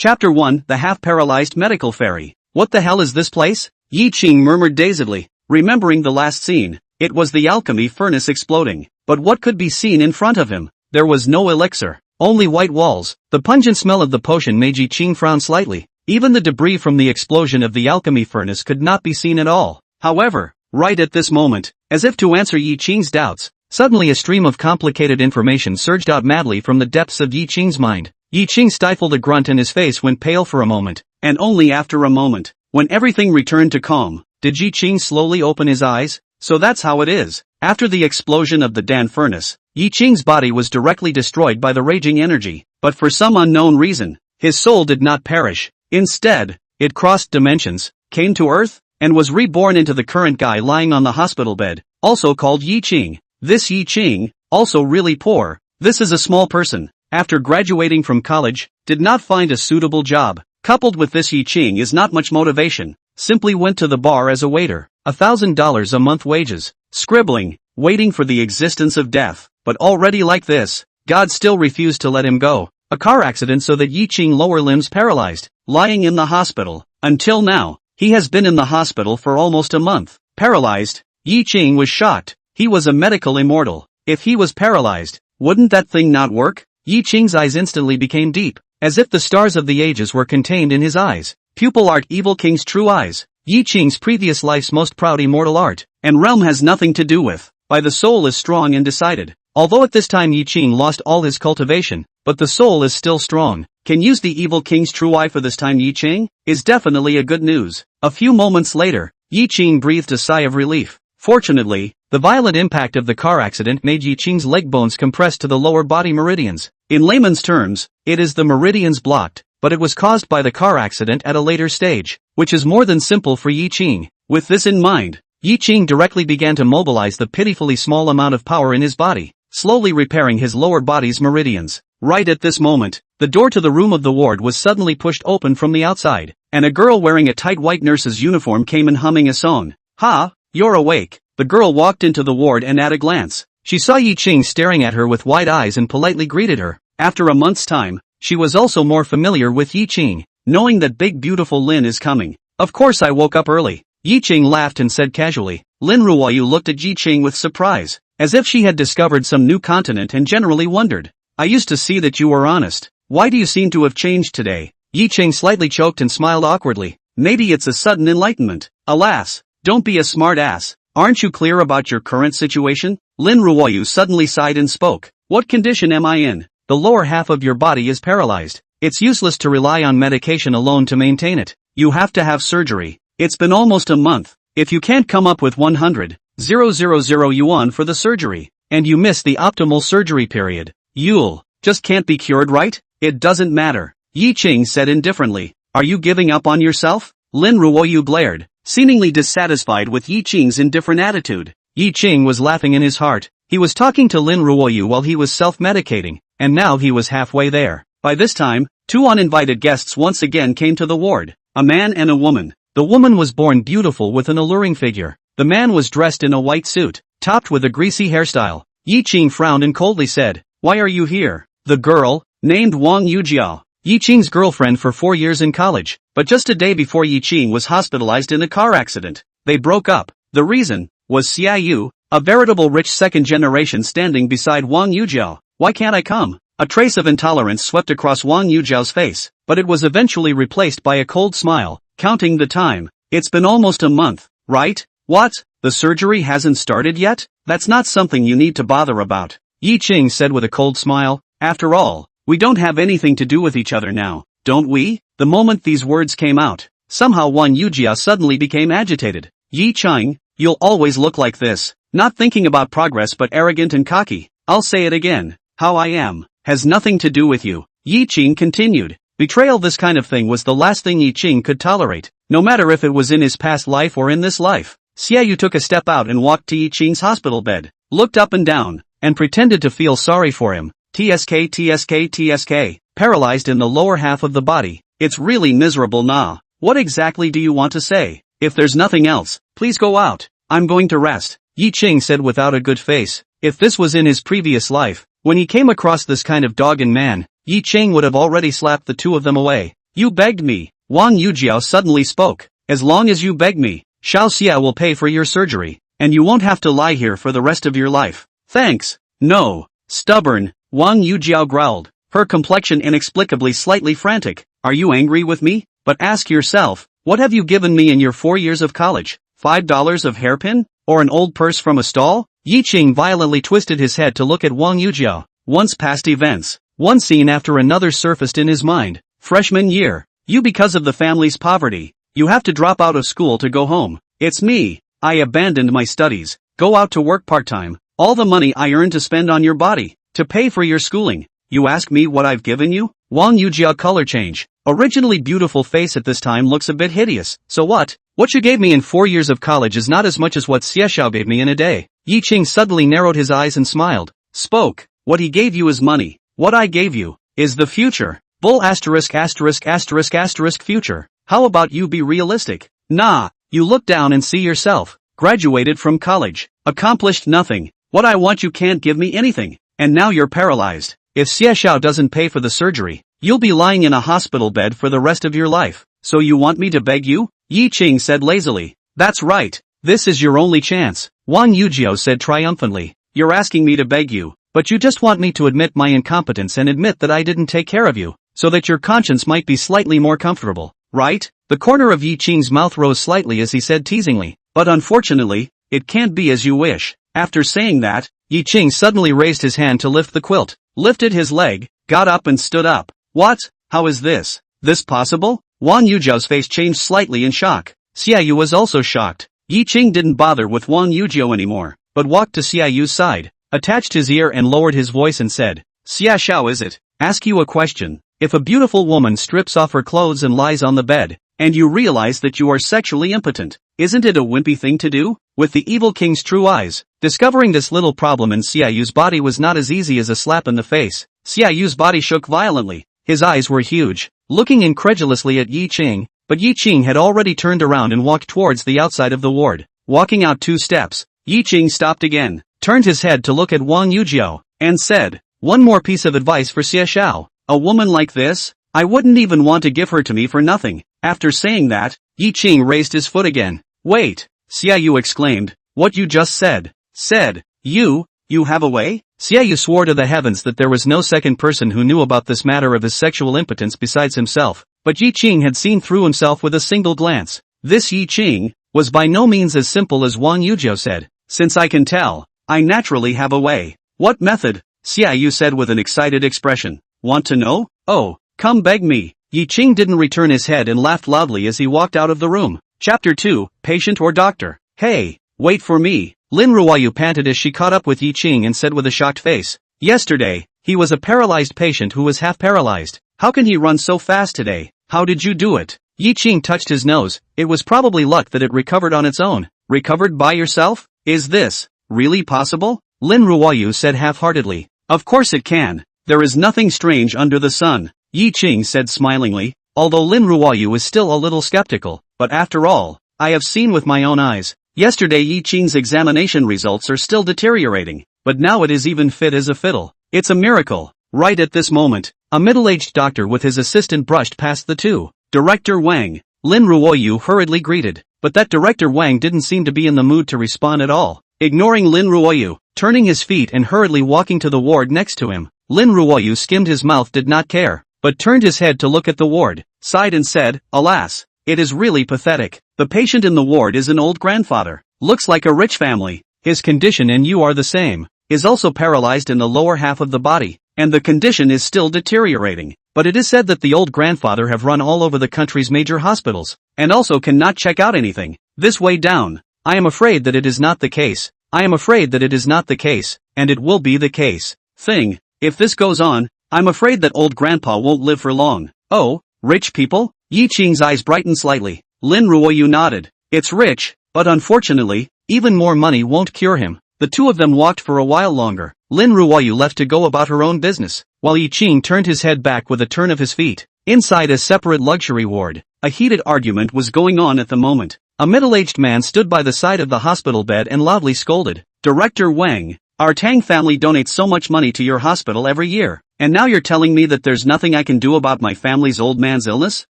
Chapter 1, The Half-Paralyzed Medical Fairy. What the hell is this place? Ye Qing murmured dazedly, remembering the last scene. It was the alchemy furnace exploding. But what could be seen in front of him? There was no elixir, only white walls. The pungent smell of the potion made Ye Qing frown slightly. Even the debris from the explosion of the alchemy furnace could not be seen at all. However, right at this moment, as if to answer Ye Qing's doubts, suddenly a stream of complicated information surged out madly from the depths of Ye Qing's mind. Ye Qing stifled a grunt and his face went pale for a moment, and only after a moment, when everything returned to calm, did Ye Qing slowly open his eyes. So that's how it is. After the explosion of the Dan furnace, Ye Qing's body was directly destroyed by the raging energy, but for some unknown reason, his soul did not perish. Instead, it crossed dimensions, came to Earth, and was reborn into the current guy lying on the hospital bed, also called Ye Qing. This Ye Qing, also really poor. This is a small person. After graduating from college, did not find a suitable job. Coupled with this, Ye Qing is not much motivation. Simply went to the bar as a waiter. $1,000 a month wages. Scribbling, waiting for the existence of death. But already like this, God still refused to let him go. A car accident so that Ye Qing lower limbs paralyzed. Lying in the hospital. Until now, he has been in the hospital for almost a month. Paralyzed. Ye Qing was shocked. He was a medical immortal. If he was paralyzed, wouldn't that thing not work? Ye Qing's eyes instantly became deep, as if the stars of the ages were contained in his eyes. Pupil art, evil king's true eyes. Ye Qing's previous life's most proud immortal art, and realm has nothing to do with. By the soul is strong and decided. Although at this time Ye Qing lost all his cultivation, but the soul is still strong. Can use the evil king's true eye for this time. Ye Qing is definitely a good news. A few moments later, Ye Qing breathed a sigh of relief. Fortunately, the violent impact of the car accident made Ye Qing's leg bones compress to the lower body meridians. In layman's terms, it is the meridians blocked, but it was caused by the car accident at a later stage, which is more than simple for Ye Qing. With this in mind, Ye Qing directly began to mobilize the pitifully small amount of power in his body, slowly repairing his lower body's meridians. Right at this moment, the door to the room of the ward was suddenly pushed open from the outside, and a girl wearing a tight white nurse's uniform came in humming a song. "Ha, you're awake." The girl walked into the ward and at a glance, she saw Ye Qing staring at her with wide eyes and politely greeted her. After a month's time, she was also more familiar with Ye Qing, knowing that big beautiful Lin is coming. "Of course I woke up early." Ye Qing laughed and said casually. Lin Ruoyu looked at Ye Qing with surprise, as if she had discovered some new continent and generally wondered. "I used to see that you were honest. Why do you seem to have changed today?" Ye Qing slightly choked and smiled awkwardly. "Maybe it's a sudden enlightenment." "Alas, don't be a smart ass. Aren't you clear about your current situation?" Lin Ruoyu suddenly sighed and spoke. "What condition am I in? The lower half of your body is paralyzed. It's useless to rely on medication alone to maintain it. You have to have surgery. It's been almost a month. If you can't come up with 100,000 yuan for the surgery, and you miss the optimal surgery period, you'll just can't be cured, right?" "It doesn't matter," Ye Qing said indifferently. "Are you giving up on yourself?" Lin Ruoyu glared, seemingly dissatisfied with Ye Qing's indifferent attitude. Ye Qing was laughing in his heart. He was talking to Lin Ruoyu while he was self-medicating, and now he was halfway there. By this time, two uninvited guests once again came to the ward, a man and a woman. The woman was born beautiful with an alluring figure. The man was dressed in a white suit, topped with a greasy hairstyle. Ye Qing frowned and coldly said, "Why are you here?" The girl, named Wang Yujiao, Ye Qing's girlfriend for 4 years in college, but just a day before Ye Qing was hospitalized in a car accident, they broke up. The reason was Xia Yu, a veritable rich second generation standing beside Wang Yujiao. "Why can't I come?" A trace of intolerance swept across Wang Yujiao's face, but it was eventually replaced by a cold smile. Counting the time, "It's been almost a month, right? What? The surgery hasn't started yet? That's not something you need to bother about," Ye Qing said with a cold smile. "After all, we don't have anything to do with each other now, don't we?" The moment these words came out, somehow Wang Yujia suddenly became agitated. "Ye Qing, you'll always look like this, not thinking about progress but arrogant and cocky. I'll say it again, how I am, has nothing to do with you," Ye Qing continued. Betrayal, this kind of thing, was the last thing Ye Qing could tolerate, no matter if it was in his past life or in this life. Xia Yu took a step out and walked to Ye Qing's hospital bed, looked up and down, and pretended to feel sorry for him. TSK, paralyzed in the lower half of the body. "It's really miserable, nah. What exactly do you want to say? If there's nothing else, please go out. I'm going to rest," Ye Qing said without a good face. If this was in his previous life, when he came across this kind of dog and man, Ye Qing would have already slapped the two of them away. You begged me. Wang Yujiao suddenly spoke. As long as you beg me, Xiao Xia will pay for your surgery, and you won't have to lie here for the rest of your life. Thanks. No. Stubborn, Wang Yujiao growled, her complexion inexplicably slightly frantic. Are you angry with me? But ask yourself, what have you given me in your 4 years of college? $5 of hairpin? Or an old purse from a stall? Ye Qing violently twisted his head to look at Wang Yujiao. Once past events, one scene after another surfaced in his mind. Freshman year. You because of the family's poverty. You have to drop out of school to go home. It's me. I abandoned my studies. Go out to work part-time. All the money I earned to spend on your body. To pay for your schooling. You ask me what I've given you? Wang Yujiao color change. Originally beautiful face at this time looks a bit hideous. So what? What you gave me in 4 years of college is not as much as what Xie Xiao gave me in a day. Ye Qing suddenly narrowed his eyes and smiled. Spoke. What he gave you is money. What I gave you is the future. Bull asterisk asterisk asterisk asterisk future. How about you be realistic? Nah. You look down and see yourself. Graduated from college. Accomplished nothing. What I want you can't give me anything. And now you're paralyzed. If Xie Xiao doesn't pay for the surgery, you'll be lying in a hospital bed for the rest of your life. So you want me to beg you? Ye Qing said lazily. That's right. This is your only chance. Wang Yujiao said triumphantly. You're asking me to beg you, but you just want me to admit my incompetence and admit that I didn't take care of you, so that your conscience might be slightly more comfortable, right? The corner of Ye Qing's mouth rose slightly as he said teasingly. But unfortunately, it can't be as you wish. After saying that, Ye Qing suddenly raised his hand to lift the quilt, lifted his leg, got up and stood up. What? How is this? This possible? Wang Yujiao's face changed slightly in shock. Xia Yu was also shocked. Ye Qing didn't bother with Wang Yujiao anymore, but walked to Xia Yu's side, attached his ear and lowered his voice and said, Xia Xiao is it? Ask you a question. If a beautiful woman strips off her clothes and lies on the bed, and you realize that you are sexually impotent, isn't it a wimpy thing to do? With the evil king's true eyes, discovering this little problem in Xia Yu's body was not as easy as a slap in the face. Xia Yu's body shook violently. His eyes were huge, looking incredulously at Ye Qing, but Ye Qing had already turned around and walked towards the outside of the ward. Walking out 2 steps, Ye Qing stopped again, turned his head to look at Wang Yujiao, and said, one more piece of advice for Xie Xiao. A woman like this? I wouldn't even want to give her to me for nothing. After saying that, Ye Qing raised his foot again. Wait, Xia Yu exclaimed, what you just said. Said, you have a way? Xia Yu swore to the heavens that there was no second person who knew about this matter of his sexual impotence besides himself, but Ye Qing had seen through himself with a single glance. This Ye Qing was by no means as simple as Wang Yujiao said. Since I can tell, I naturally have a way. What method? Xia Yu said with an excited expression. Want to know? Oh, come beg me. Ye Qing didn't return his head and laughed loudly as he walked out of the room. Chapter 2, Patient or Doctor? Hey, wait for me. Lin Ruoyu panted as she caught up with Ye Qing and said with a shocked face. Yesterday, he was a paralyzed patient who was half paralyzed. How can he run so fast today? How did you do it? Ye Qing touched his nose. It was probably luck that it recovered on its own. Recovered by yourself? Is this really possible? Lin Ruoyu said half-heartedly. Of course it can. There is nothing strange under the sun. Ye Qing said smilingly, although Lin Ruoyu was still a little skeptical. But after all, I have seen with my own eyes. Yesterday Ye Qing's examination results are still deteriorating, but now it is even fit as a fiddle. It's a miracle. Right at this moment, a middle-aged doctor with his assistant brushed past the two. Director Wang. Lin Ruoyu hurriedly greeted, but that Director Wang didn't seem to be in the mood to respond at all. Ignoring Lin Ruoyu, turning his feet and hurriedly walking to the ward next to him, Lin Ruoyu skimmed his mouth, did not care, but turned his head to look at the ward, sighed and said, alas, it is really pathetic. The patient in the ward is an old grandfather, looks like a rich family. His condition, and you are the same, is also paralyzed in the lower half of the body, and the condition is still deteriorating. But it is said that the old grandfather have run all over the country's major hospitals, and also cannot check out anything. This way down. I am afraid that it is not the case. I am afraid that it is not the case, and it will be the case. Thing. If this goes on, I'm afraid that old grandpa won't live for long. Oh, rich people? Ye Qing's eyes brightened slightly. Lin Ruoyu nodded. It's rich, but unfortunately, even more money won't cure him. The two of them walked for a while longer. Lin Ruoyu left to go about her own business, while Ye Qing turned his head back with a turn of his feet. Inside a separate luxury ward, a heated argument was going on at the moment. A middle-aged man stood by the side of the hospital bed and loudly scolded. Director Wang, Our Tang family donates so much money to your hospital every year, and now you're telling me that there's nothing I can do about my family's old man's illness?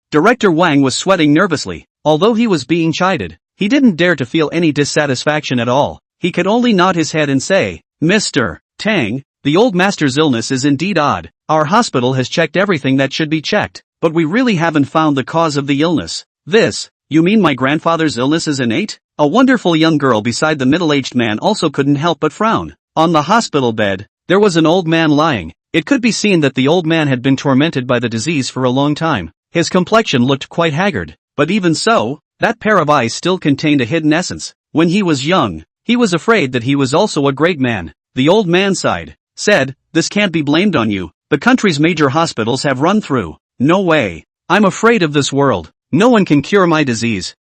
Director Wang was sweating nervously. Although he was being chided, he didn't dare to feel any dissatisfaction at all. He could only nod his head and say, Mr. Tang, the old master's illness is indeed odd. Our hospital has checked everything that should be checked, but we really haven't found the cause of the illness. You mean my grandfather's illness is innate? A wonderful young girl beside the middle-aged man also couldn't help but frown. On the hospital bed, there was an old man lying. It could be seen that the old man had been tormented by the disease for a long time. His complexion looked quite haggard, but even so, that pair of eyes still contained a hidden essence. When he was young, he was afraid that he was also a great man. The old man sighed, said, this can't be blamed on you. The country's major hospitals have run through. No way. I'm afraid of this world. No one can cure my disease.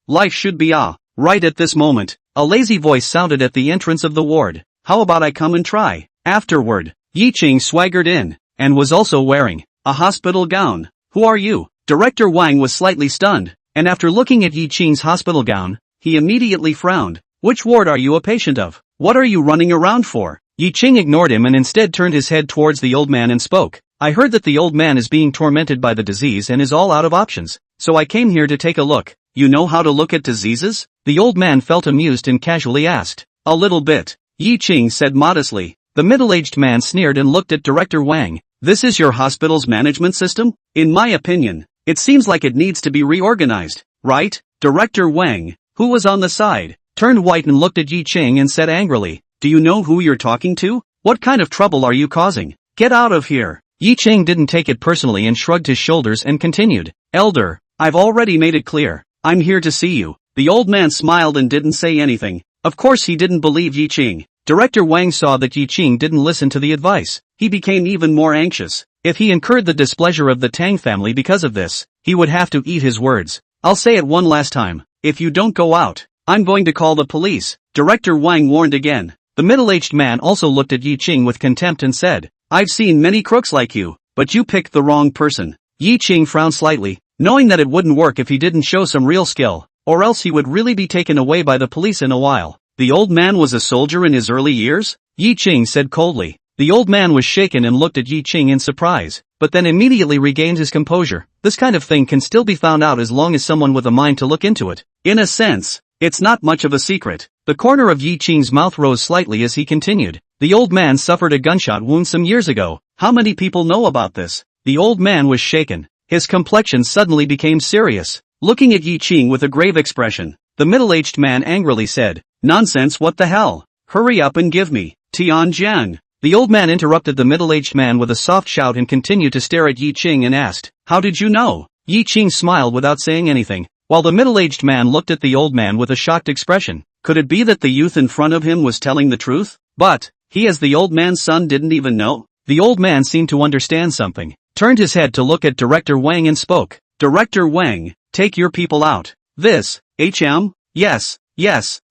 Life should be right at this moment. A lazy voice sounded at the entrance of the ward. How about I come and try? Afterward, Ye Qing swaggered in, and was also wearing a hospital gown. Who are you? Director Wang was slightly stunned, and after looking at Ye Qing's hospital gown, he immediately frowned. Which ward are you a patient of? What are you running around for? Ye Qing ignored him and instead turned his head towards the old man and spoke. I heard that the old man is being tormented by the disease and is all out of options, so I came here to take a look. You know how to look at diseases? The old man felt amused and casually asked. A little bit, Ye Qing said modestly. The middle-aged man sneered and looked at Director Wang. This is your hospital's management system? In my opinion, it seems like it needs to be reorganized, right? Director Wang, who was on the side, turned white and looked at Ye Qing and said angrily, do you know who you're talking to? What kind of trouble are you causing? Get out of here. Ye Qing didn't take it personally and shrugged his shoulders and continued. Elder, I've already made it clear. I'm here to see you. The old man smiled and didn't say anything. Of course he didn't believe Ye Qing. Director Wang saw that Ye Qing didn't listen to the advice. He became even more anxious. If he incurred the displeasure of the Tang family because of this, he would have to eat his words. I'll say it one last time. If you don't go out, I'm going to call the police. Director Wang warned again. The middle-aged man also looked at Ye Qing with contempt and said, I've seen many crooks like you, but you picked the wrong person. Ye Qing frowned slightly, knowing that it wouldn't work if he didn't show some real skill, or else he would really be taken away by the police in a while. The old man was a soldier in his early years? Ye Qing said coldly. The old man was shaken and looked at Ye Qing in surprise, but then immediately regained his composure. This kind of thing can still be found out as long as someone with a mind to look into it. In a sense, it's not much of a secret. The corner of Ye Qing's mouth rose slightly as he continued. The old man suffered a gunshot wound some years ago. How many people know about this? The old man was shaken. His complexion suddenly became serious. Looking at Ye Qing with a grave expression, the middle-aged man angrily said, Nonsense, what the hell? Hurry up and give me Tianjian. The old man interrupted the middle-aged man with a soft shout and continued to stare at Ye Qing and asked, How did you know? Ye Qing smiled without saying anything, while the middle-aged man looked at the old man with a shocked expression. Could it be that the youth in front of him was telling the truth? But, he as the old man's son didn't even know? The old man seemed to understand something, turned his head to look at Director Wang and spoke. Director Wang, take your people out.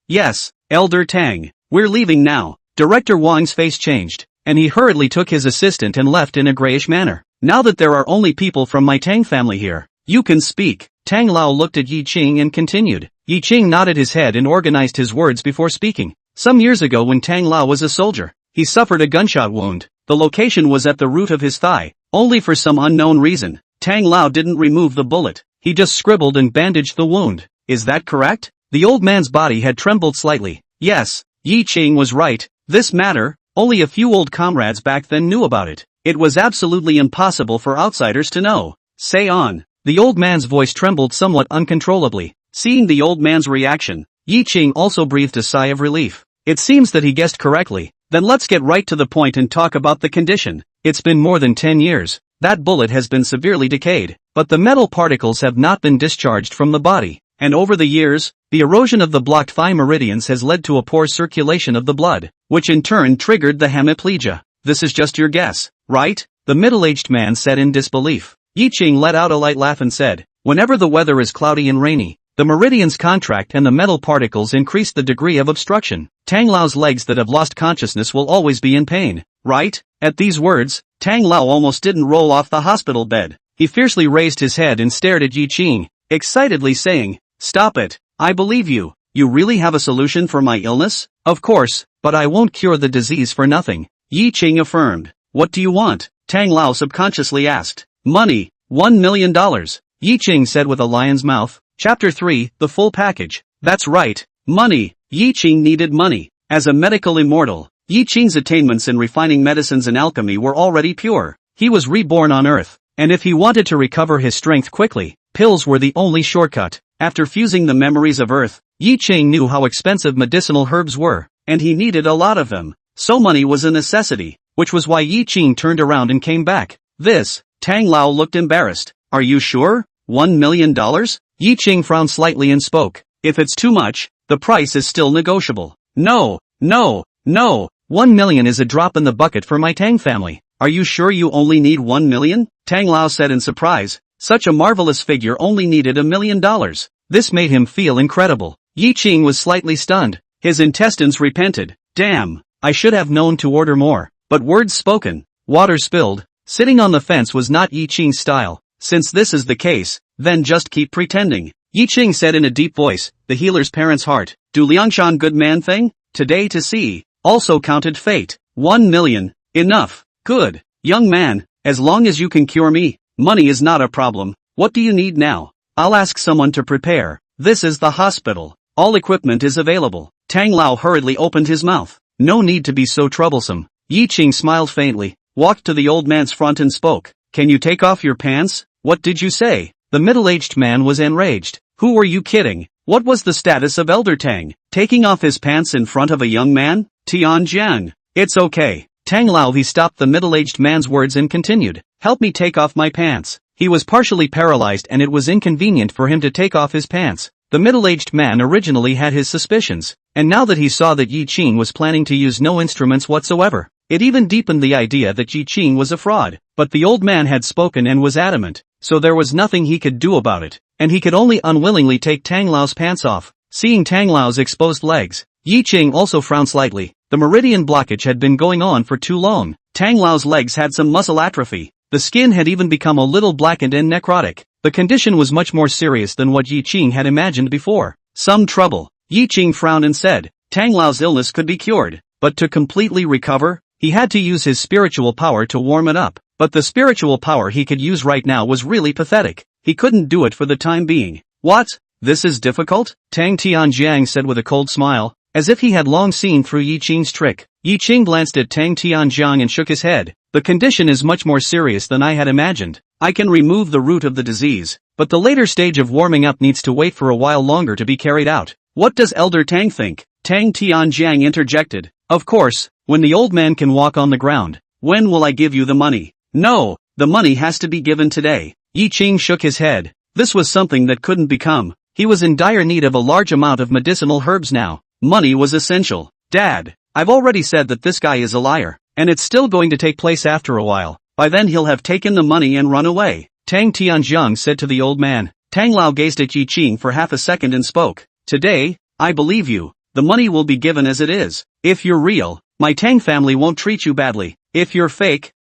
Yes, Elder Tang, we're leaving now. Director Wang's face changed, and he hurriedly took his assistant and left in a grayish manner. Now that there are only people from my Tang family here, you can speak. Tang Lao looked at Ye Qing and continued. Ye Qing nodded his head and organized his words before speaking. Some years ago when Tang Lao was a soldier, he suffered a gunshot wound. The location was at the root of his thigh. Only for some unknown reason, Tang Lao didn't remove the bullet. He just scribbled and bandaged the wound. Is that correct? The old man's body had trembled slightly. Yes, Ye Qing was right. This matter, only a few old comrades back then knew about it. It was absolutely impossible for outsiders to know. Say on. The old man's voice trembled somewhat uncontrollably. Seeing the old man's reaction, Ye Qing also breathed a sigh of relief. It seems that he guessed correctly. Then let's get right to the point and talk about the condition. It's been more than 10 years. That bullet has been severely decayed, but the metal particles have not been discharged from the body. And over the years, the erosion of the blocked thigh meridians has led to a poor circulation of the blood, which in turn triggered the hemiplegia. This is just your guess, right? The middle-aged man said in disbelief. Ye Qing let out a light laugh and said, Whenever the weather is cloudy and rainy, the meridians contract and the metal particles increase the degree of obstruction. Tang Lao's legs that have lost consciousness will always be in pain, right? At these words, Tang Lao almost didn't roll off the hospital bed. He fiercely raised his head and stared at Ye Qing, excitedly saying, Stop it, I believe you. You really have a solution for my illness? Of course, but I won't cure the disease for nothing, Ye Qing affirmed. What do you want? Tang Lao subconsciously asked. Money, $1 million, Ye Qing said with a lion's mouth. Chapter 3, the full package. That's right, money. Ye Qing needed money. As a medical immortal, Ye Qing's attainments in refining medicines and alchemy were already pure. He was reborn on Earth, and if he wanted to recover his strength quickly, pills were the only shortcut. After fusing the memories of Earth, Ye Qing knew how expensive medicinal herbs were, and he needed a lot of them. So money was a necessity, which was why Ye Qing turned around and came back. Tang Lao looked embarrassed. Are you sure? $1 million? Ye Qing frowned slightly and spoke. If it's too much, the price is still negotiable. No. $1 million is a drop in the bucket for my Tang family. Are you sure you only need $1 million? Tang Lao said in surprise. Such a marvelous figure only needed $1 million. This made him feel incredible. Ye Qing was slightly stunned. His intestines repented. Damn, I should have known to order more. But words spoken, water spilled. Sitting on the fence was not Ye Qing's style. Since this is the case, then just keep pretending. Ye Qing said in a deep voice, the healer's parents' heart. Do Liangshan good man thing? Today to see. Also counted fate. 1 million. Enough. Good. Young man, as long as you can cure me, money is not a problem. What do you need now? I'll ask someone to prepare. This is the hospital. All equipment is available. Tang Lao hurriedly opened his mouth. No need to be so troublesome. Ye Qing smiled faintly, walked to the old man's front and spoke. Can you take off your pants? What did you say? The middle-aged man was enraged. Who were you kidding? What was the status of Elder Tang? Taking off his pants in front of a young man? Tianjiang. It's okay. Tang Lao he stopped the middle-aged man's words and continued. Help me take off my pants. He was partially paralyzed and it was inconvenient for him to take off his pants. The middle-aged man originally had his suspicions, and now that he saw that Ye Qing was planning to use no instruments whatsoever, it even deepened the idea that Ye Qing was a fraud. But the old man had spoken and was adamant, so there was nothing he could do about it, and he could only unwillingly take Tang Lao's pants off. Seeing Tang Lao's exposed legs, Ye Qing also frowned slightly. The meridian blockage had been going on for too long. Tang Lao's legs had some muscle atrophy. The skin had even become a little blackened and necrotic. The condition was much more serious than what Ye Qing had imagined before. Some trouble. Ye Qing frowned and said, Tang Lao's illness could be cured, but to completely recover, he had to use his spiritual power to warm it up. But the spiritual power he could use right now was really pathetic. He couldn't do it for the time being. What? This is difficult? Tang Tianjiang said with a cold smile, as if he had long seen through Ye Qing's trick. Ye Qing glanced at Tang Tianjiang and shook his head. The condition is much more serious than I had imagined. I can remove the root of the disease, but the later stage of warming up needs to wait for a while longer to be carried out. What does Elder Tang think? Tang Tianjiang interjected. Of course, when the old man can walk on the ground. When will I give you the money? No, the money has to be given today. Ye Qing shook his head. This was something that couldn't become. He was in dire need of a large amount of medicinal herbs now. Money was essential. Dad, I've already said that this guy is a liar, and it's still going to take place after a while. By then he'll have taken the money and run away. Tang Tianjiang said to the old man. Tang Lao gazed at Ye Qing for half a second and spoke. Today, I believe you. The money will be given as it is. If you're real, my Tang family won't treat you badly. If you're fake,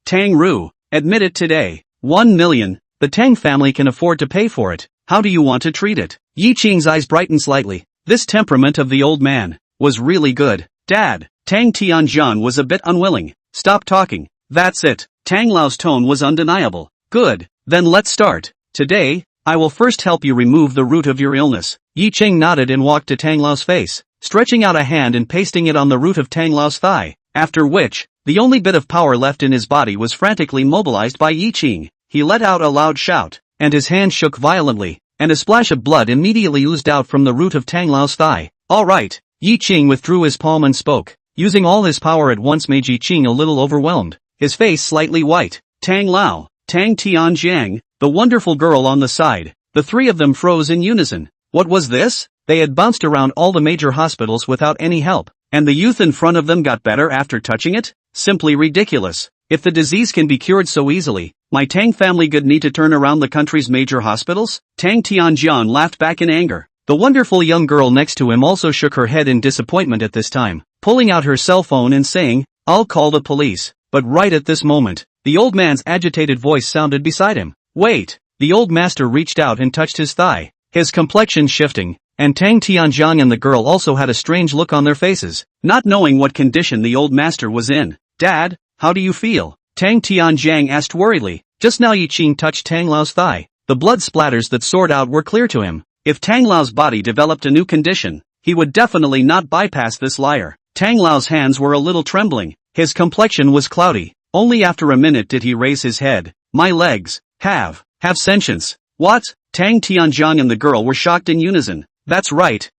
Tang Ru, admit it today. 1 million. The Tang family can afford to pay for it. How do you want to treat it? Ye Qing's eyes brightened slightly. This temperament of the old man was really good. Dad, Tang Tianjiang was a bit unwilling. Stop talking. That's it. Tang Lao's tone was undeniable. Good, then let's start. Today, I will first help you remove the root of your illness. Ye Qing nodded and walked to Tang Lao's face, stretching out a hand and pasting it on the root of Tang Lao's thigh, after which, the only bit of power left in his body was frantically mobilized by Ye Qing. He let out a loud shout, and his hand shook violently, and a splash of blood immediately oozed out from the root of Tang Lao's thigh. All right. Ye Qing withdrew his palm and spoke. Using all his power at once made Ye Qing a little overwhelmed, his face slightly white. Tang Lao, Tang Tianjiang, the wonderful girl on the side, the three of them froze in unison. What was this? They had bounced around all the major hospitals without any help, and the youth in front of them got better after touching it? Simply ridiculous. If the disease can be cured so easily, my Tang family would need to turn around the country's major hospitals? Tang Tianjiang laughed back in anger. The wonderful young girl next to him also shook her head in disappointment at this time, pulling out her cell phone and saying, I'll call the police. But right at this moment, the old man's agitated voice sounded beside him. Wait! The old master reached out and touched his thigh, his complexion shifting, and Tang Tianjiang and the girl also had a strange look on their faces, not knowing what condition the old master was in. Dad, how do you feel? Tang Tianjiang asked worriedly. Just now Ye Qing touched Tang Lao's thigh. The blood splatters that soared out were clear to him. If Tang Lao's body developed a new condition, he would definitely not bypass this liar. Tang Lao's hands were a little trembling. His complexion was cloudy. Only after a minute did he raise his head. My legs have sentience. What? Tang Tianjiang and the girl were shocked in unison. That's right.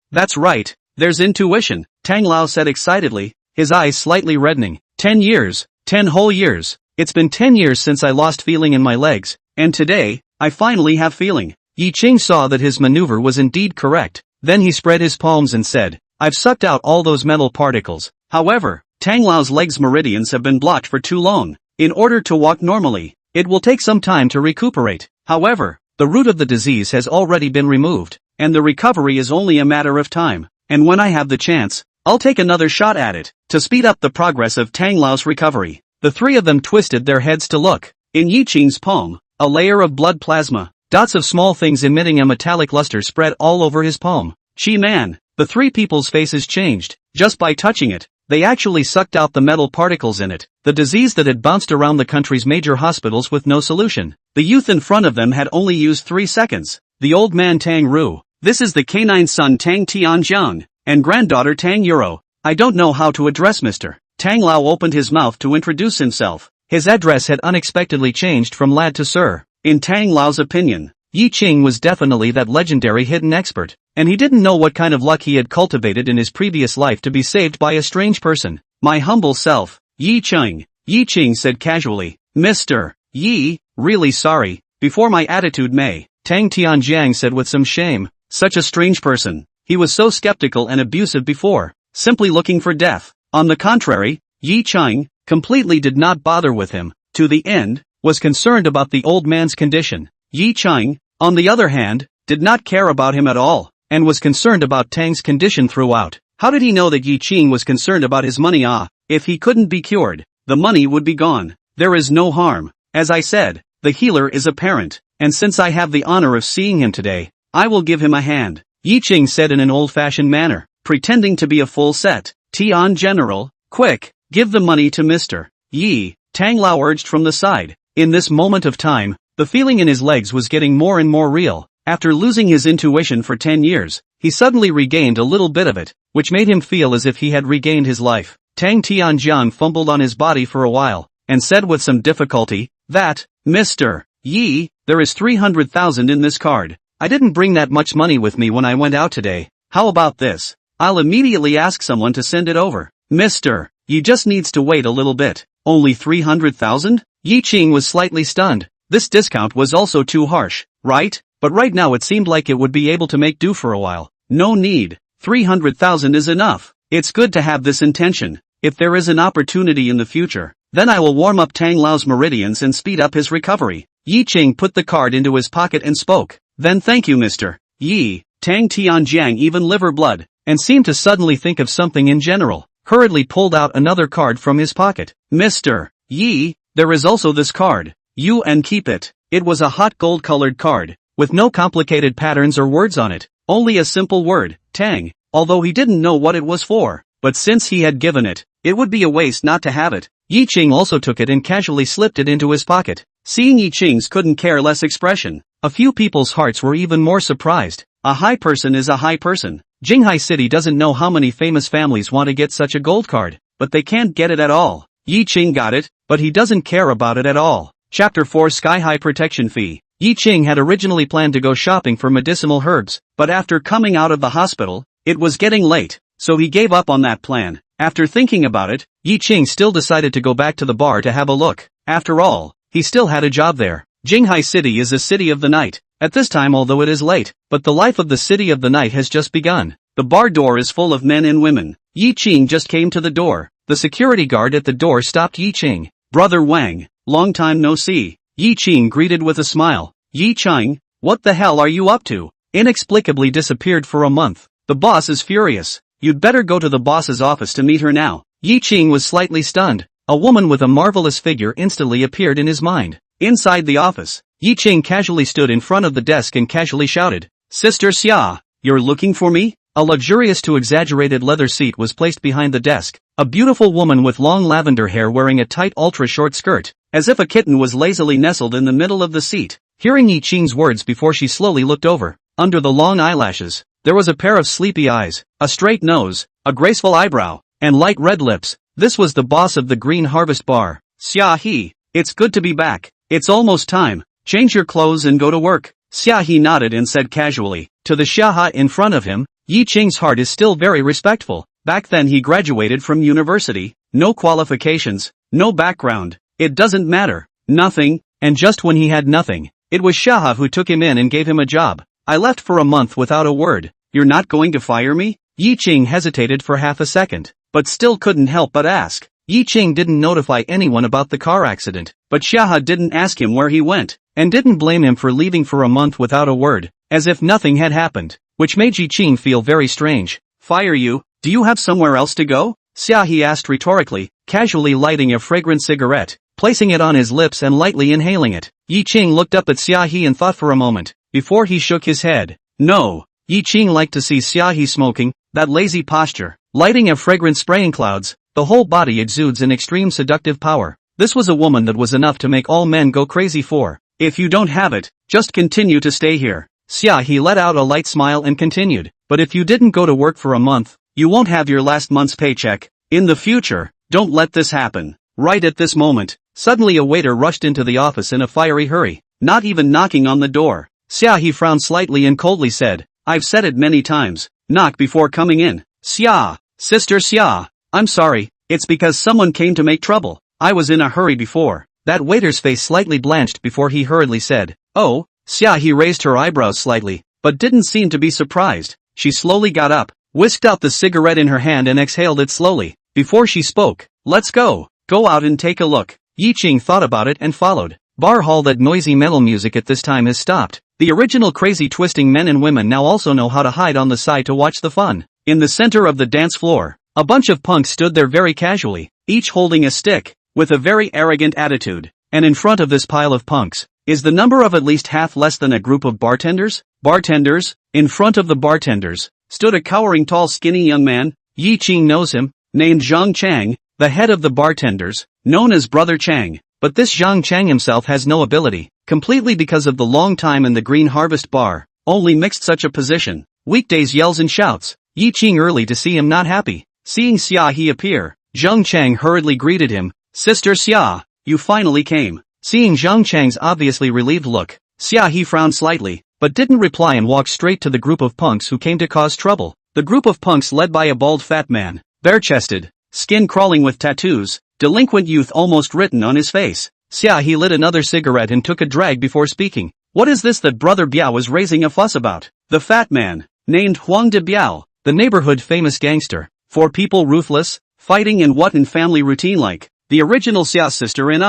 There's intuition, Tang Lao said excitedly, his eyes slightly reddening. 10 years. 10 whole years. It's been 10 years since I lost feeling in my legs, and today, I finally have feeling. Ye Qing saw that his maneuver was indeed correct. Then he spread his palms and said, I've sucked out all those metal particles. However, Tang Lao's legs meridians have been blocked for too long. In order to walk normally, it will take some time to recuperate. However, the root of the disease has already been removed, and the recovery is only a matter of time. And when I have the chance, I'll take another shot at it, to speed up the progress of Tang Lao's recovery. The three of them twisted their heads to look. In Ye Qing's palm, a layer of blood plasma, dots of small things emitting a metallic luster spread all over his palm. Gee man, the three people's faces changed, just by touching it. They actually sucked out the metal particles in it, the disease that had bounced around the country's major hospitals with no solution. The youth in front of them had only used 3 seconds. The old man Tang Ru. This is the canine son Tang Tianjiang, and granddaughter Tang Yuro. I don't know how to address Mr. Tang Lao opened his mouth to introduce himself. His address had unexpectedly changed from lad to sir. In Tang Lao's opinion, Ye Qing was definitely that legendary hidden expert, and he didn't know what kind of luck he had cultivated in his previous life to be saved by a strange person. My humble self, Ye Qing. Ye Qing said casually. Mr. Yi, really sorry, before my attitude may, Tang Tianjiang said with some shame. Such a strange person. He was so skeptical and abusive before, simply looking for death. On the contrary, Ye Qing completely did not bother with him, to the end, was concerned about the old man's condition. Ye Qing, on the other hand, did not care about him at all, and was concerned about Tang's condition throughout. How did he know that Ye Qing was concerned about his money? If he couldn't be cured, the money would be gone. There is no harm. As I said, the healer is a parent, and since I have the honor of seeing him today, I will give him a hand, Ye Qing said in an old-fashioned manner, pretending to be a full set. Tian General, quick, give the money to Mr. Yi, Tang Lao urged from the side. In this moment of time, the feeling in his legs was getting more and more real. After losing his intuition for 10 years, he suddenly regained a little bit of it, which made him feel as if he had regained his life. Tang Tianjiang fumbled on his body for a while, and said with some difficulty, that, Mr. Yi, there is 300,000 in this card. I didn't bring that much money with me when I went out today. How about this? I'll immediately ask someone to send it over. Mr. Yi just needs to wait a little bit. Only 300,000? Ye Qing was slightly stunned. This discount was also too harsh, right? But right now it seemed like it would be able to make do for a while. No need. 300,000 is enough. It's good to have this intention. If there is an opportunity in the future, then I will warm up Tang Lao's meridians and speed up his recovery. Ye Qing put the card into his pocket and spoke. Then thank you Mr. Yi. Tang Tianjiang, even liver blood, and seemed to suddenly think of something in general, hurriedly pulled out another card from his pocket. Mr. Yi, there is also this card. You and keep it. It was a hot gold-colored card, with no complicated patterns or words on it, only a simple word, Tang, although he didn't know what it was for, but since he had given it, it would be a waste not to have it. Ye Qing also took it and casually slipped it into his pocket. Seeing Ye Qing's couldn't care less expression, a few people's hearts were even more surprised. A high person is a high person. Jinghai City doesn't know how many famous families want to get such a gold card, but they can't get it at all. Ye Qing got it, but he doesn't care about it at all. Chapter 4 Sky High Protection Fee. Ye Qing had originally planned to go shopping for medicinal herbs, but after coming out of the hospital, it was getting late, so he gave up on that plan. After thinking about it, Ye Qing still decided to go back to the bar to have a look. After all, he still had a job there. Jinghai City is a city of the night. At this time, although it is late, but the life of the city of the night has just begun. The bar door is full of men and women. Ye Qing just came to the door. The security guard at the door stopped Ye Qing. Brother Wang, long time no see. Ye Qing greeted with a smile. Ye Qing, what the hell are you up to? Inexplicably disappeared for a month. The boss is furious. You'd better go to the boss's office to meet her now. Ye Qing was slightly stunned. A woman with a marvelous figure instantly appeared in his mind. Inside the office, Ye Qing casually stood in front of the desk and casually shouted, Sister Xia, you're looking for me? A luxurious to exaggerated leather seat was placed behind the desk. A beautiful woman with long lavender hair wearing a tight ultra-short skirt, as if a kitten was lazily nestled in the middle of the seat. Hearing Ye Qing's words before she slowly looked over, under the long eyelashes, there was a pair of sleepy eyes, a straight nose, a graceful eyebrow, and light red lips. This was the boss of the Green Harvest Bar. Xia He, it's good to be back. It's almost time. Change your clothes and go to work. Xia He nodded and said casually, to the Xiaha in front of him, Ye Qing's heart is still very respectful. Back then he graduated from university, no qualifications, no background, it doesn't matter, nothing, and just when he had nothing, it was Xiaha who took him in and gave him a job. I left for a month without a word. You're not going to fire me? Ye Qing hesitated for half a second, but still couldn't help but ask. Ye Qing didn't notify anyone about the car accident, but Xiaha didn't ask him where he went, and didn't blame him for leaving for a month without a word, as if nothing had happened, which made Ye Qing feel very strange. Fire you? Do you have somewhere else to go? Xia He asked rhetorically, casually lighting a fragrant cigarette, placing it on his lips and lightly inhaling it. Ye Qing looked up at Xia He and thought for a moment, before he shook his head. No. Ye Qing liked to see Xia He smoking, that lazy posture, lighting a fragrant spraying clouds, the whole body exudes an extreme seductive power. This was a woman that was enough to make all men go crazy for. If you don't have it, just continue to stay here. Xia He let out a light smile and continued, but if you didn't go to work for a month, you won't have your last month's paycheck. In the future, don't let this happen. Right at this moment, suddenly a waiter rushed into the office in a fiery hurry, not even knocking on the door. Xia He frowned slightly and coldly said, I've said it many times, knock before coming in. Xia, Sister Xia, I'm sorry, it's because someone came to make trouble. I was in a hurry before. That waiter's face slightly blanched before he hurriedly said, Oh. Xia He raised her eyebrows slightly, but didn't seem to be surprised. She slowly got up, whisked out the cigarette in her hand and exhaled it slowly, before she spoke. Let's go. Go out and take a look. Ye Qing thought about it and followed. Bar hall. That noisy metal music at this time has stopped. The original crazy twisting men and women now also know how to hide on the side to watch the fun. In the center of the dance floor, a bunch of punks stood there very casually, each holding a stick, with a very arrogant attitude, and in front of this pile of punks, is the number of at least half less than a group of bartenders? Bartenders? In front of the bartenders, stood a cowering tall skinny young man. Ye Qing knows him, named Zhang Chang, the head of the bartenders, known as Brother Chang. But this Zhang Chang himself has no ability, completely because of the long time in the Green Harvest Bar, only mixed such a position. Weekdays yells and shouts. Ye Qing early to see him not happy. Seeing Xia He appear, Zhang Chang hurriedly greeted him. Sister Xia, you finally came. Seeing Zhang Chang's obviously relieved look, Xia He frowned slightly, but didn't reply and walked straight to the group of punks who came to cause trouble. The group of punks led by a bald fat man, bare-chested, skin crawling with tattoos, delinquent youth almost written on his face. Xia He lit another cigarette and took a drag before speaking. What is this that Brother Biao is raising a fuss about? The fat man, named Huang de Biao, the neighborhood famous gangster, for people ruthless, fighting and what in family routine like, the original Xia sister in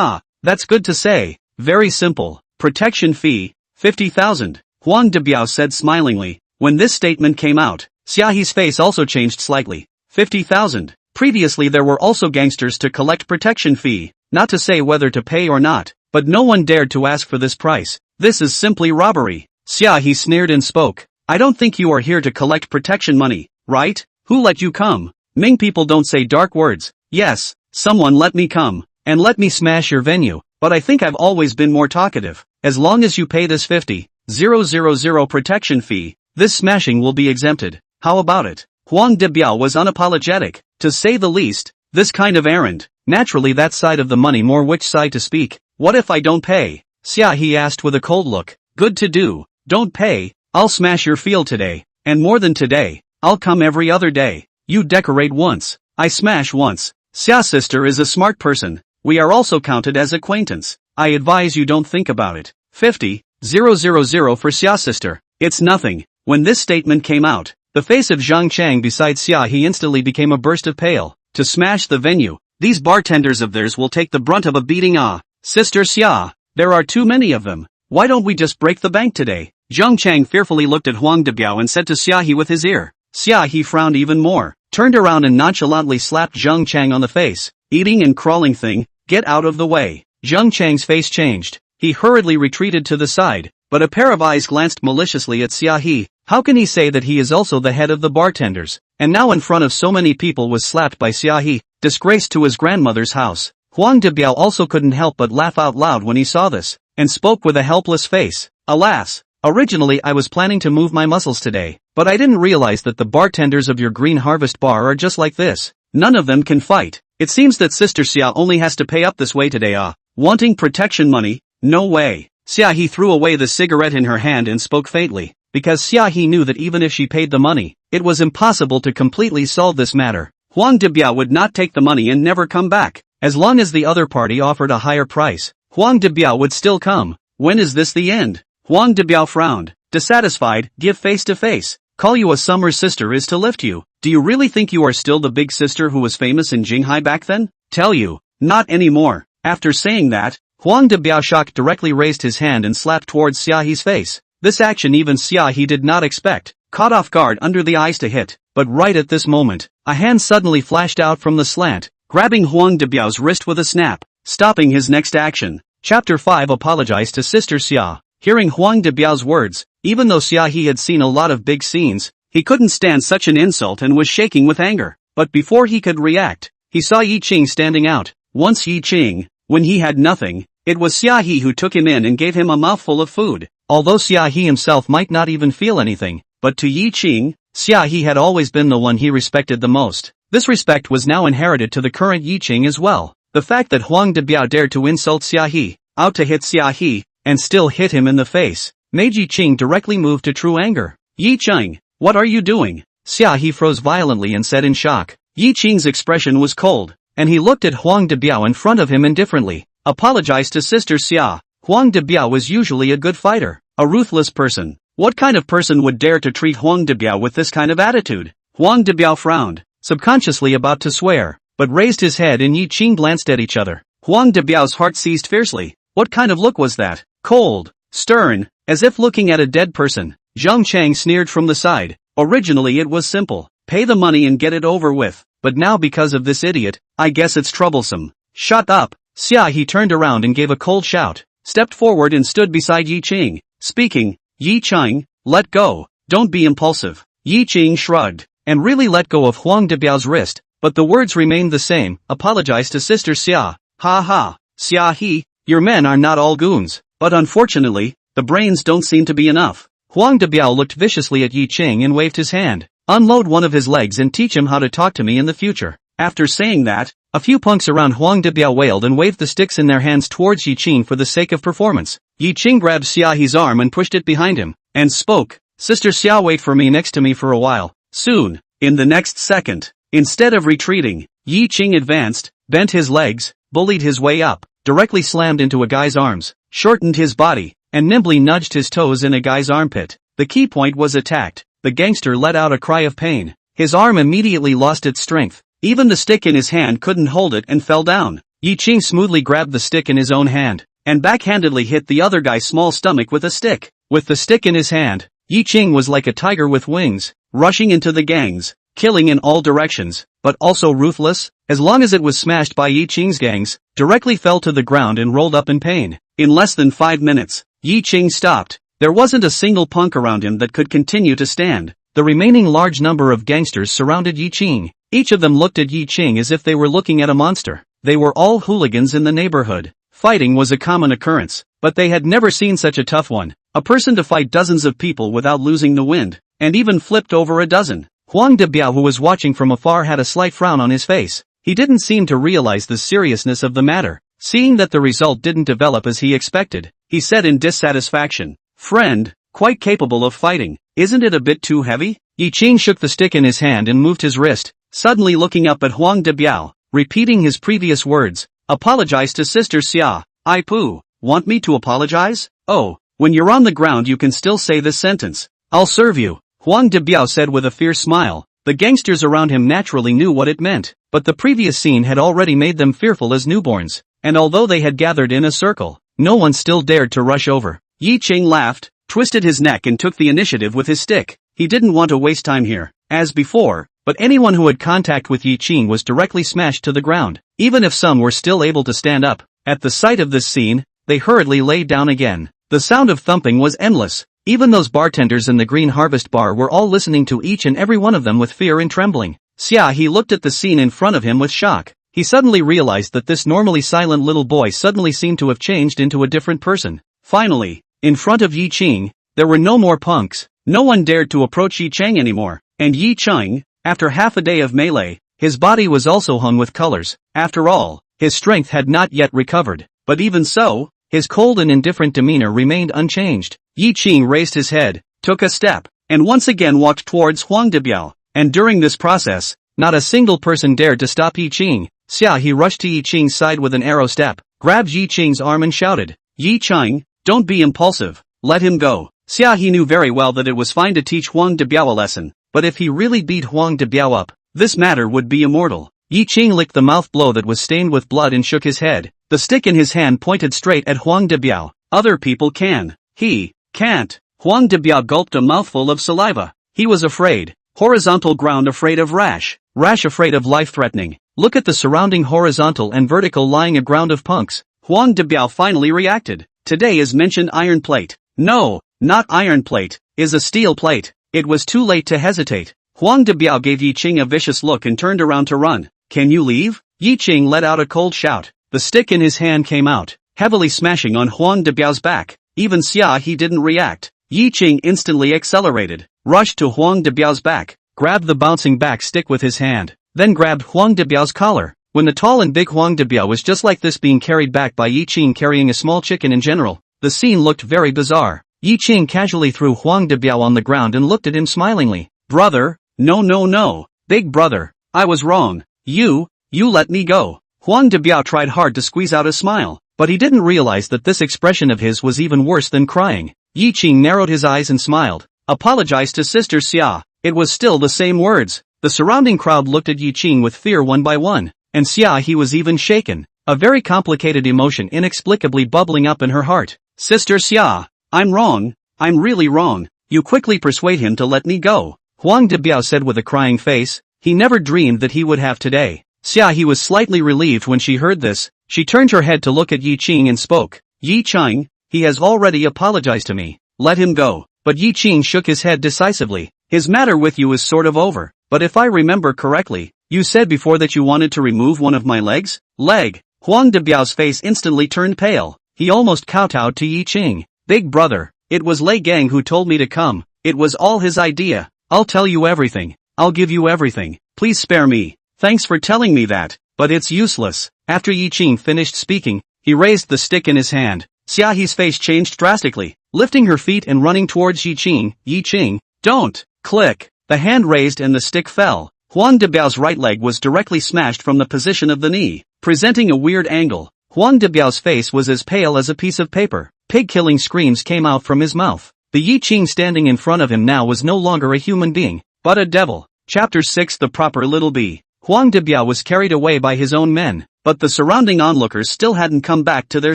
That's good to say, very simple, protection fee, 50,000, Huang de Biao said smilingly. When this statement came out, Xia He's face also changed slightly. 50,000. Previously there were also gangsters to collect protection fee, not to say whether to pay or not, but no one dared to ask for this price. This is simply robbery. Xia He sneered and spoke. I don't think you are here to collect protection money, right? Who let you come? Ming people don't say dark words. Yes, someone let me come, and let me smash your venue, but I think I've always been more talkative. As long as you pay this 50,000 protection fee, this smashing will be exempted. How about it? Huang de Biao was unapologetic, to say the least. This kind of errand, naturally that side of the money more which side to speak. What if I don't pay? Xia He asked with a cold look. Good to do. Don't pay, I'll smash your field today, and more than today, I'll come every other day. You decorate once, I smash once. Xia sister is a smart person, we are also counted as acquaintance. I advise you don't think about it. 50,000 for Xia sister. It's nothing. When this statement came out, the face of Zhang Chang beside Xia He instantly became a burst of pale. To smash the venue, these bartenders of theirs will take the brunt of a beating. Sister Xia, there are too many of them. Why don't we just break the bank today? Zhang Chang fearfully looked at Huang de Biao and said to Xia He with his ear. Xia He frowned even more, turned around and nonchalantly slapped Zhang Chang on the face. Eating and crawling thing, get out of the way. Zhang Chang's face changed. He hurriedly retreated to the side, but a pair of eyes glanced maliciously at Xia He. How can he say that he is also the head of the bartenders, and now in front of so many people was slapped by Xia, disgraced to his grandmother's house? Huang Debiao also couldn't help but laugh out loud when he saw this, and spoke with a helpless face. Alas! Originally I was planning to move my muscles today, but I didn't realize that the bartenders of your Green Harvest bar are just like this. None of them can fight. It seems that Sister Xia only has to pay up this way today. Wanting protection money? No way. Xia threw away the cigarette in her hand and spoke faintly, because Xia knew that even if she paid the money, it was impossible to completely solve this matter. Huang Debiao would not take the money and never come back. As long as the other party offered a higher price, Huang Debiao would still come. When is this the end? Huang Debiao frowned. Dissatisfied, give face to face. Call you a summer sister is to lift you. Do you really think you are still the big sister who was famous in Jinghai back then? Tell you, not anymore. After saying that, Huang Debiao shocked directly raised his hand and slapped towards Xiaohe's face. This action even Xiaohe did not expect, caught off guard under the eyes to hit, but right at this moment, a hand suddenly flashed out from the slant, grabbing Huang Debiao's wrist with a snap, stopping his next action. Chapter 5 Apologize to Sister Xia. Hearing Huang Debiao's words, even though Xiaohe had seen a lot of big scenes, he couldn't stand such an insult and was shaking with anger. But before he could react, he saw Ye Qing standing out. Once Ye Qing, when he had nothing, it was Xiaohe who took him in and gave him a mouthful of food. Although Xiaohe himself might not even feel anything, but to Ye Qing, Xiaohe had always been the one he respected the most. This respect was now inherited to the current Ye Qing as well. The fact that Huang Debiao dared to insult Xiaohe, out to hit Xiaohe, and still hit him in the face, made Ye Qing directly move to true anger. Ye Qing, what are you doing? Xiaohe froze violently and said in shock. Ye Qing's expression was cold, and he looked at Huang Debiao in front of him indifferently. Apologize to Sister Xia. Huang Debiao was usually a good fighter, a ruthless person. What kind of person would dare to treat Huang Debiao with this kind of attitude? Huang Debiao frowned, subconsciously about to swear, but raised his head and Ye Qing glanced at each other. Huang Debiao's heart seized fiercely. What kind of look was that? Cold, stern, as if looking at a dead person. Zhang Chang sneered from the side. Originally it was simple, pay the money and get it over with, but now because of this idiot, I guess it's troublesome. Shut up. Xiaohe turned around and gave a cold shout, stepped forward and stood beside Ye Qing, speaking. Ye Qing, let go, don't be impulsive. Ye Qing shrugged, and really let go of Huang Debiao's wrist, but the words remained the same, apologize to Sister Xia. Ha ha, Xiaohe, your men are not all goons, but unfortunately, the brains don't seem to be enough. Huang Debiao looked viciously at Ye Qing and waved his hand. Unload one of his legs and teach him how to talk to me in the future. After saying that, a few punks around Huang Debiao wailed and waved the sticks in their hands towards Ye Qing for the sake of performance. Ye Qing grabbed Xiaohe's arm and pushed it behind him, and spoke. Sister Xia, wait for me next to me for a while. Soon. In the next second, instead of retreating, Ye Qing advanced, bent his legs, bullied his way up, directly slammed into a guy's arms, shortened his body, and nimbly nudged his toes in a guy's armpit. The key point was attacked. The gangster let out a cry of pain. His arm immediately lost its strength. Even the stick in his hand couldn't hold it and fell down. Ye Qing smoothly grabbed the stick in his own hand, and backhandedly hit the other guy's small stomach with a stick. With the stick in his hand, Ye Qing was like a tiger with wings, rushing into the gangs, killing in all directions, but also ruthless. As long as it was smashed by Ye Qing's gangs, directly fell to the ground and rolled up in pain. In less than 5 minutes, Ye Qing stopped. There wasn't a single punk around him that could continue to stand. The remaining large number of gangsters surrounded Ye Qing. Each of them looked at Ye Qing as if they were looking at a monster. They were all hooligans in the neighborhood. Fighting was a common occurrence, but they had never seen such a tough one. A person to fight dozens of people without losing the wind, and even flipped over a dozen. Huang Debiao, who was watching from afar, had a slight frown on his face. He didn't seem to realize the seriousness of the matter. Seeing that the result didn't develop as he expected, he said in dissatisfaction, "Friend, quite capable of fighting, isn't it a bit too heavy?" Ye Qing shook the stick in his hand and moved his wrist, suddenly looking up at Huang Debiao, repeating his previous words. Apologize to Sister Xia. I poo. Want me to apologize? Oh, when you're on the ground you can still say this sentence. I'll serve you. Huang Debiao said with a fierce smile. The gangsters around him naturally knew what it meant, but the previous scene had already made them fearful as newborns, and although they had gathered in a circle, no one still dared to rush over. Ye Qing laughed, twisted his neck and took the initiative with his stick. He didn't want to waste time here, as before, but anyone who had contact with Ye Qing was directly smashed to the ground, even if some were still able to stand up. At the sight of this scene, they hurriedly lay down again. The sound of thumping was endless. Even those bartenders in the Green Harvest bar were all listening to each and every one of them with fear and trembling. Xia He looked at the scene in front of him with shock. He suddenly realized that this normally silent little boy suddenly seemed to have changed into a different person. Finally, in front of Ye Qing, there were no more punks. No one dared to approach Ye Qing anymore. And Ye Qing, after half a day of melee, his body was also hung with colors. After all, his strength had not yet recovered. But even so, his cold and indifferent demeanor remained unchanged. Ye Qing raised his head, took a step, and once again walked towards Huang Debiao. And during this process, not a single person dared to stop Ye Qing. Xia He rushed to Ye Qing's side with an arrow step, grabbed Ye Qing's arm and shouted, "Ye Qing, don't be impulsive, let him go." Xia He knew very well that it was fine to teach Huang Debiao a lesson, but if he really beat Huang Debiao up, this matter would be immortal. Ye Qing licked the mouth blow that was stained with blood and shook his head. The stick in his hand pointed straight at Huang Debiao. Other people can. He can't. Huang Debiao gulped a mouthful of saliva. He was afraid. Horizontal ground afraid of rash. Rash afraid of life-threatening. Look at the surrounding horizontal and vertical lying aground of punks. Huang Debiao finally reacted. Today is mentioned iron plate. No, not iron plate, is a steel plate. It was too late to hesitate. Huang Debiao gave Ye Qing a vicious look and turned around to run. Can you leave? Ye Qing let out a cold shout. The stick in his hand came out, heavily smashing on Huang Debiao's back. Even Xia He didn't react. Ye Qing instantly accelerated, rushed to Huang Debiao's back, grabbed the bouncing back stick with his hand, then grabbed Huang Debiao's collar. When the tall and big Huang Debiao was just like this being carried back by Ye Qing carrying a small chicken in general, the scene looked very bizarre. Ye Qing casually threw Huang Debiao on the ground and looked at him smilingly. Brother, no, big brother, I was wrong. You let me go. Huang Debiao tried hard to squeeze out a smile, but he didn't realize that this expression of his was even worse than crying. Ye Qing narrowed his eyes and smiled. Apologize to Sister Xia. It was still the same words. The surrounding crowd looked at Ye Qing with fear one by one, and Xia He was even shaken. A very complicated emotion inexplicably bubbling up in her heart. Sister Xia, I'm wrong, I'm really wrong. You quickly persuade him to let me go. Huang Debiao said with a crying face. He never dreamed that he would have today. Xia He was slightly relieved when she heard this. She turned her head to look at Ye Qing and spoke. Ye Qing, he has already apologized to me. Let him go. But Ye Qing shook his head decisively. His matter with you is sort of over. But if I remember correctly, you said before that you wanted to remove one of my legs? Leg. Huang Debiao's face instantly turned pale. He almost kowtowed to Ye Qing. Big brother, it was Lei Gang who told me to come. It was all his idea. I'll tell you everything. I'll give you everything. Please spare me. Thanks for telling me that, but it's useless. After Ye Qing finished speaking, he raised the stick in his hand. Xia He's face changed drastically, lifting her feet and running towards Ye Qing. Ye Qing, don't! Click! The hand raised and the stick fell. Huang Debiao's right leg was directly smashed from the position of the knee, presenting a weird angle. Huang Debiao's face was as pale as a piece of paper. Pig-killing screams came out from his mouth. The Ye Qing standing in front of him now was no longer a human being, but a devil. Chapter 6 The Proper Little Bee. Huang Debiao was carried away by his own men, but the surrounding onlookers still hadn't come back to their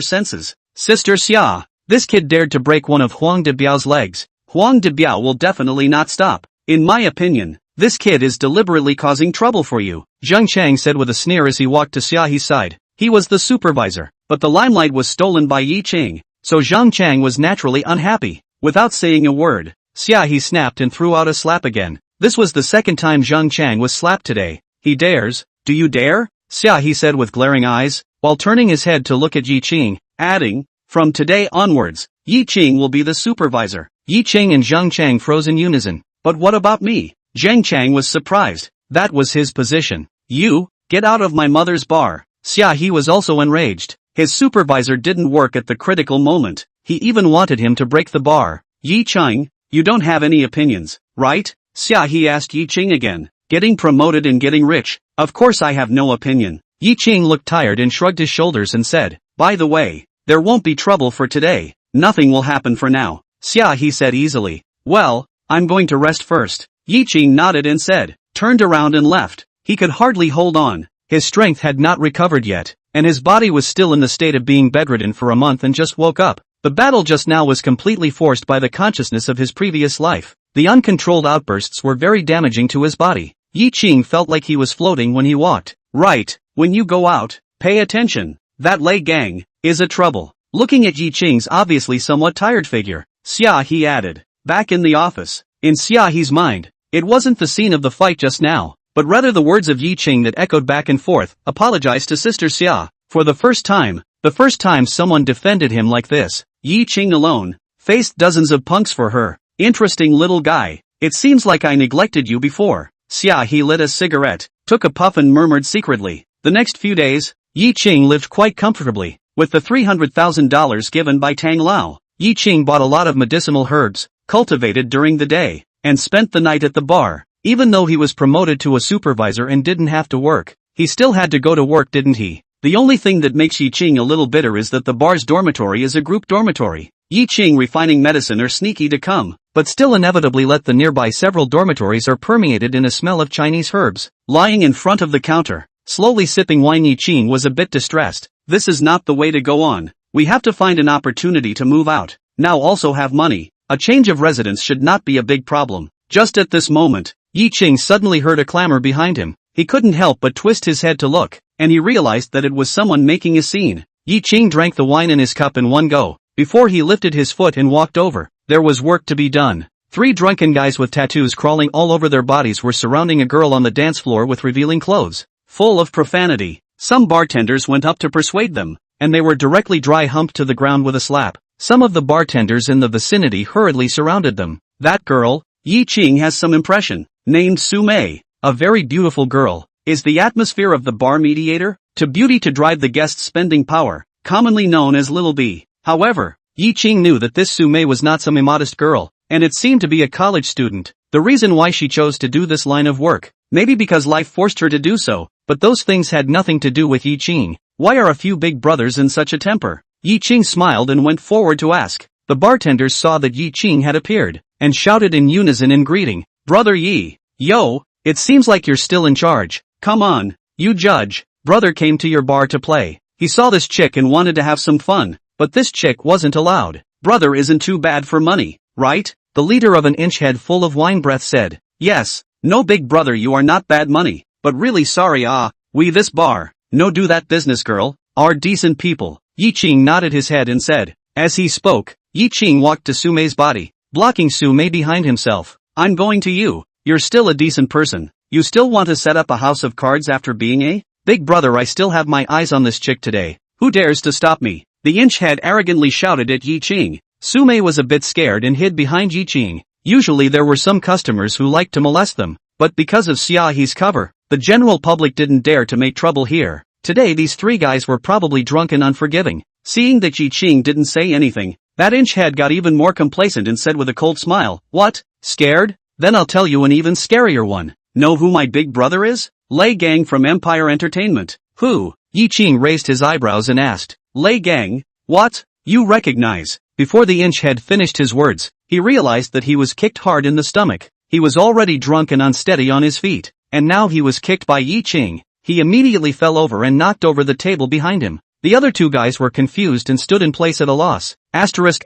senses. Sister Xia, this kid dared to break one of Huang Debiao's legs. Huang Debiao will definitely not stop. In my opinion, this kid is deliberately causing trouble for you, Zheng Chang said with a sneer as he walked to Xia He's side. He was the supervisor, but the limelight was stolen by Ye Qing, so Zheng Chang was naturally unhappy. Without saying a word, Xia He snapped and threw out a slap again. This was the second time Zheng Chang was slapped today. He dares? Do you dare? Xia He said with glaring eyes, while turning his head to look at Ye Qing, adding, from today onwards, Ye Qing will be the supervisor. Ye Qing and Zheng Chang froze in unison. But what about me? Zheng Chang was surprised. That was his position. You, get out of my mother's bar. Xia He was also enraged. His supervisor didn't work at the critical moment. He even wanted him to break the bar. Ye Qing, you don't have any opinions, right? Xia He asked Ye Qing again. Getting promoted and getting rich, of course I have no opinion. Ye Qing looked tired and shrugged his shoulders and said, by the way, there won't be trouble for today. Nothing will happen for now. Xia He said easily. Well, I'm going to rest first. Ye Qing nodded and said, turned around and left. He could hardly hold on. His strength had not recovered yet, and his body was still in the state of being bedridden for a month and just woke up. The battle just now was completely forced by the consciousness of his previous life. The uncontrolled outbursts were very damaging to his body. Ye Qing felt like he was floating when he walked. Right, when you go out, pay attention. That Lei Gang is a trouble. Looking at Ye Qing's obviously somewhat tired figure, Xia He added, Back in the office, in Xiaohe's mind, it wasn't the scene of the fight just now, but rather the words of Ye Qing that echoed back and forth. Apologize to Sister Xia. For the first time someone defended him like this. Ye Qing alone faced dozens of punks for her. Interesting little guy. It seems like I neglected you before. Xiaohe lit a cigarette, took a puff and murmured secretly. The next few days, Ye Qing lived quite comfortably. With the $300,000 given by Tang Lao, Ye Qing bought a lot of medicinal herbs, cultivated during the day, and spent the night at the bar. Even though he was promoted to a supervisor and didn't have to work, he still had to go to work, didn't he? The only thing that makes Ye Qing a little bitter is that the bar's dormitory is a group dormitory. Ye Qing refining medicine are sneaky to come, but still inevitably let the nearby several dormitories are permeated in a smell of Chinese herbs. Lying in front of the counter, slowly sipping wine, Ye Qing was a bit distressed. This is not the way to go on. We have to find an opportunity to move out. Now also have money. A change of residence should not be a big problem. Just at this moment, Ye Qing suddenly heard a clamor behind him. He couldn't help but twist his head to look, and he realized that it was someone making a scene. Ye Qing drank the wine in his cup in one go, before he lifted his foot and walked over. There was work to be done. 3 drunken guys with tattoos crawling all over their bodies were surrounding a girl on the dance floor with revealing clothes, full of profanity. Some bartenders went up to persuade them, and they were directly dry humped to the ground with a slap. Some of the bartenders in the vicinity hurriedly surrounded them. That girl, Ye Qing has some impression, named Su Mei, a very beautiful girl, is the atmosphere of the bar mediator, to beauty to drive the guests' spending power, commonly known as Little B. However, Ye Qing knew that this Su Mei was not some immodest girl, and it seemed to be a college student. The reason why she chose to do this line of work, maybe because life forced her to do so, but those things had nothing to do with Ye Qing. Why are a few big brothers in such a temper? Ye Qing smiled and went forward to ask. The bartenders saw that Ye Qing had appeared, and shouted in unison in greeting. Brother Ye, yo, it seems like you're still in charge. Come on, you judge. Brother came to your bar to play. He saw this chick and wanted to have some fun, but this chick wasn't allowed. Brother isn't too bad for money, right? The leader of an inch head full of wine breath said. Yes, no big brother, you are not bad money, but really sorry we this bar, no do that business girl, are decent people. Ye Qing nodded his head and said. As he spoke, Ye Qing walked to Su Mei's body, blocking Su Mei behind himself. I'm going to you. You're still a decent person. You still want to set up a house of cards after being a big brother? I still have my eyes on this chick today. Who dares to stop me? The inch head arrogantly shouted at Ye Qing. Su Mei was a bit scared and hid behind Ye Qing. Usually there were some customers who liked to molest them, but because of Xiaohe's cover, the general public didn't dare to make trouble here. Today these 3 guys were probably drunk and unforgiving. Seeing that Ye Qing didn't say anything, that inch head got even more complacent and said with a cold smile, What? Scared? Then I'll tell you an even scarier one. Know who my big brother is? Lei Gang from Empire Entertainment. Who? Ye Qing raised his eyebrows and asked. Lei Gang? What? You recognize? Before the inch head finished his words, he realized that he was kicked hard in the stomach. He was already drunk and unsteady on his feet, and now he was kicked by Ye Qing. He immediately fell over and knocked over the table behind him. The other 2 guys were confused and stood in place at a loss. Asterisk.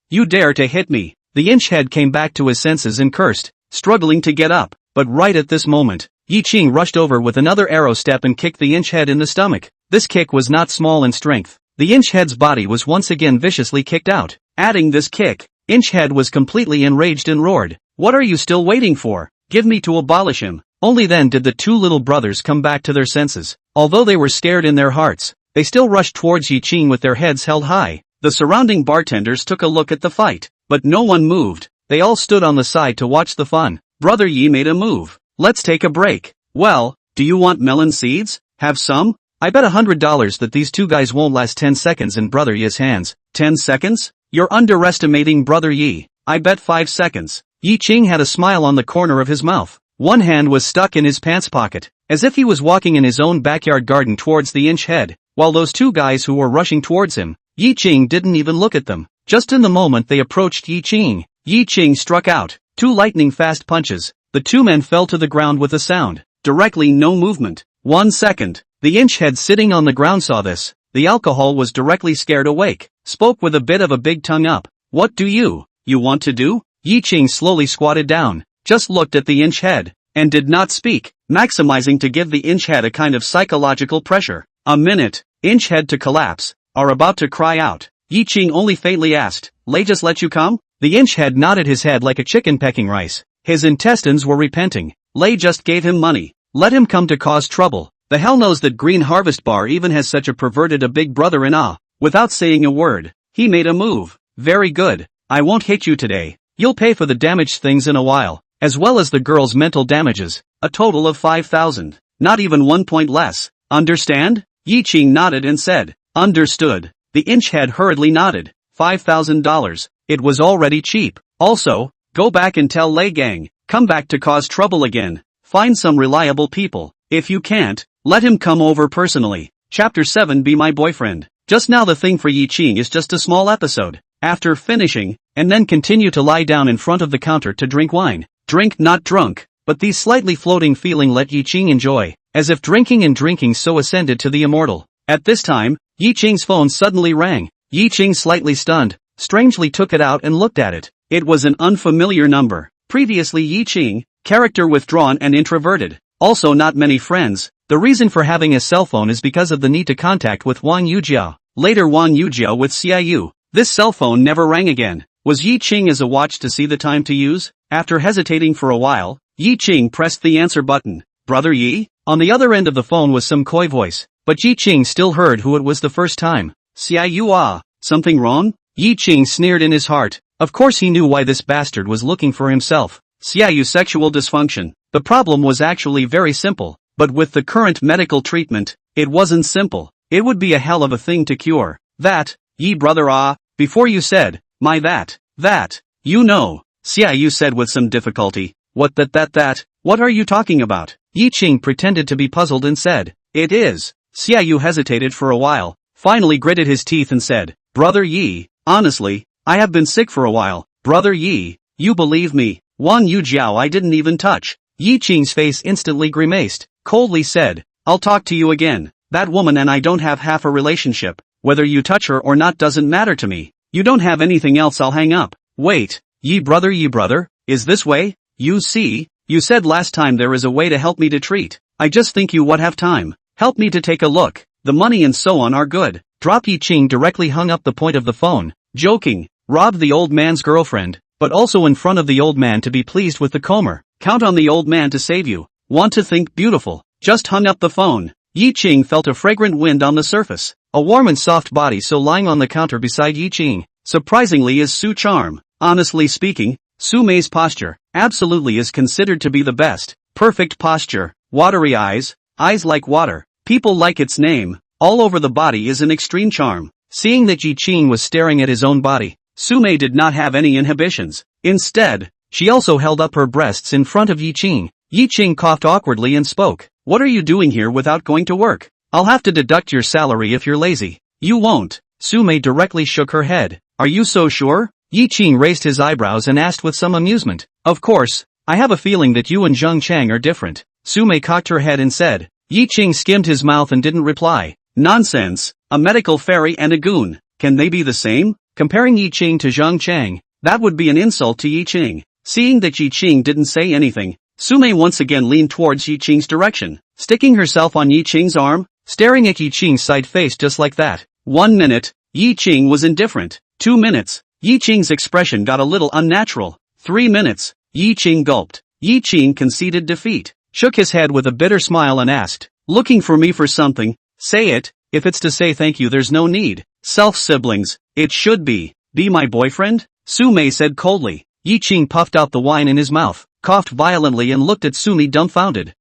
You dare to hit me? The inch head came back to his senses and cursed, struggling to get up, but right at this moment, Ye Qing rushed over with another arrow step and kicked the inch head in the stomach. This kick was not small in strength. The inch head's body was once again viciously kicked out. Adding this kick, inch head was completely enraged and roared. What are you still waiting for? Give me to abolish him. Only then did the 2 little brothers come back to their senses. Although they were scared in their hearts, they still rushed towards Ye Qing with their heads held high. The surrounding bartenders took a look at the fight, but no one moved. They all stood on the side to watch the fun. Brother Ye made a move. Let's take a break. Well, do you want melon seeds? Have some? I bet $100 that these 2 guys won't last 10 seconds in Brother Ye's hands. 10 seconds? You're underestimating Brother Ye. I bet 5 seconds. Ye Qing had a smile on the corner of his mouth. One hand was stuck in his pants pocket, as if he was walking in his own backyard garden towards the inch head, while those 2 guys who were rushing towards him, Ye Qing didn't even look at them. Just in the moment they approached Ye Qing, Ye Qing struck out 2 lightning-fast punches. The 2 men fell to the ground with a sound. Directly no movement. 1 second. The inch head sitting on the ground saw this. The alcohol was directly scared awake. Spoke with a bit of a big tongue up. What do you want to do? Ye Qing slowly squatted down, just looked at the inch head, and did not speak, maximizing to give the inch head a kind of psychological pressure. A minute, inch head to collapse, are about to cry out. Ye Qing only faintly asked, Lei just let you come? The inch head nodded his head like a chicken pecking rice. His intestines were repenting. Lei just gave him money. Let him come to cause trouble. The hell knows that Green Harvest Bar even has such a perverted a big brother in Without saying a word, he made a move. Very good. I won't hit you today. You'll pay for the damaged things in a while, as well as the girl's mental damages. A total of 5,000. Not even 1 point less. Understand? Ye Qing nodded and said, understood. The inch head hurriedly nodded. $5,000. It was already cheap. Also, go back and tell Lei Gang, come back to cause trouble again. Find some reliable people. If you can't, let him come over personally. Chapter 7 Be My Boyfriend. Just now the thing for Ye Qing is just a small episode. After finishing, and then continue to lie down in front of the counter to drink wine. Drink not drunk, but these slightly floating feeling let Ye Qing enjoy, as if drinking and drinking so ascended to the immortal. At this time, Ye Qing's phone suddenly rang. Ye Qing, slightly stunned, strangely took it out and looked at it. It was an unfamiliar number. Previously Ye Qing, character withdrawn and introverted. Also not many friends. The reason for having a cell phone is because of the need to contact with Wang Yujiao. Later Wang Yujiao with Xiaoyu. This cell phone never rang again. Was Ye Qing as a watch to see the time to use? After hesitating for a while, Ye Qing pressed the answer button. Brother Yi? On the other end of the phone was some coy voice, but Ye Qing still heard who it was the first time. Xiaoyu. Something wrong? Ye Qing sneered in his heart. Of course he knew why this bastard was looking for himself. Xiaoyu, sexual dysfunction. The problem was actually very simple, but with the current medical treatment, it wasn't simple. It would be a hell of a thing to cure. That, Ye brother before you said, my that, you know, Xiaoyu said with some difficulty. What that, what are you talking about? Ye Qing pretended to be puzzled and said, it is. Xiaoyu hesitated for a while, finally gritted his teeth and said, Brother Yi, honestly, I have been sick for a while. Brother Yi, you believe me? Wang Yujiao I didn't even touch. Ye Qing's face instantly grimaced, coldly said, I'll talk to you again. That woman and I don't have half a relationship. Whether you touch her or not doesn't matter to me. You don't have anything else, I'll hang up. Wait, Ye brother, is this way? You see, you said last time there is a way to help me to treat. I just think you would have time. Help me to take a look. The money and so on are good. Drop. Ye Qing directly hung up the point of the phone, joking, robbed the old man's girlfriend, but also in front of the old man to be pleased with the comer. Count on the old man to save you. Want to think beautiful. Just hung up the phone. Ye Qing felt a fragrant wind on the surface. A warm and soft body so lying on the counter beside Ye Qing. Surprisingly is Su charm. Honestly speaking, Su Mei's posture, absolutely is considered to be the best. Perfect posture, watery eyes like water. People like its name. All over the body is an extreme charm. Seeing that Ye Qing was staring at his own body, Su Mei did not have any inhibitions. Instead, she also held up her breasts in front of Ye Qing. Ye Qing coughed awkwardly and spoke. What are you doing here without going to work? I'll have to deduct your salary if you're lazy. You won't. Su Mei directly shook her head. Are you so sure? Ye Qing raised his eyebrows and asked with some amusement. Of course, I have a feeling that you and Zheng Chang are different. Su Mei cocked her head and said. Ye Qing skimmed his mouth and didn't reply. Nonsense. A medical fairy and a goon. Can they be the same? Comparing Ye Qing to Zheng Chang, that would be an insult to Ye Qing. Seeing that Ye Qing didn't say anything, Su Mei once again leaned towards Ye Qing's direction, sticking herself on Ye Qing's arm, staring at Ye Qing's side face just like that. 1 minute, Ye Qing was indifferent. 2 minutes, Ye Qing's expression got a little unnatural. 3 minutes, Ye Qing gulped. Ye Qing conceded defeat, shook his head with a bitter smile and asked, looking for me for something? Say it. If it's to say thank you there's no need. Self-siblings, it should be. Be my boyfriend? Su Mei said coldly. Ye Qing puffed out the wine in his mouth, coughed violently and looked at Su Mei dumbfounded.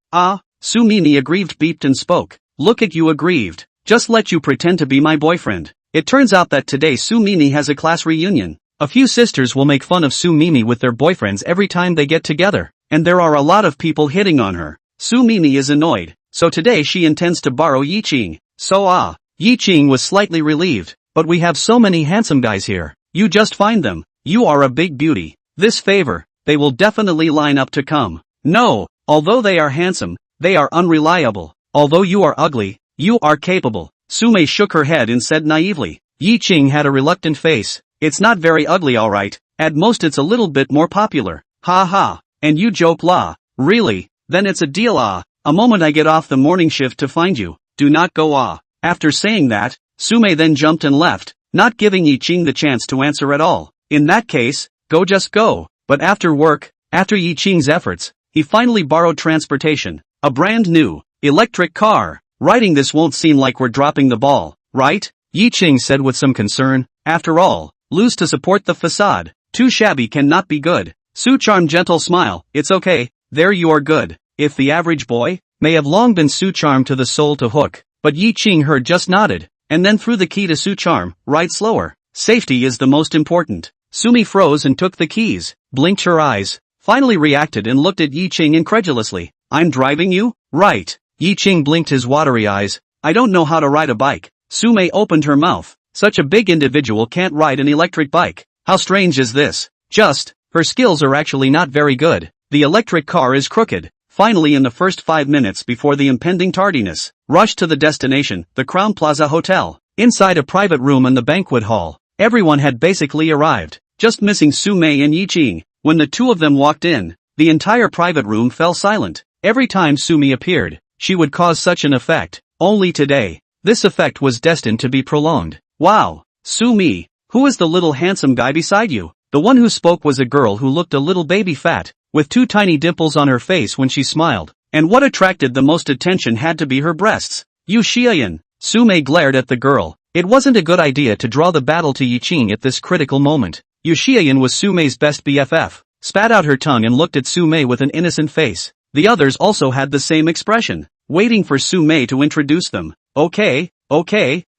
Su Mei aggrieved beeped and spoke. Look at you aggrieved. Just let you pretend to be my boyfriend. It turns out that today Su Mei has a class reunion. A few sisters will make fun of Su Mei with their boyfriends every time they get together, and there are a lot of people hitting on her. Su Mei is annoyed, so today she intends to borrow Ye Qing. So Ye Qing was slightly relieved, but we have so many handsome guys here. You just find them. You are a big beauty. This favor, they will definitely line up to come. No, although they are handsome, they are unreliable. Although you are ugly, you are capable. Su Mei shook her head and said naively. Ye Qing had a reluctant face. It's not very ugly alright, at most it's a little bit more popular. Ha ha, and you joke la. Really? Then it's a deal A moment I get off the morning shift to find you. Do not go After saying that, Su Mei then jumped and left, not giving Ye Qing the chance to answer at all. In that case, go just go. But after work, after Ye Qing's efforts, he finally borrowed transportation, a brand new, electric car. Riding this won't seem like we're dropping the ball, right? Ye Qing said with some concern. After all, lose to support the facade. Too shabby cannot be good. Su Charm gentle smile, it's okay, there you are good. If the average boy, may have long been Su Charm to the soul to hook, but Ye Qing heard just nodded, and then threw the key to Su Charm, ride slower. Safety is the most important. Sumi froze and took the keys, blinked her eyes, finally reacted and looked at Ye Qing incredulously. I'm driving you? Right. Ye Qing blinked his watery eyes. I don't know how to ride a bike. Sume opened her mouth. Such a big individual can't ride an electric bike. How strange is this? Her skills are actually not very good. The electric car is crooked. Finally, in the first 5 minutes before the impending tardiness, rushed to the destination, the Crown Plaza Hotel. Inside a private room in the banquet hall, everyone had basically arrived, just missing Sume and Ye Qing. When the two of them walked in, the entire private room fell silent. Every time Sumi appeared, she would cause such an effect. Only today, this effect was destined to be prolonged. Wow, Sumi, who is the little handsome guy beside you? The one who spoke was a girl who looked a little baby fat, with 2 tiny dimples on her face when she smiled. And what attracted the most attention had to be her breasts. Yu Xiaoyan. Sume glared at the girl. It wasn't a good idea to draw the battle to Ye Qing at this critical moment. Yu Xiaoyan was Sume's best BFF, spat out her tongue and looked at Sume with an innocent face. The others also had the same expression, waiting for Sume to introduce them. Okay,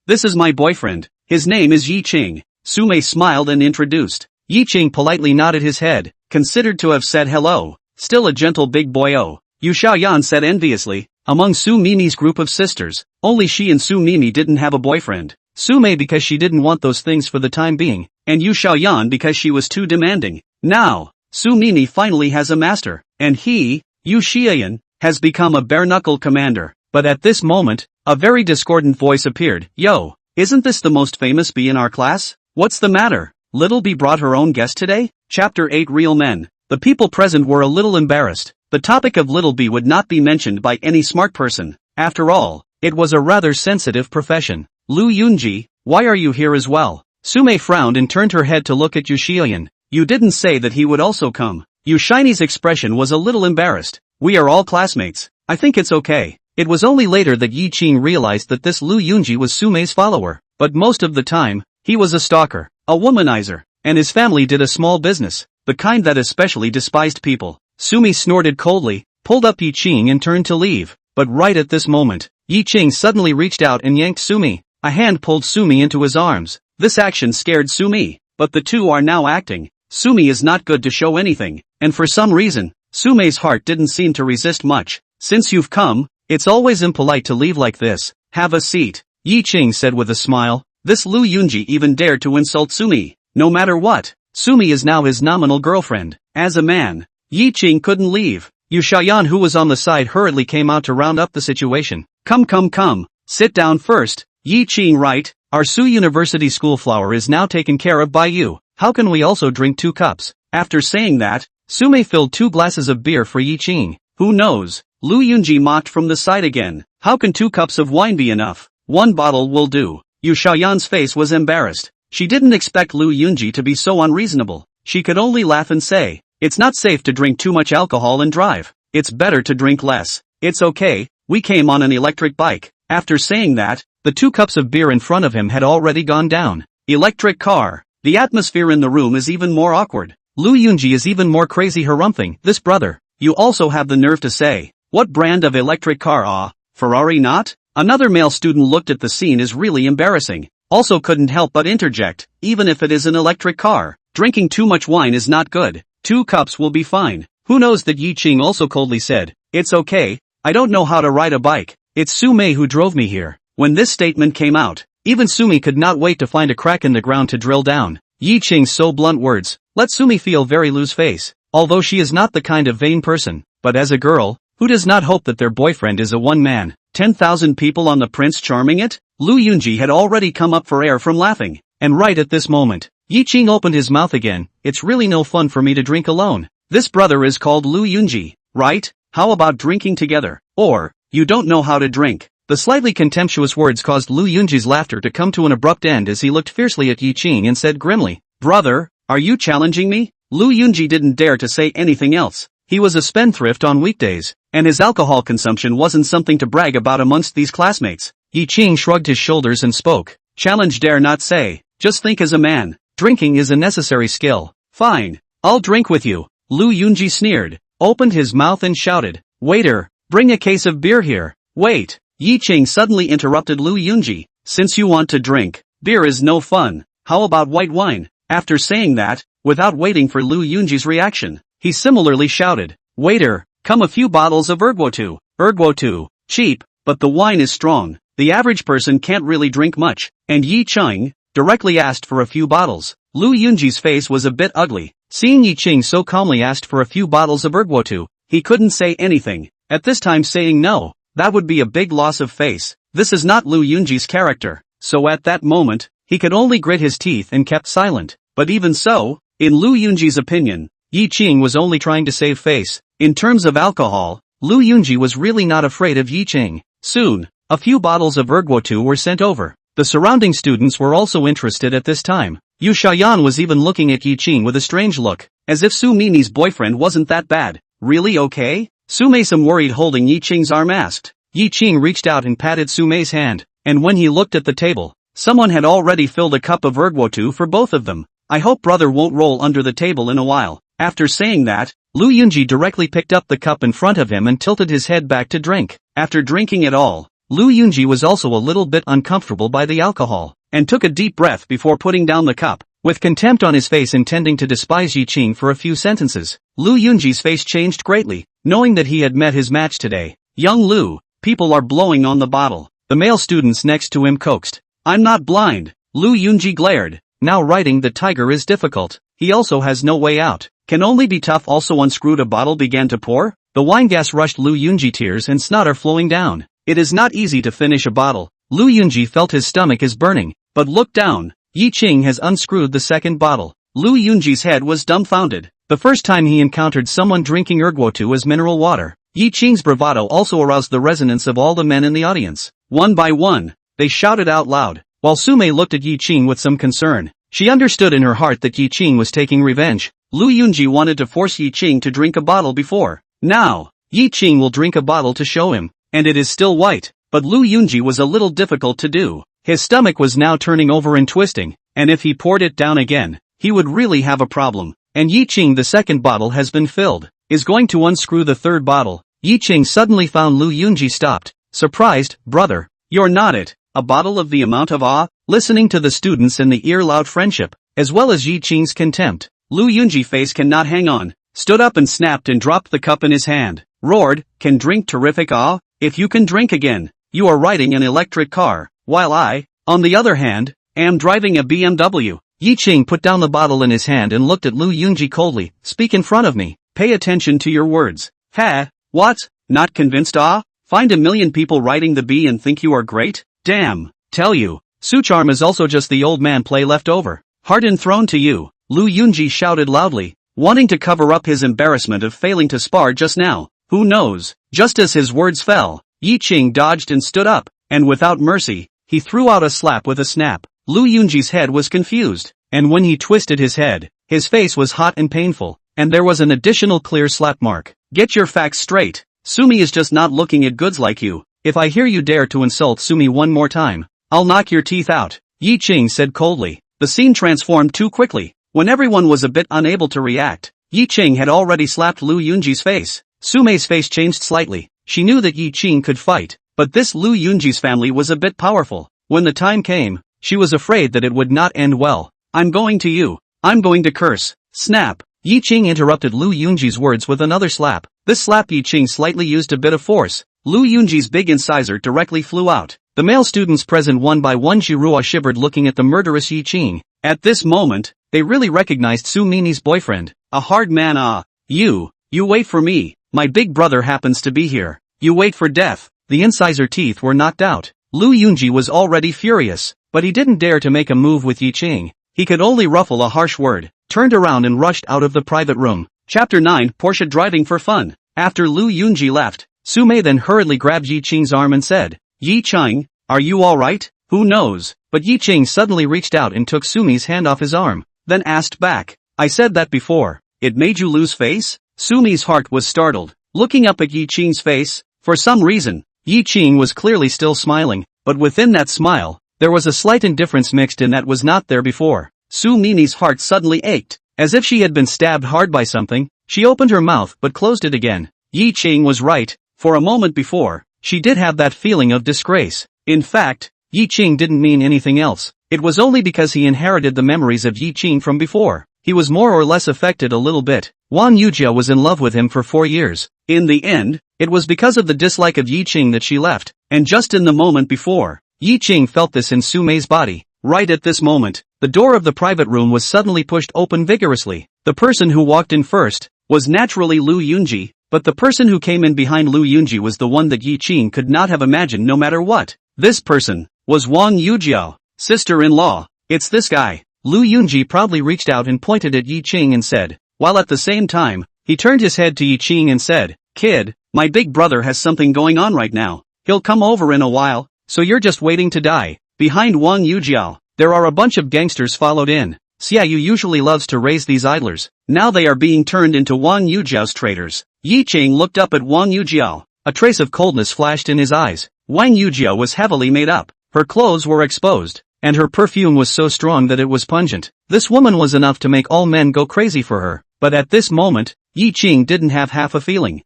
this is my boyfriend. His name is Ye Qing. Sume smiled and introduced. Ye Qing politely nodded his head, considered to have said hello. Still a gentle big boyo. Yu Xiaoyan said enviously. Among Su Mimi's group of sisters, only she and Su Mimi didn't have a boyfriend. Sume because she didn't want those things for the time being, and Yu Xiaoyan because she was too demanding. Now, Su Mimi finally has a master, and he, Yu Xiaoyan, has become a bare-knuckle commander. But at this moment, a very discordant voice appeared. Yo, isn't this the most famous bee in our class? What's the matter? Little Bee brought her own guest today? Chapter 8 Real Men. The people present were a little embarrassed. The topic of Little Bee would not be mentioned by any smart person. After all, it was a rather sensitive profession. Lu Yunji, why are you here as well? Sume frowned and turned her head to look at Yu Xiaoyan. You didn't say that he would also come. Yu Shiny's expression was a little embarrassed. We are all classmates. I think it's okay. It was only later that Ye Qing realized that this Lu Yunji was Sume's follower. But most of the time, he was a stalker, a womanizer, and his family did a small business, the kind that especially despised people. Sumi snorted coldly, pulled up Ye Qing and turned to leave. But right at this moment, Ye Qing suddenly reached out and yanked Sumi. A hand pulled Sumi into his arms. This action scared Sumi, but the two are now acting. Sumi is not good to show anything, and for some reason, Sume's heart didn't seem to resist much. Since you've come, it's always impolite to leave like this. Have a seat, Ye Qing said with a smile. This Lu Yunji even dared to insult Sumi. No matter what, Sumi is now his nominal girlfriend. As a man, Ye Qing couldn't leave. Yu Xiaoyan, who was on the side, hurriedly came out to round up the situation. Come. Sit down first. Ye Qing, right? Our Su University school flower is now taken care of by you. How can we also drink 2 cups? After saying that, Sume filled 2 glasses of beer for Ye Qing. Who knows? Lu Yunji mocked from the side again. How can 2 cups of wine be enough? 1 bottle will do. Yu Xiaoyan's face was embarrassed. She didn't expect Lu Yunji to be so unreasonable. She could only laugh and say, it's not safe to drink too much alcohol and drive. It's better to drink less. It's okay, we came on an electric bike. After saying that, the 2 cups of beer in front of him had already gone down. Electric car. The atmosphere in the room is even more awkward. Lu Yunji is even more crazy harumphing. This brother, you also have the nerve to say, what brand of electric car? Ferrari not? Another male student looked at the scene as really embarrassing. Also couldn't help but interject, even if it is an electric car, drinking too much wine is not good. 2 cups will be fine. Who knows that Ye Qing also coldly said, it's okay, I don't know how to ride a bike. It's Sume who drove me here. When this statement came out, even Sumi could not wait to find a crack in the ground to drill down. Ye Qing's so blunt words let Sumi feel very loose face. Although she is not the kind of vain person, but as a girl, who does not hope that their boyfriend is a one-man, 10,000 people on the Prince Charming it? Lu Yunji had already come up for air from laughing, and right at this moment, Ye Qing opened his mouth again. It's really no fun for me to drink alone. This brother is called Lu Yunji, right? How about drinking together? Or, you don't know how to drink. The slightly contemptuous words caused Lu Yunji's laughter to come to an abrupt end as he looked fiercely at Ye Qing and said grimly, brother, are you challenging me? Lu Yunji didn't dare to say anything else. He was a spendthrift on weekdays, and his alcohol consumption wasn't something to brag about amongst these classmates. Ye Qing shrugged his shoulders and spoke. Challenge dare not say. Just think as a man. Drinking is a necessary skill. Fine. I'll drink with you. Lu Yunji sneered, opened his mouth and shouted. Waiter, bring a case of beer here. Wait. Ye Qing suddenly interrupted Lu Yunji. Since you want to drink, beer is no fun. How about white wine? After saying that, without waiting for Lu Yunji's reaction, he similarly shouted, Waiter, come a few bottles of erguotu. Erguotu, cheap, but the wine is strong. The average person can't really drink much, and Ye Qing directly asked for a few bottles. Lu Yunji's face was a bit ugly. Seeing Ye Qing so calmly asked for a few bottles of erguotu, he couldn't say anything. At this time saying no, that would be a big loss of face. This is not Lu Yunji's character. So at that moment, he could only grit his teeth and kept silent. But even so, in Lu Yunji's opinion, Ye Qing was only trying to save face. In terms of alcohol, Lu Yunji was really not afraid of Ye Qing. Soon, a few bottles of erguotu were sent over. The surrounding students were also interested at this time. Yu Xiaoyan was even looking at Ye Qing with a strange look, as if Su Mini's boyfriend wasn't that bad. Really okay? Su Mei, some worried, holding Ye Qing's arm, asked. Ye Qing reached out and patted Su Mei's hand, and when he looked at the table, someone had already filled a cup of erguotu for both of them. I hope brother won't roll under the table in a while. After saying that, Lu Yunji directly picked up the cup in front of him and tilted his head back to drink. After drinking it all, Lu Yunji was also a little bit uncomfortable by the alcohol, and took a deep breath before putting down the cup, with contempt on his face, intending to despise Ye Qing for a few sentences. Lu Yunji's face changed greatly, knowing that he had met his match today. Young Lu, people are blowing on the bottle. The male students next to him coaxed. I'm not blind. Lu Yunji glared. Now riding the tiger is difficult. He also has no way out. Can only be tough. Also unscrewed a bottle, began to pour. The wine gas rushed Lu Yunji, tears and snot are flowing down. It is not easy to finish a bottle. Lu Yunji felt his stomach is burning, but looked down. Ye Qing has unscrewed the second bottle. Lu Yunji's head was dumbfounded. The first time he encountered someone drinking erguotu as mineral water. Ye Qing's bravado also aroused the resonance of all the men in the audience. One by one, they shouted out loud, while Su Mei looked at Ye Qing with some concern. She understood in her heart that Ye Qing was taking revenge. Lu Yunji wanted to force Ye Qing to drink a bottle before. Now, Ye Qing will drink a bottle to show him, and it is still white, but Lu Yunji was a little difficult to do. His stomach was now turning over and twisting, and if he poured it down again, he would really have a problem. And Ye Qing, the second bottle has been filled, is going to unscrew the third bottle. Ye Qing suddenly found Lu Yunji stopped. Surprised, brother, you're not it. A bottle of the amount of awe? Listening to the students in the ear, loud friendship, as well as Ye Qing's contempt, Lu Yunji face cannot hang on, stood up and snapped and dropped the cup in his hand, roared, can drink, terrific awe, if you can drink again, you are riding an electric car, while I, on the other hand, am driving a BMW. Ye Qing put down the bottle in his hand and looked at Lu Yunji coldly. Speak in front of me, pay attention to your words. Ha, what? Not convinced? Ah? Find a million people riding the B and think you are great? Damn, tell you, Sucharm is also just the old man play left over. Heart enthroned to you, Lu Yunji shouted loudly, wanting to cover up his embarrassment of failing to spar just now. Who knows? Just as his words fell, Ye Qing dodged and stood up, and without mercy, he threw out a slap with a snap. Lu Yunji's head was confused, and when he twisted his head, his face was hot and painful, and there was an additional clear slap mark. Get your facts straight. Sumi is just not looking at goods like you. If I hear you dare to insult Sumi one more time, I'll knock your teeth out, Ye Qing said coldly. The scene transformed too quickly. When everyone was a bit unable to react, Ye Qing had already slapped Lu Yunji's face. Sumei's face changed slightly. She knew that Ye Qing could fight, but this Lu Yunji's family was a bit powerful. When the time came, she was afraid that it would not end well. I'm going to curse. Snap. Ye Qing interrupted Lu Yunji's words with another slap. This slap Ye Qing slightly used a bit of force. Lu Yunji's big incisor directly flew out. The male students present one by one Jirua shivered looking at the murderous Ye Qing. At this moment, they really recognized Su Mini's boyfriend. A hard man. You wait for me. My big brother happens to be here. You wait for death. The incisor teeth were knocked out. Lu Yunji was already furious, but he didn't dare to make a move with Ye Qing. He could only ruffle a harsh word, turned around and rushed out of the private room. Chapter 9, Portia driving for fun. After Lu Yunji left, Su Mei then hurriedly grabbed Ye Qing's arm and said, Ye Qing, are you alright? Who knows? But Ye Qing suddenly reached out and took Sumi's hand off his arm, then asked back, I said that before. It made you lose face? Sumi's heart was startled, looking up at Ye Qing's face. For some reason, Ye Qing was clearly still smiling, but within that smile, there was a slight indifference mixed in that was not there before. Sumi's heart suddenly ached, as if she had been stabbed hard by something. She opened her mouth but closed it again. Ye Qing was right. For a moment before, she did have that feeling of disgrace. In fact, Ye Qing didn't mean anything else. It was only because he inherited the memories of Ye Qing from before. He was more or less affected a little bit. Wang Yujia was in love with him for 4 years. In the end, it was because of the dislike of Ye Qing that she left. And just in the moment before, Ye Qing felt this in Sumei's body. Right at this moment, the door of the private room was suddenly pushed open vigorously. The person who walked in first was naturally Lu Yunji, but the person who came in behind Lu Yunji was the one that Ye Qing could not have imagined no matter what. This person was Wang Yujiao, sister-in-law. It's this guy. Lu Yunji proudly reached out and pointed at Ye Qing and said, while at the same time, he turned his head to Ye Qing and said, "Kid, my big brother has something going on right now. He'll come over in a while, so you're just waiting to die." Behind Wang Yujiao, there are a bunch of gangsters followed in. Xiaoyu usually loves to raise these idlers. Now they are being turned into Wang Yujiao's traitors. Ye Qing looked up at Wang Yujiao. A trace of coldness flashed in his eyes. Wang Yujiao was heavily made up. Her clothes were exposed, and her perfume was so strong that it was pungent. This woman was enough to make all men go crazy for her. But at this moment, Ye Qing didn't have half a feeling.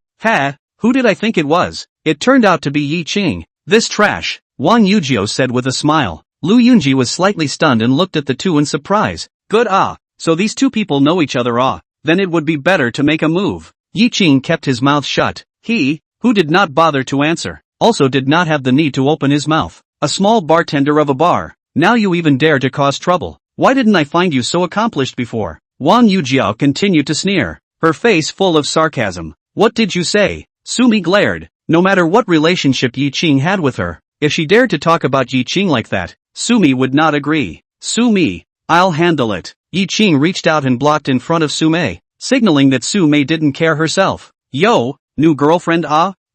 Who did I think it was? It turned out to be Ye Qing. This trash, Wang Yujiao said with a smile. Lu Yunji was slightly stunned and looked at the two in surprise. Good, so these two people know each other, then it would be better to make a move. Ye Qing kept his mouth shut. He, who did not bother to answer, also did not have the need to open his mouth. A small bartender of a bar. Now you even dare to cause trouble. Why didn't I find you so accomplished before? Wang Yujiao continued to sneer, her face full of sarcasm. What did you say? Sumi glared. No matter what relationship Ye Qing had with her, if she dared to talk about Ye Qing like that, Sumi would not agree. Sumi, I'll handle it. Ye Qing reached out and blocked in front of Sumei, signaling that Sumei didn't care herself. Yo, new girlfriend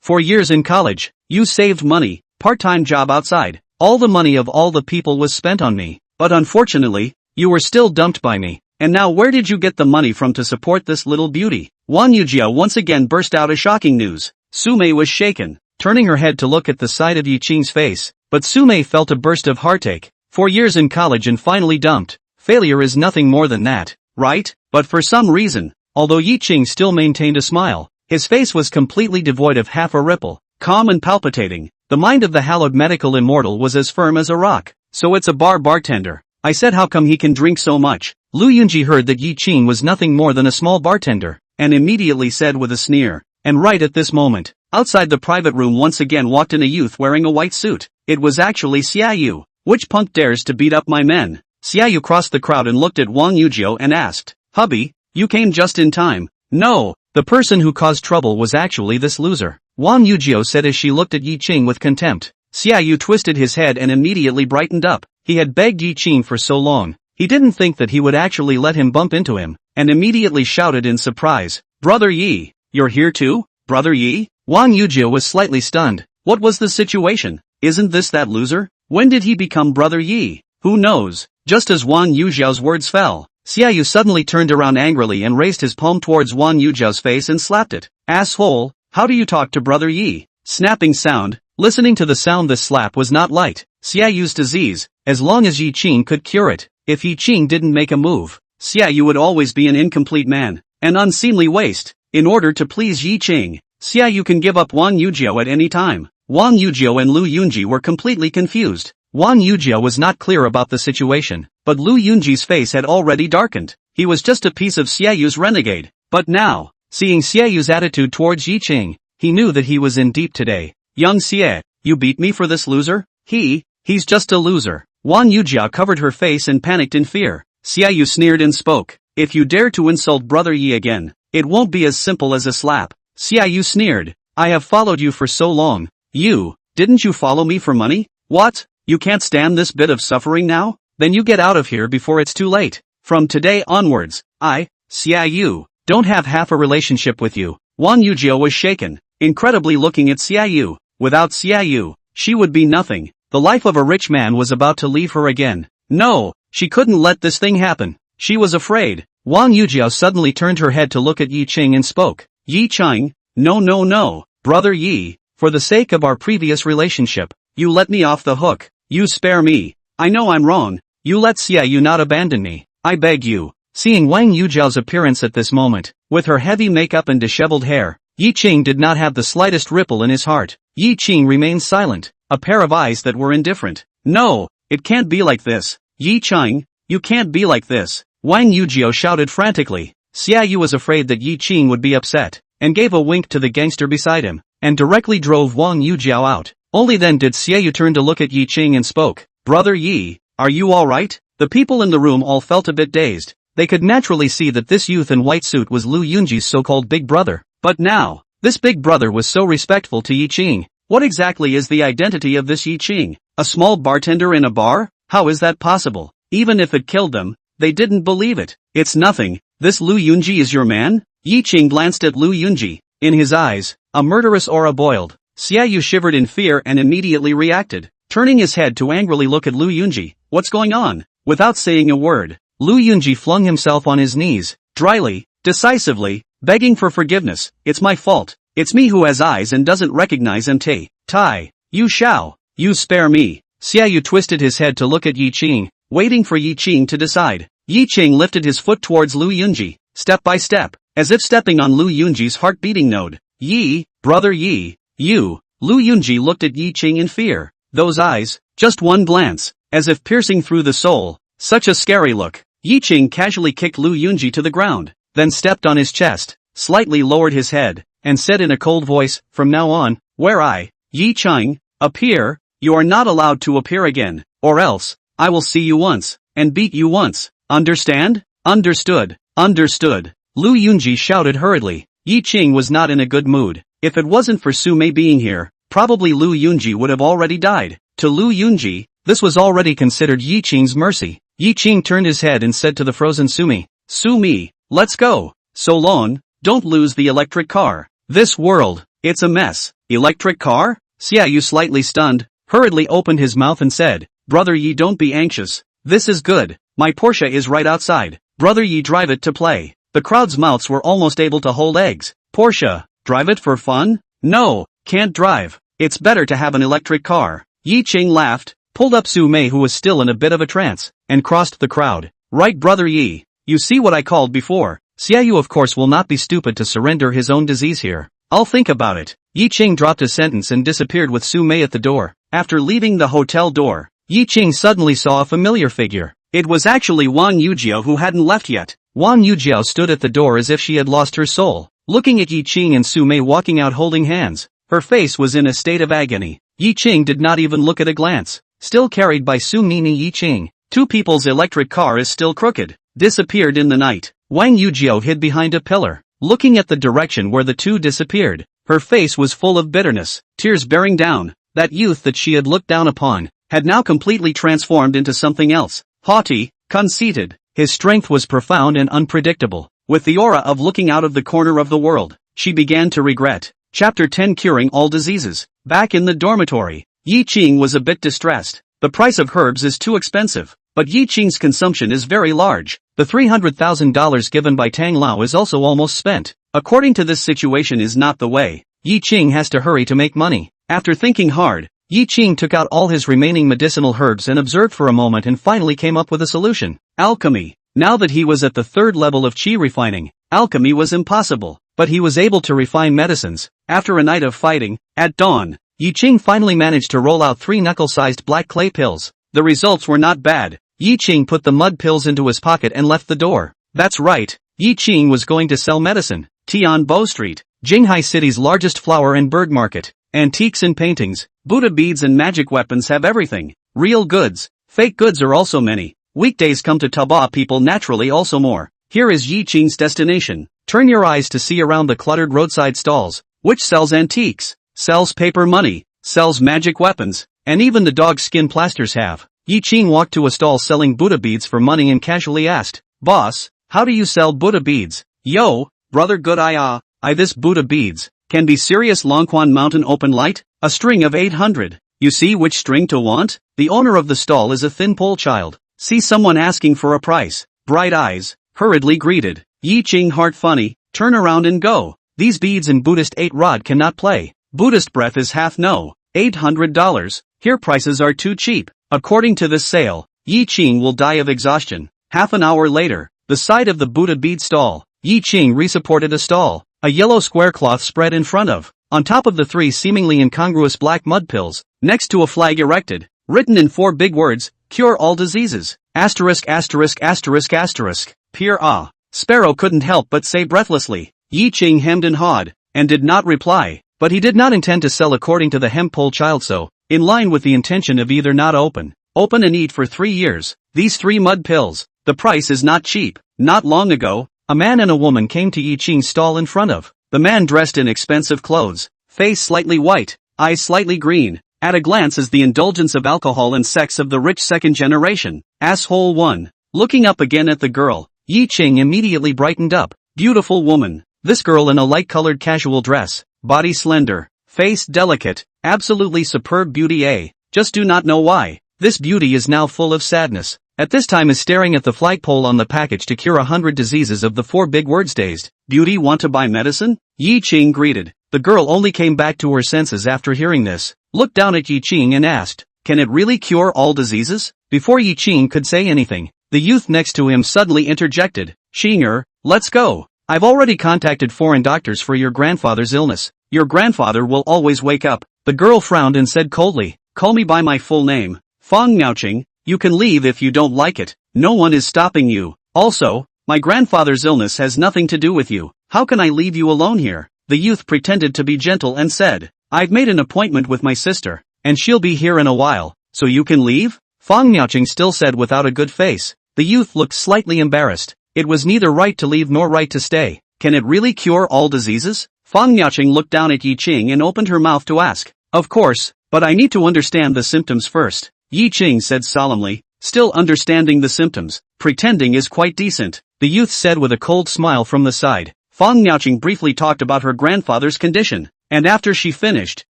4 years in college, you saved money, part-time job outside. All the money of all the people was spent on me. But unfortunately, you were still dumped by me. And now where did you get the money from to support this little beauty? Wang Yujiao once again burst out a shocking news. Sumei was shaken, turning her head to look at the side of Ye Qing's face. But Sumei felt a burst of heartache. 4 years in college and finally dumped. Failure is nothing more than that, right? But for some reason, although Ye Qing still maintained a smile, his face was completely devoid of half a ripple. Calm and palpitating, the mind of the hallowed medical immortal was as firm as a rock. So it's a bartender. I said, how come he can drink so much? Lu Yunji heard that Ye Qing was nothing more than a small bartender, and immediately said with a sneer. And right at this moment, outside the private room once again walked in a youth wearing a white suit. It was actually Xiaoyu. Which punk dares to beat up my men? Xiaoyu crossed the crowd and looked at Wang Yujiao and asked, Hubby, you came just in time. No, the person who caused trouble was actually this loser. Wang Yujiao said as she looked at Ye Qing with contempt. Xiaoyu twisted his head and immediately brightened up. He had begged Ye Qing for so long. He didn't think that he would actually let him bump into him, and immediately shouted in surprise, Brother Yi, you're here too? Brother Yi? Wang Yujiao was slightly stunned. What was the situation? Isn't this that loser? When did he become Brother Yi? Who knows? Just as Wang Yujiao's words fell, Xiaoyu suddenly turned around angrily and raised his palm towards Wang Yujiao's face and slapped it. Asshole, how do you talk to Brother Yi? Snapping sound. Listening to the sound, this slap was not light. Xiaoyu's disease, as long as Ye Qing could cure it. If Ye Qing didn't make a move, Xiaoyu would always be an incomplete man, an unseemly waste. In order to please Ye Qing, Xiaoyu can give up Wang Yujiao at any time. Wang Yujiao and Lu Yunji were completely confused. Wang Yujiao was not clear about the situation, but Lu Yunji's face had already darkened. He was just a piece of Xiaoyu's renegade. But now, seeing Xiaoyu's attitude towards Ye Qing, he knew that he was in deep today. Young Xie, you beat me for this loser? He's just a loser. Wang Yujiao covered her face and panicked in fear. Xiaoyu sneered and spoke. If you dare to insult Brother Yi again, it won't be as simple as a slap. Xiaoyu sneered. I have followed you for so long. Didn't you follow me for money? What? You can't stand this bit of suffering now? Then you get out of here before it's too late. From today onwards, I, Xiaoyu, don't have half a relationship with you. Wang Yujiao was shaken, incredibly looking at Xiaoyu. Without Xiaoyu, she would be nothing. The life of a rich man was about to leave her again. No, she couldn't let this thing happen. She was afraid. Wang Yujiao suddenly turned her head to look at Ye Qing and spoke. Ye Qing, no, brother Ye, for the sake of our previous relationship, you let me off the hook, you spare me. I know I'm wrong, you let Xiaoyu not abandon me, I beg you. Seeing Wang Yujiao's appearance at this moment, with her heavy makeup and disheveled hair, Ye Qing did not have the slightest ripple in his heart. Ye Qing remained silent, a pair of eyes that were indifferent. No, it can't be like this. Ye Qing, you can't be like this. Wang Yujiao shouted frantically. Xiaoyu was afraid that Ye Qing would be upset, and gave a wink to the gangster beside him, and directly drove Wang Yujiao out. Only then did Xiaoyu turn to look at Ye Qing and spoke. Brother Ye, are you alright? The people in the room all felt a bit dazed. They could naturally see that this youth in white suit was Lu Yunji's so-called big brother. But now, this big brother was so respectful to Ye Qing. What exactly is the identity of this Ye Qing? A small bartender in a bar? How is that possible? Even if it killed them, they didn't believe it. It's nothing. This Lu Yunji is your man? Ye Qing glanced at Lu Yunji. In his eyes, a murderous aura boiled. Xiaoyu shivered in fear and immediately reacted, turning his head to angrily look at Lu Yunji. What's going on? Without saying a word, Lu Yunji flung himself on his knees, dryly, decisively, begging for forgiveness. It's my fault. It's me who has eyes and doesn't recognize MT. Tai. You shall. You spare me. Xiaoyu twisted his head to look at Ye Qing, waiting for Ye Qing to decide. Ye Qing lifted his foot towards Lu Yunji, step by step, as if stepping on Lu Yunji's heart-beating node. Ye, brother Ye, you. Lu Yunji looked at Ye Qing in fear. Those eyes, just one glance, as if piercing through the soul. Such a scary look. Ye Qing casually kicked Lu Yunji to the ground, then stepped on his chest, slightly lowered his head, and said in a cold voice, from now on, where I, Ye Qing, appear, you are not allowed to appear again, or else, I will see you once, and beat you once. Understand? Understood. Understood. Lu Yunji shouted hurriedly. Ye Qing was not in a good mood. If it wasn't for Su Mei being here, probably Lu Yunji would have already died. To Lu Yunji, this was already considered Ye Qing's mercy. Ye Qing turned his head and said to the frozen Sumi, Sumi, let's go. So long, don't lose the electric car. This world, it's a mess. Electric car? Xiaoyu, slightly stunned, hurriedly opened his mouth and said, Brother Ye, don't be anxious. This is good. My Porsche is right outside. Brother Ye, drive it to play. The crowd's mouths were almost able to hold eggs. Porsche, drive it for fun? No, can't drive. It's better to have an electric car. Ye Qing laughed, pulled up Su Mei, who was still in a bit of a trance, and crossed the crowd. Right, Brother Ye. You see what I called before. Xiaoyu of course will not be stupid to surrender his own disease here. I'll think about it. Ye Qing dropped a sentence and disappeared with Su Mei at the door. After leaving the hotel door, Ye Qing suddenly saw a familiar figure. It was actually Wang Yujiao, who hadn't left yet. Wang Yujiao stood at the door as if she had lost her soul, looking at Ye Qing and Su Mei walking out holding hands. Her face was in a state of agony. Ye Qing did not even look at a glance. Still carried by Su Mei, Ye Qing, two people's electric car is still crooked, disappeared in the night. Wang Yujiao hid behind a pillar, looking at the direction where the two disappeared. Her face was full of bitterness, tears bearing down. That youth that she had looked down upon, had now completely transformed into something else. Haughty, conceited, his strength was profound and unpredictable. With the aura of looking out of the corner of the world, she began to regret. Chapter 10, Curing All Diseases. Back in the dormitory, Ye Qing was a bit distressed. The price of herbs is too expensive, but Ye Qing's consumption is very large. The $300,000 given by Tang Lao is also almost spent. According to this situation is not the way. Ye Qing has to hurry to make money. After thinking hard, Ye Qing took out all his remaining medicinal herbs and observed for a moment and finally came up with a solution. Alchemy. Now that he was at the third level of qi refining, alchemy was impossible, but he was able to refine medicines. After a night of fighting, at dawn, Ye Qing finally managed to roll out 3 knuckle-sized black clay pills. The results were not bad. Ye Qing put the mud pills into his pocket and left the door. That's right, Ye Qing was going to sell medicine. Tianbo Street, Jinghai City's largest flower and bird market. Antiques and paintings, Buddha beads and magic weapons have everything. Real goods, fake goods are also many. Weekdays come to Taba people naturally also more. Here is Ye Qing's destination. Turn your eyes to see around the cluttered roadside stalls, which sells antiques, sells paper money, sells magic weapons, and even the dog skin plasters have. Ye Qing walked to a stall selling Buddha beads for money and casually asked, Boss, how do you sell Buddha beads? Yo, brother good I this Buddha beads, can be serious Longquan Mountain open light, a string of 800. You see which string to want? The owner of the stall is a thin pole child. See someone asking for a price, bright eyes, hurriedly greeted. Ye Qing heart funny, turn around and go. These beads in Buddhist 8-rod cannot play. Buddhist breath is half no. $800. Here prices are too cheap. According to this sale, Ye Qing will die of exhaustion. Half an hour later, the side of the Buddha bead stall. Ye Qing resupported a stall. A yellow square cloth spread in front of. On top of the 3 seemingly incongruous black mud pills, next to a flag erected, written in 4 big words, cure all diseases. Asterisk asterisk asterisk asterisk. Pure ah. Sparrow couldn't help but say breathlessly. Ye Qing hemmed and hawed, and did not reply, but he did not intend to sell according to the hemp-pole child, so, in line with the intention of either not open and eat for 3 years, these 3 mud pills, the price is not cheap. Not long ago, a man and a woman came to Ye Qing's stall in front of. The man dressed in expensive clothes, face slightly white, eyes slightly green, at a glance is the indulgence of alcohol and sex of the rich second generation. Asshole 1. Looking up again at the girl, Ye Qing immediately brightened up. Beautiful woman. This girl in a light-colored casual dress, body slender, face delicate, absolutely superb beauty. Just do not know why. This beauty is now full of sadness. At this time is staring at the flagpole on the package to cure 100 diseases of the 4 big words. Dazed. Beauty want to buy medicine? Ye Qing greeted. The girl only came back to her senses after hearing this, looked down at Ye Qing and asked, can it really cure all diseases? Before Ye Qing could say anything, the youth next to him suddenly interjected. Qinger, let's go. I've already contacted foreign doctors for your grandfather's illness. Your grandfather will always wake up. The girl frowned and said coldly, call me by my full name. Feng Miaoqing. You can leave if you don't like it. No one is stopping you. Also, my grandfather's illness has nothing to do with you. How can I leave you alone here? The youth pretended to be gentle and said, I've made an appointment with my sister, and she'll be here in a while, so you can leave? Feng Miaoqing still said without a good face. The youth looked slightly embarrassed. It was neither right to leave nor right to stay. Can it really cure all diseases? Feng Miaoqing looked down at Ye Qing and opened her mouth to ask. Of course, but I need to understand the symptoms first. Ye Qing said solemnly, still understanding the symptoms. Pretending is quite decent, the youth said with a cold smile from the side. Feng Miaoqing briefly talked about her grandfather's condition, and after she finished,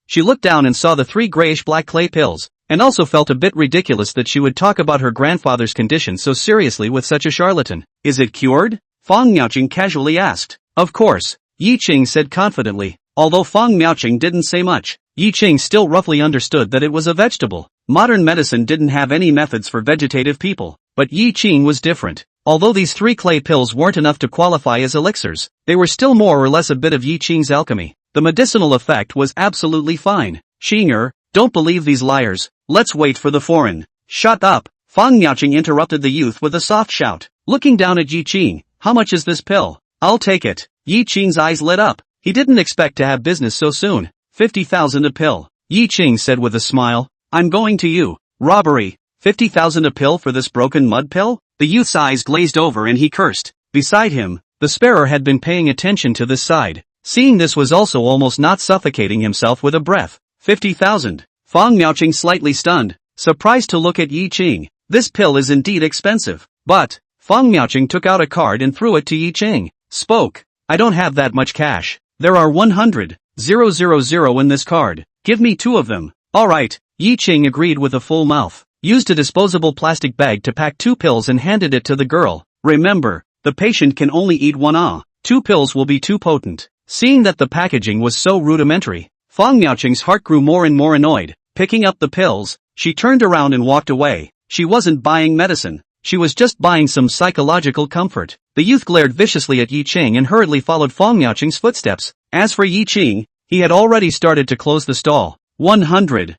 she looked down and saw the 3 grayish-black clay pills, and also felt a bit ridiculous that she would talk about her grandfather's condition so seriously with such a charlatan. Is it cured? Feng Miaoqing casually asked. Of course, Ye Qing said confidently. Although Feng Miaoqing didn't say much, Ye Qing still roughly understood that it was a vegetable. Modern medicine didn't have any methods for vegetative people, but Ye Qing was different. Although these 3 clay pills weren't enough to qualify as elixirs, they were still more or less a bit of Ye Qing's alchemy. The medicinal effect was absolutely fine. Qinger, don't believe these liars. Let's wait for the foreign. Shut up. Feng Miaoqing interrupted the youth with a soft shout. Looking down at Ye Qing, how much is this pill? I'll take it. Ye Qing's eyes lit up. He didn't expect to have business so soon. 50,000 a pill. Ye Qing said with a smile. I'm going to you. Robbery. 50,000 a pill for this broken mud pill? The youth's eyes glazed over and he cursed. Beside him, the sparrow had been paying attention to this side. Seeing this was also almost not suffocating himself with a breath. 50,000. Feng Miaoqing slightly stunned, surprised to look at Ye Qing. This pill is indeed expensive. But, Feng Miaoqing took out a card and threw it to Ye Qing. Spoke. I don't have that much cash. There are 100,000 in this card. Give me 2 of them. Alright, Ye Qing agreed with a full mouth. Used a disposable plastic bag to pack 2 pills and handed it to the girl. Remember, the patient can only eat 1. 2 pills will be too potent. Seeing that the packaging was so rudimentary, Feng Miaoqing's heart grew more and more annoyed. Picking up the pills, she turned around and walked away. She wasn't buying medicine. She was just buying some psychological comfort. The youth glared viciously at Ye Qing and hurriedly followed Feng Miaoqing's footsteps. As for Ye Qing, he had already started to close the stall. 100,000.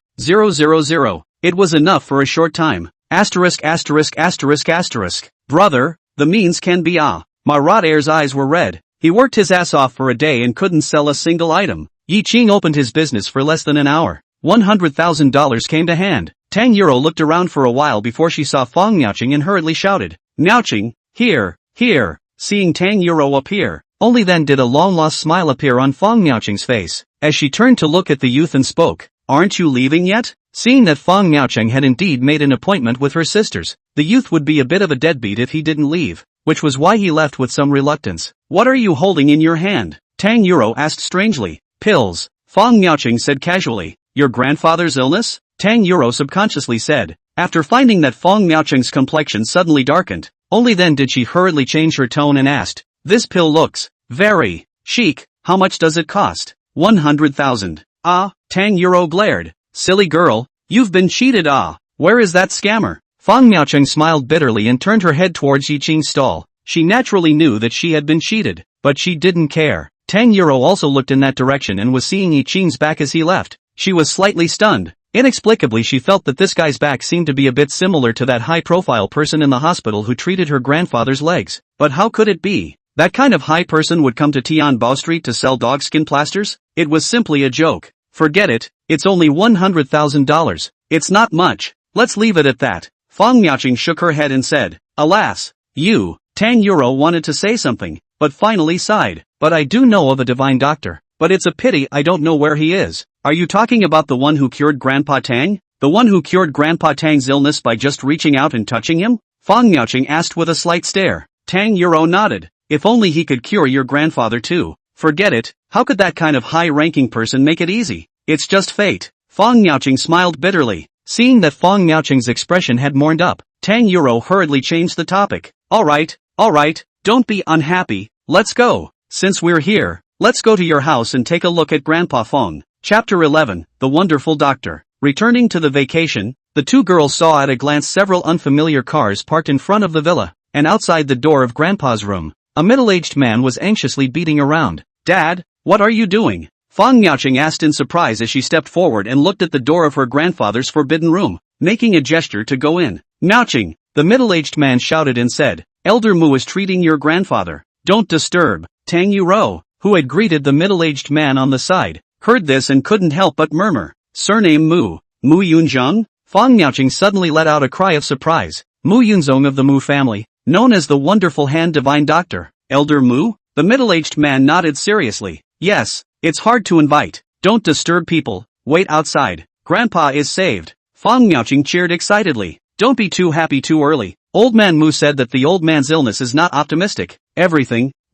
It was enough for a short time. Asterisk asterisk asterisk asterisk. Brother, the means can be Marat Air's eyes were red. He worked his ass off for a day and couldn't sell a single item. Ye Qing opened his business for less than an hour. $100,000 came to hand. Tang Euro looked around for a while before she saw Feng Miaoqing and hurriedly shouted, Miaoqing, here, here. Seeing Tang Euro appear, only then did a long-lost smile appear on Feng Miaoqing's face, as she turned to look at the youth and spoke, aren't you leaving yet? Seeing that Feng Miaoqing had indeed made an appointment with her sisters, the youth would be a bit of a deadbeat if he didn't leave, which was why he left with some reluctance. What are you holding in your hand? Tang Euro asked strangely. Pills. Feng Miaoqing said casually. Your grandfather's illness? Tang Euro subconsciously said. After finding that Feng Miaoqing's complexion suddenly darkened, Only then did she hurriedly change her tone and asked, "This pill looks very chic, how much does it cost?" 100,000. Ah, Tang Euro glared. "Silly girl, you've been cheated. Ah, where is that scammer?" Fang Miaocheng smiled bitterly and turned her head towards Ye Qing's stall. She naturally knew that she had been cheated, but she didn't care. Tang Euro also looked in that direction and was seeing Ye Qing's back as he left. She was slightly stunned. Inexplicably she felt that this guy's back seemed to be a bit similar to that high-profile person in the hospital who treated her grandfather's legs. But how could it be? That kind of high person would come to Tianbao Street to sell dogskin plasters? It was simply a joke. Forget it, it's only $100,000. It's not much. Let's leave it at that. Fang Miaocheng shook her head and said, "Alas, you." Tang Euro wanted to say something, but finally sighed. "But I do know of a divine doctor. But it's a pity I don't know where he is." "Are you talking about the one who cured Grandpa Tang? The one who cured Grandpa Tang's illness by just reaching out and touching him?" Fang Miaocheng asked with a slight stare. Tang Euro nodded. "If only he could cure your grandfather too." "Forget it, how could that kind of high-ranking person make it easy? It's just fate." Fang Miaocheng smiled bitterly. Seeing that Fang Miaocheng's expression had mourned up, Tang Euro hurriedly changed the topic. Alright, don't be unhappy, let's go. Since we're here, let's go to your house and take a look at Grandpa Feng. Chapter 11, The Wonderful Doctor. Returning to the vacation, the two girls saw at a glance several unfamiliar cars parked in front of the villa, and outside the door of Grandpa's room, a middle-aged man was anxiously beating around. "Dad, what are you doing?" Fang Miaocheng asked in surprise as she stepped forward and looked at the door of her grandfather's forbidden room, making a gesture to go in. "Miaocheng," the middle-aged man shouted and said, "Elder Mu is treating your grandfather. Don't disturb." Tang Yuro, who had greeted the middle-aged man on the side, heard this and couldn't help but murmur, "Surname Mu, Mu Yunzhong?" Fang Miaocheng suddenly let out a cry of surprise. Mu Yunzhong of the Mu family, known as the Wonderful Hand Divine Doctor. Elder Mu? The middle-aged man nodded seriously. "Yes, it's hard to invite. Don't disturb people, wait outside. Grandpa is saved." Fang Miaocheng cheered excitedly. "Don't be too happy too early. Old Man Mu said that the old man's illness is not optimistic.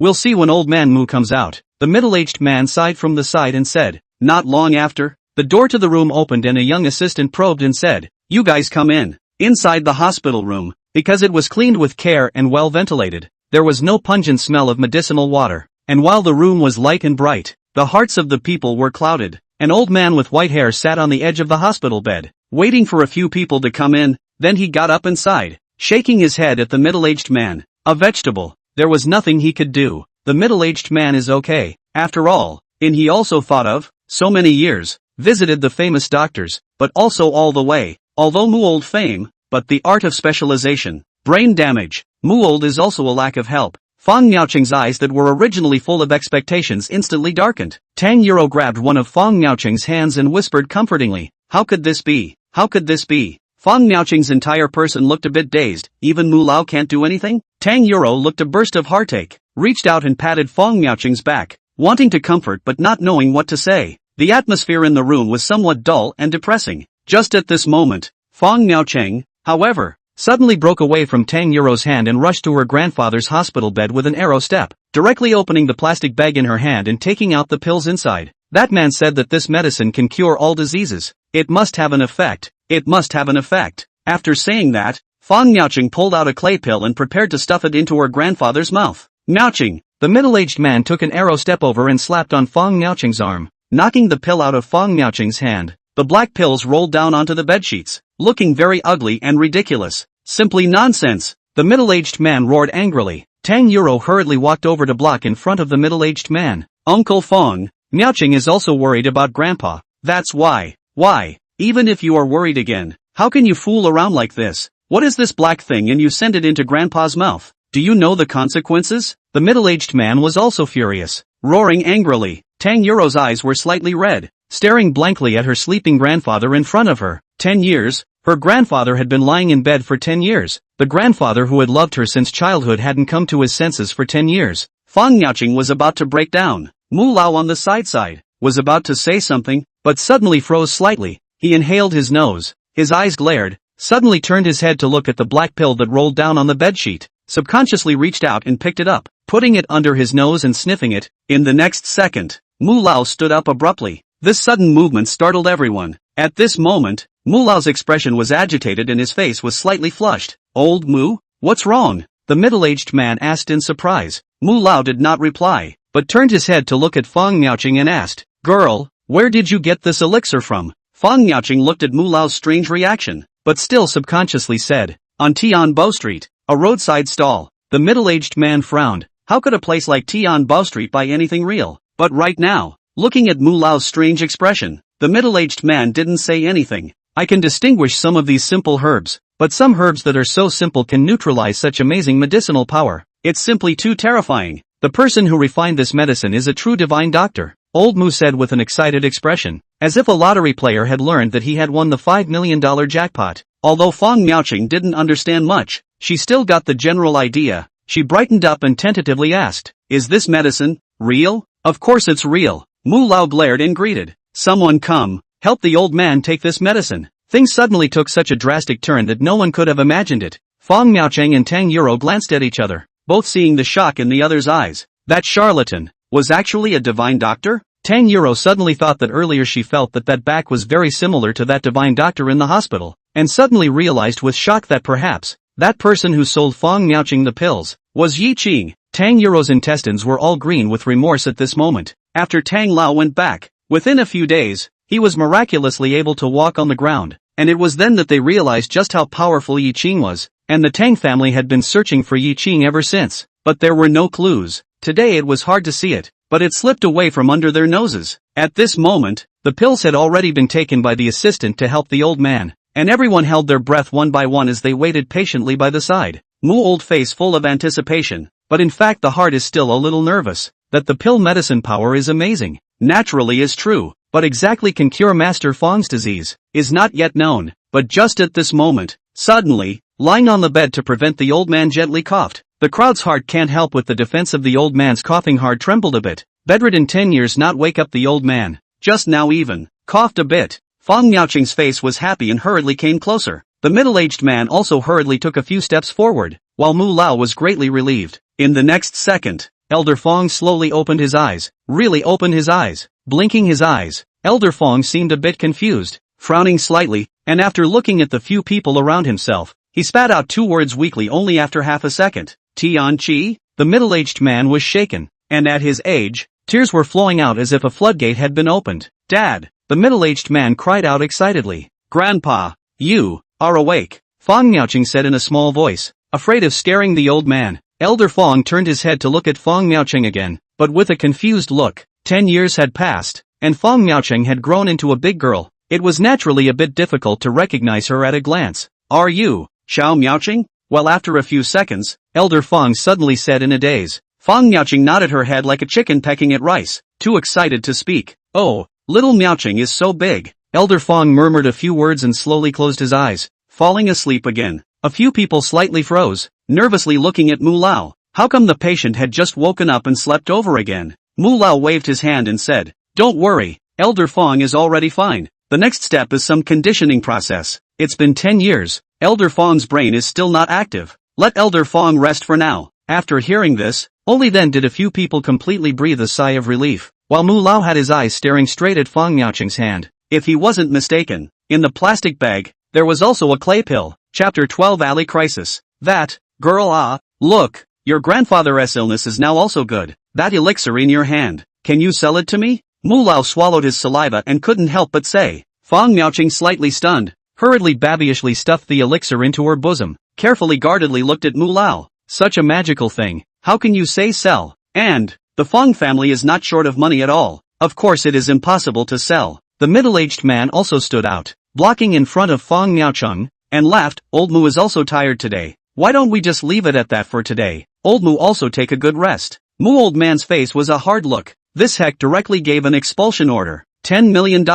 We'll see when Old Man Mu comes out." The middle-aged man sighed from the side and said, Not long after, the door to the room opened and a young assistant probed and said, "You guys come in." Inside the hospital room, because it was cleaned with care and well ventilated, there was no pungent smell of medicinal water, and while the room was light and bright, the hearts of the people were clouded. An old man with white hair sat on the edge of the hospital bed, waiting for a few people to come in. Then he got up and sighed, shaking his head at the middle-aged man. A vegetable. There was nothing he could do. The middle-aged man is okay, after all. And he also thought of, so many years, visited the famous doctors, but also all the way, although Muold fame, but the art of specialization, brain damage. Muold is also a lack of help. Fang Miaocheng's eyes that were originally full of expectations instantly darkened. Tang Yuro grabbed one of Fang Miaocheng's hands and whispered comfortingly, "How could this be? How could this be?" Fang Miaocheng's entire person looked a bit dazed. "Even Mu Lao can't do anything?" Tang Yuro looked a burst of heartache, reached out and patted Fang Miaocheng's back, wanting to comfort but not knowing what to say. The atmosphere in the room was somewhat dull and depressing. Just at this moment, Fang Miaocheng, however, suddenly broke away from Tang Yuro's hand and rushed to her grandfather's hospital bed with an arrow step, directly opening the plastic bag in her hand and taking out the pills inside. "That man said that this medicine can cure all diseases. It must have an effect. It must have an effect." After saying that, Fang Miaocheng pulled out a clay pill and prepared to stuff it into her grandfather's mouth. "Miaocheng!" The middle-aged man took an arrow step over and slapped on Fang Miaocheng's arm, knocking the pill out of Fang Miaocheng's hand. The black pills rolled down onto the bedsheets, looking very ugly and ridiculous. "Simply nonsense!" the middle-aged man roared angrily. Tang Yuro hurriedly walked over to block in front of the middle-aged man. "Uncle Fang, Miaocheng is also worried about Grandpa. That's why. Why? Even if you are worried again, how can you fool around like this? What is this black thing and you send it into Grandpa's mouth? Do you know the consequences?" The middle-aged man was also furious, roaring angrily. Tang Yuro's eyes were slightly red, staring blankly at her sleeping grandfather in front of her. 10 years? Her grandfather had been lying in bed for 10 years. The grandfather who had loved her since childhood hadn't come to his senses for 10 years. Fang Miaocheng was about to break down. Mu Lao on the side was about to say something, but suddenly froze slightly. He inhaled his nose, his eyes glared, suddenly turned his head to look at the black pill that rolled down on the bedsheet, subconsciously reached out and picked it up, putting it under his nose and sniffing it. In the next second, Mu Lao stood up abruptly. This sudden movement startled everyone. At this moment, Mu Lao's expression was agitated and his face was slightly flushed. "Old Mu? What's wrong?" the middle-aged man asked in surprise. Mu Lao did not reply, but turned his head to look at Fang Miaoqing and asked, "Girl, where did you get this elixir from?" Fang Miaoqing looked at Mu Lao's strange reaction, but still subconsciously said, "On Tian Bao Street, a roadside stall." The middle-aged man frowned. How could a place like Tian Bao Street buy anything real? But right now, looking at Mu Lao's strange expression, the middle-aged man didn't say anything. I can distinguish some of these simple herbs, but some herbs that are so simple can neutralize such amazing medicinal power. It's simply too terrifying. The person who refined this medicine is a true divine doctor, Old Mu said with an excited expression, as if a lottery player had learned that he had won the $5 million jackpot. Although Fang Miaoqing didn't understand much, she still got the general idea. She brightened up and tentatively asked, "Is this medicine real?" "Of course it's real." Mu Lao glared and greeted, "Someone come, help the old man take this medicine." Things suddenly took such a drastic turn that no one could have imagined it. Fang Miaoqing and Tang Yuro glanced at each other, both seeing the shock in the other's eyes. That charlatan was actually a divine doctor? Tang Yuro suddenly thought that earlier she felt that back was very similar to that divine doctor in the hospital, and suddenly realized with shock that perhaps that person who sold Fang Miaoqing the pills was Ye Qing. Tang Yuro's intestines were all green with remorse at this moment. After Tang Lao went back, within a few days, he was miraculously able to walk on the ground, and it was then that they realized just how powerful Ye Qing was, and the Tang family had been searching for Ye Qing ever since. But there were no clues. Today it was hard to see it, but it slipped away from under their noses. At this moment, the pills had already been taken by the assistant to help the old man, and everyone held their breath one by one as they waited patiently by the side. Mu old face full of anticipation, but in fact the heart is still a little nervous. That the pill medicine power is amazing, naturally is true, but exactly can cure Master Fang's disease, is not yet known. But just at this moment, suddenly, lying on the bed to prevent the old man gently coughed. The crowd's heart can't help with the defense of the old man's coughing hard trembled a bit. Bedridden 10 years not wake up the old man, just now even, coughed a bit. Fang Miaoqing's face was happy and hurriedly came closer. The middle-aged man also hurriedly took a few steps forward, while Mu Lao was greatly relieved. In the next second, Elder Fang slowly opened his eyes, really opened his eyes, blinking his eyes. Elder Fang seemed a bit confused, frowning slightly, and after looking at the few people around himself, he spat out two words weakly only after half a second. Tian Qi? The middle-aged man was shaken, and at his age, tears were flowing out as if a floodgate had been opened. "Dad!" The middle-aged man cried out excitedly. "Grandpa, you are awake," Fang Miaoqing said in a small voice, afraid of scaring the old man. Elder Fang turned his head to look at Fang Miaoqing again, but with a confused look. 10 years had passed, and Fang Miaoqing had grown into a big girl. It was naturally a bit difficult to recognize her at a glance. "Are you Xiao Miaoqing?" Well, after a few seconds, Elder Fang suddenly said in a daze. Fang Miaoqing nodded her head like a chicken pecking at rice, too excited to speak. "Oh, little Miaoqing is so big." Elder Fang murmured a few words and slowly closed his eyes, falling asleep again. A few people slightly froze, nervously looking at Mu Lao. How come the patient had just woken up and slept over again? Mu Lao waved his hand and said, "Don't worry, Elder Fang is already fine. The next step is some conditioning process. It's been 10 years, Elder Fang's brain is still not active. Let Elder Fang rest for now." After hearing this, only then did a few people completely breathe a sigh of relief, while Mu Lao had his eyes staring straight at Fang Miaoqing's hand. If he wasn't mistaken, in the plastic bag, there was also a clay pill. Chapter 12 Alley Crisis. "That, girl, look, your grandfather's illness is now also good. That elixir in your hand, can you sell it to me?" Mu Lao swallowed his saliva and couldn't help but say. Fang Miaoqing, slightly stunned, hurriedly babyishly stuffed the elixir into her bosom, carefully guardedly looked at Mu Lao. "Such a magical thing, how can you say sell? And, the Fang family is not short of money at all. Of course it is impossible to sell." The middle-aged man also stood out, blocking in front of Fang Miaoqing, and laughed. "Old Mu is also tired today. Why don't we just leave it at that for today? Old Mu also take a good rest." Mu old man's face was a hard look. This heck directly gave an expulsion order. $10 million,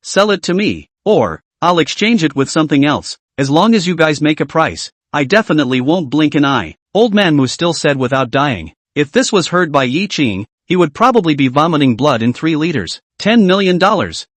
sell it to me, or I'll exchange it with something else. As long as you guys make a price, I definitely won't blink an eye. Old man Mu still said without dying. If this was heard by Ye Qing, he would probably be vomiting blood in 3 liters. $10 million.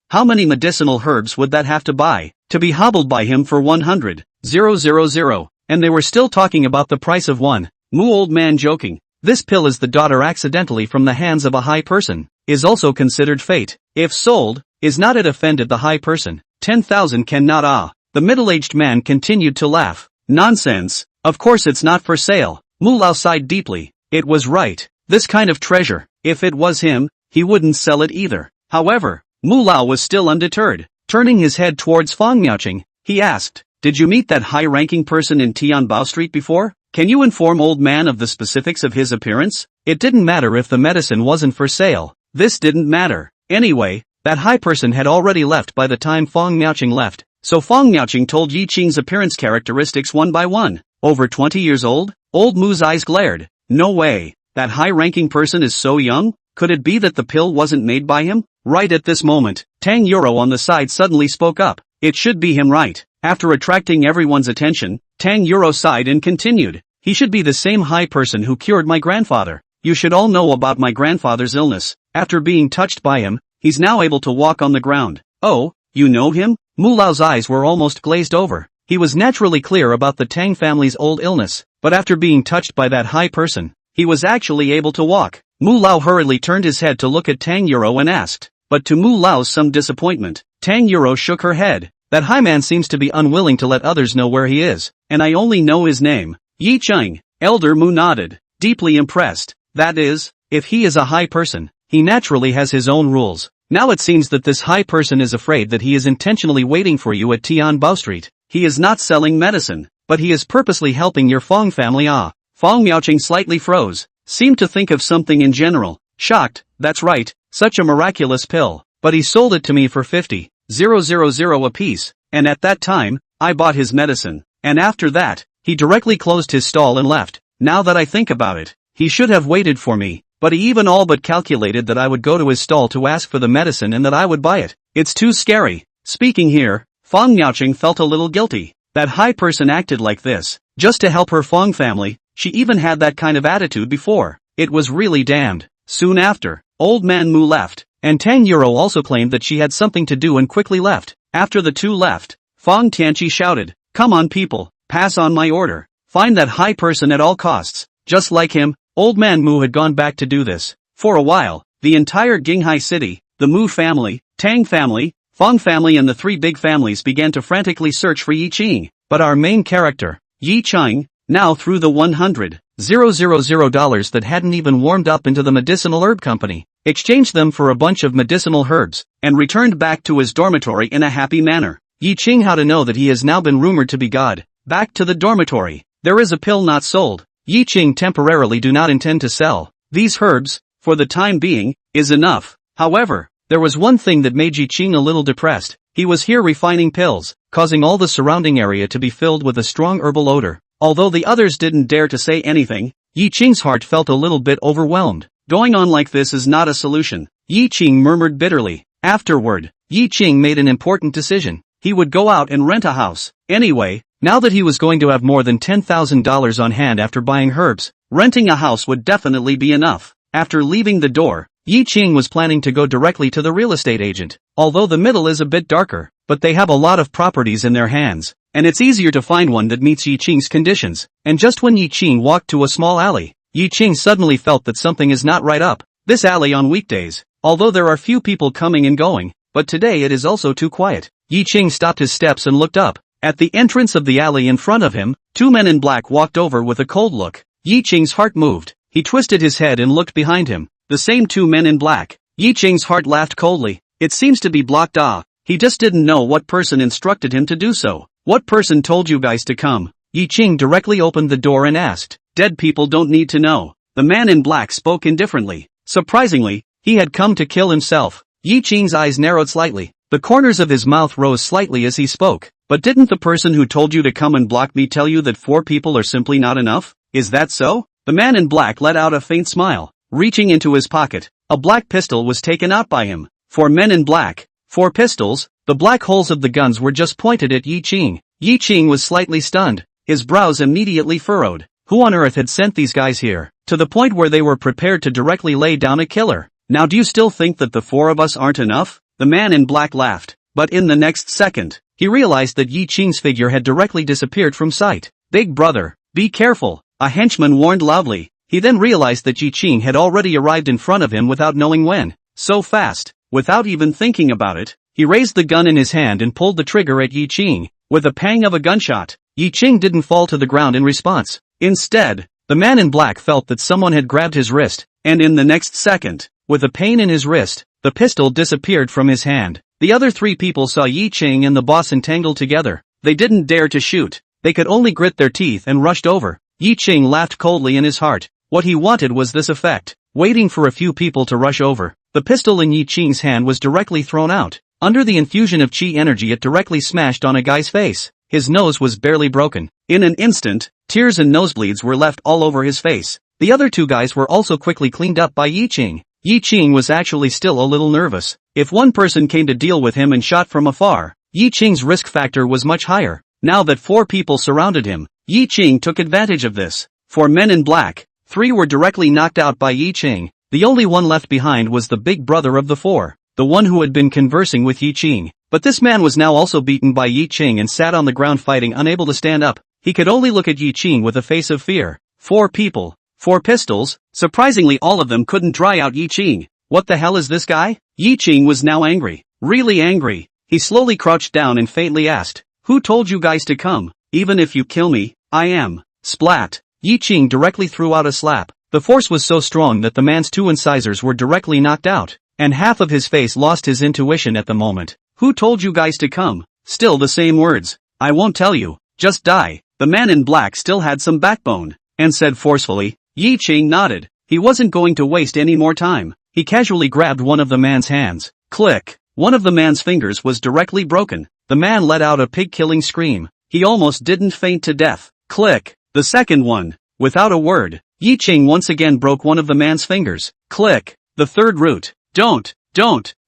How many medicinal herbs would that have to buy, to be hobbled by him for 100,000, and they were still talking about the price of one. Mu old man joking. This pill is the daughter accidentally from the hands of a high person, is also considered fate. If sold, is not it offended the high person? 10,000 cannot. The middle-aged man continued to laugh. "Nonsense, of course it's not for sale. Mu Lao sighed deeply. It was right. This kind of treasure, if it was him, he wouldn't sell it either. However, Mu Lao was still undeterred. Turning his head towards Fang Miaoqing, he asked, "Did you meet that high-ranking person in Tianbao Street before? Can you inform old man of the specifics of his appearance?" It didn't matter if the medicine wasn't for sale. This didn't matter. Anyway, that high person had already left by the time Fang Miaoqing left, so Fang Miaoqing told Ye Qing's appearance characteristics one by one. Over 20 years old? Old Mu's eyes glared. No way. That high-ranking person is so young? Could it be that the pill wasn't made by him? Right at this moment, Tang Yuro on the side suddenly spoke up. It should be him, right? After attracting everyone's attention, Tang Yuro sighed and continued. He should be the same high person who cured my grandfather. You should all know about my grandfather's illness. After being touched by him, he's now able to walk on the ground. Oh, you know him? Mu Lao's eyes were almost glazed over. He was naturally clear about the Tang family's old illness, but after being touched by that high person, he was actually able to walk. Mu Lao hurriedly turned his head to look at Tang Yuro and asked. But to Mu Lao's some disappointment, Tang Yuro shook her head. That high man seems to be unwilling to let others know where he is, and I only know his name. Ye Qing. Elder Mu nodded, deeply impressed. That is, if he is a high person, he naturally has his own rules. Now it seems that this high person is afraid that he is intentionally waiting for you at Tianbao Street. He is not selling medicine, but he is purposely helping your Fang family. Fang Miaoqing slightly froze, seemed to think of something in general. Shocked, that's right, such a miraculous pill, but he sold it to me for 50,000 apiece, and at that time, I bought his medicine, and after that, he directly closed his stall and left. Now that I think about it, he should have waited for me, but he even all but calculated that I would go to his stall to ask for the medicine and that I would buy it. It's too scary. Speaking here, Fang Miaoqing felt a little guilty. That high person acted like this, just to help her Fang family. She even had that kind of attitude before. It was really damned. Soon after, old man Mu left, and Tang Yuro also claimed that she had something to do and quickly left. After the two left, Fang Tianqi shouted, "Come on people, pass on my order. Find that high person at all costs." Just like him, old man Mu had gone back to do this. For a while, the entire Qinghai city, the Mu family, Tang family, Fang family and the three big families began to frantically search for Ye Qing. But our main character, Ye Qing, now threw the $100,000 that hadn't even warmed up into the medicinal herb company, exchanged them for a bunch of medicinal herbs, and returned back to his dormitory in a happy manner. Ye Qing how to know that he has now been rumored to be God. Back to the dormitory. There is a pill not sold. Ye Qing temporarily do not intend to sell. These herbs, for the time being, is enough. However, there was one thing that made Ye Qing a little depressed. He was here refining pills, causing all the surrounding area to be filled with a strong herbal odor. Although the others didn't dare to say anything, Ye Qing's heart felt a little bit overwhelmed. Going on like this is not a solution. Ye Qing murmured bitterly. Afterward, Ye Qing made an important decision. He would go out and rent a house. Anyway, now that he was going to have more than $10,000 on hand after buying herbs, renting a house would definitely be enough. After leaving the door, Ye Qing was planning to go directly to the real estate agent. Although the middle is a bit darker, but they have a lot of properties in their hands, and it's easier to find one that meets Ye Qing's conditions. And just when Ye Qing walked to a small alley, Ye Qing suddenly felt that something is not right up. This alley on weekdays, although there are few people coming and going, but today it is also too quiet. Ye Qing stopped his steps and looked up. At the entrance of the alley in front of him, two men in black walked over with a cold look. Ye Qing's heart moved. He twisted his head and looked behind him. The same two men in black. Ye Qing's heart laughed coldly. It seems to be blocked. He just didn't know what person instructed him to do so. What person told you guys to come? Ye Qing directly opened the door and asked. Dead people don't need to know. The man in black spoke indifferently. Surprisingly, he had come to kill himself. Ye Qing's eyes narrowed slightly. The corners of his mouth rose slightly as he spoke. But didn't the person who told you to come and block me tell you that 4 people are simply not enough? Is that so? The man in black let out a faint smile. Reaching into his pocket, a black pistol was taken out by him. 4 men in black. 4 pistols. The black holes of the guns were just pointed at Ye Qing. Ye Qing was slightly stunned. His brows immediately furrowed. Who on earth had sent these guys here? To the point where they were prepared to directly lay down a killer. Now do you still think that the 4 of us aren't enough? The man in black laughed. But in the next second, he realized that Ye Qing's figure had directly disappeared from sight. Big brother, be careful, a henchman warned loudly. He then realized that Ye Qing had already arrived in front of him without knowing when. So fast, without even thinking about it, he raised the gun in his hand and pulled the trigger at Ye Qing. With a pang of a gunshot, Ye Qing didn't fall to the ground in response. Instead, The man in black felt that someone had grabbed his wrist, and in the next second, with a pain in his wrist, the pistol disappeared from his hand. The other three people saw Ye Qing and the boss entangled together. They didn't dare to shoot. They could only grit their teeth and rushed over. Ye Qing laughed coldly in his heart. What he wanted was this effect. Waiting for a few people to rush over, the pistol in Ye Qing's hand was directly thrown out. Under the infusion of chi energy, it directly smashed on a guy's face. His nose was barely broken. In an instant, tears and nosebleeds were left all over his face. The other two guys were also quickly cleaned up by Ye Qing. Ye Qing was actually still a little nervous. If one person came to deal with him and shot from afar, Ye Qing's risk factor was much higher. Now that four people surrounded him, Ye Qing took advantage of this. For men in black, 3 were directly knocked out by Ye Qing. The only one left behind was the big brother of the 4, the one who had been conversing with Ye Qing. But this man was now also beaten by Ye Qing and sat on the ground fighting, unable to stand up. He could only look at Ye Qing with a face of fear. 4 people, 4 pistols. Surprisingly, all of them couldn't dry out Ye Qing. What the hell is this guy? Ye Qing was now angry. Really angry. He slowly crouched down and faintly asked, "Who told you guys to come? Even if you kill me, I am." Splat. Ye Qing directly threw out a slap. The force was so strong that the man's 2 incisors were directly knocked out, and half of his face lost his intuition at the moment. "Who told you guys to come?" Still the same words. "I won't tell you. Just die." The man in black still had some backbone, and said forcefully. Ye Qing nodded. He wasn't going to waste any more time. He casually grabbed one of the man's hands. Click. One of the man's fingers was directly broken. The man let out a pig-killing scream. He almost didn't faint to death. Click. The second one. Without a word, Ye Qing once again broke one of the man's fingers. Click. The third root. Don't,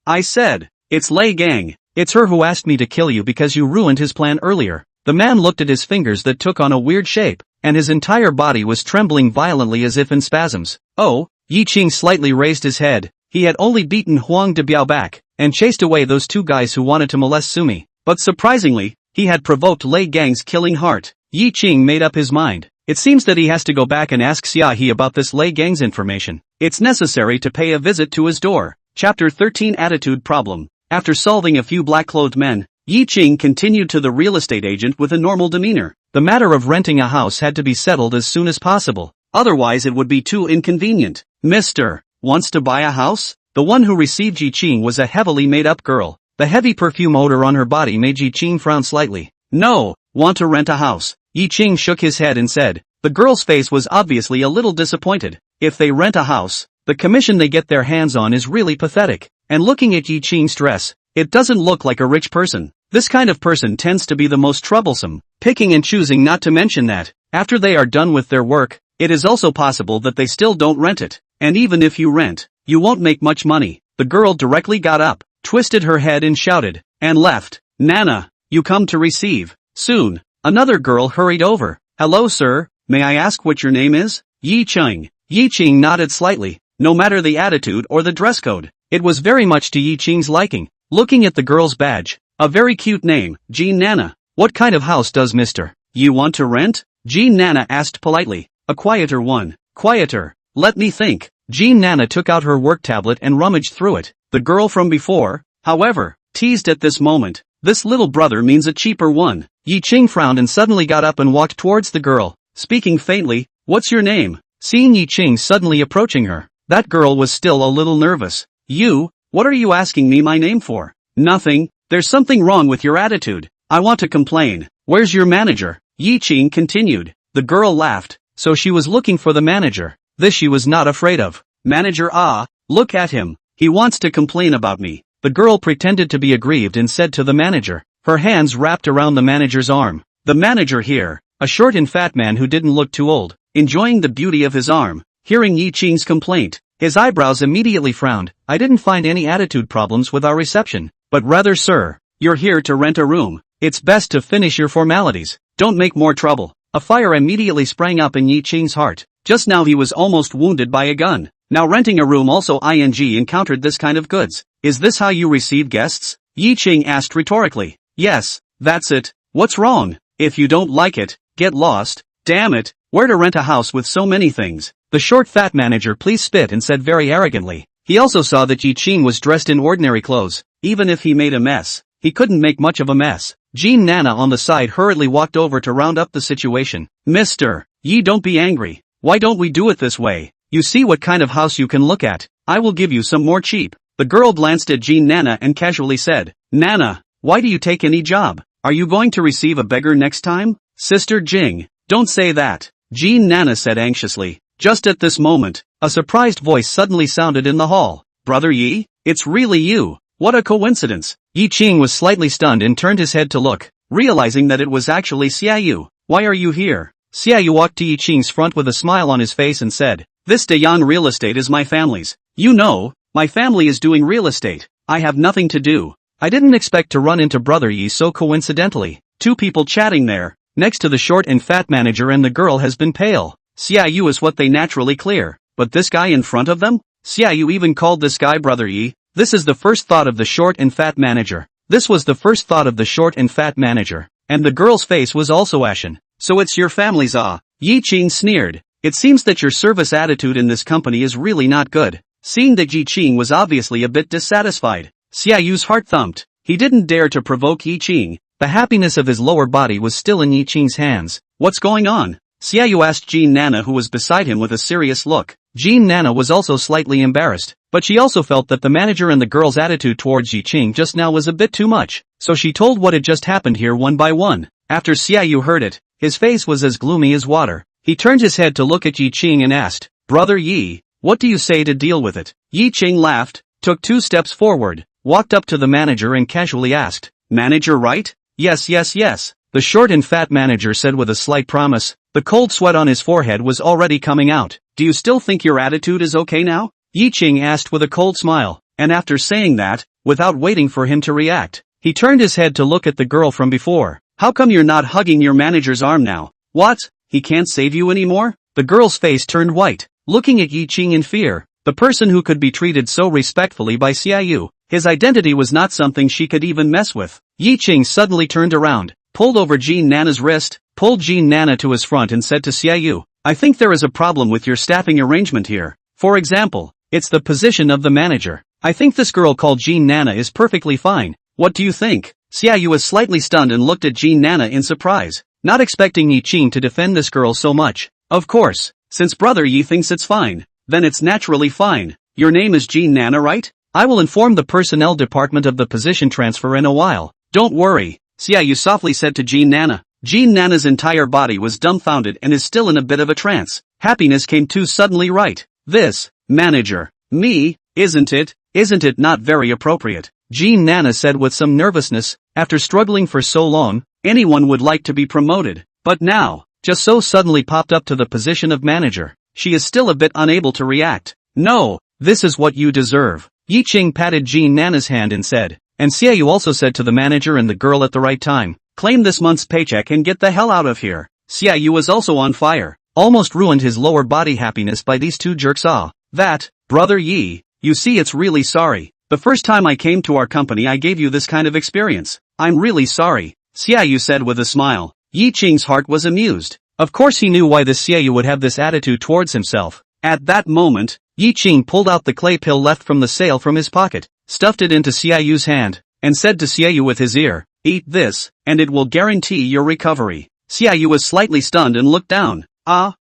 I said. It's Lei Gang. It's her who asked me to kill you because you ruined his plan earlier. The man looked at his fingers that took on a weird shape, and his entire body was trembling violently as if in spasms. Oh, Ye Qing slightly raised his head. He had only beaten Huang de Biao back, and chased away those 2 guys who wanted to molest Sumi. But surprisingly, he had provoked Lei Gang's killing heart. Ye Qing made up his mind. It seems that he has to go back and ask Xia He about this Lei Gang's information. It's necessary to pay a visit to his door. Chapter 13 Attitude Problem. After solving a few black-clothed men, Ye Qing continued to the real estate agent with a normal demeanor. The matter of renting a house had to be settled as soon as possible. Otherwise it would be too inconvenient. "Mr. Wants to buy a house?" The one who received Ye Qing was a heavily made-up girl. The heavy perfume odor on her body made Ye Qing frown slightly. "No, want to rent a house." Ye Qing shook his head and said. The girl's face was obviously a little disappointed. If they rent a house, the commission they get their hands on is really pathetic. And looking at Ye Qing's dress, it doesn't look like a rich person. This kind of person tends to be the most troublesome, picking and choosing, not to mention that, after they are done with their work, it is also possible that they still don't rent it. And even if you rent, you won't make much money. The girl directly got up, twisted her head and shouted, and left. "Nana, you come to receive." Soon, another girl hurried over. "Hello sir, may I ask what your name is?" "Ye Qing." Ye Qing nodded slightly. No matter the attitude or the dress code, it was very much to Ye Qing's liking. Looking at the girl's badge, a very cute name, Jean Nana. "What kind of house does Mr. You want to rent?" Jean Nana asked politely. "A quieter one." "Quieter? Let me think." Jean Nana took out her work tablet and rummaged through it. The girl from before, however, teased at this moment. "This little brother means a cheaper one." Ye Qing frowned and suddenly got up and walked towards the girl, speaking faintly. "What's your name?" Seeing Ye Qing suddenly approaching her, that girl was still a little nervous. "You? What are you asking me my name for?" "Nothing. There's something wrong with your attitude. I want to complain." "Where's your manager?" Ye Qing continued. The girl laughed. So she was looking for the manager. This she was not afraid of. "Manager? Ah, look at him. He wants to complain about me." The girl pretended to be aggrieved and said to the manager. Her hands wrapped around the manager's arm. The manager here, a short and fat man who didn't look too old, enjoying the beauty of his arm, hearing Ye Qing's complaint, his eyebrows immediately frowned. "I didn't find any attitude problems with our reception, but rather sir, you're here to rent a room. It's best to finish your formalities. Don't make more trouble." A fire immediately sprang up in Ye Qing's heart. Just now he was almost wounded by a gun. Now renting a room also encountered this kind of goods. "Is this how you receive guests?" Ye Qing asked rhetorically. "Yes, that's it. What's wrong? If you don't like it, get lost." "Damn it, where to rent a house with so many things?" The short fat manager please spit and said very arrogantly. He also saw that Ye Qing was dressed in ordinary clothes. Even if he made a mess, he couldn't make much of a mess. Jean Nana on the side hurriedly walked over to round up the situation. "Mr. Yi, don't be angry. Why don't we do it this way? You see what kind of house you can look at. I will give you some more cheap. The girl glanced at Jean Nana and casually said, Nana, why do you take any job? Are you going to receive a beggar next time? Sister Jing, don't say that. Jean Nana said anxiously. Just at this moment, a surprised voice suddenly sounded in the hall. Brother Yi? It's really you. What a coincidence. Ye Qing was slightly stunned and turned his head to look, realizing that it was actually Xiaoyu. Why are you here? Xiaoyu walked to Ye Qing's front with a smile on his face and said, This Dayan real estate is my family's. You know, my family is doing real estate. I have nothing to do. I didn't expect to run into Brother Yi so coincidentally. Two people chatting there, next to the short and fat manager, and the girl has been pale. Xiaoyu is what they naturally clear, but this guy in front of them? Xiaoyu even called this guy Brother Yi. This is the first thought of the short and fat manager. This was the first thought of the short and fat manager, and the girl's face was also ashen. So it's your family's Ye Qing sneered. It seems that your service attitude in this company is really not good. Seeing that Ye Qing was obviously a bit dissatisfied, Xiaoyu's heart thumped. He didn't dare to provoke Ye Qing. The happiness of his lower body was still in Ye Qing's hands. What's going on? Xiaoyu asked Jean Nana, who was beside him, with a serious look. Jean Nana was also slightly embarrassed, but she also felt that the manager and the girl's attitude towards Ye Qing just now was a bit too much, so she told what had just happened here one by one. After Xiaoyu heard it, his face was as gloomy as water. He turned his head to look at Ye Qing and asked, Brother Yi, what do you say to deal with it? Ye Qing laughed, took 2 steps forward, walked up to the manager and casually asked, Manager, right? Yes. The short and fat manager said with a slight promise. The cold sweat on his forehead was already coming out. Do you still think your attitude is okay now? Ye Qing asked with a cold smile, and after saying that, without waiting for him to react, he turned his head to look at the girl from before. How come you're not hugging your manager's arm now? What? He can't save you anymore? The girl's face turned white, looking at Ye Qing in fear. The person who could be treated so respectfully by Xiaoyu, his identity was not something she could even mess with. Ye Qing suddenly turned around, pulled over Jean Nana's wrist, pulled Jean Nana to his front and said to Xiaoyu, I think there is a problem with your staffing arrangement here. For example, it's the position of the manager. I think this girl called Jean Nana is perfectly fine. What do you think? Xiaoyu was slightly stunned and looked at Jean Nana in surprise, not expecting Ye Qing to defend this girl so much. Of course, since Brother Yi thinks it's fine, then it's naturally fine. Your name is Jean Nana, right? I will inform the personnel department of the position transfer in a while. Don't worry, Xiaoyu softly said to Jean Nana. Jean Nana's entire body was dumbfounded and is still in a bit of a trance. Happiness came too suddenly, right? This, manager, me, isn't it? Isn't it not very appropriate? Jean Nana said with some nervousness. After struggling for so long, anyone would like to be promoted, but now, just so suddenly popped up to the position of manager. She is still a bit unable to react. No, this is what you deserve. Ye Qing patted Jean Nana's hand and said, and Xiaoyu also said to the manager and the girl at the right time, claim this month's paycheck and get the hell out of here. Xiaoyu was also on fire, almost ruined his lower body happiness by these two jerks. That, Brother Yi, you see, it's really sorry. The first time I came to our company I gave you this kind of experience. I'm really sorry, Xiaoyu said with a smile. Ye Qing's heart was amused. Of course he knew why this Xiaoyu would have this attitude towards himself. At that moment, Ye Qing pulled out the clay pill left from the sale from his pocket, stuffed it into Xiaoyu's hand, and said to Xiaoyu with his ear, eat this, and it will guarantee your recovery. Xiaoyu was slightly stunned and looked down.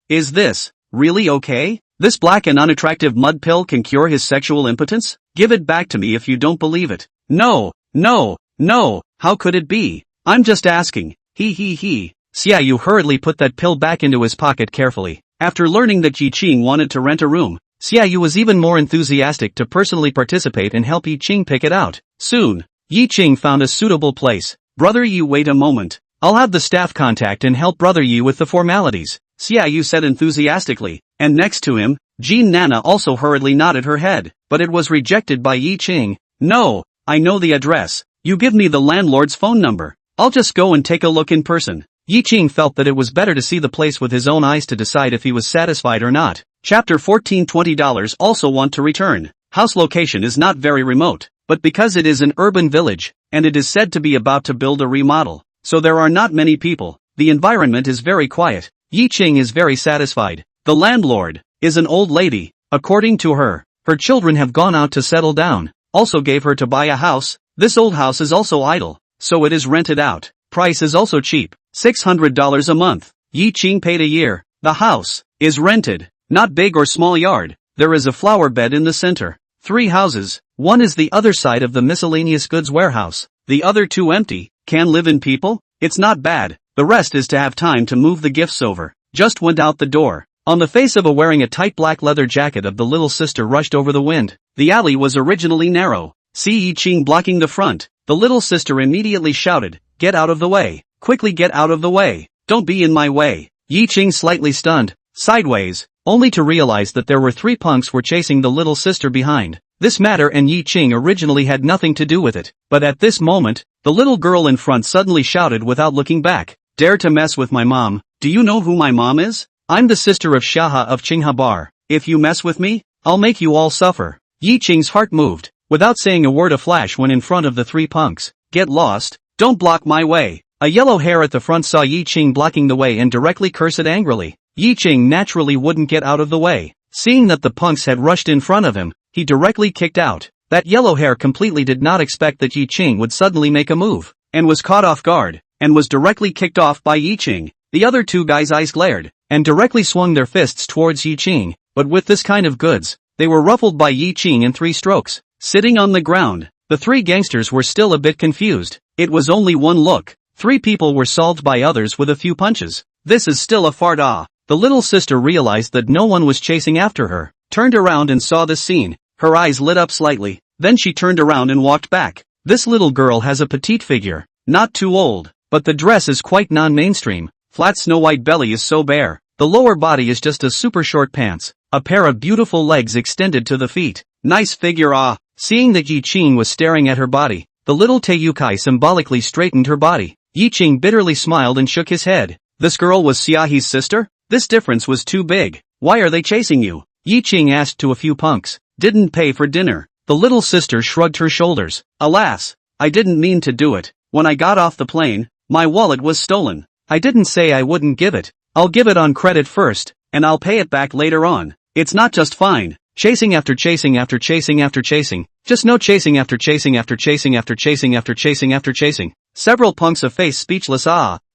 Is this really okay? This black and unattractive mud pill can cure his sexual impotence? Give it back to me if you don't believe it. No, how could it be? I'm just asking. He. Xiaoyu hurriedly put that pill back into his pocket carefully. After learning that Ye Qing wanted to rent a room, Xiaoyu was even more enthusiastic to personally participate and help Ye Qing pick it out. Soon, Ye Qing found a suitable place. Brother Yi, wait a moment. I'll have the staff contact and help Brother Yi with the formalities, Xiaoyu said enthusiastically, and next to him, Jean Nana also hurriedly nodded her head, but it was rejected by Ye Qing. No, I know the address. You give me the landlord's phone number. I'll just go and take a look in person. Ye Qing felt that it was better to see the place with his own eyes to decide if he was satisfied or not. Chapter 14. $20 also want to return. House location is not very remote, but because it is an urban village, and it is said to be about to build a remodel, so there are not many people, the environment is very quiet. Ye Qing is very satisfied. The landlord is an old lady. According to her, her children have gone out to settle down, also gave her to buy a house. This old house is also idle, so it is rented out. Price is also cheap, $600 a month. Ye Qing paid a year. The house is rented. Not big or small yard. There is a flower bed in the center. 3 houses. One is the other side of the miscellaneous goods warehouse. The other 2 empty. Can live in people? It's not bad. The rest is to have time to move the gifts over. Just went out the door. On the face of a wearing a tight black leather jacket of the little sister rushed over the wind. The alley was originally narrow. See Ye Qing blocking the front. The little sister immediately shouted, "Get out of the way. Quickly get out of the way. Don't be in my way." Ye Qing slightly stunned, sideways, only to realize that there were 3 punks were chasing the little sister behind. This matter and Ye Qing originally had nothing to do with it, but at this moment, the little girl in front suddenly shouted without looking back, "Dare to mess with my mom? Do you know who my mom is? I'm the sister of Shaha of Qinghabar. If you mess with me, I'll make you all suffer." Ye Qing's heart moved. Without saying a word a flash went in front of the 3 punks. "Get lost, don't block my way." A yellow hair at the front saw Ye Qing blocking the way and directly cursed angrily. Ye Qing naturally wouldn't get out of the way. Seeing that the punks had rushed in front of him, he directly kicked out. That yellow hair completely did not expect that Ye Qing would suddenly make a move, and was caught off guard, and was directly kicked off by Ye Qing. The other 2 guys' eyes glared, and directly swung their fists towards Ye Qing, but with this kind of goods, they were ruffled by Ye Qing in 3 strokes. Sitting on the ground, the 3 gangsters were still a bit confused. It was only one look. 3 people were solved by others with a few punches. This is still a fart. The little sister realized that no one was chasing after her, turned around and saw this scene. Her eyes lit up slightly, then she turned around and walked back. This little girl has a petite figure, not too old, but the dress is quite non-mainstream. Flat snow white belly is so bare. The lower body is just a super short pants, a pair of beautiful legs extended to the feet. Nice figure. Seeing that Ye Qing was staring at her body, the little Taiyukai symbolically straightened her body. Ye Qing bitterly smiled and shook his head. This girl was Xiaohe's sister? This difference was too big. Why are they chasing you? Ye Qing asked to a few punks. Didn't pay for dinner. The little sister shrugged her shoulders. Alas, I didn't mean to do it. When I got off the plane, my wallet was stolen. I didn't say I wouldn't give it. I'll give it on credit first, and I'll pay it back later on. It's not just fine. Chasing after chasing after chasing after chasing. Just no chasing after chasing after chasing after chasing after chasing after chasing. Several punks of face speechless.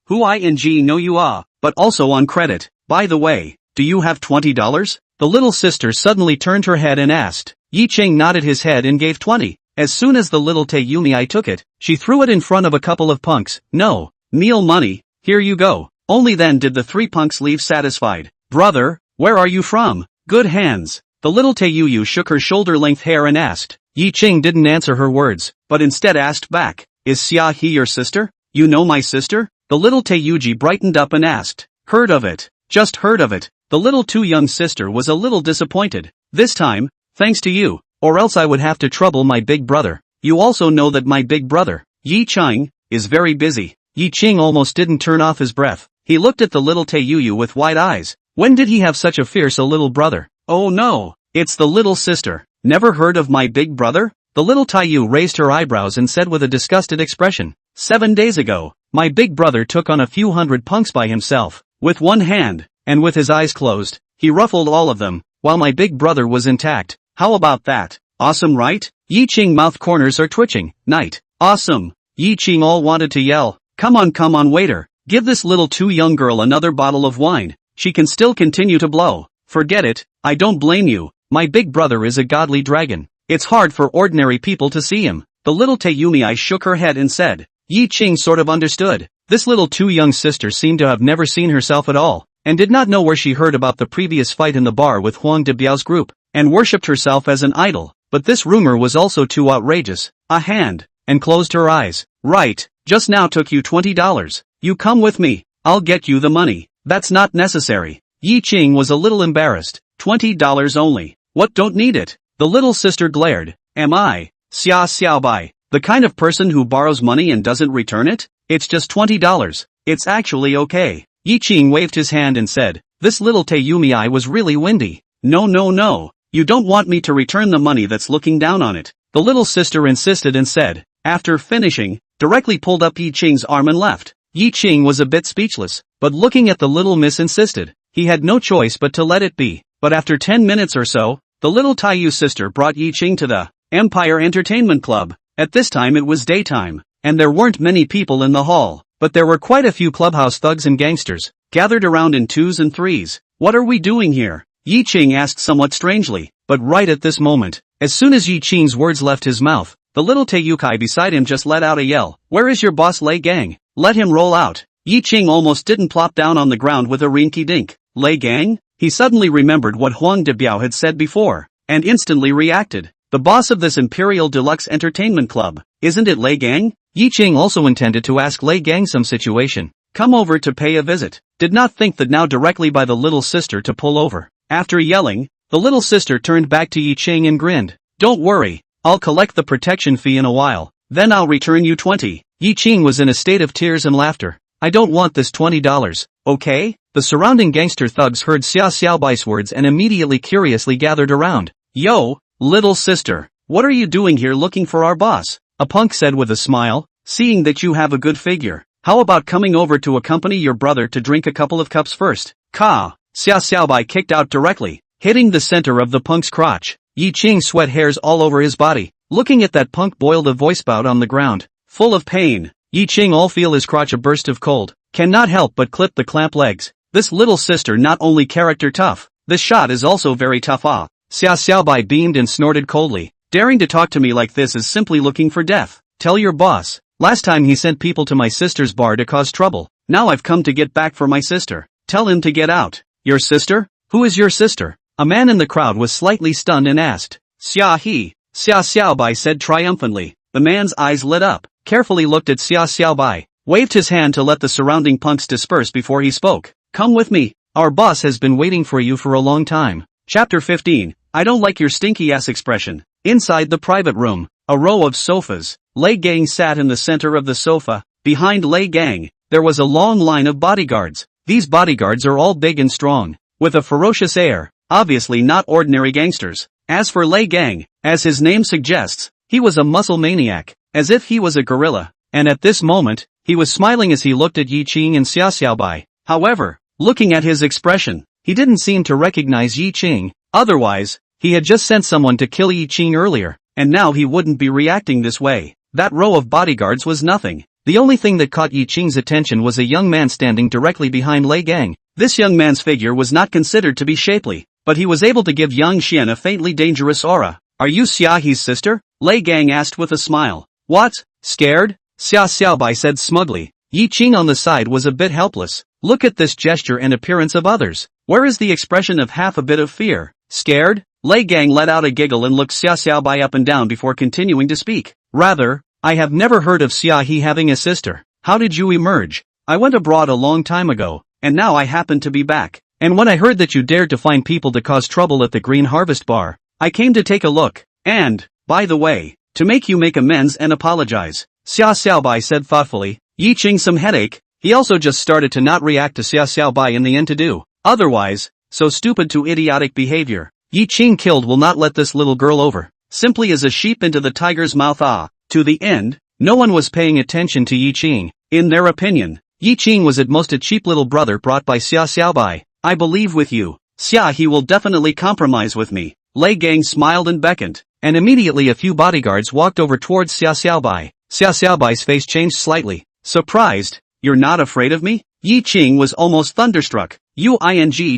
Who I and G know you but also on credit. By the way, do you have $20? The little sister suddenly turned her head and asked. Ye Qing nodded his head and gave 20. As soon as the little Taiyumi took it, she threw it in front of a couple of punks. No, meal money, here you go. Only then did the 3 punks leave satisfied. Brother, where are you from? Good hands. The little Taiyuyu shook her shoulder-length hair and asked. Ye Qing didn't answer her words, but instead asked back, Is Xiaohe your sister? You know my sister? The little Taiyuji brightened up and asked. Heard of it. Just heard of it. The little too young sister was a little disappointed. This time, thanks to you, or else I would have to trouble my big brother. You also know that my big brother, Ye Qing, is very busy. Ye Qing almost didn't turn off his breath. He looked at the little Taiyuyu with wide eyes. When did he have such a fierce little brother? Oh no, it's the little sister. Never heard of my big brother? The little Taiyu raised her eyebrows and said with a disgusted expression. 7 days ago, my big brother took on a few hundred punks by himself, with one hand, and with his eyes closed, he ruffled all of them, while my big brother was intact. How about that? Awesome, right? Ye Qing mouth corners are twitching. Night. Awesome. Ye Qing all wanted to yell. Come on waiter, give this little too young girl another bottle of wine. She can still continue to blow. Forget it, I don't blame you. My big brother is a godly dragon. It's hard for ordinary people to see him. The little Taiyumi shook her head and said. Ye Qing sort of understood. This little too young sister seemed to have never seen herself at all, and did not know where she heard about the previous fight in the bar with Huang de Biao's group, and worshipped herself as an idol. But this rumor was also too outrageous. A hand, and closed her eyes. Right, just now took you $20. You come with me, I'll get you the money. That's not necessary. Ye Qing was a little embarrassed. $20 only. What, don't need it? The little sister glared. Am I, Xiaobai, the kind of person who borrows money and doesn't return it? It's just $20. It's actually okay. Ye Qing waved his hand and said. This little Taiyumi was really windy. No. You don't want me to return the money that's looking down on it. The little sister insisted and said. After finishing, directly pulled up Ye Qing's arm and left. Ye Qing was a bit speechless, but looking at the little miss insisted. He had no choice but to let it be. But after 10 minutes or so, the little Taiyu sister brought Ye Qing to the Empire Entertainment Club. At this time it was daytime, and there weren't many people in the hall, but there were quite a few clubhouse thugs and gangsters. gathered around in twos and threes. What are we doing here? Ye Qing asked somewhat strangely, but right at this moment, as soon as Ye Qing's words left his mouth, the little Taiyukai beside him just let out a yell. Where is your boss, Lei Gang? Let him roll out. Ye Qing almost didn't plop down on the ground with a rinky-dink. Lei Gang? He suddenly remembered what Huang Debiao had said before, and instantly reacted. The boss of this Imperial Deluxe Entertainment Club, isn't it Lei Gang? Ye Qing also intended to ask Lei Gang some situation. Come over to pay a visit. Did not think that now directly by the little sister to pull over. After yelling, the little sister turned back to Ye Qing and grinned. Don't worry, I'll collect the protection fee in a while, then I'll return you 20. Ye Qing was in a state of tears and laughter. I don't want this $20, okay? The surrounding gangster thugs heard Xia Xiaobai's words and immediately curiously gathered around. Yo, little sister, what are you doing here looking for our boss? A punk said with a smile, seeing that you have a good figure. How about coming over to accompany your brother to drink a couple of cups first? Ka! Xia Xiaobai kicked out directly, hitting the center of the punk's crotch. Ye Qing sweat hairs all over his body. Looking at that punk boiled a voice bout on the ground, full of pain. Ye Qing all feel his crotch a burst of cold, cannot help but clip the clamp legs. This little sister not only character tough, this shot is also very tough ah. Xia Xiaobai beamed and snorted coldly. Daring to talk to me like this is simply looking for death. Tell your boss. Last time he sent people to my sister's bar to cause trouble. Now I've come to get back for my sister. Tell him to get out. Your sister? Who is your sister? A man in the crowd was slightly stunned and asked. Xia He. Xia Xiaobai said triumphantly. The man's eyes lit up, carefully looked at Xia Xiaobai, waved his hand to let the surrounding punks disperse before he spoke. Come with me. Our boss has been waiting for you for a long time. Chapter 15. I don't like your stinky ass expression. Inside the private room, a row of sofas. Lei Gang sat in the center of the sofa. Behind Lei Gang, there was a long line of bodyguards. These bodyguards are all big and strong, with a ferocious air, obviously not ordinary gangsters. As for Lei Gang, as his name suggests, he was a muscle maniac, as if he was a gorilla, and at this moment, he was smiling as he looked at Ye Qing and Xia Xiaobai. However, looking at his expression, he didn't seem to recognize Ye Qing. Otherwise, he had just sent someone to kill Ye Qing earlier, and now he wouldn't be reacting this way. That row of bodyguards was nothing. The only thing that caught Ye Qing's attention was a young man standing directly behind Lei Gang. This young man's figure was not considered to be shapely, but he was able to give Yang Xian a faintly dangerous aura. Are you Xia He's sister? Lei Gang asked with a smile. What? Scared? Xia Xiaobai said smugly. Ye Qing on the side was a bit helpless. Look at this gesture and appearance of others. Where is the expression of half a bit of fear? Scared? Lei Gang let out a giggle and looked Xia Xiaobai up and down before continuing to speak. Rather, I have never heard of Xia He having a sister. How did you emerge? I went abroad a long time ago, and now I happen to be back. And when I heard that you dared to find people to cause trouble at the Green Harvest Bar, I came to take a look. And, by the way, to make you make amends and apologize. Xia Xiaobai said thoughtfully. Ye Qing some headache. He also just started to not react to Xia Xiaobai in the end to do. Otherwise, so stupid to idiotic behavior. Ye Qing killed will not let this little girl over. Simply as a sheep into the tiger's mouth ah. To the end, no one was paying attention to Ye Qing. In their opinion, Ye Qing was at most a cheap little brother brought by Xia Xiaobai. I believe with you. Xia He will definitely compromise with me. Lei Gang smiled and beckoned, and immediately a few bodyguards walked over towards Xia Xiaobai. Xia Xiaobai's face changed slightly. Surprised? You're not afraid of me? Ye Qing was almost thunderstruck. You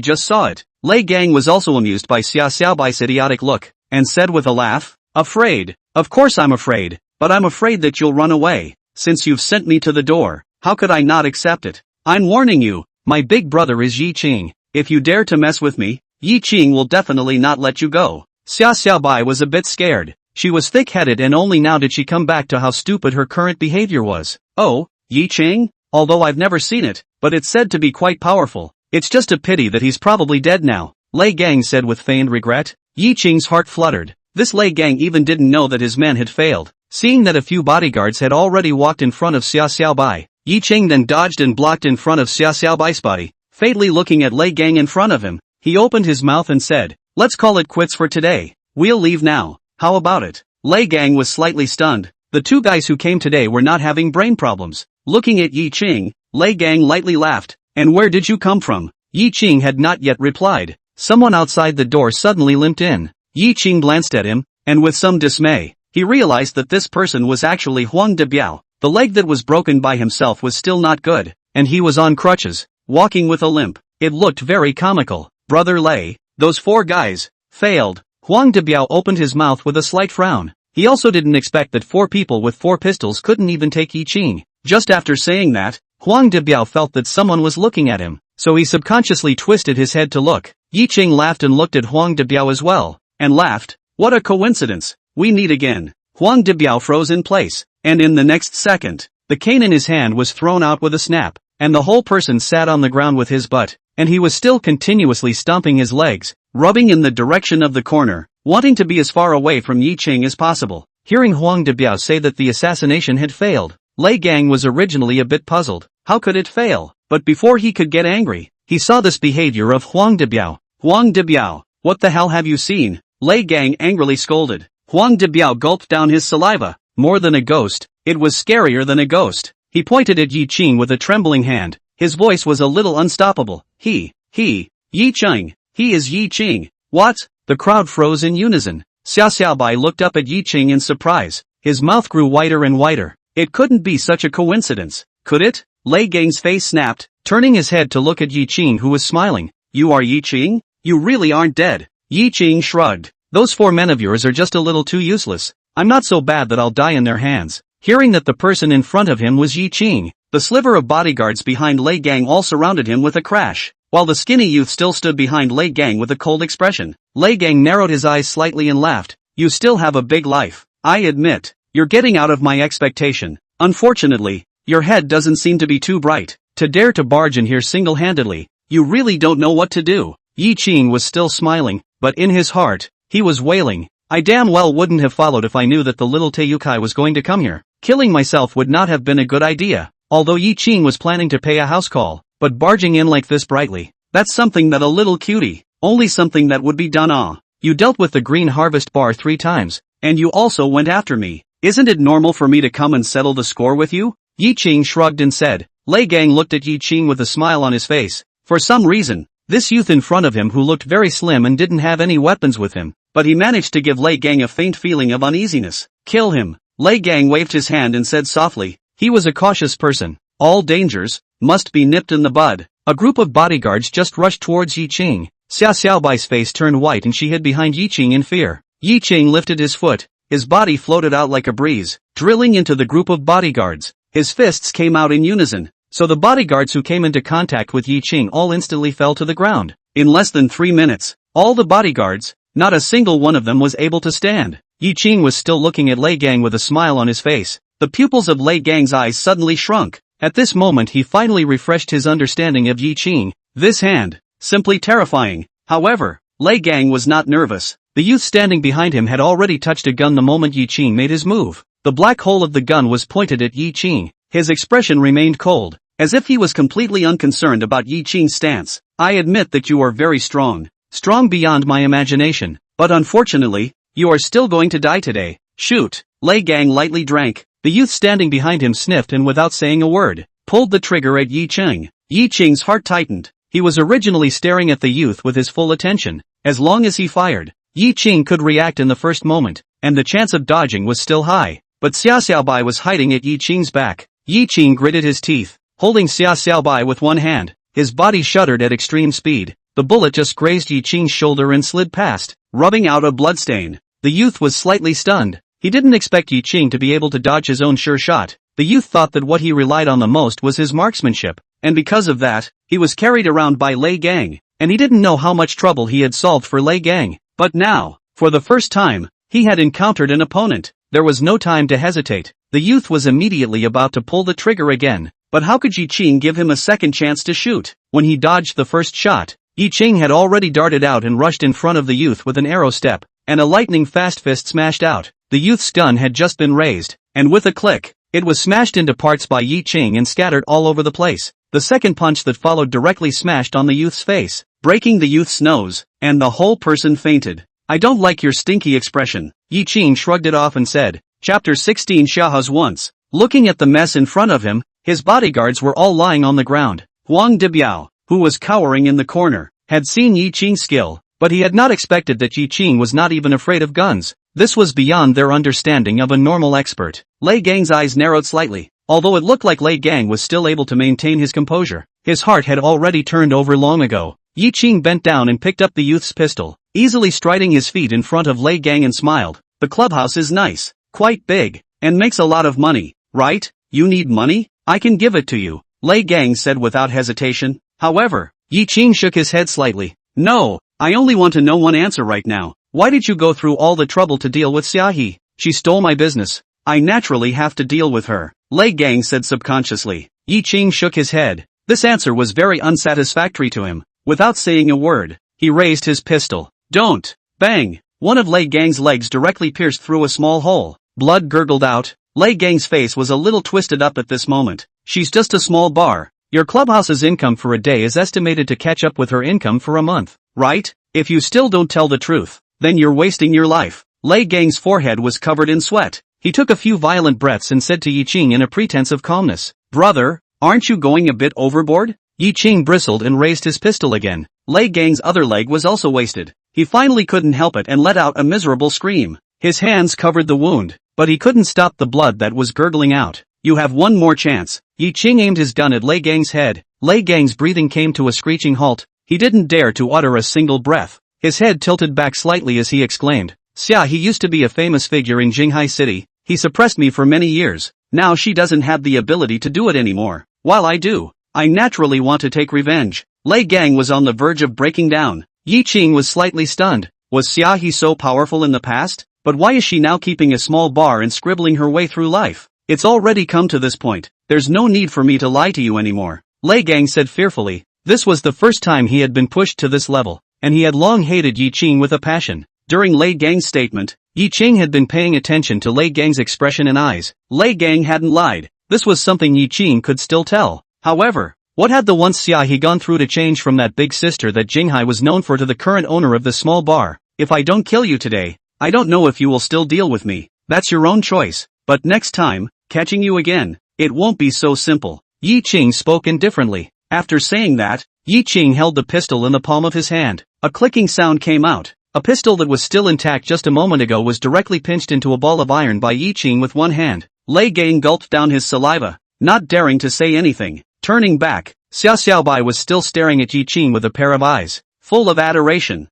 just saw it. Lei Gang was also amused by Xia Xiaobai's idiotic look, and said with a laugh, Afraid? Of course I'm afraid. But I'm afraid that you'll run away. Since you've sent me to the door, how could I not accept it? I'm warning you, my big brother is Ye Qing. If you dare to mess with me, Ye Qing will definitely not let you go. Xia Xiaobai was a bit scared. She was thick-headed and only now did she come back to how stupid her current behavior was. Oh, Ye Qing? Although I've never seen it, but it's said to be quite powerful. It's just a pity that he's probably dead now. Lei Gang said with feigned regret. Ye Qing's heart fluttered. This Lei Gang even didn't know that his men had failed. Seeing that a few bodyguards had already walked in front of Xia Xiaobai, Ye Qing then dodged and blocked in front of Xia Xiaobai's body, fatally looking at Lei Gang in front of him. He opened his mouth and said, Let's call it quits for today. We'll leave now. How about it? Lei Gang was slightly stunned. The two guys who came today were not having brain problems. Looking at Ye Qing, Lei Gang lightly laughed. And where did you come from? Ye Qing had not yet replied. Someone outside the door suddenly limped in. Ye Qing glanced at him, and with some dismay, he realized that this person was actually Huang Debiao. The leg that was broken by himself was still not good, and he was on crutches. walking with a limp. It looked very comical. Brother Lei, those 4 guys, failed. Huang Debiao opened his mouth with a slight frown. He also didn't expect that 4 people with 4 pistols couldn't even take Ye Qing. Just after saying that, Huang Debiao felt that someone was looking at him, so he subconsciously twisted his head to look. Ye Qing laughed and looked at Huang Debiao as well, and laughed. What a coincidence. We meet again. Huang Debiao froze in place, and in the next second, the cane in his hand was thrown out with a snap, and the whole person sat on the ground with his butt, and he was still continuously stomping his legs, rubbing in the direction of the corner, wanting to be as far away from Ye Qing as possible. Hearing Huang Debiao say that the assassination had failed, Lei Gang was originally a bit puzzled. How could it fail? But before he could get angry, he saw this behavior of Huang Debiao. Huang Debiao, what the hell have you seen? Lei Gang angrily scolded. Huang Debiao gulped down his saliva. More than a ghost, it was scarier than a ghost. He pointed at Ye Qing with a trembling hand. His voice was a little unstoppable. Ye Qing, he is Ye Qing. What? The crowd froze in unison. Xiaobai looked up at Ye Qing in surprise. His mouth grew whiter and whiter. It couldn't be such a coincidence, could it? Lei Gang's face snapped, turning his head to look at Ye Qing, who was smiling. You are Ye Qing? You really aren't dead. Ye Qing shrugged. Those 4 men of yours are just a little too useless. I'm not so bad that I'll die in their hands. Hearing that the person in front of him was Ye Qing, the sliver of bodyguards behind Lei Gang all surrounded him with a crash, while the skinny youth still stood behind Lei Gang with a cold expression. Lei Gang narrowed his eyes slightly and laughed. You still have a big life. I admit, you're getting out of my expectation. Unfortunately, your head doesn't seem to be too bright. To dare to barge in here single-handedly, you really don't know what to do. Ye Qing was still smiling, but in his heart, he was wailing. I damn well wouldn't have followed if I knew that the little Teiyukai was going to come here. Killing myself would not have been a good idea. Although Ye Qing was planning to pay a house call, but barging in like this brightly, that's something that a little cutie, only something that would be done. You dealt with the Green Harvest Bar 3 times, and you also went after me. Isn't it normal for me to come and settle the score with you? Ye Qing shrugged and said. Lei Gang looked at Ye Qing with a smile on his face. For some reason, this youth in front of him who looked very slim and didn't have any weapons with him, but he managed to give Lei Gang a faint feeling of uneasiness. Kill him. Lei Gang waved his hand and said softly. He was a cautious person. All dangers must be nipped in the bud. A group of bodyguards just rushed towards Ye Qing. Xiaobai's face turned white and she hid behind Ye Qing in fear. Ye Qing lifted his foot. His body floated out like a breeze, drilling into the group of bodyguards. His fists came out in unison, so the bodyguards who came into contact with Ye Qing all instantly fell to the ground. In less than 3 minutes, all the bodyguards, not a single one of them was able to stand. Ye Qing was still looking at Lei Gang with a smile on his face. The pupils of Lei Gang's eyes suddenly shrunk. At this moment he finally refreshed his understanding of Ye Qing. This hand, simply terrifying. However, Lei Gang was not nervous. The youth standing behind him had already touched a gun the moment Ye Qing made his move. The black hole of the gun was pointed at Ye Qing. His expression remained cold, as if he was completely unconcerned about Ye Qing's stance. I admit that you are very strong. Strong beyond my imagination. But unfortunately, you are still going to die today. Shoot. Lei Gang lightly drank. The youth standing behind him sniffed and without saying a word, pulled the trigger at Ye Qing. Ye Qing's heart tightened. He was originally staring at the youth with his full attention. As long as he fired, Ye Qing could react in the first moment, and the chance of dodging was still high. But Xiaobai was hiding at Ye Qing's back. Ye Qing gritted his teeth, holding Xiaobai with one hand. His body shuddered at extreme speed. The bullet just grazed Ye Qing's shoulder and slid past, rubbing out a bloodstain. The youth was slightly stunned. He didn't expect Ye Qing to be able to dodge his own sure shot. The youth thought that what he relied on the most was his marksmanship, and because of that, he was carried around by Lei Gang, and he didn't know how much trouble he had solved for Lei Gang. But now, for the first time, he had encountered an opponent. There was no time to hesitate. The youth was immediately about to pull the trigger again. But how could Ye Qing give him a second chance to shoot? When he dodged the first shot, Ye Qing had already darted out and rushed in front of the youth with an arrow step, and a lightning-fast fist smashed out. The youth's gun had just been raised, and with a click, it was smashed into parts by Ye Qing and scattered all over the place. The second punch that followed directly smashed on the youth's face, breaking the youth's nose, and the whole person fainted. I don't like your stinky expression. Ye Qing shrugged it off and said. Chapter 16 Xiaohuz once. Looking at the mess in front of him, his bodyguards were all lying on the ground. Huang Debiao, who was cowering in the corner, had seen Ye Qing's skill, but he had not expected that Ye Qing was not even afraid of guns. This was beyond their understanding of a normal expert. Lei Gang's eyes narrowed slightly, although it looked like Lei Gang was still able to maintain his composure. His heart had already turned over long ago. Ye Qing bent down and picked up the youth's pistol, easily striding his feet in front of Lei Gang and smiled. The clubhouse is nice, quite big, and makes a lot of money, right? You need money? I can give it to you, Lei Gang said without hesitation. However, Ye Qing shook his head slightly. No, I only want to know one answer right now. Why did you go through all the trouble to deal with Xiaohe? She stole my business. I naturally have to deal with her, Lei Gang said subconsciously. Ye Qing shook his head. This answer was very unsatisfactory to him. Without saying a word, he raised his pistol. Don't! Bang! One of Lei Gang's legs directly pierced through a small hole. Blood gurgled out. Lei Gang's face was a little twisted up at this moment. She's just a small bar. Your clubhouse's income for a day is estimated to catch up with her income for a month, right? If you still don't tell the truth, then you're wasting your life. Lei Gang's forehead was covered in sweat. He took a few violent breaths and said to Ye Qing in a pretense of calmness, Brother, aren't you going a bit overboard? Ye Qing bristled and raised his pistol again. Lei Gang's other leg was also wasted. He finally couldn't help it and let out a miserable scream. His hands covered the wound, but he couldn't stop the blood that was gurgling out. You have one more chance. Ye Qing aimed his gun at Lei Gang's head. Lei Gang's breathing came to a screeching halt. He didn't dare to utter a single breath. His head tilted back slightly as he exclaimed, He used to be a famous figure in Jinghai City. He suppressed me for many years. Now she doesn't have the ability to do it anymore. While I do, I naturally want to take revenge. Lei Gang was on the verge of breaking down. Ye Qing was slightly stunned. Was Xiaohe so powerful in the past? But why is she now keeping a small bar and scribbling her way through life? It's already come to this point. There's no need for me to lie to you anymore, Lei Gang said fearfully. This was the first time he had been pushed to this level, and he had long hated Ye Qing with a passion. During Lei Gang's statement, Ye Qing had been paying attention to Lei Gang's expression and eyes. Lei Gang hadn't lied. This was something Ye Qing could still tell. However, what had the once Xiaohe gone through to change from that big sister that Jinghai was known for to the current owner of the small bar? If I don't kill you today, I don't know if you will still deal with me. That's your own choice. But next time, catching you again, it won't be so simple. Ye Qing spoke indifferently. After saying that, Ye Qing held the pistol in the palm of his hand. A clicking sound came out. A pistol that was still intact just a moment ago was directly pinched into a ball of iron by Ye Qing with one hand. Lei Gang gulped down his saliva, not daring to say anything. Turning back, Xiaobai was still staring at Ye Qing with a pair of eyes, full of adoration.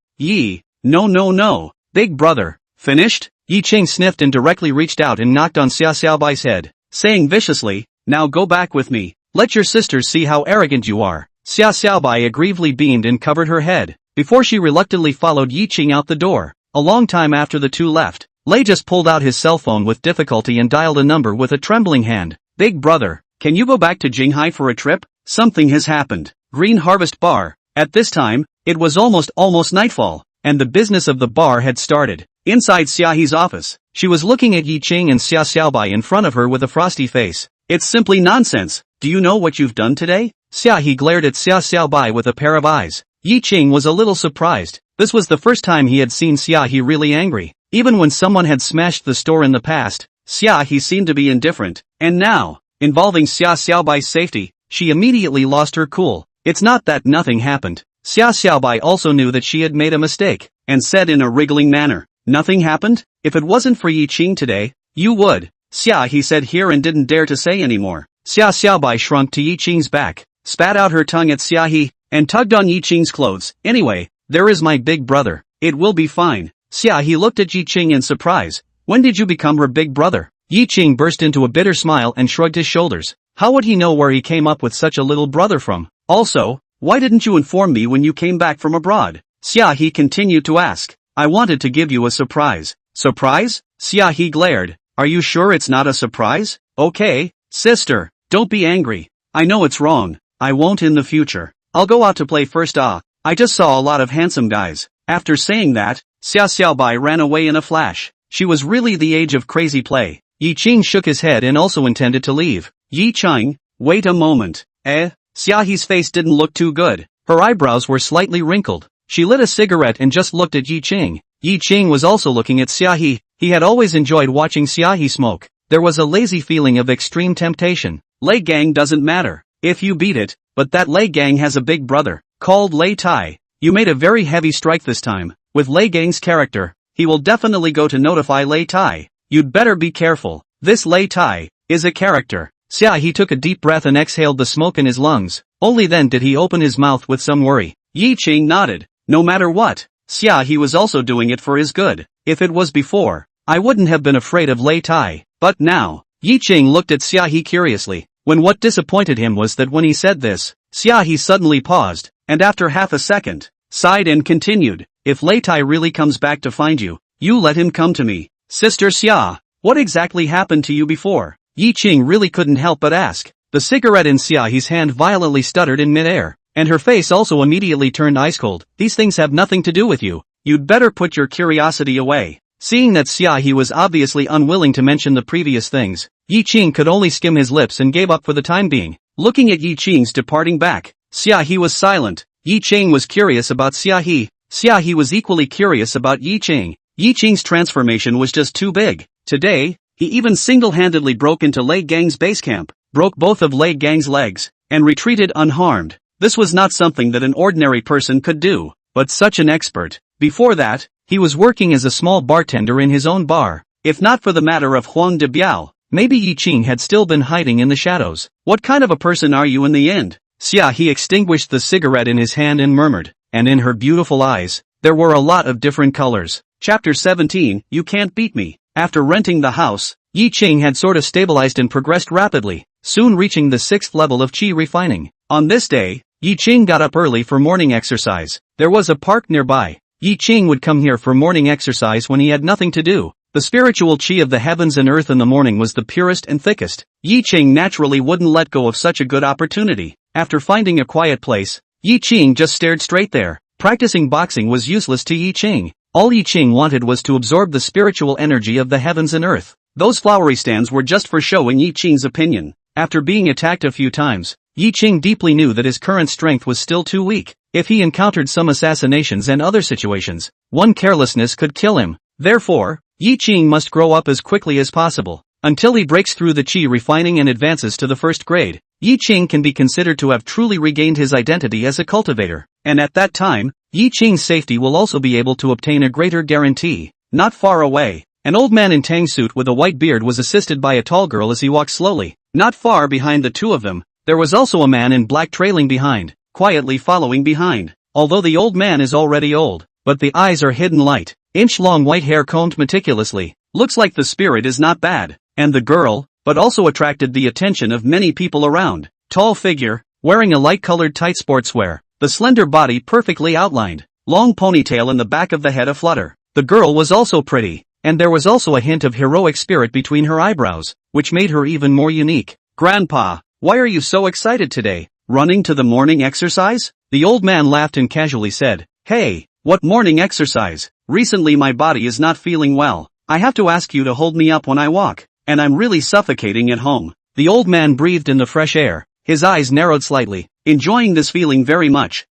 No, big brother. Finished? Ye Qing sniffed and directly reached out and knocked on Xiaobai's head, saying viciously, now go back with me. Let your sisters see how arrogant you are. Xiaobai aggrievedly beamed and covered her head, before she reluctantly followed Ye Qing out the door. A long time after the two left, Lei just pulled out his cell phone with difficulty and dialed a number with a trembling hand. Big brother, can you go back to Jinghai for a trip? Something has happened. Green Harvest Bar. At this time, it was almost nightfall, and the business of the bar had started. Inside Xiaohe's office, she was looking at Ye Qing and Xiaobai in front of her with a frosty face. It's simply nonsense. Do you know what you've done today? Xiaohe glared at Xiaobai with a pair of eyes. Ye Qing was a little surprised. This was the first time he had seen Xiaohe really angry. Even when someone had smashed the store in the past, Xiaohe seemed to be indifferent. And now, involving Xiaobai's safety, she immediately lost her cool. It's not that nothing happened. Xiaobai also knew that she had made a mistake, and said in a wriggling manner, nothing happened? If it wasn't for Ye Qing today, you would. Xiaohe said here and didn't dare to say anymore. Xiaobai shrunk to Ye Qing's back, spat out her tongue at Xiaohe, and tugged on Ye Qing's clothes. Anyway, there is my big brother. It will be fine. Xiaohe looked at Ye Qing in surprise. When did you become her big brother? Ye Qing burst into a bitter smile and shrugged his shoulders. How would he know where he came up with such a little brother from? Also, why didn't you inform me when you came back from abroad? Xiaohe continued to ask. I wanted to give you a surprise. Surprise? Xiaohe glared. Are you sure it's not a surprise? Okay, sister, don't be angry. I know it's wrong. I won't in the future. I'll go out to play first. I just saw a lot of handsome guys. After saying that, Xiaobai ran away in a flash. She was really the age of crazy play. Ye Qing shook his head and also intended to leave. Ye Qing, wait a moment. Xiaohe's face didn't look too good. Her eyebrows were slightly wrinkled. She lit a cigarette and just looked at Ye Qing. Ye Qing was also looking at Xiaohe. He had always enjoyed watching Xiaohe smoke. There was a lazy feeling of extreme temptation. Lei Gang doesn't matter if you beat it, but that Lei Gang has a big brother, called Lei Tai. You made a very heavy strike this time. With Lei Gang's character, he will definitely go to notify Lei Tai. You'd better be careful. This Lei Tai is a character. Xia He took a deep breath and exhaled the smoke in his lungs. Only then did he open his mouth with some worry. Ye Qing nodded. No matter what, Xia He was also doing it for his good. If it was before, I wouldn't have been afraid of Lei Tai. But now, Ye Qing looked at Xia He curiously. What disappointed him was that when he said this, Xia He suddenly paused, and after half a second, sighed and continued. If Lei Tai really comes back to find you, you let him come to me. Sister Xia, what exactly happened to you before? Ye Qing really couldn't help but ask. The cigarette in Xia He's hand violently stuttered in midair, and her face also immediately turned ice cold. These things have nothing to do with you. You'd better put your curiosity away. Seeing that Xia He was obviously unwilling to mention the previous things, Ye Qing could only skim his lips and gave up for the time being. Looking at Ye Qing's departing back, Xia He was silent. Ye Qing was curious about Xia He. Xia He was equally curious about Ye Qing. Ye Qing's transformation was just too big. Today, he even single-handedly broke into Lei Gang's base camp, broke both of Lei Gang's legs, and retreated unharmed. This was not something that an ordinary person could do, but such an expert. Before that, he was working as a small bartender in his own bar. If not for the matter of Huang de Biao, maybe Ye Qing had still been hiding in the shadows. What kind of a person are you in the end? Xia He extinguished the cigarette in his hand and murmured, and in her beautiful eyes, there were a lot of different colors. Chapter 17, You Can't Beat Me. After renting the house, Ye Qing had sort of stabilized and progressed rapidly, soon reaching the 6th level of qi refining. On this day, Ye Qing got up early for morning exercise. There was a park nearby. Ye Qing would come here for morning exercise when he had nothing to do. The spiritual qi of the heavens and earth in the morning was the purest and thickest. Ye Qing naturally wouldn't let go of such a good opportunity. After finding a quiet place, Ye Qing just stared straight there. Practicing boxing was useless to Ye Qing. All Ye Qing wanted was to absorb the spiritual energy of the heavens and earth. Those flowery stands were just for show in Ye Qing's opinion. After being attacked a few times, Ye Qing deeply knew that his current strength was still too weak. If he encountered some assassinations and other situations, one carelessness could kill him. Therefore, Ye Qing must grow up as quickly as possible. Until he breaks through the qi refining and advances to the 1st grade, Ye Qing can be considered to have truly regained his identity as a cultivator. And at that time, Ye Qing's safety will also be able to obtain a greater guarantee. Not far away, an old man in tang suit with a white beard was assisted by a tall girl as he walked slowly. Not far behind the two of them, there was also a man in black trailing behind, quietly following behind. Although the old man is already old, but the eyes are hidden light, inch-long white hair combed meticulously. Looks like the spirit is not bad. And the girl, but also attracted the attention of many people around. Tall figure, wearing a light-colored tight sportswear, the slender body perfectly outlined, long ponytail in the back of the head aflutter. The girl was also pretty, and there was also a hint of heroic spirit between her eyebrows, which made her even more unique. Grandpa, why are you so excited today? Running to the morning exercise? The old man laughed and casually said, Hey, what morning exercise? Recently my body is not feeling well. I have to ask you to hold me up when I walk, and I'm really suffocating at home. The old man breathed in the fresh air, his eyes narrowed slightly, enjoying this feeling very much.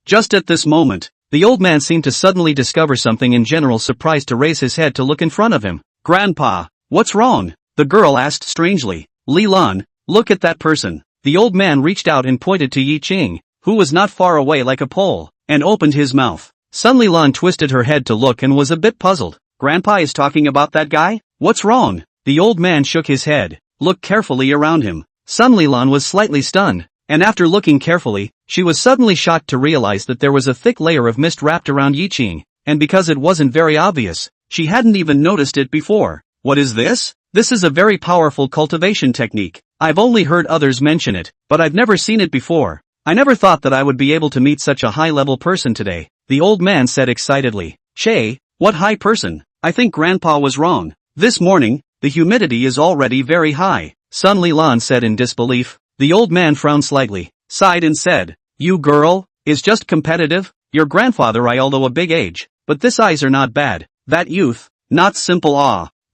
Just at this moment, the old man seemed to suddenly discover something in general surprise to raise his head to look in front of him. Grandpa, what's wrong? The girl asked strangely. Li Lan, look at that person. The old man reached out and pointed to Ye Qing, who was not far away like a pole, and opened his mouth. Sun Li Lan twisted her head to look and was a bit puzzled. Grandpa is talking about that guy? What's wrong? The old man shook his head, looked carefully around him. Sun Li Lan was slightly stunned, and after looking carefully, she was suddenly shocked to realize that there was a thick layer of mist wrapped around Ye Qing, and because it wasn't very obvious, she hadn't even noticed it before. What is this? This is a very powerful cultivation technique. I've only heard others mention it, but I've never seen it before. I never thought that I would be able to meet such a high-level person today, the old man said excitedly. Che, what high person? I think Grandpa was wrong. This morning, the humidity is already very high, Sun Li Lan said in disbelief. The old man frowned slightly, sighed and said, You girl, is just competitive? Your grandfather although a big age, but this eyes are not bad. That youth, not simple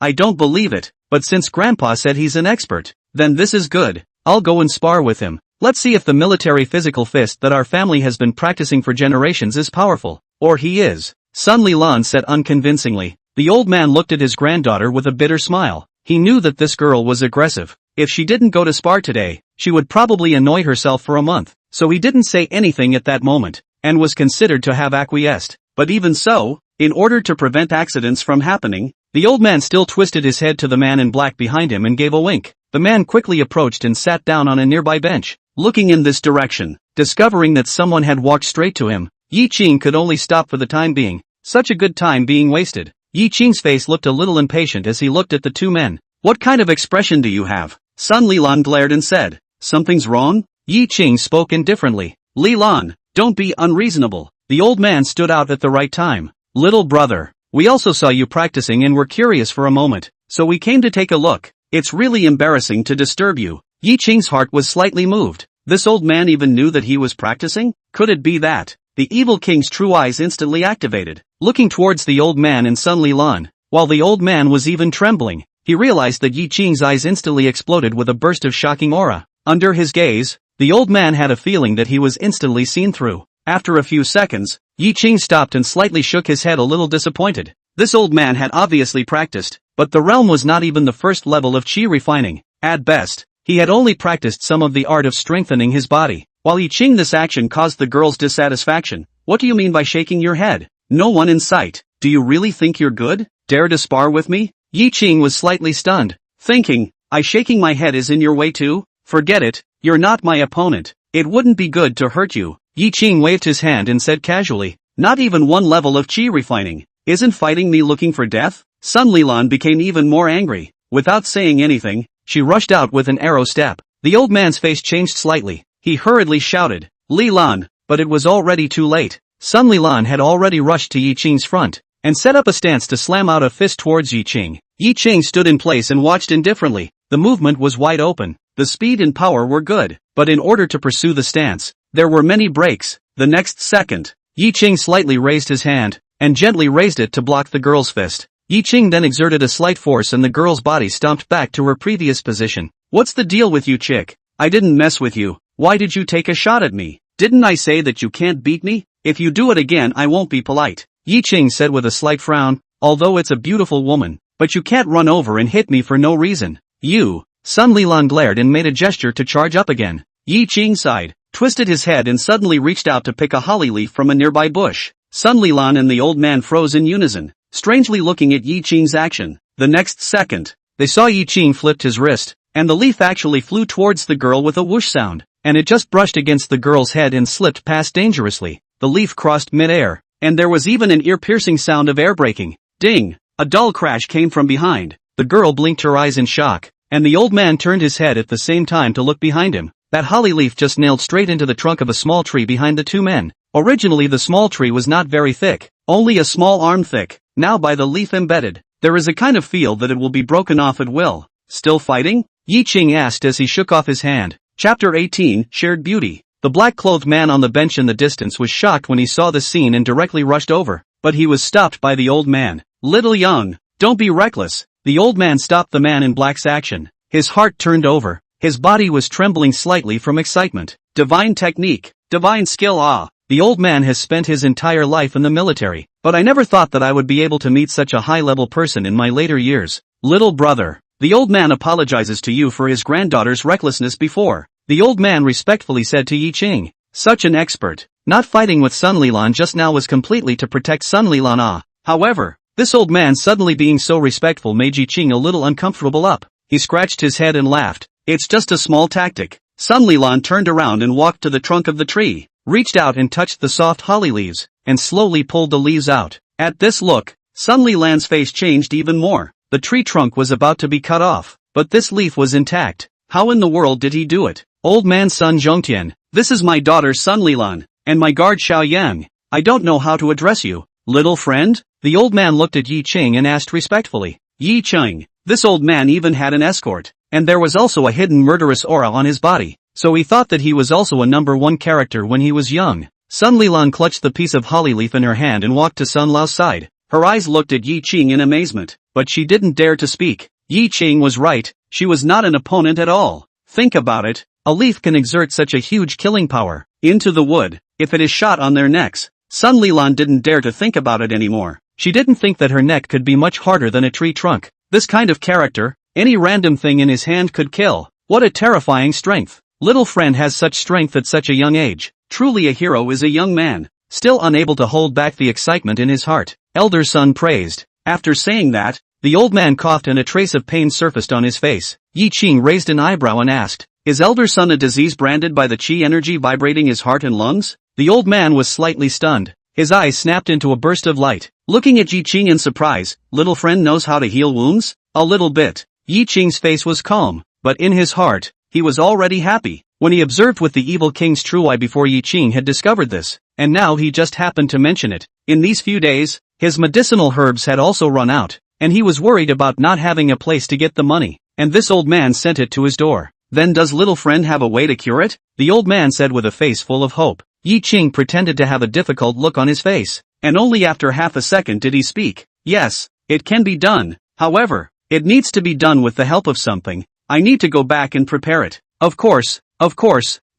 I don't believe it, but since Grandpa said he's an expert, then this is good. I'll go and spar with him. Let's see if the military physical fist that our family has been practicing for generations is powerful, or he is. Sun Li Lan said unconvincingly. The old man looked at his granddaughter with a bitter smile. He knew that this girl was aggressive. If she didn't go to spar today, she would probably annoy herself for a month. So he didn't say anything at that moment, and was considered to have acquiesced. But even so, in order to prevent accidents from happening, the old man still twisted his head to the man in black behind him and gave a wink. The man quickly approached and sat down on a nearby bench. Looking in this direction, discovering that someone had walked straight to him, Ye Qing could only stop for the time being. Such a good time being wasted. Ye Qing's face looked a little impatient as he looked at the two men. What kind of expression do you have? Sun Lilan glared and said. Something's wrong? Ye Qing spoke indifferently. Lilan, don't be unreasonable. The old man stood out at the right time. Little brother, we also saw you practicing and were curious for a moment, so we came to take a look. It's really embarrassing to disturb you. Ye Qing's heart was slightly moved. This old man even knew that he was practicing? Could it be that? The evil king's true eyes instantly activated, looking towards the old man and Sun Lilan. While the old man was even trembling, he realized that Ye Qing's eyes instantly exploded with a burst of shocking aura. Under his gaze, the old man had a feeling that he was instantly seen through. After a few seconds, Ye Qing stopped and slightly shook his head a little disappointed. This old man had obviously practiced, but the realm was not even the first level of chi refining. At best, he had only practiced some of the art of strengthening his body. While Ye Qing, this action caused the girl's dissatisfaction. What do you mean by shaking your head? No one in sight. Do you really think you're good? Dare to spar with me? Ye Qing was slightly stunned, thinking, shaking my head is in your way too? Forget it, you're not my opponent. It wouldn't be good to hurt you. Ye Qing waved his hand and said casually, not even one level of chi refining. Isn't fighting me looking for death? Sun Lilan became even more angry. Without saying anything, she rushed out with an arrow step. The old man's face changed slightly. He hurriedly shouted, Lilan, but it was already too late. Sun Lilan had already rushed to Ye Qing's front, and set up a stance to slam out a fist towards Ye Qing. Ye Qing stood in place and watched indifferently. The movement was wide open. The speed and power were good, but in order to pursue the stance, there were many breaks. The next second, Ye Qing slightly raised his hand, and gently raised it to block the girl's fist. Ye Qing then exerted a slight force and the girl's body stomped back to her previous position. What's the deal with you, chick? I didn't mess with you. Why did you take a shot at me? Didn't I say that you can't beat me? If you do it again I won't be polite. Ye Qing said with a slight frown, although it's a beautiful woman, but you can't run over and hit me for no reason. You. Sun Lilan glared and made a gesture to charge up again. Ye Qing sighed, twisted his head and suddenly reached out to pick a holly leaf from a nearby bush. Sun Lilan and the old man froze in unison, strangely looking at Ye Qing's action. The next second, they saw Ye Qing flipped his wrist, and the leaf actually flew towards the girl with a whoosh sound, and it just brushed against the girl's head and slipped past dangerously. The leaf crossed mid-air, and there was even an ear-piercing sound of air braking. Ding! A dull crash came from behind. The girl blinked her eyes in shock, and the old man turned his head at the same time to look behind him. That holly leaf just nailed straight into the trunk of a small tree behind the two men. Originally the small tree was not very thick, only a small arm thick. Now by the leaf embedded, there is a kind of feel that it will be broken off at will. Still fighting? Ye Qing asked as he shook off his hand. Chapter 18, Shared Beauty. The black-clothed man on the bench in the distance was shocked when he saw the scene and directly rushed over, but he was stopped by the old man. Little young, don't be reckless. The old man stopped the man in black's action. His heart turned over. His body was trembling slightly from excitement. Divine technique, divine skill. The old man has spent his entire life in the military, but I never thought that I would be able to meet such a high-level person in my later years. Little brother, the old man apologizes to you for his granddaughter's recklessness before. The old man respectfully said to Ye Qing, such an expert. Not fighting with Sun Lilan just now was completely to protect Sun Lilan. However, this old man suddenly being so respectful made Ye Qing a little uncomfortable up. He scratched his head and laughed. It's just a small tactic. Sun Lilan turned around and walked to the trunk of the tree, reached out and touched the soft holly leaves, and slowly pulled the leaves out. At this look, Sun Lilan's face changed even more. The tree trunk was about to be cut off, but this leaf was intact. How in the world did he do it? Old man Sun Zhongtian, this is my daughter Sun Lilan, and my guard Xiao Yang. I don't know how to address you. Little friend? The old man looked at Ye Qing and asked respectfully. Ye Qing, this old man even had an escort, and there was also a hidden murderous aura on his body, so he thought that he was also a number one character when he was young. Sun Lilan clutched the piece of holly leaf in her hand and walked to Sun Lao's side. Her eyes looked at Ye Qing in amazement, but she didn't dare to speak. Ye Qing was right, she was not an opponent at all. Think about it, a leaf can exert such a huge killing power. Into the wood, if it is shot on their necks. Sun Lilan didn't dare to think about it anymore. She didn't think that her neck could be much harder than a tree trunk. This kind of character, any random thing in his hand could kill. What a terrifying strength. Little friend has such strength at such a young age. Truly a hero is a young man, still unable to hold back the excitement in his heart. Elder son praised. After saying that, The old man coughed and a trace of pain surfaced on his face. Ye Qing raised an eyebrow and asked, "Is elder son a disease branded by the qi energy vibrating his heart and lungs?" The old man was slightly stunned. His eyes snapped into a burst of light. Looking at Ye Qing in surprise, "Little friend knows how to heal wounds?" "A little bit." Ye Qing's face was calm, but in his heart, he was already happy. When he observed with the evil king's true eye before Ye Qing had discovered this, and now he just happened to mention it. In these few days, his medicinal herbs had also run out, and he was worried about not having a place to get the money, and this old man sent it to his door. "Then does little friend have a way to cure it?" the old man said with a face full of hope. Ye Qing pretended to have a difficult look on his face, and only after half a second did he speak. "Yes, it can be done. However, it needs to be done with the help of something. I need to go back and prepare it." Of course,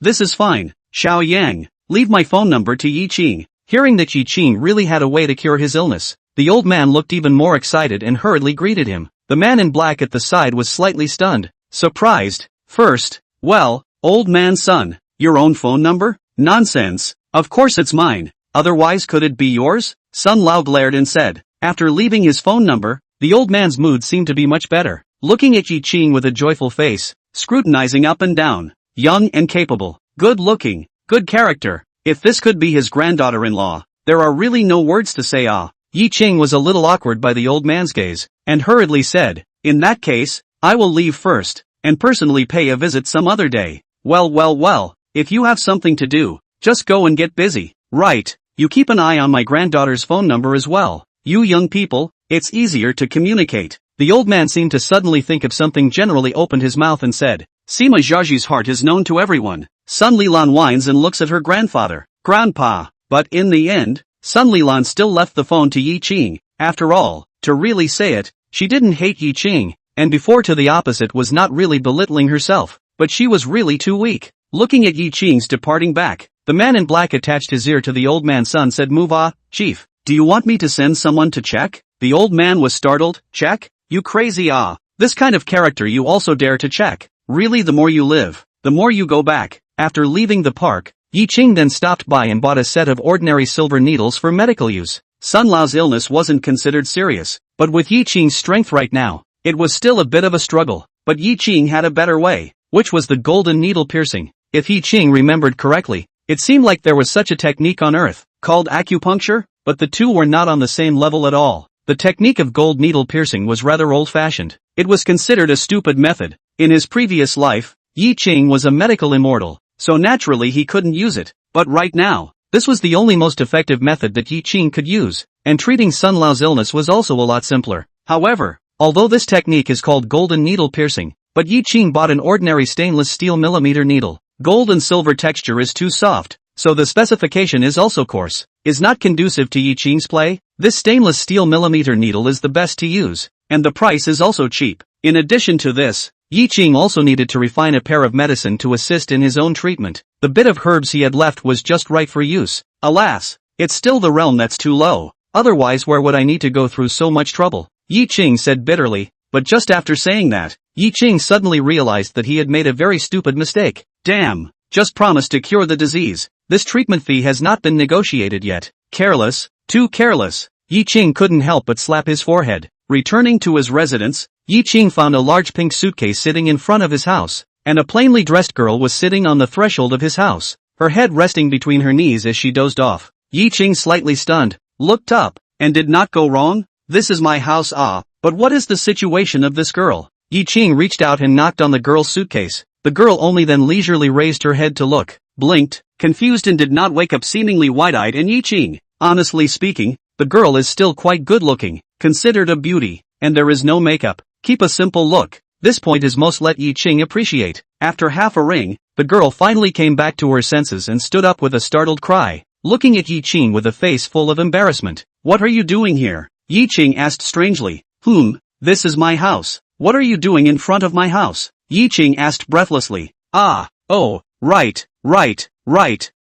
this is fine. Xiao Yang, leave my phone number to Ye Qing." Hearing that Ye Qing really had a way to cure his illness, the old man looked even more excited and hurriedly greeted him. The man in black at the side was slightly stunned, surprised. "First, well, old man's son, your own phone number? Nonsense. Of course it's mine. Otherwise could it be yours?" Sun Lao glared and said. After leaving his phone number, the old man's mood seemed to be much better. Looking at Ye Qing with a joyful face, scrutinizing up and down. Young and capable, good looking, good character. If this could be his granddaughter-in-law, there are really no words to say. Ye Qing was a little awkward by the old man's gaze, and hurriedly said, "In that case, I will leave first, and personally pay a visit some other day." Well, if you have something to do, just go and get busy. Right, you keep an eye on my granddaughter's phone number as well. You young people, it's easier to communicate. The old man seemed to suddenly think of something, generally opened his mouth and said, "Sima Zhaji's heart is known to everyone." Sun Lilan whines and looks at her grandfather, "Grandpa," but in the end, Sun Lilan still left the phone to Ye Qing. After all, to really say it, she didn't hate Ye Qing, and before to the opposite was not really belittling herself, but she was really too weak. Looking at Ye Qing's departing back, the man in black attached his ear to the old man's son said, "Move on, chief. Do you want me to send someone to check?" The old man was startled. "Check? You crazy? This kind of character you also dare to check? Really, the more you live, the more you go back." After leaving the park, Ye Qing then stopped by and bought a set of ordinary silver needles for medical use. Sun Lao's illness wasn't considered serious, but with Ye Qing's strength right now, it was still a bit of a struggle. But Ye Qing had a better way, which was the golden needle piercing. If Ye Qing remembered correctly, it seemed like there was such a technique on Earth, called acupuncture, but the two were not on the same level at all. The technique of gold needle piercing was rather old-fashioned. It was considered a stupid method. In his previous life, Ye Qing was a medical immortal, so naturally he couldn't use it. But right now, this was the only most effective method that Ye Qing could use, and treating Sun Lao's illness was also a lot simpler. However, although this technique is called golden needle piercing, but Ye Qing bought an ordinary stainless steel millimeter needle. Gold and silver texture is too soft, so the specification is also coarse, is not conducive to Ye Qing's play. This stainless steel millimeter needle is the best to use, and the price is also cheap. In addition to this, Ye Qing also needed to refine a pair of medicine to assist in his own treatment. The bit of herbs he had left was just right for use. Alas, it's still the realm that's too low. Otherwise, where would I need to go through so much trouble? Ye Qing said bitterly, but just after saying that, Ye Qing suddenly realized that he had made a very stupid mistake. Damn, just promised to cure the disease. This treatment fee has not been negotiated yet. Careless, too careless. Ye Qing couldn't help but slap his forehead. Returning to his residence, Ye Qing found a large pink suitcase sitting in front of his house, and a plainly dressed girl was sitting on the threshold of his house, her head resting between her knees as she dozed off. Ye Qing, slightly stunned, looked up, and did not go wrong? "This is my house, but what is the situation of this girl?" Ye Qing reached out and knocked on the girl's suitcase. The girl only then leisurely raised her head to look, blinked, confused, and did not wake up, seemingly wide-eyed. And Ye Qing, honestly speaking, the girl is still quite good-looking, considered a beauty, and there is no makeup. Keep a simple look. This point is most let Ye Qing appreciate. After half a ring, the girl finally came back to her senses and stood up with a startled cry, looking at Ye Qing with a face full of embarrassment. "What are you doing here?" Ye Qing asked strangely. This is my house. What are you doing in front of my house?" Ye Qing asked breathlessly. Oh, right.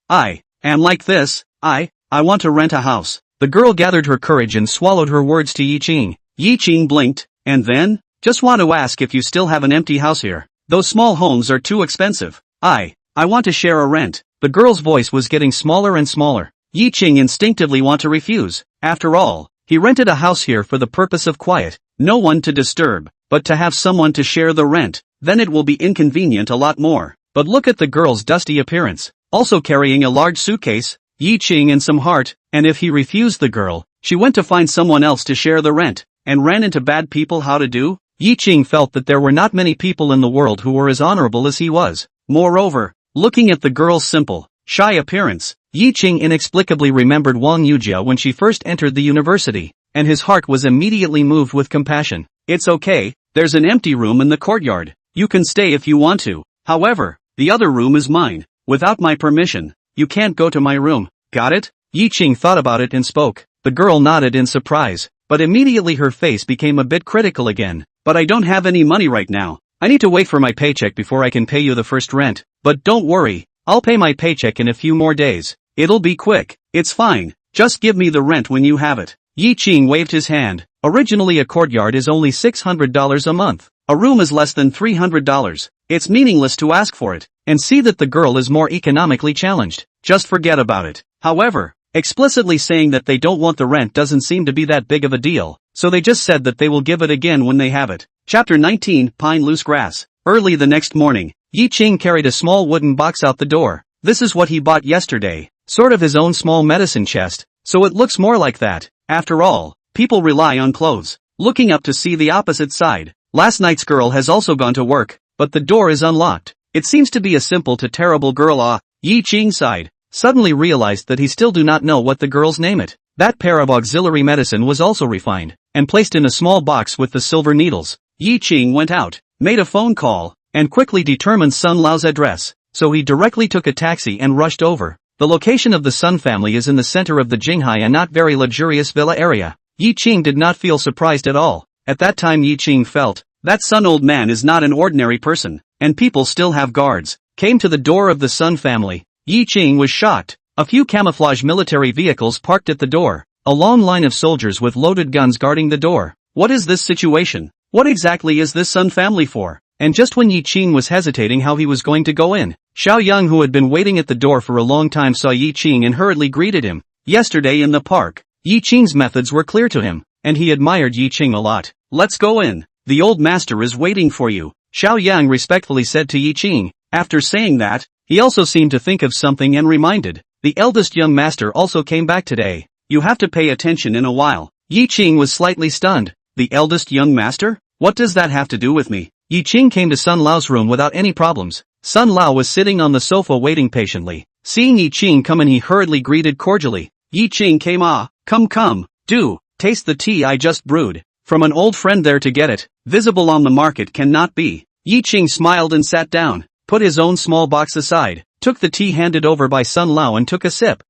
I am like this. I want to rent a house." The girl gathered her courage and swallowed her words to Ye Qing. Ye Qing blinked, and then, "Just want to ask if you still have an empty house here. Those small homes are too expensive. I want to share a rent." The girl's voice was getting smaller and smaller. Ye Qing instinctively want to refuse. After all, he rented a house here for the purpose of quiet. No one to disturb, but to have someone to share the rent, then it will be inconvenient a lot more. But look at the girl's dusty appearance, also carrying a large suitcase, Ye Qing and some heart, and if he refused the girl, she went to find someone else to share the rent, and ran into bad people. How to do? Ye Qing felt that there were not many people in the world who were as honorable as he was. Moreover, looking at the girl's simple, shy appearance, Ye Qing inexplicably remembered Wang Yujia when she first entered the university, and his heart was immediately moved with compassion. It's okay, there's an empty room in the courtyard. You can stay if you want to. However, the other room is mine. Without my permission, you can't go to my room. Got it? Ye Qing thought about it and spoke. The girl nodded in surprise, but immediately her face became a bit critical again. But I don't have any money right now. I need to wait for my paycheck before I can pay you the first rent. But don't worry, I'll pay my paycheck in a few more days. It'll be quick. It's fine. Just give me the rent when you have it. Ye Qing waved his hand. Originally a courtyard is only $600 a month. A room is less than $300. It's meaningless to ask for it, and see that the girl is more economically challenged. Just forget about it. However, explicitly saying that they don't want the rent doesn't seem to be that big of a deal, so they just said that they will give it again when they have it. Chapter 19, Pine Loose Grass. Early the next morning, Ye Qing carried a small wooden box out the door. This is what he bought yesterday, sort of his own small medicine chest, so it looks more like that. After all, people rely on clothes. Looking up to see the opposite side. Last night's girl has also gone to work, but the door is unlocked. It seems to be a simple to terrible girl. Ye Qing sighed, suddenly realized that he still do not know what the girl's name it. That pair of auxiliary medicine was also refined, and placed in a small box with the silver needles. Ye Qing went out, made a phone call, and quickly determined Sun Lao's address, so he directly took a taxi and rushed over. The location of the Sun family is in the center of the Jinghai and not very luxurious villa area. Ye Qing did not feel surprised at all. At that time Ye Qing felt, that Sun old man is not an ordinary person, and people still have guards. Came to the door of the Sun family. Ye Qing was shocked. A few camouflage military vehicles parked at the door. A long line of soldiers with loaded guns guarding the door. What is this situation? What exactly is this Sun family for? And just when Ye Qing was hesitating how he was going to go in, Xiao Yang, who had been waiting at the door for a long time, saw Ye Qing and hurriedly greeted him. Yesterday in the park, Ye Qing's methods were clear to him, and he admired Ye Qing a lot. Let's go in. The old master is waiting for you, Xiao Yang respectfully said to Ye Qing. After saying that, he also seemed to think of something and reminded, the eldest young master also came back today. You have to pay attention in a while. Ye Qing was slightly stunned. The eldest young master? What does that have to do with me? Ye Qing came to Sun Lao's room without any problems. Sun Lao was sitting on the sofa waiting patiently. Seeing Ye Qing come in, he hurriedly greeted cordially. Ye Qing came. Come, do, taste the tea I just brewed. From an old friend there to get it, visible on the market cannot be. Ye Qing smiled and sat down, put his own small box aside, took the tea handed over by Sun Lao and took a sip.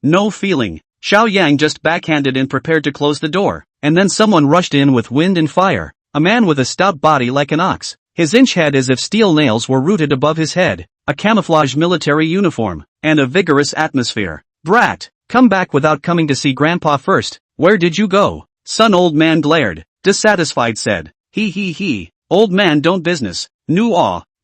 No feeling. Xiao Yang just backhanded and prepared to close the door, and then someone rushed in with wind and fire. A man with a stout body like an ox, his inch head as if steel nails were rooted above his head, a camouflage military uniform, and a vigorous atmosphere. Brat, come back without coming to see Grandpa first. Where did you go? Sun old man glared, dissatisfied said. He. Old man don't business.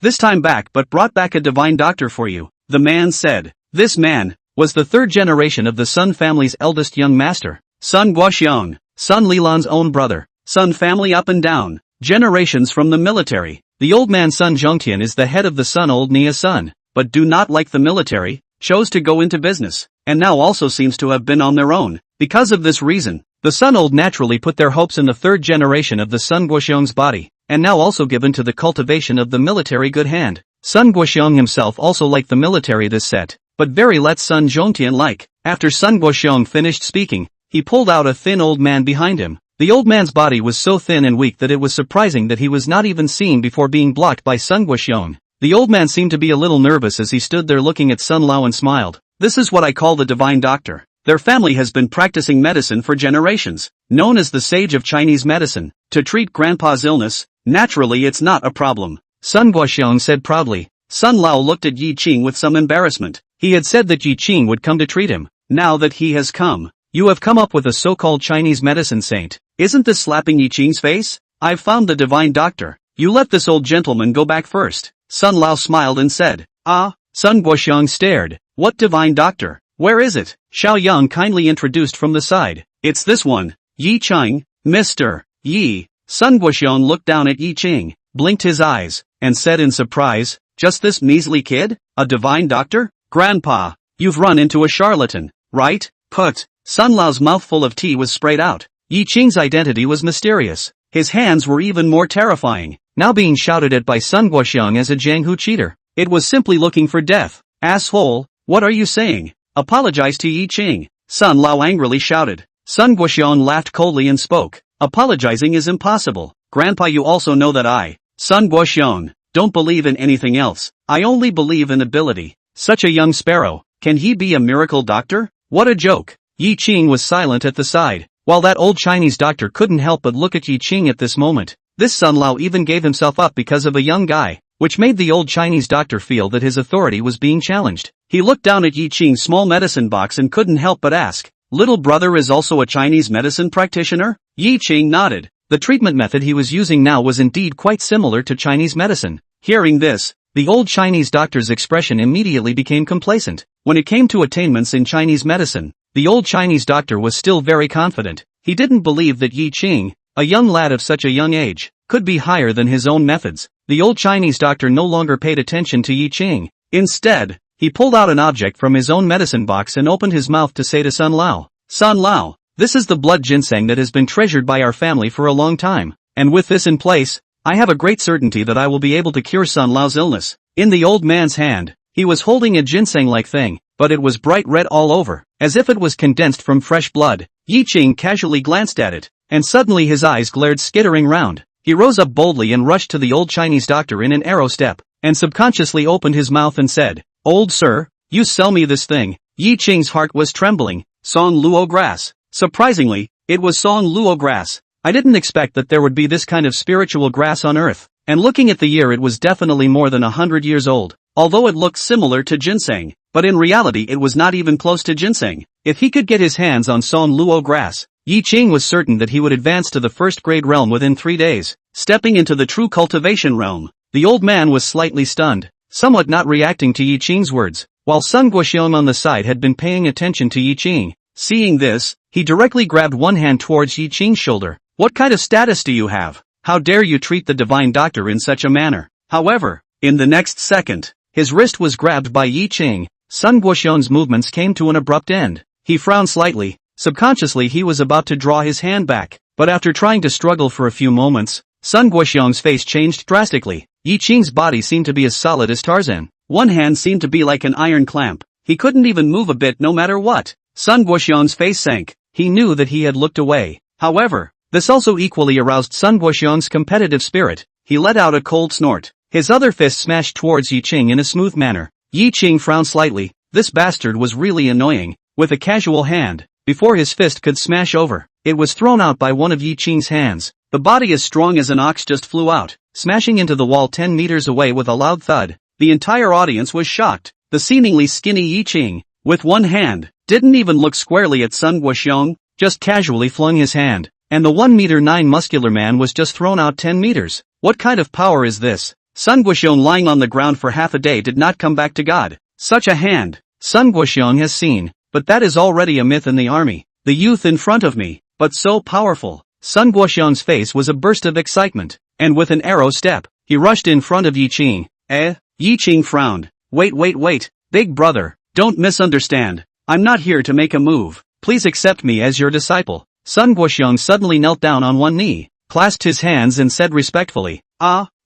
This time back but brought back a divine doctor for you. The man said. This man was the third generation of the Sun family's eldest young master. Sun Guoxiong, Sun Lilan's own brother. Sun family up and down, generations from the military. The old man Sun Zhongtian is the head of the Sun old Nia Sun, but do not like the military, chose to go into business, and now also seems to have been on their own. Because of this reason, the Sun old naturally put their hopes in the third generation of the Sun Guoxiong's body, and now also given to the cultivation of the military good hand. Sun Guoxiong himself also liked the military this set, but very let Sun Zhongtian like. After Sun Guoxiong finished speaking, he pulled out a thin old man behind him. The old man's body was so thin and weak that it was surprising that he was not even seen before being blocked by Sun Guoxiong. The old man seemed to be a little nervous as he stood there looking at Sun Lao and smiled. This is what I call the divine doctor. Their family has been practicing medicine for generations, known as the sage of Chinese medicine, to treat Grandpa's illness. Naturally it's not a problem, Sun Guoxiong said proudly. Sun Lao looked at Ye Qing with some embarrassment. He had said that Ye Qing would come to treat him. Now that he has come, you have come up with a so-called Chinese medicine saint. Isn't this slapping Ye Qing's face? I've found the divine doctor. You let this old gentleman go back first. Sun Lao smiled and said. Sun Guoxiong stared. What divine doctor? Where is it? Xiao Yang kindly introduced from the side. It's this one. Ye Qing, Mr. Yi, Sun Guoxiong looked down at Ye Qing, blinked his eyes, and said in surprise, "Just this measly kid? A divine doctor? Grandpa, you've run into a charlatan, right?" Put. Sun Lao's mouthful of tea was sprayed out. Ye Qing's identity was mysterious. His hands were even more terrifying, now being shouted at by Sun Guoxiong as a Jianghu cheater. It was simply looking for death. "Asshole, what are you saying? Apologize to Ye Qing," Sun Lao angrily shouted. Sun Guoxiong laughed coldly and spoke. "Apologizing is impossible. Grandpa, you also know that I, Sun Guoxiong, don't believe in anything else. I only believe in ability. Such a young sparrow, can he be a miracle doctor? What a joke." Ye Qing was silent at the side, while that old Chinese doctor couldn't help but look at Ye Qing at this moment. This Sun Lao even gave himself up because of a young guy, which made the old Chinese doctor feel that his authority was being challenged. He looked down at Ye Qing's small medicine box and couldn't help but ask, "Little brother is also a Chinese medicine practitioner?" Ye Qing nodded. The treatment method he was using now was indeed quite similar to Chinese medicine. Hearing this, the old Chinese doctor's expression immediately became complacent. When it came to attainments in Chinese medicine, the old Chinese doctor was still very confident. He didn't believe that Ye Qing, a young lad of such a young age, could be higher than his own methods. The old Chinese doctor no longer paid attention to Ye Qing. Instead, he pulled out an object from his own medicine box and opened his mouth to say to Sun Lao, "Sun Lao, this is the blood ginseng that has been treasured by our family for a long time, and with this in place, I have a great certainty that I will be able to cure Sun Lao's illness." In the old man's hand, he was holding a ginseng-like thing, but it was bright red all over, as if it was condensed from fresh blood. Ye Qing casually glanced at it, and suddenly his eyes glared skittering round. He rose up boldly and rushed to the old Chinese doctor in an arrow step, and subconsciously opened his mouth and said, "Old sir, you sell me this thing." Ye Qing's heart was trembling. Song Luo grass. Surprisingly, it was Song Luo grass. I didn't expect that there would be this kind of spiritual grass on earth, and looking at the year it was definitely more than 100 years old, although it looked similar to ginseng, but in reality it was not even close to ginseng. If he could get his hands on Song Luo grass, Ye Qing was certain that he would advance to the first grade realm within 3 days. Stepping into the true cultivation realm, the old man was slightly stunned, somewhat not reacting to Ye Qing's words, while Sun Guoxiong on the side had been paying attention to Ye Qing. Seeing this, he directly grabbed one hand towards Ye Qing's shoulder. "What kind of status do you have? How dare you treat the divine doctor in such a manner?" However, in the next second, his wrist was grabbed by Ye Qing. Sun Guoxiong's movements came to an abrupt end. He frowned slightly. Subconsciously he was about to draw his hand back, but after trying to struggle for a few moments, Sun Guoxiong's face changed drastically. Ye Qing's body seemed to be as solid as Tarzan. One hand seemed to be like an iron clamp. He couldn't even move a bit no matter what. Sun Guoxiong's face sank. He knew that he had looked away. However, this also equally aroused Sun Guoxiong's competitive spirit. He let out a cold snort. His other fist smashed towards Ye Qing in a smooth manner. Ye Qing frowned slightly. This bastard was really annoying. With a casual hand, before his fist could smash over, it was thrown out by one of Ye Qing's hands. The body as strong as an ox just flew out, smashing into the wall 10 meters away with a loud thud. The entire audience was shocked. The seemingly skinny Ye Qing, with one hand, didn't even look squarely at Sun Guoxiong, just casually flung his hand, and the 1'9" muscular man was just thrown out 10 meters. What kind of power is this? Sun Guoxiong lying on the ground for half a day did not come back to God. Such a hand, Sun Guoxiong has seen, but that is already a myth in the army. The youth in front of me, but so powerful. Sun Guoxiong's face was a burst of excitement, and with an arrow step, he rushed in front of Ye Qing. Ye Qing frowned. Wait, big brother, don't misunderstand. I'm not here to make a move. Please accept me as your disciple. Sun Guoxiong suddenly knelt down on one knee, clasped his hands and said respectfully,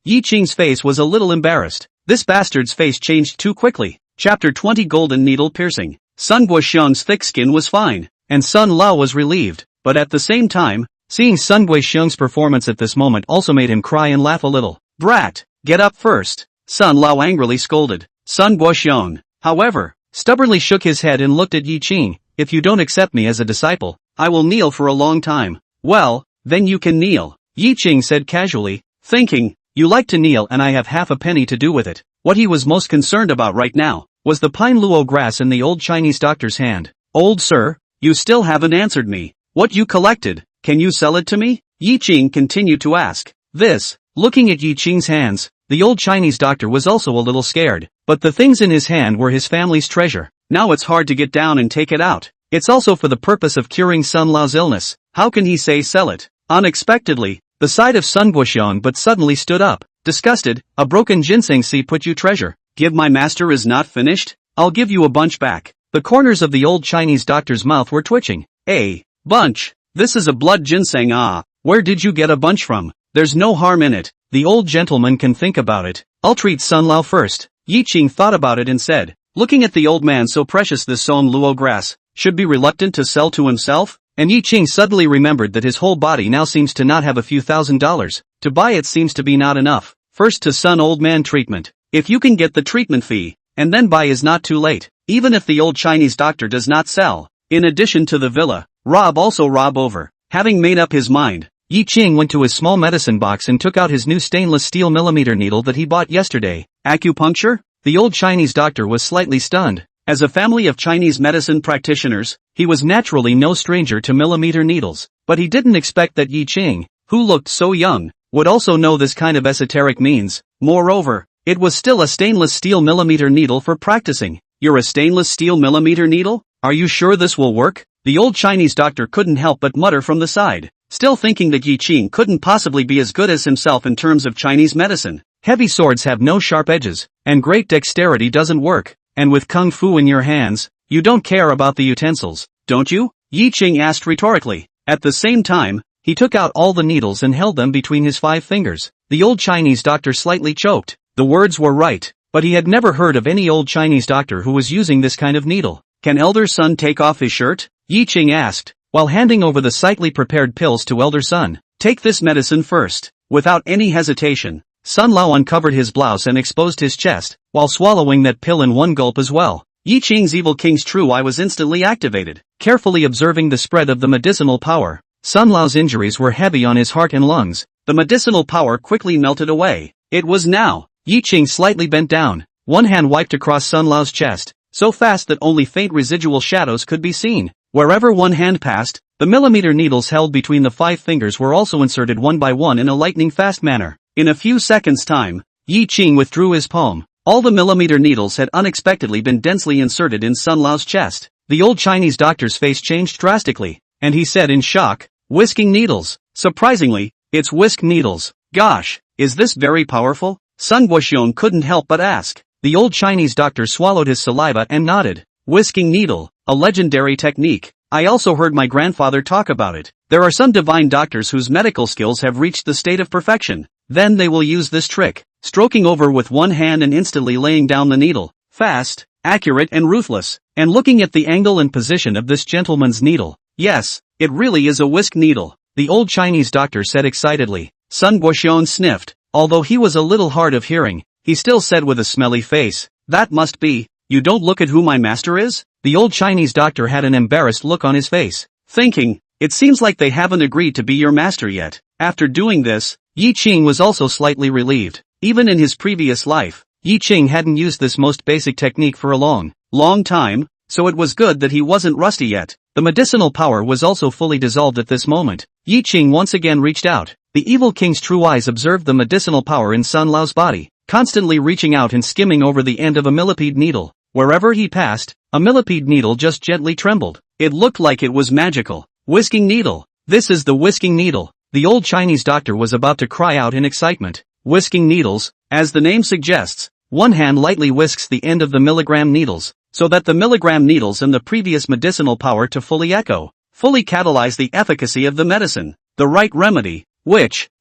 Ye Qing's face was a little embarrassed. This bastard's face changed too quickly. Chapter 20 Golden Needle Piercing. Sun Guoxiong's thick skin was fine, and Sun Lao was relieved, but at the same time, seeing Sun Guoxiong's performance at this moment also made him cry and laugh a little. "Brat, get up first," Sun Lao angrily scolded. Sun Guoxiong, however, stubbornly shook his head and looked at Ye Qing. "If you don't accept me as a disciple, I will kneel for a long time." "Well, then you can kneel," Ye Qing said casually, thinking, "You like to kneel and I have half a penny to do with it." What he was most concerned about right now was the pine luo grass in the old Chinese doctor's hand. "Old sir, you still haven't answered me. What you collected, can you sell it to me?" Ye Qing continued to ask. This, looking at Ye Qing's hands, the old Chinese doctor was also a little scared, but the things in his hand were his family's treasure. Now it's hard to get down and take it out. It's also for the purpose of curing Sun Lao's illness. How can he say sell it? Unexpectedly, the sight of Sun Guoxiong but suddenly stood up, disgusted. A broken ginseng seed put you treasure. Give my master is not finished? I'll give you a bunch back. The corners of the old Chinese doctor's mouth were twitching. A bunch? This is a blood ginseng. Ah, where did you get a bunch from? There's no harm in it. The old gentleman can think about it. I'll treat Sun Lao first. Ye Qing thought about it and said, looking at the old man so precious this Song Luo grass, should be reluctant to sell to himself? And Ye Qing suddenly remembered that his whole body now seems to not have a few $1,000s. To buy it seems to be not enough. First to Sun old man treatment. If you can get the treatment fee, and then buy is not too late. Even if the old Chinese doctor does not sell. In addition to the villa, rob over. Having made up his mind, Ye Qing went to his small medicine box and took out his new stainless steel millimeter needle that he bought yesterday. Acupuncture? The old Chinese doctor was slightly stunned. As a family of Chinese medicine practitioners, he was naturally no stranger to millimeter needles, but he didn't expect that Ye Qing, who looked so young, would also know this kind of esoteric means. Moreover, it was still a stainless steel millimeter needle for practicing. You're a stainless steel millimeter needle? Are you sure this will work? The old Chinese doctor couldn't help but mutter from the side, still thinking that Ye Qing couldn't possibly be as good as himself in terms of Chinese medicine. Heavy swords have no sharp edges, and great dexterity doesn't work. And with kung fu in your hands, you don't care about the utensils, don't you? Ye Qing asked rhetorically. At the same time, he took out all the needles and held them between his 5 fingers. The old Chinese doctor slightly choked. The words were right, but he had never heard of any old Chinese doctor who was using this kind of needle. Can Elder Sun take off his shirt? Ye Qing asked, while handing over the slightly prepared pills to Elder Sun. Take this medicine first. Without any hesitation, Sun Lao uncovered his blouse and exposed his chest, while swallowing that pill in one gulp as well. Ye Qing's evil king's true eye was instantly activated. Carefully observing the spread of the medicinal power, Sun Lao's injuries were heavy on his heart and lungs. The medicinal power quickly melted away. It was now. Ye Qing slightly bent down, one hand wiped across Sun Lao's chest, so fast that only faint residual shadows could be seen. Wherever one hand passed, the millimeter needles held between the 5 fingers were also inserted one by one in a lightning-fast manner. In a few seconds' time, Ye Qing withdrew his palm. All the millimeter needles had unexpectedly been densely inserted in Sun Lao's chest. The old Chinese doctor's face changed drastically, and he said in shock, "Whisking needles. Surprisingly, it's whisk needles. Gosh, is this very powerful?" Sun Guoxiong couldn't help but ask. The old Chinese doctor swallowed his saliva and nodded. Whisking needle, a legendary technique. I also heard my grandfather talk about it. There are some divine doctors whose medical skills have reached the state of perfection. Then they will use this trick, stroking over with one hand and instantly laying down the needle. Fast, accurate and ruthless. And looking at the angle and position of this gentleman's needle. Yes, it really is a whisk needle, the old Chinese doctor said excitedly. Sun Guoxiong sniffed. Although he was a little hard of hearing, he still said with a smelly face, "That must be, you don't look at who my master is?" The old Chinese doctor had an embarrassed look on his face, thinking, it seems like they haven't agreed to be your master yet. After doing this, Ye Qing was also slightly relieved. Even in his previous life, Ye Qing hadn't used this most basic technique for a long time, so it was good that he wasn't rusty yet. The medicinal power was also fully dissolved at this moment. Ye Qing once again reached out. The evil king's true eyes observed the medicinal power in Sun Lao's body, constantly reaching out and skimming over the end of a millipede needle. Wherever he passed, a millipede needle just gently trembled. It looked like it was magical. Whisking needle. This is the whisking needle. The old Chinese doctor was about to cry out in excitement. Whisking needles, as the name suggests, one hand lightly whisks the end of the milligram needles, so that the milligram needles and the previous medicinal power to fully catalyze the efficacy of the medicine. The right remedy.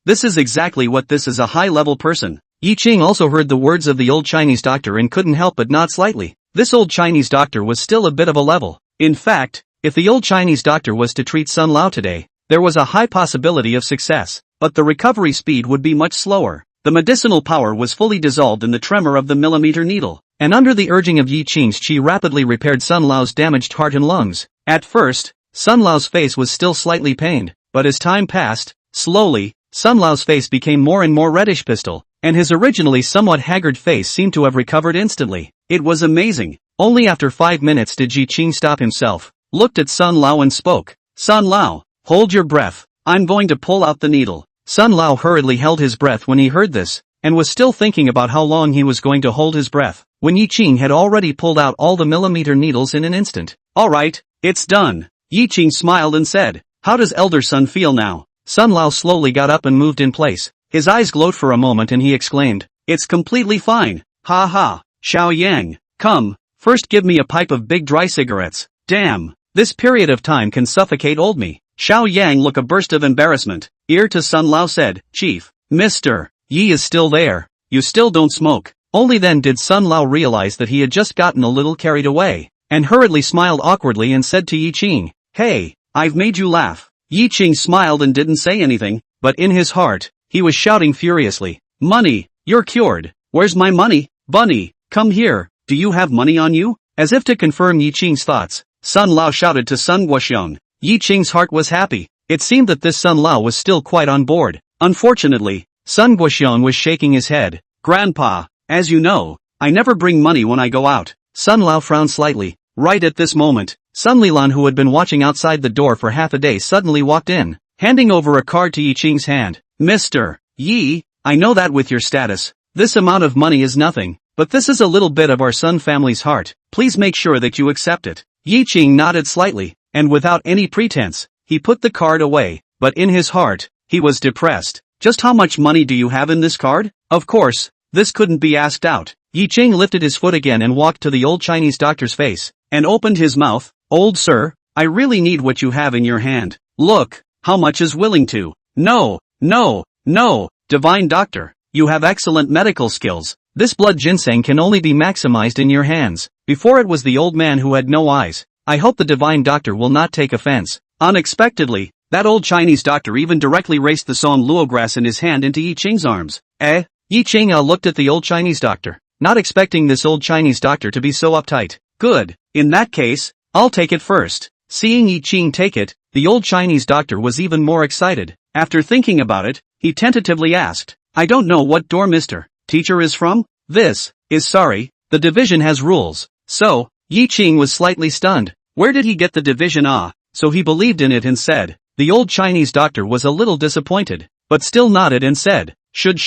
This is exactly what this is a high-level person. Ye Qing also heard the words of the old Chinese doctor and couldn't help but nod slightly. This old Chinese doctor was still a bit of a level. In fact, if the old Chinese doctor was to treat Sun Lao today, there was a high possibility of success, but the recovery speed would be much slower. The medicinal power was fully dissolved in the tremor of the millimeter needle, and under the urging of Ye Qing's qi rapidly repaired Sun Lao's damaged heart and lungs. At first, Sun Lao's face was still slightly pained, but as time passed, slowly, Sun Lao's face became more and more reddish pastel, and his originally somewhat haggard face seemed to have recovered instantly. It was amazing. Only after 5 minutes did Ye Qing stop himself, looked at Sun Lao and spoke. Sun Lao, hold your breath. I'm going to pull out the needle. Sun Lao hurriedly held his breath when he heard this, and was still thinking about how long he was going to hold his breath, when Ye Qing had already pulled out all the millimeter needles in an instant. Alright, it's done. Ye Qing smiled and said, how does Elder Sun feel now? Sun Lao slowly got up and moved in place. His eyes glowed for a moment and he exclaimed, "It's completely fine. Ha ha, Xiao Yang, come, first give me a pipe of big dry cigarettes. Damn, this period of time can suffocate old me." Xiao Yang looked a burst of embarrassment. Ear to Sun Lao said, "Chief, Mr. Yi is still there. You still don't smoke." Only then did Sun Lao realize that he had just gotten a little carried away, and hurriedly smiled awkwardly and said to Ye Qing, "Hey, I've made you laugh." Ye Qing smiled and didn't say anything, but in his heart, he was shouting furiously, "Money, you're cured. Where's my money? Bunny, come here, do you have money on you?" As if to confirm Ye Qing's thoughts, Sun Lao shouted to Sun Guoxiong. Ye Qing's heart was happy. It seemed that this Sun Lao was still quite on board. Unfortunately, Sun Guoxiong was shaking his head. "Grandpa, as you know, I never bring money when I go out." Sun Lao frowned slightly. Right at this moment, Sun Lilan, who had been watching outside the door for half a day, suddenly walked in, handing over a card to Ye Qing's hand. "Mr. Yi, I know that with your status, this amount of money is nothing, but this is a little bit of our Sun family's heart. Please make sure that you accept it." Ye Qing nodded slightly, and without any pretense, he put the card away, but in his heart, he was depressed. "Just how much money do you have in this card?" Of course, this couldn't be asked out. Ye Qing lifted his foot again and walked to the old Chinese doctor's face, and opened his mouth. "Old sir, I really need what you have in your hand. Look, how much is willing to?" No, divine doctor, you have excellent medical skills. This blood ginseng can only be maximized in your hands." Before it was the old man who had no eyes. "I hope the divine doctor will not take offense." Unexpectedly, that old Chinese doctor even directly raced the Song Luo grass in his hand into Ye Qing's arms. Ye Qing looked at the old Chinese doctor, not expecting this old Chinese doctor to be so uptight. "Good, in that case, I'll take it first." Seeing Ye Qing take it, the old Chinese doctor was even more excited. After thinking about it, he tentatively asked, "I don't know what door Mr. Teacher is from? This is sorry, the division has rules." So, Ye Qing was slightly stunned. Where did he get the division? So he believed in it and said. The old Chinese doctor was a little disappointed, but still nodded and said, should.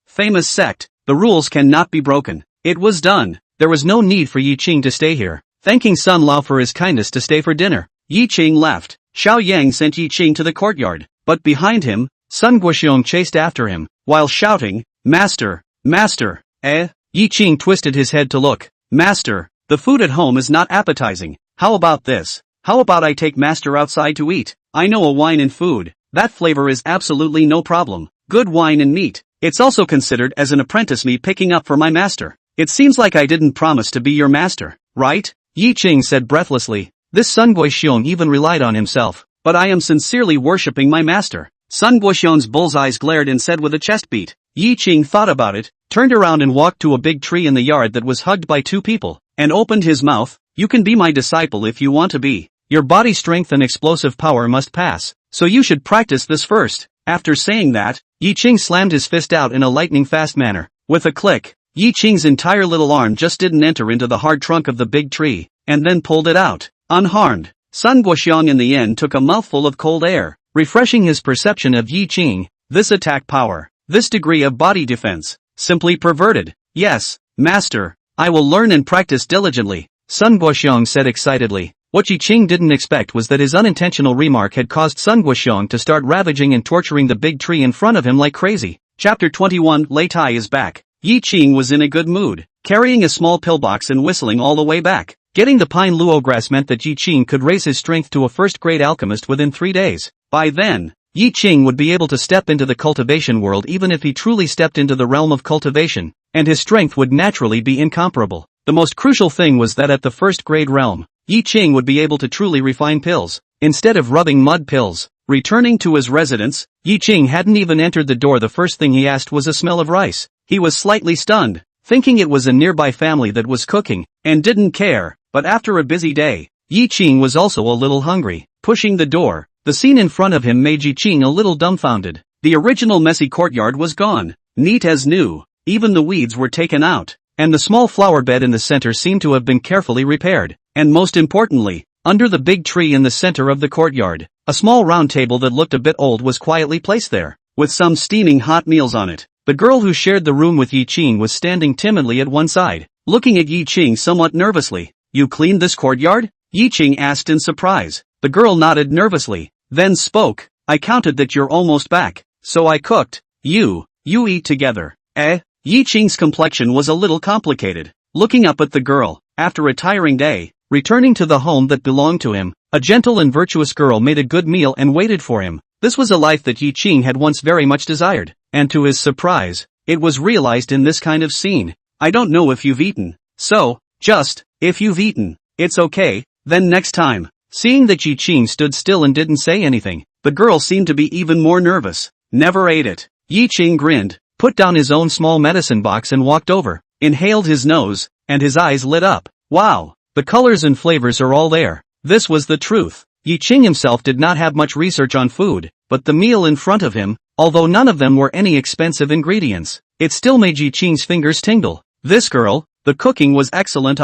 Famous sect, the rules cannot be broken." It was done. There was no need for Ye Qing to stay here. Thanking Sun Lao for his kindness to stay for dinner, Ye Qing left. Xiao Yang sent Ye Qing to the courtyard, but behind him, Sun Guoxiong chased after him, while shouting, Master! Ye Qing twisted his head to look. "Master, the food at home is not appetizing. How about this? How about I take Master outside to eat? I know a wine and food. That flavor is absolutely no problem. Good wine and meat. It's also considered as an apprentice me picking up for my master. It seems like I didn't promise to be your master, right?" Ye Qing said breathlessly. This Sun Guoxiong even relied on himself. "But I am sincerely worshipping my master." Sun Guoxiong's bull's eyes glared and said with a chest beat. Ye Qing thought about it, turned around and walked to a big tree in the yard that was hugged by two people, and opened his mouth. "You can be my disciple if you want to be. Your body strength and explosive power must pass, so you should practice this first." After saying that, Ye Qing slammed his fist out in a lightning-fast manner. With a click, Ye Qing's entire little arm just didn't enter into the hard trunk of the big tree, and then pulled it out. Unharmed, Sun Guoxiong in the end took a mouthful of cold air, refreshing his perception of Ye Qing. This attack power, this degree of body defense, simply perverted. "Yes, master, I will learn and practice diligently," Sun Guoxiong said excitedly. What Ye Qing didn't expect was that his unintentional remark had caused Sun Guoxiong to start ravaging and torturing the big tree in front of him like crazy. Chapter 21 Lei Tai is back. Ye Qing was in a good mood, carrying a small pillbox and whistling all the way back. Getting the pine luo grass meant that Ye Qing could raise his strength to a first-grade alchemist within 3 days. By then, Ye Qing would be able to step into the cultivation world even if he truly stepped into the realm of cultivation, and his strength would naturally be incomparable. The most crucial thing was that at the first-grade realm, Ye Qing would be able to truly refine pills, instead of rubbing mud pills. Returning to his residence, Ye Qing hadn't even entered the door. The first thing he asked was a smell of rice. He was slightly stunned, thinking it was a nearby family that was cooking, and didn't care. But after a busy day, Ye Qing was also a little hungry. Pushing the door, the scene in front of him made Ye Qing a little dumbfounded. The original messy courtyard was gone, neat as new. Even the weeds were taken out, and the small flower bed in the center seemed to have been carefully repaired. And most importantly, under the big tree in the center of the courtyard, a small round table that looked a bit old was quietly placed there, with some steaming hot meals on it. The girl who shared the room with Ye Qing was standing timidly at one side, looking at Ye Qing somewhat nervously. "You cleaned this courtyard?" Ye Qing asked in surprise. The girl nodded nervously, then spoke. I counted that you're almost back, so I cooked. You eat together. Ye Qing's complexion was a little complicated. Looking up at the girl, after a tiring day, returning to the home that belonged to him, a gentle and virtuous girl made a good meal and waited for him. This was a life that Ye Qing had once very much desired, and to his surprise, it was realized in this kind of scene. I don't know if you've eaten. So, if you've eaten, it's okay, then next time. Seeing that Ye Qing stood still and didn't say anything, the girl seemed to be even more nervous. Never ate it. Ye Qing grinned, put down his own small medicine box and walked over, inhaled his nose, and his eyes lit up. Wow, the colors and flavors are all there. This was the truth. Ye Qing himself did not have much research on food, but the meal in front of him, although none of them were any expensive ingredients, it still made Ye Qing's fingers tingle. This girl, the cooking was excellent.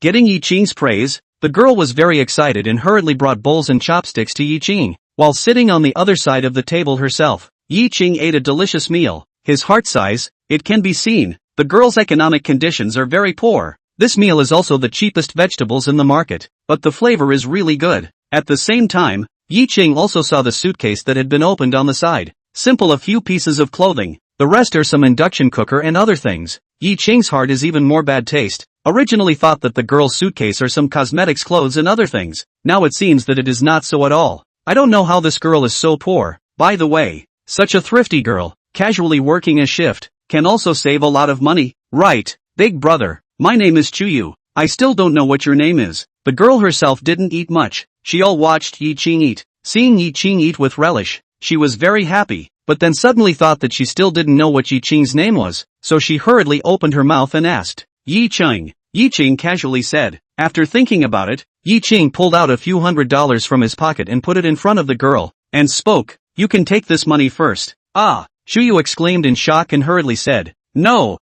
Getting Ye Qing's praise, the girl was very excited and hurriedly brought bowls and chopsticks to Ye Qing, while sitting on the other side of the table herself. Ye Qing ate a delicious meal. His heart size, it can be seen. The girl's economic conditions are very poor. This meal is also the cheapest vegetables in the market, but the flavor is really good. At the same time, Ye Qing also saw the suitcase that had been opened on the side. Simple, a few pieces of clothing. The rest are some induction cooker and other things. Ye Qing's heart is even more bad taste. Originally thought that the girl's suitcase are some cosmetics, clothes and other things. Now it seems that it is not so at all. I don't know how this girl is so poor. By the way, such a thrifty girl, casually working a shift, can also save a lot of money. Right, big brother. My name is Chuyu. I still don't know what your name is. The girl herself didn't eat much. She all watched Ye Qing eat. Seeing Ye Qing eat with relish, she was very happy, but then suddenly thought that she still didn't know what Ye Qing's name was, so she hurriedly opened her mouth and asked, Ye Qing. Ye Qing casually said. After thinking about it, Ye Qing pulled out a few $100s from his pocket and put it in front of the girl, and spoke. You can take this money first. Chuyu exclaimed in shock and hurriedly said, No,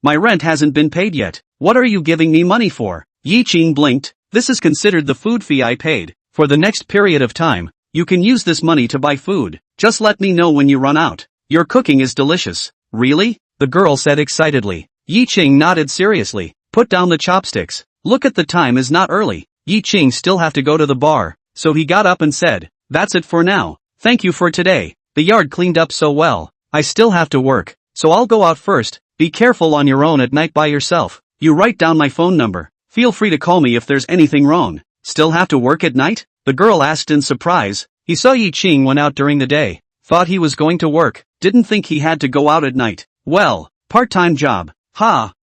my rent hasn't been paid yet. What are you giving me money for? Ye Qing blinked. This is considered the food fee I paid. For the next period of time, you can use this money to buy food. Just let me know when you run out. Your cooking is delicious. Really? The girl said excitedly. Ye Qing nodded seriously. Put down the chopsticks. Look at the time, is not early. Ye Qing still have to go to the bar, so he got up and said, That's it for now. Thank you for today. The yard cleaned up so well. I still have to work, so I'll go out first. Be careful on your own at night by yourself. You write down my phone number. Feel free to call me if there's anything wrong. Still have to work at night? The girl asked in surprise. He saw Ye Qing went out during the day. Thought he was going to work. Didn't think he had to go out at night. Well, part-time job.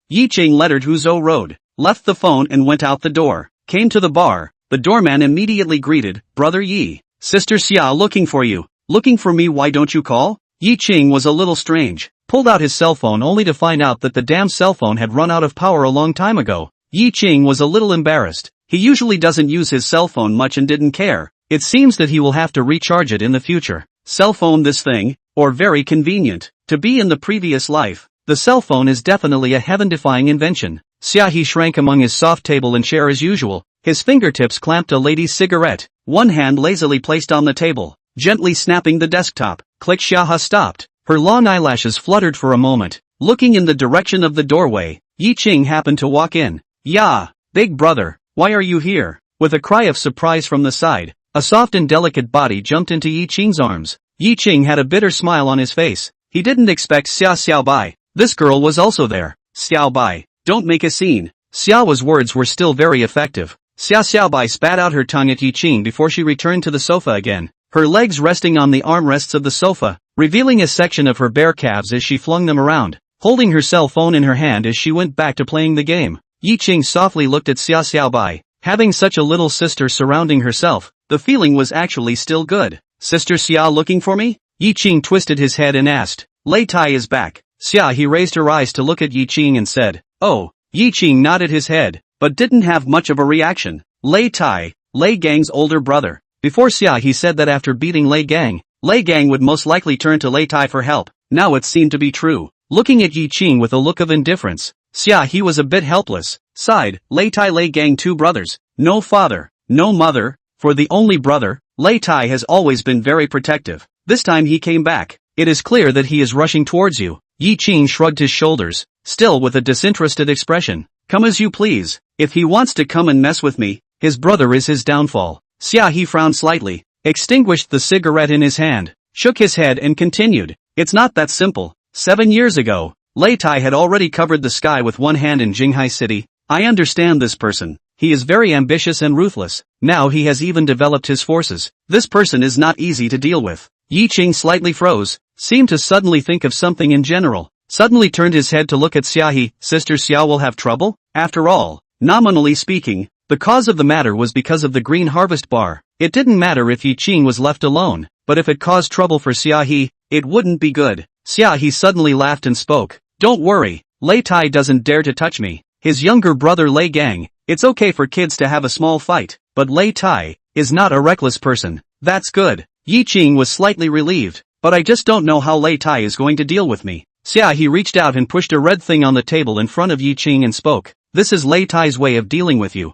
Ye Qing lettered Huzhou Road, left the phone and went out the door. Came to the bar. The doorman immediately greeted, Brother Yi. Sister Xia looking for you. Looking for me, why don't you call? Ye Qing was a little strange. Pulled out his cell phone only to find out that the damn cell phone had run out of power a long time ago. Ye Qing was a little embarrassed. He usually doesn't use his cell phone much and didn't care. It seems that he will have to recharge it in the future. Cell phone, this thing, or very convenient. To be in the previous life, the cell phone is definitely a heaven-defying invention. Xia He shrank among his soft table and chair as usual. His fingertips clamped a lady's cigarette. One hand lazily placed on the table, gently snapping the desktop. Click. Xia He stopped. Her long eyelashes fluttered for a moment. Looking in the direction of the doorway, Ye Qing happened to walk in. Yeah, big brother, why are you here? With a cry of surprise from the side, a soft and delicate body jumped into Ye Qing's arms. Ye Qing had a bitter smile on his face. He didn't expect Xia Bai. This girl was also there. Xiao Bai, don't make a scene. Xiao's words were still very effective. Xiao Bai spat out her tongue at Ye Qing before she returned to the sofa again, her legs resting on the armrests of the sofa, revealing a section of her bare calves as she flung them around, holding her cell phone in her hand as she went back to playing the game. Ye Qing softly looked at Xiao Bai. Having such a little sister surrounding herself, the feeling was actually still good. Sister Xia looking for me? Ye Qing twisted his head and asked. Lei Tai is back. Xia He raised her eyes to look at Ye Qing and said, Oh. Ye Qing nodded his head, but didn't have much of a reaction. Lei Tai, Lei Gang's older brother. Before Xia He said that after beating Lei Gang would most likely turn to Lei Tai for help. Now it seemed to be true. Looking at Ye Qing with a look of indifference, Xia He was a bit helpless. Sighed. Lei Tai, Lei Gang, two brothers, no father, no mother. For the only brother, Lei Tai has always been very protective. This time he came back. It is clear that he is rushing towards you. Ye Qing shrugged his shoulders, still with a disinterested expression. Come as you please. If he wants to come and mess with me, his brother is his downfall. Xia He frowned slightly. extinguished the cigarette in his hand, shook his head and continued, "It's not that simple. 7 years ago, Lei Tai had already covered the sky with one hand in Jinghai City. I understand this person. He is very ambitious and ruthless. Now he has even developed his forces. This person is not easy to deal with." Ye Qing slightly froze, seemed to suddenly think of something in general, suddenly turned his head to look at Xiaohe. Sister Xiao will have trouble? After all, nominally speaking, the cause of the matter was because of the green harvest bar. It didn't matter if Ye Qing was left alone, but if it caused trouble for Xiaohe, it wouldn't be good. Xiaohe suddenly laughed and spoke. "Don't worry, Lei Tai doesn't dare to touch me. His younger brother Lei Gang, it's okay for kids to have a small fight, but Lei Tai is not a reckless person." "That's good." Ye Qing was slightly relieved, "but I just don't know how Lei Tai is going to deal with me." Xiaohe reached out and pushed a red thing on the table in front of Ye Qing and spoke. "This is Lei Tai's way of dealing with you."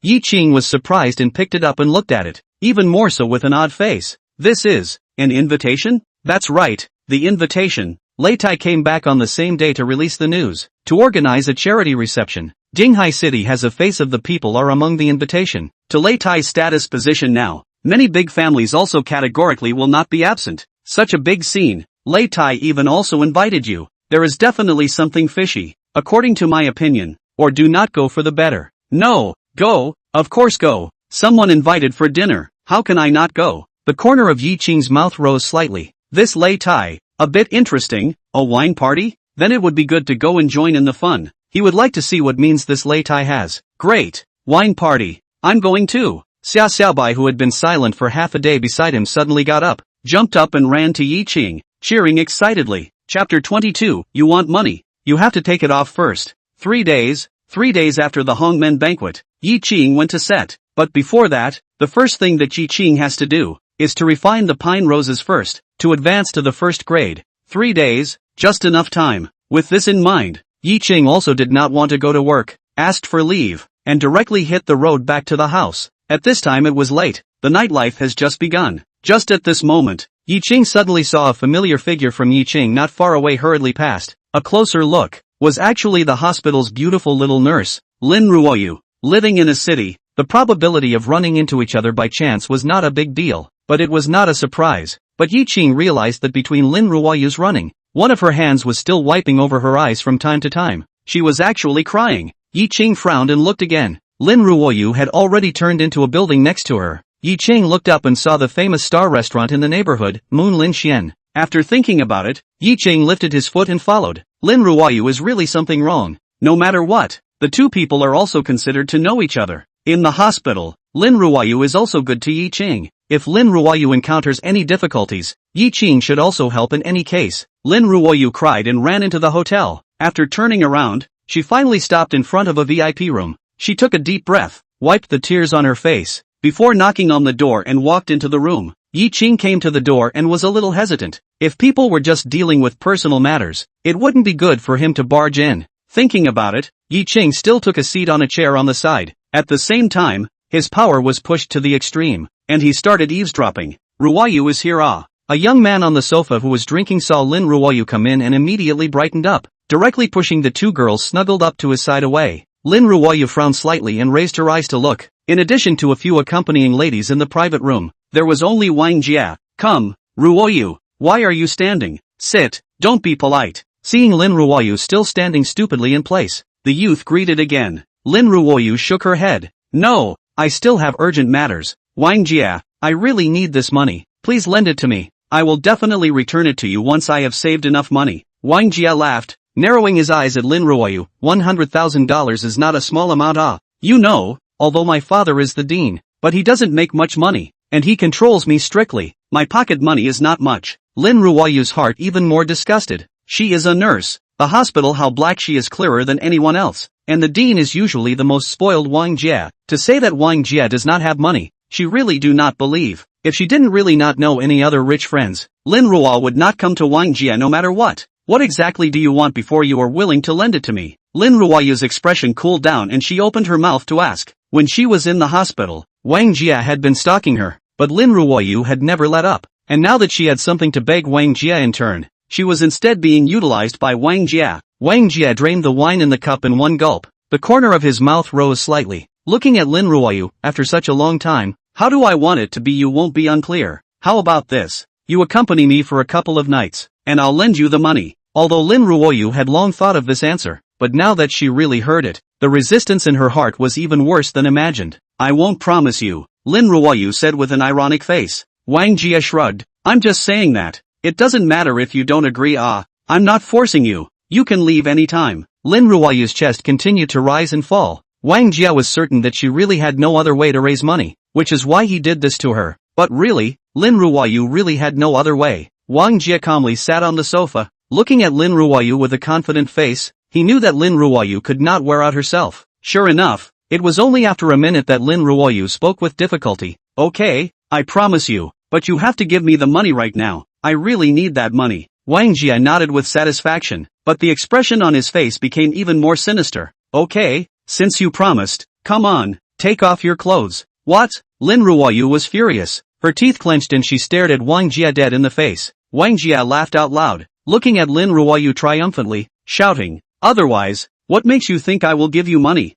Ye Qing was surprised and picked it up and looked at it, even more so with an odd face. "This is an invitation?" "That's right, the invitation." Lei Tai came back on the same day to release the news, to organize a charity reception. Jinghai City has a face of the people are among the invitation. To Lei Tai's status position now, many big families also categorically will not be absent. Such a big scene. Lei Tai even also invited you. There is definitely something fishy, according to my opinion. Or do not go for the better. No, go, of course go. Someone invited for dinner, how can I not go? The corner of Ye Qing's mouth rose slightly. This Lei Tai, a bit interesting. A wine party? Then it would be good to go and join in the fun. He would like to see what means this Lei Tai has. Great, wine party. I'm going too. Xia Xiaobai, who had been silent for half a day beside him, suddenly got up, jumped up and ran to Ye Qing, cheering excitedly. Chapter 22, You want money? You have to take it off first. 3 days after the Hongmen banquet, Ye Qing went to set. But before that, the first thing that Ye Qing has to do is to refine the pine roses first, to advance to the first grade. 3 days, just enough time. With this in mind, Ye Qing also did not want to go to work, asked for leave, and directly hit the road back to the house. At this time it was late, the nightlife has just begun. Just at this moment, Ye Qing suddenly saw a familiar figure from Ye Qing not far away hurriedly past. A closer look was actually the hospital's beautiful little nurse, Lin Ruoyu. Living in a city, the probability of running into each other by chance was not a big deal, but it was not a surprise. But Ye Qing realized that between Lin Ruoyu's running, one of her hands was still wiping over her eyes from time to time. She was actually crying. Ye Qing frowned and looked again. Lin Ruoyu had already turned into a building next to her. Ye Qing looked up and saw the famous star restaurant in the neighborhood, Moon Lin Xian. After thinking about it, Ye Qing lifted his foot and followed. Lin Ruoyu is really something wrong. No matter what, the two people are also considered to know each other. In the hospital, Lin Ruoyu is also good to Ye Qing. If Lin Ruoyu encounters any difficulties, Ye Qing should also help in any case. Lin Ruoyu cried and ran into the hotel. After turning around, she finally stopped in front of a VIP room. She took a deep breath, wiped the tears on her face, before knocking on the door and walked into the room. Ye Qing came to the door and was a little hesitant. If people were just dealing with personal matters, it wouldn't be good for him to barge in. Thinking about it, Ye Qing still took a seat on a chair on the side. At the same time, his power was pushed to the extreme, and he started eavesdropping. Ruoyu is here. A young man on the sofa who was drinking saw Lin Ruoyu come in and immediately brightened up, directly pushing the two girls snuggled up to his side away. Lin Ruoyu frowned slightly and raised her eyes to look. In addition to a few accompanying ladies in the private room, there was only Wang Jia. Come, Ruoyu, why are you standing? Sit, don't be polite. Seeing Lin Ruoyu still standing stupidly in place, the youth greeted again. Lin Ruoyu shook her head. No, I still have urgent matters. Wang Jia, I really need this money. Please lend it to me. I will definitely return it to you once I have saved enough money. Wang Jia laughed, narrowing his eyes at Lin Ruoyu. $100,000 is not a small amount. You know, although my father is the dean, but he doesn't make much money, and he controls me strictly. My pocket money is not much. Lin Ruoyu's heart even more disgusted. She is a nurse. The hospital, how black she is clearer than anyone else. And the dean is usually the most spoiled. Wang Jia. To say that Wang Jia does not have money, she really do not believe. If she didn't really not know any other rich friends, Lin Ruoyu would not come to Wang Jia no matter what. What exactly do you want before you are willing to lend it to me? Lin Ruoyu's expression cooled down and she opened her mouth to ask. When she was in the hospital, Wang Jia had been stalking her, but Lin Ruoyu had never let up. And now that she had something to beg Wang Jia in turn, she was instead being utilized by Wang Jia. Wang Jia drained the wine in the cup in one gulp. The corner of his mouth rose slightly. Looking at Lin Ruoyu, after such a long time, How do I want it to be? You won't be unclear. How about this? You accompany me for a couple of nights, and I'll lend you the money. Although Lin Ruoyu had long thought of this answer, but now that she really heard it, the resistance in her heart was even worse than imagined. I won't promise you, Lin Ruoyu said with an ironic face. Wang Jie shrugged. I'm just saying that. It doesn't matter if you don't agree. I'm not forcing you. You can leave any time. Lin Ruoyu's chest continued to rise and fall. Wang Jie was certain that she really had no other way to raise money, which is why he did this to her. But really, Lin Ruoyu really had no other way. Wang Jie calmly sat on the sofa, looking at Lin Ruoyu with a confident face. He knew that Lin Ruoyu could not wear out herself. Sure enough, it was only after a minute that Lin Ruoyu spoke with difficulty. Okay, I promise you, but you have to give me the money right now. I really need that money. Wang Jie nodded with satisfaction, but the expression on his face became even more sinister. Okay, since you promised, come on, take off your clothes. What? Lin Ruoyu was furious. Her teeth clenched and she stared at Wang Jie dead in the face. Wang Jie laughed out loud, looking at Lin Ruoyu triumphantly, shouting, otherwise, what makes you think I will give you money?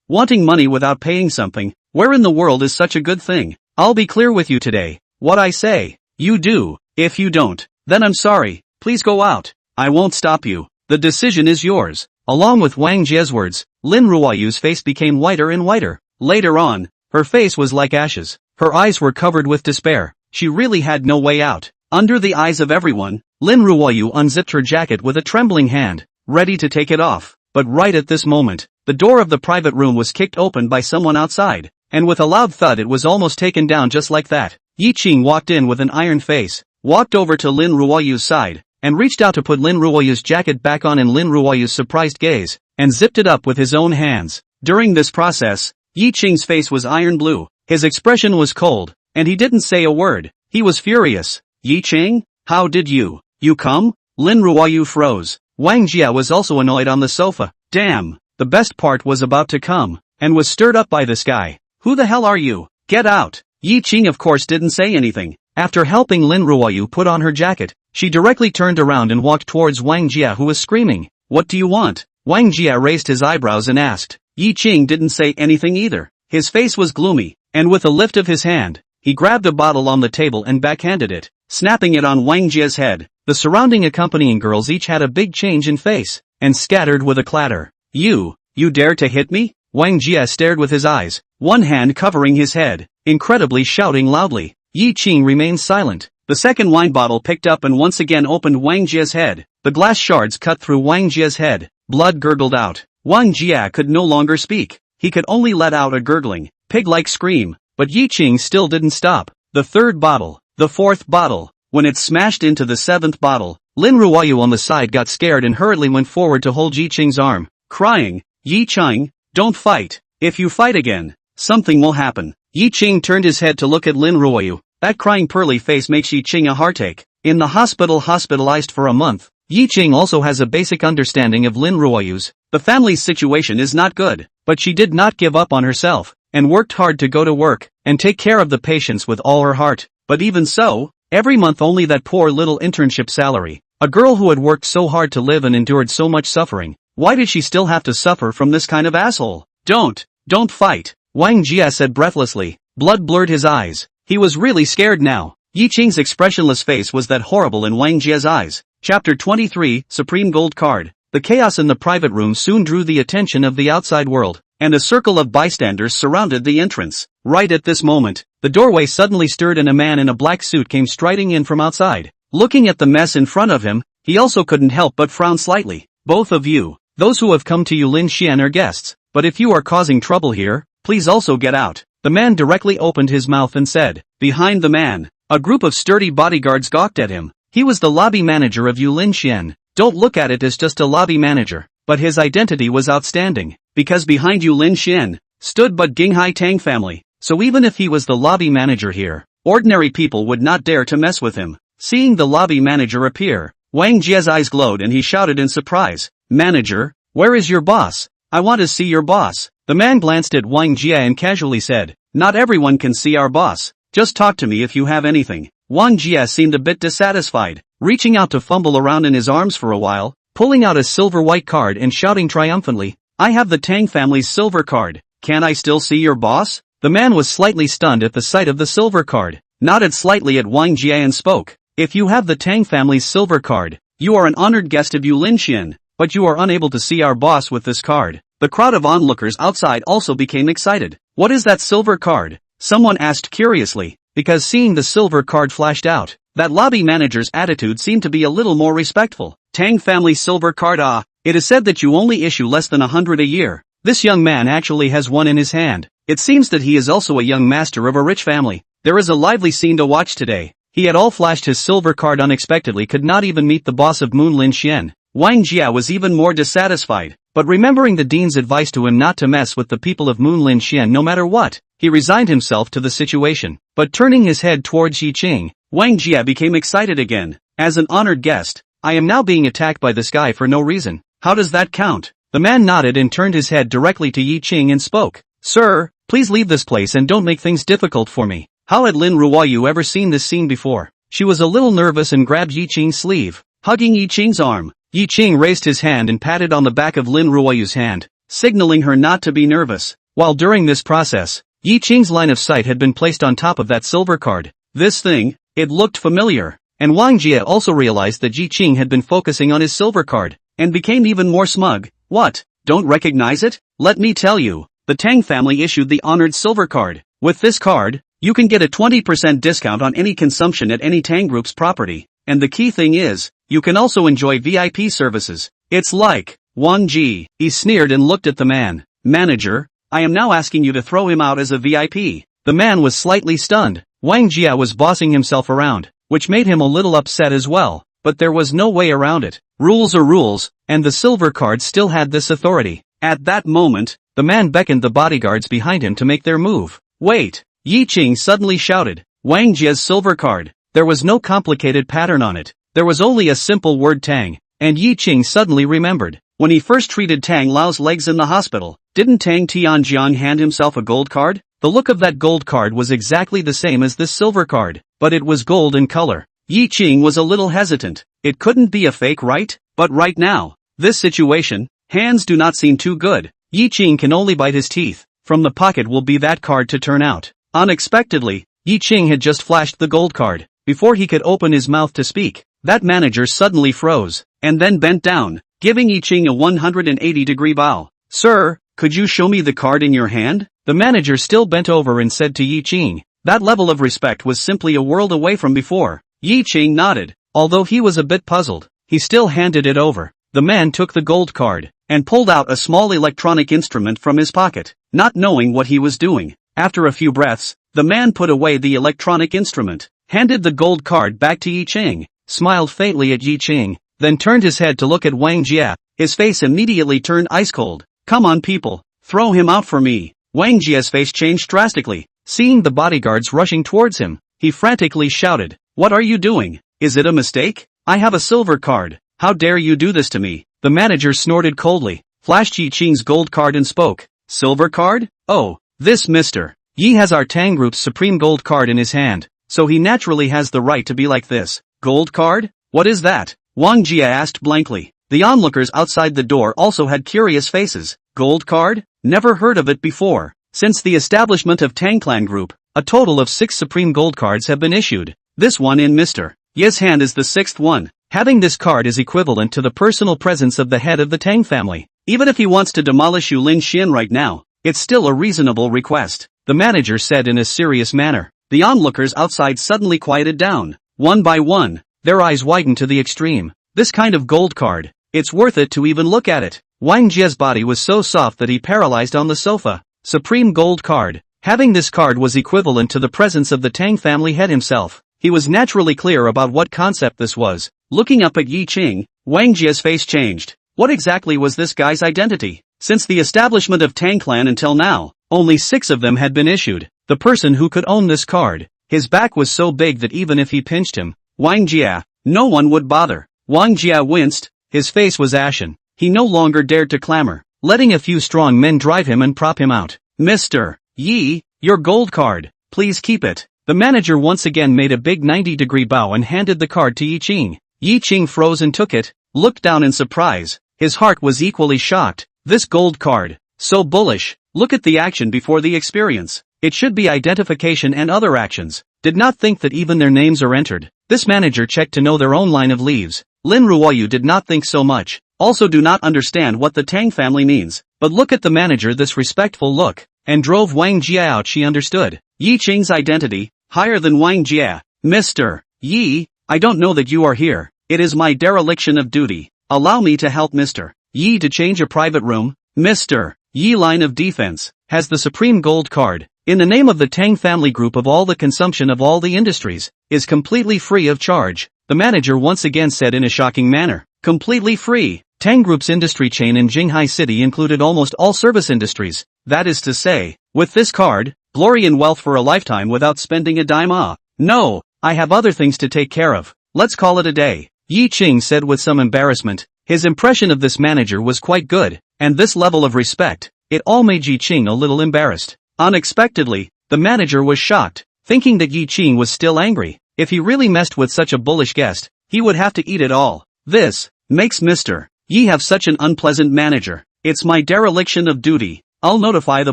Wanting money without paying something, where in the world is such a good thing? I'll be clear with you today. What I say, you do. If you don't, then I'm sorry. Please go out. I won't stop you. The decision is yours. Along with Wang Jie's words, Lin Ruoyu's face became whiter and whiter. Later on, her face was like ashes. Her eyes were covered with despair. She really had no way out. Under the eyes of everyone, Lin Ruoyu unzipped her jacket with a trembling hand, ready to take it off. But right at this moment, the door of the private room was kicked open by someone outside, and with a loud thud it was almost taken down just like that. Ye Qing walked in with an iron face, walked over to Lin Ruoyu's side, and reached out to put Lin Ruoyu's jacket back on in Lin Ruoyu's surprised gaze, and zipped it up with his own hands. During this process, Ye Qing's face was iron blue, his expression was cold, and he didn't say a word. He was furious. Ye Qing? How did you come? Lin Ruoyu froze. Wang Jie was also annoyed on the sofa. Damn, the best part was about to come, and was stirred up by this guy. Who the hell are you? Get out! Ye Qing of course didn't say anything. After helping Lin Ruoyu put on her jacket, she directly turned around and walked towards Wang Jie who was screaming. What do you want? Wang Jie raised his eyebrows and asked. Ye Qing didn't say anything either. His face was gloomy, and with a lift of his hand, he grabbed a bottle on the table and backhanded it, snapping it on Wang Jie's head. The surrounding accompanying girls each had a big change in face, and scattered with a clatter. You dare to hit me? Wang Jie stared with his eyes, one hand covering his head, incredibly shouting loudly. Ye Qing remained silent. The second wine bottle picked up and once again opened Wang Jie's head. The glass shards cut through Wang Jie's head. Blood gurgled out. Wang Jie could no longer speak. He could only let out a gurgling, pig-like scream. But Ye Qing still didn't stop. The third bottle, the fourth bottle. When it smashed into the seventh bottle, Lin Ruoyu on the side got scared and hurriedly went forward to hold Ye Qing's arm, crying, Ye Qing, don't fight. If you fight again, something will happen. Ye Qing turned his head to look at Lin Ruoyu. That crying pearly face makes Ye Qing a heartache. In the hospitalized for a month, Ye Qing also has a basic understanding of Lin Ruoyu's. The family's situation is not good, but she did not give up on herself, and worked hard to go to work, and take care of the patients with all her heart. But even so, every month only that poor little internship salary. A girl who had worked so hard to live and endured so much suffering. Why did she still have to suffer from this kind of asshole? Don't fight, Wang Jie said breathlessly. Blood blurred his eyes. He was really scared now. Ye Qing's expressionless face was that horrible in Wang Jie's eyes. Chapter 23, Supreme Gold Card. The chaos in the private room soon drew the attention of the outside world, and a circle of bystanders surrounded the entrance. Right at this moment, the doorway suddenly stirred and a man in a black suit came striding in from outside. Looking at the mess in front of him, he also couldn't help but frown slightly. Both of you, those who have come to Yulin Xian are guests, but if you are causing trouble here, please also get out. The man directly opened his mouth and said. Behind the man, a group of sturdy bodyguards gawked at him. He was the lobby manager of Yulin Xian. Don't look at it as just a lobby manager, but his identity was outstanding, because behind Yulin Xian stood but Ginghai Tang family. So even if he was the lobby manager here, ordinary people would not dare to mess with him. Seeing the lobby manager appear, Wang Jie's eyes glowed and he shouted in surprise, Manager, where is your boss? I want to see your boss. The man glanced at Wang Jie and casually said, Not everyone can see our boss. Just talk to me if you have anything. Wang Jie seemed a bit dissatisfied, reaching out to fumble around in his arms for a while, pulling out a silver white card and shouting triumphantly, I have the Tang family's silver card. Can I still see your boss? The man was slightly stunned at the sight of the silver card, nodded slightly at Wang Jie and spoke. If you have the Tang family's silver card, you are an honored guest of Yulin Xian, but you are unable to see our boss with this card. The crowd of onlookers outside also became excited. What is that silver card? Someone asked curiously, because seeing the silver card flashed out, that lobby manager's attitude seemed to be a little more respectful. Tang family silver card. Ah, it is said that you only issue less than 100 a year. This young man actually has one in his hand. It seems that he is also a young master of a rich family. There is a lively scene to watch today. He had all flashed his silver card unexpectedly, could not even meet the boss of Moonlin Xian. Wang Jia was even more dissatisfied, but remembering the dean's advice to him not to mess with the people of Moonlin Xian no matter what, he resigned himself to the situation. But turning his head towards Ye Qing, Wang Jia became excited again. As an honored guest, I am now being attacked by this guy for no reason. How does that count? The man nodded and turned his head directly to Ye Qing and spoke. Sir, please leave this place and don't make things difficult for me. How had Lin Ruoyu ever seen this scene before? She was a little nervous and grabbed Ye Qing's sleeve, hugging Ye Qing's arm. Ye Qing raised his hand and patted on the back of Lin Ruoyu's hand, signaling her not to be nervous. While during this process, Ye Qing's line of sight had been placed on top of that silver card. This thing, it looked familiar, and Wang Jie also realized that Ye Qing had been focusing on his silver card, and became even more smug. What? Don't recognize it? Let me tell you, the Tang family issued the honored silver card. With this card, you can get a 20% discount on any consumption at any Tang Group's property, and the key thing is, you can also enjoy VIP services. It's like, Wang Ji, he sneered and looked at the man. Manager, I am now asking you to throw him out as a VIP. The man was slightly stunned. Wang Jia was bossing himself around, which made him a little upset as well, but there was no way around it. Rules are rules, and the silver card still had this authority. At that moment, the man beckoned the bodyguards behind him to make their move. Wait! Ye Qing suddenly shouted. Wang Jia's silver card. There was no complicated pattern on it. There was only a simple word Tang, and Ye Qing suddenly remembered. When he first treated Tang Lao's legs in the hospital, didn't Tang Tianjiang hand himself a gold card? The look of that gold card was exactly the same as this silver card, but it was gold in color. Ye Qing was a little hesitant. It couldn't be a fake, right? But right now, this situation, hands do not seem too good. Ye Qing can only bite his teeth. From the pocket will be that card to turn out. Unexpectedly, Ye Qing had just flashed the gold card. Before he could open his mouth to speak, that manager suddenly froze, and then bent down, giving Ye Qing a 180-degree bow. Sir, could you show me the card in your hand? The manager still bent over and said to Ye Qing. That level of respect was simply a world away from before. Ye Qing nodded. Although he was a bit puzzled, he still handed it over. The man took the gold card, and pulled out a small electronic instrument from his pocket, not knowing what he was doing. After a few breaths, the man put away the electronic instrument, handed the gold card back to Ye Qing, smiled faintly at Ye Qing, then turned his head to look at Wang Jia. His face immediately turned ice cold. Come on people, throw him out for me. Wang Jia's face changed drastically. Seeing the bodyguards rushing towards him, he frantically shouted, What are you doing? Is it a mistake? I have a silver card. How dare you do this to me? The manager snorted coldly, flashed Ye Qing's gold card and spoke. Silver card? Oh, this Mr. Yi has our Tang Group's supreme gold card in his hand, so he naturally has the right to be like this. Gold card? What is that? Wang Jia asked blankly. The onlookers outside the door also had curious faces. Gold card? Never heard of it before. Since the establishment of Tang Clan Group, a total of 6 supreme gold cards have been issued. This one in Mr. Ye's hand is the 6th one. Having this card is equivalent to the personal presence of the head of the Tang family. Even if he wants to demolish Yulin Xian right now, it's still a reasonable request, the manager said in a serious manner. The onlookers outside suddenly quieted down. One by one, their eyes widened to the extreme. This kind of gold card, it's worth it to even look at it. Wang Jie's body was so soft that he paralyzed on the sofa. Supreme gold card. Having this card was equivalent to the presence of the Tang family head himself. He was naturally clear about what concept this was. Looking up at Ye Qing, Wang Jie's face changed. What exactly was this guy's identity? Since the establishment of Tang Clan until now, only 6 of them had been issued. The person who could own this card, his back was so big that even if he pinched him, Wang Jia, no one would bother. Wang Jia winced, his face was ashen. He no longer dared to clamor, letting a few strong men drive him and prop him out. Mr. Yi, your gold card, please keep it. The manager once again made a big 90-degree bow and handed the card to Ye Qing. Ye Qing froze and took it, looked down in surprise. His heart was equally shocked. This gold card, so bullish, look at the action before the experience. It should be identification and other actions. Did not think that even their names are entered. This manager checked to know their own line of leaves. Lin Ruoyu did not think so much. Also do not understand what the Tang family means. But look at the manager, this respectful look. And drove Wang Jia out. She understood Ye Qing's identity, higher than Wang Jia. Mr. Ye, I don't know that you are here. It is my dereliction of duty. Allow me to help Mr. Ye to change a private room. Mr. Ye line of defense has the supreme gold card. In the name of the Tang family group of all the consumption of all the industries, is completely free of charge. The manager once again said in a shocking manner. Completely free. Tang Group's industry chain in Jinghai City included almost all service industries. That is to say, with this card, glory and wealth for a lifetime without spending a dime. No, I have other things to take care of. Let's call it a day. Ye Qing said with some embarrassment. His impression of this manager was quite good, and this level of respect, it all made Ye Qing a little embarrassed. Unexpectedly, the manager was shocked, thinking that Ye Qing was still angry. If he really messed with such a bullish guest, he would have to eat it all. This makes Mr. Ye have such an unpleasant manager. It's my dereliction of duty. I'll notify the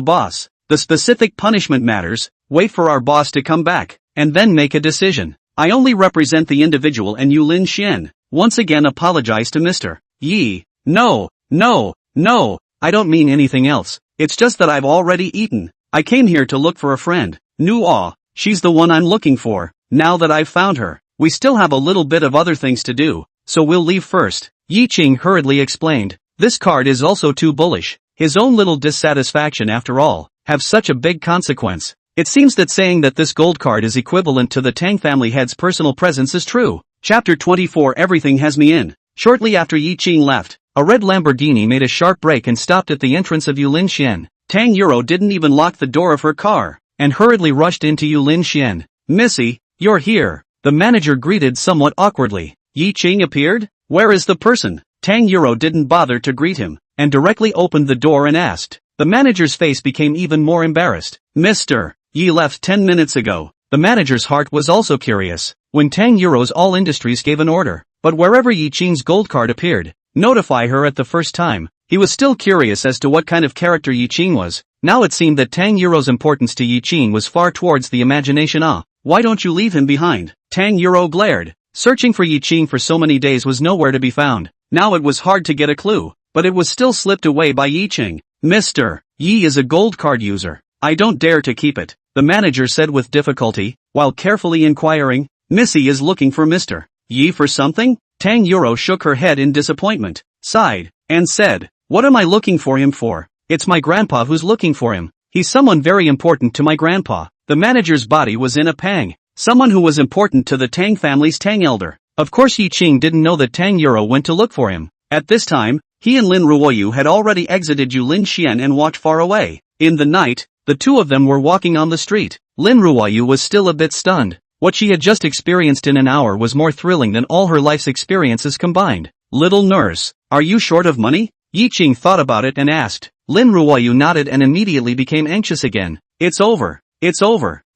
boss. The specific punishment matters. Wait for our boss to come back, and then make a decision. I only represent the individual, and you Lin Xian once again apologize to Mr. Ye. No, I don't mean anything else. It's just that I've already eaten. I came here to look for a friend. She's the one I'm looking for. Now that I've found her, we still have a little bit of other things to do, so we'll leave first. Ye Qing hurriedly explained. This card is also too bullish. His own little dissatisfaction after all, have such a big consequence. It seems that saying that this gold card is equivalent to the Tang family head's personal presence is true. Chapter 24. Everything has me in. Shortly after Ye Qing left, a red Lamborghini made a sharp break and stopped at the entrance of Yulin Xian. Tang Euro didn't even lock the door of her car, and hurriedly rushed into Yulin Xian. Missy, you're here. The manager greeted somewhat awkwardly. Ye Qing appeared? Where is the person? Tang Euro didn't bother to greet him, and directly opened the door and asked. The manager's face became even more embarrassed. Mr. Ye left 10 minutes ago. The manager's heart was also curious. When Tang Euro's All Industries gave an order, but wherever Ye Qing's gold card appeared, notify her at the first time. He was still curious as to what kind of character Ye Qing was. Now it seemed that Tang Euro's importance to Ye Qing was far towards the imagination. Why don't you leave him behind? Tang Euro glared. Searching for Ye Qing for so many days was nowhere to be found. Now it was hard to get a clue, but it was still slipped away by Ye Qing. Mr. Ye is a gold card user. I don't dare to keep it, the manager said with difficulty, while carefully inquiring. Missy is looking for Mr. Ye for something? Tang Euro shook her head in disappointment, sighed, and said, what am I looking for him for? It's my grandpa who's looking for him. He's someone very important to my grandpa. The manager's body was in a pang. Someone who was important to the Tang family's Tang elder. Of course Ye Qing didn't know that Tang Euro went to look for him. At this time, he and Lin Ruoyu had already exited Yulin Xian and walked far away. In the night, the two of them were walking on the street. Lin Ruoyu was still a bit stunned. What she had just experienced in an hour was more thrilling than all her life's experiences combined. Little nurse, are you short of money? Ye Qing thought about it and asked. Lin Ruoyu nodded and immediately became anxious again. It's over.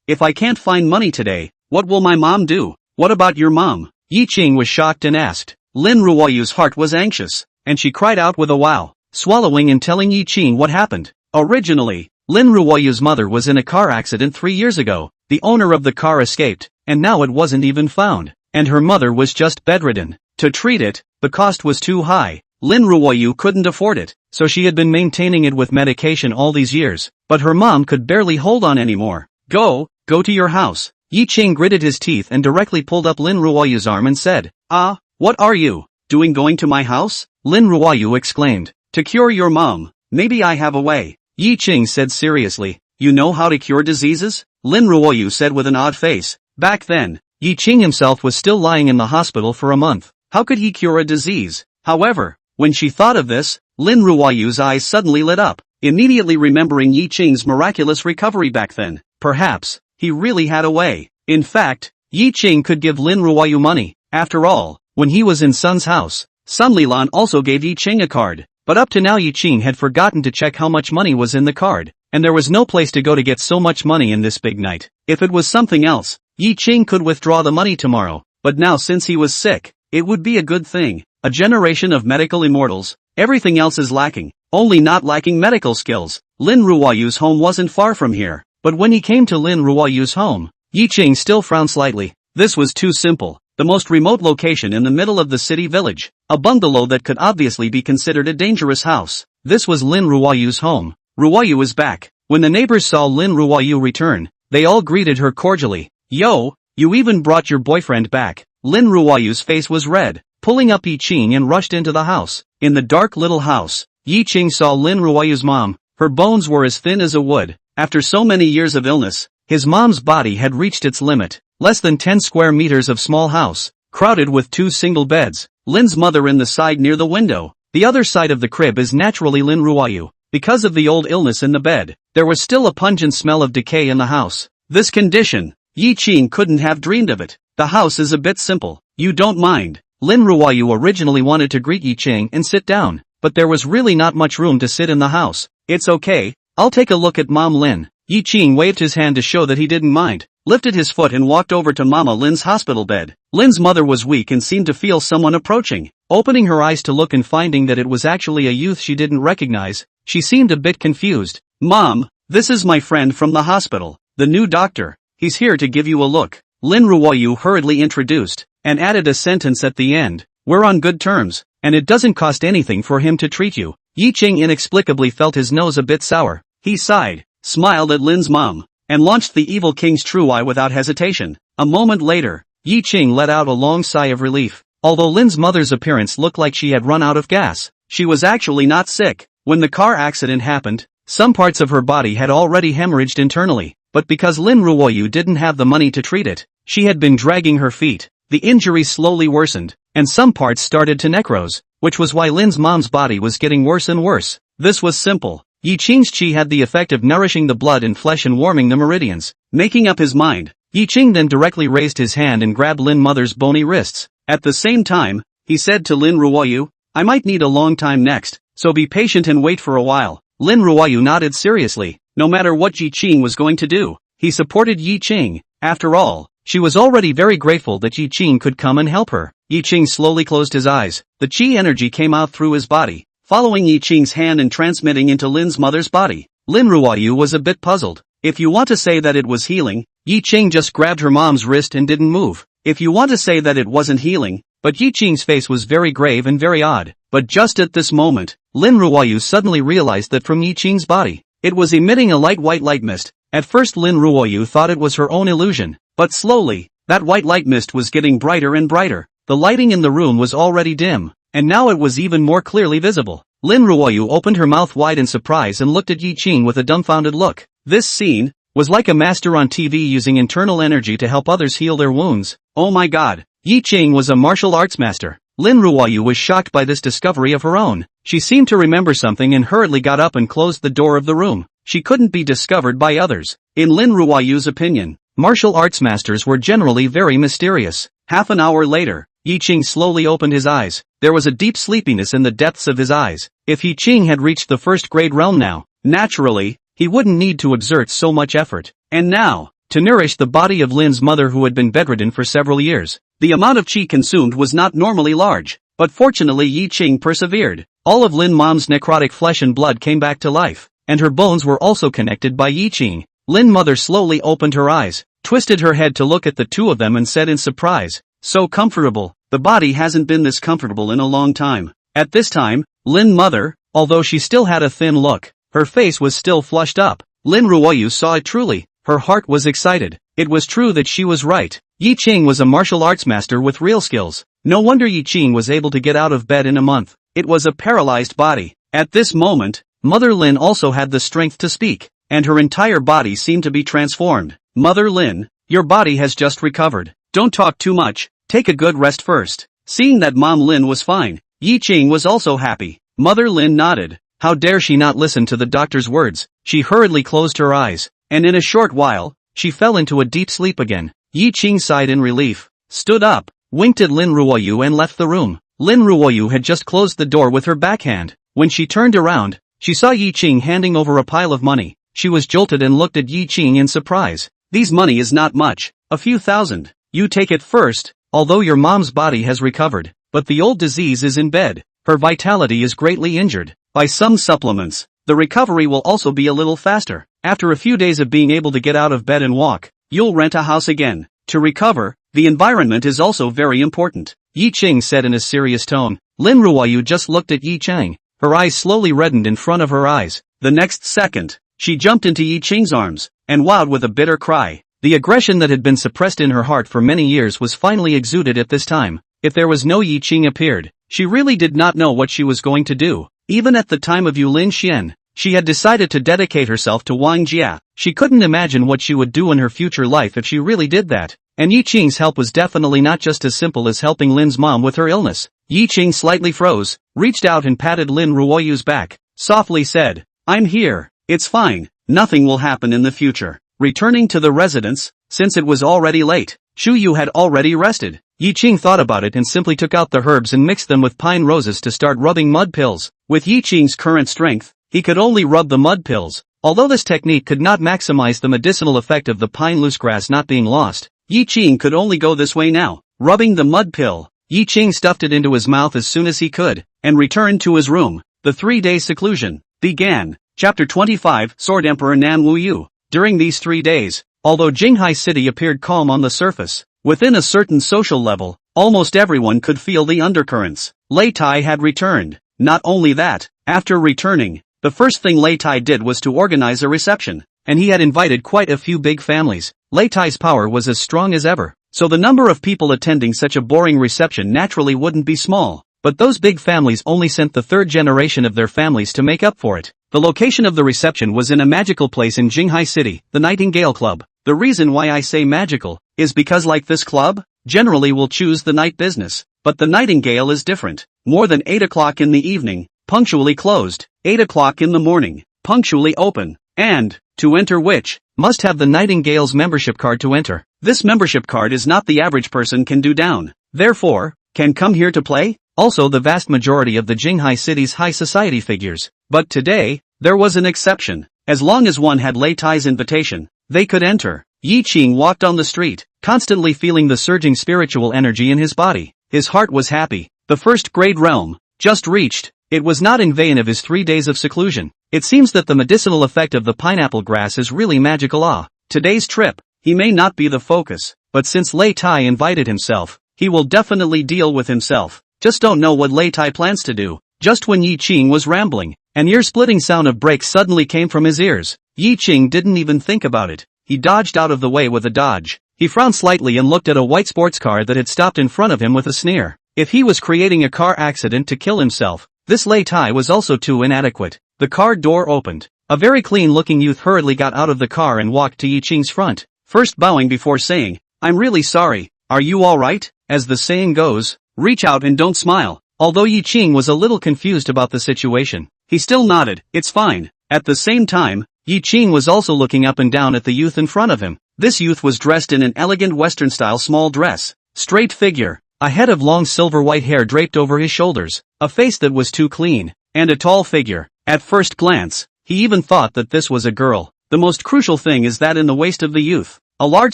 If I can't find money today, what will my mom do? What about your mom? Ye Qing was shocked and asked. Lin Ruoyu's heart was anxious, and she cried out with a wow, swallowing and telling Ye Qing what happened. Originally, Lin Ruoyu's mother was in a car accident 3 years ago. The owner of the car escaped, and now it wasn't even found, and her mother was just bedridden. To treat it, the cost was too high. Lin Ruoyu couldn't afford it, so she had been maintaining it with medication all these years, but her mom could barely hold on anymore. Go to your house. Ye Qing gritted his teeth and directly pulled up Lin Ruoyu's arm and said, what are you doing going to my house? Lin Ruoyu exclaimed. To cure your mom. Maybe I have a way. Ye Qing said seriously. You know how to cure diseases? Lin Ruoyu said with an odd face. Back then, Ye Qing himself was still lying in the hospital for a month. How could he cure a disease? However, when she thought of this, Lin Ruoyu's eyes suddenly lit up, immediately remembering Ye Qing's miraculous recovery back then. Perhaps, he really had a way. In fact, Ye Qing could give Lin Ruoyu money. After all, when he was in Sun's house, Sun Lilan also gave Ye Qing a card. But up to now Ye Qing had forgotten to check how much money was in the card, and there was no place to go to get so much money in this big night. If it was something else, Ye Qing could withdraw the money tomorrow, but now since he was sick, it would be a good thing. A generation of medical immortals, everything else is lacking, only not lacking medical skills. Lin Ruoyu's home wasn't far from here. But when he came to Lin Ruoyu's home, Ye Qing still frowned slightly. This was too simple. The most remote location in the middle of the city village. A bungalow that could obviously be considered a dangerous house. This was Lin Ruoyu's home. Ruoyu is back. When the neighbors saw Lin Ruoyu return, they all greeted her cordially. Yo, you even brought your boyfriend back. Lin Ruoyu's face was red, pulling up Ye Qing and rushed into the house. In the dark little house, Ye Qing saw Lin Ruoyu's mom. Her bones were as thin as a wood. After so many years of illness, his mom's body had reached its limit. Less than 10 square meters of small house, crowded with 2 single beds. Lin's mother in the side near the window. The other side of the crib is naturally Lin Ruoyu. Because of the old illness in the bed, there was still a pungent smell of decay in the house. This condition, Ye Qing couldn't have dreamed of it. The house is a bit simple. You don't mind. Lin Ruoyu originally wanted to greet Ye Qing and sit down, but there was really not much room to sit in the house. It's okay, I'll take a look at Mom Lin. Ye Qing waved his hand to show that he didn't mind, lifted his foot and walked over to Mama Lin's hospital bed. Lin's mother was weak and seemed to feel someone approaching. Opening her eyes to look and finding that it was actually a youth she didn't recognize, she seemed a bit confused. Mom, this is my friend from the hospital, the new doctor. He's here to give you a look. Lin Ruoyu hurriedly introduced, and added a sentence at the end. We're on good terms, and it doesn't cost anything for him to treat you. Ye Qing inexplicably felt his nose a bit sour. He sighed, smiled at Lin's mom, and launched the evil king's true eye without hesitation. A moment later, Ye Qing let out a long sigh of relief. Although Lin's mother's appearance looked like she had run out of gas, she was actually not sick. When the car accident happened, some parts of her body had already hemorrhaged internally, but because Lin Ruoyu didn't have the money to treat it, she had been dragging her feet. The injury slowly worsened, and some parts started to necrose, which was why Lin's mom's body was getting worse and worse. This was simple. Ye Qing's qi had the effect of nourishing the blood and flesh and warming the meridians. Making up his mind, Ye Qing then directly raised his hand and grabbed Lin mother's bony wrists. At the same time, he said to Lin Ruoyu, I might need a long time next, so be patient and wait for a while. Lin Ruoyu nodded seriously. No matter what Ye Qing was going to do, he supported Ye Qing. After all, she was already very grateful that Ye Qing could come and help her. Ye Qing slowly closed his eyes. The qi energy came out through his body, following Ye Qing's hand and transmitting into Lin's mother's body. Lin Ruoyu was a bit puzzled. If you want to say that it was healing, Ye Qing just grabbed her mom's wrist and didn't move. If you want to say that it wasn't healing, but Ye Qing's face was very grave and very odd. But just at this moment, Lin Ruoyu suddenly realized that from Ye Qing's body, it was emitting a light white light mist. At first Lin Ruoyu thought it was her own illusion, but slowly, that white light mist was getting brighter and brighter. The lighting in the room was already dim, and now it was even more clearly visible. Lin Ruoyu opened her mouth wide in surprise and looked at Ye Qing with a dumbfounded look. This scene was like a master on TV using internal energy to help others heal their wounds. Oh my god, Ye Qing was a martial arts master. Lin Ruoyu was shocked by this discovery of her own. She seemed to remember something and hurriedly got up and closed the door of the room. She couldn't be discovered by others. In Lin Ruoyu's opinion, martial arts masters were generally very mysterious. Half an hour later, Ye Qing slowly opened his eyes. There was a deep sleepiness in the depths of his eyes. If Ye Qing had reached the first grade realm now, naturally, he wouldn't need to exert so much effort. And now, to nourish the body of Lin's mother who had been bedridden for several years, the amount of qi consumed was not normally large, but fortunately Ye Qing persevered. All of Lin mom's necrotic flesh and blood came back to life, and her bones were also connected by Ye Qing. Lin mother slowly opened her eyes, twisted her head to look at the two of them and said in surprise, so comfortable, the body hasn't been this comfortable in a long time. At this time, Lin mother, although she still had a thin look, her face was still flushed up. Lin Ruoyu saw it truly. Her heart was excited. It was true that she was right. Ye Qing was a martial arts master with real skills. No wonder Ye Qing was able to get out of bed in a month. It was a paralyzed body. At this moment, Mother Lin also had the strength to speak, and her entire body seemed to be transformed. Mother Lin, your body has just recovered. Don't talk too much, take a good rest first. Seeing that Mom Lin was fine, Ye Qing was also happy. Mother Lin nodded. How dare she not listen to the doctor's words? She hurriedly closed her eyes, and in a short while, she fell into a deep sleep again. Ye Qing sighed in relief, stood up, winked at Lin Ruoyu and left the room. Lin Ruoyu had just closed the door with her backhand. When she turned around, she saw Ye Qing handing over a pile of money. She was jolted and looked at Ye Qing in surprise. This money is not much, a few thousand. You take it first, although your mom's body has recovered, but the old disease is in bed. Her vitality is greatly injured. By some supplements, the recovery will also be a little faster. After a few days of being able to get out of bed and walk, you'll rent a house again. To recover, the environment is also very important, Ye Qing said in a serious tone. Lin Ruoyu just looked at Ye Qing. Her eyes slowly reddened in front of her eyes. The next second, she jumped into Ye Qing's arms, and wowed with a bitter cry. The aggression that had been suppressed in her heart for many years was finally exuded at this time. If there was no Ye Qing appeared, she really did not know what she was going to do. Even at the time of Yulin Xian, she had decided to dedicate herself to Wang Jia. She couldn't imagine what she would do in her future life if she really did that. And Ye Qing's help was definitely not just as simple as helping Lin's mom with her illness. Ye Qing slightly froze, reached out and patted Lin Ruoyu's back, softly said, "I'm here, it's fine, nothing will happen in the future." Returning to the residence, since it was already late, Shu Yu had already rested. Ye Qing thought about it and simply took out the herbs and mixed them with pine roses to start rubbing mud pills. With Ye Qing's current strength, he could only rub the mud pills. Although this technique could not maximize the medicinal effect of the pine loosegrass not being lost, Ye Qing could only go this way now. Rubbing the mud pill, Ye Qing stuffed it into his mouth as soon as he could, and returned to his room. The 3-day seclusion began. Chapter 25, Sword Emperor Nan Wuyu. During these 3 days, although Jinghai City appeared calm on the surface, within a certain social level, almost everyone could feel the undercurrents. Lei Tai had returned. Not only that, after returning, the first thing Lei Tai did was to organize a reception, and he had invited quite a few big families. Lei Tai's power was as strong as ever, so the number of people attending such a boring reception naturally wouldn't be small. But those big families only sent the third generation of their families to make up for it. The location of the reception was in a magical place in Jinghai City, the Nightingale Club. The reason why I say magical is because, like this club, generally will choose the night business, but the Nightingale is different. More than 8 o'clock in the evening, punctually closed, 8 o'clock in the morning, punctually open, and, to enter which, must have the Nightingale's membership card to enter. This membership card is not the average person can do down, therefore, can come here to play. Also the vast majority of the Jinghai City's high society figures. But today, there was an exception. As long as one had Lei Tai's invitation, they could enter. Ye Qing walked on the street, constantly feeling the surging spiritual energy in his body. His heart was happy. The first grade realm, just reached. It was not in vain of his 3 days of seclusion. It seems that the medicinal effect of the pineapple grass is really magical. Today's trip, he may not be the focus, but since Lei Tai invited himself, he will definitely deal with himself. Just don't know what Lei Tai plans to do. Just when Ye Qing was rambling, an ear-splitting sound of brakes suddenly came from his ears. Ye Qing didn't even think about it. He dodged out of the way with a dodge. He frowned slightly and looked at a white sports car that had stopped in front of him with a sneer. If he was creating a car accident to kill himself, this Lei Tai was also too inadequate. The car door opened. A very clean-looking youth hurriedly got out of the car and walked to Ye Qing's front, first bowing before saying, "I'm really sorry. Are you alright?" As the saying goes, reach out and don't smile. Although Ye Qing was a little confused about the situation, he still nodded, "It's fine." At the same time, Ye Qing was also looking up and down at the youth in front of him. This youth was dressed in an elegant Western-style small dress, straight figure, a head of long silver white hair draped over his shoulders, a face that was too clean, and a tall figure. At first glance, he even thought that this was a girl. The most crucial thing is that in the waist of the youth, a large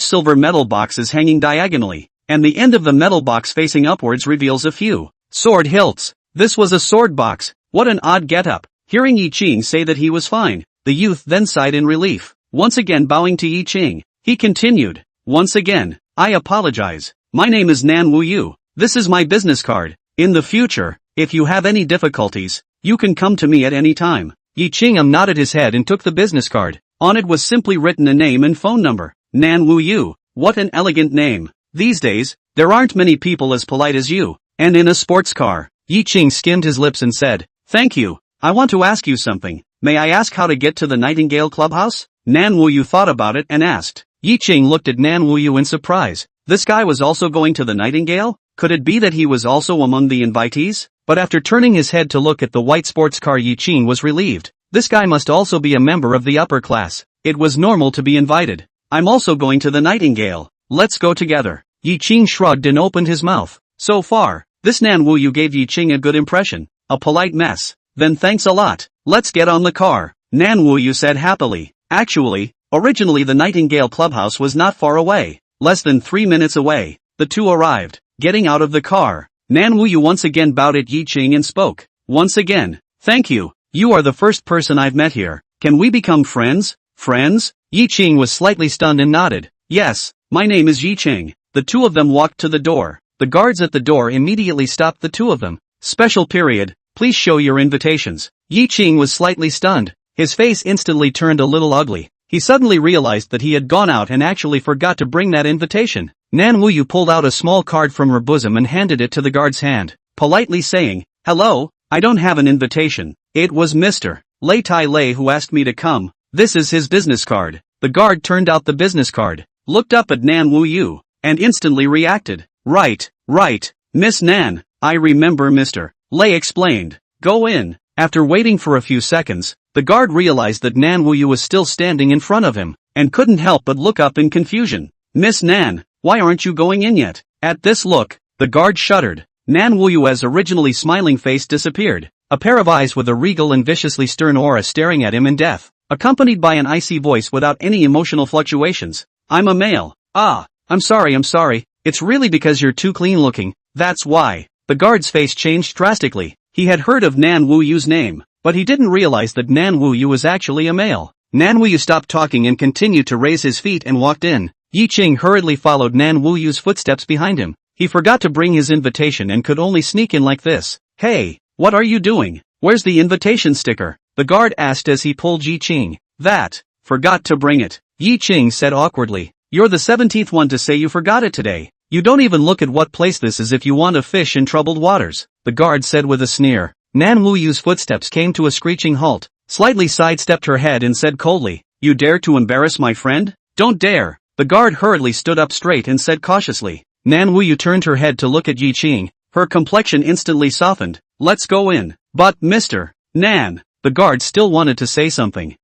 silver metal box is hanging diagonally, and the end of the metal box facing upwards reveals a few sword hilts. This was a sword box. What an odd getup. Hearing Ye Qing say that he was fine, the youth then sighed in relief. Once again bowing to Ye Qing, he continued, "Once again, I apologize. My name is Nan Wuyu. This is my business card. In the future, if you have any difficulties, you can come to me at any time." Ye Qing nodded his head and took the business card. On it was simply written a name and phone number. Nan Wuyu. What an elegant name. These days, there aren't many people as polite as you. And in a sports car. Ye Qing skimmed his lips and said, "Thank you. I want to ask you something. May I ask how to get to the Nightingale Clubhouse?" Nan Wuyu thought about it and asked. Ye Qing looked at Nan Wuyu in surprise. This guy was also going to the Nightingale? Could it be that he was also among the invitees? But after turning his head to look at the white sports car, Ye Qing was relieved. This guy must also be a member of the upper class. It was normal to be invited. "I'm also going to the Nightingale. Let's go together." Ye Qing shrugged and opened his mouth. So far, this Nan Wuyu gave Ye Qing a good impression. A polite mess. "Then thanks a lot. Let's get on the car," Nan Wuyu said happily. Actually, originally the Nightingale Clubhouse was not far away. Less than 3 minutes away, the two arrived. Getting out of the car, Nan Wuyu once again bowed at Ye Qing and spoke. "Once again, thank you. You are the first person I've met here. Can we become friends?" Friends? Ye Qing was slightly stunned and nodded. Yes, my name is Ye Qing. The two of them walked to the door. The guards at the door immediately stopped the two of them. Special period, please show your invitations. Ye Qing was slightly stunned. His face instantly turned a little ugly. He suddenly realized that he had gone out and actually forgot to bring that invitation. Nan Wuyu pulled out a small card from her bosom and handed it to the guard's hand, politely saying, "Hello, I don't have an invitation. It was Mr. Lei Tai Lei who asked me to come. This is his business card." The guard turned out the business card, looked up at Nan Wuyu, and instantly reacted. Right, Miss Nan, I remember Mr. Lei explained. Go in. After waiting for a few seconds, the guard realized that Nan Wuyu was still standing in front of him, and couldn't help but look up in confusion. Miss Nan, why aren't you going in yet? At this look, the guard shuddered. Nan Wuyu's originally smiling face disappeared, a pair of eyes with a regal and viciously stern aura staring at him in death, accompanied by an icy voice without any emotional fluctuations. I'm a male. I'm sorry, it's really because you're too clean looking, that's why. The guard's face changed drastically. He had heard of Nan Wuyu's name, but he didn't realize that Nan Wuyu was actually a male. Nan Wuyu stopped talking and continued to raise his feet and walked in. Ye Qing hurriedly followed Nan Wuyu's footsteps behind him. He forgot to bring his invitation and could only sneak in like this. Hey, what are you doing? Where's the invitation sticker? The guard asked as he pulled Ye Qing. Forgot to bring it. Ye Qing said awkwardly. You're the 17th one to say you forgot it today. You don't even look at what place this is if you want to fish in troubled waters, the guard said with a sneer. Nan Wuyu's footsteps came to a screeching halt, slightly sidestepped her head and said coldly, You dare to embarrass my friend? Don't dare. The guard hurriedly stood up straight and said cautiously. Nan Wuyu turned her head to look at Ye Qing. Her complexion instantly softened. Let's go in. But Mr. Nan. The guard still wanted to say something.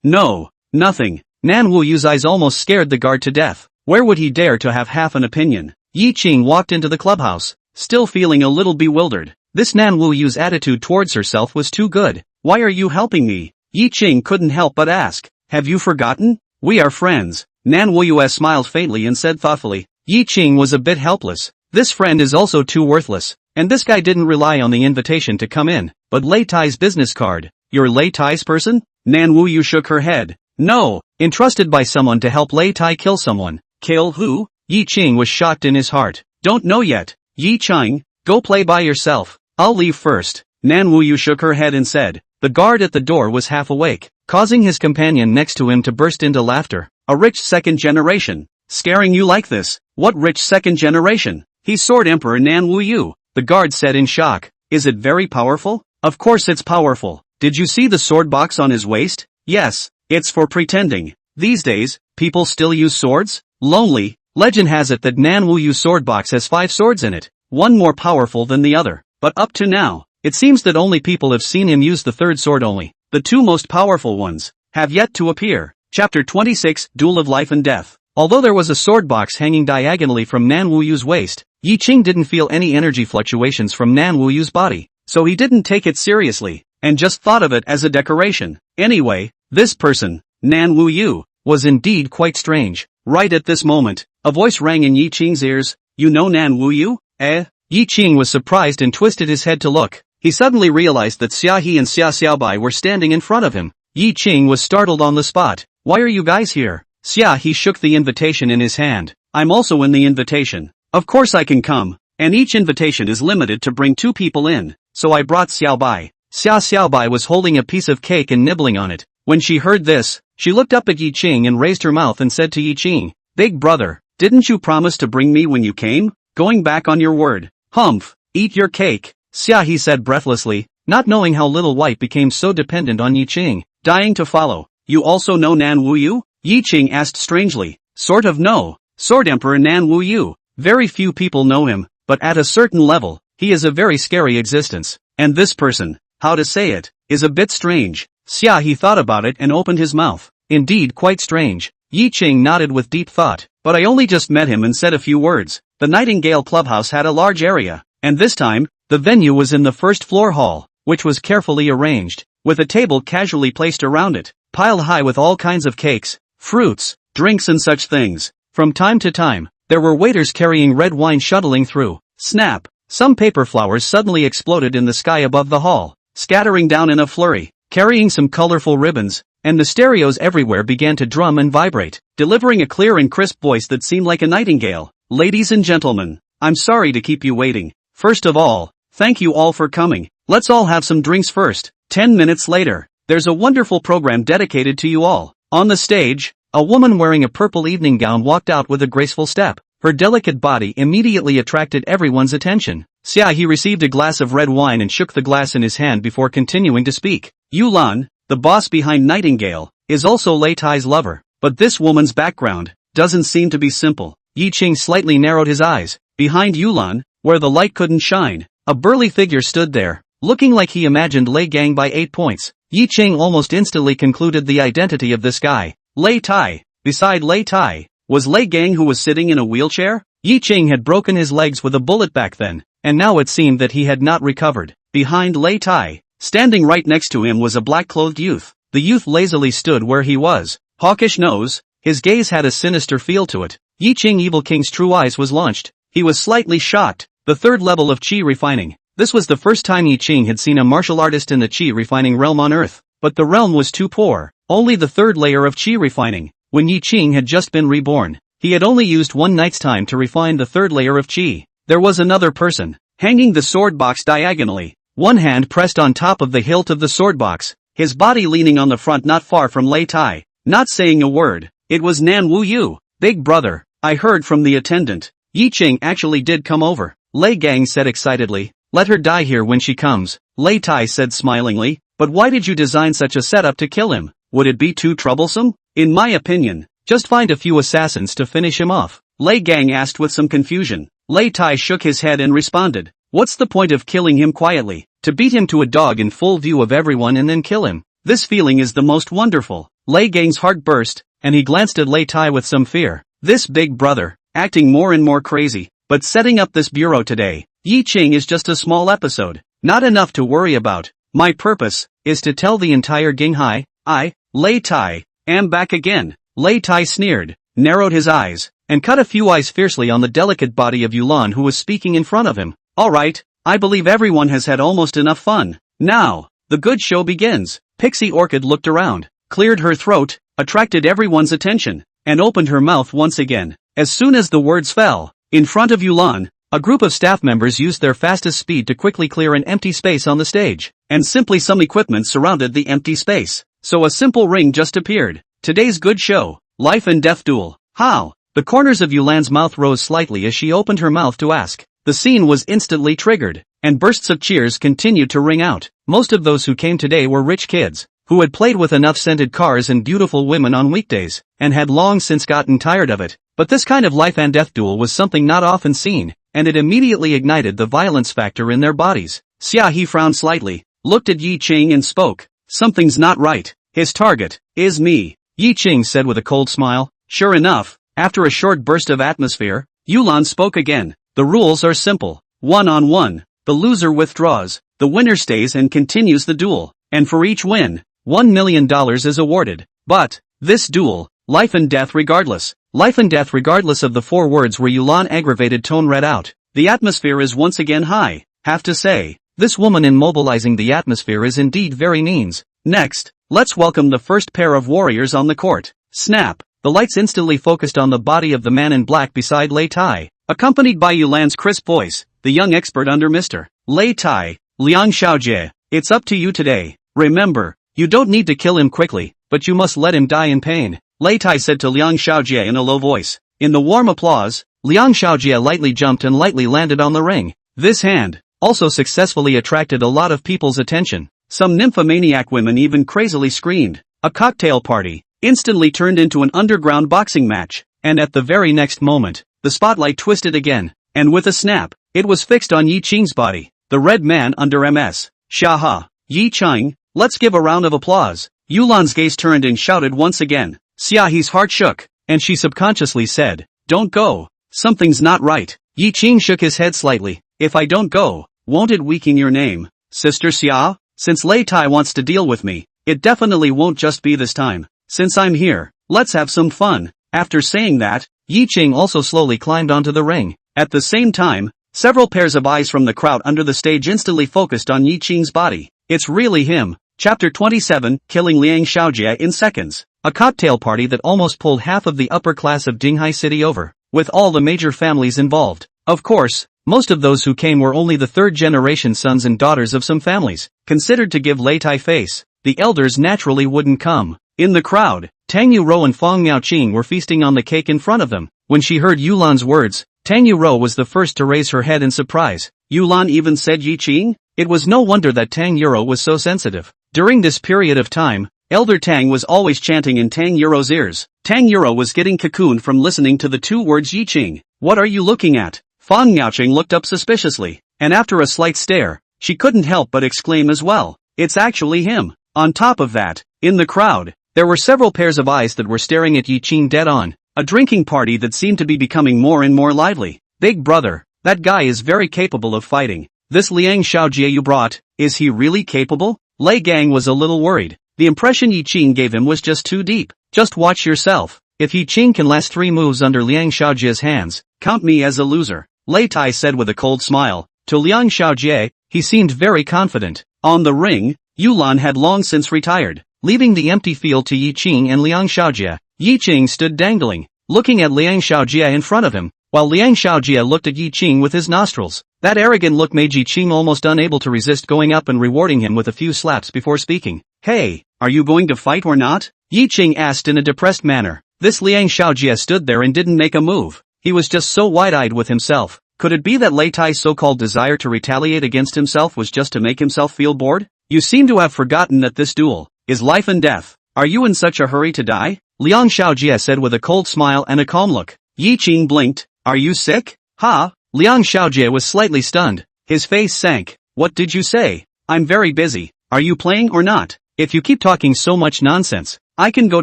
No, nothing. Nan Wuyu's eyes almost scared the guard to death. Where would he dare to have half an opinion? Ye Qing walked into the clubhouse, still feeling a little bewildered. This Nan Wuyu's attitude towards herself was too good. Why are you helping me? Ye Qing couldn't help but ask. Have you forgotten? We are friends. Nan Wuyu smiled faintly and said thoughtfully. Ye Qing was a bit helpless. This friend is also too worthless. And this guy didn't rely on the invitation to come in, but Lei Tai's business card. You're Lei Tai's person? Nan Wuyu shook her head. No, entrusted by someone to help Lei Tai kill someone. Kill who? Ye Qing was shocked in his heart. Don't know yet. Ye Qing, go play by yourself. I'll leave first. Nan Wuyu shook her head and said. The guard at the door was half awake, causing his companion next to him to burst into laughter. A rich second generation. Scaring you like this? What rich second generation? He's Sword Emperor Nan Wuyu, the guard said in shock. Is it very powerful? Of course it's powerful. Did you see the sword box on his waist? Yes, it's for pretending. These days, people still use swords? Lonely, legend has it that Nan Wuyu's sword box has 5 swords in it, one more powerful than the other, but up to now, it seems that only people have seen him use the third sword only. The 2 most powerful ones have yet to appear. Chapter 26, Duel of Life and Death. Although there was a sword box hanging diagonally from Nan Wuyu's waist, Ye Qing didn't feel any energy fluctuations from Nan Wuyu's body, so he didn't take it seriously, and just thought of it as a decoration. Anyway, this person, Nan Wuyu, was indeed quite strange. Right at this moment, a voice rang in Ye Qing's ears. You know Nan Wuyu? Ye Qing was surprised and twisted his head to look. He suddenly realized that Xia He and Xia Xiaobai were standing in front of him. Ye Qing was startled on the spot. Why are you guys here? Xia He shook the invitation in his hand. I'm also in the invitation. Of course I can come. And each invitation is limited to bring 2 people in. So I brought Xiaobai. Xia Xiaobai was holding a piece of cake and nibbling on it. When she heard this, she looked up at Ye Qing and raised her mouth and said to Ye Qing, Big brother, didn't you promise to bring me when you came? Going back on your word. Humph, eat your cake. Xia He said breathlessly, not knowing how little White became so dependent on Ye Qing, dying to follow. You also know Nan Wuyu? Ye Qing asked strangely. Sort of know. Sword Emperor Nan Wuyu. Very few people know him, but at a certain level, he is a very scary existence. And this person, how to say it, is a bit strange. Xia He thought about it and opened his mouth. Indeed quite strange. Ye Qing nodded with deep thought. But I only just met him and said a few words. The Nightingale Clubhouse had a large area, and this time, the venue was in the first floor hall, which was carefully arranged, with a table casually placed around it, piled high with all kinds of cakes, fruits, drinks and such things. From time to time, there were waiters carrying red wine shuttling through. Snap! Some paper flowers suddenly exploded in the sky above the hall, scattering down in a flurry. carrying some colorful ribbons, and the stereos everywhere began to drum and vibrate, delivering a clear and crisp voice that seemed like a nightingale. Ladies and gentlemen, I'm sorry to keep you waiting. First of all, thank you all for coming. Let's all have some drinks first. 10 minutes later, there's a wonderful program dedicated to you all. On the stage, a woman wearing a purple evening gown walked out with a graceful step. Her delicate body immediately attracted everyone's attention. He received a glass of red wine and shook the glass in his hand before continuing to speak. Yulan, the boss behind Nightingale, is also Lei Tai's lover. But this woman's background doesn't seem to be simple. Ye Qing slightly narrowed his eyes. Behind Yulan, where the light couldn't shine, a burly figure stood there, looking like he imagined Lei Gang by 8 points. Ye Qing almost instantly concluded the identity of this guy. Lei Tai. Beside Lei Tai, was Lei Gang, who was sitting in a wheelchair? Ye Qing had broken his legs with a bullet back then, and now it seemed that he had not recovered. Behind Lei Tai, standing right next to him, was a black-clothed youth. The youth lazily stood where he was. Hawkish nose, his gaze had a sinister feel to it. Ye Qing, Evil King's true eyes, was launched. He was slightly shocked. The third level of Qi refining. This was the first time Ye Qing had seen a martial artist in the Qi refining realm on Earth. But the realm was too poor. Only the third layer of Qi refining. When Ye Qing had just been reborn, he had only used one night's time to refine the third layer of Qi. There was another person, hanging the sword box diagonally, one hand pressed on top of the hilt of the sword box, his body leaning on the front not far from Lei Tai, not saying a word. It was Nan Wu Yu. Big brother, I heard from the attendant. Ye Qing actually did come over, Lei Gang said excitedly. Let her die here when she comes, Lei Tai said smilingly. But why did you design such a setup to kill him? Would it be too troublesome? In my opinion, just find a few assassins to finish him off, Lei Gang asked with some confusion. Lei Tai shook his head and responded. What's the point of killing him quietly? To beat him to a dog in full view of everyone and then kill him. This feeling is the most wonderful. Lei Gang's heart burst, and he glanced at Lei Tai with some fear. This big brother, acting more and more crazy, but setting up this bureau today. Ye Qing is just a small episode, not enough to worry about. My purpose is to tell the entire Ginghai, I, Lei Tai, am back again. Lei Tai sneered, narrowed his eyes, and cut a few eyes fiercely on the delicate body of Yulan, who was speaking in front of him. Alright, I believe everyone has had almost enough fun. Now, the good show begins. Pixie Orchid looked around, cleared her throat, attracted everyone's attention, and opened her mouth once again. As soon as the words fell, in front of Yulan, a group of staff members used their fastest speed to quickly clear an empty space on the stage, and simply some equipment surrounded the empty space. So a simple ring just appeared. Today's good show, life and death duel. How? The corners of Yulan's mouth rose slightly as she opened her mouth to ask. The scene was instantly triggered, and bursts of cheers continued to ring out. Most of those who came today were rich kids, who had played with enough scented cars and beautiful women on weekdays, and had long since gotten tired of it. But this kind of life and death duel was something not often seen, and it immediately ignited the violence factor in their bodies. He frowned slightly, looked at Ye Qing and spoke. Something's not right. His target is me, Ye Qing said with a cold smile. Sure enough, after a short burst of atmosphere, Yulan spoke again. The rules are simple. 1-on-1, the loser withdraws, the winner stays and continues the duel, and for each win, $1 million is awarded. But, this duel, life and death regardless. Life and death regardless of the 4 words were Yulan aggravated tone read out. The atmosphere is once again high. Have to say, this woman in mobilizing the atmosphere is indeed very means. Next, let's welcome the first pair of warriors on the court. Snap, the lights instantly focused on the body of the man in black beside Lei Tai, accompanied by Yulan's crisp voice, the young expert under Mr. Lei Tai, Liang Xiaojie, it's up to you today. Remember, you don't need to kill him quickly, but you must let him die in pain, Lei Tai said to Liang Xiaojie in a low voice. In the warm applause, Liang Xiaojie lightly jumped and lightly landed on the ring. This hand also successfully attracted a lot of people's attention. Some nymphomaniac women even crazily screamed. A cocktail party instantly turned into an underground boxing match, and at the very next moment, the spotlight twisted again, and with a snap, it was fixed on Ye Qing's body, the red man under MS. Shaha, Ye Qing, let's give a round of applause. Yulan's gaze turned and shouted once again. Xiaohe's heart shook, and she subconsciously said, don't go. Something's not right. Ye Qing shook his head slightly. If I don't go, won't it weaken your name, Sister Xia? Since Lei Tai wants to deal with me, it definitely won't just be this time. Since I'm here, let's have some fun. After saying that, Ye Qing also slowly climbed onto the ring. At the same time, several pairs of eyes from the crowd under the stage instantly focused on Ye Qing's body. It's really him, Chapter 27, Killing Liang Xiaojie in Seconds. A cocktail party that almost pulled half of the upper class of Dinghai City over, with all the major families involved. Of course, most of those who came were only the third-generation sons and daughters of some families, considered to give Lei Tai face. The elders naturally wouldn't come. In the crowd, Tang Yuro and Fang Miaoqing were feasting on the cake in front of them. When she heard Yulan's words, Tang Yuro was the first to raise her head in surprise. Yulan even said Ye Qing? It was no wonder that Tang Yuro was so sensitive. During this period of time, Elder Tang was always chanting in Tang Yuro's ears. Tang Yuro was getting cocooned from listening to the two words Ye Qing. What are you looking at? Fang Miaoqing looked up suspiciously, and after a slight stare, she couldn't help but exclaim as well. It's actually him. On top of that, in the crowd, there were several pairs of eyes that were staring at Ye Qing dead on. A drinking party that seemed to be becoming more and more lively. Big brother, that guy is very capable of fighting. This Liang Xiaojie you brought, is he really capable? Lei Gang was a little worried. The impression Ye Qing gave him was just too deep. Just watch yourself. If Ye Qing can last 3 moves under Liang Xiaojie's hands, count me as a loser. Lei Tai said with a cold smile. To Liang Xiaojie, he seemed very confident. On the ring, Yulan had long since retired, leaving the empty field to Ye Qing and Liang Xiaojie. Ye Qing stood dangling, looking at Liang Xiaojie in front of him, while Liang Xiaojie looked at Ye Qing with his nostrils. That arrogant look made Ye Qing almost unable to resist going up and rewarding him with a few slaps before speaking. Hey, are you going to fight or not? Ye Qing asked in a depressed manner. This Liang Xiaojie stood there and didn't make a move. He was just so wide-eyed with himself. Could it be that Lei Tai's so-called desire to retaliate against himself was just to make himself feel bored? You seem to have forgotten that this duel is life and death. Are you in such a hurry to die? Liang Xiaojie said with a cold smile and a calm look. Ye Qing blinked. Are you sick? Ha! Liang Xiaojie was slightly stunned. His face sank. What did you say? I'm very busy. Are you playing or not? If you keep talking so much nonsense, I can go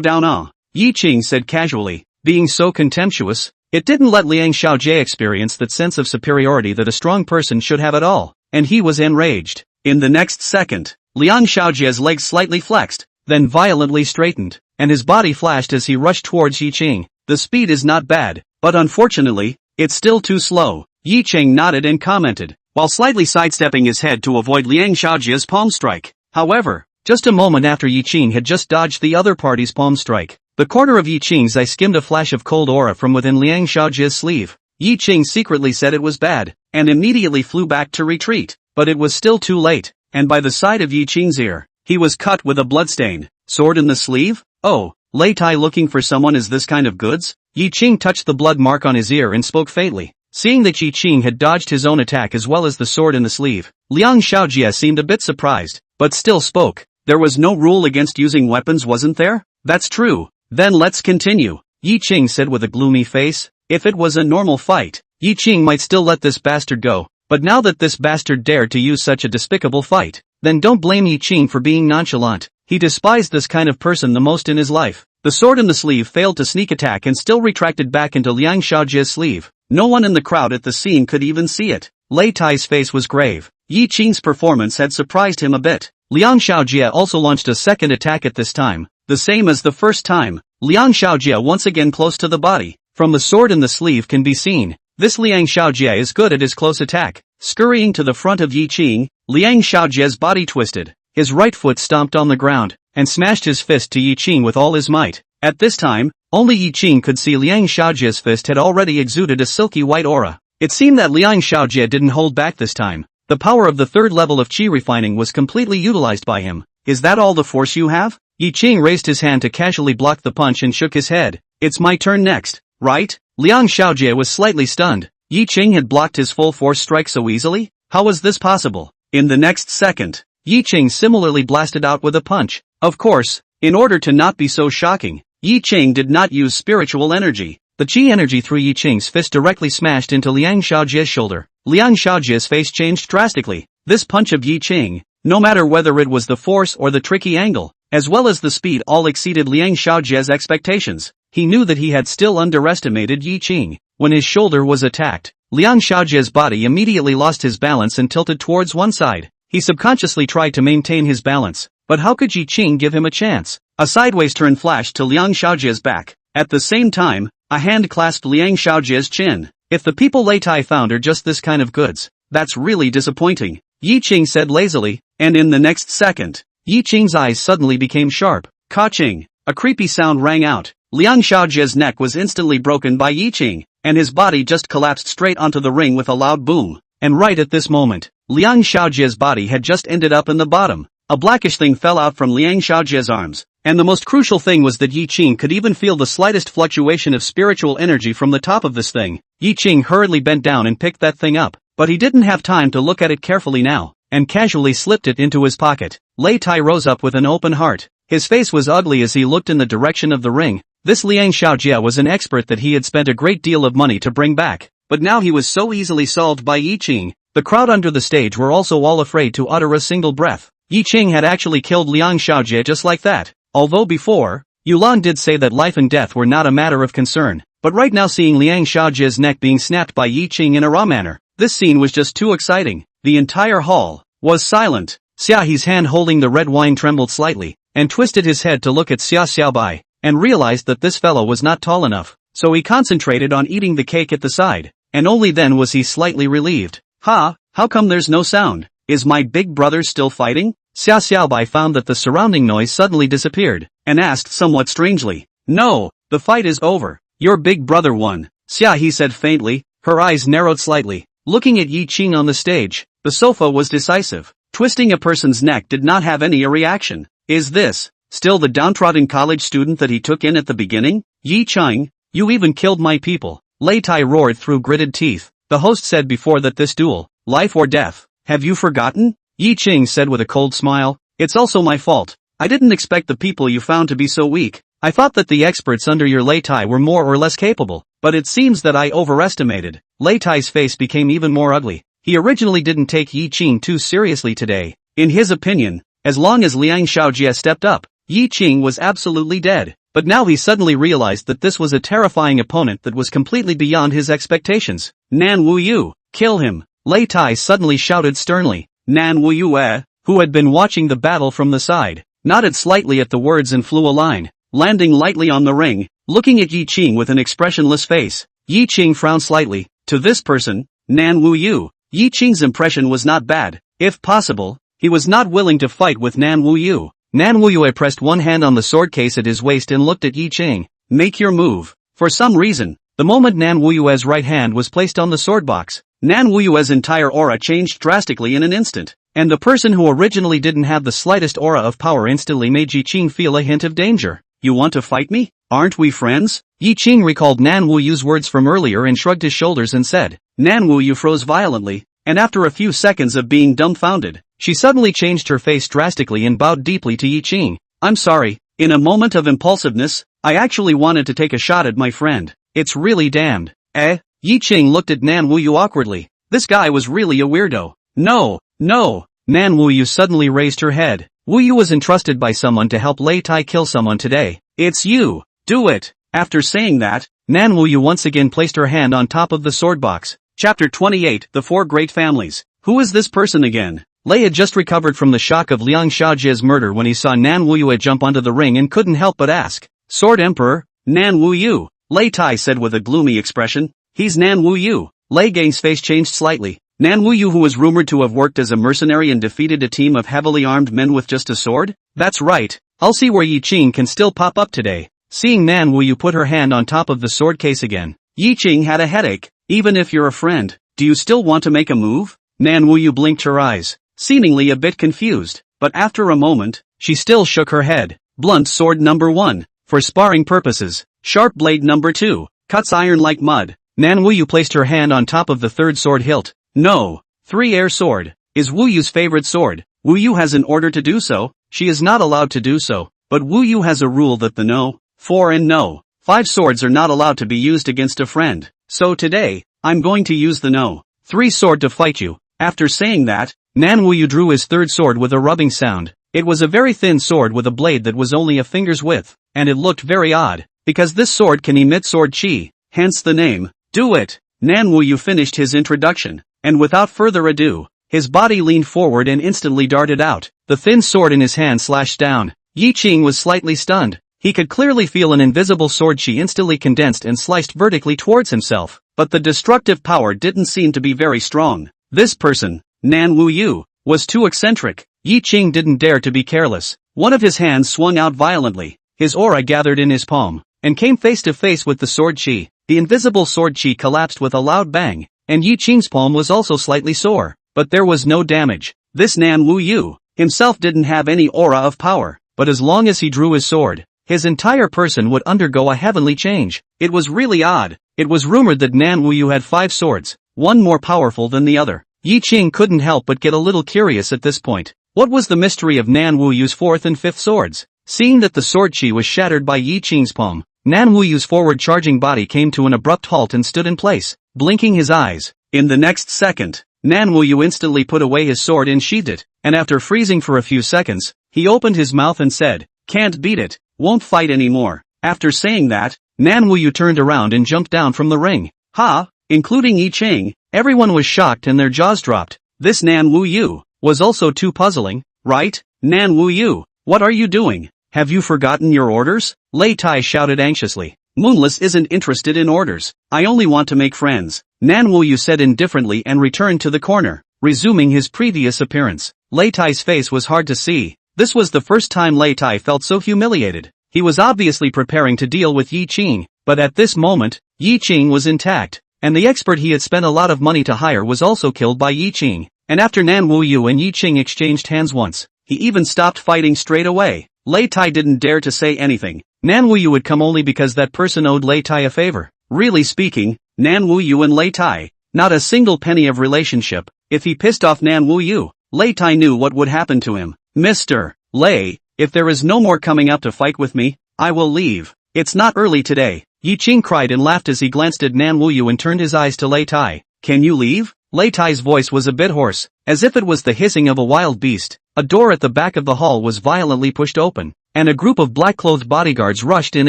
down. Ye Qing said casually, being so contemptuous. It didn't let Liang Xiaojie experience that sense of superiority that a strong person should have at all, and he was enraged. In the next second, Liang Xiaojie's legs slightly flexed, then violently straightened, and his body flashed as he rushed towards Ye Qing. The speed is not bad, but unfortunately, it's still too slow. Ye Qing nodded and commented, while slightly sidestepping his head to avoid Liang Xiaojie's palm strike. However, just a moment after Ye Qing had just dodged the other party's palm strike, the corner of Ye Qing's eye skimmed a flash of cold aura from within Liang Xiaojie's sleeve. Ye Qing secretly said it was bad, and immediately flew back to retreat, but it was still too late, and by the side of Ye Qing's ear, he was cut with a bloodstain. Sword in the sleeve? Oh, Lei Tai looking for someone is this kind of goods? Ye Qing touched the blood mark on his ear and spoke faintly. Seeing that Ye Qing had dodged his own attack as well as the sword in the sleeve, Liang Xiaojie seemed a bit surprised, but still spoke. There was no rule against using weapons, wasn't there? That's true. Then let's continue, Ye Qing said with a gloomy face. If it was a normal fight, Ye Qing might still let this bastard go, but now that this bastard dared to use such a despicable fight, then don't blame Ye Qing for being nonchalant. He despised this kind of person the most in his life. The sword in the sleeve failed to sneak attack and still retracted back into Liang Xiaojie's sleeve. No one in the crowd at the scene could even see it. Lei Tai's face was grave. Ye Qing's performance had surprised him a bit. Liang Xiaojie also launched a second attack at this time, the same as the first time. Liang Xiaojie once again close to the body. From the sword in the sleeve can be seen, this Liang Xiaojie is good at his close attack. Scurrying to the front of Ye Qing, Liang Xiaojie's body twisted. His right foot stomped on the ground, and smashed his fist to Ye Qing with all his might. At this time, only Ye Qing could see Liang Xiaojie's fist had already exuded a silky white aura. It seemed that Liang Xiaojie didn't hold back this time. The power of the third level of qi refining was completely utilized by him. Is that all the force you have? Ye Qing raised his hand to casually block the punch and shook his head. It's my turn next, right? Liang Xiaojie was slightly stunned. Ye Qing had blocked his full force strike so easily? How was this possible? In the next second, Ye Qing similarly blasted out with a punch. Of course, in order to not be so shocking, Ye Qing did not use spiritual energy. The qi energy through Ye Qing's fist directly smashed into Liang Xiaojie's shoulder. Liang Xiaojie's face changed drastically. This punch of Ye Qing, no matter whether it was the force or the tricky angle, as well as the speed, all exceeded Liang Xiaojie's expectations. He knew that he had still underestimated Ye Qing. When his shoulder was attacked, Liang Xiaojie's body immediately lost his balance and tilted towards one side. He subconsciously tried to maintain his balance, but how could Ye Qing give him a chance? A sideways turn flashed to Liang Xiaojie's back. At the same time, a hand clasped Liang Xiaojie's chin. If the people Lei Tai found are just this kind of goods, that's really disappointing, Ye Qing said lazily, and in the next second, Ye Qing's eyes suddenly became sharp. Ka-ching! A creepy sound rang out. Liang Xiaojie's neck was instantly broken by Ye Qing, and his body just collapsed straight onto the ring with a loud boom. And right at this moment, Liang Xiaojie's body had just ended up in the bottom. A blackish thing fell out from Liang Xiaojie's arms, and the most crucial thing was that Ye Qing could even feel the slightest fluctuation of spiritual energy from the top of this thing. Ye Qing hurriedly bent down and picked that thing up, but he didn't have time to look at it carefully now, and casually slipped it into his pocket. Lei Tai rose up with an open heart. His face was ugly as he looked in the direction of the ring. This Liang Xiaojie was an expert that he had spent a great deal of money to bring back, but now he was so easily solved by Ye Qing. The crowd under the stage were also all afraid to utter a single breath. Ye Qing had actually killed Liang Xiaojie just like that. Although before, Yulan did say that life and death were not a matter of concern, but right now seeing Liang Xiaojie's neck being snapped by Ye Qing in a raw manner, this scene was just too exciting. The entire hall was silent. Xiaohe's hand holding the red wine trembled slightly, and twisted his head to look at Xia Xiaobai, and realized that this fellow was not tall enough, so he concentrated on eating the cake at the side, and only then was he slightly relieved. Ha, how come there's no sound? Is my big brother still fighting? Xia Xiaobai found that the surrounding noise suddenly disappeared, and asked somewhat strangely. No, the fight is over. Your big brother won. Xiaohe said faintly, her eyes narrowed slightly. Looking at Ye Qing on the stage, the sofa was decisive. Twisting a person's neck did not have any reaction. Is this still the downtrodden college student that he took in at the beginning? Ye Qing, you even killed my people. Lei Tai roared through gritted teeth. The host said before that this duel, life or death, have you forgotten? Ye Qing said with a cold smile, it's also my fault. I didn't expect the people you found to be so weak. I thought that the experts under your Lei Tai were more or less capable, but it seems that I overestimated. Lei Tai's face became even more ugly. He originally didn't take Ye Qing too seriously today. In his opinion, as long as Liang Xiaojie stepped up, Ye Qing was absolutely dead. But now he suddenly realized that this was a terrifying opponent that was completely beyond his expectations. Nan Wuyu, kill him! Lei Tai suddenly shouted sternly. Nan Wuyu, who had been watching the battle from the side, nodded slightly at the words and flew a line, landing lightly on the ring, looking at Ye Qing with an expressionless face. Ye Qing frowned slightly. To this person, Nan Wuyu, Ye Qing's impression was not bad. If possible, he was not willing to fight with Nan Wuyu. Nan Wuyu pressed one hand on the sword case at his waist and looked at Ye Qing. Make your move. For some reason, the moment Nan Wuyu's right hand was placed on the sword box, Nan Wuyu's entire aura changed drastically in an instant, and the person who originally didn't have the slightest aura of power instantly made Ye Qing feel a hint of danger. You want to fight me? Aren't we friends? Ye Qing recalled Nan Wuyu's words from earlier and shrugged his shoulders and said. Nan Wuyu froze violently, and after a few seconds of being dumbfounded, she suddenly changed her face drastically and bowed deeply to Ye Qing. I'm sorry, in a moment of impulsiveness, I actually wanted to take a shot at my friend. It's really damned. Ye Qing looked at Nan Wuyu awkwardly. This guy was really a weirdo. No. Nan Wuyu suddenly raised her head. Wuyu was entrusted by someone to help Lei Tai kill someone today. It's you. Do it. After saying that, Nan Wuyu once again placed her hand on top of the sword box. Chapter 28, The Four Great Families. Who is this person again? Lei had just recovered from the shock of Liang Xiaojie's murder when he saw Nan Wuyu jump onto the ring and couldn't help but ask. Sword Emperor? Nan Wuyu, Lei Tai said with a gloomy expression. He's Nan Wuyu. Lei Gang's face changed slightly. Nan Wuyu, who was rumored to have worked as a mercenary and defeated a team of heavily armed men with just a sword? That's right. I'll see where Ye Qing can still pop up today. Seeing Nan Wuyu put her hand on top of the sword case again, Ye Qing had a headache. Even if you're a friend, do you still want to make a move? Nan Wuyu blinked her eyes, seemingly a bit confused, but after a moment, she still shook her head. Blunt sword number 1, for sparring purposes. Sharp blade number 2, cuts iron like mud. Nan Wuyu placed her hand on top of the third sword hilt. No. 3 air sword is Wuyu's favorite sword. Wuyu has an order to do so. She is not allowed to do so, but Wuyu has a rule that the no, 4 and no, 5 swords are not allowed to be used against a friend. So today, I'm going to use the no, 3 sword to fight you. After saying that, Nan Wuyu drew his third sword with a rubbing sound. It was a very thin sword with a blade that was only a finger's width, and it looked very odd, because this sword can emit sword chi, hence the name. Do it! Nan Wuyu finished his introduction, and without further ado, his body leaned forward and instantly darted out. The thin sword in his hand slashed down. Ye Qing was slightly stunned. He could clearly feel an invisible sword chi instantly condensed and sliced vertically towards himself, but the destructive power didn't seem to be very strong. This person, Nan Wuyu, was too eccentric. Ye Qing didn't dare to be careless. One of his hands swung out violently. His aura gathered in his palm, and came face to face with the sword chi. The invisible sword chi collapsed with a loud bang, and Ye Qing's palm was also slightly sore, but there was no damage. This Nan Wu Yu himself didn't have any aura of power, but as long as he drew his sword, his entire person would undergo a heavenly change. It was really odd. It was rumored that Nan Wu Yu had 5 swords, one more powerful than the other. Ye Qing couldn't help but get a little curious at this point. What was the mystery of Nan Wu Yu's 4th and 5th swords? Seeing that the sword chi was shattered by Ye Qing's palm, Nan Wu Yu's forward charging body came to an abrupt halt and stood in place, blinking his eyes. In the next second, Nan Wu Yu instantly put away his sword and sheathed it, and after freezing for a few seconds, he opened his mouth and said, "Can't beat it, won't fight anymore." After saying that, Nan Wu Yu turned around and jumped down from the ring. Ha! Including Ye Qing, everyone was shocked and their jaws dropped. This Nan Wu Yu was also too puzzling, right? Nan Wu Yu, what are you doing? Have you forgotten your orders? Lei Tai shouted anxiously. Moonless isn't interested in orders. I only want to make friends, Nan Wu Yu said indifferently and returned to the corner, resuming his previous appearance. Lei Tai's face was hard to see. This was the first time Lei Tai felt so humiliated. He was obviously preparing to deal with Ye Qing, but at this moment, Ye Qing was intact, and the expert he had spent a lot of money to hire was also killed by Ye Qing. And after Nan Wu Yu and Ye Qing exchanged hands once, he even stopped fighting straight away. Lei Tai didn't dare to say anything. Nan Wu Yu would come only because that person owed Lei Tai a favor. Really speaking, Nan Wu Yu and Lei Tai, not a single penny of relationship. If he pissed off Nan Wu Yu, Lei Tai knew what would happen to him. Mr. Lei, if there is no more coming up to fight with me, I will leave. It's not early today. Ye Qing cried and laughed as he glanced at Nan Wu Yu and turned his eyes to Lei Tai. Can you leave? Lei Tai's voice was a bit hoarse, as if it was the hissing of a wild beast. A door at the back of the hall was violently pushed open, and a group of black-clothed bodyguards rushed in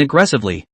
aggressively.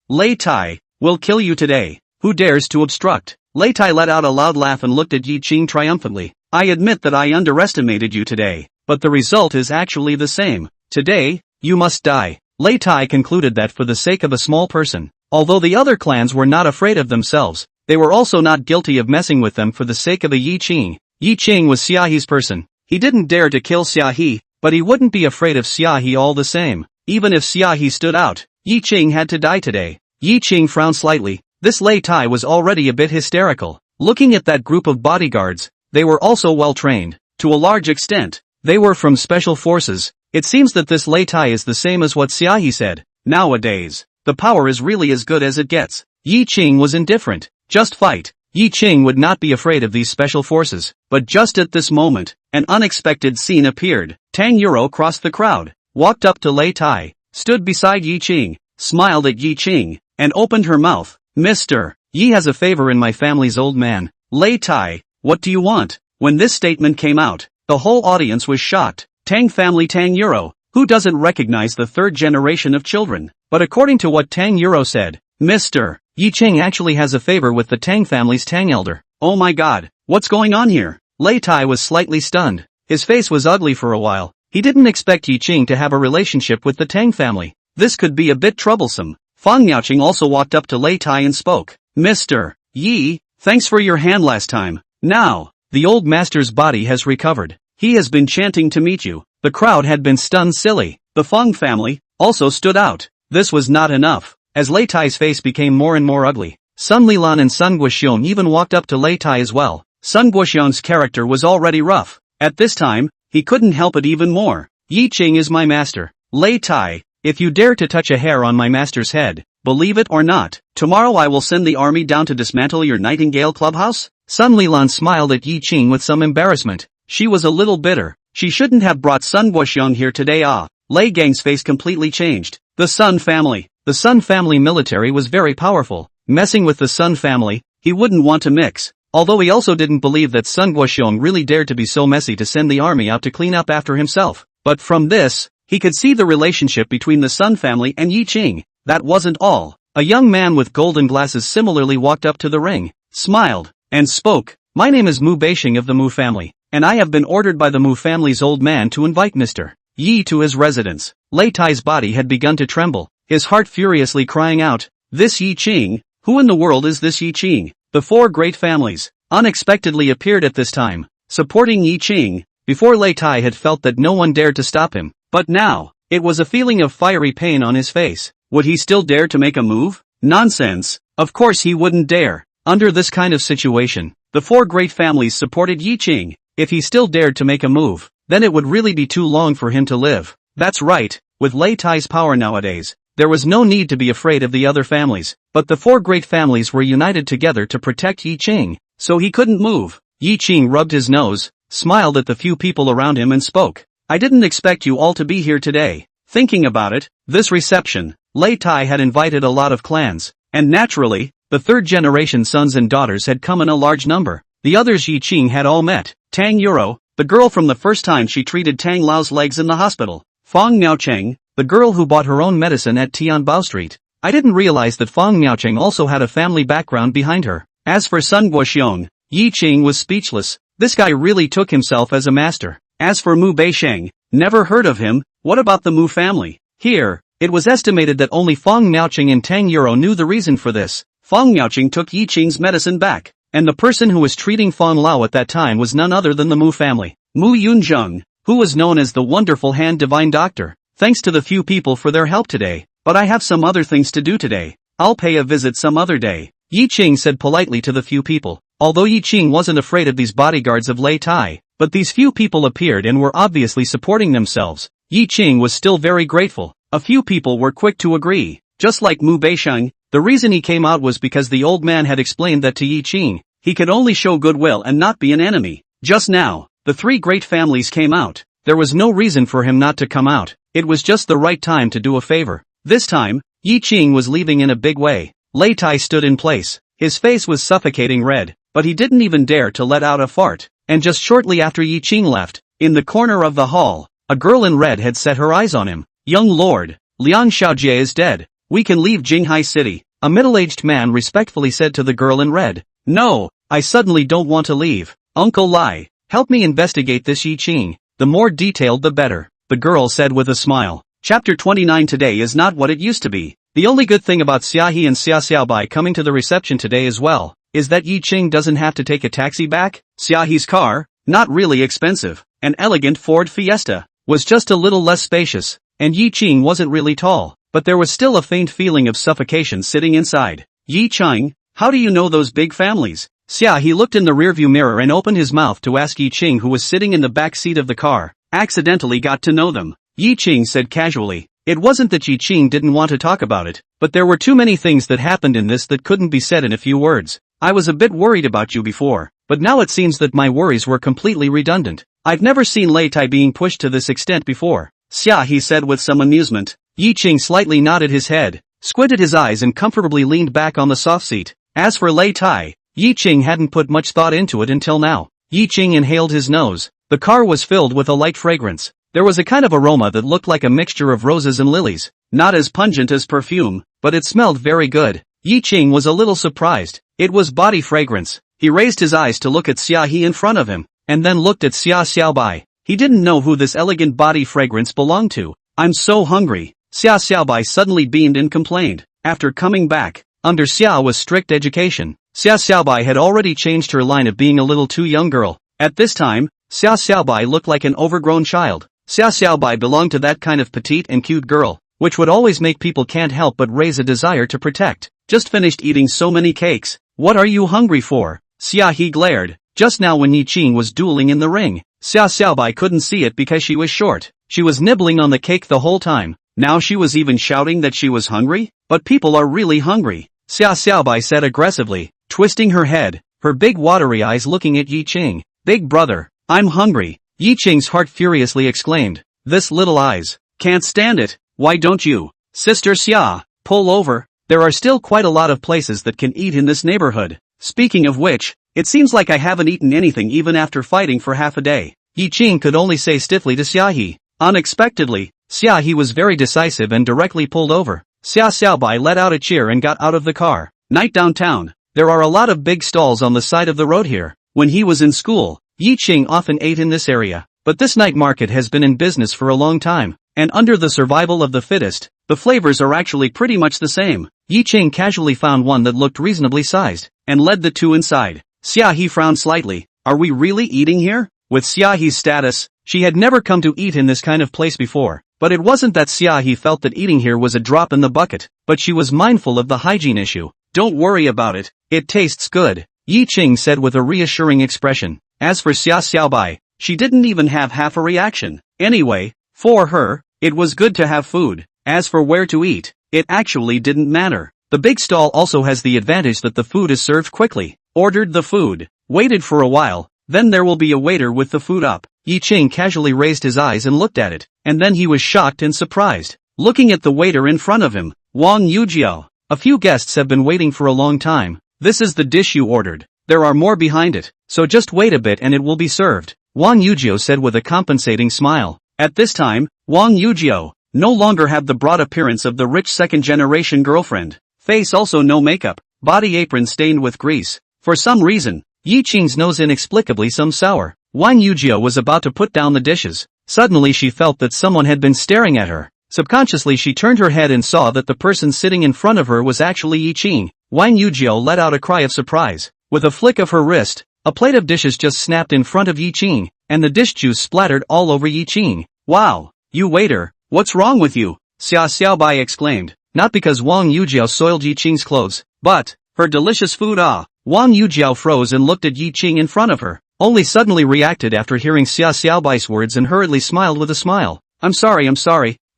Lei Tai, will kill you today. Who dares to obstruct? Lei Tai let out a loud laugh and looked at Ye Qing triumphantly. I admit that I underestimated you today, but the result is actually the same. Today, you must die. Lei Tai concluded that for the sake of a small person, although the other clans were not afraid of themselves, they were also not guilty of messing with them for the sake of a Ye Qing. Ye Qing was Xiaohe's person. He didn't dare to kill Xiaohe, but he wouldn't be afraid of Xiaohe all the same. Even if Xiaohe stood out, Ye Qing had to die today. Ye Qing frowned slightly. This Lei Tai was already a bit hysterical. Looking at that group of bodyguards, they were also well trained. To a large extent, they were from special forces. It seems that this Lei Tai is the same as what Xiaohe said. Nowadays, the power is really as good as it gets. Ye Qing was indifferent. Just fight. Ye Qing would not be afraid of these special forces. But just at this moment, an unexpected scene appeared. Tang Yuro crossed the crowd, walked up to Lei Tai, stood beside Ye Qing, smiled at Ye Qing, and opened her mouth. Mr. Yi has a favor in my family's old man. Lei Tai, what do you want? When this statement came out, the whole audience was shocked. Tang family Tang Yuro, who doesn't recognize the 3rd generation of children? But according to what Tang Yuro said, Mr. Ye Qing actually has a favor with the Tang family's Tang elder. Oh my god, what's going on here? Lei Tai was slightly stunned. His face was ugly for a while. He didn't expect Ye Qing to have a relationship with the Tang family. This could be a bit troublesome. Fang Yaoqing also walked up to Lei Tai and spoke. Mr. Yi, thanks for your hand last time. Now, the old master's body has recovered. He has been chanting to meet you. The crowd had been stunned silly. The Feng family also stood out. This was not enough. As Lei Tai's face became more and more ugly, Sun Lilan and Sun Guoxiong even walked up to Lei Tai as well. Sun Guoxiong's character was already rough. At this time, he couldn't help it even more. Ye Qing is my master. Lei Tai, if you dare to touch a hair on my master's head, believe it or not, tomorrow I will send the army down to dismantle your Nightingale clubhouse? Sun Lilan smiled at Ye Qing with some embarrassment. She was a little bitter. She shouldn't have brought Sun Guoxiong here today. Lei Gang's face completely changed. The Sun family. The Sun family military was very powerful. Messing with the Sun family, he wouldn't want to mix. Although he also didn't believe that Sun Guoxiong really dared to be so messy to send the army out to clean up after himself. But from this, he could see the relationship between the Sun family and Ye Qing. That wasn't all. A young man with golden glasses similarly walked up to the ring, smiled, and spoke. My name is Mu Beixing of the Mu family, and I have been ordered by the Mu family's old man to invite Mr. Yi to his residence. Lei Tai's body had begun to tremble, his heart furiously crying out, this Ye Qing? Who in the world is this Ye Qing? The 4 great families unexpectedly appeared at this time, supporting Ye Qing. Before Lei Tai had felt that no one dared to stop him. But now, it was a feeling of fiery pain on his face. Would he still dare to make a move? Nonsense. Of course he wouldn't dare. Under this kind of situation, the four great families supported Ye Qing. If he still dared to make a move, then it would really be too long for him to live. That's right, with Lei Tai's power nowadays, there was no need to be afraid of the other families. But the four great families were united together to protect Ye Qing, so he couldn't move. Ye Qing rubbed his nose, smiled at the few people around him and spoke. I didn't expect you all to be here today. Thinking about it, this reception, Lei Tai had invited a lot of clans, and naturally, the third-generation sons and daughters had come in a large number. The others Ye Qing had all met. Tang Yuro, the girl from the first time she treated Tang Lao's legs in the hospital. Fang Miaocheng, the girl who bought her own medicine at Tianbao Street. I didn't realize that Fang Miaocheng also had a family background behind her. As for Sun Guoxiong, Ye Qing was speechless. This guy really took himself as a master. As for Mu Beisheng, never heard of him. What about the Mu family? Here, it was estimated that only Fang Miaocheng and Tang Yuro knew the reason for this. Fang Miaocheng took Ye Qing's medicine back, and the person who was treating Fang Lao at that time was none other than the Mu family. Mu Yunzheng, who was known as the wonderful hand divine doctor. Thanks to the few people for their help today, but I have some other things to do today. I'll pay a visit some other day. Ye Qing said politely to the few people. Although Ye Qing wasn't afraid of these bodyguards of Lei Tai, but these few people appeared and were obviously supporting themselves. Ye Qing was still very grateful. A few people were quick to agree. Just like Mu Beisheng, the reason he came out was because the old man had explained that to Ye Qing, he could only show goodwill and not be an enemy. Just now, the three great families came out. There was no reason for him not to come out. It was just the right time to do a favor. This time, Ye Qing was leaving in a big way. Lei Tai stood in place. His face was suffocating red, but he didn't even dare to let out a fart. And just shortly after Ye Qing left, in the corner of the hall, a girl in red had set her eyes on him. Young lord, Liang Xiaojie is dead. We can leave Jinghai City. A middle-aged man respectfully said to the girl in red. No, I suddenly don't want to leave. Uncle Lai, help me investigate this Ye Qing. The more detailed the better, the girl said with a smile. Chapter 29 today is not what it used to be. The only good thing about Xia He and Xia Xiaobai coming to the reception today as well, is that Ye Qing doesn't have to take a taxi back. Xia He's car, not really expensive, an elegant Ford Fiesta, was just a little less spacious, and Ye Qing wasn't really tall, but there was still a faint feeling of suffocation sitting inside. Ye Qing, how do you know those big families? Xia He looked in the rearview mirror and opened his mouth to ask Ye Qing, who was sitting in the back seat of the car. Accidentally got to know them. Ye Qing said casually. It wasn't that Ye Qing didn't want to talk about it, but there were too many things that happened in this that couldn't be said in a few words. I was a bit worried about you before, but now it seems that my worries were completely redundant. I've never seen Lei Tai being pushed to this extent before. Xia He said with some amusement. Ye Qing slightly nodded his head, squinted his eyes and comfortably leaned back on the soft seat. As for Lei Tai, Ye Qing hadn't put much thought into it until now. Ye Qing inhaled his nose. The car was filled with a light fragrance. There was a kind of aroma that looked like a mixture of roses and lilies. Not as pungent as perfume, but it smelled very good. Ye Qing was a little surprised. It was body fragrance. He raised his eyes to look at Xia He in front of him, and then looked at Xia Xiaobai. He didn't know who this elegant body fragrance belonged to. I'm so hungry. Xia Xiaobai suddenly beamed and complained. After coming back, under Xia was strict education. Xia Xiaobai had already changed her line of being a little too young girl. At this time, Xia Xiaobai looked like an overgrown child. Xia Xiaobai belonged to that kind of petite and cute girl, which would always make people can't help but raise a desire to protect. Just finished eating so many cakes. What are you hungry for? Xia He glared. Just now when Ye Qing was dueling in the ring, Xia Xiaobai couldn't see it because she was short. She was nibbling on the cake the whole time. Now she was even shouting that she was hungry? But people are really hungry, Xia Xiaobai said aggressively, twisting her head, her big watery eyes looking at Ye Qing. Big brother, I'm hungry. Ye Qing's heart furiously exclaimed. This little eyes. Can't stand it. Why don't you? Sister Xia, pull over. There are still quite a lot of places that can eat in this neighborhood. Speaking of which, it seems like I haven't eaten anything even after fighting for half a day. Ye Qing could only say stiffly to Xia He. Unexpectedly, Xia He was very decisive and directly pulled over. Xia Xiaobai let out a cheer and got out of the car. Night downtown. There are a lot of big stalls on the side of the road here. When he was in school, Ye Qing often ate in this area, but this night market has been in business for a long time, and under the survival of the fittest, the flavors are actually pretty much the same. Ye Qing casually found one that looked reasonably sized, and led the two inside. Xia He frowned slightly. Are we really eating here? With Xiaohe's status, she had never come to eat in this kind of place before. But it wasn't that Xiaohe felt that eating here was a drop in the bucket, but she was mindful of the hygiene issue. Don't worry about it, it tastes good, Ye Qing said with a reassuring expression. As for Xia Xiaobai, she didn't even have half a reaction. Anyway, for her, it was good to have food. As for where to eat, it actually didn't matter. The big stall also has the advantage that the food is served quickly. Ordered the food, waited for a while, then there will be a waiter with the food up. Ye Qing casually raised his eyes and looked at it, and then he was shocked and surprised. Looking at the waiter in front of him, Wang Yujiao. A few guests have been waiting for a long time. This is the dish you ordered. There are more behind it, so just wait a bit and it will be served, Wang Yujiao said with a compensating smile. At this time, Wang Yujiao no longer had the broad appearance of the rich second-generation girlfriend. Face also no makeup, body apron stained with grease. For some reason, Ye Qing's nose inexplicably some sour. Wang Yujiao was about to put down the dishes. Suddenly she felt that someone had been staring at her. Subconsciously she turned her head and saw that the person sitting in front of her was actually Ye Qing. Wang Yujiao let out a cry of surprise. With a flick of her wrist, a plate of dishes just snapped in front of Ye Qing, and the dish juice splattered all over Ye Qing. Wow! You waiter, what's wrong with you? Xia Xiaobai exclaimed. Not because Wang Yujiao soiled Ye Qing's clothes, but her delicious food. Wang Yujiao froze and looked at Ye Qing in front of her, only suddenly reacted after hearing Xia Xiaobai's words and hurriedly smiled with a smile. I'm sorry.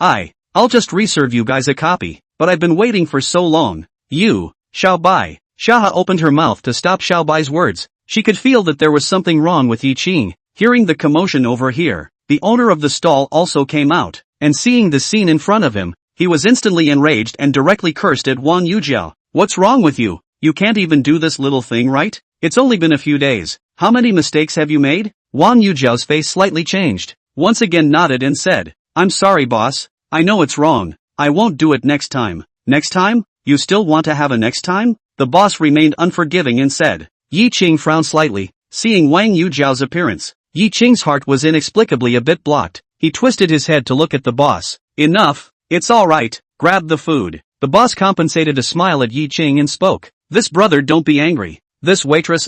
I'll just reserve you guys a copy, but I've been waiting for so long. You, Xiaobai. Xiaohe opened her mouth to stop Xiaobai's words. She could feel that there was something wrong with Ye Qing. Hearing the commotion over here, the owner of the stall also came out, and seeing the scene in front of him, he was instantly enraged and directly cursed at Wang Yujiao. What's wrong with you? You can't even do this little thing right? It's only been a few days. How many mistakes have you made? Wang Yujiao's face slightly changed, once again nodded and said, I'm sorry boss, I know it's wrong, I won't do it next time. Next time? You still want to have a next time? The boss remained unforgiving and said. Ye Qing frowned slightly, seeing Wang Yujiao's appearance. Ye Qing's heart was inexplicably a bit blocked. He twisted his head to look at the boss. Enough, it's alright, grab the food. The boss compensated a smile at Ye Qing and spoke. This brother don't be angry. This waitress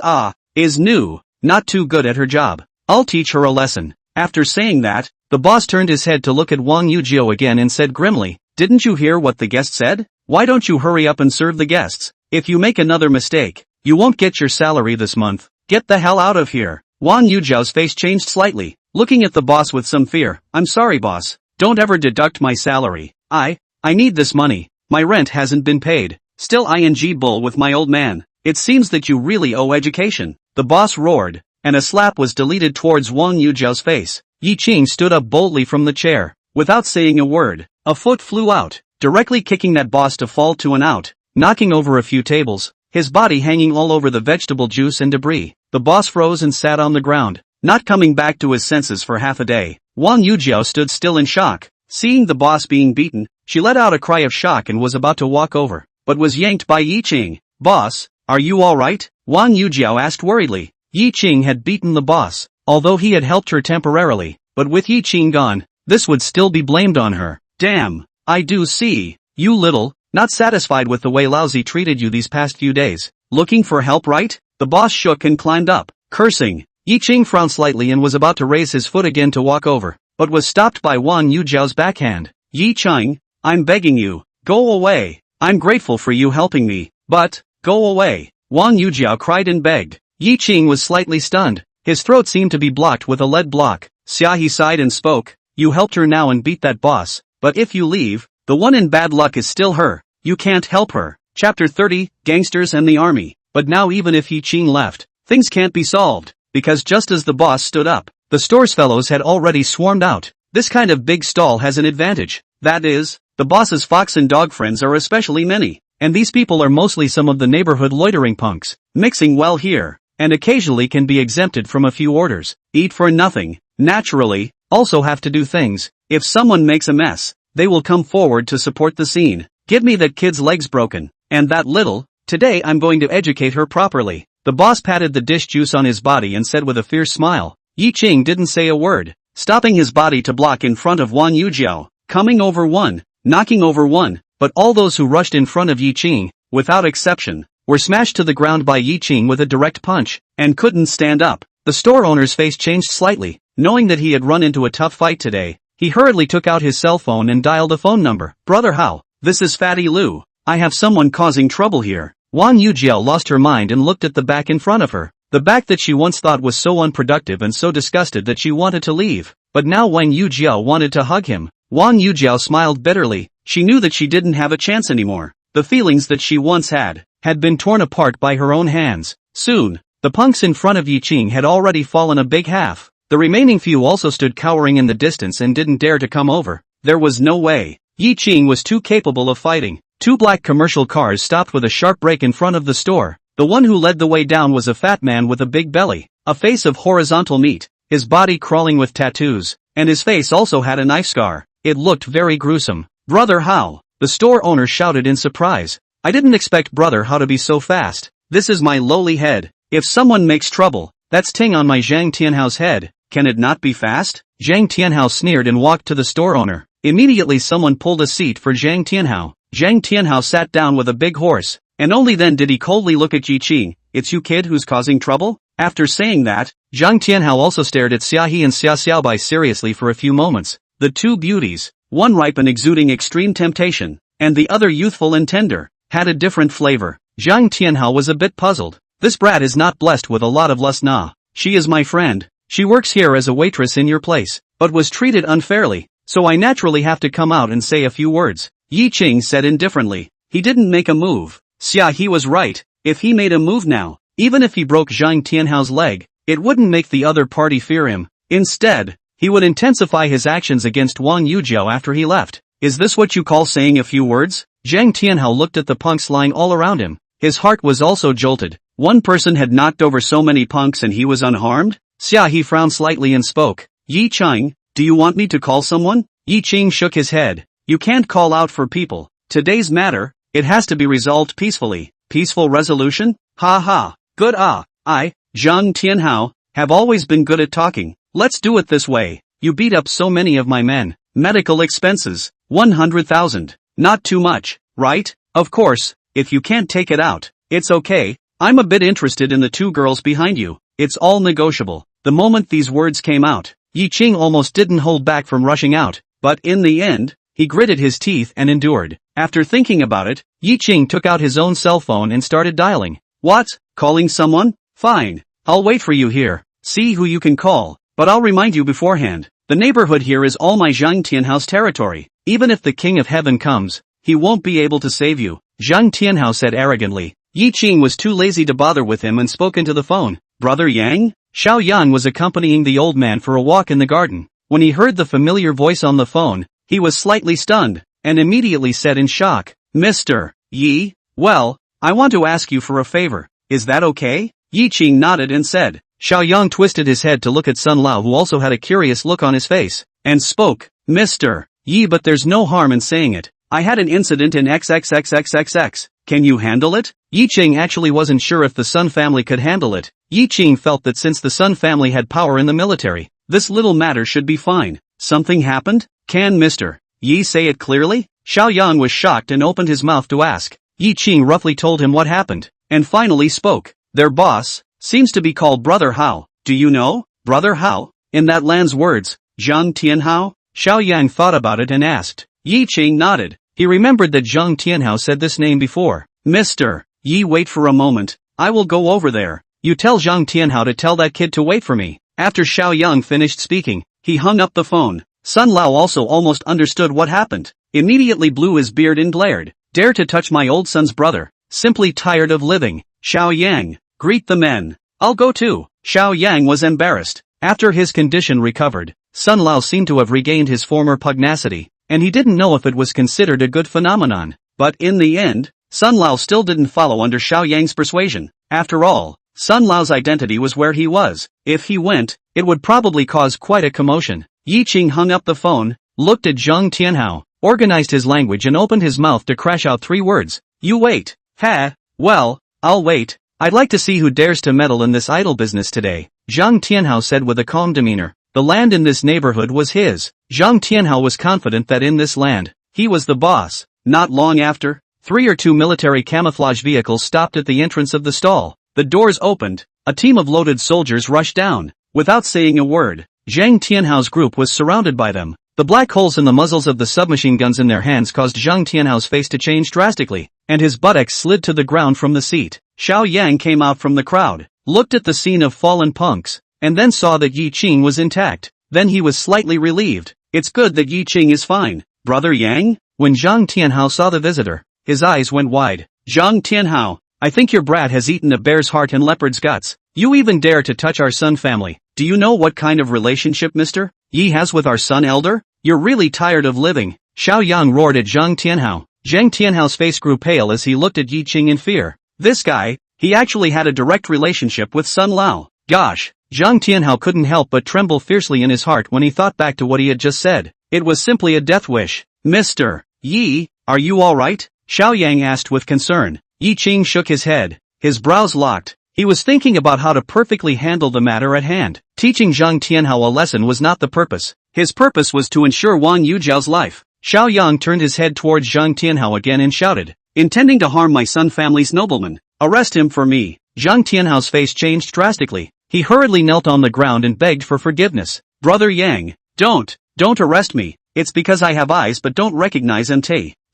is new, not too good at her job. I'll teach her a lesson. After saying that, the boss turned his head to look at Wang Yujiao again and said grimly, didn't you hear what the guest said? Why don't you hurry up and serve the guests? If you make another mistake, you won't get your salary this month. Get the hell out of here. Wang Yujiao's face changed slightly, looking at the boss with some fear. I'm sorry boss, don't ever deduct my salary. I need this money. My rent hasn't been paid. Still ing bull with my old man. It seems that you really owe education. The boss roared, and a slap was deleted towards Wang Yujiao's face. Ye Qing stood up boldly from the chair. Without saying a word, a foot flew out, directly kicking that boss to fall to and out, knocking over a few tables, his body hanging all over the vegetable juice and debris. The boss froze and sat on the ground, not coming back to his senses for half a day. Wang Yujiao stood still in shock. Seeing the boss being beaten, she let out a cry of shock and was about to walk over, but was yanked by Ye Qing. Boss, are you alright? Wang Yujiao asked worriedly. Ye Qing had beaten the boss, although he had helped her temporarily, but with Ye Qing gone, this would still be blamed on her. Damn, I do see. You little, not satisfied with the way Lousy treated you these past few days. Looking for help, right? The boss shook and climbed up, cursing. Ye Qing frowned slightly and was about to raise his foot again to walk over, but was stopped by Wang Yujiao's backhand. Ye Qing, I'm begging you, go away. I'm grateful for you helping me, but, go away. Wang Yujiao cried and begged. Ye Qing was slightly stunned. His throat seemed to be blocked with a lead block. Xiaohe sighed and spoke. You helped her now and beat that boss, but if you leave, the one in bad luck is still her. You can't help her. Chapter 30, Gangsters and the Army. But now even if Ye Qing left, things can't be solved, because just as the boss stood up, the store's fellows had already swarmed out. This kind of big stall has an advantage. That is, the boss's fox and dog friends are especially many, and these people are mostly some of the neighborhood loitering punks, mixing well here, and occasionally can be exempted from a few orders, eat for nothing, naturally, also have to do things. If someone makes a mess, they will come forward to support the scene. Give me that kid's legs broken, and that little. Today I'm going to educate her properly. The boss patted the dish juice on his body and said with a fierce smile. Ye Qing didn't say a word, stopping his body to block in front of Wang Yujiao, coming over one, knocking over one, but all those who rushed in front of Ye Qing, without exception, were smashed to the ground by Ye Qing with a direct punch, and couldn't stand up. The store owner's face changed slightly, knowing that he had run into a tough fight today. He hurriedly took out his cell phone and dialed a phone number. Brother Hao, this is Fatty Lu. I have someone causing trouble here. Wang Yujiao lost her mind and looked at the back in front of her. The back that she once thought was so unproductive and so disgusted that she wanted to leave. But now Wang Yujiao wanted to hug him. Wang Yujiao smiled bitterly. She knew that she didn't have a chance anymore. The feelings that she once had been torn apart by her own hands. Soon, the punks in front of Ye Qing had already fallen a big half. The remaining few also stood cowering in the distance and didn't dare to come over. There was no way. Ye Qing was too capable of fighting. 2 black commercial cars stopped with a sharp break in front of the store. The one who led the way down was a fat man with a big belly, a face of horizontal meat, his body crawling with tattoos, and his face also had a knife scar. It looked very gruesome. Brother Hao, the store owner shouted in surprise. I didn't expect Brother Hao to be so fast. This is my lowly head. If someone makes trouble, that's ting on my Zhang Tianhao's head. Can it not be fast? Zhang Tianhao sneered and walked to the store owner. Immediately someone pulled a seat for Zhang Tianhao. Zhang Tianhao sat down with a big horse, and only then did he coldly look at Ye Qing. It's you kid who's causing trouble? After saying that, Zhang Tianhao also stared at Xiaohe and Xia Xiaobai seriously for a few moments. The 2 beauties, one ripe and exuding extreme temptation, and the other youthful and tender, had a different flavor. Zhang Tianhao was a bit puzzled. This brat is not blessed with a lot of lust nah. She is my friend. She works here as a waitress in your place, but was treated unfairly, so I naturally have to come out and say a few words. Ye Qing said indifferently. He didn't make a move. He was right. If he made a move now, even if he broke Zhang Tianhao's leg, it wouldn't make the other party fear him. Instead, he would intensify his actions against Wang Yujiao after he left. Is this what you call saying a few words? Zhang Tianhao looked at the punks lying all around him. His heart was also jolted. One person had knocked over so many punks and he was unharmed? He frowned slightly and spoke. Ye Qing, do you want me to call someone? Ye Qing shook his head. You can't call out for people. Today's matter, it has to be resolved peacefully. Peaceful resolution? Ha ha. Good I, Zhang Tianhao, have always been good at talking. Let's do it this way. You beat up so many of my men. Medical expenses, 100,000. Not too much, right? Of course, if you can't take it out, it's okay. I'm a bit interested in the 2 girls behind you. It's all negotiable. The moment these words came out, Ye Qing almost didn't hold back from rushing out, but in the end, he gritted his teeth and endured. After thinking about it, Ye Qing took out his own cell phone and started dialing. What? Calling someone? Fine. I'll wait for you here. See who you can call, but I'll remind you beforehand. The neighborhood here is all my Zhang Tianhao's territory. Even if the King of Heaven comes, he won't be able to save you. Zhang Tianhao said arrogantly. Ye Qing was too lazy to bother with him and spoke into the phone. Brother Yang? Xiao Yan was accompanying the old man for a walk in the garden. When he heard the familiar voice on the phone, he was slightly stunned, and immediately said in shock, Mr. Yi, well, I want to ask you for a favor. Is that okay? Ye Qing nodded and said. Xiao Yang twisted his head to look at Sun Lao, who also had a curious look on his face, and spoke. Mr. Yi, but there's no harm in saying it. I had an incident in XXXXXX. Can you handle it? Ye Qing actually wasn't sure if the Sun family could handle it. Ye Qing felt that since the Sun family had power in the military, this little matter should be fine. Something happened? Can Mr. Yi say it clearly? Xiao Yang was shocked and opened his mouth to ask. Ye Qing roughly told him what happened, and finally spoke. Their boss seems to be called Brother Hao. Do you know Brother Hao? In that land's words, Zhang Tianhao? Xiao Yang thought about it and asked. Ye Qing nodded. He remembered that Zhang Tianhao said this name before. Mr. Yi, wait for a moment. I will go over there. You tell Zhang Tianhao to tell that kid to wait for me. After Xiao Yang finished speaking, he hung up the phone. Sun Lao also almost understood what happened. Immediately blew his beard and glared. Dare to touch my old son's brother. Simply tired of living. Xiao Yang, greet the men. I'll go too. Xiao Yang was embarrassed. After his condition recovered, Sun Lao seemed to have regained his former pugnacity, and he didn't know if it was considered a good phenomenon. But in the end, Sun Lao still didn't follow under Xiao Yang's persuasion. After all, Sun Lao's identity was where he was. If he went, it would probably cause quite a commotion. Ye Qing hung up the phone, looked at Zhang Tianhao, organized his language and opened his mouth to crash out 3 words. You wait. Ha, well, I'll wait. I'd like to see who dares to meddle in this idle business today. Zhang Tianhao said with a calm demeanor. The land in this neighborhood was his. Zhang Tianhao was confident that in this land, he was the boss. Not long after, 3 or 2 military camouflage vehicles stopped at the entrance of the stall. The doors opened, a team of loaded soldiers rushed down. Without saying a word, Zhang Tianhao's group was surrounded by them. The black holes in the muzzles of the submachine guns in their hands caused Zhang Tianhao's face to change drastically, and his buttocks slid to the ground from the seat. Xiao Yang came out from the crowd, looked at the scene of fallen punks, and then saw that Ye Qing was intact. Then he was slightly relieved. It's good that Ye Qing is fine, Brother Yang. When Zhang Tianhao saw the visitor, his eyes went wide. Zhang Tianhao, I think your brat has eaten a bear's heart and leopard's guts. You even dare to touch our Sun family. Do you know what kind of relationship Mr. Yi has with our Sun elder? You're really tired of living. Xiao Yang roared at Zhang Tianhao. Zhang Tianhao's face grew pale as he looked at Ye Qing in fear. This guy, he actually had a direct relationship with Sun Lao. Gosh, Zhang Tianhao couldn't help but tremble fiercely in his heart when he thought back to what he had just said. It was simply a death wish. Mr. Yi, are you alright? Xiao Yang asked with concern. Ye Qing shook his head. His brows locked. He was thinking about how to perfectly handle the matter at hand. Teaching Zhang Tianhao a lesson was not the purpose. His purpose was to ensure Wang Yujiao's life. Xiao Yang turned his head towards Zhang Tianhao again and shouted, intending to harm my Sun family's nobleman. Arrest him for me. Zhang Tianhao's face changed drastically. He hurriedly knelt on the ground and begged for forgiveness. Brother Yang, don't arrest me. It's because I have eyes but don't recognize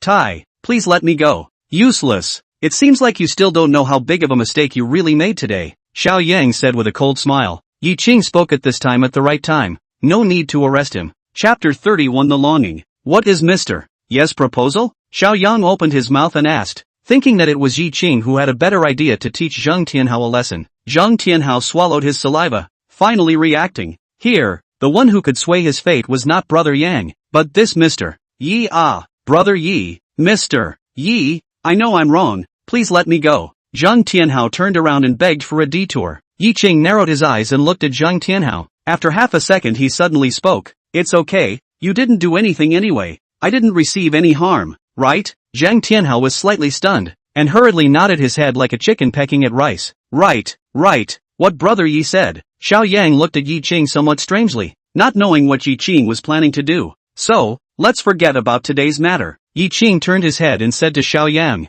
Tai. Please let me go. Useless. It seems like you still don't know how big of a mistake you really made today, Xiao Yang said with a cold smile. Ye Qing spoke at this time at the right time. No need to arrest him. Chapter 31 The Longing. What is Mr. Ye's proposal? Xiao Yang opened his mouth and asked, thinking that it was Ye Qing who had a better idea to teach Zhang Tianhao a lesson. Zhang Tianhao swallowed his saliva, finally reacting. Here, the one who could sway his fate was not Brother Yang, but this Mr. Yi. Brother Yi, Mr. Yi, I know I'm wrong. Please let me go. Zhang Tianhao turned around and begged for a detour. Ye Qing narrowed his eyes and looked at Zhang Tianhao. After half a second he suddenly spoke. It's okay, you didn't do anything anyway. I didn't receive any harm, right? Zhang Tianhao was slightly stunned, and hurriedly nodded his head like a chicken pecking at rice. Right, what Brother Yi said. Xiao Yang looked at Ye Qing somewhat strangely, not knowing what Ye Qing was planning to do. So, let's forget about today's matter. Ye Qing turned his head and said to Xiao Yang,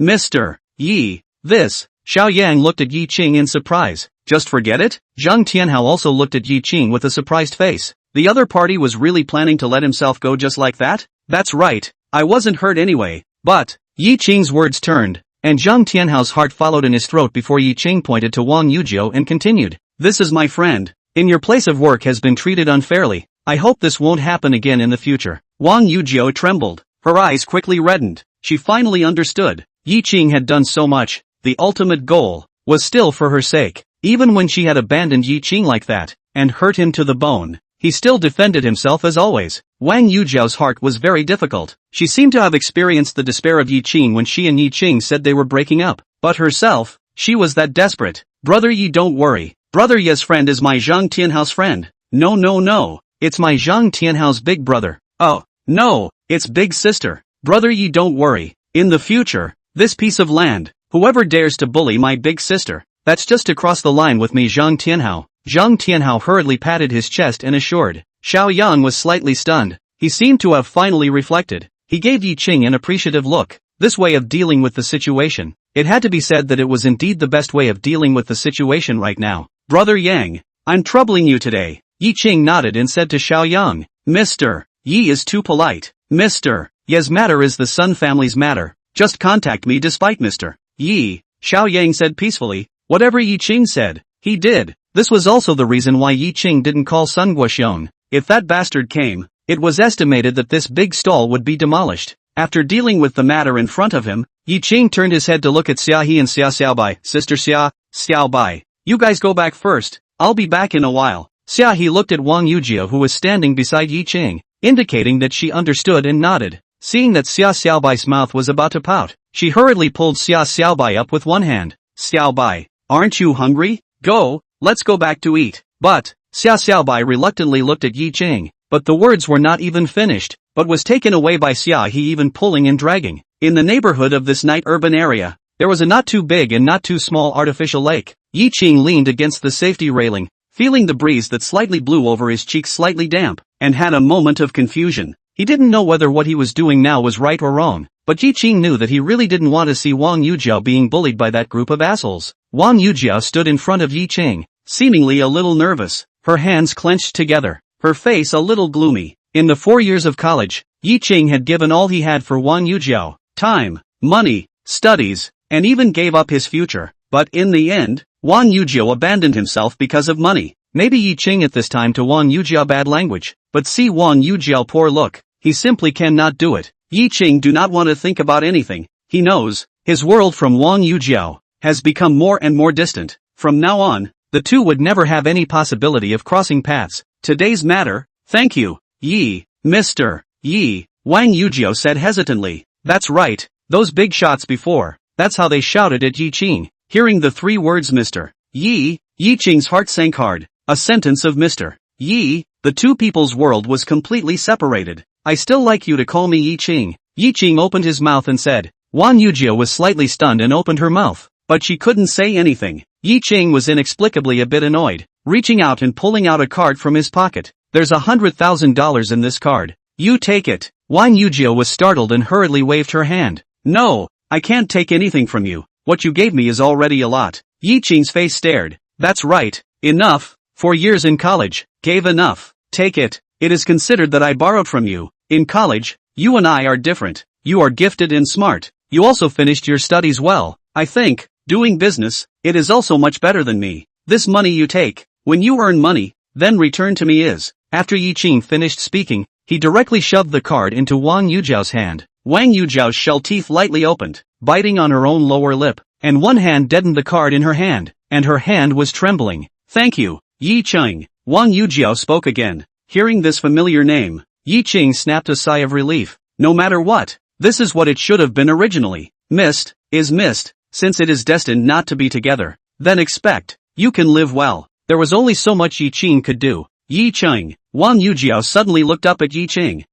Mr. Yi, this. Xiao Yang looked at Ye Qing in surprise. Just forget it? Zhang Tianhao also looked at Ye Qing with a surprised face. The other party was really planning to let himself go just like that? That's right, I wasn't hurt anyway. But, Ye Qing's words turned, and Zhang Tianhao's heart followed in his throat before Ye Qing pointed to Wang Yujiao and continued. This is my friend. In your place of work has been treated unfairly. I hope this won't happen again in the future. Wang Yujiao trembled. Her eyes quickly reddened. She finally understood. Ye Qing had done so much. The ultimate goal was still for her sake. Even when she had abandoned Ye Qing like that, and hurt him to the bone, he still defended himself as always. Wang Yujiao's heart was very difficult. She seemed to have experienced the despair of Ye Qing when she and Ye Qing said they were breaking up. But herself, she was that desperate. Brother Yi, don't worry. Brother Ye's friend is my Zhang Tianhao's friend. No. It's my Zhang Tianhao's big brother. Oh, no, it's big sister. Brother Yi, don't worry. In the future, this piece of land, whoever dares to bully my big sister, that's just to cross the line with me, Zhang Tianhao. Zhang Tianhao hurriedly patted his chest and assured. Xiao Yang was slightly stunned. He seemed to have finally reflected. He gave Ye Qing an appreciative look. This way of dealing with the situation. It had to be said that it was indeed the best way of dealing with the situation right now. Brother Yang, I'm troubling you today. Ye Qing nodded and said to Xiao Yang. Mr. Yi is too polite. Mr. Ye's matter is the Sun family's matter. Just contact me despite Mr. Yi. Xiao Yang said peacefully. Whatever Ye Qing said, he did. This was also the reason why Ye Qing didn't call Sun Guoxiong. If that bastard came, it was estimated that this big stall would be demolished. After dealing with the matter in front of him, Ye Qing turned his head to look at Xia He and Xia Xiaobai. Sister Xia, Xiaobai. You guys go back first. I'll be back in a while. Xia He looked at Wang Yujiao who was standing beside Ye Qing, indicating that she understood and nodded. Seeing that Xia Xiaobai's mouth was about to pout, she hurriedly pulled Xia Xiaobai up with one hand. Xiaobai, aren't you hungry? Go, let's go back to eat. But, Xia Xiaobai reluctantly looked at Ye Qing, but the words were not even finished, but was taken away by Xia He even pulling and dragging. In the neighborhood of this night urban area, there was a not too big and not too small artificial lake. Ye Qing leaned against the safety railing, feeling the breeze that slightly blew over his cheeks slightly damp, and had a moment of confusion. He didn't know whether what he was doing now was right or wrong, but Ye Qing knew that he really didn't want to see Wang Yujiao being bullied by that group of assholes. Wang Yujiao stood in front of Ye Qing, seemingly a little nervous, her hands clenched together, her face a little gloomy. In the 4 years of college, Ye Qing had given all he had for Wang Yujiao, time, money, studies, and even gave up his future. But in the end, Wang Yujiao abandoned himself because of money. Maybe Ye Qing at this time to Wang Yujiao bad language, but see Wang Yujiao poor look, he simply cannot do it. Ye Qing do not want to think about anything, he knows, his world from Wang Yujiao has become more and more distant. From now on, the two would never have any possibility of crossing paths. Today's matter, thank you, Yi, Mr. Yi, Wang Yujiao said hesitantly. That's right, those big shots before, that's how they shouted at Ye Qing. Hearing the 3 words Mr. Yi, Ye Qing's heart sank hard. A sentence of Mr. Yi, the two people's world was completely separated. I still like you to call me Ye Qing. Ye Qing opened his mouth and said. Wang Yujiao was slightly stunned and opened her mouth, but she couldn't say anything. Ye Qing was inexplicably a bit annoyed, reaching out and pulling out a card from his pocket. There's $100,000 in this card. You take it. Wang Yujiao was startled and hurriedly waved her hand. No, I can't take anything from you. What you gave me is already a lot. Ye Qing's face stared. That's right. Enough. 4 years in college. Gave enough. Take it. It is considered that I borrowed from you. In college, you and I are different. You are gifted and smart. You also finished your studies well. I think, doing business, it is also much better than me. This money you take, when you earn money, then return to me is. After Ye Qing finished speaking, he directly shoved the card into Wang Yujiao's hand. Wang Yujiao's shell teeth lightly opened, biting on her own lower lip, and one hand deadened the card in her hand, and her hand was trembling. Thank you, Ye Qing. Wang Yujiao spoke again. Hearing this familiar name, Ye Qing snapped a sigh of relief. No matter what, this is what it should have been originally. Missed, is missed, since it is destined not to be together. Then expect, you can live well. There was only so much Ye Qing could do. Ye Qing. Wang Yujiao suddenly looked up at Ye Qing.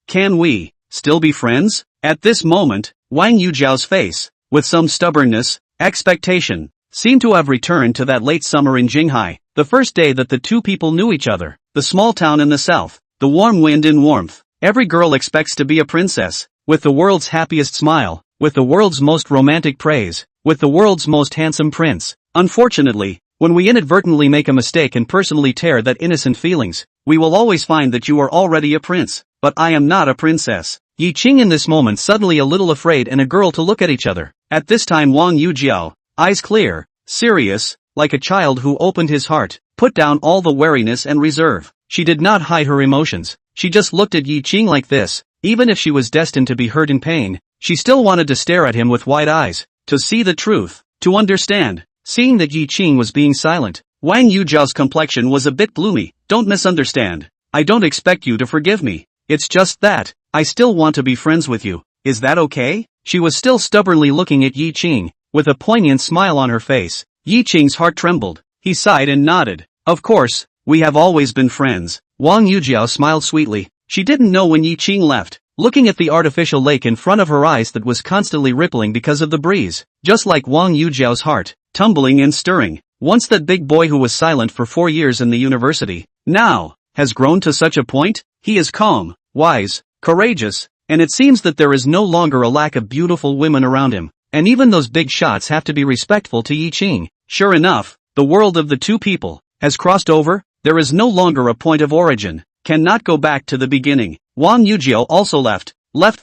Can we still be friends? At this moment, Wang Yujiao's face, with some stubbornness, expectation, seemed to have returned to that late summer in Jinghai, the first day that the two people knew each other. The small town in the south, the warm wind and warmth. Every girl expects to be a princess, with the world's happiest smile, with the world's most romantic praise, with the world's most handsome prince. Unfortunately, when we inadvertently make a mistake and personally tear that innocent feelings, we will always find that you are already a prince, but I am not a princess. Ye Qing in this moment suddenly a little afraid and a girl to look at each other. At this time Wang Yujiao, eyes clear, serious, like a child who opened his heart, put down all the wariness and reserve. She did not hide her emotions, she just looked at Ye Qing like this. Even if she was destined to be hurt in pain, she still wanted to stare at him with wide eyes, to see the truth, to understand. Seeing that Ye Qing was being silent, Wang Yujiao's complexion was a bit gloomy. Don't misunderstand. I don't expect you to forgive me. It's just that, I still want to be friends with you. Is that okay? She was still stubbornly looking at Ye Qing, with a poignant smile on her face. Ye Qing's heart trembled. He sighed and nodded. Of course, we have always been friends. Wang Yujiao smiled sweetly. She didn't know when Ye Qing left, looking at the artificial lake in front of her eyes that was constantly rippling because of the breeze, just like Wang Yujiao's heart, tumbling and stirring. Once that big boy who was silent for 4 years in the university, now, has grown to such a point, he is calm, wise, courageous, and it seems that there is no longer a lack of beautiful women around him, and even those big shots have to be respectful to Ye Qing. Sure enough, the world of the two people has crossed over. There is no longer a point of origin, cannot go back to the beginning. Wang Yujiao also left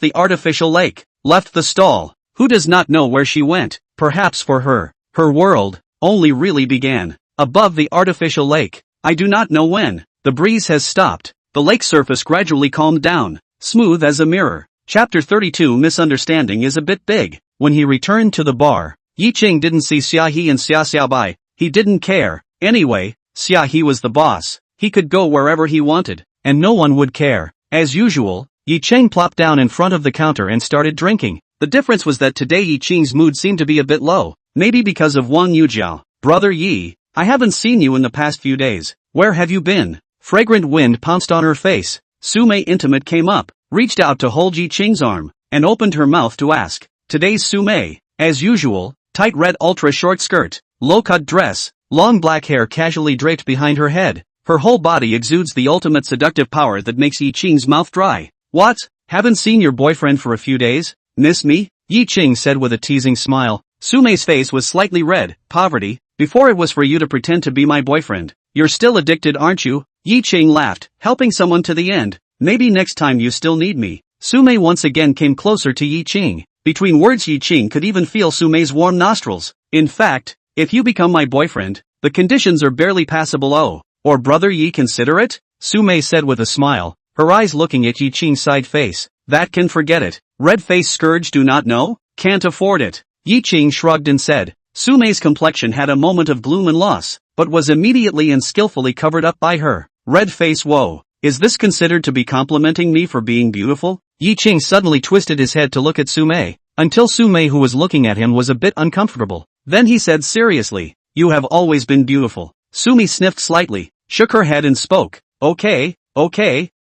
the artificial lake, left the stall. Who does not know where she went? Perhaps for her world only really began above the artificial lake. I do not know when. The breeze has stopped. The lake surface gradually calmed down, smooth as a mirror. Chapter 32 Misunderstanding is a bit big. When he returned to the bar, Ye Qing didn't see Xia He and Xia Xiaobai. He didn't care. Anyway, Xia He was the boss. He could go wherever he wanted, and no one would care. As usual, Ye Qing plopped down in front of the counter and started drinking. The difference was that today Ye Qing's mood seemed to be a bit low, maybe because of Wang Yujiao. Brother Yi, I haven't seen you in the past few days. Where have you been? Fragrant wind pounced on her face. Sume intimate came up, reached out to hold Ye Qing's arm, and opened her mouth to ask. Today's Sume, as usual, tight red ultra-short skirt, low-cut dress, long black hair casually draped behind her head. Her whole body exudes the ultimate seductive power that makes Ye Qing's mouth dry. What? Haven't seen your boyfriend for a few days? Miss me? Ye Qing said with a teasing smile. Sumei's face was slightly red. Poverty? Before it was for you to pretend to be my boyfriend. You're still addicted, aren't you? Ye Qing laughed, helping someone to the end. Maybe next time you still need me. Sumei once again came closer to Ye Qing. Between words Ye Qing could even feel Sumei's warm nostrils. In fact, if you become my boyfriend, the conditions are barely passable. Oh, or brother Ye consider it? Sumei said with a smile, her eyes looking at Ye Qing's side face. That can forget it. Red-faced scourge do not know? Can't afford it. Ye Qing shrugged and said. Sumei's complexion had a moment of gloom and loss, but was immediately and skillfully covered up by her. Red face. Whoa. Is this considered to be complimenting me for being beautiful? Ye Qing suddenly twisted his head to look at Sumei, until Sumei who was looking at him was a bit uncomfortable. Then he said seriously, you have always been beautiful. Sumei sniffed slightly, shook her head and spoke. Okay,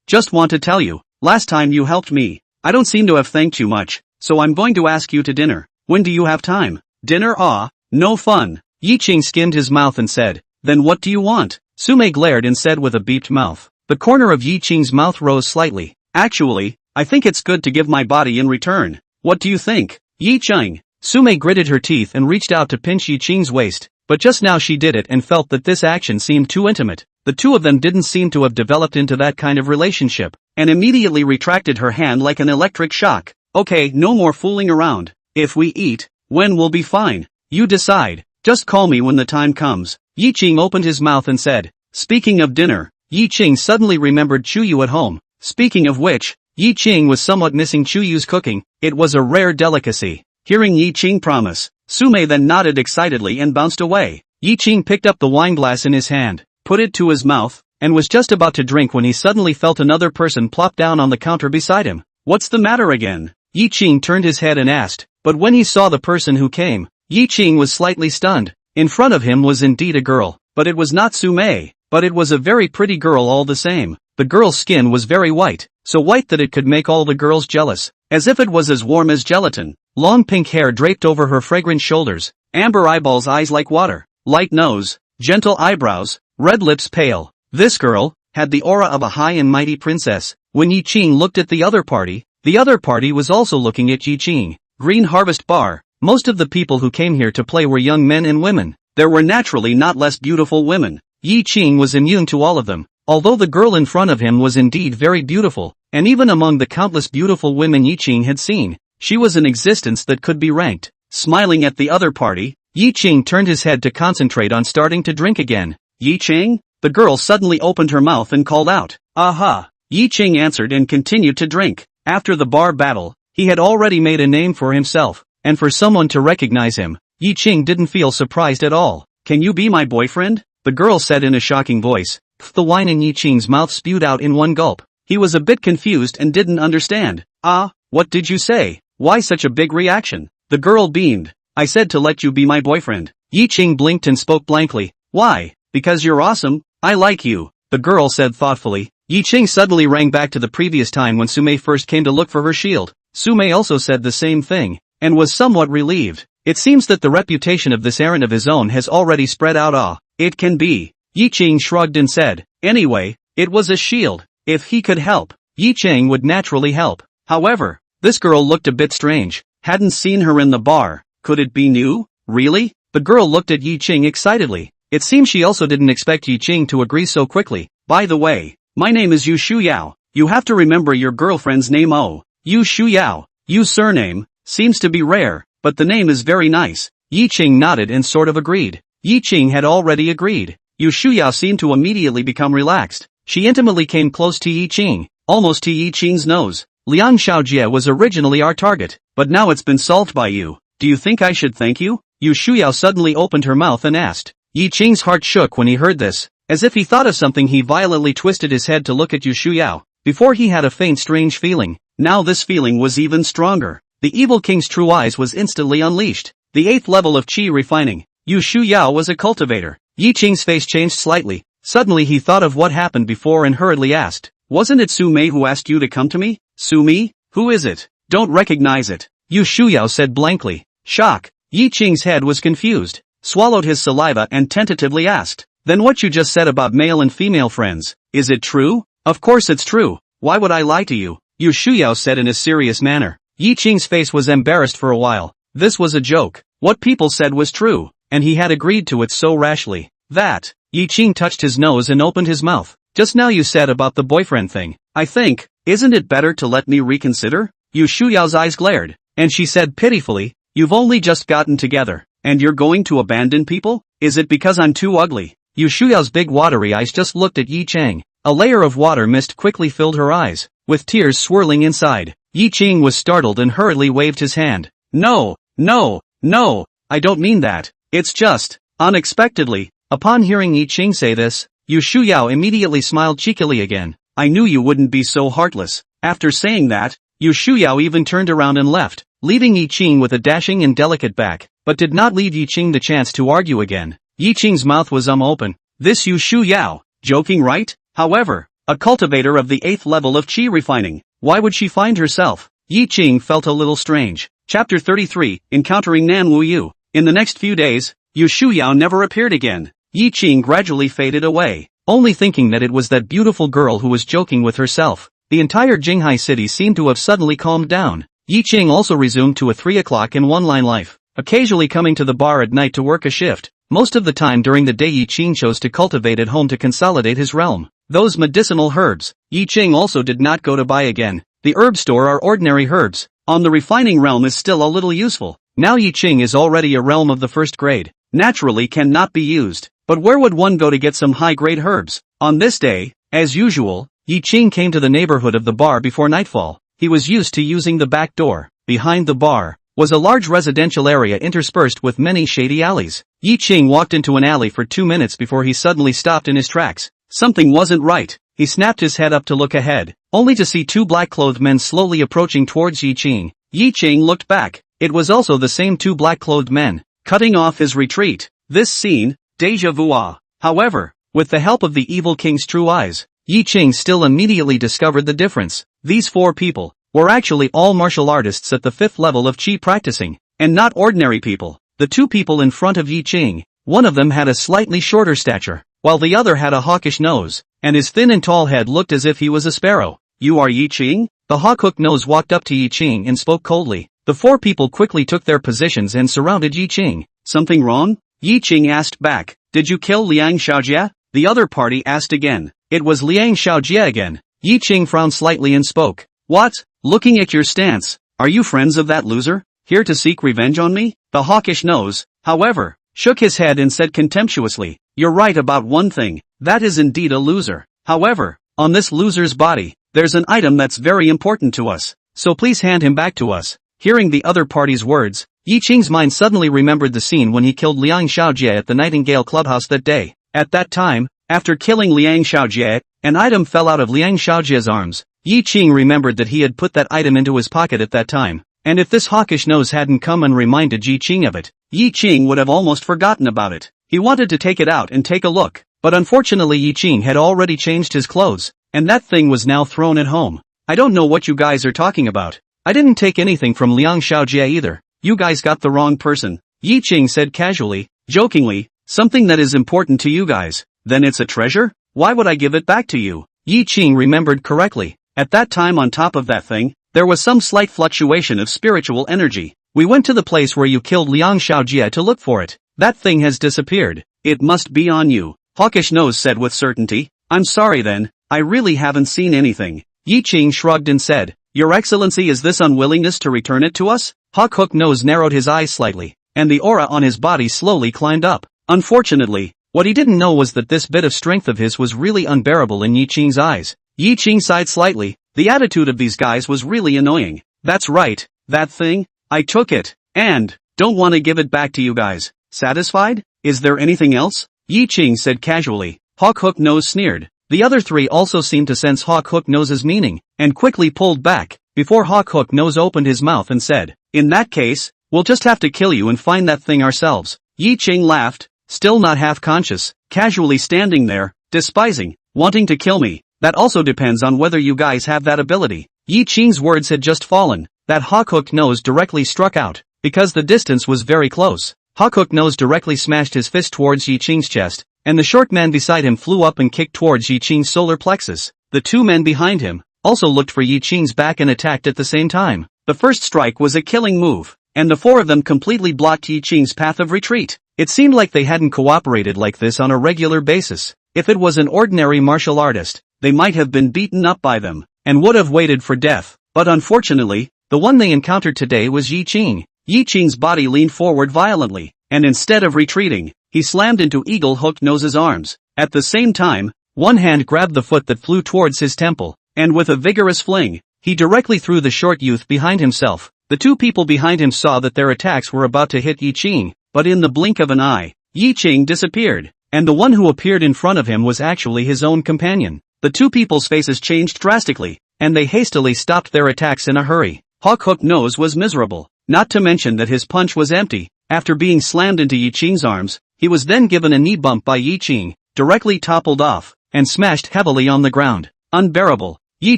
just want to tell you, last time you helped me, I don't seem to have thanked you much, so I'm going to ask you to dinner. When do you have time? Dinner? Ah, no fun. Ye Qing skimmed his mouth and said, then what do you want? Sumei glared and said with a beeped mouth. The corner of Ye Qing's mouth rose slightly. Actually, I think it's good to give my body in return. What do you think? Ye Qing. Sumei gritted her teeth and reached out to pinch Ye Qing's waist, but just now she did it and felt that this action seemed too intimate. The two of them didn't seem to have developed into that kind of relationship, and immediately retracted her hand like an electric shock. Okay, no more fooling around. If we eat, when we'll be fine. You decide. Just call me when the time comes. Ye Qing opened his mouth and said, speaking of dinner, Ye Qing suddenly remembered Chuyu at home. Speaking of which, Ye Qing was somewhat missing Chuyu's cooking. It was a rare delicacy. Hearing Ye Qing promise, Sumei then nodded excitedly and bounced away. Ye Qing picked up the wineglass in his hand, put it to his mouth, and was just about to drink when he suddenly felt another person plop down on the counter beside him. What's the matter again? Ye Qing turned his head and asked, but when he saw the person who came, Ye Qing was slightly stunned. In front of him was indeed a girl, but it was not Sumei, but it was a very pretty girl all the same. The girl's skin was very white, so white that it could make all the girls jealous, as if it was as warm as gelatin. Long pink hair draped over her fragrant shoulders, amber eyeballs, eyes like water, light nose, gentle eyebrows, red lips pale. This girl had the aura of a high and mighty princess. When Ye Qing looked at the other party was also looking at Ye Qing. Green Harvest Bar. Most of the people who came here to play were young men and women. There were naturally not less beautiful women. Ye Qing was immune to all of them, although the girl in front of him was indeed very beautiful, and even among the countless beautiful women Ye Qing had seen, she was an existence that could be ranked. Smiling at the other party, Ye Qing turned his head to concentrate on starting to drink again. Ye Qing? The girl suddenly opened her mouth and called out. Aha! Ye Qing answered and continued to drink. After the bar battle, he had already made a name for himself, and for someone to recognize him, Ye Qing didn't feel surprised at all. Can you be my boyfriend? The girl said in a shocking voice. The wine in Ye Qing's mouth spewed out in one gulp. He was a bit confused and didn't understand. Ah, what did you say? Why such a big reaction? The girl beamed. I said to let you be my boyfriend. Ye Qing blinked and spoke blankly. Why? Because you're awesome. I like you, the girl said thoughtfully. Ye Qing suddenly rang back to the previous time when Sumei first came to look for her shield. Sumei also said the same thing, and was somewhat relieved. It seems that the reputation of this errand of his own has already spread out. Ah, it can be. Ye Qing shrugged and said, anyway, it was a shield. If he could help, Ye Qing would naturally help. However, this girl looked a bit strange. Hadn't seen her in the bar. Could it be new? Really? The girl looked at Ye Qing excitedly. It seems she also didn't expect Ye Qing to agree so quickly. By the way, my name is Yu Shuyao. You have to remember your girlfriend's name. Oh, Yu Shuyao. Yu's surname seems to be rare, but the name is very nice. Ye Qing nodded and sort of agreed. Ye Qing had already agreed. Yu Shuyao seemed to immediately become relaxed. She intimately came close to Ye Qing, almost to Ye Qing's nose. Liang Xiaojie was originally our target, but now it's been solved by you. Do you think I should thank you? Yu Shuyao suddenly opened her mouth and asked. Ye Qing's heart shook when he heard this. As if he thought of something, he violently twisted his head to look at Yu Shuyao. Before he had a faint strange feeling. Now this feeling was even stronger. The evil king's true eyes was instantly unleashed. The 8th level of qi refining. Yu Shuyao was a cultivator. Ye Qing's face changed slightly. Suddenly he thought of what happened before and hurriedly asked. Wasn't it Sumei who asked you to come to me? Sumei? Who is it? Don't recognize it. Yu Shuyao said blankly. Shock. Ye Qing's head was confused. Swallowed his saliva and tentatively asked. Then what you just said about male and female friends, is it true? Of course it's true. Why would I lie to you? Yu Shuyao said in a serious manner. Ye Qing's face was embarrassed for a while. This was a joke. What people said was true, and he had agreed to it so rashly that Ye Qing touched his nose and opened his mouth. Just now you said about the boyfriend thing. I think, isn't it better to let me reconsider? Yu Shuyao's eyes glared, and she said pitifully, you've only just gotten together, and you're going to abandon people? Is it because I'm too ugly? Yu Shuyao's big watery eyes just looked at Ye Qing. A layer of water mist quickly filled her eyes, with tears swirling inside. Ye Qing was startled and hurriedly waved his hand. No, no, no, I don't mean that. It's just, unexpectedly. Upon hearing Ye Qing say this, Yu Shuyao immediately smiled cheekily again. I knew you wouldn't be so heartless. After saying that, Yu Shuyao even turned around and left, leaving Ye Qing with a dashing and delicate back, but did not leave Ye Qing the chance to argue again. Ye Qing's mouth was open. This Yu Shuyao, joking right? However, a cultivator of the 8th level of qi refining, why would she find herself? Ye Qing felt a little strange. Chapter 33, Encountering Nan Wu Yu. In the next few days, Yu Shuyao never appeared again. Ye Qing gradually faded away, only thinking that it was that beautiful girl who was joking with herself. The entire Jinghai city seemed to have suddenly calmed down. Ye Qing also resumed to a 3 o'clock and one-line life, occasionally coming to the bar at night to work a shift. Most of the time during the day Ye Qing chose to cultivate at home to consolidate his realm. Those medicinal herbs, Ye Qing also did not go to buy again. The herb store are ordinary herbs. On the refining realm is still a little useful. Now Ye Qing is already a realm of the 1st grade. Naturally cannot be used. But where would one go to get some high-grade herbs? On this day, as usual, Ye Qing came to the neighborhood of the bar before nightfall. He was used to using the back door. Behind the bar was a large residential area interspersed with many shady alleys. Ye Qing walked into an alley for 2 minutes before he suddenly stopped in his tracks. Something wasn't right. He snapped his head up to look ahead, only to see 2 black-clothed men slowly approaching towards Ye Qing. Ye Qing looked back. It was also the same 2 black-clothed men, cutting off his retreat. This scene, déjà vu. However, with the help of the evil king's true eyes, Ye Qing still immediately discovered the difference. These 4 people were actually all martial artists at the 5th level of qi practicing, and not ordinary people. The 2 people in front of Ye Qing, one of them had a slightly shorter stature, while the other had a hawkish nose, and his thin and tall head looked as if he was a sparrow. You are Ye Qing? The hawk-hooked nose walked up to Ye Qing and spoke coldly. The 4 people quickly took their positions and surrounded Ye Qing. Something wrong? Ye Qing asked back. Did you kill Liang Xiaojie? The other party asked again. It was Liang Xiaojie again. Ye Qing frowned slightly and spoke. What? Looking at your stance, are you friends of that loser? Here to seek revenge on me? The hawkish nose, however, shook his head and said contemptuously. You're right about one thing, that is indeed a loser. However, on this loser's body, there's an item that's very important to us, so please hand him back to us. Hearing the other party's words, Ye Qing's mind suddenly remembered the scene when he killed Liang Xiaojie at the Nightingale Clubhouse that day. At that time, after killing Liang Xiaojie, an item fell out of Liang Xiaojie's arms. Ye Qing remembered that he had put that item into his pocket at that time, and if this hawkish nose hadn't come and reminded Ye Qing of it, Ye Qing would have almost forgotten about it. He wanted to take it out and take a look, but unfortunately Ye Qing had already changed his clothes, and that thing was now thrown at home. I don't know what you guys are talking about. I didn't take anything from Liang Xiaojie either. You guys got the wrong person. Ye Qing said casually, jokingly, something that is important to you guys. Then it's a treasure? Why would I give it back to you? Ye Qing remembered correctly. At that time on top of that thing, there was some slight fluctuation of spiritual energy. We went to the place where you killed Liang Xiaojie to look for it. That thing has disappeared. It must be on you. Hawkish Nose said with certainty. I'm sorry then, I really haven't seen anything. Ye Qing shrugged and said, Your Excellency, is this unwillingness to return it to us? Hawk Nose narrowed his eyes slightly, and the aura on his body slowly climbed up. Unfortunately, what he didn't know was that this bit of strength of his was really unbearable in Ye Qing's eyes. Ye Qing sighed slightly. The attitude of these guys was really annoying. That's right, that thing, I took it, and don't want to give it back to you guys. Satisfied? Is there anything else? Ye Qing said casually. Hawk Nose sneered. The other 3 also seemed to sense Hawk Nose's meaning, and quickly pulled back, before Hawk Nose opened his mouth and said, In that case, we'll just have to kill you and find that thing ourselves. Ye Qing laughed, still not half conscious, casually standing there, despising, wanting to kill me. That also depends on whether you guys have that ability. Ye Qing's words had just fallen. That Hawk Nose directly struck out, because the distance was very close. Hawk Nose directly smashed his fist towards Ye Qing's chest, and the short man beside him flew up and kicked towards Ye Qing's solar plexus. The 2 men behind him also looked for Ye Qing's back and attacked at the same time. The first strike was a killing move. and the four of them completely blocked Ye Qing's path of retreat. It seemed like they hadn't cooperated like this on a regular basis. If it was an ordinary martial artist, they might have been beaten up by them, and would have waited for death. But unfortunately, the one they encountered today was Ye Qing. Ye Qing's body leaned forward violently, and instead of retreating, he slammed into Eagle Hook Nose's arms. At the same time, one hand grabbed the foot that flew towards his temple, and with a vigorous fling, he directly threw the short youth behind himself. The two people behind him saw that their attacks were about to hit Ye Qing, but in the blink of an eye, Ye Qing disappeared, and the one who appeared in front of him was actually his own companion. The two people's faces changed drastically, and they hastily stopped their attacks in a hurry. Hawk Hook Nose was miserable, not to mention that his punch was empty. After being slammed into Ye Qing's arms, he was then given a knee bump by Ye Qing, directly toppled off, and smashed heavily on the ground. Unbearable, Ye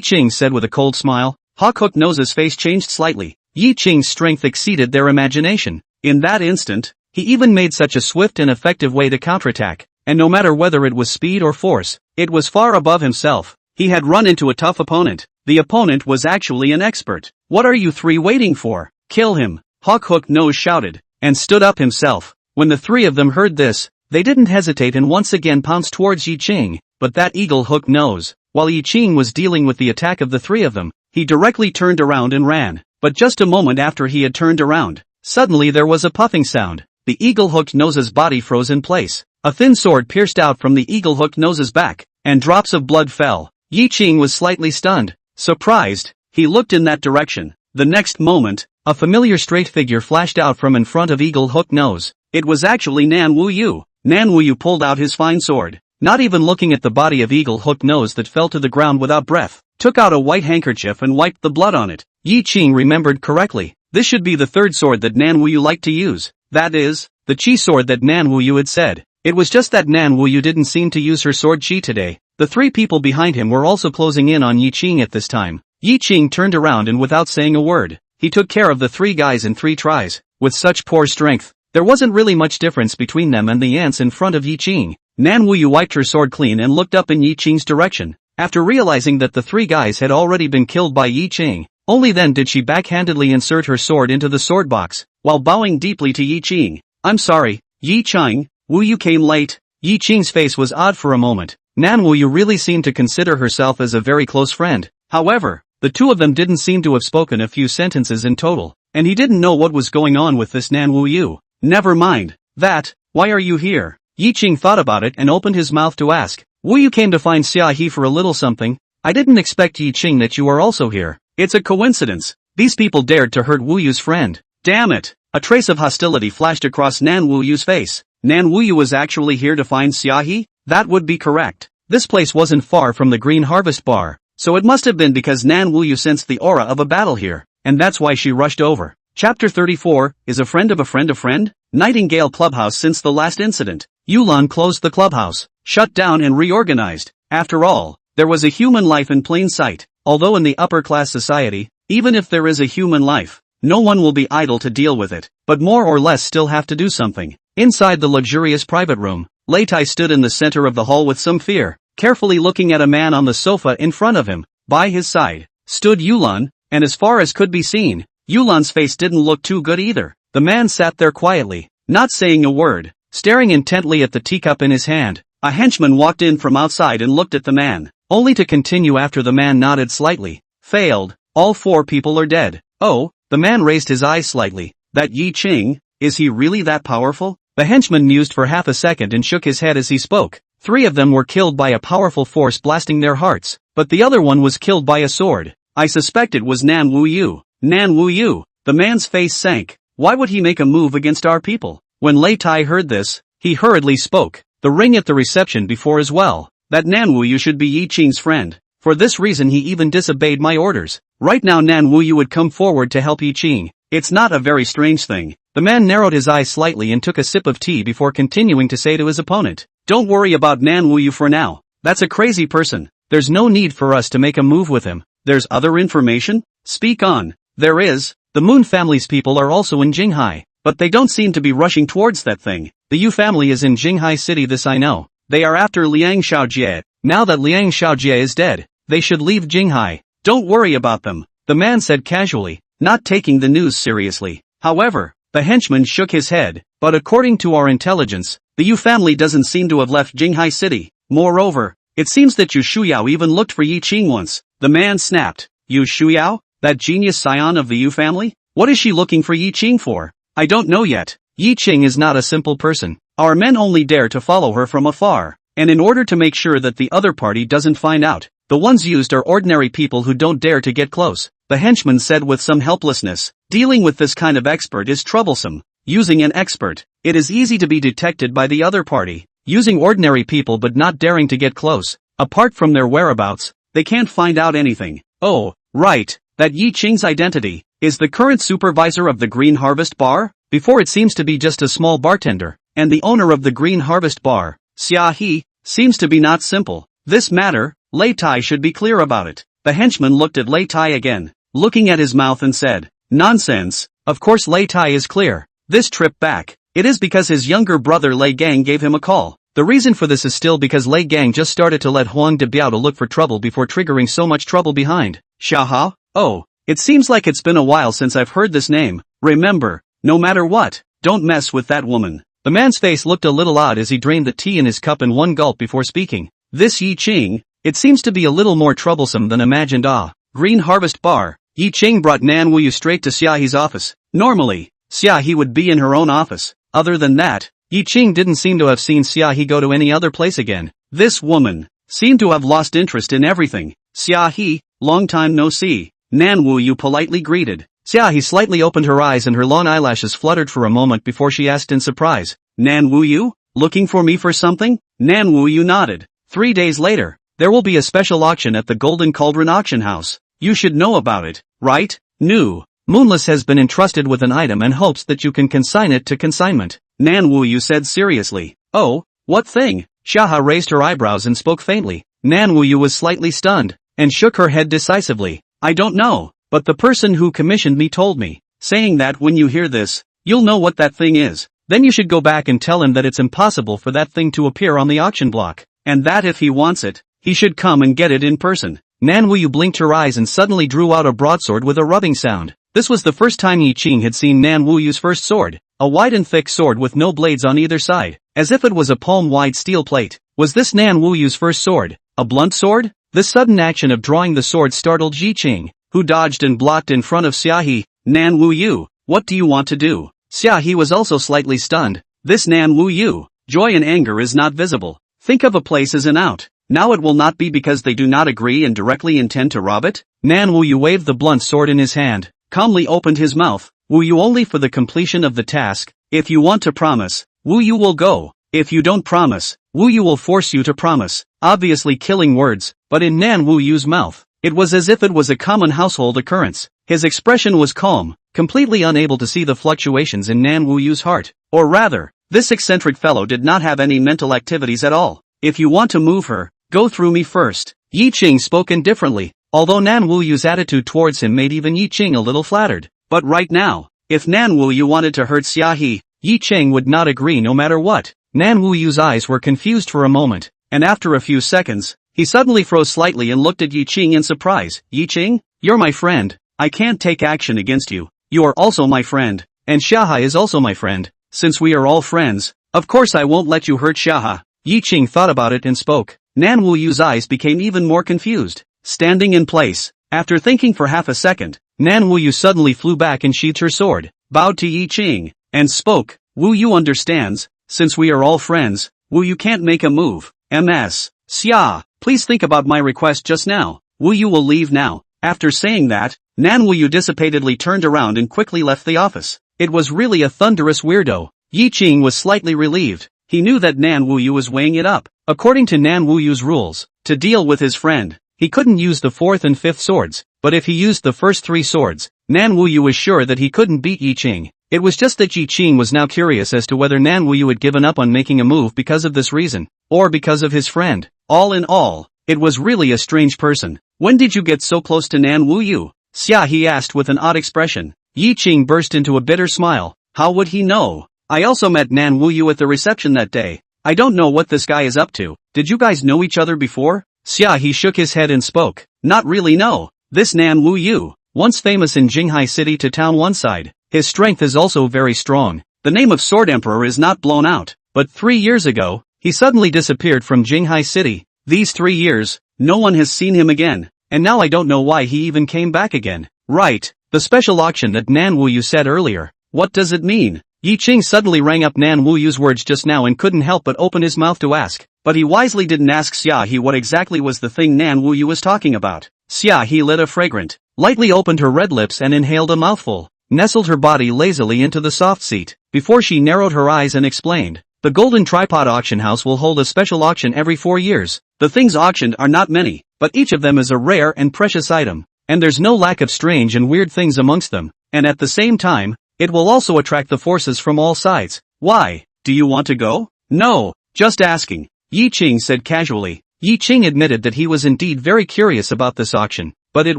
Qing said with a cold smile. Hawk Hook Nose's face changed slightly. Ye Qing's strength exceeded their imagination. In that instant, he even made such a swift and effective way to counterattack, and no matter whether it was speed or force, it was far above himself. He had run into a tough opponent. The opponent was actually an expert. What are you three waiting for? Kill him, Hawk Hook Nose shouted, and stood up himself. When the three of them heard this, they didn't hesitate and once again pounced towards Ye Qing, but that Eagle Hook Nose, while Ye Qing was dealing with the attack of the three of them, he directly turned around and ran. But just a moment after he had turned around, suddenly there was a puffing sound. The Eagle Hook Nose's body froze in place. A thin sword pierced out from the Eagle Hook Nose's back, and drops of blood fell. Ye Qing was slightly stunned. Surprised, he looked in that direction. The next moment, a familiar straight figure flashed out from in front of Eagle Hook Nose. It was actually Nan Wuyu. Nan Wuyu pulled out his fine sword, not even looking at the body of Eagle Hook Nose that fell to the ground without breath, took out a white handkerchief and wiped the blood on it. Ye Qing remembered correctly. This should be the third sword that Nan Wuyu liked to use. That is, the chi sword that Nan Wuyu had said. It was just that Nan Wuyu didn't seem to use her sword chi today. The three people behind him were also closing in on Ye Qing at this time. Ye Qing turned around and without saying a word, he took care of the three guys in 3 tries. With such poor strength, there wasn't really much difference between them and the ants in front of Ye Qing. Nan Wuyu wiped her sword clean and looked up in Ye Qing's direction. After realizing that the 3 guys had already been killed by Ye Qing, only then did she backhandedly insert her sword into the sword box, while bowing deeply to Ye Qing. I'm sorry, Ye Qing, Wuyu came late. Ye Qing's face was odd for a moment. Nan Wuyu really seemed to consider herself as a very close friend. However, the two of them didn't seem to have spoken a few sentences in total, and he didn't know what was going on with this Nan Wuyu. Never mind that, why are you here? Ye Qing thought about it and opened his mouth to ask. Wuyu came to find Xia He for a little something. I didn't expect Ye Qing that you are also here. It's a coincidence. These people dared to hurt Wuyu's friend. Damn it! A trace of hostility flashed across Nan Wuyu's face. Nan Wuyu was actually here to find Xia He? That would be correct. This place wasn't far from the Green Harvest Bar, so it must have been because Nan Wuyu sensed the aura of a battle here, and that's why she rushed over. Chapter 34, Is a friend of a friend a friend? Nightingale Clubhouse. Since the last incident, Yulan closed the clubhouse, shut down and reorganized. After all, there was a human life in plain sight. Although in the upper-class society, even if there is a human life, no one will be idle to deal with it, but more or less still have to do something. Inside the luxurious private room, Lei Tai stood in the center of the hall with some fear, carefully looking at a man on the sofa in front of him. By his side stood Yulan, and as far as could be seen, Yulan's face didn't look too good either. The man sat there quietly, not saying a word, staring intently at the teacup in his hand. A henchman walked in from outside and looked at the man, only to continue after the man nodded slightly. Failed. All 4 people are dead. Oh, the man raised his eyes slightly. That Ye Qing, is he really that powerful? The henchman mused for half a second and shook his head as he spoke. 3 of them were killed by a powerful force blasting their hearts, but the other one was killed by a sword. I suspect it was Nan Wuyu. Nan Wuyu. The man's face sank. Why would he make a move against our people? When Lei Tai heard this, he hurriedly spoke. The ring at the reception before as well. That Nan Wuyu should be Ye Qing's friend. For this reason he even disobeyed my orders. Right now Nan Wuyu would come forward to help Ye Qing. It's not a very strange thing. The man narrowed his eyes slightly and took a sip of tea before continuing to say to his opponent, don't worry about Nan Wuyu for now. That's a crazy person. There's no need for us to make a move with him. There's other information? Speak on. There is. The Moon family's people are also in Jinghai, but they don't seem to be rushing towards that thing. The Yu family is in Jinghai City, this I know. They are after Liang Xiaojie. Now that Liang Xiaojie is dead, they should leave Jinghai. Don't worry about them, the man said casually, not taking the news seriously. However, the henchman shook his head, but according to our intelligence, the Yu family doesn't seem to have left Jinghai City. Moreover, it seems that Yu Shuyao even looked for Ye Qing once. The man snapped. Yu Shuyao? That genius scion of the Yu family? What is she looking for Ye Qing for? I don't know yet. Ye Qing is not a simple person. Our men only dare to follow her from afar, and in order to make sure that the other party doesn't find out, the ones used are ordinary people who don't dare to get close, the henchman said with some helplessness. Dealing with this kind of expert is troublesome. Using an expert, it is easy to be detected by the other party. Using ordinary people but not daring to get close, apart from their whereabouts, they can't find out anything. Oh, right, that Ye Qing's identity is the current supervisor of the Green Harvest Bar? Before it seems to be just a small bartender, and the owner of the Green Harvest Bar, Xia He, seems to be not simple. This matter, Lei Tai should be clear about it. The henchman looked at Lei Tai again, looking at his mouth and said, nonsense. Of course Lei Tai is clear. This trip back, it is because his younger brother Lei Gang gave him a call. The reason for this is still because Lei Gang just started to let Huang de Biao to look for trouble before triggering so much trouble behind. Xiaohao? Oh, it seems like it's been a while since I've heard this name. Remember, no matter what, don't mess with that woman. The man's face looked a little odd as he drained the tea in his cup in one gulp before speaking. This Ye Qing, it seems to be a little more troublesome than imagined. Green Harvest Bar. Ye Qing brought Nan Wuyu straight to Xia He's office. Normally, Xia He would be in her own office. Other than that, Ye Qing didn't seem to have seen Xia He go to any other place again. This woman seemed to have lost interest in everything. Xia He, long time no see. Nan Wuyu politely greeted. Xia He slightly opened her eyes and her long eyelashes fluttered for a moment before she asked in surprise, Nan Wuyu? Looking for me for something? Nan Wuyu nodded. 3 days later, there will be a special auction at the Golden Cauldron Auction House. You should know about it, right? Nu. Moonless has been entrusted with an item and hopes that you can consign it to consignment. Nan Wuyu said seriously. Oh, what thing? Xiaohao raised her eyebrows and spoke faintly. Nan Wuyu was slightly stunned, and shook her head decisively. I don't know, but the person who commissioned me told me, saying that when you hear this, you'll know what that thing is. Then you should go back and tell him that it's impossible for that thing to appear on the auction block, and that if he wants it, he should come and get it in person. Nan Wuyu blinked her eyes and suddenly drew out a broadsword with a rubbing sound. This was the first time Ye Qing had seen Nan Wuyu's first sword, a wide and thick sword with no blades on either side, as if it was a palm-wide steel plate. Was this Nan Wuyu's first sword? A blunt sword? This sudden action of drawing the sword startled Ye Qing, who dodged and blocked in front of Xia He. Nan Wuyu, what do you want to do? Xia He was also slightly stunned. This Nan Wuyu, joy and anger is not visible. Think of a place as an out. Now it will not be because they do not agree and directly intend to rob it? Nan Wuyu waved the blunt sword in his hand, calmly opened his mouth. Wuyu only for the completion of the task. If you want to promise, Wuyu will go. If you don't promise, Wuyu will force you to promise. Obviously killing words, but in Nan Wuyu's mouth, it was as if it was a common household occurrence. His expression was calm, completely unable to see the fluctuations in Nan Wuyu's heart. Or rather, this eccentric fellow did not have any mental activities at all. If you want to move her, go through me first. Ye Qing spoke indifferently, although Nan Wuyu's attitude towards him made even Ye Qing a little flattered. But right now, if Nan Wuyu wanted to hurt Xia He, Ye Qing would not agree no matter what. Nan Wuyu's eyes were confused for a moment, and after a few seconds, he suddenly froze slightly and looked at Ye Qing in surprise. Ye Qing, you're my friend. I can't take action against you. You are also my friend, and Xiaohai is also my friend. Since we are all friends, of course I won't let you hurt Xiaohai. Ye Qing thought about it and spoke. Nan Wuyu's eyes became even more confused. Standing in place, after thinking for half a second, Nan Wuyu suddenly flew back and sheathed her sword, bowed to Ye Qing, and spoke. Wuyu understands, since we are all friends, Wuyu can't make a move. Ms. Xia, please think about my request just now. Wuyu will leave now. After saying that, Nan Wuyu dissipated turned around and quickly left the office. It was really a thunderous weirdo. Ye Qing was slightly relieved. He knew that Nan Wuyu was weighing it up. According to Nan Wuyu's rules, to deal with his friend, he couldn't use the fourth and fifth swords, but if he used the first three swords, Nan Wuyu was sure that he couldn't beat Ye Qing. It was just that Ye Qing was now curious as to whether Nan Wuyu had given up on making a move because of this reason, or because of his friend. All in all, it was really a strange person. When did you get so close to Nan Wuyu? Xia he asked with an odd expression. Ye Qing burst into a bitter smile. How would he know? I also met Nan Wuyu at the reception that day. I don't know what this guy is up to. Did you guys know each other before? Xia he shook his head and spoke. Not really, no. This Nan Wuyu, once famous in Jinghai City to town one side, His strength is also very strong. The name of Sword Emperor is not blown out, but 3 years ago, he suddenly disappeared from Jinghai City. These 3 years, no one has seen him again, and now I don't know why he even came back again. Right, the special auction that Nan Wuyu said earlier. What does it mean? Ye Qing suddenly rang up Nan Wuyu's words just now and couldn't help but open his mouth to ask, but he wisely didn't ask Xia He what exactly was the thing Nan Wuyu was talking about. Xia He lit a fragrant, lightly opened her red lips and inhaled a mouthful, nestled her body lazily into the soft seat, before she narrowed her eyes and explained. The Golden Tripod Auction House will hold a special auction every 4 years. The things auctioned are not many, but each of them is a rare and precious item, and there's no lack of strange and weird things amongst them, and at the same time, it will also attract the forces from all sides. Why? Do you want to go? No, just asking, Ye Qing said casually. Ye Qing admitted that he was indeed very curious about this auction, but it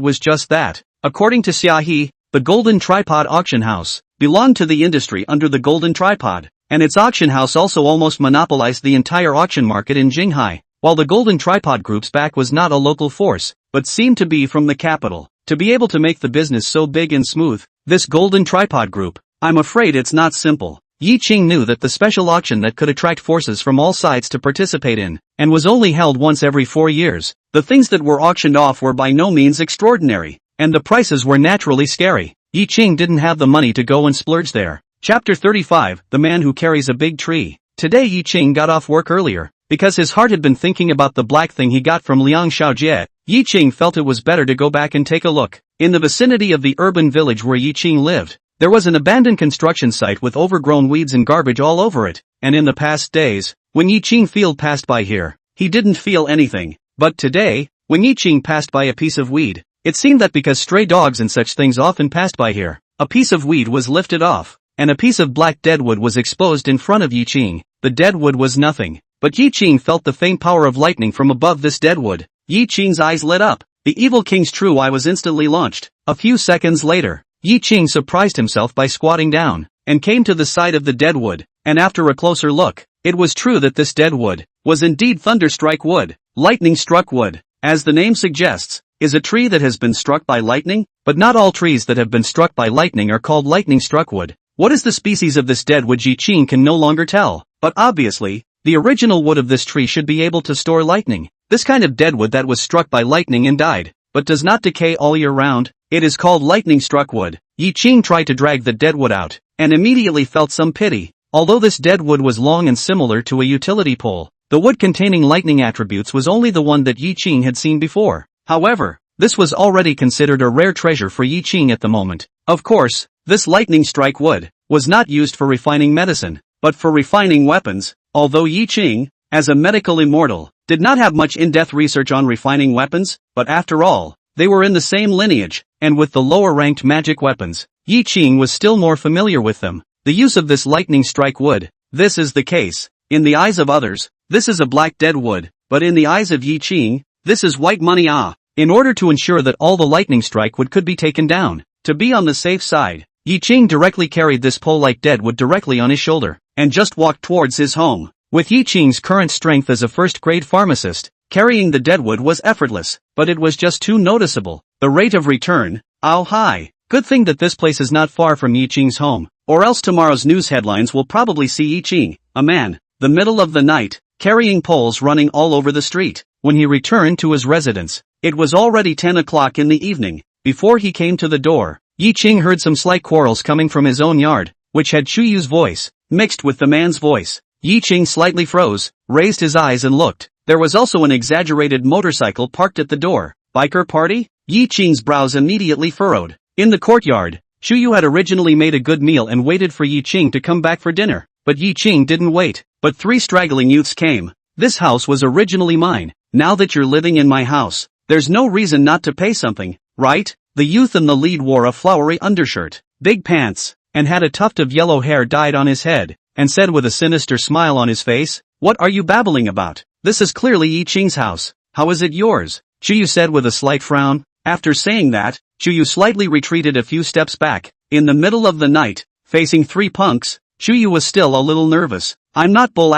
was just that. According to Xia He, the Golden Tripod Auction House belonged to the industry under the Golden Tripod, and its auction house also almost monopolized the entire auction market in Jinghai, while the Golden Tripod Group's back was not a local force, but seemed to be from the capital. To be able to make the business so big and smooth, this Golden Tripod Group, I'm afraid it's not simple. Ye Qing knew that the special auction that could attract forces from all sides to participate in, and was only held once every 4 years. The things that were auctioned off were by no means extraordinary, and the prices were naturally scary. Ye Qing didn't have the money to go and splurge there. Chapter 35, The Man Who Carries a Big Tree. Today Ye Qing got off work earlier, because his heart had been thinking about the black thing he got from Liang Xiaojie. Ye Qing felt it was better to go back and take a look. In the vicinity of the urban village where Ye Qing lived, there was an abandoned construction site with overgrown weeds and garbage all over it, and in the past days, when Ye Qing field passed by here, he didn't feel anything. But today, when Ye Qing passed by a piece of weed, it seemed that because stray dogs and such things often passed by here, a piece of weed was lifted off, and a piece of black deadwood was exposed in front of Ye Qing. The deadwood was nothing, but Ye Qing felt the faint power of lightning from above this deadwood. Ye Qing's eyes lit up. The evil king's true eye was instantly launched. A few seconds later, Ye Qing surprised himself by squatting down, and came to the side of the deadwood, and after a closer look, it was true that this deadwood was indeed thunderstrike wood, lightning-struck wood. As the name suggests, is a tree that has been struck by lightning, but not all trees that have been struck by lightning are called lightning-struck wood. What is the species of this deadwood Ye Qing can no longer tell, but obviously, the original wood of this tree should be able to store lightning. This kind of deadwood that was struck by lightning and died, but does not decay all year round, it is called lightning-struck wood. Ye Qing tried to drag the deadwood out, and immediately felt some pity. Although this deadwood was long and similar to a utility pole, the wood containing lightning attributes was only the one that Ye Qing had seen before. However, this was already considered a rare treasure for Ye Qing at the moment. Of course, this lightning-strike wood was not used for refining medicine, but for refining weapons. Although Ye Qing, as a medical immortal, did not have much in-depth research on refining weapons, but after all, they were in the same lineage, and with the lower-ranked magic weapons, Ye Qing was still more familiar with them. The use of this lightning-strike wood, this is the case. In the eyes of others, this is a black deadwood, but in the eyes of Ye Qing, this is white money. In order to ensure that all the lightning strike wood could be taken down, to be on the safe side, Ye Qing directly carried this pole-like deadwood directly on his shoulder, and just walked towards his home. With Ye Qing's current strength as a first-grade pharmacist, carrying the deadwood was effortless, but it was just too noticeable. The rate of return, how high. Good thing that this place is not far from Ye Qing's home, or else tomorrow's news headlines will probably see Ye Qing, a man, the middle of the night, carrying poles running all over the street. When he returned to his residence, it was already 10 o'clock in the evening. Before he came to the door, Ye Qing heard some slight quarrels coming from his own yard, which had Chuyu's voice, mixed with the man's voice. Ye Qing slightly froze, raised his eyes and looked. There was also an exaggerated motorcycle parked at the door. Biker party? Ye Qing's brows immediately furrowed. In the courtyard, Chuyu had originally made a good meal and waited for Ye Qing to come back for dinner, but Ye Qing didn't wait. But 3 straggling youths came. This house was originally mine. Now that you're living in my house, there's no reason not to pay something, right? The youth in the lead wore a flowery undershirt, big pants, and had a tuft of yellow hair dyed on his head, and said with a sinister smile on his face, "What are you babbling about? This is clearly Ye Qing's house. How is it yours?" Chuyu said with a slight frown. After saying that, Chuyu slightly retreated a few steps back. In the middle of the night, facing 3 punks, Chuyu was still a little nervous. "I'm not bull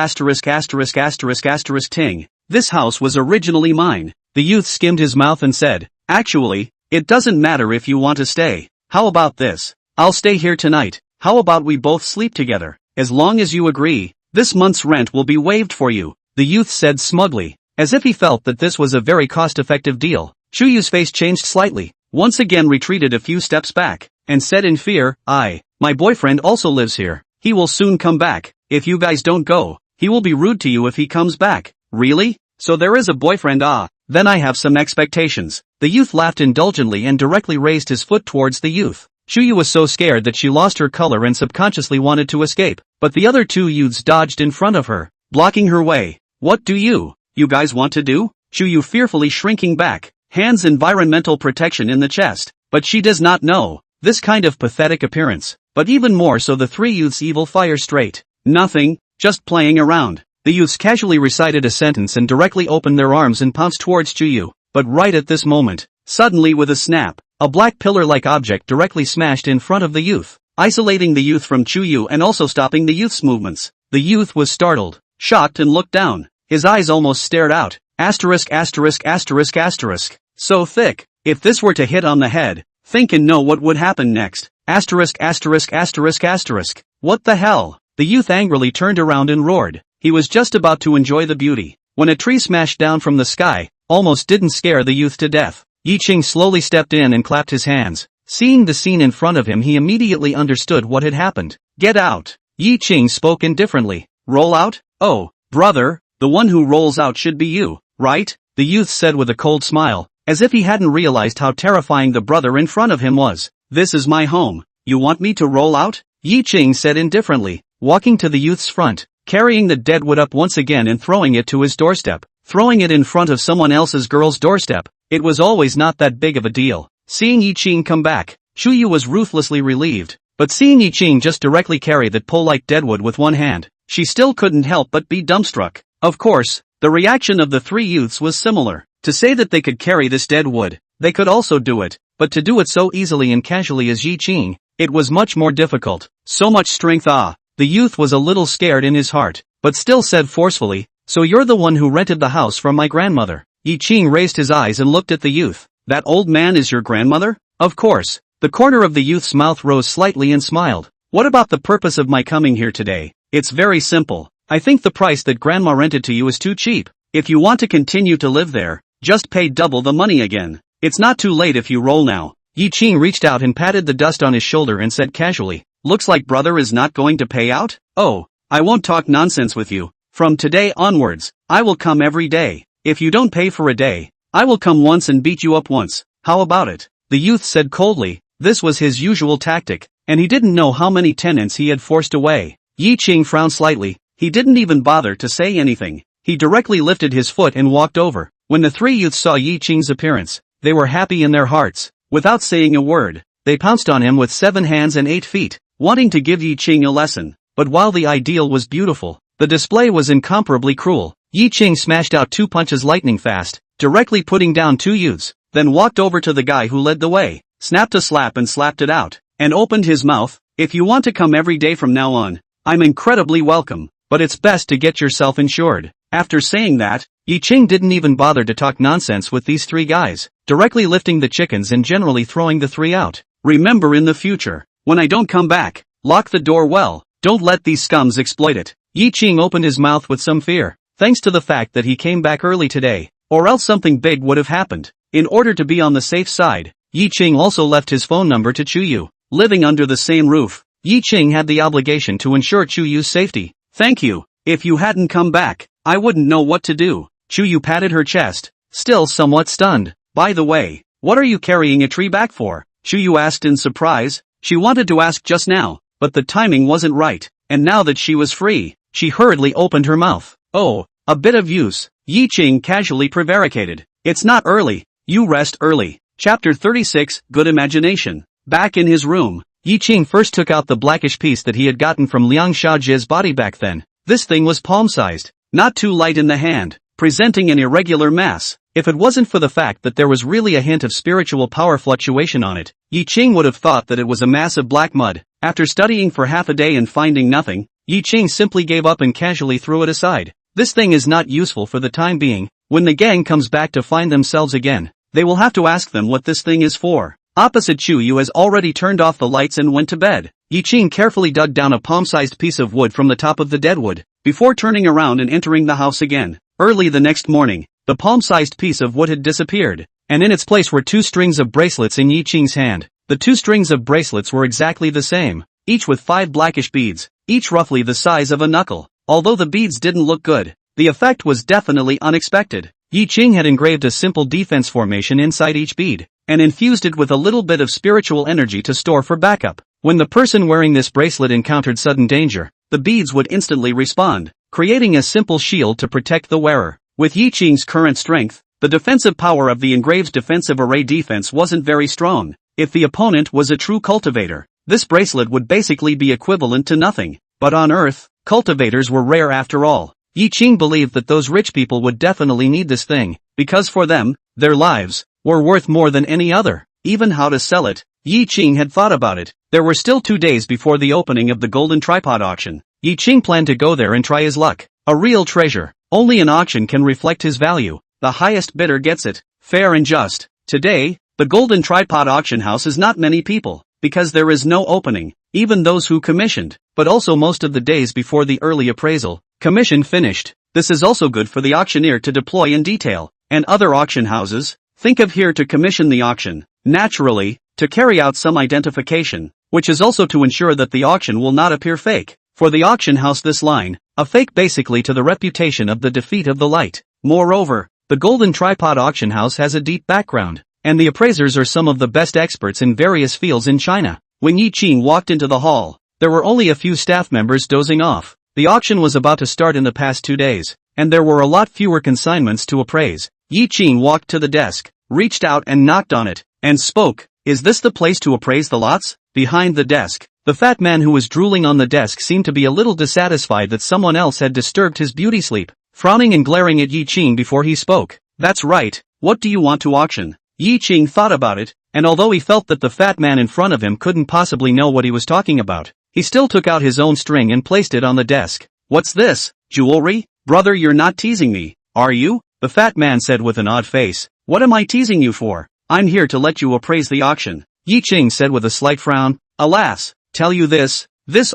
ting. This house was originally mine." The youth skimmed his mouth and said, "Actually, it doesn't matter if you want to stay. How about this? I'll stay here tonight. How about we both sleep together? As long as you agree, this month's rent will be waived for you, the youth said smugly, as if he felt that this was a very cost-effective deal. Chuyu's face changed slightly, once again retreated a few steps back, and said in fear, my boyfriend also lives here. He will soon come back. If you guys don't go, he will be rude to you if he comes back. Really? So there is a boyfriend? Then I have some expectations. The youth laughed indulgently and directly raised his foot towards the youth. Chuyu was so scared that she lost her color and subconsciously wanted to escape, but the other two youths dodged in front of her, blocking her way. What do you guys want to do? Chuyu fearfully shrinking back, hands environmental protection in the chest, but she does not know this kind of pathetic appearance, but even more so the three youths' evil fire straight. Nothing, just playing around. The youths casually recited a sentence and directly opened their arms and pounced towards Chuyu, but right at this moment, suddenly with a snap, a black pillar-like object directly smashed in front of the youth, isolating the youth from Chuyu and also stopping the youth's movements. The youth was startled, shocked and looked down. His eyes almost stared out. Asterisk asterisk asterisk asterisk. So thick. If this were to hit on the head, think and know what would happen next. Asterisk asterisk asterisk asterisk. What the hell? The youth angrily turned around and roared. He was just about to enjoy the beauty, when a tree smashed down from the sky, almost didn't scare the youth to death. Ye Qing slowly stepped in and clapped his hands. Seeing the scene in front of him, he immediately understood what had happened. Get out. Ye Qing spoke indifferently. Roll out? Oh, brother, the one who rolls out should be you, right? The youth said with a cold smile, as if he hadn't realized how terrifying the brother in front of him was. This is my home. You want me to roll out? Ye Qing said indifferently, walking to the youth's front, carrying the dead wood up once again and throwing it to his doorstep. Throwing it in front of someone else's girl's doorstep. It was always not that big of a deal. Seeing Ye Qing come back, Chuyu was ruthlessly relieved, but seeing Ye Qing just directly carry that pole like deadwood with one hand, she still couldn't help but be dumbstruck. Of course, the reaction of the three youths was similar. To say that they could carry this dead wood, they could also do it, but to do it so easily and casually as Ye Qing, it was much more difficult. So much strength. The youth was a little scared in his heart, but still said forcefully, so you're the one who rented the house from my grandmother. Ye Qing raised his eyes and looked at the youth. That old man is your grandmother? Of course. The corner of the youth's mouth rose slightly and smiled. What about the purpose of my coming here today? It's very simple. I think the price that grandma rented to you is too cheap. If you want to continue to live there, just pay double the money again. It's not too late if you roll now. Ye Qing reached out and patted the dust on his shoulder and said casually, looks like brother is not going to pay out? Oh, I won't talk nonsense with you. From today onwards, I will come every day. If you don't pay for a day, I will come once and beat you up once. How about it? The youth said coldly. This was his usual tactic, and he didn't know how many tenants he had forced away. Ye Qing frowned slightly. He didn't even bother to say anything. He directly lifted his foot and walked over. When the three youths saw Ye Qing's appearance, they were happy in their hearts. Without saying a word, they pounced on him with 7 hands and 8 feet, wanting to give Ye Qing a lesson. But while the ideal was beautiful, the display was incomparably cruel. Ye Qing smashed out 2 punches lightning fast, directly putting down 2 youths, then walked over to the guy who led the way, snapped a slap and slapped it out, and opened his mouth. If you want to come every day from now on, I'm incredibly welcome, but it's best to get yourself insured. After saying that, Ye Qing didn't even bother to talk nonsense with these 3 guys, directly lifting the chickens and generally throwing the 3 out. Remember, in the future, when I don't come back, lock the door well. Don't let these scums exploit it. Ye Qing opened his mouth with some fear, thanks to the fact that he came back early today, or else something big would have happened. In order to be on the safe side, Ye Qing also left his phone number to Chuyu. Living under the same roof, Ye Qing had the obligation to ensure Chuyu's safety. Thank you. If you hadn't come back, I wouldn't know what to do. Chuyu patted her chest, still somewhat stunned. By the way, what are you carrying a tree back for? Chuyu asked in surprise. She wanted to ask just now, but the timing wasn't right, and now that she was free, she hurriedly opened her mouth. Oh, a bit of use. Ye Qing casually prevaricated. It's not early. You rest early. Chapter 36, Good Imagination. Back in his room, Ye Qing first took out the blackish piece that he had gotten from Liang Xiaojie's body back then. This thing was palm-sized, not too light in the hand, presenting an irregular mass. If it wasn't for the fact that there was really a hint of spiritual power fluctuation on it, Ye Qing would have thought that it was a mass of black mud. After studying for half a day and finding nothing, Ye Qing simply gave up and casually threw it aside. This thing is not useful for the time being. When the gang comes back to find themselves again, they will have to ask them what this thing is for. Opposite Chu Yu has already turned off the lights and went to bed. Ye Qing carefully dug down a palm-sized piece of wood from the top of the deadwood, before turning around and entering the house again. Early the next morning, the palm-sized piece of wood had disappeared, and in its place were 2 strings of bracelets in Ye Qing's hand. The 2 strings of bracelets were exactly the same, each with 5 blackish beads, each roughly the size of a knuckle. Although the beads didn't look good, the effect was definitely unexpected. Ye Qing had engraved a simple defense formation inside each bead, and infused it with a little bit of spiritual energy to store for backup. When the person wearing this bracelet encountered sudden danger, the beads would instantly respond, creating a simple shield to protect the wearer. With Ye Qing's current strength, the defensive power of the engraved's defensive array defense wasn't very strong. If the opponent was a true cultivator, this bracelet would basically be equivalent to nothing. But on Earth, cultivators were rare after all. Ye Qing believed that those rich people would definitely need this thing, because for them, their lives were worth more than any other. Even how to sell it, Ye Qing had thought about it. There were still 2 days before the opening of the golden tripod auction. Ye Qing planned to go there and try his luck. A real treasure. Only an auction can reflect his value. The highest bidder gets it. Fair and just. Today, the golden tripod auction house is not many people, because there is no opening. Even those who commissioned, but also most of the days before the early appraisal, commission finished. This is also good for the auctioneer to deploy in detail. And other auction houses, think of here to commission the auction. Naturally, to carry out some identification, which is also to ensure that the auction will not appear fake. For the auction house this line, a fake basically to the reputation of the defeat of the light. Moreover, the golden tripod auction house has a deep background, and the appraisers are some of the best experts in various fields in China. When Ye Qing walked into the hall, there were only a few staff members dozing off. The auction was about to start in the past 2 days, and there were a lot fewer consignments to appraise. Ye Qing walked to the desk, reached out and knocked on it, and spoke. Is this the place to appraise the lots? Behind the desk, the fat man who was drooling on the desk seemed to be a little dissatisfied that someone else had disturbed his beauty sleep, frowning and glaring at Ye Qing before he spoke. That's right, what do you want to auction? Ye Qing thought about it, and although he felt that the fat man in front of him couldn't possibly know what he was talking about, he still took out his own string and placed it on the desk. What's this? Jewelry? Brother, you're not teasing me, are you? The fat man said with an odd face. What am I teasing you for? I'm here to let you appraise the auction. Ye Qing said with a slight frown. Alas, tell you this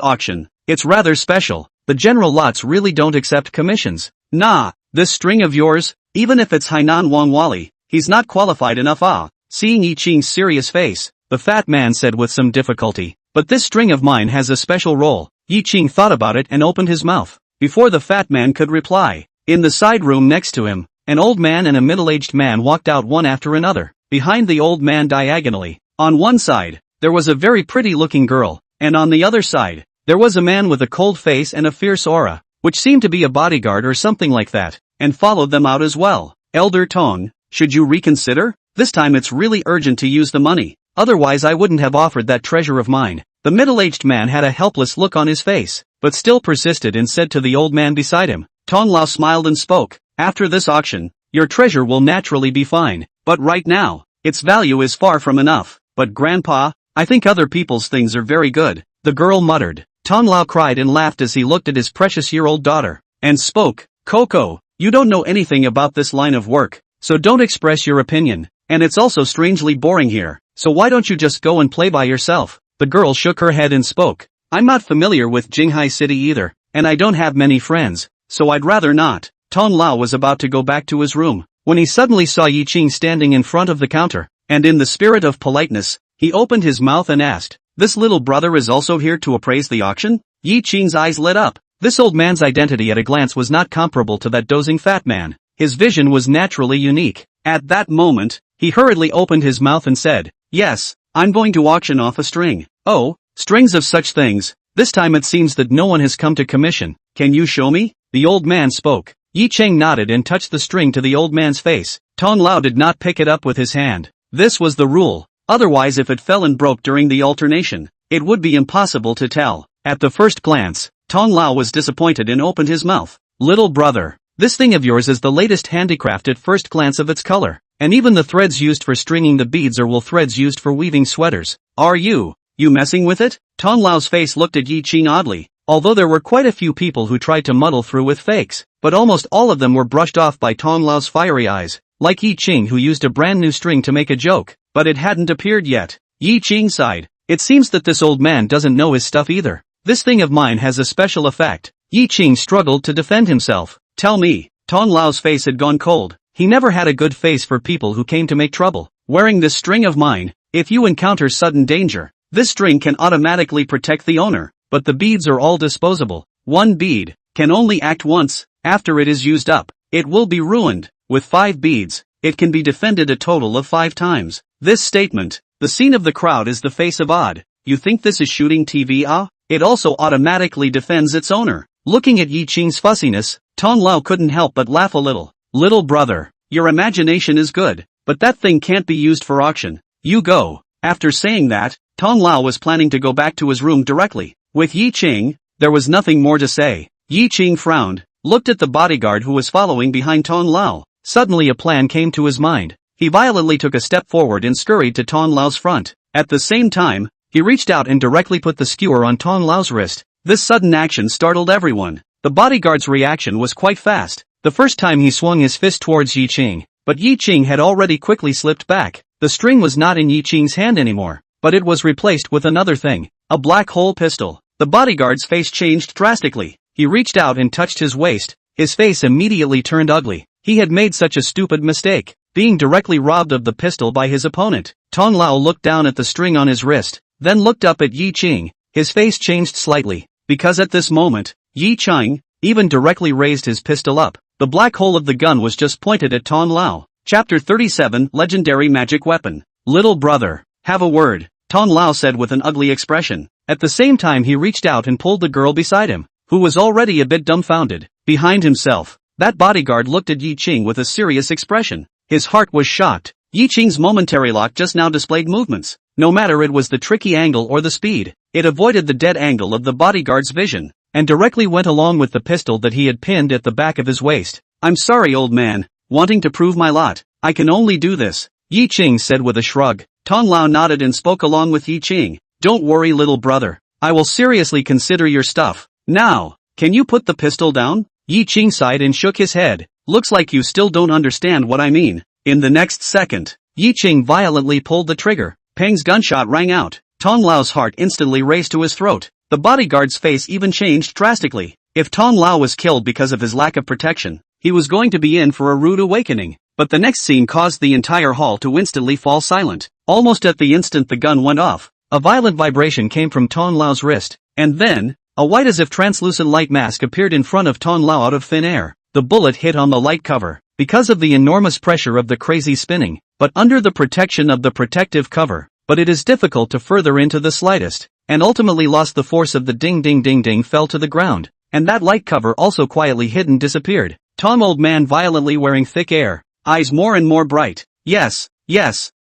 auction, it's rather special. The general lots really don't accept commissions. Nah, this string of yours, even if it's Hainan Wang Wali, he's not qualified enough. Seeing Ye Qing's serious face, the fat man said with some difficulty. But this string of mine has a special role. Ye Qing thought about it and opened his mouth. Before the fat man could reply, in the side room next to him, an old man and a middle-aged man walked out one after another. Behind the old man diagonally, on one side, there was a very pretty-looking girl, and on the other side, there was a man with a cold face and a fierce aura, which seemed to be a bodyguard or something like that, and followed them out as well. Elder Tong, should you reconsider? This time it's really urgent to use the money, otherwise I wouldn't have offered that treasure of mine. The middle-aged man had a helpless look on his face, but still persisted and said to the old man beside him. Tong Lao smiled and spoke. After this auction, your treasure will naturally be fine, but right now, its value is far from enough. But grandpa, I think other people's things are very good, the girl muttered. Tong Lao cried and laughed as he looked at his precious year-old daughter, and spoke. Coco, you don't know anything about this line of work, so don't express your opinion, and it's also strangely boring here, so why don't you just go and play by yourself? The girl shook her head and spoke. I'm not familiar with Jinghai City either, and I don't have many friends, so I'd rather not. Tong Lao was about to go back to his room, when he suddenly saw Ye Qing standing in front of the counter, and in the spirit of politeness, he opened his mouth and asked, this little brother is also here to appraise the auction? Ye Qing's eyes lit up. This old man's identity at a glance was not comparable to that dozing fat man. His vision was naturally unique. At that moment, he hurriedly opened his mouth and said, yes, I'm going to auction off a string. Oh, strings of such things. This time it seems that no one has come to commission. Can you show me? The old man spoke. Ye Qing nodded and touched the string to the old man's face. Tong Lao did not pick it up with his hand. This was the rule. Otherwise if it fell and broke during the alternation, it would be impossible to tell. At the first glance, Tong Lao was disappointed and opened his mouth. Little brother, this thing of yours is the latest handicraft at first glance of its color, and even the threads used for stringing the beads are wool threads used for weaving sweaters. Are you messing with it? Tong Lao's face looked at Ye Qing oddly. Although there were quite a few people who tried to muddle through with fakes, but almost all of them were brushed off by Tong Lao's fiery eyes, like Ye Qing who used a brand new string to make a joke. but it hadn't appeared yet. Ye Qing sighed. It seems that this old man doesn't know his stuff either. This thing of mine has a special effect. Ye Qing struggled to defend himself. Tell me. Tong Lao's face had gone cold. He never had a good face for people who came to make trouble. Wearing this string of mine, if you encounter sudden danger, this string can automatically protect the owner, but the beads are all disposable. One bead can only act once. After it is used up, it will be ruined. With 5 beads, it can be defended a total of 5 times. This statement, the scene of the crowd is the face of odd. You think this is shooting TV? It also automatically defends its owner. Looking at Ye Qing's fussiness, Tong Lao couldn't help but laugh a little. Little brother, your imagination is good, but that thing can't be used for auction. You go. After saying that, Tong Lao was planning to go back to his room directly. With Ye Qing, there was nothing more to say. Ye Qing frowned, looked at the bodyguard who was following behind Tong Lao. Suddenly a plan came to his mind. He violently took a step forward and scurried to Tong Lao's front. At the same time, he reached out and directly put the skewer on Tong Lao's wrist. This sudden action startled everyone. The bodyguard's reaction was quite fast. The first time he swung his fist towards Ye Qing, but Ye Qing had already quickly slipped back. The string was not in Ye Qing's hand anymore, but it was replaced with another thing, a black hole pistol. The bodyguard's face changed drastically. He reached out and touched his waist. His face immediately turned ugly. He had made such a stupid mistake, being directly robbed of the pistol by his opponent. Tong Lao looked down at the string on his wrist, then looked up at Ye Qing. His face changed slightly, because at this moment, Ye Qing even directly raised his pistol up. The black hole of the gun was just pointed at Tong Lao. Chapter 37 Legendary Magic Weapon. Little brother, have a word, Tong Lao said with an ugly expression. At the same time he reached out and pulled the girl beside him, who was already a bit dumbfounded. Behind himself, that bodyguard looked at Ye Qing with a serious expression. His heart was shocked. Ye Qing's momentary lock just now displayed movements. No matter it was the tricky angle or the speed, it avoided the dead angle of the bodyguard's vision, and directly went along with the pistol that he had pinned at the back of his waist. I'm sorry, old man, wanting to prove my lot, I can only do this, Ye Qing said with a shrug. Tong Lao nodded and spoke along with Ye Qing. Don't worry, little brother, I will seriously consider your stuff. Now, can you put the pistol down? Ye Qing sighed and shook his head. Looks like you still don't understand what I mean. In the next second, Ye Qing violently pulled the trigger. Peng's gunshot rang out. Tong Lao's heart instantly raced to his throat. The bodyguard's face even changed drastically. If Tong Lao was killed because of his lack of protection, he was going to be in for a rude awakening. But the next scene caused the entire hall to instantly fall silent. Almost at the instant the gun went off, a violent vibration came from Tong Lao's wrist, and then, a white as if translucent light mask appeared in front of Tong Lao out of thin air. The bullet hit on the light cover, because of the enormous pressure of the crazy spinning, but under the protection of the protective cover. But it is difficult to further into the slightest, and ultimately lost the force of the ding ding ding ding fell to the ground, and that light cover also quietly hidden disappeared. Tong old man violently wearing thick air, eyes more and more bright. Yes,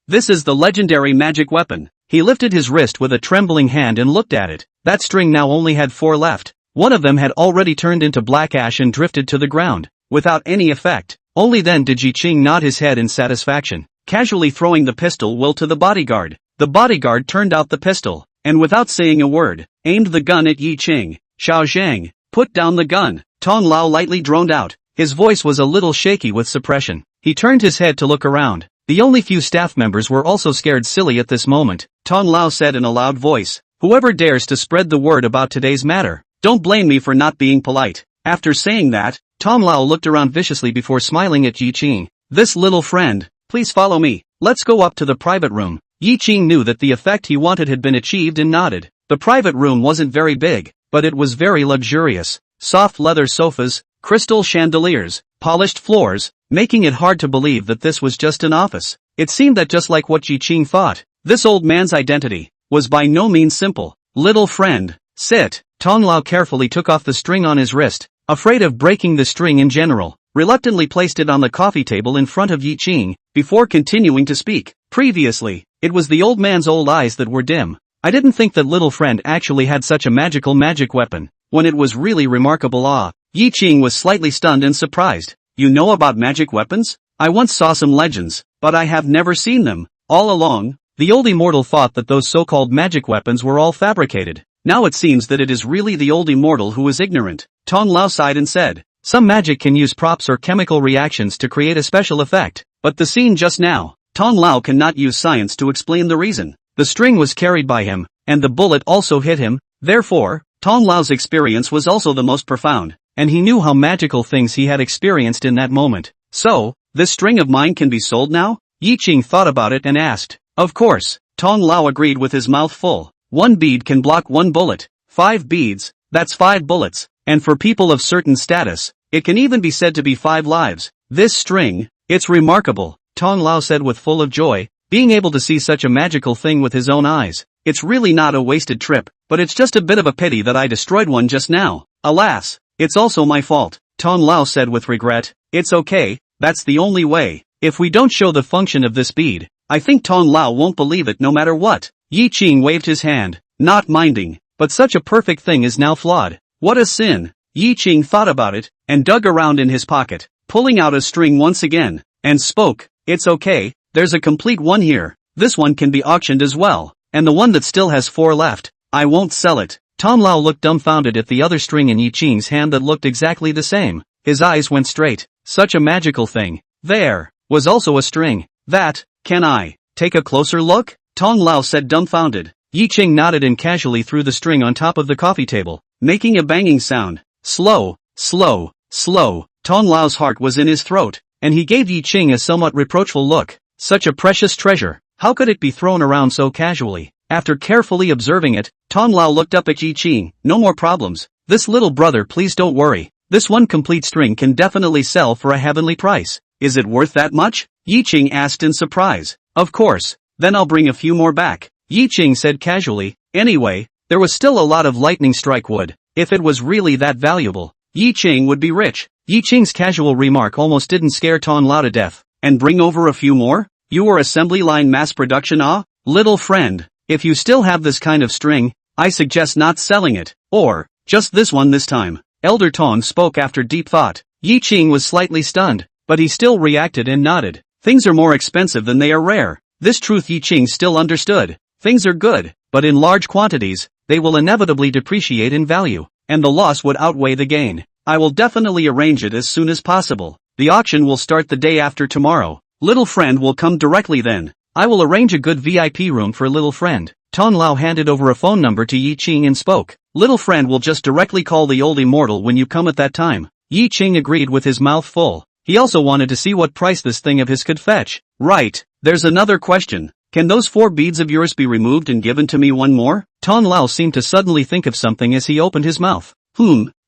this is the legendary magic weapon. He lifted his wrist with a trembling hand and looked at it. That string now only had 4 left. One of them had already turned into black ash and drifted to the ground, without any effect. Only then did Ye Qing nod his head in satisfaction, casually throwing the pistol well to the bodyguard. The bodyguard turned out the pistol, and without saying a word, aimed the gun at Ye Qing. Xiao Zhang, put down the gun. Tong Lao lightly droned out. His voice was a little shaky with suppression. He turned his head to look around. The only few staff members were also scared silly at this moment. Tong Lao said in a loud voice, whoever dares to spread the word about today's matter, don't blame me for not being polite. After saying that, Tong Lao looked around viciously before smiling at Ye Qing. This little friend, please follow me. Let's go up to the private room. Ye Qing knew that the effect he wanted had been achieved and nodded. The private room wasn't very big, but it was very luxurious. Soft leather sofas, crystal chandeliers, polished floors, making it hard to believe that this was just an office. It seemed that just like what Ye Qing thought, this old man's identity was by no means simple. Little friend, sit. Tong Lao carefully took off the string on his wrist, afraid of breaking the string in general, reluctantly placed it on the coffee table in front of Ye Qing, before continuing to speak. Previously, it was the old man's old eyes that were dim. I didn't think that little friend actually had such a magic weapon, when it was really remarkable. Ye Qing was slightly stunned and surprised. You know about magic weapons? I once saw some legends, but I have never seen them. All along, the old immortal thought that those so-called magic weapons were all fabricated. Now it seems that it is really the old immortal who is ignorant. Tong Lao sighed and said, some magic can use props or chemical reactions to create a special effect, but the scene just now, Tong Lao cannot use science to explain the reason. The string was carried by him, and the bullet also hit him, therefore, Tong Lao's experience was also the most profound, and he knew how magical things he had experienced in that moment. So, this string of mine can be sold now? Ye Qing thought about it and asked. Of course, Tong Lao agreed with his mouth full. 1 bead can block 1 bullet. 5 beads, that's 5 bullets, and for people of certain status, it can even be said to be 5 lives. This string, it's remarkable, Tong Lao said with full of joy, being able to see such a magical thing with his own eyes. It's really not a wasted trip, but it's just a bit of a pity that I destroyed one just now. Alas, it's also my fault, Tong Lao said with regret. It's okay, that's the only way. If we don't show the function of this bead, I think Tong Lao won't believe it no matter what. Ye Qing waved his hand, not minding, but such a perfect thing is now flawed. What a sin. Ye Qing thought about it, and dug around in his pocket, pulling out a string once again, and spoke. It's okay, there's a complete one here. This one can be auctioned as well, and the one that still has 4 left, I won't sell it. Tong Lao looked dumbfounded at the other string in Ye Qing's hand that looked exactly the same. His eyes went straight. Such a magical thing. There was also a string. That, can I take a closer look? Tong Lao said dumbfounded. Ye Qing nodded and casually threw the string on top of the coffee table, making a banging sound. Slow, slow, slow. Tong Lao's heart was in his throat, and he gave Ye Qing a somewhat reproachful look. Such a precious treasure, how could it be thrown around so casually? After carefully observing it, Tong Lao looked up at Ye Qing. No more problems. This little brother, please don't worry. This one complete string can definitely sell for a heavenly price. Is it worth that much? Ye Qing asked in surprise. Of course. Then I'll bring a few more back, Ye Qing said casually. Anyway, there was still a lot of lightning strike wood. If it was really that valuable, Ye Qing would be rich. Ye Qing's casual remark almost didn't scare Tong Lao to death. And bring over a few more? You were assembly line mass production, ah? Little friend, if you still have this kind of string, I suggest not selling it, or just this one this time. Elder Tong spoke after deep thought. Ye Qing was slightly stunned, but he still reacted and nodded. Things are more expensive than they are rare. This truth Ye Qing still understood. Things are good, but in large quantities, they will inevitably depreciate in value, and the loss would outweigh the gain. I will definitely arrange it as soon as possible. The auction will start the day after tomorrow. Little friend will come directly then. I will arrange a good VIP room for little friend. Tong Lao handed over a phone number to Ye Qing and spoke. Little friend will just directly call the old immortal when you come at that time. Ye Qing agreed with his mouth full. He also wanted to see what price this thing of his could fetch. Right, there's another question. Can those 4 beads of yours be removed and given to me one more? Tong Lao seemed to suddenly think of something as he opened his mouth.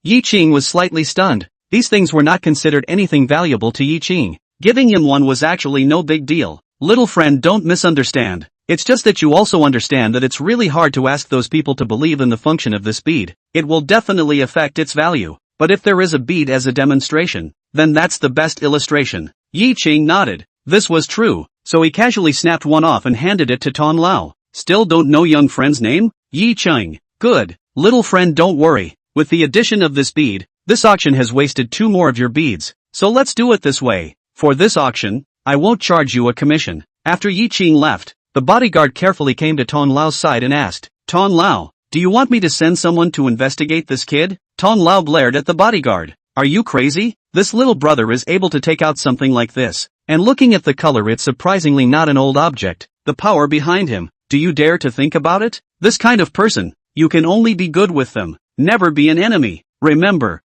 Ye Qing was slightly stunned. These things were not considered anything valuable to Ye Qing. Giving him one was actually no big deal. Little friend, don't misunderstand. It's just that you also understand that it's really hard to ask those people to believe in the function of this bead. It will definitely affect its value. But if there is a bead as a demonstration, then that's the best illustration. Ye Qing nodded. This was true, so he casually snapped one off and handed it to Tong Lao. Still don't know young friend's name? Ye Qing. Good. Little friend, don't worry. With the addition of this bead, this auction has wasted 2 more of your beads. So let's do it this way. For this auction, I won't charge you a commission. After Ye Qing left, the bodyguard carefully came to Tong Lao's side and asked, Tong Lao, do you want me to send someone to investigate this kid? Tong Lao glared at the bodyguard. Are you crazy? This little brother is able to take out something like this. And looking at the color, it's surprisingly not an old object. The power behind him. Do you dare to think about it? This kind of person, you can only be good with them. Never be an enemy. Remember.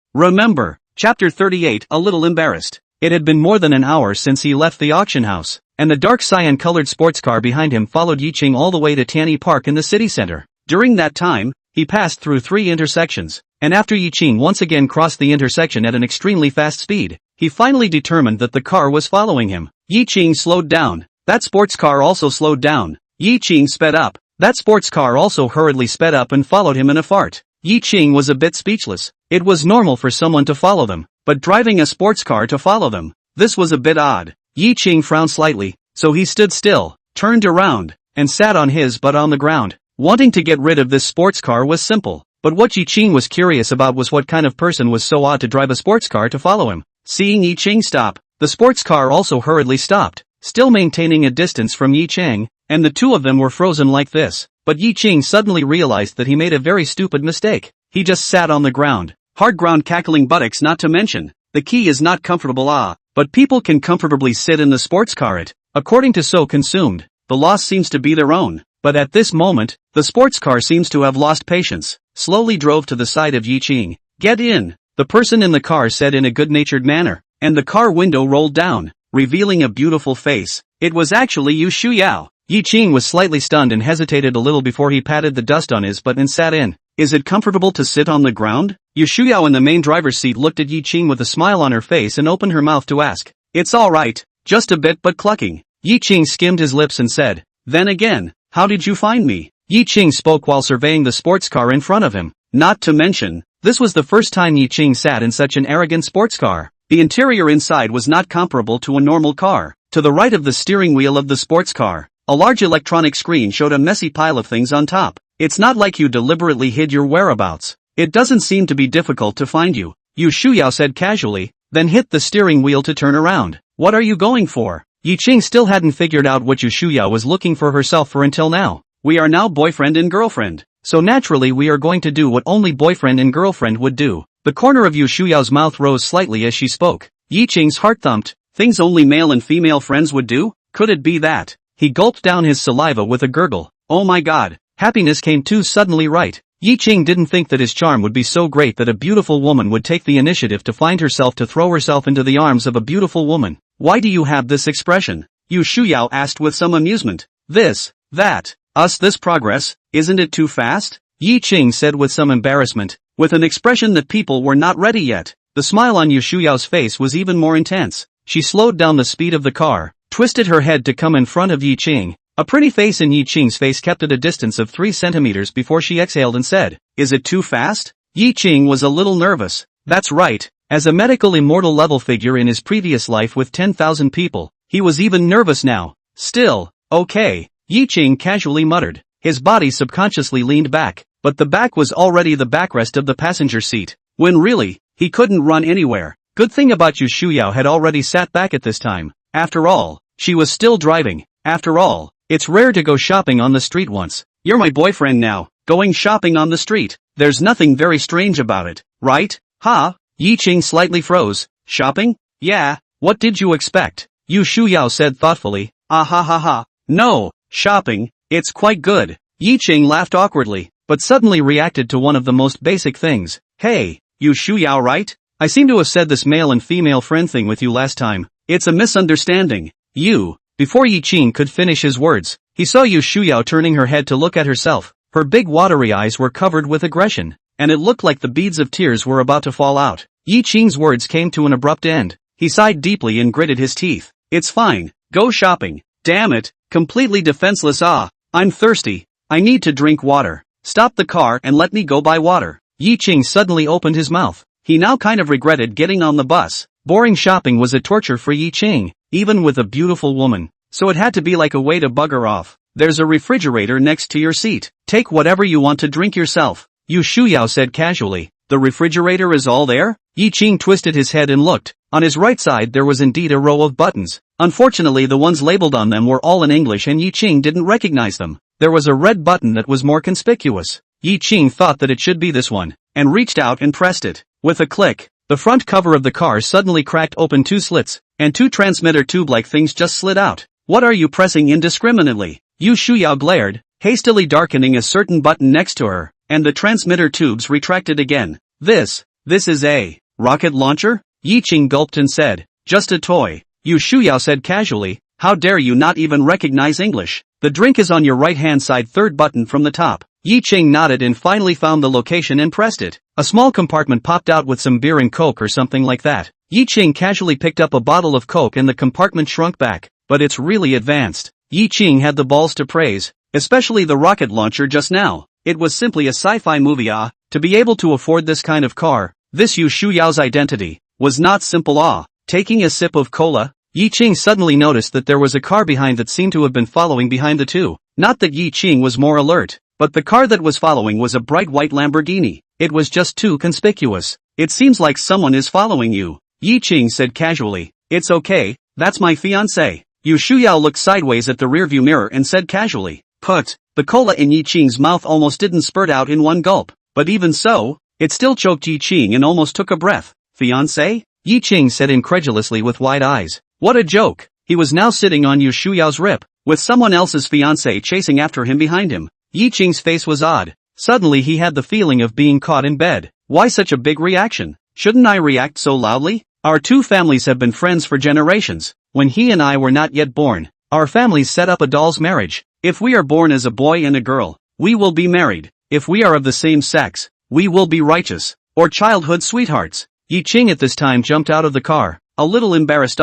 Chapter 38. A little embarrassed. It had been more than an hour since he left the auction house, and the dark cyan-colored sports car behind him followed Ye Qing all the way to Tianyi Park in the city center. During that time, he passed through 3 intersections, and after Ye Qing once again crossed the intersection at an extremely fast speed, he finally determined that the car was following him. Ye Qing slowed down. That sports car also slowed down. Ye Qing sped up. That sports car also hurriedly sped up and followed him in a fart. Ye Qing was a bit speechless. It was normal for someone to follow them, but driving a sports car to follow them, this was a bit odd. Ye Qing frowned slightly, so he stood still, turned around, and sat on his butt on the ground. Wanting to get rid of this sports car was simple, but what Ye Qing was curious about was what kind of person was so odd to drive a sports car to follow him. Seeing Ye Qing stop, the sports car also hurriedly stopped, still maintaining a distance from Ye Qing, and the two of them were frozen like this. But Ye Qing suddenly realized that he made a very stupid mistake. He just sat on the ground. Hard ground, cackling buttocks not to mention. The key is not comfortable, but people can comfortably sit in the sports car. According to So Consumed, the loss seems to be their own. But at this moment, the sports car seems to have lost patience, slowly drove to the side of Ye Qing. Get in, the person in the car said in a good-natured manner, and the car window rolled down, revealing a beautiful face. It was actually Yu Shuyao. Ye Qing was slightly stunned and hesitated a little before he patted the dust on his butt and sat in. Is it comfortable to sit on the ground? Yu Shuyao in the main driver's seat looked at Ye Qing with a smile on her face and opened her mouth to ask. It's alright, just a bit but clucking. Ye Qing skimmed his lips and said, then again, how did you find me? Ye Qing spoke while surveying the sports car in front of him. Not to mention, this was the first time Ye Qing sat in such an arrogant sports car. The interior inside was not comparable to a normal car. To the right of the steering wheel of the sports car, a large electronic screen showed a messy pile of things on top. It's not like you deliberately hid your whereabouts. It doesn't seem to be difficult to find you, Yu Shuyao said casually, then hit the steering wheel to turn around. What are you going for? Ye Qing still hadn't figured out what Yu Shuyao was looking for herself for until now. We are now boyfriend and girlfriend. So naturally we are going to do what only boyfriend and girlfriend would do. The corner of Yu Shuyao's mouth rose slightly as she spoke. Ye Qing's heart thumped. Things only male and female friends would do? Could it be that? He gulped down his saliva with a gurgle. Oh my god. Happiness came too suddenly right. Ye Qing didn't think that his charm would be so great that a beautiful woman would take the initiative to find herself to throw herself into the arms of a beautiful woman. Why do you have this expression? Yu Shuyao asked with some amusement. This, that, us this progress, isn't it too fast? Ye Qing said with some embarrassment, with an expression that people were not ready yet. The smile on Yu Shuyao's face was even more intense. She slowed down the speed of the car, twisted her head to come in front of Ye Qing. A pretty face in Ye Qing's face kept at a distance of 3 centimeters before she exhaled and said, is it too fast? Ye Qing was a little nervous. That's right. As a medical immortal level figure in his previous life with 10,000 people, he was even nervous now. Still, okay, Ye Qing casually muttered. His body subconsciously leaned back, but the back was already the backrest of the passenger seat. When really, he couldn't run anywhere. Good thing about Yu Shuyao had already sat back at this time. After all, she was still driving. After all, it's rare to go shopping on the street once. You're my boyfriend now, going shopping on the street. There's nothing very strange about it, right? Ha? Ye Qing slightly froze. Shopping? Yeah, what did you expect? Yu Shuyao said thoughtfully. Ah ha ha ha. No, shopping, it's quite good. Ye Qing laughed awkwardly, but suddenly reacted to one of the most basic things. Hey, Yu Shuyao right? I seem to have said this male and female friend thing with you last time. It's a misunderstanding. Before Ye Qing could finish his words, he saw Yu Shuyao turning her head to look at herself. Her big watery eyes were covered with aggression, and it looked like the beads of tears were about to fall out. Ye Qing's words came to an abrupt end. He sighed deeply and gritted his teeth. It's fine, go shopping. Damn it, completely defenseless. I'm thirsty. I need to drink water. Stop the car and let me go buy water. Ye Qing suddenly opened his mouth. He now kind of regretted getting on the bus. Boring shopping was a torture for Ye Qing, even with a beautiful woman. So it had to be like a way to bug her off. There's a refrigerator next to your seat. Take whatever you want to drink yourself. Yu Shuyao said casually. The refrigerator is all there? Ye Qing twisted his head and looked. On his right side there was indeed a row of buttons. Unfortunately the ones labeled on them were all in English and Ye Qing didn't recognize them. There was a red button that was more conspicuous. Ye Qing thought that it should be this one, and reached out and pressed it. With a click, the front cover of the car suddenly cracked open 2 slits, and 2 transmitter tube-like things just slid out. What are you pressing indiscriminately? Yu Shuyao glared, hastily darkening a certain button next to her, and the transmitter tubes retracted again. This is a rocket launcher? Ye Qing gulped and said, just a toy. Yu Shuyao said casually, how dare you not even recognize English? The drink is on your right-hand side, 3rd button from the top. Ye Qing nodded and finally found the location and pressed it. A small compartment popped out with some beer and Coke or something like that. Ye Qing casually picked up a bottle of Coke and the compartment shrunk back. But it's really advanced. Ye Qing had the balls to praise, especially the rocket launcher just now. It was simply a sci-fi movie. To be able to afford this kind of car, this Yu Shuyao's identity, was not simple. Taking a sip of cola, Ye Qing suddenly noticed that there was a car behind that seemed to have been following behind the two. Not that Ye Qing was more alert, but the car that was following was a bright white Lamborghini. It was just too conspicuous. It seems like someone is following you, Ye Qing said casually. It's okay, that's my fiancé. Yu Shuyao looked sideways at the rearview mirror and said casually. Put. The cola in Ye Qing's mouth almost didn't spurt out in one gulp, but even so, it still choked Ye Qing and almost took a breath. Fiancé? Ye Qing said incredulously with wide eyes. What a joke. he was now sitting on Yu Shuyao's rip, with someone else's fiancée chasing after him behind him. Ye Qing's face was odd. Suddenly he had the feeling of being caught in bed. Why such a big reaction? Shouldn't I react so loudly? Our two families have been friends for generations. When he and I were not yet born, our families set up a doll's marriage. If we are born as a boy and a girl, we will be married. If we are of the same sex, we will be righteous, or childhood sweethearts. Ye Qing at this time jumped out of the car, a little embarrassed.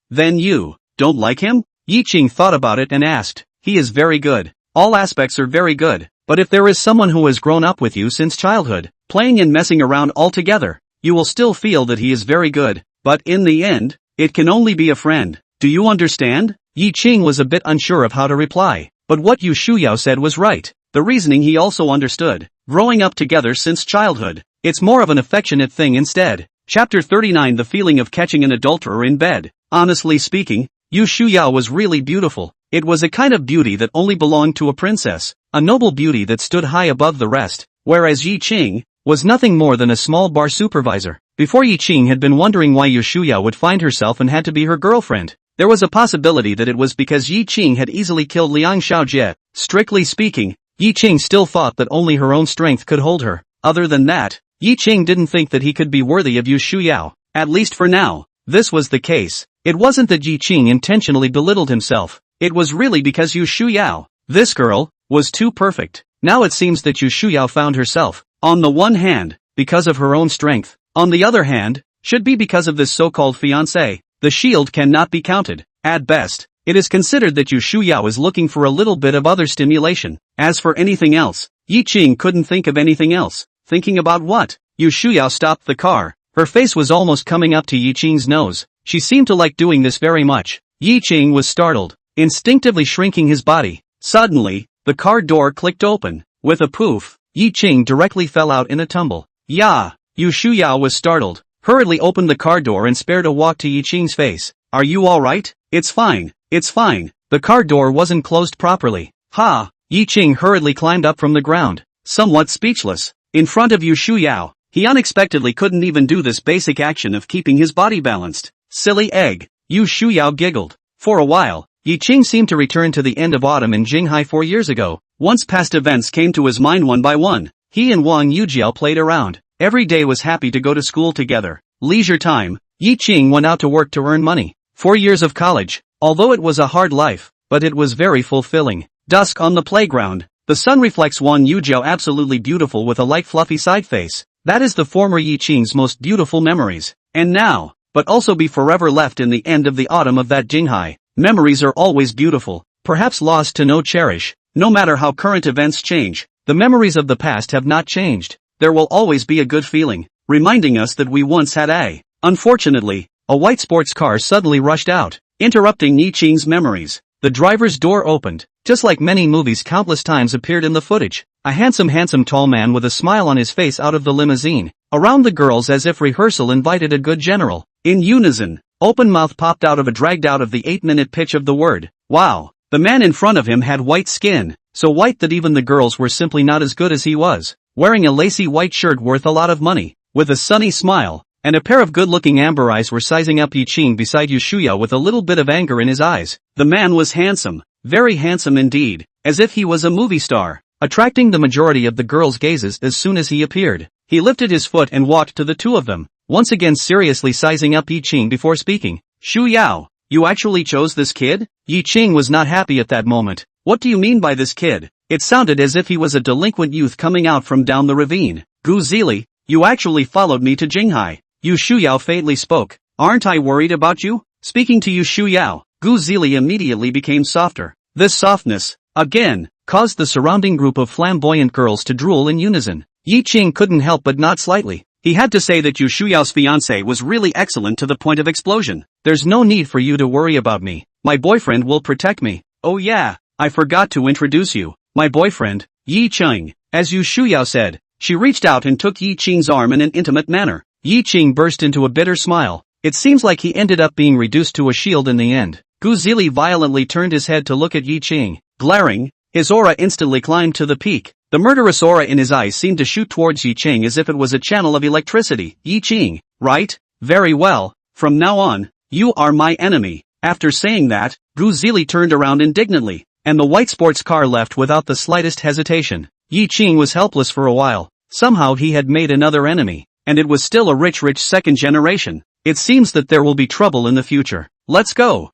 Then you don't like him? Ye Qing thought about it and asked. He is very good. All aspects are very good, but if there is someone who has grown up with you since childhood, playing and messing around all together, you will still feel that he is very good, but in the end, it can only be a friend. Do you understand? Ye Qing was a bit unsure of how to reply, but what Yu Shuyao said was right. The reasoning he also understood. Growing up together since childhood, it's more of an affectionate thing instead. Chapter 39 The feeling of catching an adulterer in bed. Honestly speaking, Yu Shuyao was really beautiful. It was a kind of beauty that only belonged to a princess, a noble beauty that stood high above the rest, whereas Ye Qing was nothing more than a small bar supervisor. Before Ye Qing had been wondering why Yu Shuyao would find herself and had to be her girlfriend. There was a possibility that it was because Ye Qing had easily killed Liang Xiaojie. Strictly speaking, Ye Qing still thought that only her own strength could hold her. Other than that, Ye Qing didn't think that he could be worthy of Yu Shuyao, at least for now. This was the case. It wasn't that Ye Qing intentionally belittled himself. It was really because Yu Shuyao, this girl, was too perfect. Now it seems that Yu Shuyao found herself, on the one hand, because of her own strength, on the other hand, should be because of this so-called fiancé. The shield cannot be counted. At best, it is considered that Yu Shuyao is looking for a little bit of other stimulation. As for anything else, Ye Qing couldn't think of anything else. Thinking about what? Yu Shuyao stopped the car. Her face was almost coming up to Ye Qing's nose. She seemed to like doing this very much. Ye Qing was startled, instinctively shrinking his body. Suddenly, the car door clicked open. With a poof, Ye Qing directly fell out in a tumble. Yeah! Yu Shuyao was startled, hurriedly opened the car door and spared a walk to Ye Qing's face. Are you alright? It's fine. It's fine. The car door wasn't closed properly. Ha! Ye Qing hurriedly climbed up from the ground, somewhat speechless. In front of Yu Shuyao, he unexpectedly couldn't even do this basic action of keeping his body balanced. Silly egg. Yu Shuyao giggled. For a while, Ye Qing seemed to return to the end of autumn in Jinghai 4 years ago. Once past events came to his mind one by one. He and Wang Yujiao played around. Every day was happy to go to school together. Leisure time, Ye Qing went out to work to earn money. 4 years of college, although it was a hard life, but it was very fulfilling. Dusk on the playground. The sun reflects Wang Yujiao absolutely beautiful with a light fluffy side face. That is the former Ye Qing's most beautiful memories. And now, but also be forever left in the end of the autumn of that Jinghai. Memories are always beautiful, perhaps lost to no cherish. No matter how current events change, the memories of the past have not changed. There will always be a good feeling, reminding us that we once had a. Unfortunately, a white sports car suddenly rushed out, interrupting Ye Qing's memories. The driver's door opened. Just like many movies countless times appeared in the footage. A handsome tall man with a smile on his face out of the limousine. Around the girls as if rehearsal invited a good general. In unison, open mouth popped out of a dragged out of the 8-minute pitch of the word. Wow. The man in front of him had white skin, so white that even the girls were simply not as good as he was. Wearing a lacy white shirt worth a lot of money, with a sunny smile, and a pair of good-looking amber eyes were sizing up Ye Qing beside Yu Shuyao with a little bit of anger in his eyes. The man was handsome, very handsome indeed, as if he was a movie star, attracting the majority of the girls' gazes as soon as he appeared. He lifted his foot and walked to the two of them, once again seriously sizing up Ye Qing before speaking. Shuyao, you actually chose this kid? Ye Qing was not happy at that moment. What do you mean by this kid? It sounded as if he was a delinquent youth coming out from down the ravine. Gu Zili, you actually followed me to Jinghai. Yu Shuyao faintly spoke. Aren't I worried about you? Speaking to Yu Shuyao, Gu Zili immediately became softer. This softness, again, caused the surrounding group of flamboyant girls to drool in unison. Ye Qing couldn't help but nod slightly. He had to say that Yu Shuyao's fiancé was really excellent to the point of explosion. There's no need for you to worry about me. My boyfriend will protect me. Oh yeah, I forgot to introduce you. My boyfriend, Ye Qing. As Yu Shuyao said, she reached out and took Ye Qing's arm in an intimate manner. Ye Qing burst into a bitter smile. It seems like he ended up being reduced to a shield in the end. Gu Zili violently turned his head to look at Ye Qing. Glaring, his aura instantly climbed to the peak. The murderous aura in his eyes seemed to shoot towards Ye Qing as if it was a channel of electricity. Ye Qing, right? Very well. From now on, you are my enemy. After saying that, Gu Zili turned around indignantly, and the white sports car left without the slightest hesitation. Ye Qing was helpless for a while. Somehow he had made another enemy, and it was still a rich second generation. It seems that there will be trouble in the future. Let's go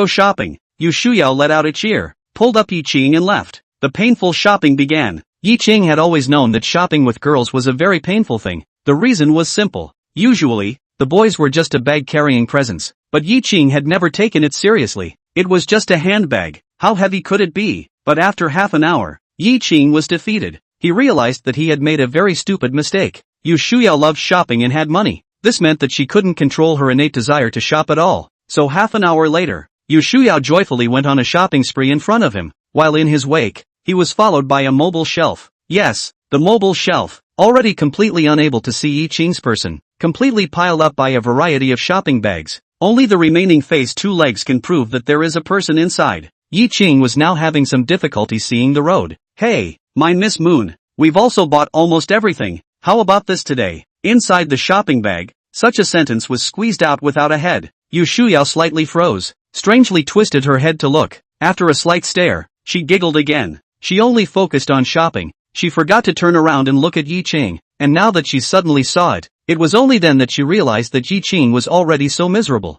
shopping. Yu Shuyao let out a cheer, pulled up Ye Qing and left. The painful shopping began. Ye Qing had always known that shopping with girls was a very painful thing. The reason was simple. Usually, the boys were just a bag carrying presents, but Ye Qing had never taken it seriously. It was just a handbag. How heavy could it be? But after half an hour, Ye Qing was defeated. He realized that he had made a very stupid mistake. Yu Shuyao loved shopping and had money. This meant that she couldn't control her innate desire to shop at all. So half an hour later, Yu Shuyao joyfully went on a shopping spree in front of him, while in his wake, he was followed by a mobile shelf. Yes, the mobile shelf, already completely unable to see Ye Qing's person, completely piled up by a variety of shopping bags. Only the remaining phase 2 legs can prove that there is a person inside. Ye Qing was now having some difficulty seeing the road. Hey, my Miss Moon, we've also bought almost everything. How about this today? Inside the shopping bag, such a sentence was squeezed out without a head. Yu Shuyao slightly froze, strangely twisted her head to look. After a slight stare, she giggled again. She only focused on shopping. She forgot to turn around and look at Ye Qing, and now that she suddenly saw it, it was only then that she realized that Ye Qing was already so miserable.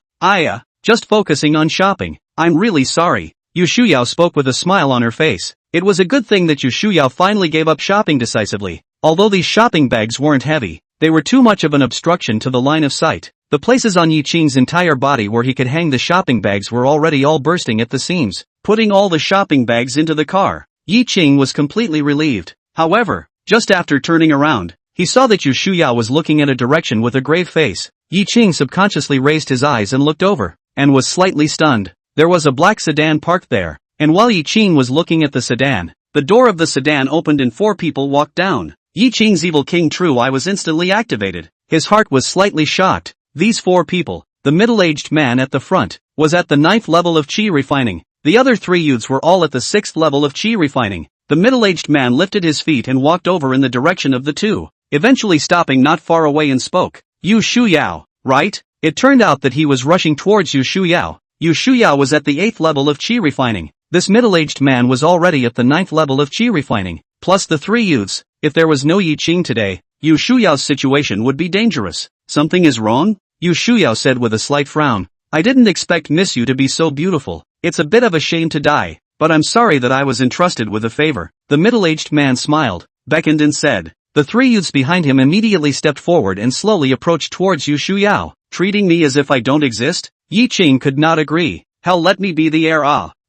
Just focusing on shopping. I'm really sorry. Yu Shuyao spoke with a smile on her face. It was a good thing that Yu Shuyao finally gave up shopping decisively. Although these shopping bags weren't heavy, they were too much of an obstruction to the line of sight. The places on Ye Qing's entire body where he could hang the shopping bags were already all bursting at the seams. Putting all the shopping bags into the car, Ye Qing was completely relieved. However, just after turning around, he saw that Yu Shuyao was looking in a direction with a grave face. Ye Qing subconsciously raised his eyes and looked over, and was slightly stunned. There was a black sedan parked there, and while Ye Qing was looking at the sedan, the door of the sedan opened and 4 people walked down. Ye Qing's evil king true eye was instantly activated. His heart was slightly shocked. These 4 people, the middle-aged man at the front, was at the 9th level of chi refining. The other 3 youths were all at the 6th level of chi refining. The middle-aged man lifted his feet and walked over in the direction of the 2, eventually stopping not far away and spoke. Yu Shuyao, right? It turned out that he was rushing towards Yu Shuyao. Yu Shuyao was at the 8th level of chi refining. This middle-aged man was already at the 9th level of chi refining, plus the 3 youths. If there was no Ye Qing today, Yu Shuyao's situation would be dangerous. Something is wrong? Yu Shuyao said with a slight frown. I didn't expect Miss Yu to be so beautiful. It's a bit of a shame to die, but I'm sorry that I was entrusted with a favor. The middle-aged man smiled, beckoned and said. The 3 youths behind him immediately stepped forward and slowly approached towards Yu Shuyao. Treating me as if I don't exist? Ye Qing could not agree. Hell, let me be the heir.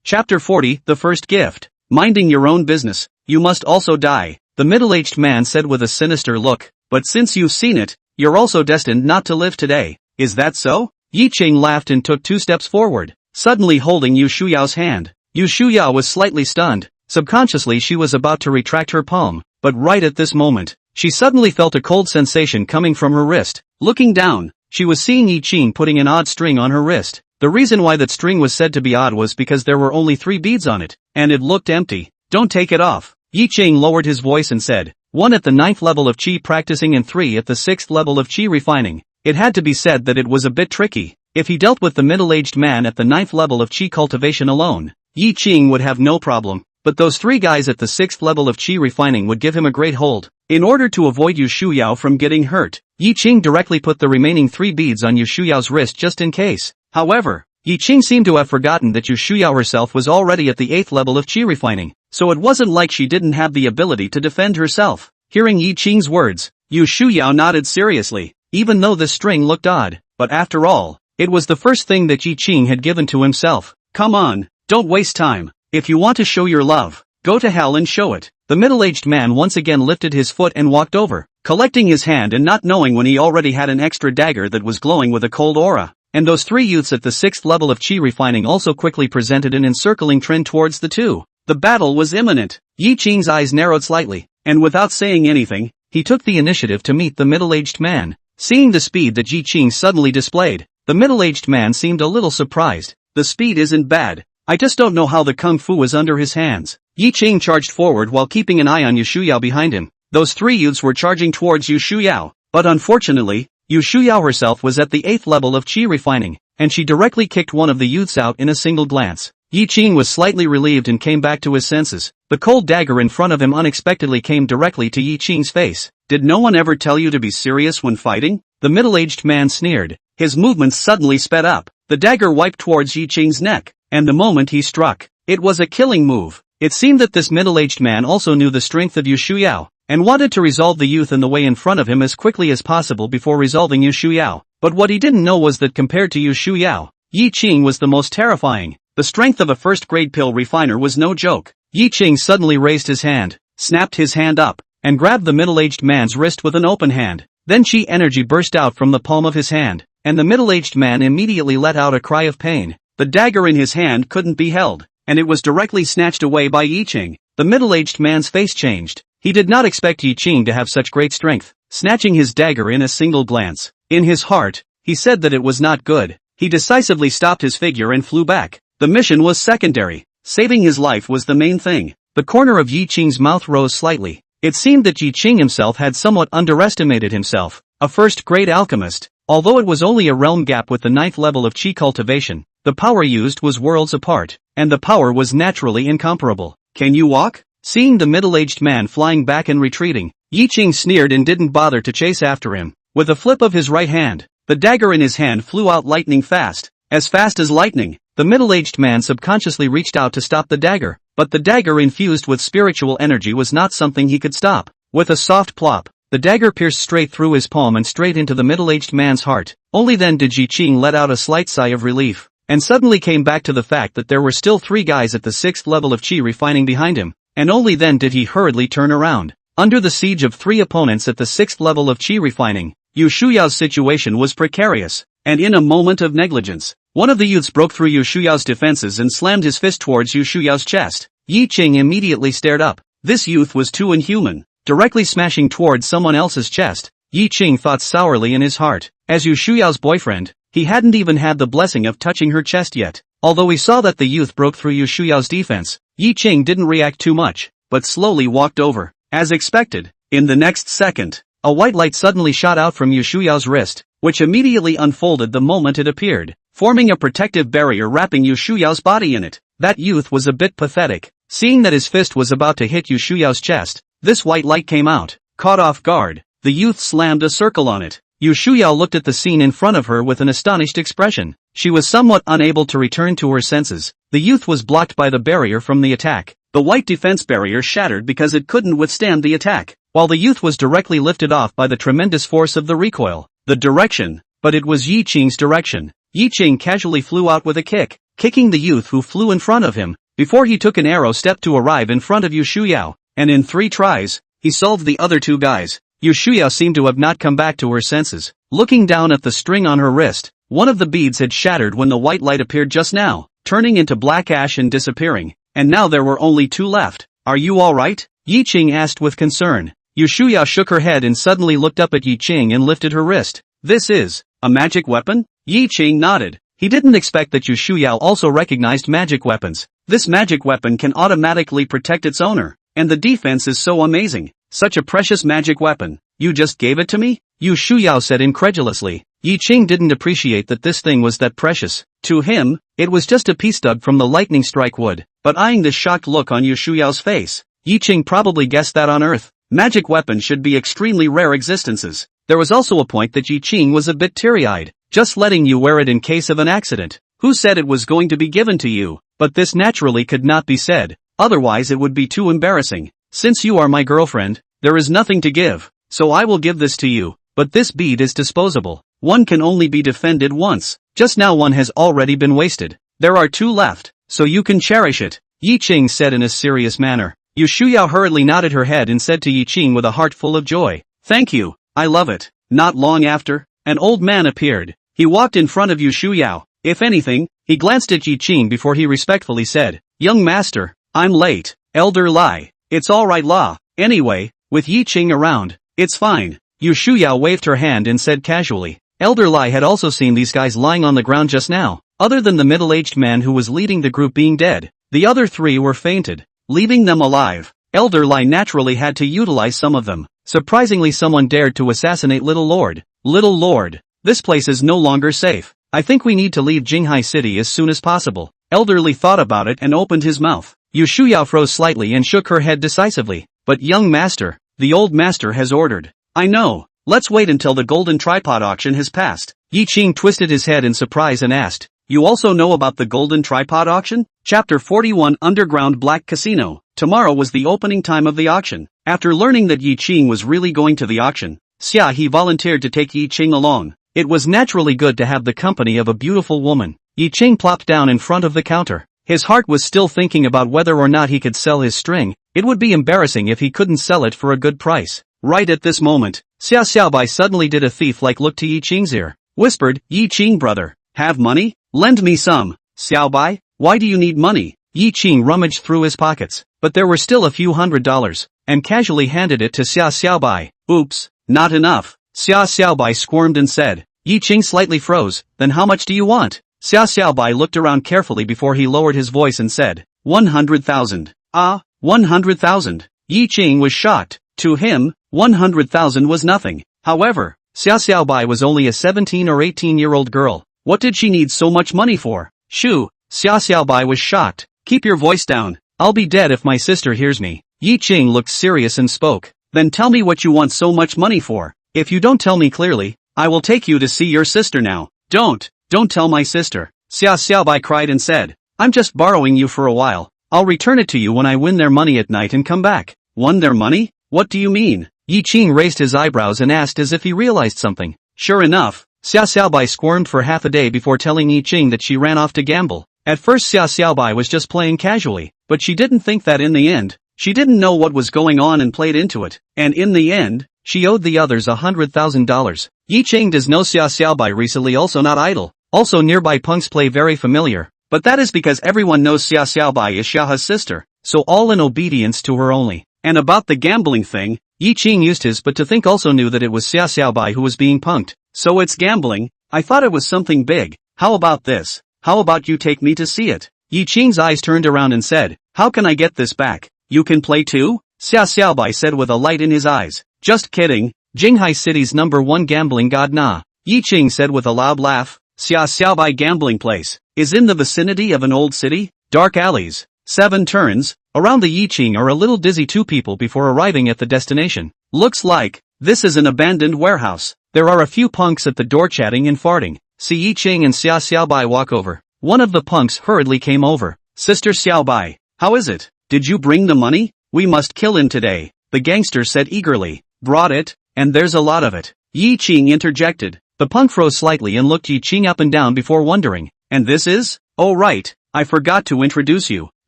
Chapter 40, The First Gift. Minding your own business, you must also die. The middle-aged man said with a sinister look, but since you've seen it, you're also destined not to live today. Is that so? Ye Qing laughed and took 2 steps forward, suddenly holding Yu Shuyao's hand. Yu Shuyao was slightly stunned. Subconsciously she was about to retract her palm, but right at this moment, she suddenly felt a cold sensation coming from her wrist. Looking down, she was seeing Ye Qing putting an odd string on her wrist. The reason why that string was said to be odd was because there were only 3 beads on it, and it looked empty. Don't take it off. Ye Qing lowered his voice and said, 1 at the 9th level of chi practicing and 3 at the 6th level of chi refining. It had to be said that it was a bit tricky. If he dealt with the middle-aged man at the 9th level of chi cultivation alone, Ye Qing would have no problem, but those 3 guys at the 6th level of chi refining would give him a great hold. In order to avoid Yu Shuyao from getting hurt, Ye Qing directly put the remaining 3 beads on Yu Shuyao's wrist just in case. However, Ye Qing seemed to have forgotten that Yu Shuyao herself was already at the 8th level of chi refining, so it wasn't like she didn't have the ability to defend herself. Hearing Ye Qing's words, Yu Shuyao nodded seriously, even though the string looked odd, but after all, it was the first thing that Ye Qing had given to himself. Come on, don't waste time. If you want to show your love, go to hell and show it. The middle-aged man once again lifted his foot and walked over, collecting his hand and not knowing when he already had an extra dagger that was glowing with a cold aura. And those 3 youths at the 6th level of chi refining also quickly presented an encircling trend towards the 2. The battle was imminent. Ye Qing's eyes narrowed slightly, and without saying anything, he took the initiative to meet the middle-aged man. Seeing the speed that Ye Qing suddenly displayed, the middle-aged man seemed a little surprised. The speed isn't bad. I just don't know how the kung fu was under his hands. Ye Qing charged forward while keeping an eye on Yu Shuyao behind him. Those 3 youths were charging towards Yu Shuyao, but unfortunately, Yu Shuyao herself was at the 8th level of chi refining. and she directly kicked one of the youths out in a single glance. Ye Qing was slightly relieved and came back to his senses. The cold dagger in front of him unexpectedly came directly to Ye Qing's face. "Did no one ever tell you to be serious when fighting?" The middle-aged man sneered. His movements suddenly sped up. The dagger wiped towards Ye Qing's neck, and the moment he struck, it was a killing move. It seemed that this middle-aged man also knew the strength of Yu Shuyao, and wanted to resolve the youth in the way in front of him as quickly as possible before resolving Yu Shuyao. But what he didn't know was that compared to Yu Shuyao, Ye Qing was the most terrifying. The strength of a first-grade pill refiner was no joke. Ye Qing suddenly raised his hand, snapped his hand up, and grabbed the middle-aged man's wrist with an open hand. Then chi energy burst out from the palm of his hand, and the middle-aged man immediately let out a cry of pain. The dagger in his hand couldn't be held, and it was directly snatched away by Ye Qing. The middle-aged man's face changed. He did not expect Ye Qing to have such great strength, snatching his dagger in a single glance. In his heart, he said that it was not good. He decisively stopped his figure and flew back. The mission was secondary. Saving his life was the main thing. The corner of Ye Qing's mouth rose slightly. It seemed that Ye Qing himself had somewhat underestimated himself. A first-grade alchemist. Although it was only a realm gap with the 9th level of chi cultivation, the power used was worlds apart, and the power was naturally incomparable. "Can you walk?" Seeing the middle-aged man flying back and retreating, Ye Qing sneered and didn't bother to chase after him. With a flip of his right hand, the dagger in his hand flew out lightning fast as lightning. The middle-aged man subconsciously reached out to stop the dagger, but the dagger infused with spiritual energy was not something he could stop. With a soft plop, the dagger pierced straight through his palm and straight into the middle-aged man's heart. Only then did Ye Qing let out a slight sigh of relief, and suddenly came back to the fact that there were still 3 guys at the 6th level of chi refining behind him, and only then did he hurriedly turn around. Under the siege of 3 opponents at the 6th level of chi refining, Yu Shuyao's situation was precarious, and in a moment of negligence, one of the youths broke through Yu Shuyao's defenses and slammed his fist towards Yu Shuyao's chest. Ye Qing immediately stared up. This youth was too inhuman, directly smashing towards someone else's chest. Ye Qing thought sourly in his heart. As Yu Shuyao's boyfriend, he hadn't even had the blessing of touching her chest yet. Although he saw that the youth broke through Yu Shuyao's defense, Ye Qing didn't react too much, but slowly walked over. As expected, in the next second, a white light suddenly shot out from Yu Shuyao's wrist, which immediately unfolded the moment it appeared, forming a protective barrier wrapping Yu Shuyao's body in it. That youth was a bit pathetic. Seeing that his fist was about to hit Yu Shuyao's chest, this white light came out. Caught off guard, the youth slammed a circle on it. Yu Shuyao looked at the scene in front of her with an astonished expression. She was somewhat unable to return to her senses. The youth was blocked by the barrier from the attack. The white defense barrier shattered because it couldn't withstand the attack, while the youth was directly lifted off by the tremendous force of the recoil. The direction, but it was Ye Qing's direction. Ye Qing casually flew out with a kick, kicking the youth who flew in front of him, before he took an arrow step to arrive in front of Yu Shuyao, and in 3 tries, he solved the other 2 guys. Yu Shuyao seemed to have not come back to her senses. Looking down at the string on her wrist, one of the beads had shattered when the white light appeared just now, turning into black ash and disappearing, and now there were only 2 left. "Are you alright?" Ye Qing asked with concern. Yu Shuyao shook her head and suddenly looked up at Ye Qing and lifted her wrist. "This is a magic weapon?" Ye Qing nodded. He didn't expect that Yu Shuyao also recognized magic weapons. This magic weapon can automatically protect its owner, and the defense is so amazing. Such a precious magic weapon. "You just gave it to me?" Yu Shuyao said incredulously. Ye Qing didn't appreciate that this thing was that precious. To him, it was just a piece dug from the lightning strike wood. But eyeing the shocked look on Yu Shuyao's face, Ye Qing probably guessed that on Earth, magic weapons should be extremely rare existences. There was also a point that Ye Qing was a bit teary-eyed. "Just letting you wear it in case of an accident. Who said it was going to be given to you?" But this naturally could not be said, otherwise it would be too embarrassing. "Since you are my girlfriend, there is nothing to give, so I will give this to you. But this bead is disposable. One can only be defended once. Just now one has already been wasted. There are 2 left, so you can cherish it," Ye Qing said in a serious manner. Yu Shuyao hurriedly nodded her head and said to Ye Qing with a heart full of joy, "Thank you, I love it." Not long after, an old man appeared. He walked in front of Yu Shuyao. If anything, he glanced at Ye Qing before he respectfully said, "Young master, I'm late." "Elder Lai, it's alright La. Anyway, with Ye Qing around, it's fine." Yu Shuyao waved her hand and said casually. Elder Lai had also seen these guys lying on the ground just now. Other than the middle-aged man who was leading the group being dead, the other 3 were fainted, leaving them alive. Elder Lai naturally had to utilize some of them. Surprisingly, someone dared to assassinate Little Lord. "Little Lord, this place is no longer safe. I think we need to leave Jinghai City as soon as possible. Elderly thought about it and opened his mouth. Yu Shuyao froze slightly and shook her head decisively. But young master, the old master has ordered. I know. Let's wait until the golden tripod auction has passed. Ye Qing twisted his head in surprise and asked, you also know about the golden tripod auction? Chapter 41 Underground Black Casino. Tomorrow was the opening time of the auction. After learning that Ye Qing was really going to the auction, Xia He volunteered to take Ye Qing along. It was naturally good to have the company of a beautiful woman. Ye Qing plopped down in front of the counter. His heart was still thinking about whether or not he could sell his string. It would be embarrassing if he couldn't sell it for a good price. Right at this moment, Xia Xiaobai suddenly did a thief-like look to Ye Qing's ear. Whispered, Ye Qing brother, have money? Lend me some. Xiaobai, why do you need money? Ye Qing rummaged through his pockets, but there were still a few $100, and casually handed it to Xia Xiaobai. Oops, not enough. Xia Xiaobai squirmed and said. Ye Qing slightly froze, then how much do you want? Xia Xiaobai looked around carefully before he lowered his voice and said, 100,000. Ah, 100,000. Ye Qing was shocked. To him, 100,000 was nothing. However, Xia Xiaobai was only a 17 or 18-year-old girl. What did she need so much money for? Shoo, Xia Xiaobai was shocked. Keep your voice down. I'll be dead if my sister hears me. Ye Qing looked serious and spoke. Then tell me what you want so much money for. If you don't tell me clearly, I will take you to see your sister now. Don't tell my sister. Xia Xiaobai cried and said. I'm just borrowing you for a while. I'll return it to you when I win their money at night and come back. Won their money? What do you mean? Ye Qing raised his eyebrows and asked as if he realized something. Sure enough, Xia Xiaobai squirmed for half a day before telling Ye Qing that she ran off to gamble. At first Xia Xiaobai was just playing casually, but she didn't think that in the end. She didn't know what was going on and played into it, and in the end, she owed the others $100,000. Ye Qing does know Xia Xiaobai recently also not idle. Also nearby punks play very familiar, but that is because everyone knows Xia Xiaobai is Xiaoha's sister, so all in obedience to her only. And about the gambling thing, Ye Qing used his but to think also knew that it was Xia Xiaobai who was being punked. So it's gambling? I thought it was something big. How about this? How about you take me to see it? Ye Qing's eyes turned around and said, how can I get this back? You can play too? Xia Xiaobai said with a light in his eyes. Just kidding. Jinghai City's #1 gambling god nah. Ye Qing said with a loud laugh. Xia Xiaobai gambling place is in the vicinity of an old city, dark alleys, 7 turns. Around the Ye Qing are a little dizzy 2 people before arriving at the destination. Looks like this is an abandoned warehouse. There are a few punks at the door chatting and farting. See Ye Qing and Xia Xiaobai walk over. One of the punks hurriedly came over. Sister Xiaobai, how is it? Did you bring the money? We must kill him today, the gangster said eagerly. Brought it, and there's a lot of it. Ye Qing interjected. The punk froze slightly and looked Ye Qing up and down before wondering. And this is? Oh right, I forgot to introduce you.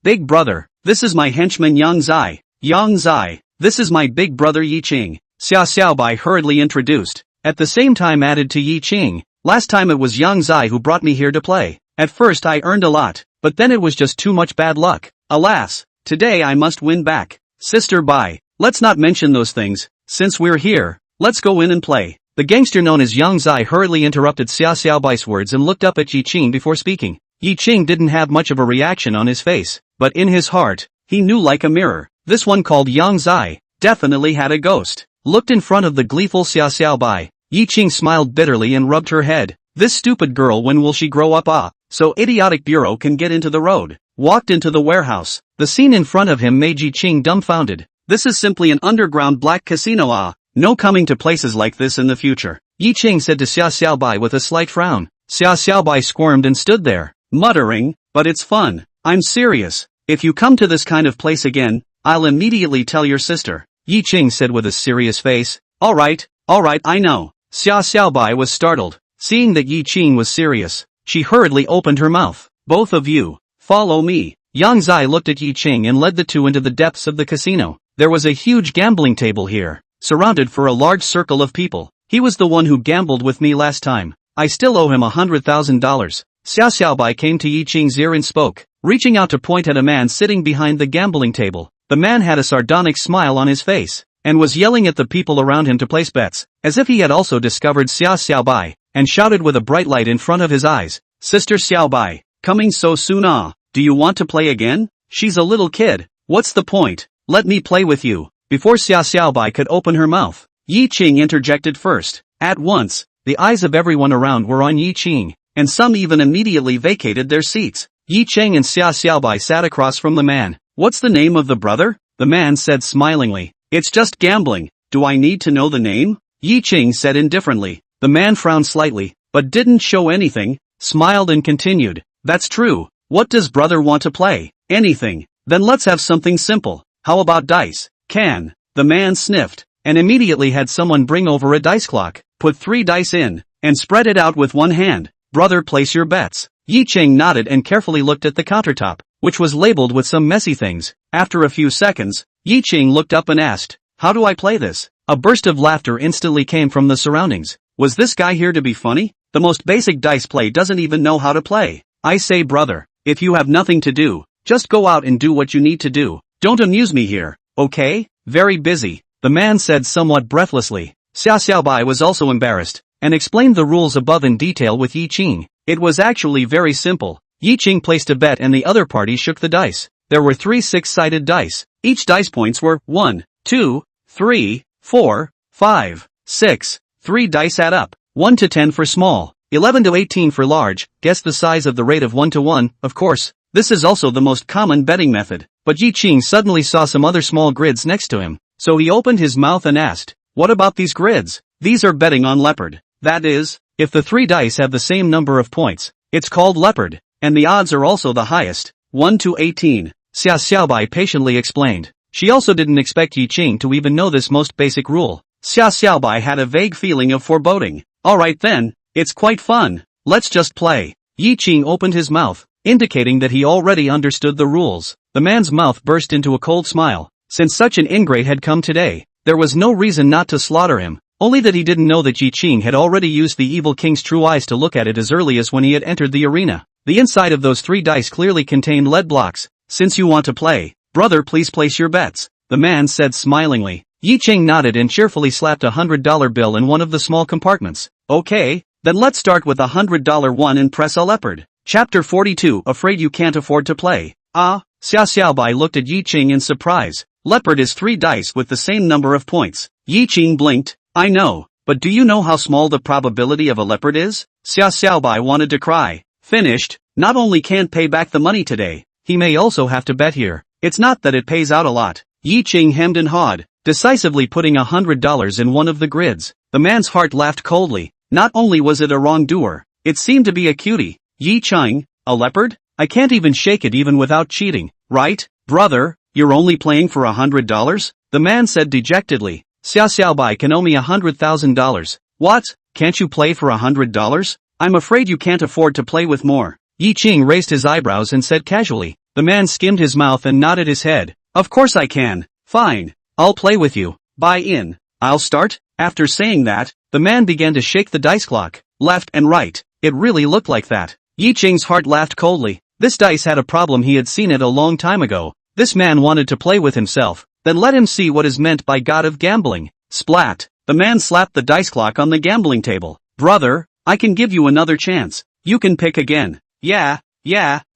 Big brother, this is my henchman Yang Zai. Yang Zai, this is my big brother Ye Qing. Xia Xiaobai hurriedly introduced. At the same time added to Ye Qing. Last time it was Yang Zai who brought me here to play. At first I earned a lot, but then it was just too much bad luck. Alas, today I must win back. Sister Bai, let's not mention those things. Since we're here, let's go in and play. The gangster known as Yang Zai hurriedly interrupted Xia Xiaobai's words and looked up at Ye Qing before speaking. Ye Qing didn't have much of a reaction on his face, but in his heart, he knew like a mirror. This one called Yang Zai definitely had a ghost. Looked in front of the gleeful Xia Xiaobai. Ye Qing smiled bitterly and rubbed her head. This stupid girl, when will she grow up? So idiotic bureau can get into the road. Walked into the warehouse. The scene in front of him made Ye Qing dumbfounded. This is simply an underground black casino. No coming to places like this in the future. Ye Qing said to Xia Xiaobai with a slight frown. Xia Xiaobai squirmed and stood there, muttering, but it's fun. I'm serious. If you come to this kind of place again, I'll immediately tell your sister. Ye Qing said with a serious face. Alright, I know. Xia Xiaobai was startled. Seeing that Ye Qing was serious, she hurriedly opened her mouth. Both of you, follow me. Yang Zai looked at Ye Qing and led the two into the depths of the casino. There was a huge gambling table here, surrounded for a large circle of people. He was the one who gambled with me last time. I still owe him $100,000. Xia Xiaobai came to Ye Qing's ear and spoke, reaching out to point at a man sitting behind the gambling table. The man had a sardonic smile on his face, and was yelling at the people around him to place bets, as if he had also discovered Xia Xiaobai, and shouted with a bright light in front of his eyes. Sister Xiaobai, coming so soon? Do you want to play again? She's a little kid. What's the point? Let me play with you. Before Xia Xiaobai could open her mouth, Ye Qing interjected first. At once, the eyes of everyone around were on Ye Qing. and some even immediately vacated their seats. Ye Qing and Xia Xiaobai sat across from the man. What's the name of the brother? The man said smilingly. It's just gambling. Do I need to know the name? Ye Qing said indifferently. The man frowned slightly, but didn't show anything, smiled and continued. That's true. What does brother want to play? Anything. Then let's have something simple. How about dice? Can. The man sniffed, and immediately had someone bring over a dice clock, put 3 dice in, and spread it out with one hand. Brother, place your bets. Ye Qing nodded and carefully looked at the countertop, which was labeled with some messy things. After a few seconds, Ye Qing looked up and asked, how do I play this? A burst of laughter instantly came from the surroundings. Was this guy here to be funny? The most basic dice play doesn't even know how to play. I say brother, if you have nothing to do, just go out and do what you need to do. Don't amuse me here, okay? Very busy, the man said somewhat breathlessly. Xia Xiaobai was also embarrassed, and explained the rules above in detail with Ye Qing. It was actually very simple. Ye Qing placed a bet and the other party shook the dice. There were 3 6-sided dice. Each dice points were 1, 2, 3, 4, 5, 6. 3 dice add up. 1 to 10 for small, 11 to 18 for large. Guess the size of the rate of 1 to 1, of course. This is also the most common betting method. But Ye Qing suddenly saw some other small grids next to him, so he opened his mouth and asked, what about these grids? These are betting on leopard. That is, if the 3 dice have the same number of points, it's called leopard, and the odds are also the highest, 1 to 18. Xia Xiaobai patiently explained. She also didn't expect Ye Qing to even know this most basic rule. Xia Xiaobai had a vague feeling of foreboding. Alright then, it's quite fun. Let's just play. Ye Qing opened his mouth, indicating that he already understood the rules. The man's mouth burst into a cold smile. Since such an ingrate had come today, there was no reason not to slaughter him, only that he didn't know that Ye Qing had already used the evil king's true eyes to look at it as early as when he had entered the arena. The inside of those 3 dice clearly contained lead blocks. Since you want to play, brother, please place your bets, the man said smilingly. Ye Qing nodded and cheerfully slapped a $100 bill in one of the small compartments. Okay, then let's start with a $100 one and press a leopard. Chapter 42. Afraid you can't afford to play. Ah, Xia Xiaobai looked at Ye Qing in surprise. Leopard is 3 dice with the same number of points. Ye Qing blinked. I know, but do you know how small the probability of a leopard is? Xia Xiaobai wanted to cry. Finished. Not only can't pay back the money today, he may also have to bet here. It's not that it pays out a lot. Ye Qing hemmed and hawed, decisively putting $100 in one of the grids. The man's heart laughed coldly. Not only was it a wrongdoer, it seemed to be a cutie. Ye Qing, a leopard? I can't even shake it even without cheating, right? Brother, you're only playing for $100? The man said dejectedly. Xia Xiaobai can owe me $100,000. What? Can't you play for $100? I'm afraid you can't afford to play with more. Ye Qing raised his eyebrows and said casually. The man skimmed his mouth and nodded his head. Of course I can. Fine. I'll play with you. Buy in. I'll start. After saying that, the man began to shake the dice clock, left and right. It really looked like that. Ye Qing's heart laughed coldly. This dice had a problem. He had seen it a long time ago. This man wanted to play with himself. Then let him see what is meant by god of gambling. Splat. The man slapped the dice clock on the gambling table. Brother, I can give you another chance. You can pick again. Yeah,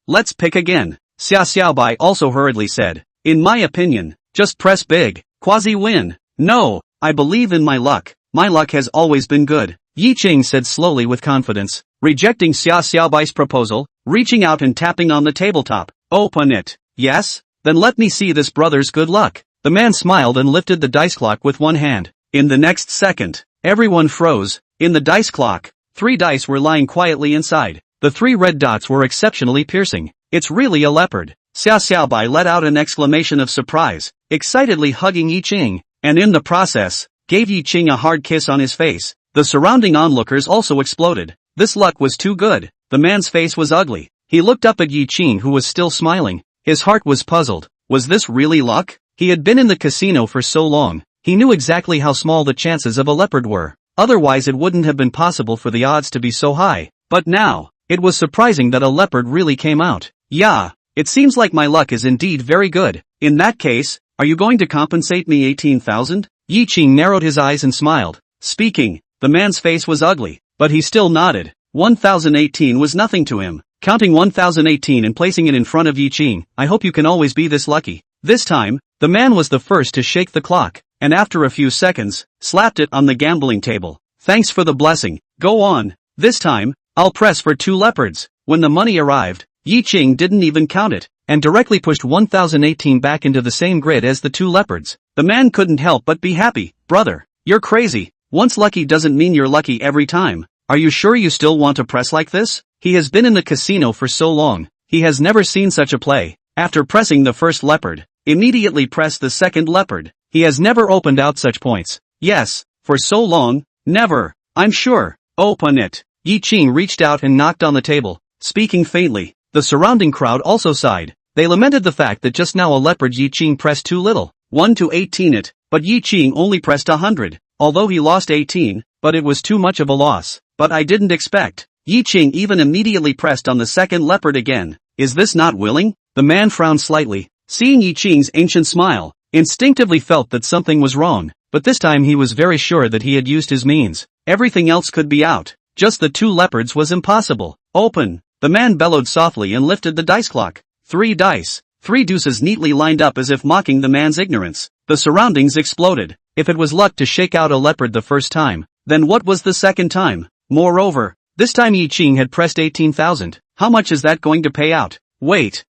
let's pick again. Xia Xiaobai also hurriedly said. In my opinion, just press big. Quasi-win. No, I believe in my luck. My luck has always been good. Ye Qing said slowly with confidence, rejecting Xia Xiaobai's proposal, reaching out and tapping on the tabletop. Open it. Yes? Then let me see this brother's good luck. The man smiled and lifted the dice clock with one hand. In the next second, everyone froze. In the dice clock, 3 dice were lying quietly inside. The 3 red dots were exceptionally piercing. It's really a leopard. Xia Xiaobai let out an exclamation of surprise, excitedly hugging Ye Qing, and in the process, gave Ye Qing a hard kiss on his face. The surrounding onlookers also exploded. This luck was too good. The man's face was ugly. He looked up at Ye Qing, who was still smiling. His heart was puzzled. Was this really luck? He had been in the casino for so long. He knew exactly how small the chances of a leopard were. Otherwise it wouldn't have been possible for the odds to be so high. But now, it was surprising that a leopard really came out. Yeah, it seems like my luck is indeed very good. In that case, are you going to compensate me 18,000? Ye Qing narrowed his eyes and smiled. Speaking, the man's face was ugly, but he still nodded. 1018 was nothing to him. Counting 1018 and placing it in front of Ye Qing, I hope you can always be this lucky. This time, the man was the first to shake the clock, and after a few seconds, slapped it on the gambling table. Thanks for the blessing. Go on. This time, I'll press for 2 leopards. When the money arrived, Ye Qing didn't even count it, and directly pushed 1018 back into the same grid as the 2 leopards. The man couldn't help but be happy. Brother, you're crazy. Once lucky doesn't mean you're lucky every time. Are you sure you still want to press like this? He has been in the casino for so long, he has never seen such a play. After pressing the first leopard, immediately press the second leopard. He has never opened out such points. Yes, for so long, never. I'm sure. Open it. Ye Qing reached out and knocked on the table, speaking faintly. The surrounding crowd also sighed. They lamented the fact that just now a leopard Ye Qing pressed too little. 1 to 18 it, but Ye Qing only pressed 100. Although he lost 18, but it was too much of a loss. But I didn't expect. Ye Qing even immediately pressed on the second leopard again. Is this not willing? The man frowned slightly, seeing Ye Qing's ancient smile, instinctively felt that something was wrong, but this time he was very sure that he had used his means. Everything else could be out. Just the 2 leopards was impossible. Open. The man bellowed softly and lifted the dice clock. 3 dice. 3 deuces neatly lined up as if mocking the man's ignorance. The surroundings exploded. If it was luck to shake out a leopard the first time, then what was the second time? Moreover, this time Ye Qing had pressed 18,000. How much is that going to pay out? Wait,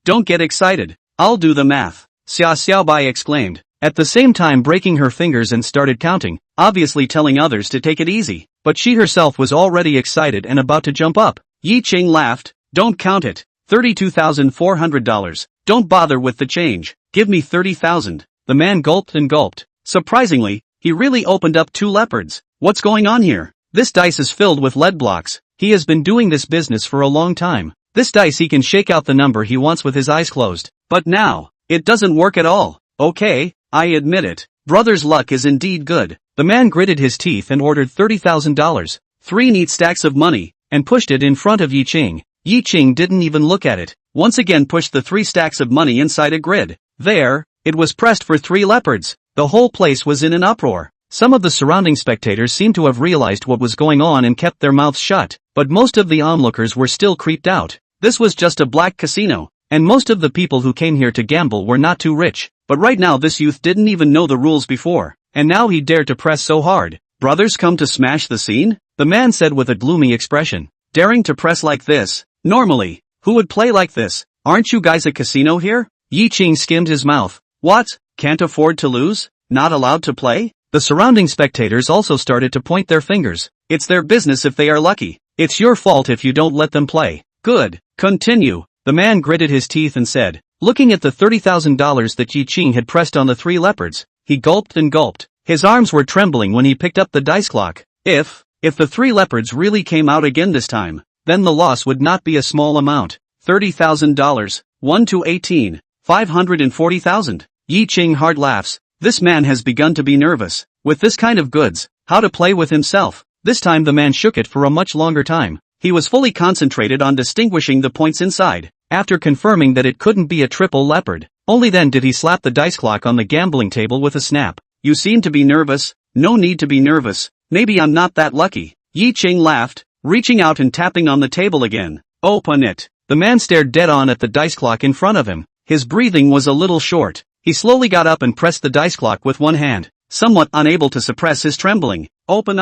don't get excited. I'll do the math. Xiaobai exclaimed, at the same time breaking her fingers and started counting, obviously telling others to take it easy. But she herself was already excited and about to jump up. Ye Qing laughed. Don't count it. $32,400. Don't bother with the change. Give me 30,000. The man gulped and gulped. Surprisingly, he really opened up 2 leopards. What's going on here? This dice is filled with lead blocks. He has been doing this business for a long time. This dice he can shake out the number he wants with his eyes closed. But now, it doesn't work at all. Okay, I admit it. Brother's luck is indeed good. The man gritted his teeth and ordered $30,000. 3 neat stacks of money, and pushed it in front of Ye Qing. Ye Qing didn't even look at it. Once again pushed the 3 stacks of money inside a grid. There, it was pressed for 3 leopards. The whole place was in an uproar. Some of the surrounding spectators seemed to have realized what was going on and kept their mouths shut, but most of the onlookers were still creeped out. This was just a black casino, and most of the people who came here to gamble were not too rich. But right now this youth didn't even know the rules before, and now he dared to press so hard. Brothers come to smash the scene? The man said with a gloomy expression. Daring to press like this? Normally, who would play like this? Aren't you guys a casino here? Ye Qing skimmed his mouth. What? Can't afford to lose? Not allowed to play? The surrounding spectators also started to point their fingers. It's their business if they are lucky. It's your fault if you don't let them play. Good. Continue. The man gritted his teeth and said, looking at the $30,000 that Ye Qing had pressed on the 3 leopards, he gulped and gulped. His arms were trembling when he picked up the dice clock. If the 3 leopards really came out again this time, then the loss would not be a small amount. $30,000, 1 to 18, 540,000. Ye Qing hard laughs. This man has begun to be nervous. With this kind of goods, how to play with himself. This time the man shook it for a much longer time. He was fully concentrated on distinguishing the points inside. After confirming that it couldn't be a triple leopard, only then did he slap the dice clock on the gambling table with a snap. You seem to be nervous. No need to be nervous. Maybe I'm not that lucky. Ye Qing laughed, reaching out and tapping on the table again. Open it. The man stared dead on at the dice clock in front of him. His breathing was a little short. He slowly got up and pressed the dice clock with one hand, somewhat unable to suppress his trembling. Open.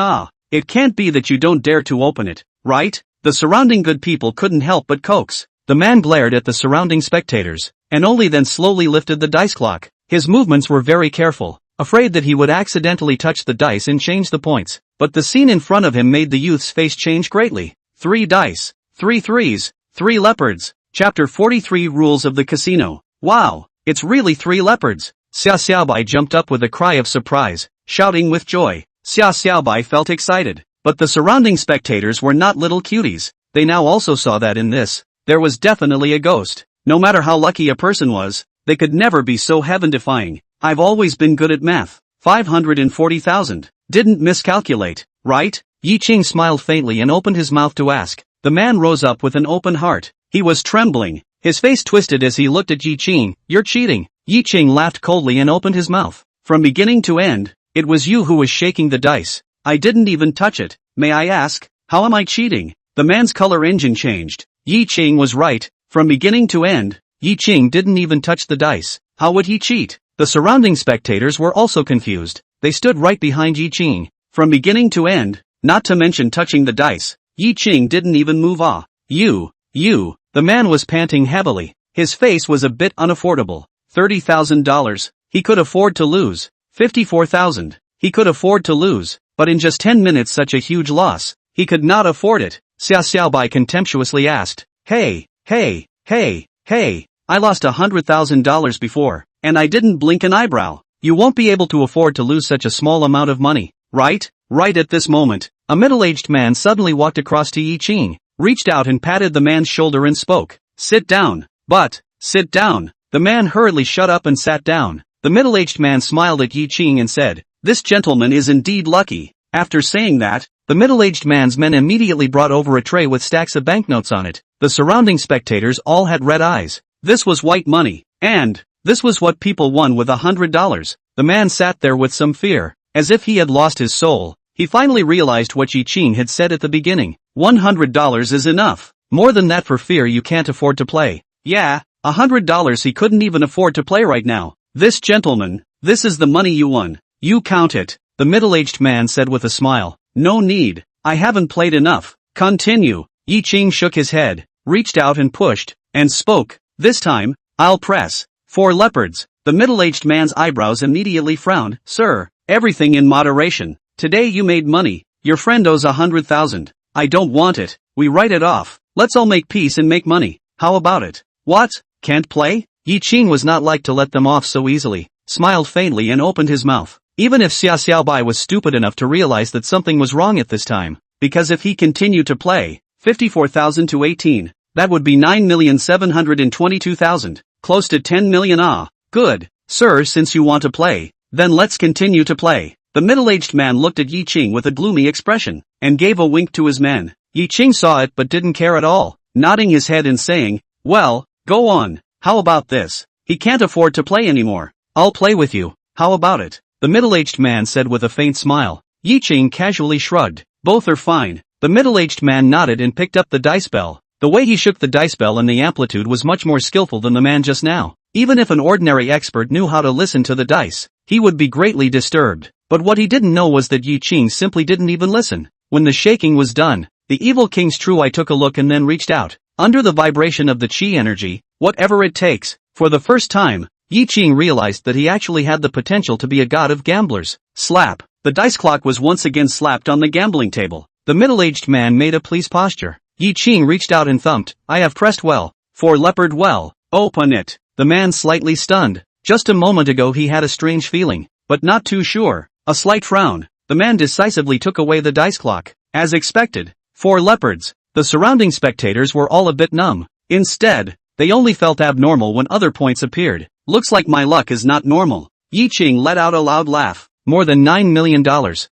It can't be that you don't dare to open it, right? The surrounding good people couldn't help but coax. The man glared at the surrounding spectators, and only then slowly lifted the dice clock. His movements were very careful, afraid that he would accidentally touch the dice and change the points. But the scene in front of him made the youth's face change greatly. 3 dice, 3 threes, 3 leopards. Chapter 43 Rules of the Casino. Wow, it's really 3 leopards. Xiaobai jumped up with a cry of surprise, shouting with joy. Xiaobai felt excited, but the surrounding spectators were not little cuties. They now also saw that in this, there was definitely a ghost. No matter how lucky a person was, they could never be so heaven-defying. I've always been good at math. 540,000. Didn't miscalculate, right? Ye Qing smiled faintly and opened his mouth to ask. The man rose up with an open heart. He was trembling. His face twisted as he looked at Ye Qing. You're cheating. Ye Qing laughed coldly and opened his mouth. From beginning to end, it was you who was shaking the dice. I didn't even touch it. May I ask, how am I cheating? The man's color engine changed. Ye Qing was right. From beginning to end, Ye Qing didn't even touch the dice. How would he cheat? The surrounding spectators were also confused. They stood right behind Ye Qing. From beginning to end, not to mention touching the dice. Ye Qing didn't even move. You. The man was panting heavily. His face was a bit unaffordable. $30,000. He could afford to lose. 54,000. He could afford to lose. But in just 10 minutes such a huge loss. He could not afford it. Xiaobai contemptuously asked. Hey. I lost $100,000 before, and I didn't blink an eyebrow. You won't be able to afford to lose such a small amount of money, right? Right at this moment, a middle-aged man suddenly walked across to Ye Qing, reached out and patted the man's shoulder and spoke. Sit down. Sit down. The man hurriedly shut up and sat down. The middle-aged man smiled at Ye Qing and said, this gentleman is indeed lucky. After saying that, the middle-aged man's men immediately brought over a tray with stacks of banknotes on it. The surrounding spectators all had red eyes. This was white money, and this was what people won with $100. The man sat there with some fear, as if he had lost his soul. He finally realized what Ye Qing had said at the beginning. $100 is enough. More than that for fear you can't afford to play. Yeah, $100 he couldn't even afford to play right now. This gentleman, this is the money you won. You count it, the middle-aged man said with a smile. No need, I haven't played enough. Continue. Ye Qing shook his head, reached out and pushed, and spoke. This time, I'll press. 4 leopards. The middle-aged man's eyebrows immediately frowned. Sir, everything in moderation. Today you made money. Your friend owes 100,000. I don't want it. We write it off. Let's all make peace and make money. How about it? What? Can't play? Ye Qing was not like to let them off so easily, smiled faintly and opened his mouth. Even if Xiaobai was stupid enough to realize that something was wrong at this time, because if he continued to play, 54,000 to 18, that would be 9,722,000, close to 10 million. Good, sir, since you want to play, then let's continue to play. The middle-aged man looked at Ye Qing with a gloomy expression, and gave a wink to his men. Ye Qing saw it but didn't care at all, nodding his head and saying, well, go on, how about this? He can't afford to play anymore. I'll play with you, how about it? The middle-aged man said with a faint smile. Ye Qing casually shrugged. Both are fine. The middle-aged man nodded and picked up the dice bell. The way he shook the dice bell and the amplitude was much more skillful than the man just now. Even if an ordinary expert knew how to listen to the dice, he would be greatly disturbed. But what he didn't know was that Ye Qing simply didn't even listen. When the shaking was done, the evil king's true eye took a look and then reached out. Under the vibration of the qi energy, whatever it takes, for the first time, Ye Qing realized that he actually had the potential to be a god of gamblers. Slap. The dice clock was once again slapped on the gambling table. The middle-aged man made a please posture. Ye Qing reached out and thumped. I have pressed well. 4 leopard well. Open it. The man slightly stunned. Just a moment ago he had a strange feeling, but not too sure. A slight frown. The man decisively took away the dice clock. As expected. 4 leopards. The surrounding spectators were all a bit numb. Instead, they only felt abnormal when other points appeared. Looks like my luck is not normal. Ye Qing let out a loud laugh. More than $9 million.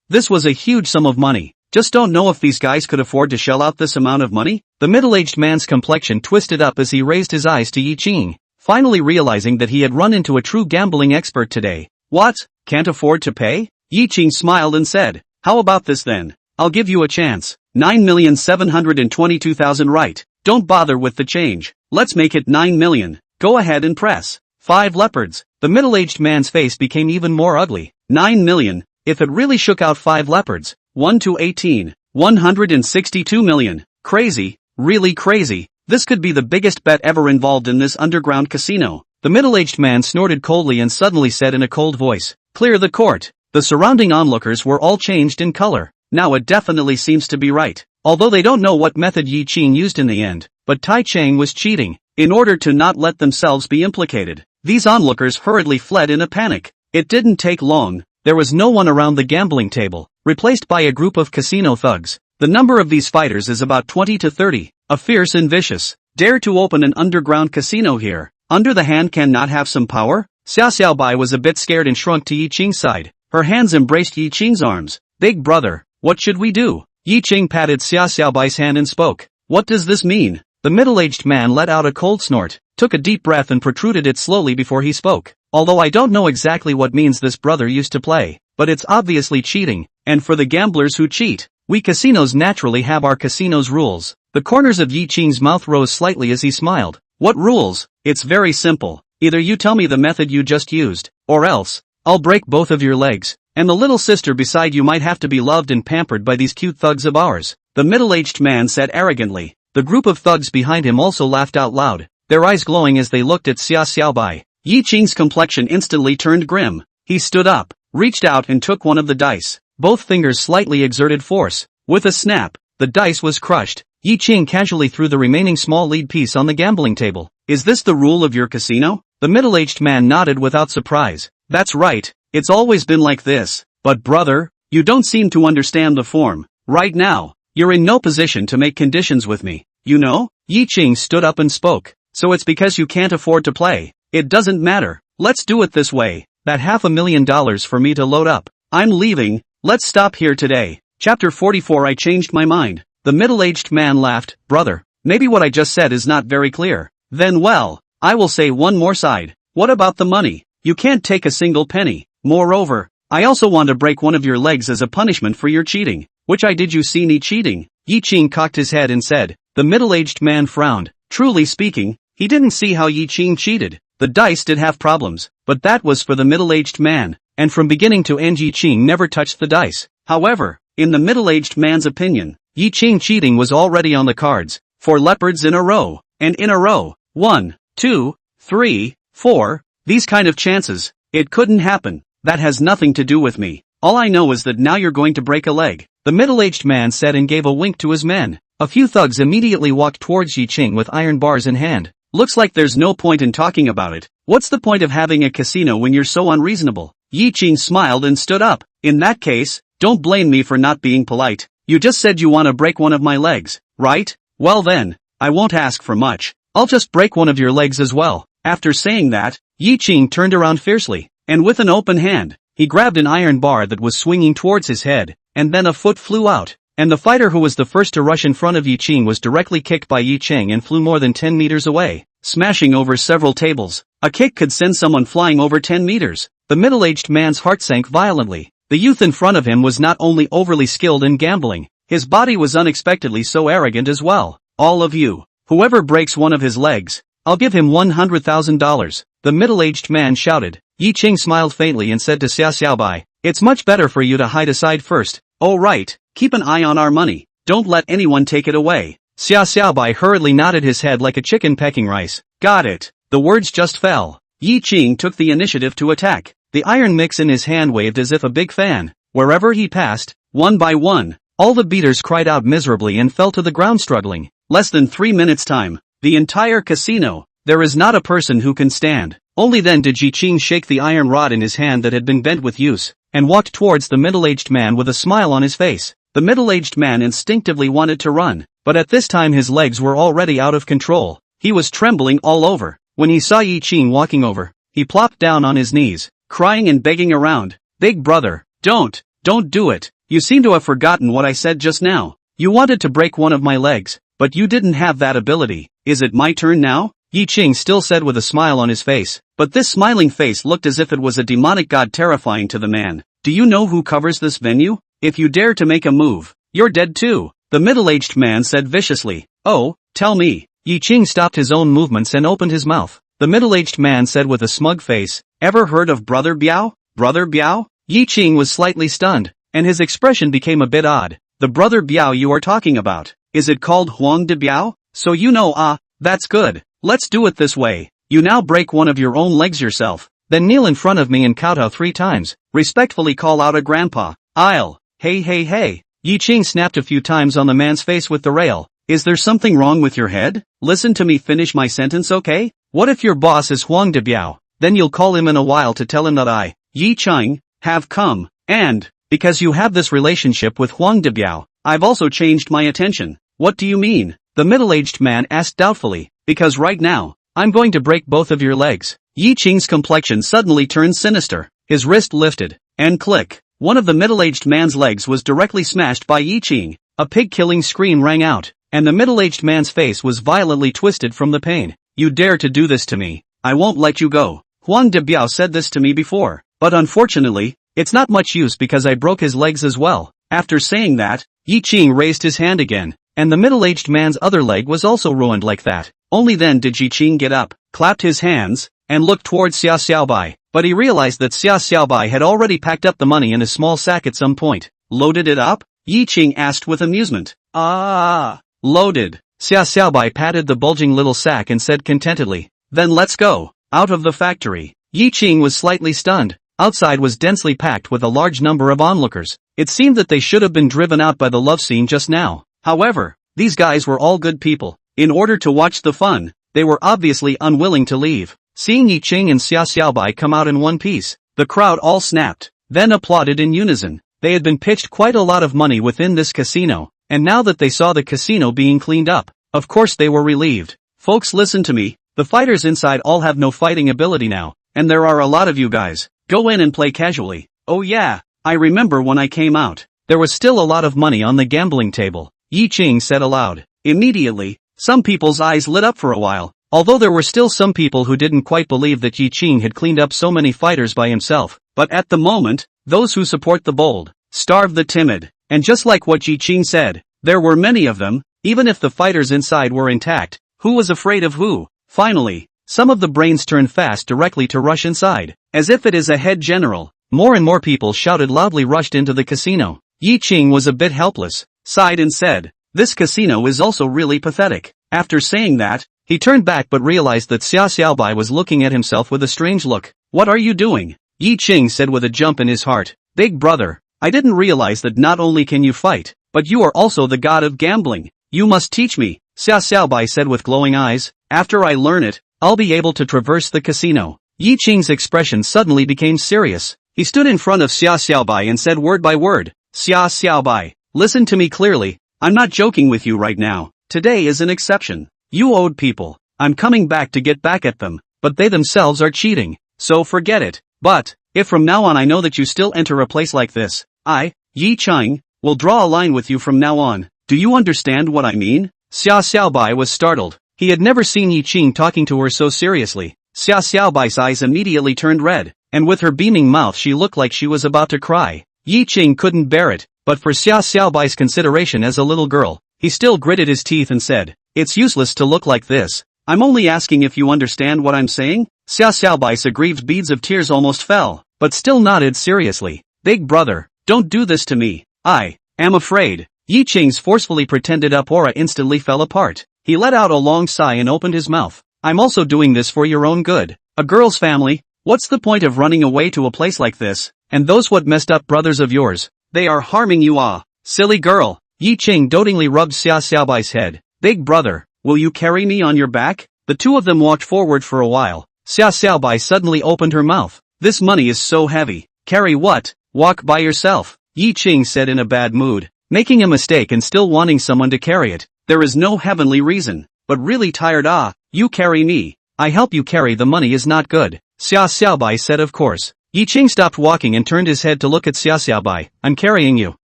This was a huge sum of money. Just don't know if these guys could afford to shell out this amount of money? The middle-aged man's complexion twisted up as he raised his eyes to Ye Qing, finally realizing that he had run into a true gambling expert today. What? Can't afford to pay? Ye Qing smiled and said, how about this then? I'll give you a chance. 9,722,000 right. Don't bother with the change. Let's make it 9 million. Go ahead and press. 5 leopards. The middle-aged man's face became even more ugly. 9 million. If it really shook out 5 leopards. 1 to 18. 162 million. Crazy. Really crazy. This could be the biggest bet ever involved in this underground casino. The middle-aged man snorted coldly and suddenly said in a cold voice, clear the court. The surrounding onlookers were all changed in color. Now it definitely seems to be right. Although they don't know what method Ye Qing used in the end, but Tai Chang was cheating. In order to not let themselves be implicated, these onlookers hurriedly fled in a panic. It didn't take long. There was no one around the gambling table, replaced by a group of casino thugs. The number of these fighters is about 20 to 30. A fierce and vicious. Dare to open an underground casino here. Under the hand can not have some power? Xiaobai was a bit scared and shrunk to Ye Qing's side. Her hands embraced Ye Qing's arms. Big brother, what should we do? Ye Qing patted Xiaobai's hand and spoke. What does this mean? The middle-aged man let out a cold snort, took a deep breath and protruded it slowly before he spoke. Although I don't know exactly what means this brother used to play, but it's obviously cheating, and for the gamblers who cheat, we casinos naturally have our casino's rules. The corners of Ye Qing's mouth rose slightly as he smiled. What rules? It's very simple. Either you tell me the method you just used, or else, I'll break both of your legs. And the little sister beside you might have to be loved and pampered by these cute thugs of ours," the middle-aged man said arrogantly. The group of thugs behind him also laughed out loud, their eyes glowing as they looked at Xia Xiaobai. Ye Qing's complexion instantly turned grim. He stood up, reached out and took one of the dice. Both fingers slightly exerted force. With a snap, the dice was crushed. Ye Qing casually threw the remaining small lead piece on the gambling table. "Is this the rule of your casino?" The middle-aged man nodded without surprise. "That's right, it's always been like this. But brother, you don't seem to understand the form. Right now, you're in no position to make conditions with me, you know?" Ye Qing stood up and spoke. "So it's because you can't afford to play. It doesn't matter. Let's do it this way. That $500,000 for me to load up. I'm leaving, let's stop here today." Chapter 44. I changed my mind. The middle-aged man laughed. "Brother, maybe what I just said is not very clear. Then well, I will say one more side. What about the money? You can't take a single penny. Moreover, I also want to break one of your legs as a punishment for your cheating." "Which I did you see me cheating?" Ye Qing cocked his head and said. The middle-aged man frowned. Truly speaking, he didn't see how Ye Qing cheated. The dice did have problems, but that was for the middle-aged man, and from beginning to end Ye Qing never touched the dice. However, in the middle-aged man's opinion, Ye Qing cheating was already on the cards. 4 leopards in a row, and in a row. 1, 2, 3, 4, these kind of chances. It couldn't happen. That has nothing to do with me. All I know is that now you're going to break a leg, the middle-aged man said and gave a wink to his men. A few thugs immediately walked towards Ye Qing with iron bars in hand. "Looks like there's no point in talking about it. What's the point of having a casino when you're so unreasonable?" Ye Qing smiled and stood up. "In that case, don't blame me for not being polite. You just said you want to break one of my legs, right? Well then, I won't ask for much. I'll just break one of your legs as well." After saying that, Ye Qing turned around fiercely, and with an open hand, he grabbed an iron bar that was swinging towards his head, and then a foot flew out, and the fighter who was the first to rush in front of Ye Qing was directly kicked by Ye Qing and flew more than 10 meters away, smashing over several tables. A kick could send someone flying over 10 meters. The middle-aged man's heart sank violently. The youth in front of him was not only overly skilled in gambling, his body was unexpectedly so arrogant as well. "All of you, whoever breaks one of his legs, I'll give him $100,000, the middle-aged man shouted. Ye Qing smiled faintly and said to Xia Xiaobai, "It's much better for you to hide aside first." "Oh right, keep an eye on our money. Don't let anyone take it away." Xia Xiaobai hurriedly nodded his head like a chicken pecking rice. "Got it." The words just fell. Ye Qing took the initiative to attack. The iron mix in his hand waved as if a big fan. Wherever he passed, one by one, all the beaters cried out miserably and fell to the ground struggling. Less than 3 minutes time. The entire casino. There is not a person who can stand. Only then did Ye Qing shake the iron rod in his hand that had been bent with use, and walked towards the middle-aged man with a smile on his face. The middle-aged man instinctively wanted to run, but at this time his legs were already out of control. He was trembling all over. When he saw Ye Qing walking over, he plopped down on his knees, crying and begging around. "Big brother, don't do it. You seem to have forgotten what I said just now. You wanted to break one of my legs, but you didn't have that ability. Is it my turn now?" Ye Qing still said with a smile on his face, but this smiling face looked as if it was a demonic god terrifying to the man. "Do you know who covers this venue? If you dare to make a move, you're dead too," the middle-aged man said viciously. "Oh, tell me." Ye Qing stopped his own movements and opened his mouth. The middle-aged man said with a smug face, "Ever heard of Brother Biao? Brother Biao?" Ye Qing was slightly stunned, and his expression became a bit odd. "The Brother Biao you are talking about, is it called Huang de Biao? So you know that's good. Let's do it this way. You now break one of your own legs yourself, then kneel in front of me and kowtow 3 times, respectfully call out a grandpa. I'll, hey. Ye Qing snapped a few times on the man's face with the rail. "Is there something wrong with your head? Listen to me finish my sentence, okay? What if your boss is Huang de Biao? Then you'll call him in a while to tell him that I, Ye Qing, have come, and, because you have this relationship with Huang de Biao, I've also changed my attention." "What do you mean?" the middle-aged man asked doubtfully. "Because right now, I'm going to break both of your legs." Ye Qing's complexion suddenly turned sinister. His wrist lifted, and click, one of the middle-aged man's legs was directly smashed by Ye Qing. A pig-killing scream rang out, and the middle-aged man's face was violently twisted from the pain. "You dare to do this to me? I won't let you go. Huang de Biao said this to me before, but unfortunately, it's not much use because I broke his legs as well." After saying that, Ye Qing raised his hand again, and the middle-aged man's other leg was also ruined like that. Only then did Ye Qing get up, clapped his hands, and looked towards Xia Xiaobai. but he realized that Xia Xiaobai had already packed up the money in a small sack at some point. Loaded it up? Ye Qing asked with amusement. Loaded. Xia Xiaobai patted the bulging little sack and said contentedly, then let's go. Out of the factory. Ye Qing was slightly stunned. Outside was densely packed with a large number of onlookers. It seemed that they should have been driven out by the love scene just now. However, these guys were all good people. In order to watch the fun, they were obviously unwilling to leave. Seeing Ye Qing and Xia Xiaobai come out in one piece, the crowd all snapped, then applauded in unison. They had been pitched quite a lot of money within this casino, and now that they saw the casino being cleaned up, of course they were relieved. Folks, listen to me, the fighters inside all have no fighting ability now, and there are a lot of you guys. Go in and play casually. Oh yeah, I remember when I came out, there was still a lot of money on the gambling table, Ye Qing said aloud. Immediately, some people's eyes lit up for a while, although there were still some people who didn't quite believe that Ye Qing had cleaned up so many fighters by himself. But at the moment, those who support the bold, starve the timid, and just like what Ye Qing said, there were many of them, even if the fighters inside were intact. Who was afraid of who? Finally, some of the brains turned fast directly to rush inside, as if it is a head general. More and more people shouted loudly rushed into the casino. Ye Qing was a bit helpless, sighed and said, this casino is also really pathetic. After saying that, he turned back but realized that Xia Xiaobai was looking at himself with a strange look. What are you doing? Ye Qing said with a jump in his heart. Big brother, I didn't realize that not only can you fight, but you are also the god of gambling. You must teach me, Xia Xiaobai said with glowing eyes. After I learn it, I'll be able to traverse the casino. Ye Qing's expression suddenly became serious. He stood in front of Xia Xiaobai and said word by word, Xia Xiaobai, listen to me clearly, I'm not joking with you right now. Today is an exception. You owed people. I'm coming back to get back at them, but they themselves are cheating, so forget it. But, if from now on I know that you still enter a place like this, I, Ye Qing, will draw a line with you from now on. Do you understand what I mean? Xia Xiaobai was startled. He had never seen Ye Qing talking to her so seriously. Xia Xiaobai's eyes immediately turned red, and with her beaming mouth she looked like she was about to cry. Ye Qing couldn't bear it, but for Xia Xiaobai's consideration as a little girl, he still gritted his teeth and said, it's useless to look like this. I'm only asking if you understand what I'm saying? Xia Xiaobai's aggrieved beads of tears almost fell, but still nodded seriously. Big brother, don't do this to me. I am afraid. Ye Qing's forcefully pretended up aura instantly fell apart. He let out a long sigh and opened his mouth. I'm also doing this for your own good. A girl's family? What's the point of running away to a place like this? And those what messed up brothers of yours? They are harming you. Silly girl. Ye Qing dotingly rubbed Xia Xiaobai's head. Big brother, will you carry me on your back? The two of them walked forward for a while. Xia Xiaobai suddenly opened her mouth. This money is so heavy. Carry what? Walk by yourself. Ye Qing said in a bad mood. Making a mistake and still wanting someone to carry it. There is no heavenly reason. But really tired. You carry me. I help you carry the money is not good. Xia Xiaobai said of course. Ye Qing stopped walking and turned his head to look at Xia Xiaobai. I'm carrying you.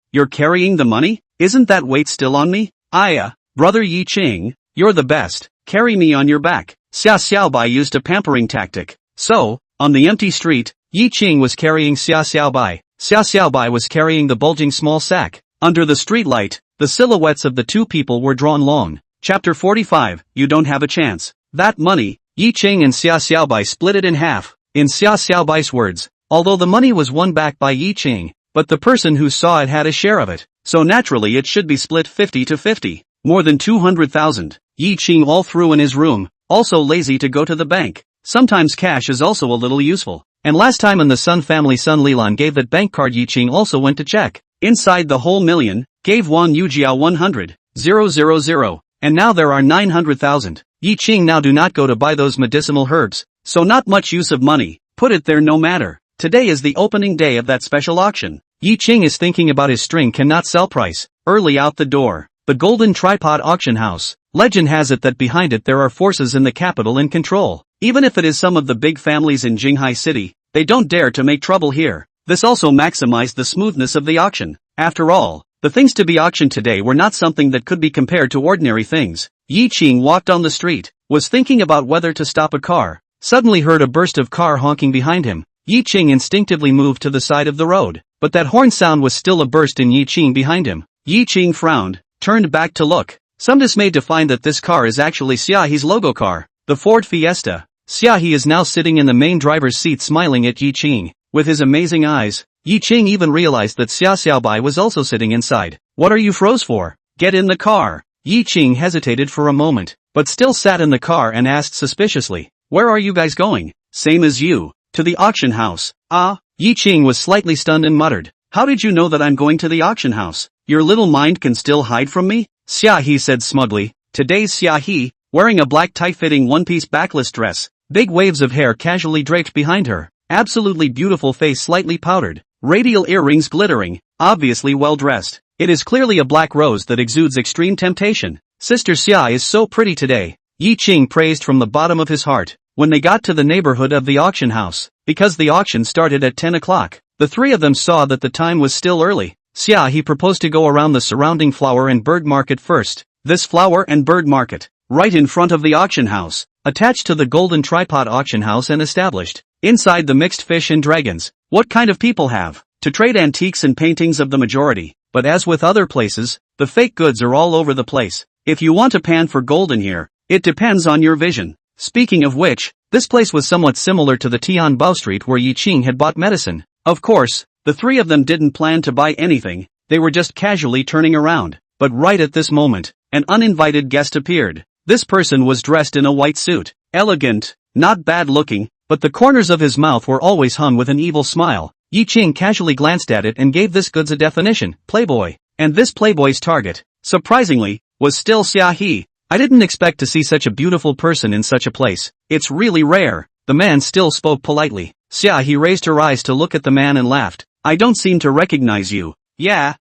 You're carrying the money? Isn't that weight still on me? Brother Ye Qing, you're the best. Carry me on your back. Xia Xiaobai used a pampering tactic. So, on the empty street, Ye Qing was carrying Xia Xiaobai. Xia Xiaobai was carrying the bulging small sack. Under the streetlight, the silhouettes of the two people were drawn long. Chapter 45, You Don't Have a Chance. That money, Ye Qing and Xia Xiaobai split it in half. In Xia Xiaobai's words, although the money was won back by Ye Qing, but the person who saw it had a share of it, so naturally it should be split 50-50. More than 200,000. Ye Qing all threw in his room, also lazy to go to the bank. Sometimes cash is also a little useful. And last time in the Sun family Sun Lilan gave that bank card Ye Qing also went to check. Inside the whole million, gave Wan Yujiao 100,000, and now there are 900,000. Ye Qing now do not go to buy those medicinal herbs, so not much use of money, put it there no matter. Today is the opening day of that special auction. Ye Qing is thinking about his string cannot sell price. Early out the door, the Golden Tripod Auction House. Legend has it that behind it there are forces in the capital in control. Even if it is some of the big families in Jinghai City, they don't dare to make trouble here. This also maximized the smoothness of the auction. After all, the things to be auctioned today were not something that could be compared to ordinary things. Ye Qing walked on the street, was thinking about whether to stop a car, suddenly heard a burst of car honking behind him. Ye Qing instinctively moved to the side of the road, but that horn sound was still a burst in Ye Qing behind him. Ye Qing frowned, turned back to look, some dismayed to find that this car is actually Xiaohe's logo car, the Ford Fiesta. Xiaohe is now sitting in the main driver's seat smiling at Ye Qing. With his amazing eyes, Ye Qing even realized that Xiaobai was also sitting inside. What are you froze for? Get in the car. Ye Qing hesitated for a moment, but still sat in the car and asked suspiciously, where are you guys going? Same as you. To the auction house. Ah? Ye Qing was slightly stunned and muttered, how did you know that I'm going to the auction house? Your little mind can still hide from me? Xiaohe said smugly. Today's Xiaohe, wearing a black tight-fitting one-piece backless dress, big waves of hair casually draped behind her, absolutely beautiful face slightly powdered, radial earrings glittering, obviously well-dressed. It is clearly a black rose that exudes extreme temptation. Sister Xia is so pretty today, Ye Qing praised from the bottom of his heart. When they got to the neighborhood of the auction house, because the auction started at 10 o'clock, the three of them saw that the time was still early. Xiaohe proposed to go around the surrounding flower and bird market first. This flower and bird market, right in front of the auction house, attached to the golden tripod auction house and established inside the mixed fish and dragons. What kind of people have to trade antiques and paintings of the majority? But as with other places, the fake goods are all over the place. If you want to pan for gold in here, it depends on your vision. Speaking of which, this place was somewhat similar to the Tian Bao Street where Ye Qing had bought medicine. Of course, the three of them didn't plan to buy anything, they were just casually turning around. But right at this moment, an uninvited guest appeared. This person was dressed in a white suit. Elegant, not bad looking, but the corners of his mouth were always hung with an evil smile. Ye Qing casually glanced at it and gave this goods a definition, playboy. And this playboy's target, surprisingly, was still Xiaohe. I didn't expect to see such a beautiful person in such a place. It's really rare. The man still spoke politely. Xiaohe raised her eyes to look at the man and laughed. I don't seem to recognize you. Yeah,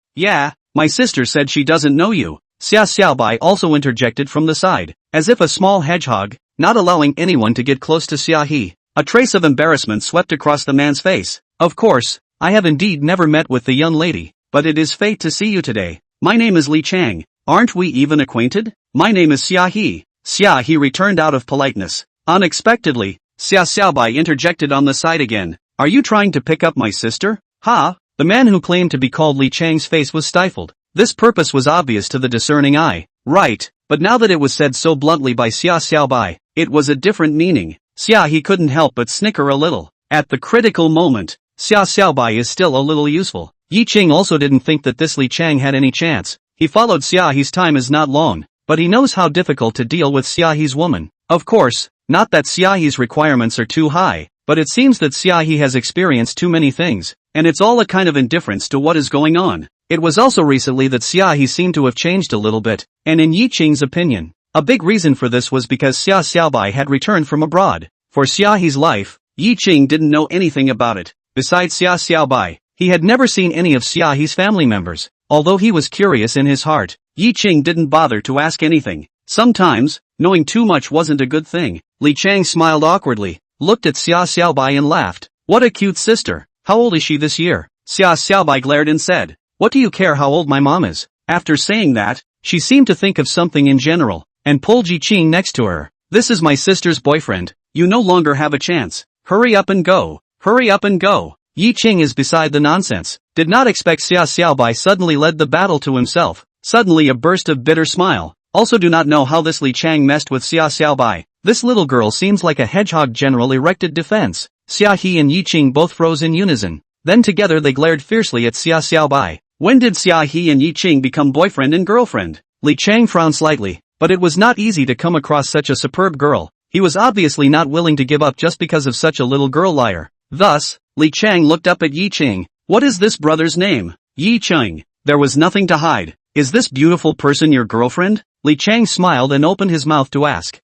my sister said she doesn't know you. Xiaobai also interjected from the side, as if a small hedgehog, not allowing anyone to get close to Xiaohe. A trace of embarrassment swept across the man's face. Of course, I have indeed never met with the young lady, but it is fate to see you today. My name is Li Chang. Aren't we even acquainted? My name is Xiaohe. Xiaohe returned out of politeness. Unexpectedly, Xiaobai interjected on the side again. Are you trying to pick up my sister? Ha! The man who claimed to be called Li Chang's face was stifled. This purpose was obvious to the discerning eye. Right, but now that it was said so bluntly by Xiaobai, it was a different meaning. Xiaohe couldn't help but snicker a little. At the critical moment, Xiaobai is still a little useful. Ye Qing also didn't think that this Li Chang had any chance. He followed Xiaohe's time is not long, but he knows how difficult to deal with Xiaohe's woman. Of course, not that Xiaohe's requirements are too high, but it seems that Xiaohe has experienced too many things, and it's all a kind of indifference to what is going on. It was also recently that Xiaohe seemed to have changed a little bit, and in Ye Qing's opinion, a big reason for this was because Xiaobai had returned from abroad. For Xiaohe's life, Ye Qing didn't know anything about it. Besides Xiaobai, he had never seen any of Xiaohe's family members. Although he was curious in his heart, Ye Qing didn't bother to ask anything. Sometimes, knowing too much wasn't a good thing. Li Chang smiled awkwardly, looked at Xiaobai and laughed. What a cute sister. How old is she this year? Xiaobai glared and said, what do you care how old my mom is? After saying that, she seemed to think of something in general, and pulled Ye Qing next to her. This is my sister's boyfriend. You no longer have a chance. Hurry up and go. Hurry up and go. Ye Qing is beside the nonsense. Did not expect Xiaobai suddenly led the battle to himself. Suddenly a burst of bitter smile. Also do not know how this Li Chang messed with Xiaobai. This little girl seems like a hedgehog general erected defense. Xiaohe and Ye Qing both froze in unison. Then together they glared fiercely at Xiaobai. When did Xiaohe and Ye Qing become boyfriend and girlfriend? Li Chang frowned slightly, but it was not easy to come across such a superb girl. He was obviously not willing to give up just because of such a little girl liar. Thus, Li Chang looked up at Ye Qing. What is this brother's name? Ye Qing. There was nothing to hide. Is this beautiful person your girlfriend? Li Chang smiled and opened his mouth to ask.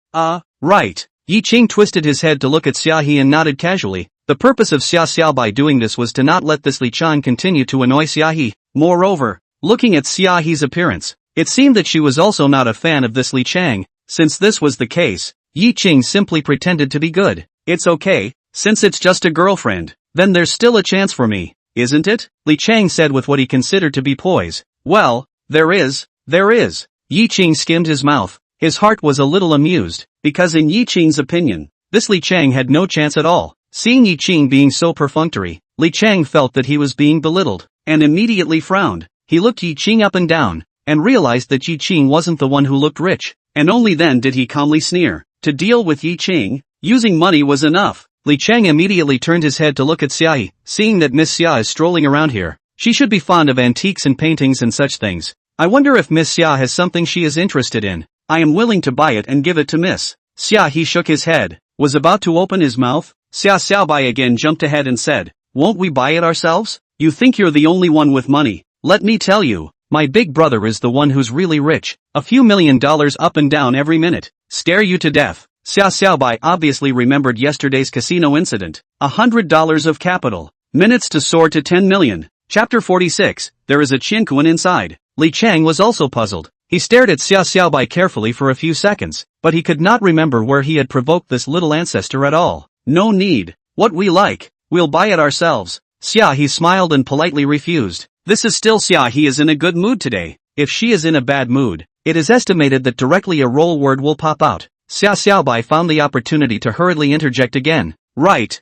Right. Ye Qing twisted his head to look at Xiaohe and nodded casually. The purpose of Xiaobai doing this was to not let this Li Chang continue to annoy Xiaohe. Moreover, looking at Xiaohe's appearance, it seemed that she was also not a fan of this Li Chang. Since this was the case, Ye Qing simply pretended to be good. It's okay, since it's just a girlfriend, then there's still a chance for me, isn't it? Li Chang said with what he considered to be poise. Well, there is. Ye Qing skimmed his mouth. His heart was a little amused, because in Ye Qing's opinion, this Li Chang had no chance at all. Seeing Ye Qing being so perfunctory, Li Chang felt that he was being belittled, and immediately frowned. He looked Ye Qing up and down, and realized that Ye Qing wasn't the one who looked rich, and only then did he calmly sneer. To deal with Ye Qing, Using money was enough. Li Chang immediately turned his head to look at Xia. Seeing that Miss Xia is strolling around here, she should be fond of antiques and paintings and such things. I wonder if Miss Xia has something she is interested in. I am willing to buy it and give it to Miss Xia. He shook his head, was about to open his mouth. Xia Xiaobai again jumped ahead and said, "Won't we buy it ourselves? You think you're the only one with money? Let me tell you, my big brother is the one who's really rich. A few $1,000,000 up and down every minute. Stare you to death." Xia Xiaobai obviously remembered yesterday's casino incident. $100 of capital. Minutes to soar to 10 million. Chapter 46, there is a Qianquan inside. Li Chang was also puzzled. He stared at Xia Xiaobai carefully for a few seconds, but he could not remember where he had provoked this little ancestor at all. No need. What we like, we'll buy it ourselves. Xia he smiled and politely refused. This is still Xia. He is in a good mood today. If she is in a bad mood, it is estimated that directly a roll word will pop out. Xia Xiaobai found the opportunity to hurriedly interject again. Right,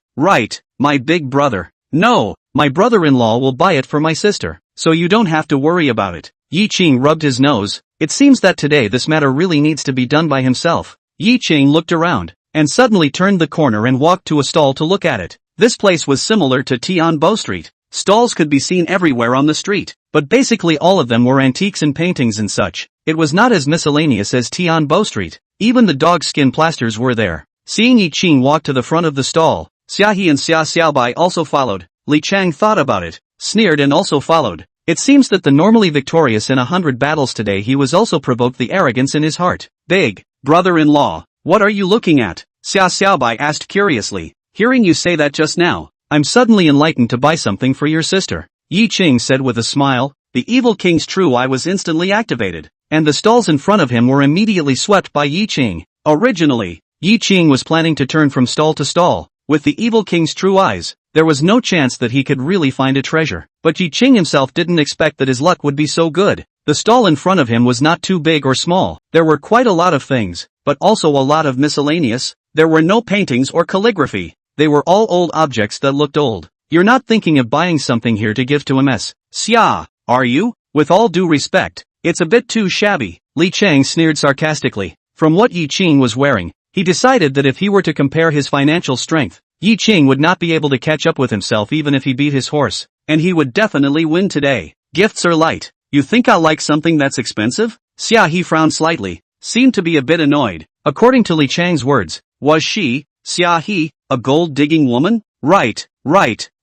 my big brother. No, my brother-in-law will buy it for my sister, so you don't have to worry about it. Ye Qing rubbed his nose. It seems that today this matter really needs to be done by himself. Ye Qing looked around, and suddenly turned the corner and walked to a stall to look at it. This place was similar to Tianbo Street. Stalls could be seen everywhere on the street, but basically all of them were antiques and paintings and such. It was not as miscellaneous as Tianbo Street. Even the dog skin plasters were there. Seeing Ye Qing walk to the front of the stall, Xia He and Xia Xiaobai also followed. Li Chang thought about it, sneered and also followed. It seems that the normally victorious in 100 battles today he was also provoked the arrogance in his heart. Big brother-in-law, what are you looking at? Xia Xiaobai asked curiously. Hearing you say that just now, I'm suddenly enlightened to buy something for your sister. Ye Qing said with a smile. The evil king's true eye was instantly activated, and the stalls in front of him were immediately swept by Ye Qing. Originally, Ye Qing was planning to turn from stall to stall. With the evil king's true eyes, there was no chance that he could really find a treasure. But Ye Qing himself didn't expect that his luck would be so good. The stall in front of him was not too big or small. There were quite a lot of things, but also a lot of miscellaneous. There were no paintings or calligraphy. They were all old objects that looked old. You're not thinking of buying something here to give to Ms. Xia, are you? With all due respect, it's a bit too shabby. Li Chang sneered sarcastically. From what Ye Qing was wearing, he decided that if he were to compare his financial strength, Ye Qing would not be able to catch up with himself even if he beat his horse, and he would definitely win today. Gifts are light. You think I'll like something that's expensive? Xia He frowned slightly, seemed to be a bit annoyed. According to Li Chang's words, was she, Xia He, a gold-digging woman? Right,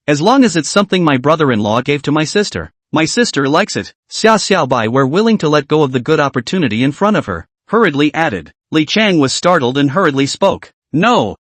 as long as it's something my brother-in-law gave to my sister. My sister likes it. Xia Xiaobai were willing to let go of the good opportunity in front of her, hurriedly added. Li Chang was startled and hurriedly spoke. No,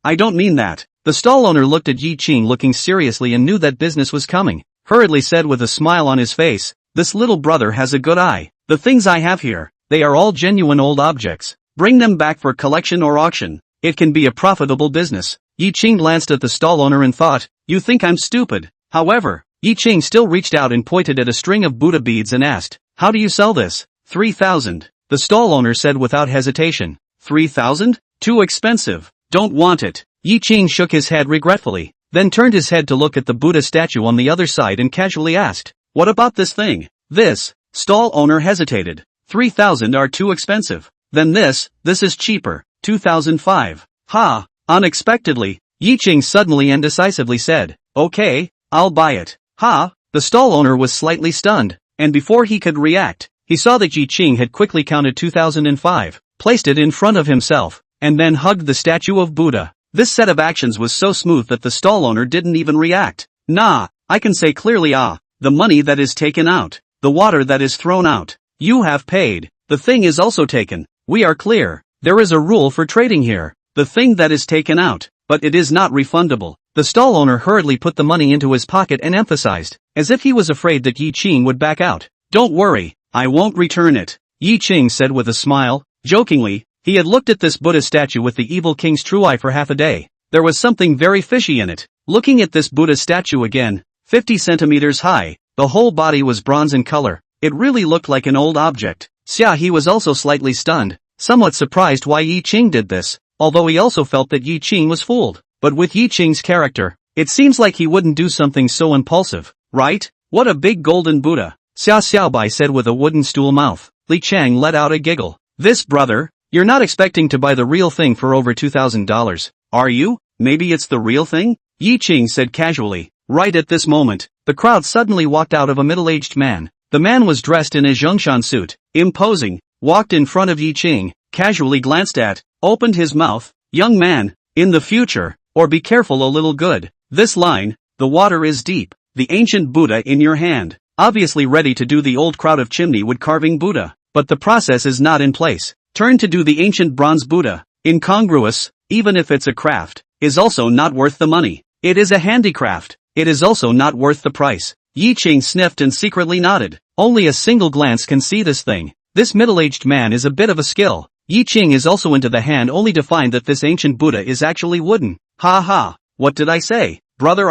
I don't mean that. The stall owner looked at Ye Qing looking seriously and knew that business was coming. Hurriedly said with a smile on his face, this little brother has a good eye. The things I have here, they are all genuine old objects. Bring them back for collection or auction. It can be a profitable business. Ye Qing glanced at the stall owner and thought, you think I'm stupid. However, Ye Qing still reached out and pointed at a string of Buddha beads and asked, how do you sell this? 3,000. The stall owner said without hesitation. 3,000? Too expensive. Don't want it. Ye Qing shook his head regretfully, then turned his head to look at the Buddha statue on the other side and casually asked, what about this thing? This. Stall owner hesitated. 3,000 are too expensive. Then this is cheaper. 2,005. Ha! Unexpectedly, Ye Qing suddenly and decisively said, okay, I'll buy it. Ha! The stall owner was slightly stunned, and before he could react, he saw that Ye Qing had quickly counted 2,005, placed it in front of himself, and then hugged the statue of Buddha. This set of actions was so smooth that the stall owner didn't even react. Nah, I can say clearly the money that is taken out, the water that is thrown out, you have paid, the thing is also taken, we are clear, there is a rule for trading here, the thing that is taken out, but it is not refundable. The stall owner hurriedly put the money into his pocket and emphasized, as if he was afraid that Ye Qing would back out. Don't worry, I won't return it. Ye Qing said with a smile, jokingly. He had looked at this Buddha statue with the evil king's true eye for half a day. There was something very fishy in it. Looking at this Buddha statue again, 50 centimeters high, the whole body was bronze in color. It really looked like an old object. Xia He was also slightly stunned, somewhat surprised why Ye Qing did this, although he also felt that Ye Qing was fooled. But with Ye Qing's character, it seems like he wouldn't do something so impulsive, right? What a big golden Buddha. Xia Xiaobai said with a wooden stool mouth. Li Chang let out a giggle. This brother, You're not expecting to buy the real thing for over $2,000, are you? Maybe it's the real thing? Ye Qing said casually. Right at this moment, the crowd suddenly walked out of a middle-aged man. The man was dressed in a Zhongshan suit, imposing, walked in front of Ye Qing, casually glanced at, opened his mouth. Young man, in the future, or be careful a little good. This line, the water is deep, the ancient Buddha in your hand, obviously ready to do the old crowd of chimney wood carving Buddha, but the process is not in place. Turn to do the ancient bronze Buddha, incongruous, even if it's a craft, is also not worth the money. It is a handicraft, it is also not worth the price. Ye Qing sniffed and secretly nodded. Only a single glance can see this thing. This middle-aged man is a bit of a skill. Ye Qing is also into the hand only to find that this ancient Buddha is actually wooden. Ha ha, what did I say, brother?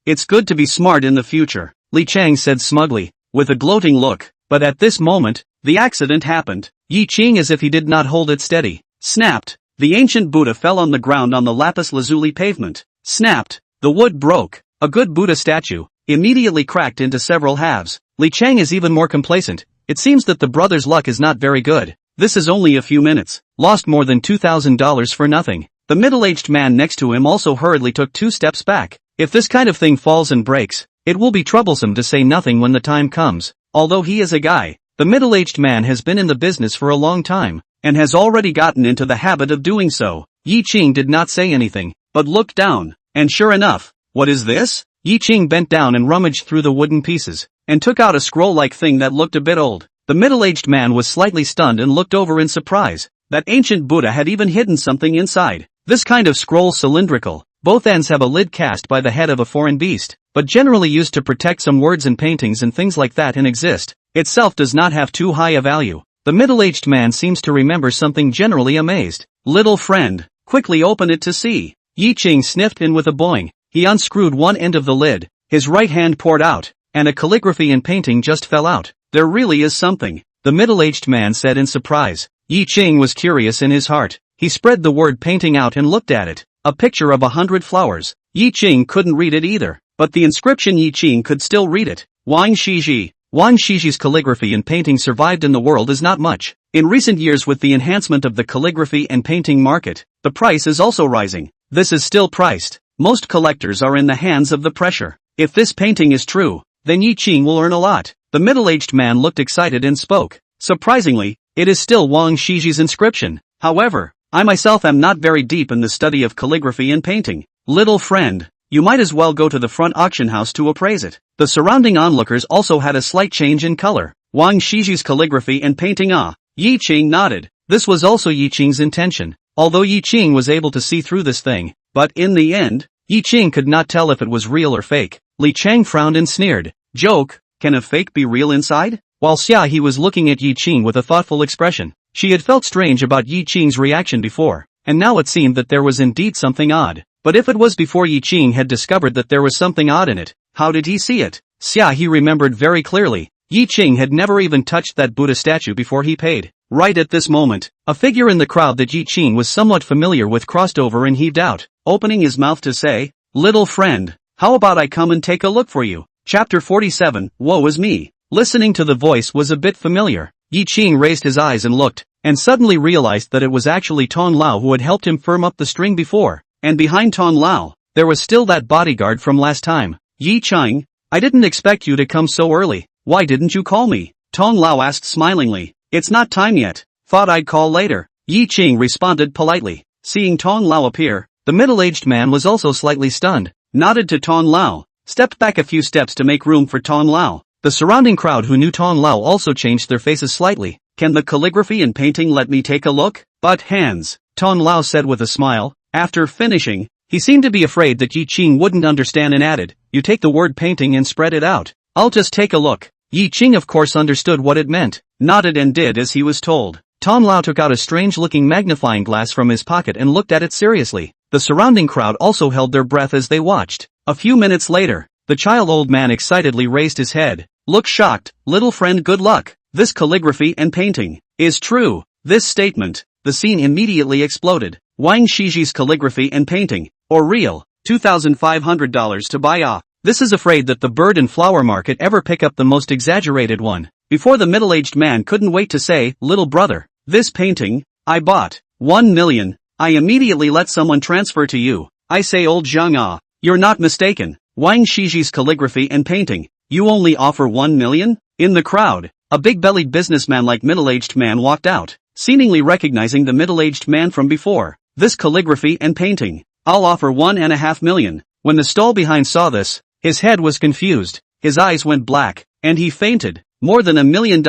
It's good to be smart in the future, Li Chang said smugly, with a gloating look, but at this moment, the accident happened. Ye Qing, as if he did not hold it steady, snapped. The ancient Buddha fell on the ground on the lapis lazuli pavement. Snapped. The wood broke. A good Buddha statue immediately cracked into several halves. Li Chang is even more complacent. It seems that the brother's luck is not very good. This is only a few minutes. Lost more than $2,000 for nothing. The middle-aged man next to him also hurriedly took 2 steps back. If this kind of thing falls and breaks, it will be troublesome to say nothing when the time comes. Although he is a guy, the middle-aged man has been in the business for a long time, and has already gotten into the habit of doing so. Ye Qing did not say anything, but looked down, and sure enough, what is this? Ye Qing bent down and rummaged through the wooden pieces, and took out a scroll-like thing that looked a bit old. The middle-aged man was slightly stunned and looked over in surprise. That ancient Buddha had even hidden something inside. This kind of scroll cylindrical, both ends have a lid cast by the head of a foreign beast, but generally used to protect some words and paintings and things like that, and exist. Itself does not have too high a value. The middle-aged man seems to remember something, generally amazed. Little friend, quickly open it to see. Ye Qing sniffed in with a boing. He unscrewed one end of the lid, his right hand poured out, and a calligraphy and painting just fell out. There really is something, the middle-aged man said in surprise. Ye Qing was curious in his heart. He spread the word painting out and looked at it. A picture of 100 flowers. Ye Qing couldn't read it either, but the inscription Ye Qing could still read it. Wang Shiji. Wang Shiji's calligraphy and painting survived in the world is not much. In recent years, with the enhancement of the calligraphy and painting market, the price is also rising. This is still priced. Most collectors are in the hands of the pressure. If this painting is true, then Ye Qing will earn a lot. The middle-aged man looked excited and spoke. Surprisingly, it is still Wang Shiji's inscription. However, I myself am not very deep in the study of calligraphy and painting. Little friend, you might as well go to the front auction house to appraise it. The surrounding onlookers also had a slight change in color. Wang Shiji's calligraphy and painting. Ye Qing nodded. This was also Ye Qing's intention, although Ye Qing was able to see through this thing. But in the end, Ye Qing could not tell if it was real or fake. Li Chang frowned and sneered. Joke, can a fake be real inside? While Xia He was looking at Ye Qing with a thoughtful expression. She had felt strange about Ye Qing's reaction before, and now it seemed that there was indeed something odd. But if it was before Ye Qing had discovered that there was something odd in it, how did he see it? Xia He remembered very clearly. Ye Qing had never even touched that Buddha statue before he paid. Right at this moment, a figure in the crowd that Ye Qing was somewhat familiar with crossed over and heaved out, opening his mouth to say, "Little friend, how about I come and take a look for you?" Chapter 47, Woe is me. Listening to the voice was a bit familiar. Ye Qing raised his eyes and looked, and suddenly realized that it was actually Tong Lao who had helped him firm up the string before, and behind Tong Lao, there was still that bodyguard from last time. Ye Qing, I didn't expect you to come so early. Why didn't you call me? Tong Lao asked smilingly. It's not time yet. Thought I'd call later. Ye Qing responded politely. Seeing Tong Lao appear, the middle-aged man was also slightly stunned, nodded to Tong Lao, stepped back a few steps to make room for Tong Lao. The surrounding crowd who knew Tong Lao also changed their faces slightly. Can the calligraphy and painting let me take a look? But hands, Tong Lao said with a smile. After finishing, he seemed to be afraid that Ye Qing wouldn't understand and added, you take the word painting and spread it out. I'll just take a look. Ye Qing of course understood what it meant, nodded and did as he was told. Tong Lao took out a strange-looking magnifying glass from his pocket and looked at it seriously. The surrounding crowd also held their breath as they watched. A few minutes later, the child-old man excitedly raised his head. Look shocked, little friend, good luck. This calligraphy and painting is true. This statement, the scene immediately exploded. Wang Shiji's calligraphy and painting, or real, $2,500 to buy. This is afraid that the bird and flower market ever pick up the most exaggerated one. Before the middle-aged man couldn't wait to say, little brother, this painting, I bought 1 million. I immediately let someone transfer to you. I say old Zhang Ah, you're not mistaken. Wang Shiji's calligraphy and painting. You only offer 1 million? In the crowd, a big-bellied businessman-like middle-aged man walked out, seemingly recognizing the middle-aged man from before. This calligraphy and painting. I'll offer 1.5 million. When the stall behind saw this, his head was confused, his eyes went black, and he fainted. More than $1 million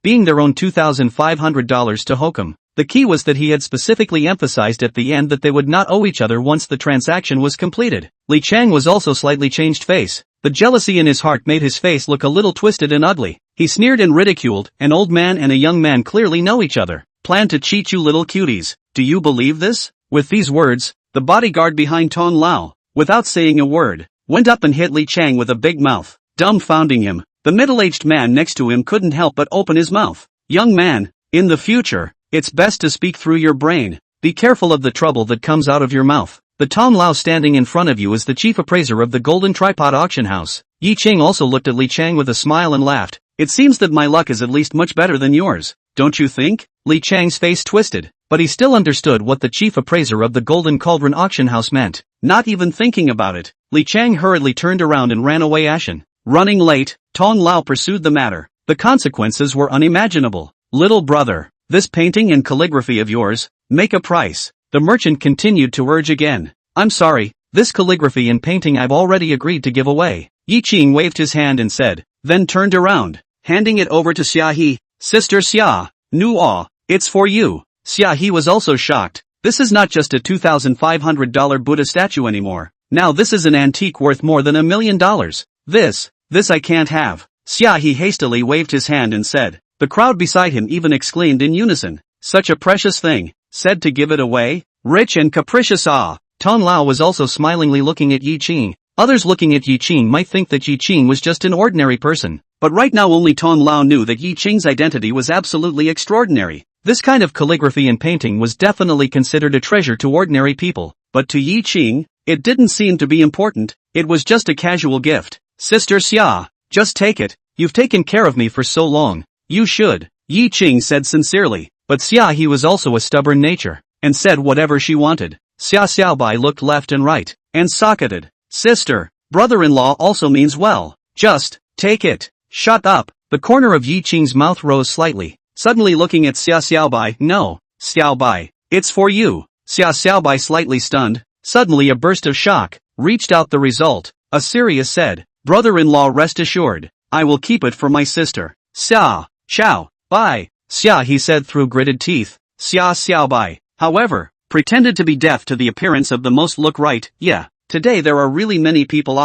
being their own $2,500 to Hokum. The key was that he had specifically emphasized at the end that they would not owe each other once the transaction was completed. Li Chang was also slightly changed face. The jealousy in his heart made his face look a little twisted and ugly. He sneered and ridiculed. An old man and a young man clearly know each other. Plan to cheat you little cuties. Do you believe this? With these words, the bodyguard behind Tong Lao, without saying a word, went up and hit Li Chang with a big mouth, dumbfounding him. The middle-aged man next to him couldn't help but open his mouth. Young man, in the future, it's best to speak through your brain. Be careful of the trouble that comes out of your mouth. The Tong Lao standing in front of you is the chief appraiser of the Golden Tripod Auction House. Ye Qing also looked at Li Chang with a smile and laughed. It seems that my luck is at least much better than yours, don't you think? Li Chang's face twisted, but he still understood what the chief appraiser of the Golden Cauldron Auction House meant. Not even thinking about it, Li Chang hurriedly turned around and ran away ashen. Running late, Tong Lao pursued the matter. The consequences were unimaginable. Little brother, this painting and calligraphy of yours, make a price. The merchant continued to urge again. I'm sorry, this calligraphy and painting I've already agreed to give away. Ye Qing waved his hand and said, then turned around, handing it over to Xia He. Sister Xia, nu it's for you. Xia He was also shocked. This is not just a $2,500 Buddha statue anymore. Now this is an antique worth more than $1 million. This I can't have. Xia He hastily waved his hand and said. The crowd beside him even exclaimed in unison. Such a precious thing, said to give it away? Rich and capricious Tong Lao was also smilingly looking at Ye Qing. Others looking at Ye Qing might think that Ye Qing was just an ordinary person. But right now only Tong Lao knew that Ye Qing's identity was absolutely extraordinary. This kind of calligraphy and painting was definitely considered a treasure to ordinary people. But to Ye Qing, it didn't seem to be important. It was just a casual gift. Sister Xia, just take it. You've taken care of me for so long. You should, Ye Qing said sincerely. But Xia He was also a stubborn nature, and said whatever she wanted. Xia Xiaobai looked left and right, and socketed. Sister, brother-in-law also means well. Just, take it. Shut up. The corner of Ye Qing's mouth rose slightly, suddenly looking at Xia Xiaobai. No, Xiaobai, it's for you. Xia Xiaobai slightly stunned, suddenly a burst of shock, reached out the result. A serious said, brother-in-law rest assured, I will keep it for my sister. Xia, Xiao, Bai. Xia he said through gritted teeth. Xia Xiaobai, however, pretended to be deaf to the appearance of the most look right. Yeah, today there are really many people.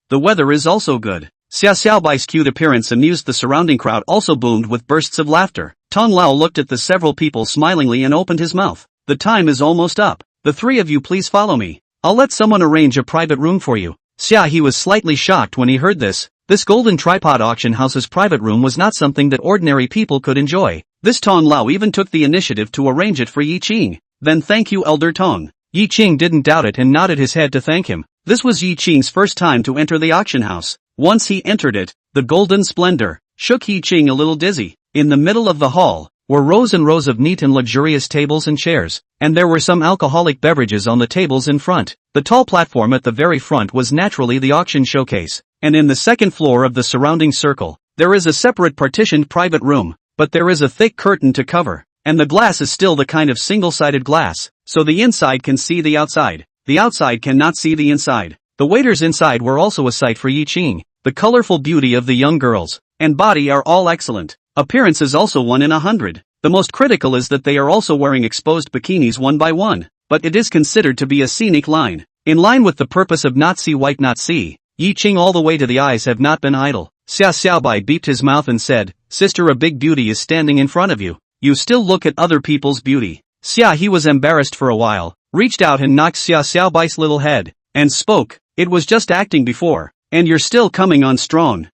The weather is also good. Xia Xiaobai's cute appearance amused the surrounding crowd, also boomed with bursts of laughter. Tong Lao looked at the several people smilingly and opened his mouth. The time is almost up. The three of you please follow me. I'll let someone arrange a private room for you. Xia he was slightly shocked when he heard this. This Golden Tripod Auction House's private room was not something that ordinary people could enjoy. This Tong Lao even took the initiative to arrange it for Ye Qing. Then thank you Elder Tong. Ye Qing didn't doubt it and nodded his head to thank him. This was Ye Qing's first time to enter the auction house. Once he entered it, the golden splendor shook Ye Qing a little dizzy. In the middle of the hall were rows and rows of neat and luxurious tables and chairs, and there were some alcoholic beverages on the tables in front. The tall platform at the very front was naturally the auction showcase, and in the second floor of the surrounding circle, there is a separate partitioned private room, but there is a thick curtain to cover, and the glass is still the kind of single-sided glass, so the inside can see the outside. The outside cannot see the inside. The waiters inside were also a sight for Ye Qing. The colorful beauty of the young girls and body are all excellent. Appearance is also 1 in 100. The most critical is that they are also wearing exposed bikinis one by one, but it is considered to be a scenic line. In line with the purpose of not see white not see, Ye Qing all the way to the eyes have not been idle. Xia Xiaobai beeped his mouth and said, Sister, a big beauty is standing in front of you. You still look at other people's beauty. Xia he was embarrassed for a while, reached out and knocked Xia Xiaobai's little head, and spoke. It was just acting before, and you're still coming on strong.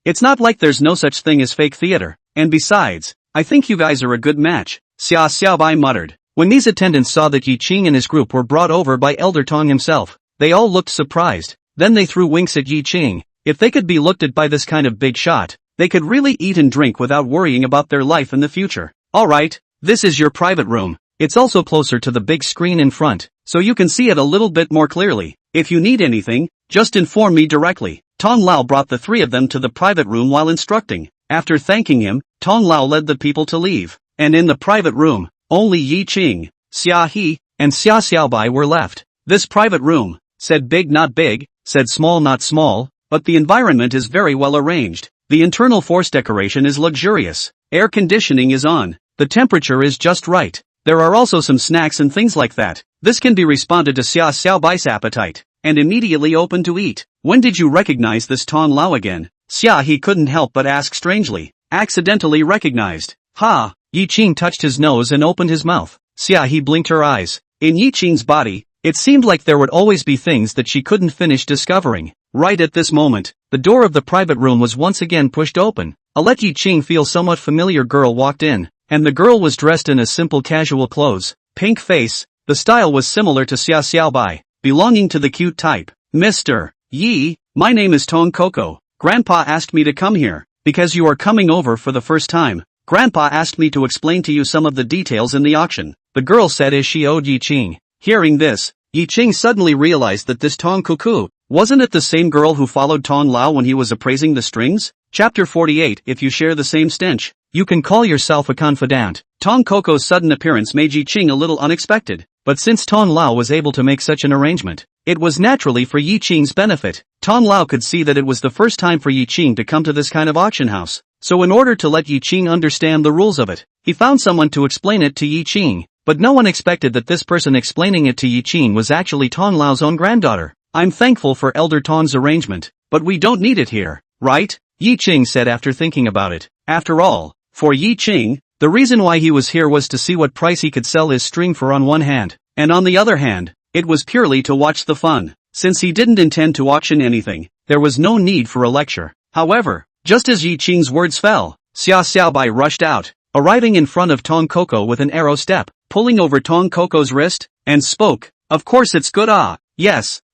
It's not like there's no such thing as fake theater, and besides, I think you guys are a good match, Xia Xiaobai muttered. When these attendants saw that Ye Qing and his group were brought over by Elder Tong himself, they all looked surprised. Then they threw winks at Ye Qing. If they could be looked at by this kind of big shot, they could really eat and drink without worrying about their life in the future. Alright, This is your private room. It's also closer to the big screen in front, so you can see it a little bit more clearly. If you need anything, just inform me directly. Tong Lao brought the three of them to the private room while instructing. After thanking him, Tong Lao led the people to leave. And in the private room, only Ye Qing, Xia He, and Xia Xiaobai were left. This private room, said big not big, said small not small, but the environment is very well arranged. The internal force decoration is luxurious. Air conditioning is on. The temperature is just right. There are also some snacks and things like that. This can be responded to Xia Xiaobai's appetite, and immediately open to eat. When did you recognize this Tong Lao again? Xia He couldn't help but ask strangely. Accidentally recognized. Ha! Ye Qing touched his nose and opened his mouth. Xia He blinked her eyes. In Ye Qing's body, it seemed like there would always be things that she couldn't finish discovering. Right at this moment, the door of the private room was once again pushed open. A let Ye Qing feel somewhat familiar girl walked in, and the girl was dressed in a simple casual clothes. Pink face, the style was similar to Xia Xiaobai, belonging to the cute type. Mr. Yi, my name is Tong Coco. Grandpa asked me to come here, because you are coming over for the first time. Grandpa asked me to explain to you some of the details in the auction, the girl said as she owed Ye Qing. Hearing this, Ye Qing suddenly realized that this Tong Cuckoo, wasn't it the same girl who followed Tong Lao when he was appraising the strings? Chapter 48. If you share the same stench, you can call yourself a confidant. Tong Coco's sudden appearance made Ye Qing a little unexpected, but since Tong Lao was able to make such an arrangement, it was naturally for Ye Qing's benefit. Tong Lao could see that it was the first time for Ye Qing to come to this kind of auction house, so in order to let Ye Qing understand the rules of it, he found someone to explain it to Ye Qing, but no one expected that this person explaining it to Ye Qing was actually Tong Lao's own granddaughter. I'm thankful for Elder Tong's arrangement, but we don't need it here, right? Ye Qing said after thinking about it. After all, for Ye Qing, the reason why he was here was to see what price he could sell his string for on one hand, and on the other hand, it was purely to watch the fun. Since he didn't intend to auction anything, there was no need for a lecture. However, just as Ye Qing's words fell, Xia Xiaobai rushed out, arriving in front of Tong Coco with an arrow step, pulling over Tong Coco's wrist, and spoke. Of course it's good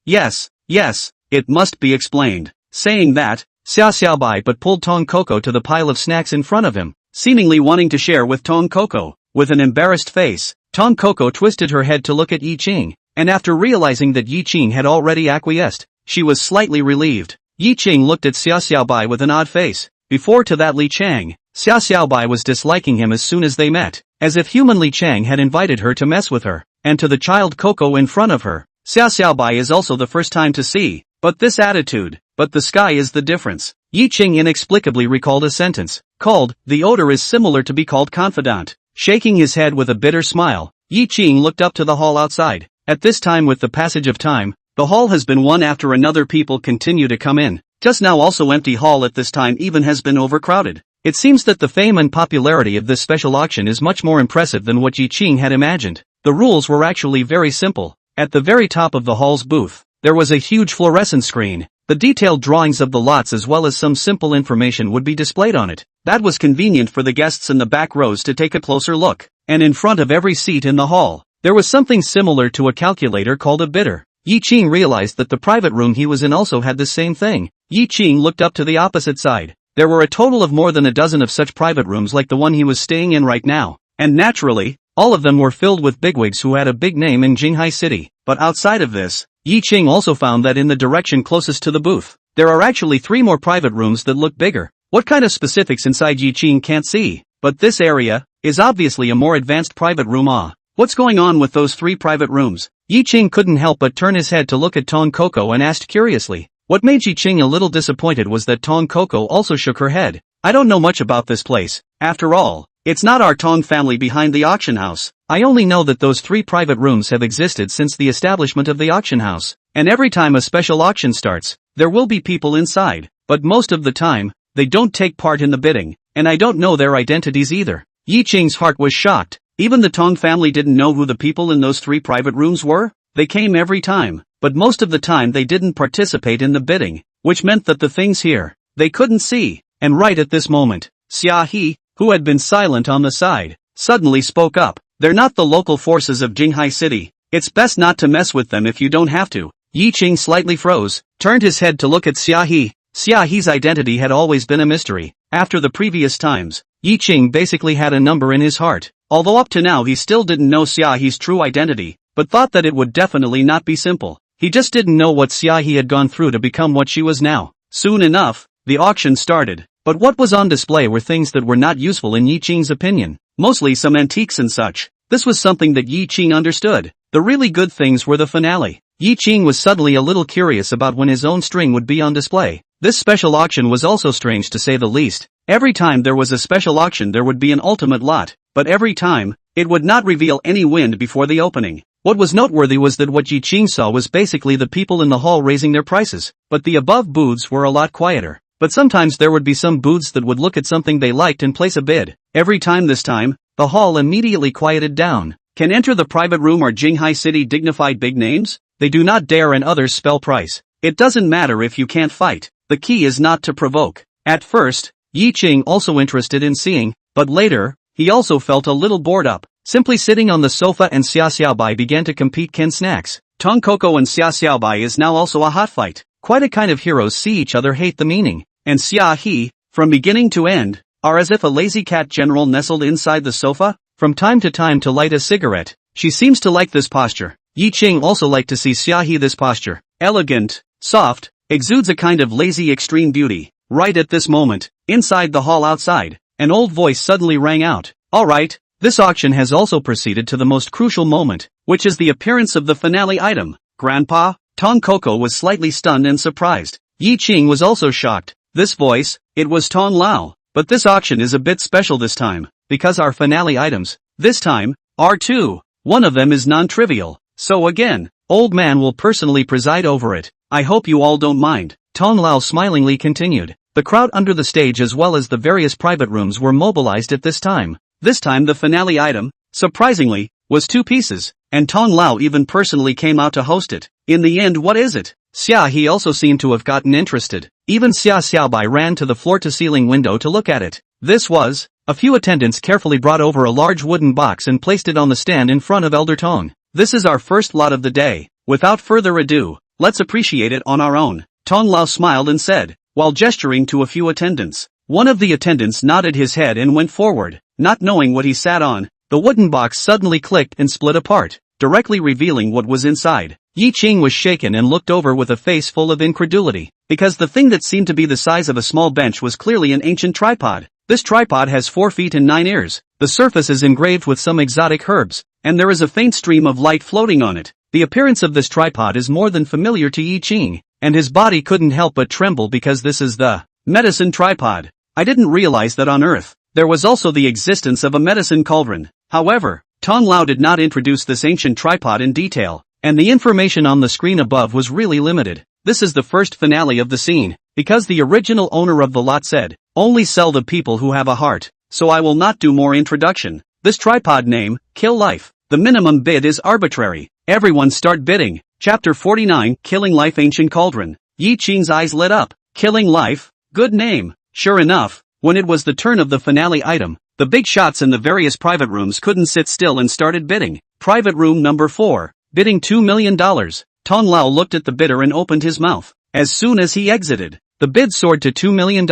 yes, it must be explained. Saying that, Xia Xiaobai but pulled Tong Coco to the pile of snacks in front of him, seemingly wanting to share with Tong Coco. With an embarrassed face, Tong Coco twisted her head to look at Ye Qing, and after realizing that Ye Qing had already acquiesced, she was slightly relieved. Ye Qing looked at Xia Xiaobai with an odd face. Before to that Li Chang, Xia Xiaobai was disliking him as soon as they met, as if human Li Chang had invited her to mess with her, and to the child Coco in front of her. Xia Xiaobai is also the first time to see, but this attitude, but the sky is the difference. Ye Qing inexplicably recalled a sentence, called, the odor is similar to be called confidant. Shaking his head with a bitter smile, Ye Qing looked up to the hall outside. At this time with the passage of time, the hall has been one after another people continue to come in. Just now also empty hall at this time even has been overcrowded. It seems that the fame and popularity of this special auction is much more impressive than what Ye Qing had imagined. The rules were actually very simple. At the very top of the hall's booth, there was a huge fluorescent screen. The detailed drawings of the lots as well as some simple information would be displayed on it. That was convenient for the guests in the back rows to take a closer look. And in front of every seat in the hall, there was something similar to a calculator called a bidder. Ye Qing realized that the private room he was in also had the same thing. Ye Qing looked up to the opposite side. There were a total of more than a dozen of such private rooms like the one he was staying in right now. And naturally, all of them were filled with bigwigs who had a big name in Jinghai City. But outside of this, Ye Qing also found that in the direction closest to the booth, there are actually 3 more private rooms that look bigger. What kind of specifics inside Ye Qing can't see, but this area is obviously a more advanced private room. What's going on with those 3 private rooms? Ye Qing couldn't help but turn his head to look at Tong Coco and asked curiously. What made Ye Qing a little disappointed was that Tong Coco also shook her head. I don't know much about this place. After all, it's not our Tong family behind the auction house. I only know that those 3 private rooms have existed since the establishment of the auction house. And every time a special auction starts, there will be people inside. But most of the time, they don't take part in the bidding. And I don't know their identities either. Ye Qing's heart was shocked. Even the Tong family didn't know who the people in those 3 private rooms were? They came every time, but most of the time they didn't participate in the bidding, which meant that the things here, they couldn't see. And right at this moment, Xia He, who had been silent on the side, suddenly spoke up. They're not the local forces of Jinghai City. It's best not to mess with them if you don't have to. Ye Qing slightly froze, turned his head to look at Xia He. Xia He's identity had always been a mystery. After the previous times, Ye Qing basically had a number in his heart. Although up to now he still didn't know Xiaohe's true identity, but thought that it would definitely not be simple. He just didn't know what Xiaohe had gone through to become what she was now. Soon enough, the auction started, but what was on display were things that were not useful in Ye Qing's opinion, mostly some antiques and such. This was something that Ye Qing understood. The really good things were the finale. Ye Qing was suddenly a little curious about when his own string would be on display. This special auction was also strange to say the least. Every time there was a special auction there would be an ultimate lot, but every time, it would not reveal any wind before the opening. What was noteworthy was that what Ye Qing saw was basically the people in the hall raising their prices, but the above booths were a lot quieter. But sometimes there would be some booths that would look at something they liked and place a bid. Every time this time, the hall immediately quieted down. Can enter the private room or Jinghai City dignified big names? They do not dare and others spell price. It doesn't matter if you can't fight. The key is not to provoke. At first, Ye Qing also interested in seeing, but later, he also felt a little bored up. Simply sitting on the sofa and Xia Xiaobai began to compete Ken snacks. Tong Coco and Xia Xiaobai is now also a hot fight. Quite a kind of heroes see each other hate the meaning. And Xiaohe, from beginning to end, are as if a lazy cat general nestled inside the sofa, from time to time to light a cigarette. She seems to like this posture. Ye Qing also liked to see Xiaohe this posture. Elegant, soft, exudes a kind of lazy extreme beauty. Right at this moment, inside the hall outside, an old voice suddenly rang out. Alright, this auction has also proceeded to the most crucial moment, which is the appearance of the finale item. Grandpa? Tong Coco was slightly stunned and surprised. Ye Qing was also shocked. This voice, it was Tong Lao. But this auction is a bit special this time, because our finale items, this time, are two. One of them is non-trivial. So again, old man will personally preside over it. I hope you all don't mind. Tong Lao smilingly continued. The crowd under the stage as well as the various private rooms were mobilized at this time. This time the finale item, surprisingly, was 2 pieces, and Tong Lao even personally came out to host it. In the end, what is it? Xiaohe also seemed to have gotten interested. Even Xia Xiaobai ran to the floor-to-ceiling window to look at it. This was, a few attendants carefully brought over a large wooden box and placed it on the stand in front of Elder Tong. This is our first lot of the day. Without further ado, let's appreciate it on our own. Tong Lao smiled and said, while gesturing to a few attendants. One of the attendants nodded his head and went forward. Not knowing what he sat on, the wooden box suddenly clicked and split apart, directly revealing what was inside. Ye Qing was shaken and looked over with a face full of incredulity, because the thing that seemed to be the size of a small bench was clearly an ancient tripod. This tripod has 4 feet and 9 ears. The surface is engraved with some exotic herbs, and there is a faint stream of light floating on it. The appearance of this tripod is more than familiar to Ye Qing, and his body couldn't help but tremble because this is the medicine tripod. I didn't realize that on Earth, there was also the existence of a medicine cauldron. However, Tong Lao did not introduce this ancient tripod in detail, and the information on the screen above was really limited. This is the first finale of the scene, because the original owner of the lot said, only sell the people who have a heart, so I will not do more introduction. This tripod name, Kill Life. The minimum bid is arbitrary. Everyone start bidding. Chapter 49, Killing Life Ancient Cauldron. Ye Qing's eyes lit up. Killing Life? Good name. Sure enough, when it was the turn of the finale item, the big shots in the various private rooms couldn't sit still and started bidding. Private room number 4, bidding $2 million. Tong Lao looked at the bidder and opened his mouth. As soon as he exited, the bid soared to $2 million.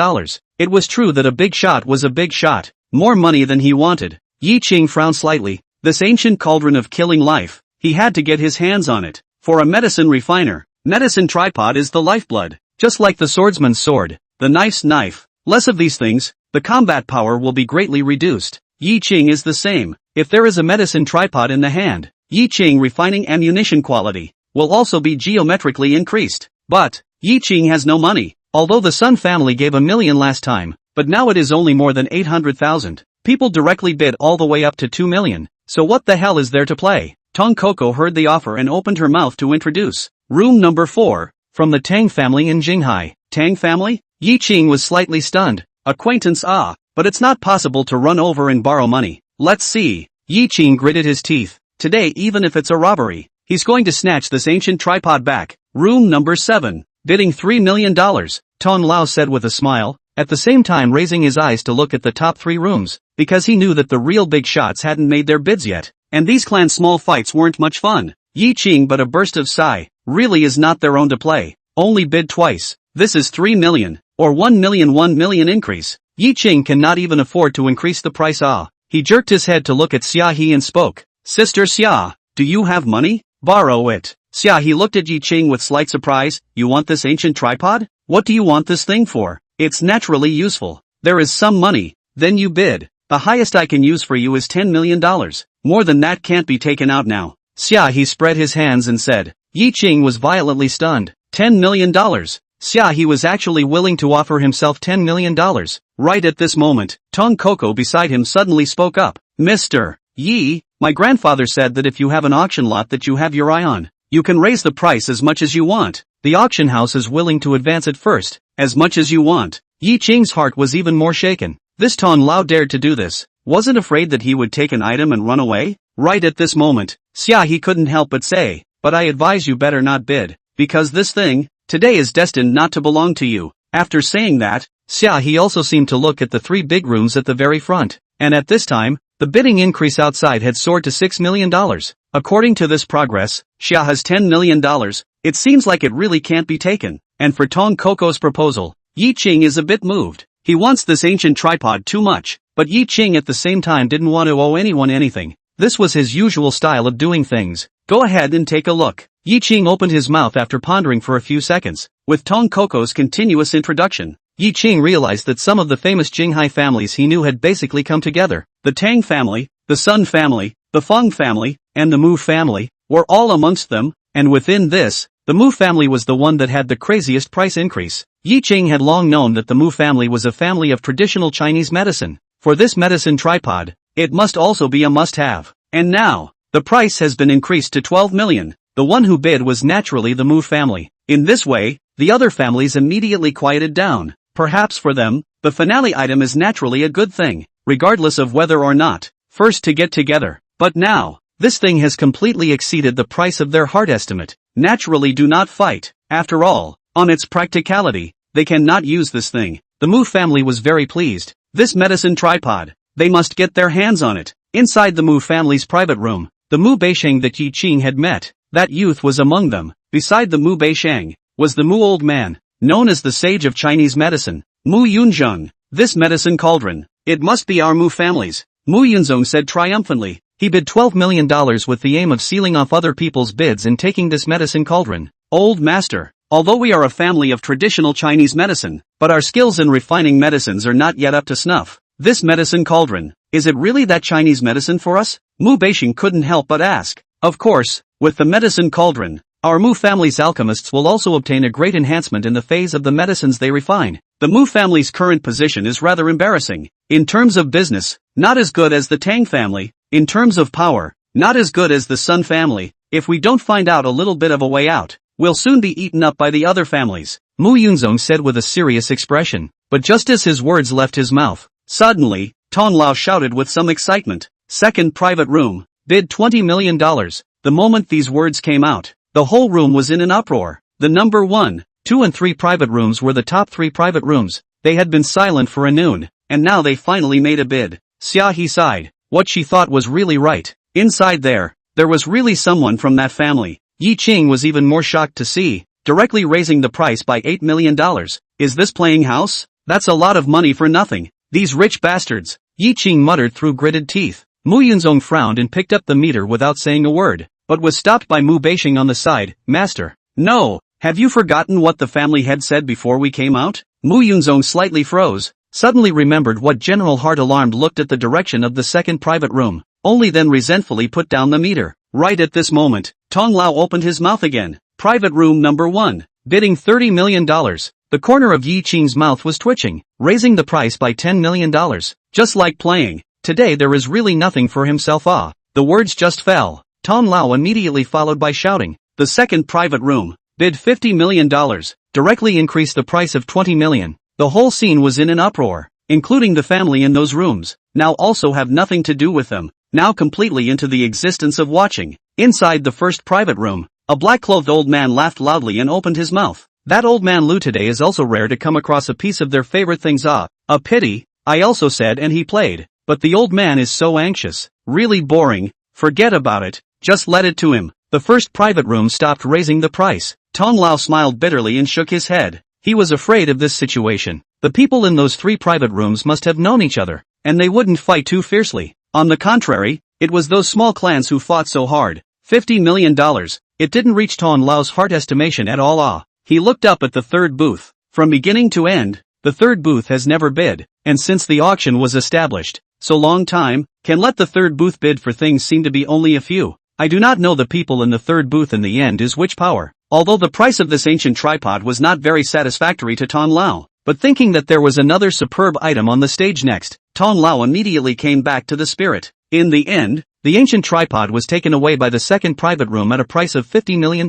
It was true that a big shot was a big shot, more money than he wanted. Ye Qing frowned slightly. This ancient cauldron of killing life, he had to get his hands on it. For a medicine refiner, medicine tripod is the lifeblood. Just like the swordsman's sword, the knife's knife. Less of these things, the combat power will be greatly reduced. Ye Qing is the same. If there is a medicine tripod in the hand, Ye Qing refining ammunition quality will also be geometrically increased. But Ye Qing has no money. Although the Sun family gave $1 million last time, but now it is only more than 800,000. People directly bid all the way up to 2 million. So what the hell is there to play? Tong Coco heard the offer and opened her mouth to introduce. Room number 4, from the Tang family in Jinghai. Tang family? Ye Qing was slightly stunned. Acquaintance but it's not possible to run over and borrow money. Let's see. Ye Qing gritted his teeth. Today even if it's a robbery, he's going to snatch this ancient tripod back. Room number 7, bidding $3 million. Tong Lao said with a smile, at the same time raising his eyes to look at the top 3 rooms, because he knew that the real big shots hadn't made their bids yet, and these clan small fights weren't much fun. Ye Qing but a burst of sigh, really is not their own to play. Only bid twice. This is 3 million, or 1 million increase. Ye Qing cannot even afford to increase the price. He jerked his head to look at Xia He and spoke. Sister Xia, do you have money? Borrow it. Xia He looked at Ye Qing with slight surprise. You want this ancient tripod? What do you want this thing for? It's naturally useful. There is some money. Then you bid. The highest I can use for you is $10 million. More than that can't be taken out now. Xia He spread his hands and said. Ye Qing was violently stunned. $10 million. Xia He was actually willing to offer himself $10 million. Right at this moment, Tong Koko beside him suddenly spoke up. Mr. Yi, my grandfather said that if you have an auction lot that you have your eye on, you can raise the price as much as you want. The auction house is willing to advance it first, as much as you want. Ye Qing's heart was even more shaken. This Tong Lao dared to do this. Wasn't afraid that he would take an item and run away? Right at this moment, Xia He couldn't help but say, but I advise you better not bid, because this thing, today is destined not to belong to you. After saying that, Xia He also seemed to look at the 3 big rooms at the very front, and at this time, the bidding increase outside had soared to $6 million. According to this progress, Xia has $10 million, it seems like it really can't be taken, and for Tong Koko's proposal, Ye Qing is a bit moved. He wants this ancient tripod too much, but Ye Qing at the same time didn't want to owe anyone anything. This was his usual style of doing things. Go ahead and take a look. Ye Qing opened his mouth after pondering for a few seconds. With Tong Koko's continuous introduction, Ye Qing realized that some of the famous Qinghai families he knew had basically come together. The Tang family, the Sun family, the Feng family, and the Mu family, were all amongst them, and within this, the Mu family was the one that had the craziest price increase. Ye Qing had long known that the Mu family was a family of traditional Chinese medicine. For this medicine tripod, it must also be a must-have. And now, the price has been increased to 12 million. The one who bid was naturally the Mu family. In this way, the other families immediately quieted down. Perhaps for them, the finale item is naturally a good thing, regardless of whether or not, first to get together. But now, this thing has completely exceeded the price of their heart estimate. Naturally do not fight. After all, on its practicality, they cannot use this thing. The Mu family was very pleased. This medicine tripod, they must get their hands on it. Inside the Mu family's private room, the Mu Beisheng that Ye Qing had met, that youth was among them. Beside the Mu Beisheng, was the Mu old man, known as the sage of Chinese medicine, Mu Yunzheng. This medicine cauldron, it must be our Mu family's, Mu Yunzheng said triumphantly. He bid $12 million with the aim of sealing off other people's bids and taking this medicine cauldron. Old master, although we are a family of traditional Chinese medicine, but our skills in refining medicines are not yet up to snuff. This medicine cauldron, is it really that Chinese medicine for us? Mu Beisheng couldn't help but ask. Of course, with the medicine cauldron, our Mu family's alchemists will also obtain a great enhancement in the phase of the medicines they refine. The Mu family's current position is rather embarrassing. In terms of business, not as good as the Tang family. In terms of power, not as good as the Sun family. If we don't find out a little bit of a way out, we'll soon be eaten up by the other families, Mu Yunzheng said with a serious expression. But just as his words left his mouth, suddenly, Tong Lao shouted with some excitement. Second private room, bid $20 million. The moment these words came out, the whole room was in an uproar. The number 1, 2 and 3 private rooms were the top 3 private rooms. They had been silent for a noon, and now they finally made a bid. Xia He sighed. What she thought was really right. Inside there was really someone from that family. Ye Qing was even more shocked to see, directly raising the price by $8 million. Is this playing house? That's a lot of money for nothing. These rich bastards, Ye Qing muttered through gritted teeth. Mu Yunzheng frowned and picked up the meter without saying a word, but was stopped by Mu Beisheng on the side. Master. No, have you forgotten what the family had said before we came out? Mu Yunzheng slightly froze, suddenly remembered what General Heart alarmed looked at the direction of the second private room, only then resentfully put down the meter. Right at this moment, Tong Lao opened his mouth again. Private room number 1, bidding $30 million. The corner of Ye Qing's mouth was twitching, raising the price by $10 million. Just like playing. Today there is really nothing for himself. The words just fell. Tong Lao immediately followed by shouting. The second private room, bid $50 million, directly increased the price of $20 million. The whole scene was in an uproar, including the family in those rooms, now also have nothing to do with them, now completely into the existence of watching. Inside the first private room, a black-clothed old man laughed loudly and opened his mouth. That old man Lu today is also rare to come across a piece of their favorite things. A pity, I also said, and he played. But the old man is so anxious, really boring, forget about it, just let it to him. The first private room stopped raising the price. Tong Lao smiled bitterly and shook his head. He was afraid of this situation. The people in those 3 private rooms must have known each other, and they wouldn't fight too fiercely. On the contrary, it was those small clans who fought so hard. $50 million. It didn't reach Tong Lao's heart estimation at all. He looked up at the third booth. From beginning to end, the third booth has never bid, and since the auction was established so long time, can let the third booth bid for things seem to be only a few. I do not know the people in the third booth in the end is which power. Although the price of this ancient tripod was not very satisfactory to Tong Lao, but thinking that there was another superb item on the stage next, Tong Lao immediately came back to the spirit. In the end, the ancient tripod was taken away by the second private room at a price of $50 million.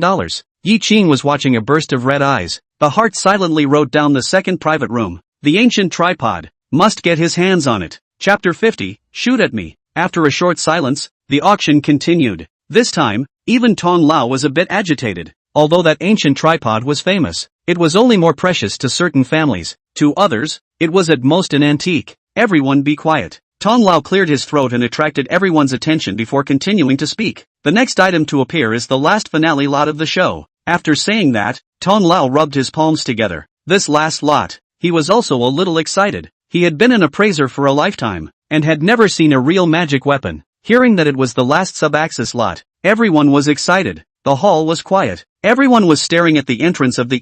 Ye Qing was watching a burst of red eyes. The heart silently wrote down the second private room. The ancient tripod. Must get his hands on it. Chapter 50, Shoot at Me. After a short silence, the auction continued. This time, even Tong Lao was a bit agitated. Although that ancient tripod was famous, it was only more precious to certain families. To others, it was at most an antique. Everyone be quiet. Tong Lao cleared his throat and attracted everyone's attention before continuing to speak. The next item to appear is the last finale lot of the show. After saying that, Tong Lao rubbed his palms together. This last lot. He was also a little excited. He had been an appraiser for a lifetime, and had never seen a real magic weapon. Hearing that it was the last sub-axis lot, everyone was excited. The hall was quiet. Everyone was staring at the entrance of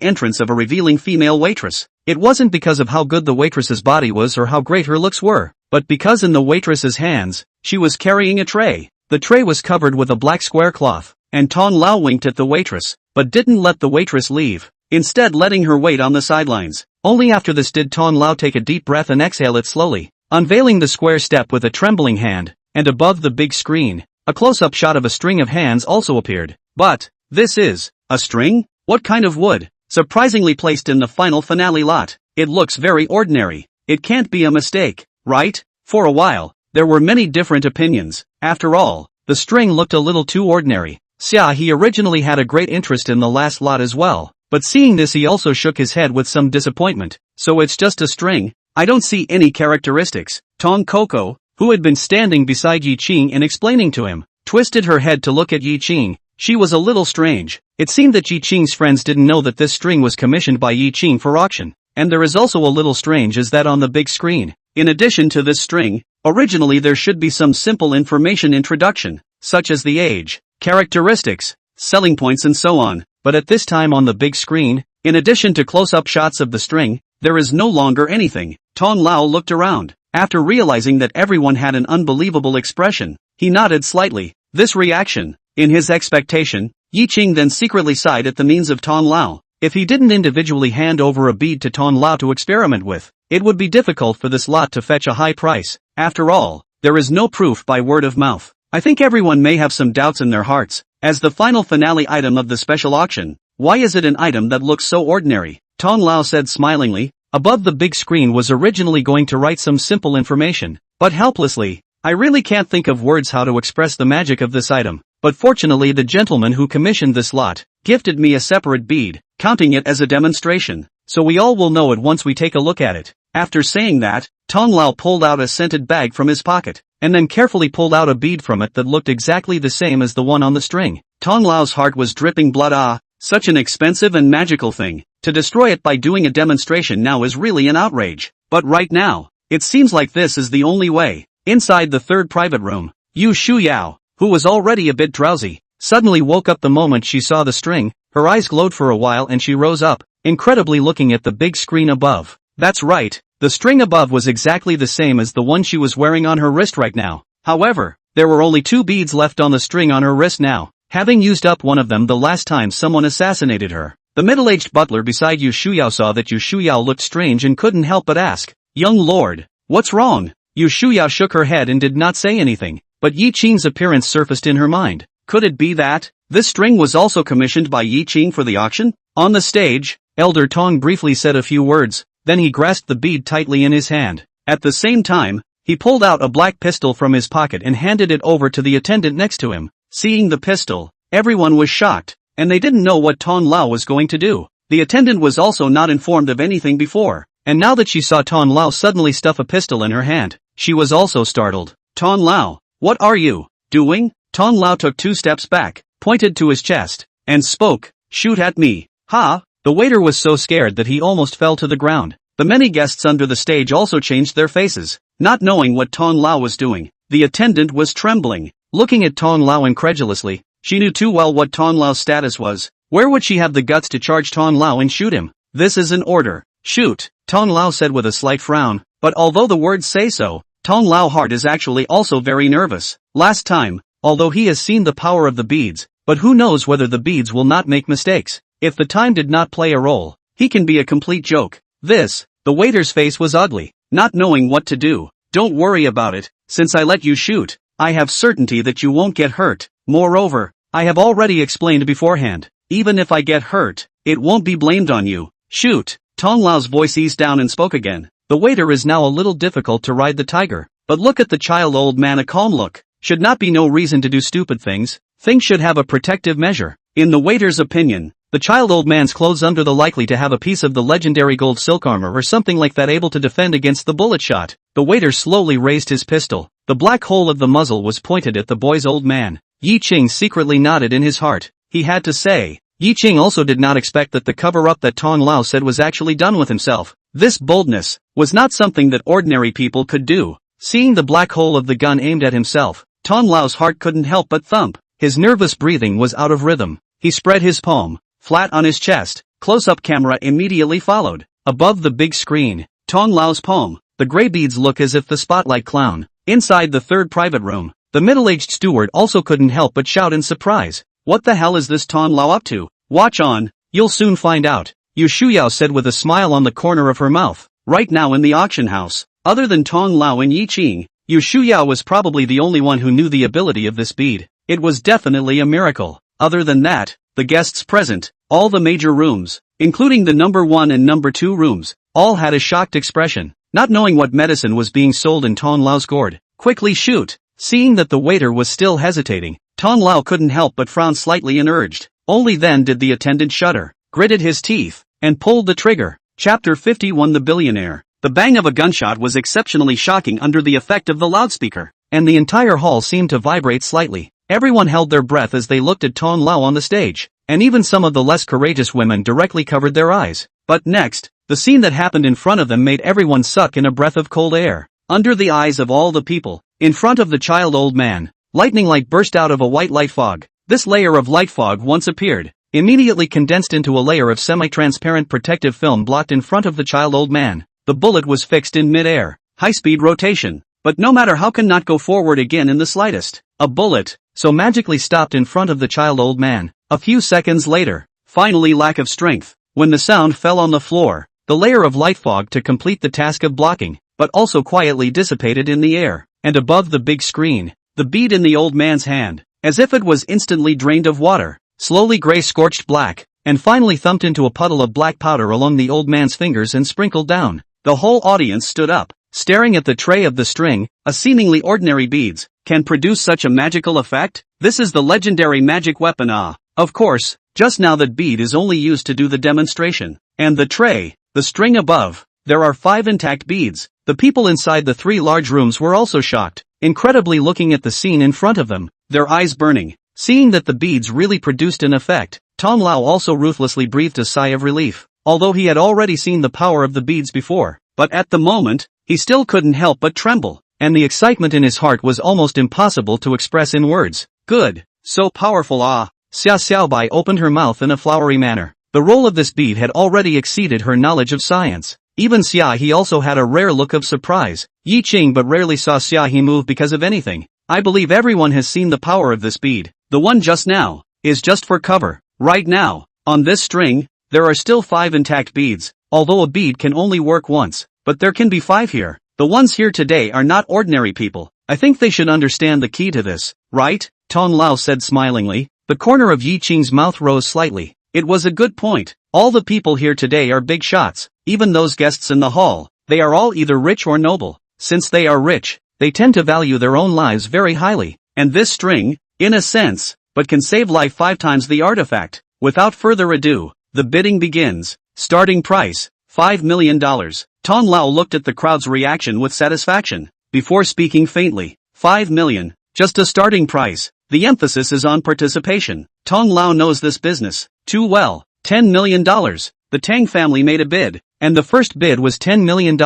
a revealing female waitress. It wasn't because of how good the waitress's body was or how great her looks were, but because in the waitress's hands, she was carrying a tray. The tray was covered with a black square cloth, and Tong Lao winked at the waitress, but didn't let the waitress leave, instead letting her wait on the sidelines. Only after this did Tong Lao take a deep breath and exhale it slowly, unveiling the square step with a trembling hand, and above the big screen, a close-up shot of a string of hands also appeared. But, this is, a string? What kind of wood? Surprisingly placed in the final finale lot. It looks very ordinary. It can't be a mistake, right? For a while, there were many different opinions. After all, the string looked a little too ordinary. Xia he originally had a great interest in the last lot as well, but seeing this he also shook his head with some disappointment. So it's just a string? I don't see any characteristics. Tong Coco, who had been standing beside Ye Qing and explaining to him, twisted her head to look at Ye Qing. She was a little strange. It seemed that Ye Qing's friends didn't know that this string was commissioned by Ye Qing for auction. And there is also a little strange is that on the big screen, in addition to this string, originally there should be some simple information introduction, such as the age, characteristics, selling points and so on, but at this time on the big screen, in addition to close-up shots of the string, there is no longer anything. Tong Lao looked around. After realizing that everyone had an unbelievable expression, he nodded slightly. This reaction, in his expectation, Ye Qing then secretly sighed at the means of Tong Lao. If he didn't individually hand over a bead to Tong Lao to experiment with, it would be difficult for this lot to fetch a high price. After all, there is no proof by word of mouth. I think everyone may have some doubts in their hearts. As the final finale item of the special auction, why is it an item that looks so ordinary? Tong Lao said smilingly. Above the big screen was originally going to write some simple information, but helplessly, I really can't think of words how to express the magic of this item. But fortunately the gentleman who commissioned this lot, gifted me a separate bead, counting it as a demonstration, so we all will know it once we take a look at it. After saying that, Tong Lao pulled out a scented bag from his pocket, and then carefully pulled out a bead from it that looked exactly the same as the one on the string. Tong Lao's heart was dripping blood. Such an expensive and magical thing. To destroy it by doing a demonstration now is really an outrage. But right now, it seems like this is the only way. Inside the third private room, Yu Shuyao, who was already a bit drowsy, suddenly woke up the moment she saw the string. Her eyes glowed for a while and she rose up, incredibly looking at the big screen above. That's right, the string above was exactly the same as the one she was wearing on her wrist right now. However, there were only 2 beads left on the string on her wrist now, having used up one of them the last time someone assassinated her. The middle-aged butler beside Yu Shuyao saw that Yu Shuyao looked strange and couldn't help but ask, "Young lord, what's wrong?" Yu Shuyao shook her head and did not say anything, but Ye Qing's appearance surfaced in her mind. Could it be that this string was also commissioned by Ye Qing for the auction? On the stage, Elder Tong briefly said a few words, then he grasped the bead tightly in his hand. At the same time, he pulled out a black pistol from his pocket and handed it over to the attendant next to him. Seeing the pistol, everyone was shocked, and they didn't know what Tong Lao was going to do. The attendant was also not informed of anything before, and now that she saw Tong Lao suddenly stuff a pistol in her hand, she was also startled. Tong Lao, what are you doing? Tong Lao took 2 steps back, pointed to his chest, and spoke, "Shoot at me." Ha! The waiter was so scared that he almost fell to the ground. The many guests under the stage also changed their faces, not knowing what Tong Lao was doing. The attendant was trembling, looking at Tong Lao incredulously. She knew too well what Tong Lao's status was. Where would she have the guts to charge Tong Lao and shoot him? This is an order. Shoot, Tong Lao said with a slight frown, but although the words say so, Tong Lao's heart is actually also very nervous. Last time, although he has seen the power of the beads, but who knows whether the beads will not make mistakes. If the time did not play a role, he can be a complete joke. The waiter's face was ugly, not knowing what to do. Don't worry about it, since I let you shoot, I have certainty that you won't get hurt. Moreover, I have already explained beforehand, even if I get hurt, it won't be blamed on you. Shoot. Tong Lao's voice eased down and spoke again. The waiter is now a little difficult to ride the tiger, but look at the child old man, a calm look. Should not be no reason to do stupid things. Things should have a protective measure. In the waiter's opinion, the child old man's clothes under the likely to have a piece of the legendary gold silk armor or something like that able to defend against the bullet shot. The waiter slowly raised his pistol. The black hole of the muzzle was pointed at the boy's old man. Ye Qing secretly nodded in his heart. He had to say. Ye Qing also did not expect that the cover-up that Tong Lao said was actually done with himself. This boldness was not something that ordinary people could do. Seeing the black hole of the gun aimed at himself, Tong Lao's heart couldn't help but thump. His nervous breathing was out of rhythm. He spread his palm flat on his chest. Close-up camera immediately followed. Above the big screen, Tong Lao's palm, the gray beads look as if the spotlight clown. Inside the third private room, the middle-aged steward also couldn't help but shout in surprise. What the hell is this Tong Lao up to? Watch on, you'll soon find out, Yu Shuyao said with a smile on the corner of her mouth. Right now in the auction house, other than Tong Lao and Ye Qing, Yu Shuyao was probably the only one who knew the ability of this bead. It was definitely a miracle. Other than that, the guests present, all the major rooms, including the number 1 and number 2 rooms, all had a shocked expression, not knowing what medicine was being sold in Tong Lao's gourd. Quickly shoot. Seeing that the waiter was still hesitating, Tong Lao couldn't help but frown slightly and urged. Only then did the attendant shudder, gritted his teeth, and pulled the trigger. Chapter 51 The Billionaire. The bang of a gunshot was exceptionally shocking under the effect of the loudspeaker, and the entire hall seemed to vibrate slightly. Everyone held their breath as they looked at Tong Lao on the stage, and even some of the less courageous women directly covered their eyes. But next, the scene that happened in front of them made everyone suck in a breath of cold air. Under the eyes of all the people, in front of the child old man, lightning light burst out of a white light fog. This layer of light fog once appeared, immediately condensed into a layer of semi-transparent protective film blocked in front of the child old man. The bullet was fixed in mid-air, high-speed rotation, but no matter how can not go forward again in the slightest. A bullet, so magically stopped in front of the child old man. A few seconds later, finally lack of strength, when the sound fell on the floor, the layer of light fog to complete the task of blocking, but also quietly dissipated in the air, and above the big screen, the bead in the old man's hand, as if it was instantly drained of water, slowly gray scorched black, and finally thumped into a puddle of black powder along the old man's fingers and sprinkled down. The whole audience stood up, staring at the tray of the string. A seemingly ordinary beads can produce such a magical effect? This is the legendary magic weapon. Of course, just now that bead is only used to do the demonstration. And the tray, the string above, there are 5 intact beads. The people inside the 3 large rooms were also shocked, incredibly looking at the scene in front of them, their eyes burning. Seeing that the beads really produced an effect, Tong Lao also ruthlessly breathed a sigh of relief, although he had already seen the power of the beads before. But at the moment, he still couldn't help but tremble, and the excitement in his heart was almost impossible to express in words. Good, so powerful. Xia Xiaobai opened her mouth in a flowery manner. The role of this bead had already exceeded her knowledge of science. Even Xia He also had a rare look of surprise. Ye Qing but rarely saw Xia He move because of anything. I believe everyone has seen the power of this bead. The one just now is just for cover. Right now, on this string, there are still 5 intact beads, although a bead can only work once, but there can be 5 here. The ones here today are not ordinary people. I think they should understand the key to this, right? Tong Lao said smilingly. The corner of Ye Qing's mouth rose slightly. It was a good point. All the people here today are big shots, even those guests in the hall. They are all either rich or noble. Since they are rich, they tend to value their own lives very highly. And this string, in a sense, but can save life 5 times the artifact. Without further ado, the bidding begins. Starting price, $5 million. Tong Lao looked at the crowd's reaction with satisfaction, before speaking faintly. 5 million, just a starting price. The emphasis is on participation. Tong Lao knows this business too well. $10 million. The Tang family made a bid, and the first bid was $10 million.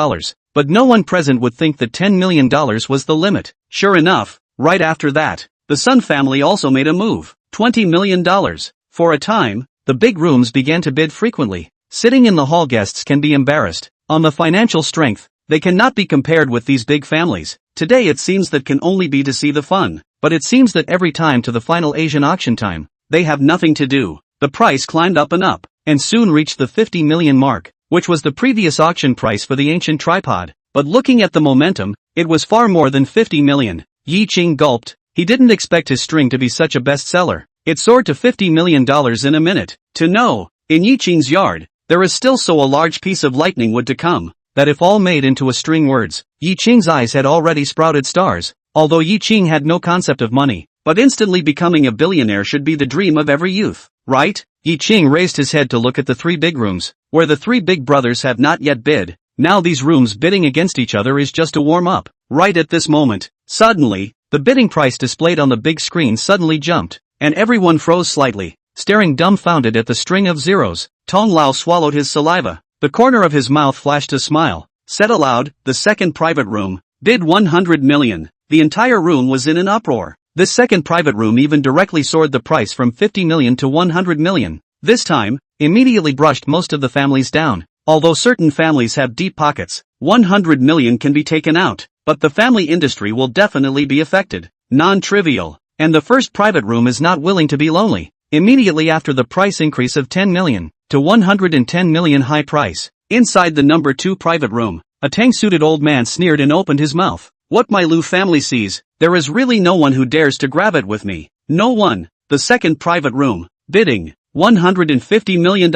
But no one present would think that $10 million was the limit. Sure enough, right after that, the Sun family also made a move. $20 million. For a time, the big rooms began to bid frequently. Sitting in the hall, guests can be embarrassed. On the financial strength, they cannot be compared with these big families. Today it seems that can only be to see the fun. But it seems that every time to the final Asian auction time, they have nothing to do. The price climbed up, and soon reached the 50 million mark, which was the previous auction price for the ancient tripod. But looking at the momentum, it was far more than 50 million. Ye Qing gulped. He didn't expect his string to be such a bestseller. It soared to $50 million in a minute. To know, in Ye Qing's yard, there is still so a large piece of lightning wood to come, that if all made into a string words, Ye Qing's eyes had already sprouted stars. Although Ye Qing had no concept of money, but instantly becoming a billionaire should be the dream of every youth, right? Ye Qing raised his head to look at the three big rooms, where the three big brothers have not yet bid. Now these rooms bidding against each other is just a warm-up. Right at this moment, suddenly, the bidding price displayed on the big screen suddenly jumped, and everyone froze slightly, staring dumbfounded at the string of zeros. Tong Lao swallowed his saliva. The corner of his mouth flashed a smile. Said aloud, the second private room, bid 100 million. The entire room was in an uproar. This second private room even directly soared the price from 50 million to 100 million. This time, immediately brushed most of the families down. Although certain families have deep pockets, 100 million can be taken out, but the family industry will definitely be affected. Non-trivial. And the first private room is not willing to be lonely. Immediately after the price increase of 10 million to 110 million high price, inside the number 2 private room, a tang-suited old man sneered and opened his mouth. What my Lu family sees, there is really no one who dares to grab it with me. No one. The second private room, bidding $150 million.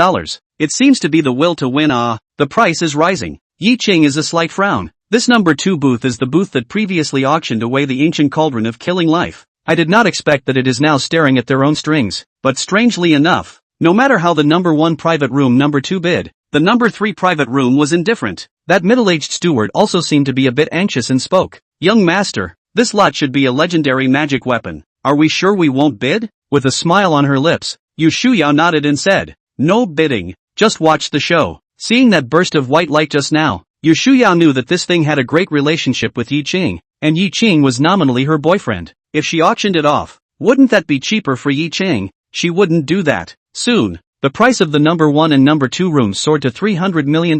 It seems to be the will to win. The price is rising. Ye Qing is a slight frown. This number 2 booth is the booth that previously auctioned away the ancient cauldron of killing life. I did not expect that it is now staring at their own strings, but strangely enough, no matter how the number 1 private room number 2 bid, the number 3 private room was indifferent. That middle-aged steward also seemed to be a bit anxious and spoke. Young master, this lot should be a legendary magic weapon. Are we sure we won't bid? With a smile on her lips, Yu Shuyao nodded and said, no bidding, just watch the show. Seeing that burst of white light just now, Yu Shuyao knew that this thing had a great relationship with Ye Qing, and Ye Qing was nominally her boyfriend. If she auctioned it off, wouldn't that be cheaper for Ye Qing? She wouldn't do that. Soon, the price of the number 1 and number 2 rooms soared to $300 million,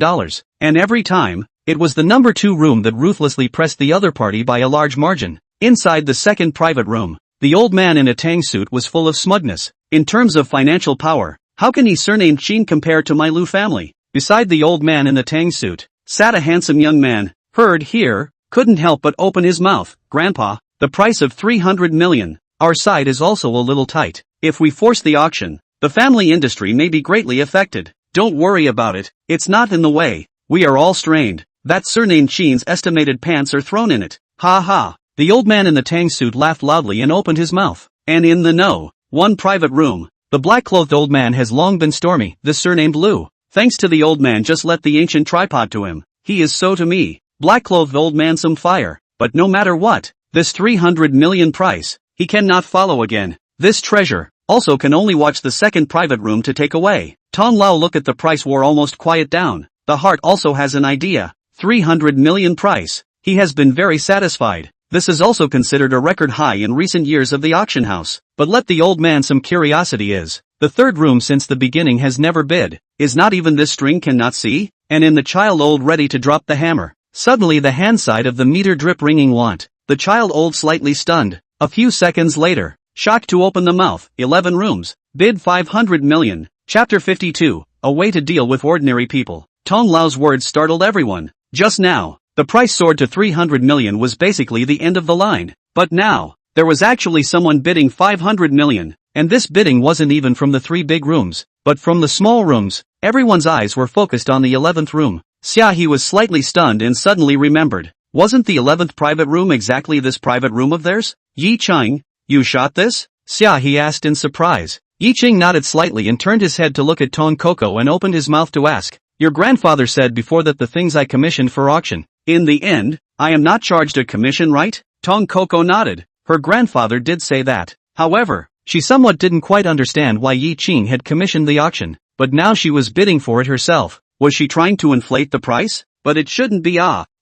and every time, it was the number 2 room that ruthlessly pressed the other party by a large margin. Inside the second private room, the old man in a tang suit was full of smugness. In terms of financial power, how can he surnamed Qin compare to my Lu family? Beside the old man in the tang suit, sat a handsome young man. Heard here, couldn't help but open his mouth. Grandpa, the price of 300 million. Our side is also a little tight. If we force the auction, the family industry may be greatly affected. Don't worry about it, it's not in the way. We are all strained. That surname Qin's estimated pants are thrown in it. Ha ha. The old man in the tang suit laughed loudly and opened his mouth. And in the no. 1 private room. The black-clothed old man has long been stormy, this surnamed Lu. Thanks to the old man just let the ancient tripod to him. He is so to me. Black-clothed old man some fire. But no matter what, this 300 million price, he cannot follow again. This treasure, also can only watch the second private room to take away. Tong Lao look at the price war almost quiet down. The heart also has an idea. 300 million price. He has been very satisfied. This is also considered a record high in recent years of the auction house. But let the old man some curiosity is. The third room since the beginning has never bid. Is not even this string cannot see? And in the child old ready to drop the hammer. Suddenly the hand side of the meter drip ringing want. The child old slightly stunned. A few seconds later, shocked to open the mouth. 11 rooms. Bid 500 million. Chapter 52. A way to deal with ordinary people. Tong Lao's words startled everyone. Just now, the price soared to 300 million was basically the end of the line. But now, there was actually someone bidding 500 million. And this bidding wasn't even from the 3 big rooms, but from the small rooms. Everyone's eyes were focused on the 11th room. Xia was slightly stunned and suddenly remembered. Wasn't the 11th private room exactly this private room of theirs? Ye Qing, you shot this? Xia asked in surprise. Ye Qing nodded slightly and turned his head to look at Tong Coco and opened his mouth to ask. Your grandfather said before that the things I commissioned for auction. In the end, I am not charged a commission, right? Tong Coco nodded. Her grandfather did say that. However, she somewhat didn't quite understand why Ye Qing had commissioned the auction, but now she was bidding for it herself. Was she trying to inflate the price? But it shouldn't be.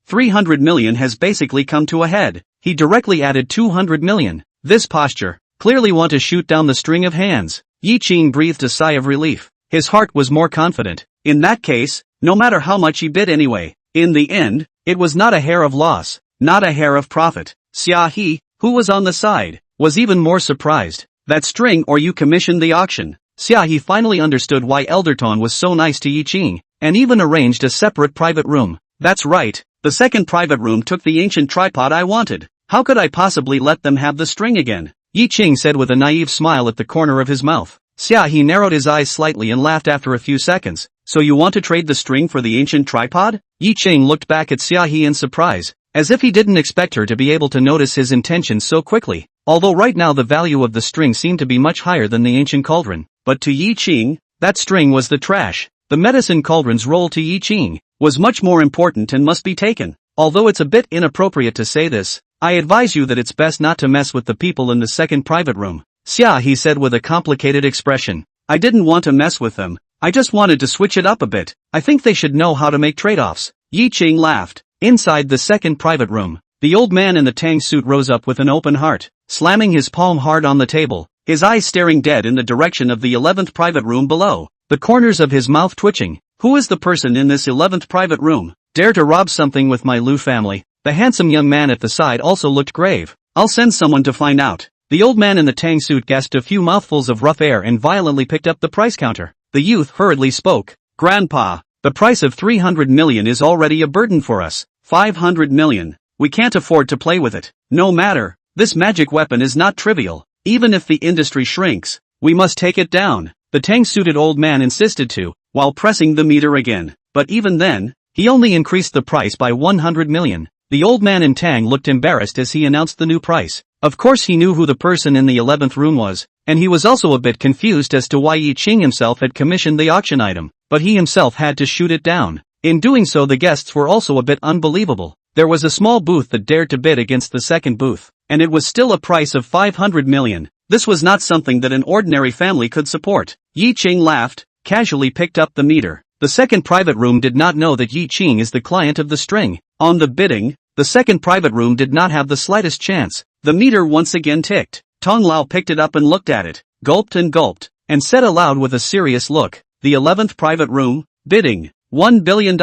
300 million has basically come to a head. he directly added 200 million. This posture, clearly want to shoot down the string of hands. Ye Qing breathed a sigh of relief. His heart was more confident. In that case, no matter how much he bid anyway, in the end, it was not a hair of loss, not a hair of profit. Xia He, who was on the side, was even more surprised. That string or you commissioned the auction. Xia He finally understood why Elderton was so nice to Ye Qing, and even arranged a separate private room. That's right, the second private room took the ancient tripod I wanted. How could I possibly let them have the string again? Ye Qing said with a naive smile at the corner of his mouth. Xia He narrowed his eyes slightly and laughed after a few seconds. So you want to trade the string for the ancient tripod? Ye Qing looked back at Xia He in surprise, as if he didn't expect her to be able to notice his intentions so quickly. Although right now the value of the string seemed to be much higher than the ancient cauldron, but to Ye Qing, that string was the trash. The medicine cauldron's role to Ye Qing was much more important and must be taken. Although it's a bit inappropriate to say this, I advise you that it's best not to mess with the people in the second private room. Xia He said with a complicated expression. I didn't want to mess with them, I just wanted to switch it up a bit. I think they should know how to make trade-offs. Ye Qing laughed. Inside the second private room, the old man in the tang suit rose up with an open heart, slamming his palm hard on the table, his eyes staring dead in the direction of the 11th private room below, the corners of his mouth twitching. Who is the person in this 11th private room? Dare to rob something with my Lu family? The handsome young man at the side also looked grave. I'll send someone to find out. The old man in the tang suit gasped a few mouthfuls of rough air and violently picked up the price counter. The youth hurriedly spoke. Grandpa, the price of 300 million is already a burden for us. 500 million. We can't afford to play with it. No matter, this magic weapon is not trivial. Even if the industry shrinks, we must take it down. The tang-suited old man insisted to, while pressing the meter again. But even then, he only increased the price by 100 million. The old man in tang looked embarrassed as he announced the new price. Of course he knew who the person in the 11th room was, and he was also a bit confused as to why Ye Qing himself had commissioned the auction item, but he himself had to shoot it down. In doing so the guests were also a bit unbelievable. There was a small booth that dared to bid against the second booth, and it was still a price of 500 million. This was not something that an ordinary family could support. Ye Qing laughed, casually picked up the meter. The second private room did not know that Ye Qing is the client of the string. On the bidding, the second private room did not have the slightest chance. The meter once again ticked. Tong Lao picked it up and looked at it, gulped, and said aloud with a serious look, the 11th private room, bidding, $1 billion.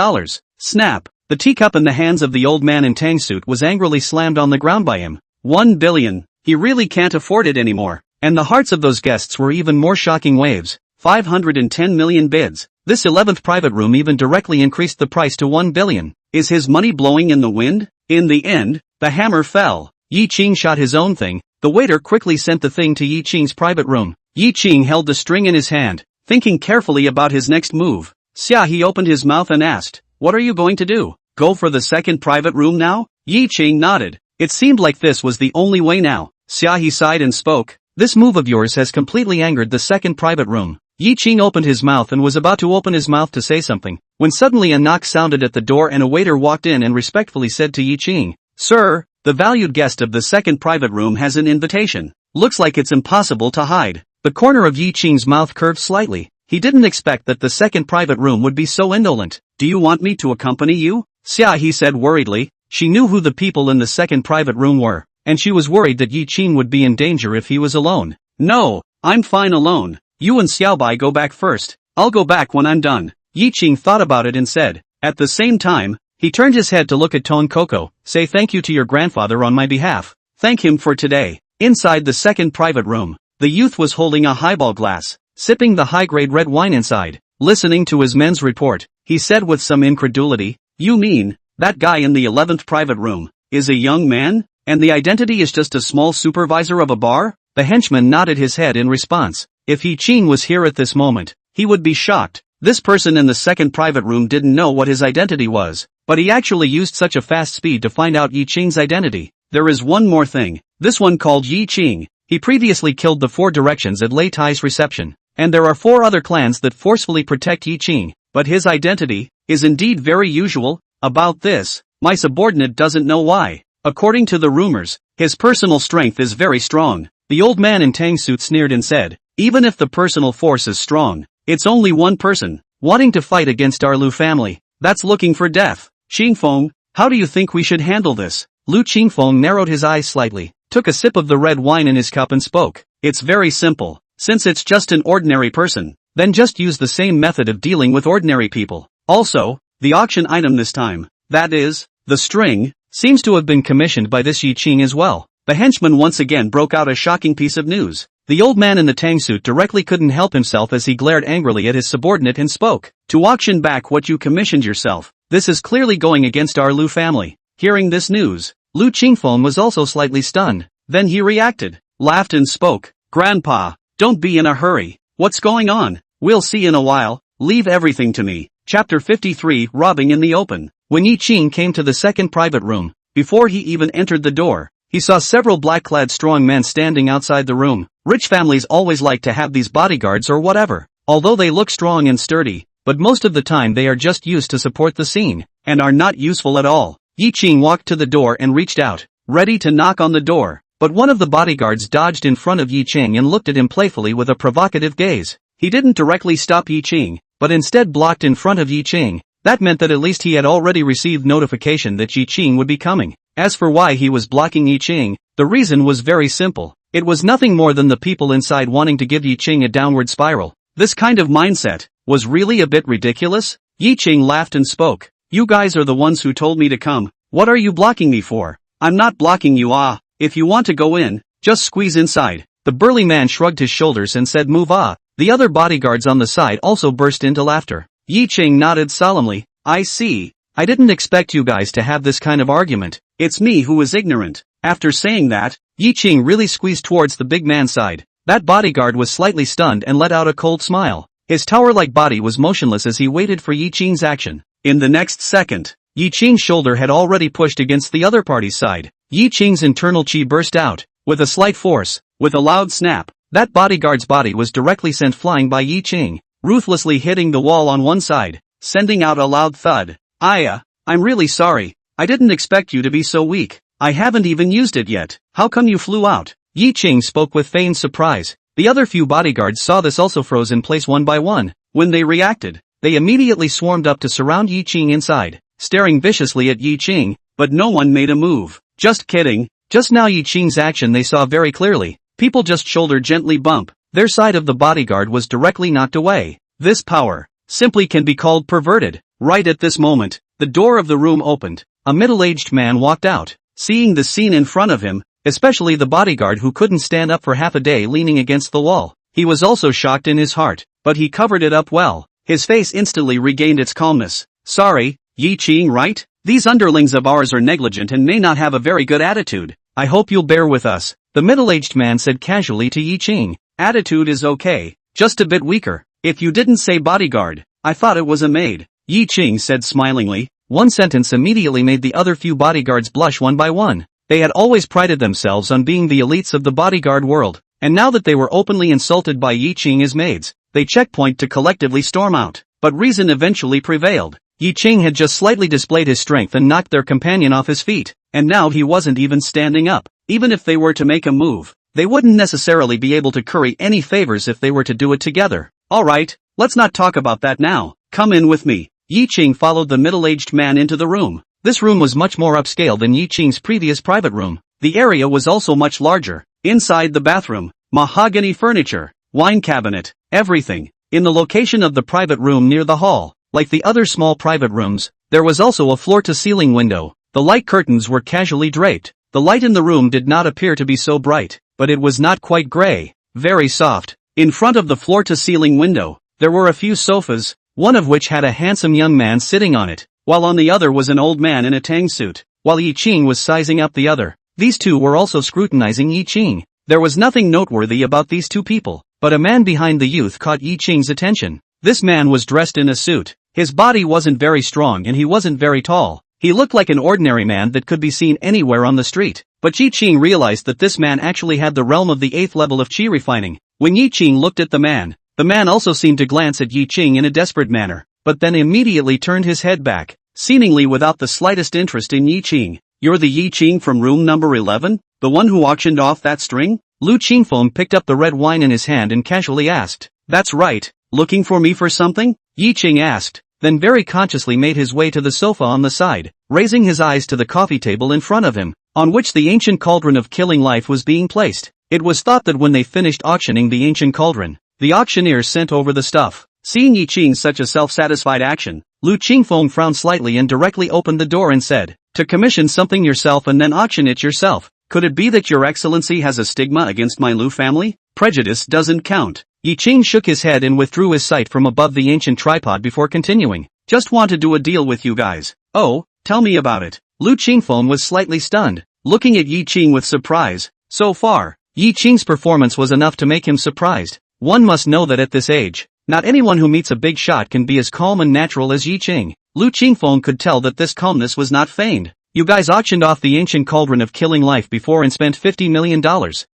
Snap. The teacup in the hands of the old man in tang suit was angrily slammed on the ground by him. 1 billion. He really can't afford it anymore. And the hearts of those guests were even more shocking waves. 510 million bids. This 11th private room even directly increased the price to 1 billion. Is his money blowing in the wind? In the end, the hammer fell. Ye Qing shot his own thing. The waiter quickly sent the thing to Ye Qing's private room. Ye Qing held the string in his hand, thinking carefully about his next move. Xia He opened his mouth and asked, what are you going to do? Go for the second private room now? Ye Qing nodded. It seemed like this was the only way now. Xia He sighed and spoke. This move of yours has completely angered the second private room. Ye Qing opened his mouth and was about to open his mouth to say something, when suddenly a knock sounded at the door and a waiter walked in and respectfully said to Ye Qing, Sir, the valued guest of the second private room has an invitation. Looks like it's impossible to hide. The corner of Ye Qing's mouth curved slightly. He didn't expect that the second private room would be so indolent. Do you want me to accompany you? Xia He said worriedly. She knew who the people in the second private room were, and she was worried that Ye Qing would be in danger if he was alone. No, I'm fine alone. You and Xiaobai go back first. I'll go back when I'm done. Ye Qing thought about it and said. At the same time, he turned his head to look at Tong Coco. Say thank you to your grandfather on my behalf. Thank him for today. Inside the second private room, the youth was holding a highball glass, sipping the high-grade red wine inside. Listening to his men's report, he said with some incredulity, You mean, that guy in the 11th private room, is a young man, and the identity is just a small supervisor of a bar? The henchman nodded his head in response. If Ye Qing was here at this moment, he would be shocked. This person in the second private room didn't know what his identity was, but he actually used such a fast speed to find out Ye Qing's identity. There is one more thing. This one called Ye Qing. He previously killed the 4 directions at Lei Tai's reception, and there are 4 other clans that forcefully protect Ye Qing, but his identity is indeed very usual. About this, my subordinate doesn't know why. According to the rumors, his personal strength is very strong. The old man in tang suit sneered and said, even if the personal force is strong, it's only one person, wanting to fight against our Lu family, that's looking for death. Xingfeng, how do you think we should handle this? Lu Qingfeng narrowed his eyes slightly, took a sip of the red wine in his cup and spoke. It's very simple. Since it's just an ordinary person, then just use the same method of dealing with ordinary people. Also, the auction item this time, that is, the string, seems to have been commissioned by this Ye Qing as well. The henchman once again broke out a shocking piece of news. The old man in the tang suit directly couldn't help himself as he glared angrily at his subordinate and spoke. To auction back what you commissioned yourself. This is clearly going against our Lu family. Hearing this news, Lu Qingfeng was also slightly stunned. Then he reacted, laughed and spoke. Grandpa, don't be in a hurry. What's going on? We'll see in a while. Leave everything to me. Chapter 53 Robbing in the Open. When Ye Qing came to the second private room, before he even entered the door, he saw several black-clad strong men standing outside the room. Rich families always like to have these bodyguards or whatever, although they look strong and sturdy, but most of the time they are just used to support the scene, and are not useful at all. Ye Qing walked to the door and reached out, ready to knock on the door, but one of the bodyguards dodged in front of Ye Qing and looked at him playfully with a provocative gaze. He didn't directly stop Ye Qing, but instead blocked in front of Ye Qing. That meant that at least he had already received notification that Ye Qing would be coming. As for why he was blocking Ye Qing, the reason was very simple. It was nothing more than the people inside wanting to give Ye Qing a downward spiral. This kind of mindset was really a bit ridiculous. Ye Qing laughed and spoke. You guys are the ones who told me to come. What are you blocking me for? I'm not blocking you. If you want to go in, just squeeze inside. The burly man shrugged his shoulders and said move. The other bodyguards on the side also burst into laughter. Ye Qing nodded solemnly. I see. I didn't expect you guys to have this kind of argument. It's me who is ignorant. After saying that, Ye Qing really squeezed towards the big man's side. That bodyguard was slightly stunned and let out a cold smile. His tower-like body was motionless as he waited for Ye Qing's action. In the next second, Ye Qing's shoulder had already pushed against the other party's side. Ye Qing's internal chi burst out, with a slight force. With a loud snap, that bodyguard's body was directly sent flying by Ye Qing, ruthlessly hitting the wall on one side, sending out a loud thud. I'm really sorry. I didn't expect you to be so weak. I haven't even used it yet. How come you flew out? Ye Qing spoke with feigned surprise. The other few bodyguards saw this also froze in place one by one. When they reacted, they immediately swarmed up to surround Ye Qing inside, staring viciously at Ye Qing, but no one made a move. Just kidding. Just now Ye Qing's action they saw very clearly. People just shoulder gently bump. Their side of the bodyguard was directly knocked away. This power simply can be called perverted. Right at this moment, the door of the room opened. A middle-aged man walked out. Seeing the scene in front of him, especially the bodyguard who couldn't stand up for half a day leaning against the wall, he was also shocked in his heart, but he covered it up well. His face instantly regained its calmness. Sorry, Ye Qing, right? These underlings of ours are negligent and may not have a very good attitude. I hope you'll bear with us, the middle-aged man said casually to Ye Qing. Attitude is okay, just a bit weaker. If you didn't say bodyguard, I thought it was a maid, Ye Qing said smilingly. One sentence immediately made the other few bodyguards blush one by one. They had always prided themselves on being the elites of the bodyguard world, and now that they were openly insulted by Ye Qing as maids, they checkpoint to collectively storm out. But reason eventually prevailed. Ye Qing had just slightly displayed his strength and knocked their companion off his feet, and now he wasn't even standing up. Even if they were to make a move, they wouldn't necessarily be able to curry any favors if they were to do it together. Alright, let's not talk about that now. Come in with me. Ye Qing followed the middle-aged man into the room. This room was much more upscale than Ye Qing's previous private room. The area was also much larger. Inside the bathroom, mahogany furniture, wine cabinet, everything. In the location of the private room near the hall, like the other small private rooms, there was also a floor-to-ceiling window. The light curtains were casually draped. The light in the room did not appear to be so bright, but it was not quite gray, very soft. In front of the floor-to-ceiling window, there were a few sofas, one of which had a handsome young man sitting on it, while on the other was an old man in a tang suit. While Ye Qing was sizing up the other, these two were also scrutinizing Ye Qing. There was nothing noteworthy about these two people, but a man behind the youth caught Ye Qing's attention. This man was dressed in a suit. His body wasn't very strong and he wasn't very tall. He looked like an ordinary man that could be seen anywhere on the street. But Ye Qing realized that this man actually had the realm of the 8th level of chi refining. When Ye Qing looked at the man also seemed to glance at Ye Qing in a desperate manner, but then immediately turned his head back, seemingly without the slightest interest in Ye Qing. You're the Ye Qing from room number 11? The one who auctioned off that string? Lu Qingfeng picked up the red wine in his hand and casually asked. That's right, looking for me for something? Ye Qing asked. then very consciously made his way to the sofa on the side, raising his eyes to the coffee table in front of him, on which the ancient cauldron of killing life was being placed. It was thought that when they finished auctioning the ancient cauldron, the auctioneers sent over the stuff. Seeing Ye Qing such a self-satisfied action, Lu Qingfeng frowned slightly and directly opened the door and said, "To commission something yourself and then auction it yourself. Could it be that your excellency has a stigma against my Lu family? Prejudice doesn't count." Ye Qing shook his head and withdrew his sight from above the ancient tripod before continuing. "Just want to do a deal with you guys." "Oh, tell me about it." Lu Qingfeng was slightly stunned, looking at Ye Qing with surprise. So far, Ye Qing's performance was enough to make him surprised. One must know that at this age, not anyone who meets a big shot can be as calm and natural as Ye Qing. Lu Qingfeng could tell that this calmness was not feigned. "You guys auctioned off the ancient cauldron of killing life before and spent $50 million.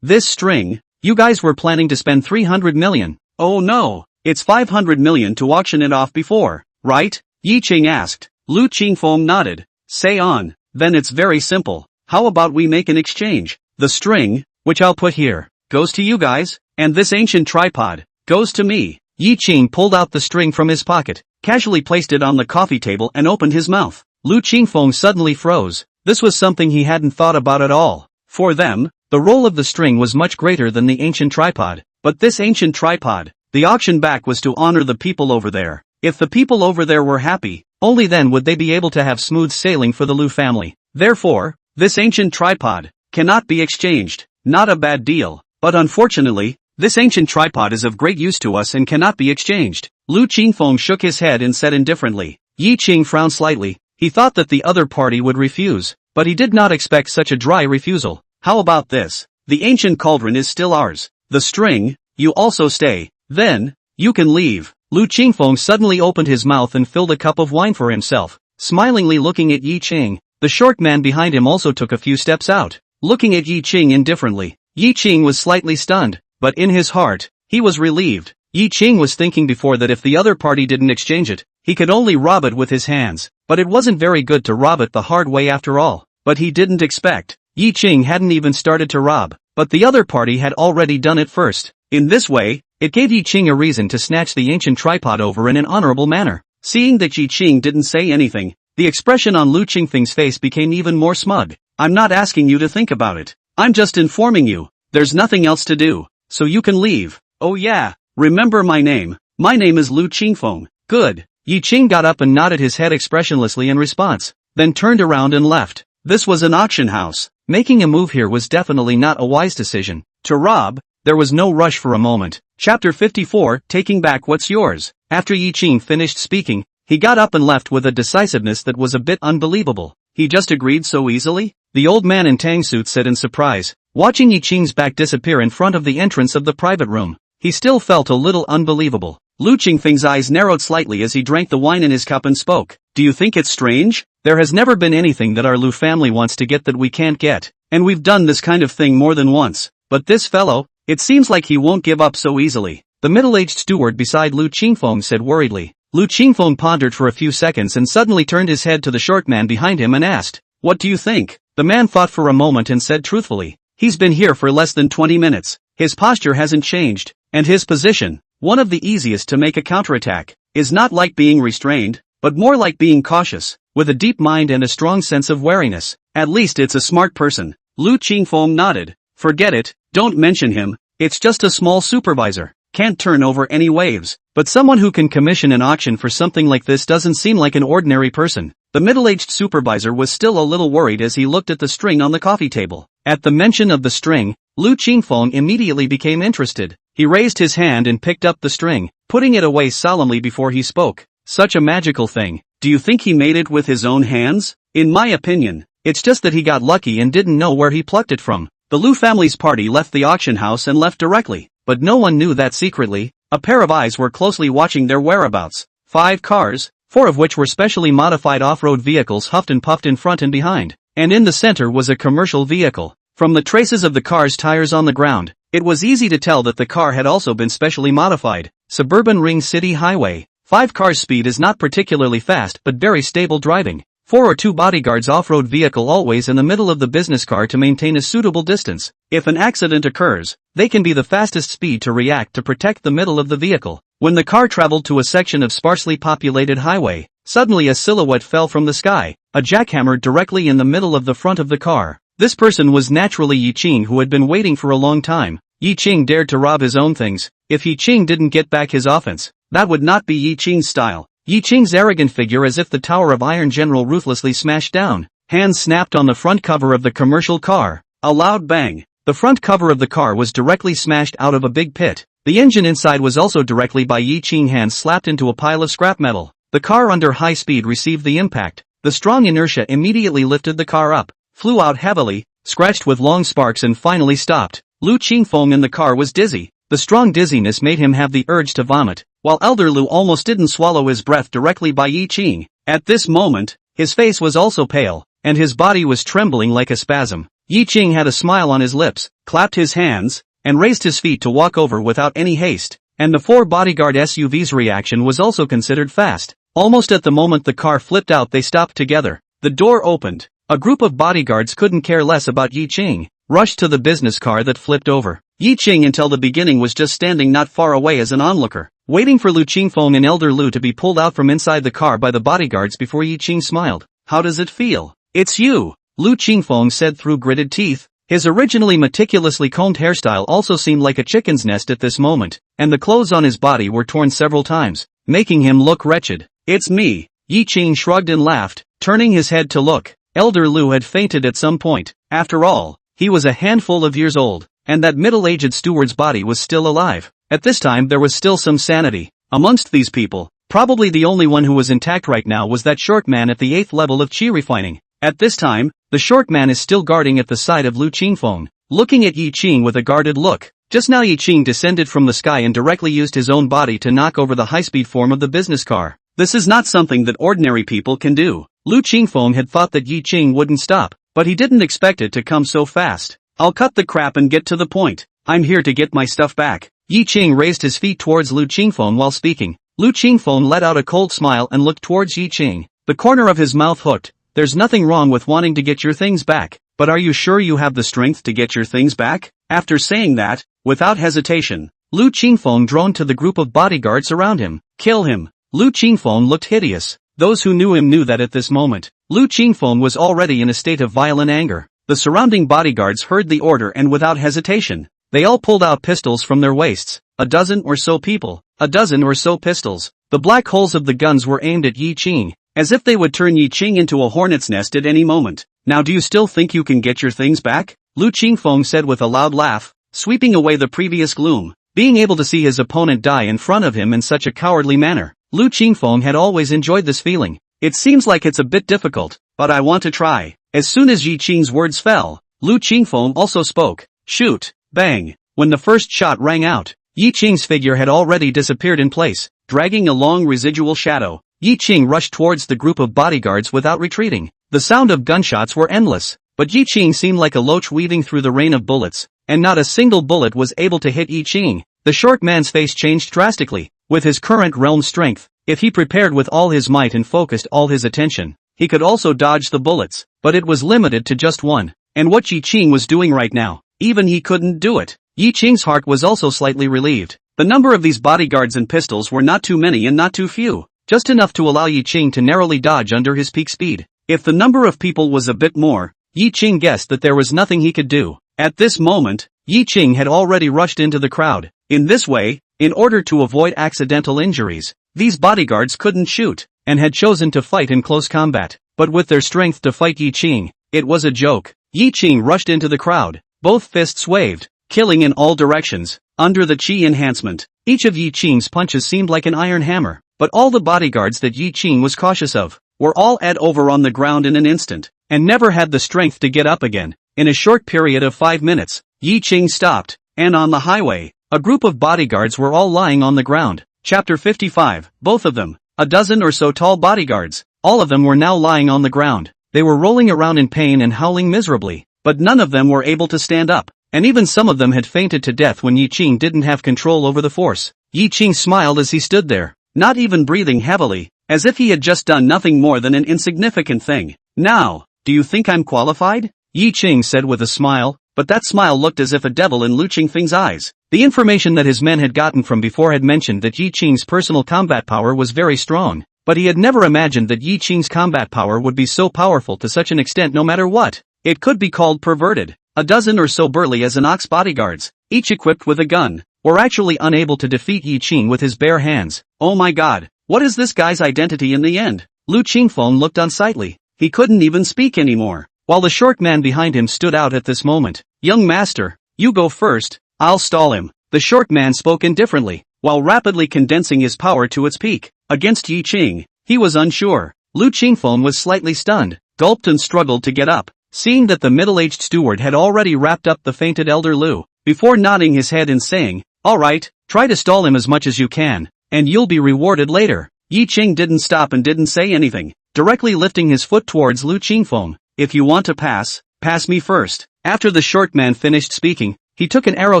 This string, you guys were planning to spend $300 million. Oh no, it's $500 million to auction it off before, right?" Ye Qing asked. Lu Qingfeng nodded. "Say on, then it's very simple. How about we make an exchange? The string, which I'll put here, goes to you guys, and this ancient tripod goes to me." Ye Qing pulled out the string from his pocket, casually placed it on the coffee table and opened his mouth. Lu Qingfeng suddenly froze. This was something he hadn't thought about at all. For them, the role of the string was much greater than the ancient tripod. But this ancient tripod, the auction back was to honor the people over there. If the people over there were happy, only then would they be able to have smooth sailing for the Lu family. Therefore, this ancient tripod cannot be exchanged. Not a bad deal, but unfortunately, this ancient tripod is of great use to us and cannot be exchanged. Lu Qingfeng shook his head and said indifferently. Ye Qing frowned slightly. He thought that the other party would refuse, but he did not expect such a dry refusal. "How about this? The ancient cauldron is still ours. The string, you also stay. Then, you can leave." Lu Qingfeng suddenly opened his mouth and filled a cup of wine for himself, smilingly looking at Ye Qing. The short man behind him also took a few steps out, looking at Ye Qing indifferently. Ye Qing was slightly stunned, but in his heart, he was relieved. Ye Qing was thinking before that if the other party didn't exchange it, he could only rob it with his hands, but it wasn't very good to rob it the hard way after all. But he didn't expect. Ye Qing hadn't even started to rob, but the other party had already done it first. In this way, it gave Ye Qing a reason to snatch the ancient tripod over in an honorable manner. Seeing that Ye Qing didn't say anything, the expression on Lu Qingfeng's face became even more smug. "I'm not asking you to think about it. I'm just informing you. There's nothing else to do, so you can leave. Oh yeah, remember my name. My name is Lu Qingfeng." "Good." Ye Qing got up and nodded his head expressionlessly in response, then turned around and left. This was an auction house. Making a move here was definitely not a wise decision. To rob, there was no rush for a moment. Chapter 54, Taking Back What's Yours. After Ye Qing finished speaking, he got up and left with a decisiveness that was a bit unbelievable. He just agreed so easily? The old man in tang suit said in surprise, watching Ye Qing's back disappear in front of the entrance of the private room. He still felt a little unbelievable. Lu Qingfeng's eyes narrowed slightly as he drank the wine in his cup and spoke. "Do you think it's strange? There has never been anything that our Lu family wants to get that we can't get, and we've done this kind of thing more than once. But this fellow, it seems like he won't give up so easily." The middle-aged steward beside Lu Qingfeng said worriedly. Lu Qingfeng pondered for a few seconds and suddenly turned his head to the short man behind him and asked, "What do you think?" The man thought for a moment and said truthfully, "He's been here for less than 20 minutes. His posture hasn't changed, and his position, one of the easiest to make a counterattack, is not like being restrained, but more like being cautious, with a deep mind and a strong sense of wariness. At least it's a smart person." Lu Qingfeng nodded. "Forget it, don't mention him, it's just a small supervisor, can't turn over any waves. But someone who can commission an auction for something like this doesn't seem like an ordinary person." The middle-aged supervisor was still a little worried as he looked at the string on the coffee table. At the mention of the string, Lu Qingfeng immediately became interested. He raised his hand and picked up the string, putting it away solemnly before he spoke. "Such a magical thing. Do you think he made it with his own hands? In my opinion, it's just that he got lucky and didn't know where he plucked it from." The Lu family's party left the auction house and left directly, but no one knew that secretly, a pair of eyes were closely watching their whereabouts. 5 cars, 4 of which were specially modified off-road vehicles, huffed and puffed in front and behind, and in the center was a commercial vehicle. From the traces of the car's tires on the ground, it was easy to tell that the car had also been specially modified. Suburban Ring City Highway. 5 cars' speed is not particularly fast but very stable driving. 4 or 2 bodyguards off-road vehicle always in the middle of the business car to maintain a suitable distance. If an accident occurs, they can be the fastest speed to react to protect the middle of the vehicle. When the car traveled to a section of sparsely populated highway, suddenly a silhouette fell from the sky, a jackhammer directly in the middle of the front of the car. This person was naturally Ye Qing, who had been waiting for a long time. Ye Qing dared to rob his own things. If Ye Qing didn't get back his offense, that would not be Ye Qing's style. Ye Qing's arrogant figure, as if the Tower of Iron General ruthlessly smashed down. Hands snapped on the front cover of the commercial car. A loud bang. The front cover of the car was directly smashed out of a big pit. The engine inside was also directly by Ye Qing, hands slapped into a pile of scrap metal. The car under high speed received the impact. The strong inertia immediately lifted the car up, flew out heavily, scratched with long sparks, and finally stopped. Lu Qingfeng in the car was dizzy. The strong dizziness made him have the urge to vomit, while Elder Lu almost didn't swallow his breath directly by Ye Qing. At this moment, his face was also pale, and his body was trembling like a spasm. Ye Qing had a smile on his lips, clapped his hands, and raised his feet to walk over without any haste. And the 4 bodyguard SUVs' reaction was also considered fast. Almost at the moment the car flipped out, they stopped together. The door opened. A group of bodyguards couldn't care less about Ye Qing, rushed to the business car that flipped over. Ye Qing until the beginning was just standing not far away as an onlooker, waiting for Lu Qingfeng and Elder Lu to be pulled out from inside the car by the bodyguards before Ye Qing smiled. "How does it feel?" "It's you," Lu Qingfeng said through gritted teeth. His originally meticulously combed hairstyle also seemed like a chicken's nest at this moment, and the clothes on his body were torn several times, making him look wretched. "It's me." Ye Qing shrugged and laughed, turning his head to look. Elder Lu had fainted at some point. After all, he was a handful of years old, and that middle-aged steward's body was still alive. At this time there was still some sanity. Amongst these people, probably the only one who was intact right now was that short man at the 8th level of chi refining. At this time, the short man is still guarding at the side of Lu Qingfeng, looking at Ye Qing with a guarded look. Just now Ye Qing descended from the sky and directly used his own body to knock over the high-speed form of the business car. This is not something that ordinary people can do. Lu Qingfeng had thought that Ye Qing wouldn't stop, but he didn't expect it to come so fast. "I'll cut the crap and get to the point. I'm here to get my stuff back." Ye Qing raised his feet towards Lu Qingfeng while speaking. Lu Qingfeng let out a cold smile and looked towards Ye Qing. The corner of his mouth hooked. "There's nothing wrong with wanting to get your things back, but are you sure you have the strength to get your things back?" After saying that, without hesitation, Lu Qingfeng droned to the group of bodyguards around him. "Kill him." Lu Qingfeng looked hideous. Those who knew him knew that at this moment, Lu Qingfeng was already in a state of violent anger. The surrounding bodyguards heard the order and without hesitation, they all pulled out pistols from their waists. A dozen or so people, a dozen or so pistols. The black holes of the guns were aimed at Ye Qing, as if they would turn Ye Qing into a hornet's nest at any moment. "Now do you still think you can get your things back?" Lu Qingfeng said with a loud laugh, sweeping away the previous gloom. Being able to see his opponent die in front of him in such a cowardly manner, Lu Qingfeng had always enjoyed this feeling. "It seems like it's a bit difficult, but I want to try." As soon as Ye Qing's words fell, Lu Qingfeng also spoke. "Shoot!" Bang! When the first shot rang out, Ye Qing's figure had already disappeared in place, dragging a long residual shadow. Ye Qing rushed towards the group of bodyguards without retreating. The sound of gunshots were endless, but Ye Qing seemed like a loach weaving through the rain of bullets, and not a single bullet was able to hit Ye Qing. The short man's face changed drastically. With his current realm strength, if he prepared with all his might and focused all his attention, he could also dodge the bullets, but it was limited to just one. And what Ye Qing was doing right now, even he couldn't do it. Ye Qing's heart was also slightly relieved. The number of these bodyguards and pistols were not too many and not too few, just enough to allow Ye Qing to narrowly dodge under his peak speed. If the number of people was a bit more, Ye Qing guessed that there was nothing he could do. At this moment, Ye Qing had already rushed into the crowd. In this way, in order to avoid accidental injuries, these bodyguards couldn't shoot, and had chosen to fight in close combat. But with their strength to fight Ye Qing, it was a joke. Ye Qing rushed into the crowd, both fists waved, killing in all directions. Under the chi enhancement, each of Ye Qing's punches seemed like an iron hammer, but all the bodyguards that Ye Qing was cautious of were all ed over on the ground in an instant, and never had the strength to get up again. In a short period of 5 minutes, Ye Qing stopped, and on the highway, a group of bodyguards were all lying on the ground. Chapter 55, both of them, a dozen or so tall bodyguards, all of them were now lying on the ground. They were rolling around in pain and howling miserably, but none of them were able to stand up, and even some of them had fainted to death when Ye Qing didn't have control over the force. Ye Qing smiled as he stood there, not even breathing heavily, as if he had just done nothing more than an insignificant thing. "Now, do you think I'm qualified?" Ye Qing said with a smile, but that smile looked as if a devil in Lu Qing's eyes. The information that his men had gotten from before had mentioned that Ye Qing's personal combat power was very strong, but he had never imagined that Ye Qing's combat power would be so powerful to such an extent no matter what. It could be called perverted. A dozen or so burly as an ox bodyguards, each equipped with a gun, were actually unable to defeat Ye Qing with his bare hands. Oh my god, what is this guy's identity in the end? Lu Qingfeng looked unsightly. He couldn't even speak anymore, while the short man behind him stood out at this moment. Young master, you go first, I'll stall him. The short man spoke indifferently, while rapidly condensing his power to its peak. Against Ye Qing, he was unsure. Lu Qingfeng was slightly stunned, gulped and struggled to get up, seeing that the middle-aged steward had already wrapped up the fainted elder Lu, before nodding his head and saying, "Alright, try to stall him as much as you can, and you'll be rewarded later." Ye Qing didn't stop and didn't say anything, directly lifting his foot towards Lu Qingfeng. "If you want to pass, pass me first." After the short man finished speaking, he took an arrow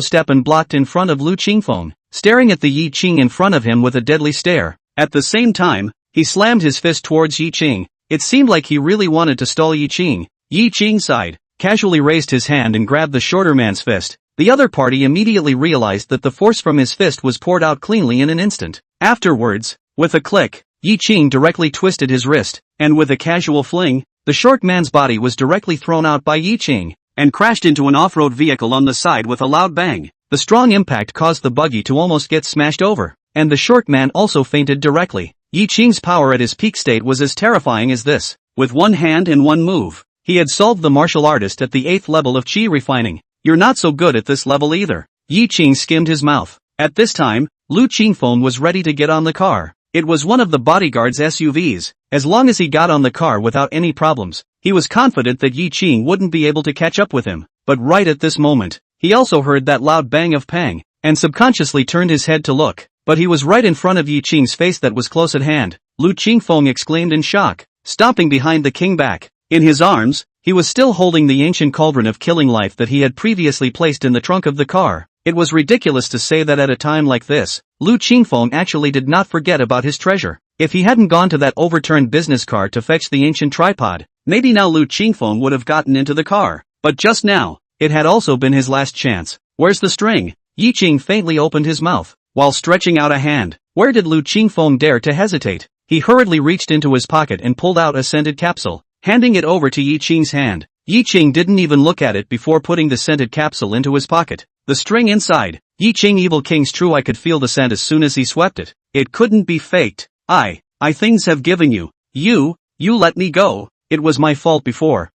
step and blocked in front of Lu Qingfeng, staring at the Ye Qing in front of him with a deadly stare. At the same time, he slammed his fist towards Ye Qing. It seemed like he really wanted to stall Ye Qing. Ye Qing sighed, casually raised his hand and grabbed the shorter man's fist. The other party immediately realized that the force from his fist was poured out cleanly in an instant. Afterwards, with a click, Ye Qing directly twisted his wrist, and with a casual fling, the short man's body was directly thrown out by Ye Qing, and crashed into an off-road vehicle on the side with a loud bang. The strong impact caused the buggy to almost get smashed over, and the short man also fainted directly. Ye Qing's power at his peak state was as terrifying as this. With one hand and one move, he had solved the martial artist at the 8th level of chi refining. "You're not so good at this level either." Ye Qing skimmed his mouth. At this time, Lu Qingfeng was ready to get on the car. It was one of the bodyguard's SUVs. As long as he got on the car without any problems, he was confident that Ye Qing wouldn't be able to catch up with him. But right at this moment, he also heard that loud bang of Pang, and subconsciously turned his head to look. But he was right in front of Ye Qing's face that was close at hand. Lu Qingfeng exclaimed in shock, stomping behind the king back. In his arms, he was still holding the ancient cauldron of killing life that he had previously placed in the trunk of the car. It was ridiculous to say that at a time like this, Lu Qingfeng actually did not forget about his treasure. If he hadn't gone to that overturned business car to fetch the ancient tripod, maybe now Lu Qingfeng would have gotten into the car. But just now, it had also been his last chance. "Where's the string?" Ye Qing faintly opened his mouth, while stretching out a hand. Where did Lu Qingfeng dare to hesitate? He hurriedly reached into his pocket and pulled out a scented capsule, handing it over to Ye Qing's hand. Ye Qing didn't even look at it before putting the scented capsule into his pocket. The string inside. Ye Qing Evil King's true. I could feel the scent as soon as he swept it. It couldn't be faked. I things have given you. You let me go. It was my fault before.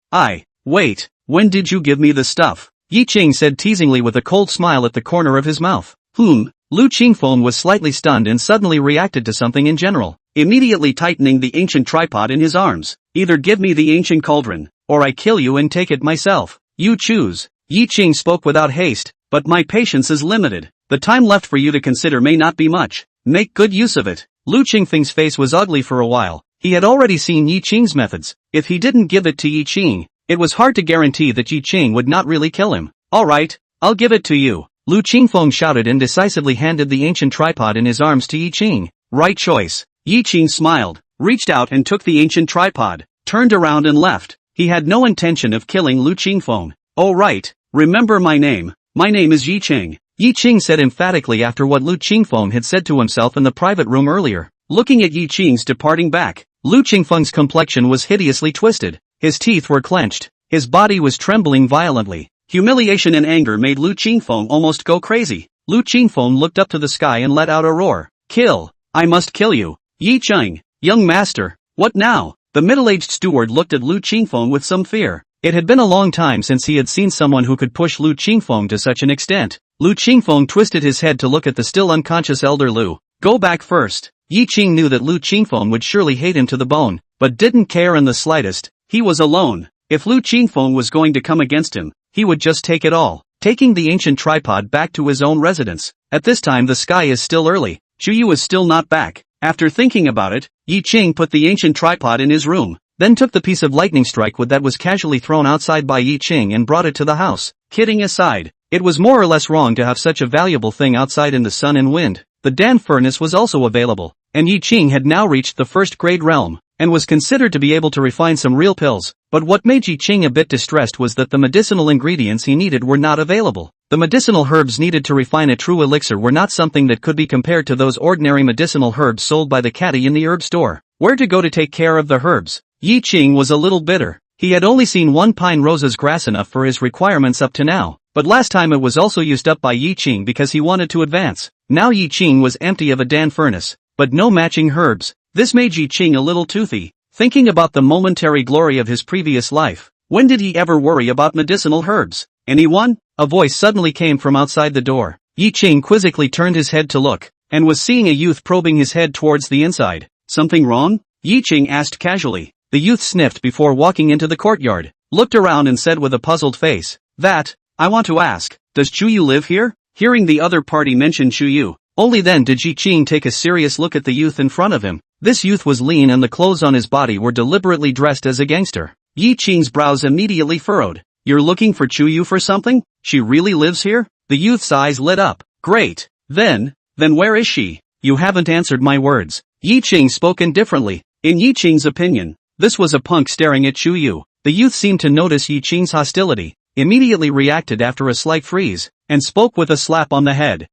Wait, when did you give me the stuff? Ye Qing said teasingly with a cold smile at the corner of his mouth. Lu Qingfeng was slightly stunned and suddenly reacted to something in general, immediately tightening the ancient tripod in his arms. "Either give me the ancient cauldron, or I kill you and take it myself. You choose." Ye Qing spoke without haste, "But my patience is limited. The time left for you to consider may not be much. Make good use of it." Lu Qingfeng's face was ugly for a while. He had already seen Ye Qing's methods. If he didn't give it to Ye Qing, it was hard to guarantee that Ye Qing would not really kill him. "Alright, I'll give it to you." Lu Qingfeng shouted and decisively handed the ancient tripod in his arms to Ye Qing. "Right choice." Ye Qing smiled, reached out and took the ancient tripod, turned around and left. He had no intention of killing Lu Qingfeng. "Oh right, remember my name. My name is Ye Qing," Ye Qing said emphatically after what Lu Qingfeng had said to himself in the private room earlier. Looking at Ye Qing's departing back, Lu Qingfeng's complexion was hideously twisted. His teeth were clenched. His body was trembling violently. Humiliation and anger made Lu Qingfeng almost go crazy. Lu Qingfeng looked up to the sky and let out a roar. "Kill! I must kill you! Ye Qing, young master, what now?" The middle-aged steward looked at Lu Qingfeng with some fear. It had been a long time since he had seen someone who could push Lu Qingfeng to such an extent. Lu Qingfeng twisted his head to look at the still unconscious elder Lu. "Go back first." Ye Qing knew that Lu Qingfeng would surely hate him to the bone, but didn't care in the slightest. He was alone. If Lu Qingfeng was going to come against him, he would just take it all, taking the ancient tripod back to his own residence. At this time the sky is still early. Zhuyu is still not back. After thinking about it, Ye Qing put the ancient tripod in his room, then took the piece of lightning strike wood that was casually thrown outside by Ye Qing and brought it to the house. Kidding aside, it was more or less wrong to have such a valuable thing outside in the sun and wind. The Dan furnace was also available, and Ye Qing had now reached the first grade realm, and was considered to be able to refine some real pills. But what made Ye Qing a bit distressed was that the medicinal ingredients he needed were not available. The medicinal herbs needed to refine a true elixir were not something that could be compared to those ordinary medicinal herbs sold by the caddy in the herb store. Where to go to take care of the herbs? Ye Qing was a little bitter. He had only seen one pine rose's grass enough for his requirements up to now, but last time it was also used up by Ye Qing because he wanted to advance. Now Ye Qing was empty of a dan furnace, but no matching herbs. This made Ye Qing a little toothy, thinking about the momentary glory of his previous life. When did he ever worry about medicinal herbs? Anyone? A voice suddenly came from outside the door. Ye Qing quizzically turned his head to look, and was seeing a youth probing his head towards the inside. Something wrong? Ye Qing asked casually. The youth sniffed before walking into the courtyard, looked around and said with a puzzled face, "That, I want to ask, does Chuyu live here?" Hearing the other party mention Chuyu, only then did Ye Qing take a serious look at the youth in front of him. This youth was lean and the clothes on his body were deliberately dressed as a gangster. Ye Qing's brows immediately furrowed. "You're looking for Chuyu for something? She really lives here?" The youth's eyes lit up. "Great. Then where is she?" "You haven't answered my words." Ye Qing spoke indifferently. In Ye Qing's opinion, this was a punk staring at Chuyu. The youth seemed to notice Ye Qing's hostility, immediately reacted after a slight freeze, and spoke with a slap on the head.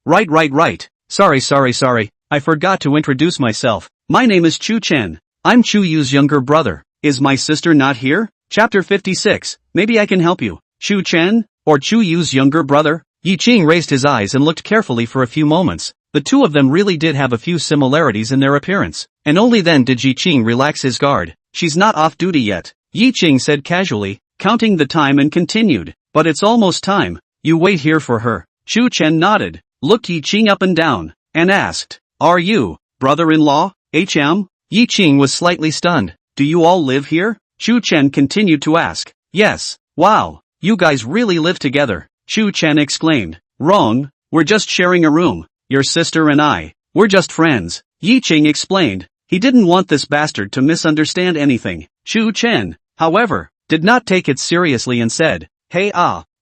Right. Sorry. I forgot to introduce myself. My name is Chu Chen. I'm Chuyu's younger brother. Is my sister not here? Chapter 56. Maybe I can help you. Chu Chen? Or Chuyu's younger brother? Ye Qing raised his eyes and looked carefully for a few moments. The two of them really did have a few similarities in their appearance, and only then did Ye Qing relax his guard. "She's not off duty yet," Ye Qing said casually, counting the time and continued. "But it's almost time. You wait here for her." Chu Chen nodded, looked Ye Qing up and down, and asked, "Are you, brother-in-law, HM?" Ye Qing was slightly stunned. "Do you all live here?" Chu Chen continued to ask. "Yes." "Wow, you guys really live together," Chu Chen exclaimed. "Wrong, we're just sharing a room. Your sister and I, we're just friends," Ye Qing explained. He didn't want this bastard to misunderstand anything. Chu Chen, however, did not take it seriously and said, "Hey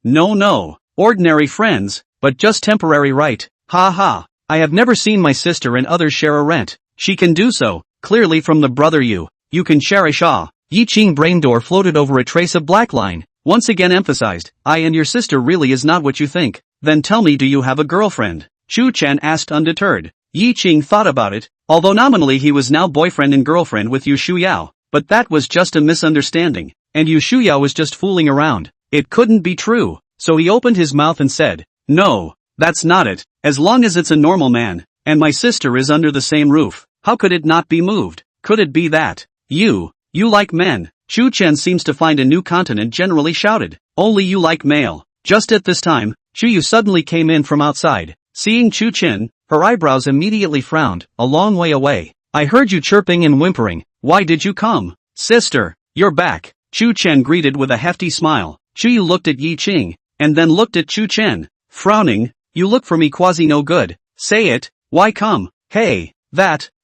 no, ordinary friends, but just temporary, right? Ha. I have never seen my sister and others share a rent. She can do so, clearly from the brother you can share a sha." Ye Qing brain door floated over a trace of black line, once again emphasized, "I and your sister really is not what you think." "Then tell me, do you have a girlfriend?" Chu Chen asked undeterred. Ye Qing thought about it, although nominally he was now boyfriend and girlfriend with Yu Shuyao, but that was just a misunderstanding, and Yu Shuyao was just fooling around. It couldn't be true, so he opened his mouth and said, "No, that's not it. As long as it's a normal man, and my sister is under the same roof, how could it not be moved? Could it be that you like men?" Chu Chen seems to find a new continent generally shouted, "Only you like male." Just at this time, Chuyu suddenly came in from outside. Seeing Chu Chen, her eyebrows immediately frowned, a long way away. "I heard you chirping and whimpering. Why did you come?" "Sister, you're back," Chu Chen greeted with a hefty smile. Chuyu looked at Ye Qing, and then looked at Chu Chen, frowning. "You look for me quasi no good. Say it, why come?" "Hey,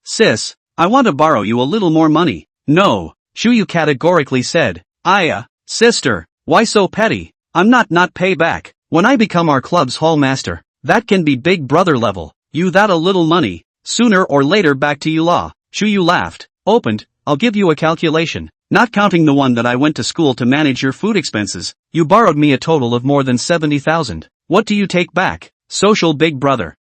sis, I want to borrow you a little more money." "No," Chuyu categorically said. Sister, why so petty? I'm not pay back. When I become our club's hall master, that can be big brother level. You that a little money, sooner or later back to you law." Chuyu laughed, opened, "I'll give you a calculation. Not counting the one that I went to school to manage your food expenses, you borrowed me a total of more than 70,000. What do you take back?" "Social big brother."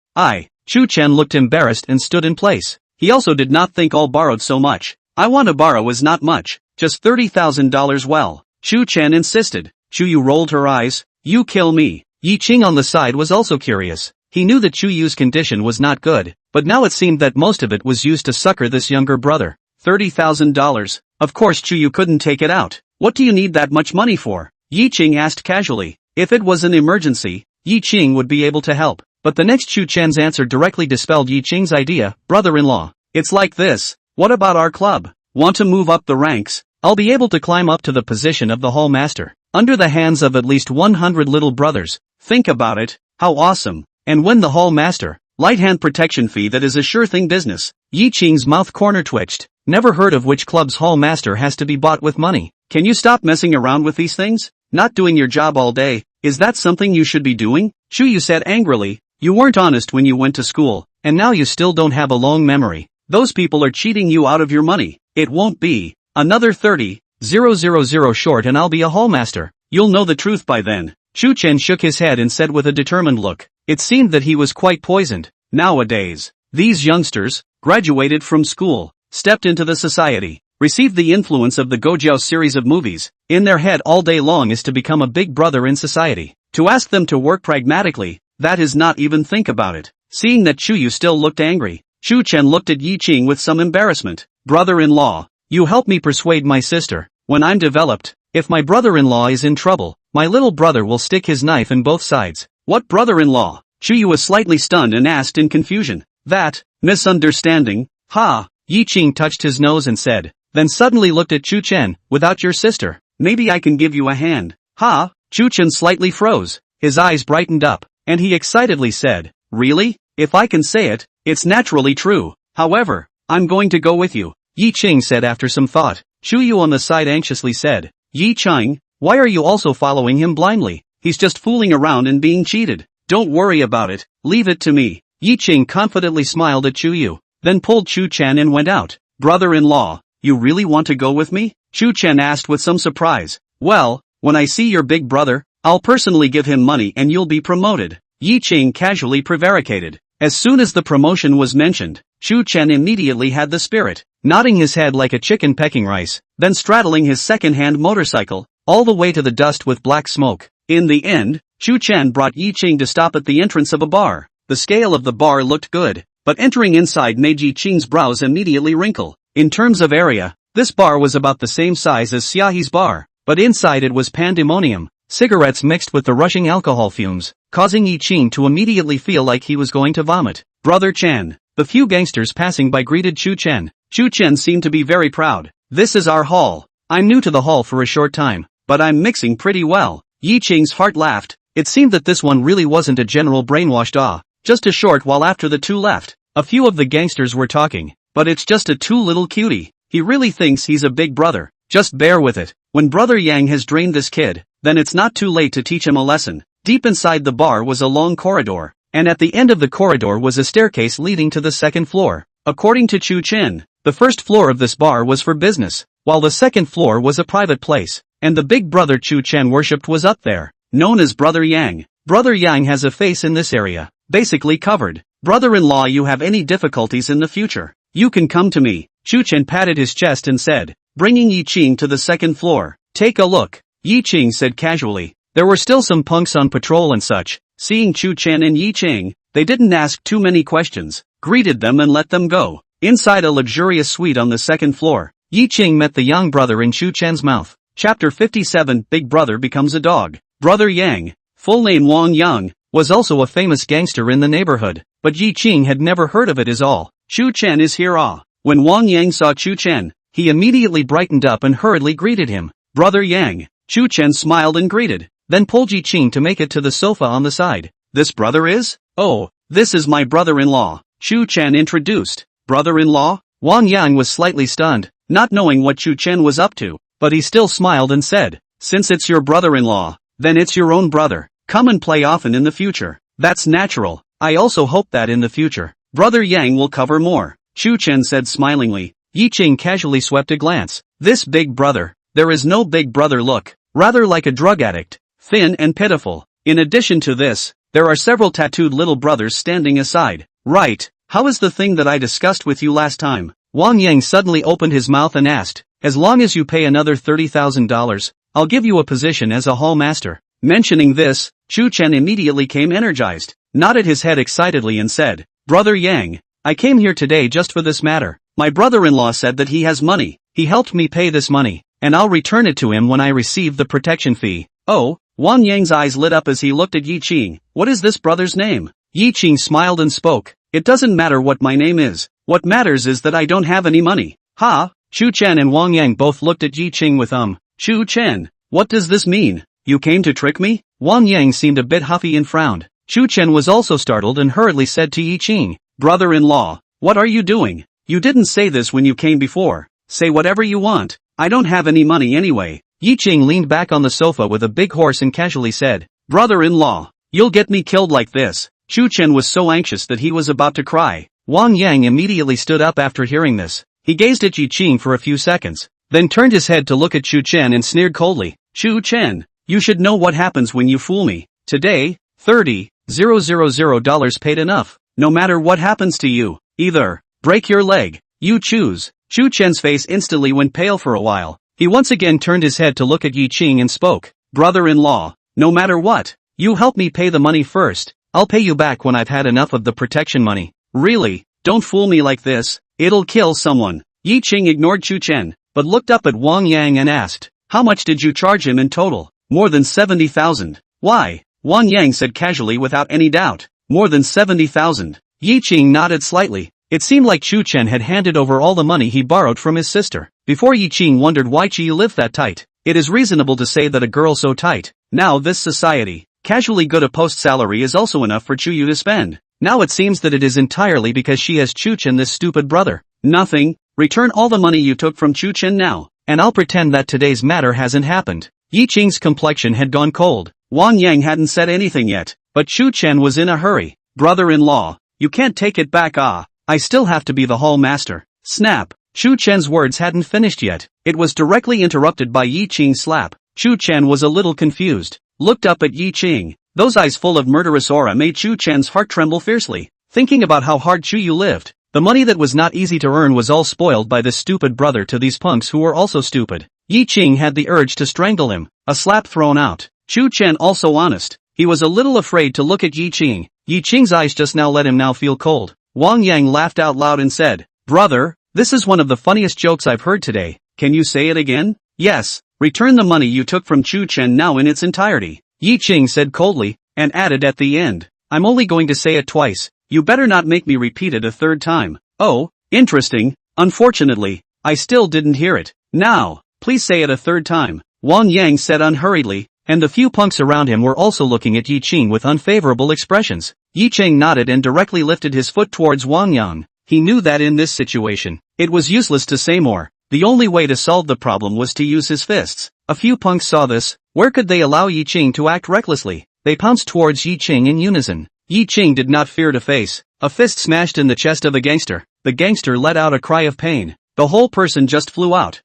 Chu Chen looked embarrassed and stood in place. He also did not think all borrowed so much. "I want to borrow is not much, just $30,000 well," Chu Chen insisted. Chuyu rolled her eyes. "You kill me." Ye Qing on the side was also curious. He knew that Chuyu's condition was not good, but now it seemed that most of it was used to succor this younger brother. $30,000. Of course Chuyu couldn't take it out. "What do you need that much money for?" Ye Qing asked casually. If it was an emergency, Ye Qing would be able to help, but the next Chu Chen's answer directly dispelled Ye Qing's idea. "Brother-in-law, it's like this. What about our club? Want to move up the ranks? I'll be able to climb up to the position of the hall master, under the hands of at least 100 little brothers. Think about it, how awesome. And when the hall master, light hand protection fee, that is a sure thing business." Ye Qing's mouth corner twitched. Never heard of which club's hall master has to be bought with money. Can you stop messing around with these things? Not doing your job all day, is that something you should be doing? Chuyu said angrily. "You weren't honest when you went to school, and now you still don't have a long memory. Those people are cheating you out of your money. It won't be another 30, 000 short and I'll be a hallmaster. You'll know the truth by then. Chu Chen shook his head and said with a determined look. It seemed that he was quite poisoned. Nowadays, these youngsters, graduated from school, stepped into the society, received the influence of the Gojiao series of movies. In their head all day long is to become a big brother in society. To ask them to work pragmatically, that is not even think about it. Seeing that Chu Yu still looked angry, Chu Chen looked at Ye Qing with some embarrassment. Brother-in-law, you help me persuade my sister. When I'm developed, if my brother-in-law is in trouble, my little brother will stick his knife in both sides. What brother-in-law? Chu Yu was slightly stunned and asked in confusion. That, misunderstanding, ha. Ye Qing touched his nose and said, then suddenly looked at Chu Chen, without your sister, maybe I can give you a hand. Ha. Chu Chen slightly froze, his eyes brightened up, and he excitedly said, really? If I can say it, it's naturally true. However, I'm going to go with you, Ye Qing said after some thought. Chu Yu on the side anxiously said, Ye Qing, why are you also following him blindly? He's just fooling around and being cheated. Don't worry about it, leave it to me. Ye Qing confidently smiled at Chu Yu, then pulled Chu Chen and went out. Brother-in-law, you really want to go with me? Chu Chen asked with some surprise. Well, when I see your big brother, I'll personally give him money and you'll be promoted. Ye Qing casually prevaricated. As soon as the promotion was mentioned, Chu Chen immediately had the spirit, nodding his head like a chicken pecking rice, then straddling his second-hand motorcycle, all the way to the dust with black smoke. In the end, Chu Chen brought Ye Qing to stop at the entrance of a bar. The scale of the bar looked good, but entering inside made Ye Qing's brows immediately wrinkle. In terms of area, this bar was about the same size as Xiaohe's bar, but inside it was pandemonium, cigarettes mixed with the rushing alcohol fumes, causing Ye Qing to immediately feel like he was going to vomit. Brother Chen. The few gangsters passing by greeted Chu Chen. Chu Chen seemed to be very proud. This is our hall. I'm new to the hall for a short time, but I'm mixing pretty well. Ye Qing's heart laughed. It seemed that this one really wasn't a general brainwashed. Just a short while after the two left, a few of the gangsters were talking, but it's just a too little cutie. He really thinks he's a big brother. Just bear with it. When Brother Yang has drained this kid, then it's not too late to teach him a lesson. Deep inside the bar was a long corridor, and at the end of the corridor was a staircase leading to the second floor. According to Chu Chen, the first floor of this bar was for business, while the second floor was a private place, and the big brother Chu Chen worshipped was up there, known as Brother Yang. Brother Yang has a face in this area, basically covered. Brother-in-law, you have any difficulties in the future, you can come to me. Chu Chen patted his chest and said, bringing Ye Qing to the second floor. Take a look. Ye Qing said casually. There were still some punks on patrol and such. Seeing Chu Chen and Ye Qing, they didn't ask too many questions, greeted them and let them go. Inside a luxurious suite on the second floor, Ye Qing met the young brother in Chu Chen's mouth. Chapter 57 Big Brother Becomes a Dog. Brother Yang, full name Wang Yang, was also a famous gangster in the neighborhood, but Ye Qing had never heard of it as all. Chu Chen is here. When Wang Yang saw Chu Chen, he immediately brightened up and hurriedly greeted him. Brother Yang. Chu Chen smiled and greeted, then pulled Ye Qing to make it to the sofa on the side. This brother is? Oh, this is my brother-in-law, Chu Chen introduced. Brother-in-law? Wang Yang was slightly stunned, not knowing what Chu Chen was up to, but he still smiled and said, since it's your brother-in-law, then it's your own brother. Come and play often in the future. That's natural. I also hope that in the future, Brother Yang will cover more, Chu Chen said smilingly. Ye Qing casually swept a glance. This big brother, there is no big brother look, rather like a drug addict, thin and pitiful. In addition to this, there are several tattooed little brothers standing aside. Right, how is the thing that I discussed with you last time? Wang Yang suddenly opened his mouth and asked, as long as you pay another $30,000, I'll give you a position as a hall master. Mentioning this, Chu Chen immediately came energized, nodded his head excitedly and said, Brother Yang, I came here today just for this matter. My brother-in-law said that he has money. He helped me pay this money, and I'll return it to him when I receive the protection fee. Oh, Wang Yang's eyes lit up as he looked at Ye Qing. What is this brother's name? Ye Qing smiled and spoke. It doesn't matter what my name is. What matters is that I don't have any money. Ha! Chu Chen and Wang Yang both looked at Ye Qing with Chu Chen, what does this mean? You came to trick me? Wang Yang seemed a bit huffy and frowned. Chu Chen was also startled and hurriedly said to Ye Qing, brother-in-law, what are you doing? You didn't say this when you came before. Say whatever you want. I don't have any money anyway. Ye Qing leaned back on the sofa with a big horse and casually said, brother-in-law, you'll get me killed like this. Chu Chen was so anxious that he was about to cry. Wang Yang immediately stood up after hearing this. He gazed at Ye Qing for a few seconds, then turned his head to look at Chu Chen and sneered coldly. Chu Chen, you should know what happens when you fool me. Today, $30,000 paid enough. No matter what happens to you, either break your leg, you choose. Chu Chen's face instantly went pale for a while. He once again turned his head to look at Ye Qing and spoke. Brother-in-law, no matter what, you help me pay the money first. I'll pay you back when I've had enough of the protection money. Really, don't fool me like this, it'll kill someone. Ye Qing ignored Chu Chen, but looked up at Wang Yang and asked, how much did you charge him in total? More than 70,000. Why? Wang Yang said casually without any doubt. More than 70,000. Ye Qing nodded slightly. It seemed like Chu Chen had handed over all the money he borrowed from his sister. Before Ye Qing wondered why she lived that tight. It is reasonable to say that a girl so tight, now this society, casually good a post salary is also enough for Chu Yu to spend. Now it seems that it is entirely because she has Chu Chen, this stupid brother. Nothing, return all the money you took from Chu Chen now, and I'll pretend that today's matter hasn't happened. Ye Qing's complexion had gone cold. Wang Yang hadn't said anything yet, but Chu Chen was in a hurry. Brother-in-law, you can't take it back. I still have to be the hall master. Snap. Chu Chen's words hadn't finished yet. It was directly interrupted by Ye Qing's slap. Chu Chen was a little confused, looked up at Ye Qing. Those eyes full of murderous aura made Chu Chen's heart tremble fiercely. Thinking about how hard Chu Yu lived, the money that was not easy to earn was all spoiled by this stupid brother to these punks who were also stupid. Ye Qing had the urge to strangle him, a slap thrown out. Chu Chen also honest. He was a little afraid to look at Ye Qing. Ye Qing's eyes just now let him now feel cold. Wang Yang laughed out loud and said, brother, this is one of the funniest jokes I've heard today. Can you say it again? Yes, return the money you took from Chu Chen now in its entirety. Ye Qing said coldly, and added at the end, I'm only going to say it twice, you better not make me repeat it a third time. Oh, interesting, unfortunately, I still didn't hear it. Now, please say it a third time, Wang Yang said unhurriedly, and the few punks around him were also looking at Ye Qing with unfavorable expressions. Ye Qing nodded and directly lifted his foot towards Wang Yang. He knew that in this situation, it was useless to say more. The only way to solve the problem was to use his fists. A few punks saw this. Where could they allow Ye Qing to act recklessly? They pounced towards Ye Qing in unison. Ye Qing did not fear to face. A fist smashed in the chest of a gangster. The gangster let out a cry of pain. The whole person just flew out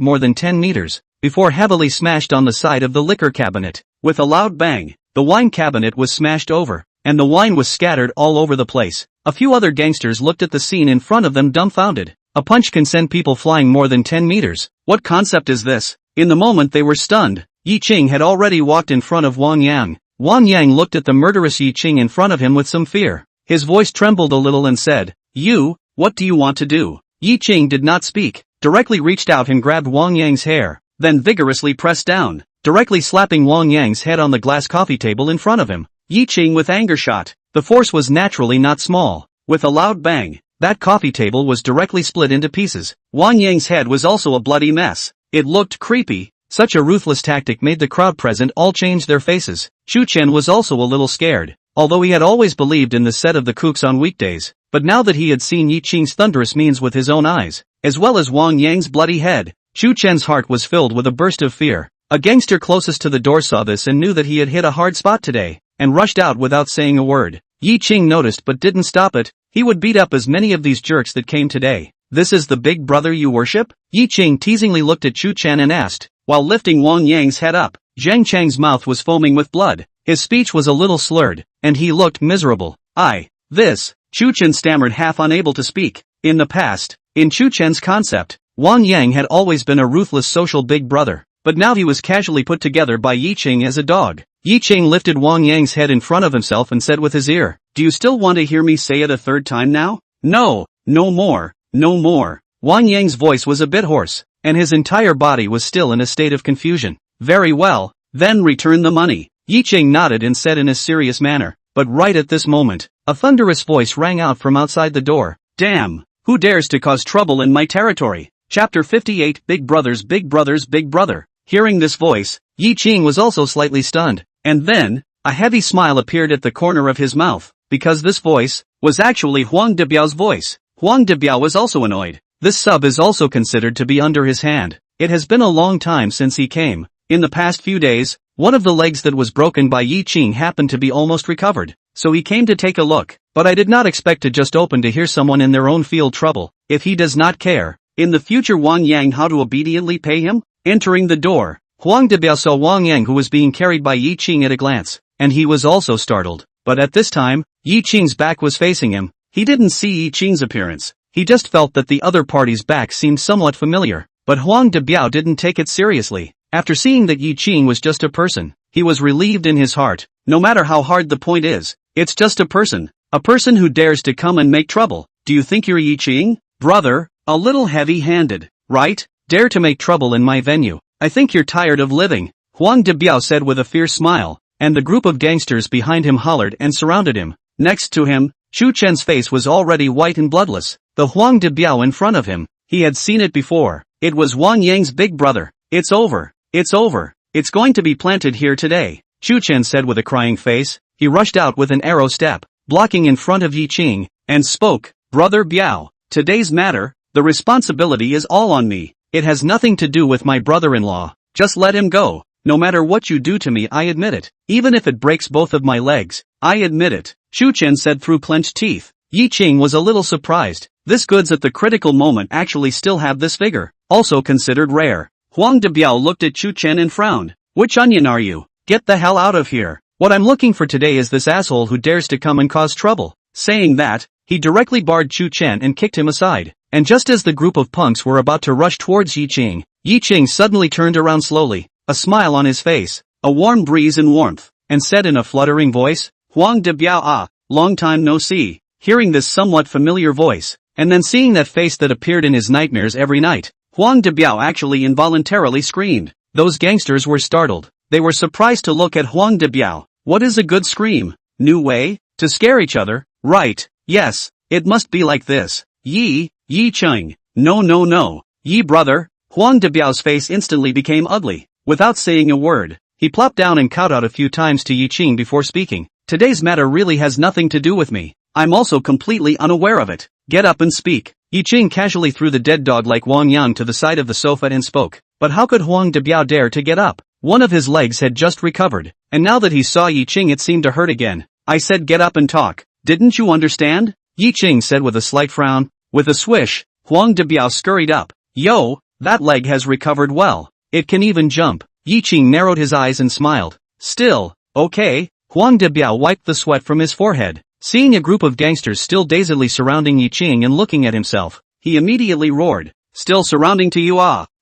more than 10 meters, before heavily smashed on the side of the liquor cabinet. With a loud bang, the wine cabinet was smashed over, and the wine was scattered all over the place. A few other gangsters looked at the scene in front of them dumbfounded. A punch can send people flying more than 10 meters. What concept is this? In the moment they were stunned. Ye Qing had already walked in front of Wang Yang. Wang Yang looked at the murderous Ye Qing in front of him with some fear. His voice trembled a little and said, you, what do you want to do? Ye Qing did not speak, directly reached out and grabbed Wang Yang's hair, then vigorously pressed down, directly slapping Wang Yang's head on the glass coffee table in front of him. Ye Qing with anger shot. The force was naturally not small. With a loud bang, that coffee table was directly split into pieces. Wang Yang's head was also a bloody mess. It looked creepy. Such a ruthless tactic made the crowd present all change their faces. Chu Chen was also a little scared, although he had always believed in the set of the kooks on weekdays. But now that he had seen Ye Qing's thunderous means with his own eyes, as well as Wang Yang's bloody head, Chu Chen's heart was filled with a burst of fear. A gangster closest to the door saw this and knew that he had hit a hard spot today, and rushed out without saying a word. Ye Qing noticed but didn't stop it. He would beat up as many of these jerks that came today. This is the big brother you worship? Ye Qing teasingly looked at Chu Chen and asked, while lifting Wang Yang's head up. Zhang Chang's mouth was foaming with blood. His speech was a little slurred, and he looked miserable. Chu Chen stammered, half unable to speak. In the past, in Chu Chen's concept, Wang Yang had always been a ruthless social big brother, but now he was casually put together by Ye Qing as a dog. Ye Qing lifted Wang Yang's head in front of himself and said with his ear, do you still want to hear me say it a third time now? No, no more, no more. Wang Yang's voice was a bit hoarse, and his entire body was still in a state of confusion. Very well, then return the money. Ye Qing nodded and said in a serious manner, but right at this moment, a thunderous voice rang out from outside the door. Damn, who dares to cause trouble in my territory? Chapter 58, Big Brothers, Big Brothers, Big Brother. Hearing this voice, Ye Qing was also slightly stunned, and then, a heavy smile appeared at the corner of his mouth, because this voice was actually Huang Debiao's voice. Huang Debiao was also annoyed. This sub is also considered to be under his hand. It has been a long time since he came. In the past few days, one of the legs that was broken by Ye Qing happened to be almost recovered, so he came to take a look. But I did not expect to just open to hear someone in their own field trouble. If he does not care, in the future Wang Yang how to obediently pay him? Entering the door, Huang Debiao saw Wang Yang who was being carried by Ye Qing at a glance, and he was also startled. But at this time, Ye Qing's back was facing him. He didn't see Ye Qing's appearance. He just felt that the other party's back seemed somewhat familiar. But Huang Debiao didn't take it seriously. After seeing that Ye Qing was just a person, he was relieved in his heart. No matter how hard the point is, it's just a person who dares to come and make trouble. Do you think you're Ye Qing? Brother, a little heavy-handed, right? Dare to make trouble in my venue. I think you're tired of living, Huang Debiao said with a fierce smile, and the group of gangsters behind him hollered and surrounded him. Next to him, Chu Chen's face was already white and bloodless. The Huang Debiao in front of him, he had seen it before. It was Wang Yang's big brother. It's over. It's over. It's going to be planted here today, Chu Chen said with a crying face. He rushed out with an arrow step, blocking in front of Ye Qing, and spoke, Brother Biao, today's matter, the responsibility is all on me. It has nothing to do with my brother-in-law. Just let him go. No matter what you do to me, I admit it. Even if it breaks both of my legs, I admit it, Chu Chen said through clenched teeth. Ye Qing was a little surprised. This goods at the critical moment actually still have this figure, also considered rare. Huang Debiao looked at Chu Chen and frowned. Which onion are you? Get the hell out of here. What I'm looking for today is this asshole who dares to come and cause trouble. Saying that, he directly barred Chu Chen and kicked him aside. And just as the group of punks were about to rush towards Ye Qing suddenly turned around slowly, a smile on his face, a warm breeze and warmth, and said in a fluttering voice, Huang Debiao, long time no see. Hearing this somewhat familiar voice, and then seeing that face that appeared in his nightmares every night, Huang Debiao actually involuntarily screamed. Those gangsters were startled. They were surprised to look at Huang Debiao. What is a good scream? New way? To scare each other? Right. Yes. It must be like this. Ye Qing. No. Ye brother. Huang Debiao's face instantly became ugly. Without saying a word, he plopped down and kowtowed a few times to Ye Qing before speaking. Today's matter really has nothing to do with me. I'm also completely unaware of it. Get up and speak. Ye Qing casually threw the dead dog like Wang Yang to the side of the sofa and spoke. But how could Huang Debiao dare to get up? One of his legs had just recovered, and now that he saw Ye Qing it seemed to hurt again. I said get up and talk. Didn't you understand? Ye Qing said with a slight frown. With a swish, Huang Debiao scurried up. Yo, that leg has recovered well. It can even jump. Ye Qing narrowed his eyes and smiled. Still, okay. Huang Debiao wiped the sweat from his forehead. Seeing a group of gangsters still dazedly surrounding Ye Qing and looking at himself, he immediately roared. Still surrounding to you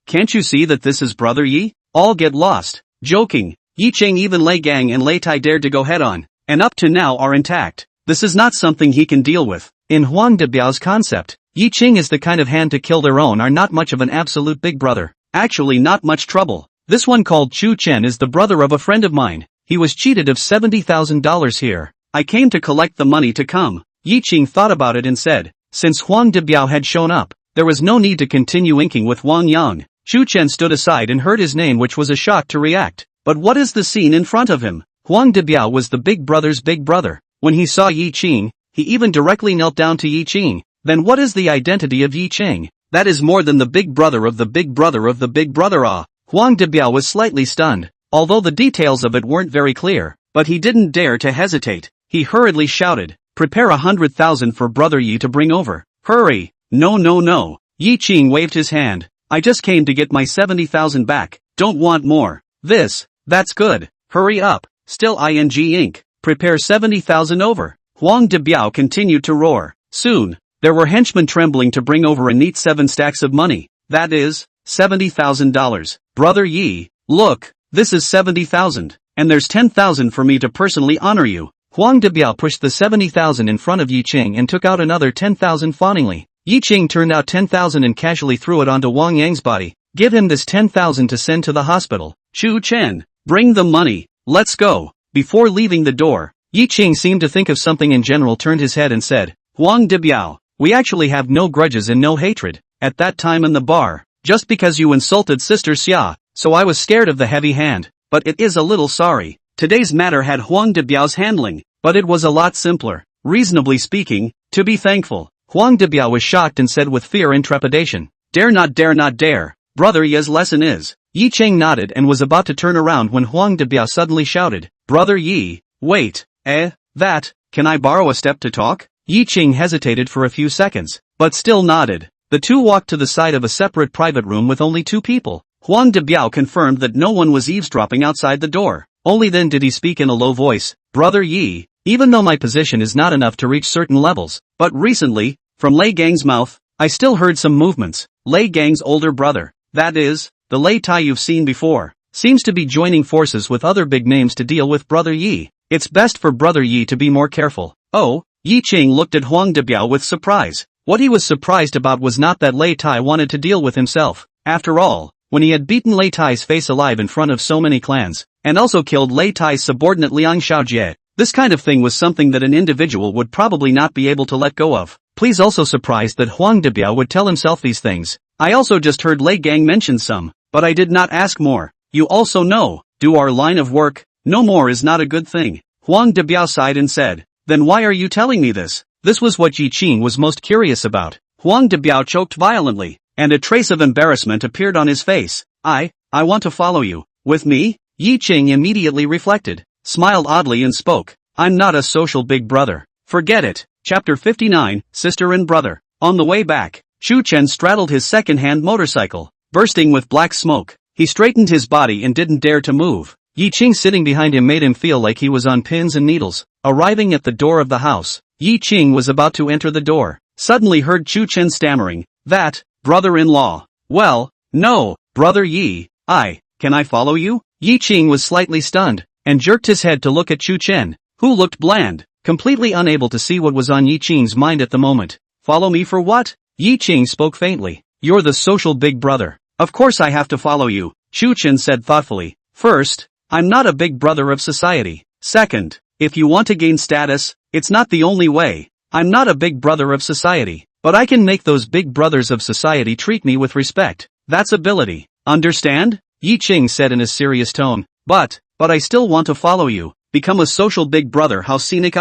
Can't you see that this is Brother Yi? All get lost. Joking. Ye Qing even Lei Gang and Lei Tai dared to go head on, and up to now are intact. This is not something he can deal with. In Huang Debiao's concept, Ye Qing is the kind of hand to kill their own are not much of an absolute big brother. Actually not much trouble. This one called Chu Chen is the brother of a friend of mine. He was cheated of $70,000 here. I came to collect the money to come. Ye Qing thought about it and said, since Huang Debiao had shown up, there was no need to continue inking with Wang Yang. Chu Chen stood aside and heard his name, which was a shock to react. But what is the scene in front of him? Huang Debiao was the big brother's big brother. When he saw Ye Qing, he even directly knelt down to Ye Qing. Then what is the identity of Ye Qing? That is more than the big brother of the big brother of the big brother. Huang Debiao was slightly stunned, although the details of it weren't very clear, but he didn't dare to hesitate. He hurriedly shouted, prepare 100,000 for Brother Yi to bring over. Hurry. No. Ye Qing waved his hand. I just came to get my 70,000 back. Don't want more. That's good. Hurry up. Still ing ink. Prepare 70,000 over. Huang Debiao continued to roar. Soon, there were henchmen trembling to bring over a neat 7 stacks of money. That is, $70,000. Brother Yi, look, this is 70,000, and there's 10,000 for me to personally honor you. Huang Debiao pushed the 70,000 in front of Ye Qing and took out another 10,000 fawningly. Ye Qing turned out 10,000 and casually threw it onto Wang Yang's body. Give him this 10,000 to send to the hospital. Chu Chen, bring the money. Let's go. Before leaving the door, Ye Qing seemed to think of something and general turned his head and said, Huang Debiao, we actually have no grudges and no hatred. At that time in the bar, just because you insulted Sister Xia, so I was scared of the heavy hand, but it is a little sorry. Today's matter had Huang Debiao's handling, but it was a lot simpler, reasonably speaking, to be thankful. Huang Debiao was shocked and said with fear and trepidation, dare not dare. Brother Yi's lesson is. Ye Qing nodded and was about to turn around when Huang Debiao suddenly shouted, Brother Yi, wait, can I borrow a step to talk? Ye Qing hesitated for a few seconds, but still nodded. The two walked to the side of a separate private room with only two people. Huang Debiao confirmed that no one was eavesdropping outside the door. Only then did he speak in a low voice. Brother Yi, even though my position is not enough to reach certain levels, but recently, from Lei Gang's mouth, I still heard some movements. Lei Gang's older brother, that is, the Lei Tai you've seen before, seems to be joining forces with other big names to deal with Brother Yi. It's best for Brother Yi to be more careful. Oh, Ye Qing looked at Huang Debiao with surprise. What he was surprised about was not that Lei Tai wanted to deal with himself. After all, when he had beaten Lei Tai's face alive in front of so many clans, and also killed Lei Tai's subordinate Liang Xiaojie, this kind of thing was something that an individual would probably not be able to let go of. Please also surprised that Huang Debiao would tell himself these things. I also just heard Lei Gang mention some, but I did not ask more. You also know, do our line of work, no more is not a good thing. Huang Debiao sighed and said, then why are you telling me this? This was what Ye Qing was most curious about. Huang Debiao choked violently, and a trace of embarrassment appeared on his face. I want to follow you. With me? Ye Qing immediately reflected, smiled oddly and spoke. I'm not a social big brother. Forget it. Chapter 59, Sister and Brother. On the way back, Shu Chen straddled his second-hand motorcycle, bursting with black smoke. He straightened his body and didn't dare to move. Ye Qing sitting behind him made him feel like he was on pins and needles. Arriving at the door of the house, Ye Qing was about to enter the door. Suddenly heard Shu Chen stammering, that, brother-in-law. Well, no, Brother Yi, can I follow you? Ye Qing was slightly stunned, and jerked his head to look at Shu Chen, who looked bland, completely unable to see what was on Ye Qing's mind at the moment. Follow me for what? Ye Qing spoke faintly. You're the social big brother. Of course I have to follow you, Shu Chen said thoughtfully. First, I'm not a big brother of society. Second, if you want to gain status, it's not the only way. I'm not a big brother of society, but I can make those big brothers of society treat me with respect. That's ability. Understand? Ye Qing said in a serious tone. But I still want to follow you. Become a social big brother. How scenic.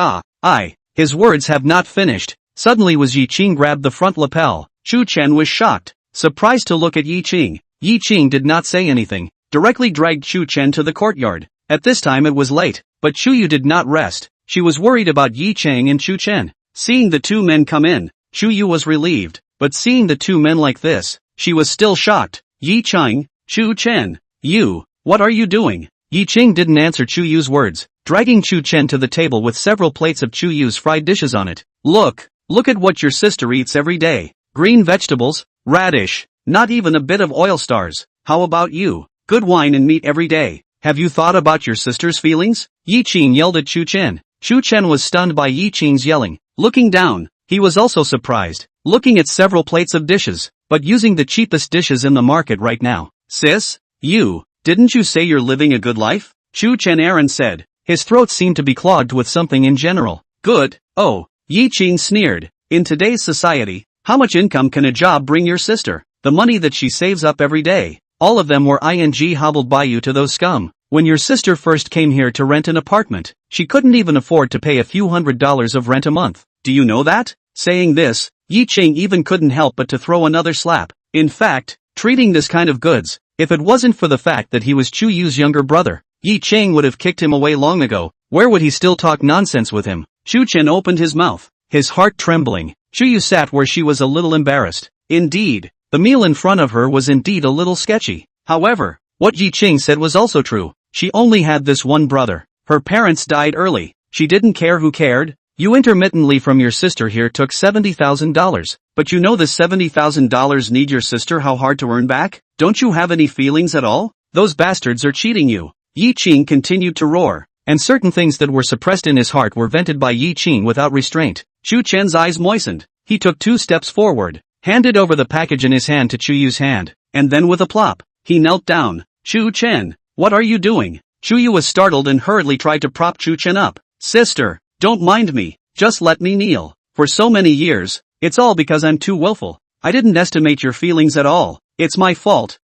His words have not finished. Suddenly was Ye Qing grabbed the front lapel. Shu Chen was shocked, surprised to look at Ye Qing. Ye Qing did not say anything, directly dragged Shu Chen to the courtyard. At this time it was late, but Shu Yu did not rest. She was worried about Ye Qing and Shu Chen. Seeing the two men come in, Shu Yu was relieved, but seeing the two men like this, she was still shocked. Ye Qing, Shu Chen, what are you doing? Ye Qing didn't answer Chu Yu's words, dragging Shu Chen to the table with several plates of Chu Yu's fried dishes on it. Look at what your sister eats every day. Green vegetables, radish, not even a bit of oil stars. How about you? Good wine and meat every day. Have you thought about your sister's feelings? Ye Qing yelled at Shu Chen. Shu Chen was stunned by Ye Qing's yelling. Looking down, he was also surprised, looking at several plates of dishes, but using the cheapest dishes in the market right now. Sis, didn't you say you're living a good life? Shu Chen Aaron said. His throat seemed to be clogged with something in general. Good, Ye Qing sneered. In today's society, how much income can a job bring your sister? The money that she saves up every day. All of them were hobbled by you to those scum. When your sister first came here to rent an apartment, she couldn't even afford to pay a few $100s of rent a month. Do you know that? Saying this, Ye Qing even couldn't help but to throw another slap. In fact, treating this kind of goods, if it wasn't for the fact that he was Chu Yu's younger brother, Ye Qing would have kicked him away long ago. Where would he still talk nonsense with him? Shu Chen opened his mouth, his heart trembling. Chu Yu sat where she was a little embarrassed. Indeed, the meal in front of her was indeed a little sketchy. However, what Ye Qing said was also true. She only had this one brother. Her parents died early. She didn't care who cared. You intermittently from your sister here took $70,000. But you know this $70,000 need your sister how hard to earn back? Don't you have any feelings at all? Those bastards are cheating you. Ye Qing continued to roar, and certain things that were suppressed in his heart were vented by Ye Qing without restraint. Shu Chen's eyes moistened. He took 2 steps forward, handed over the package in his hand to Chu Yu's hand, and then with a plop, he knelt down. Shu Chen, what are you doing? Chu Yu was startled and hurriedly tried to prop Shu Chen up. Sister, don't mind me, just let me kneel. For so many years, it's all because I'm too willful. I didn't estimate your feelings at all. It's my fault.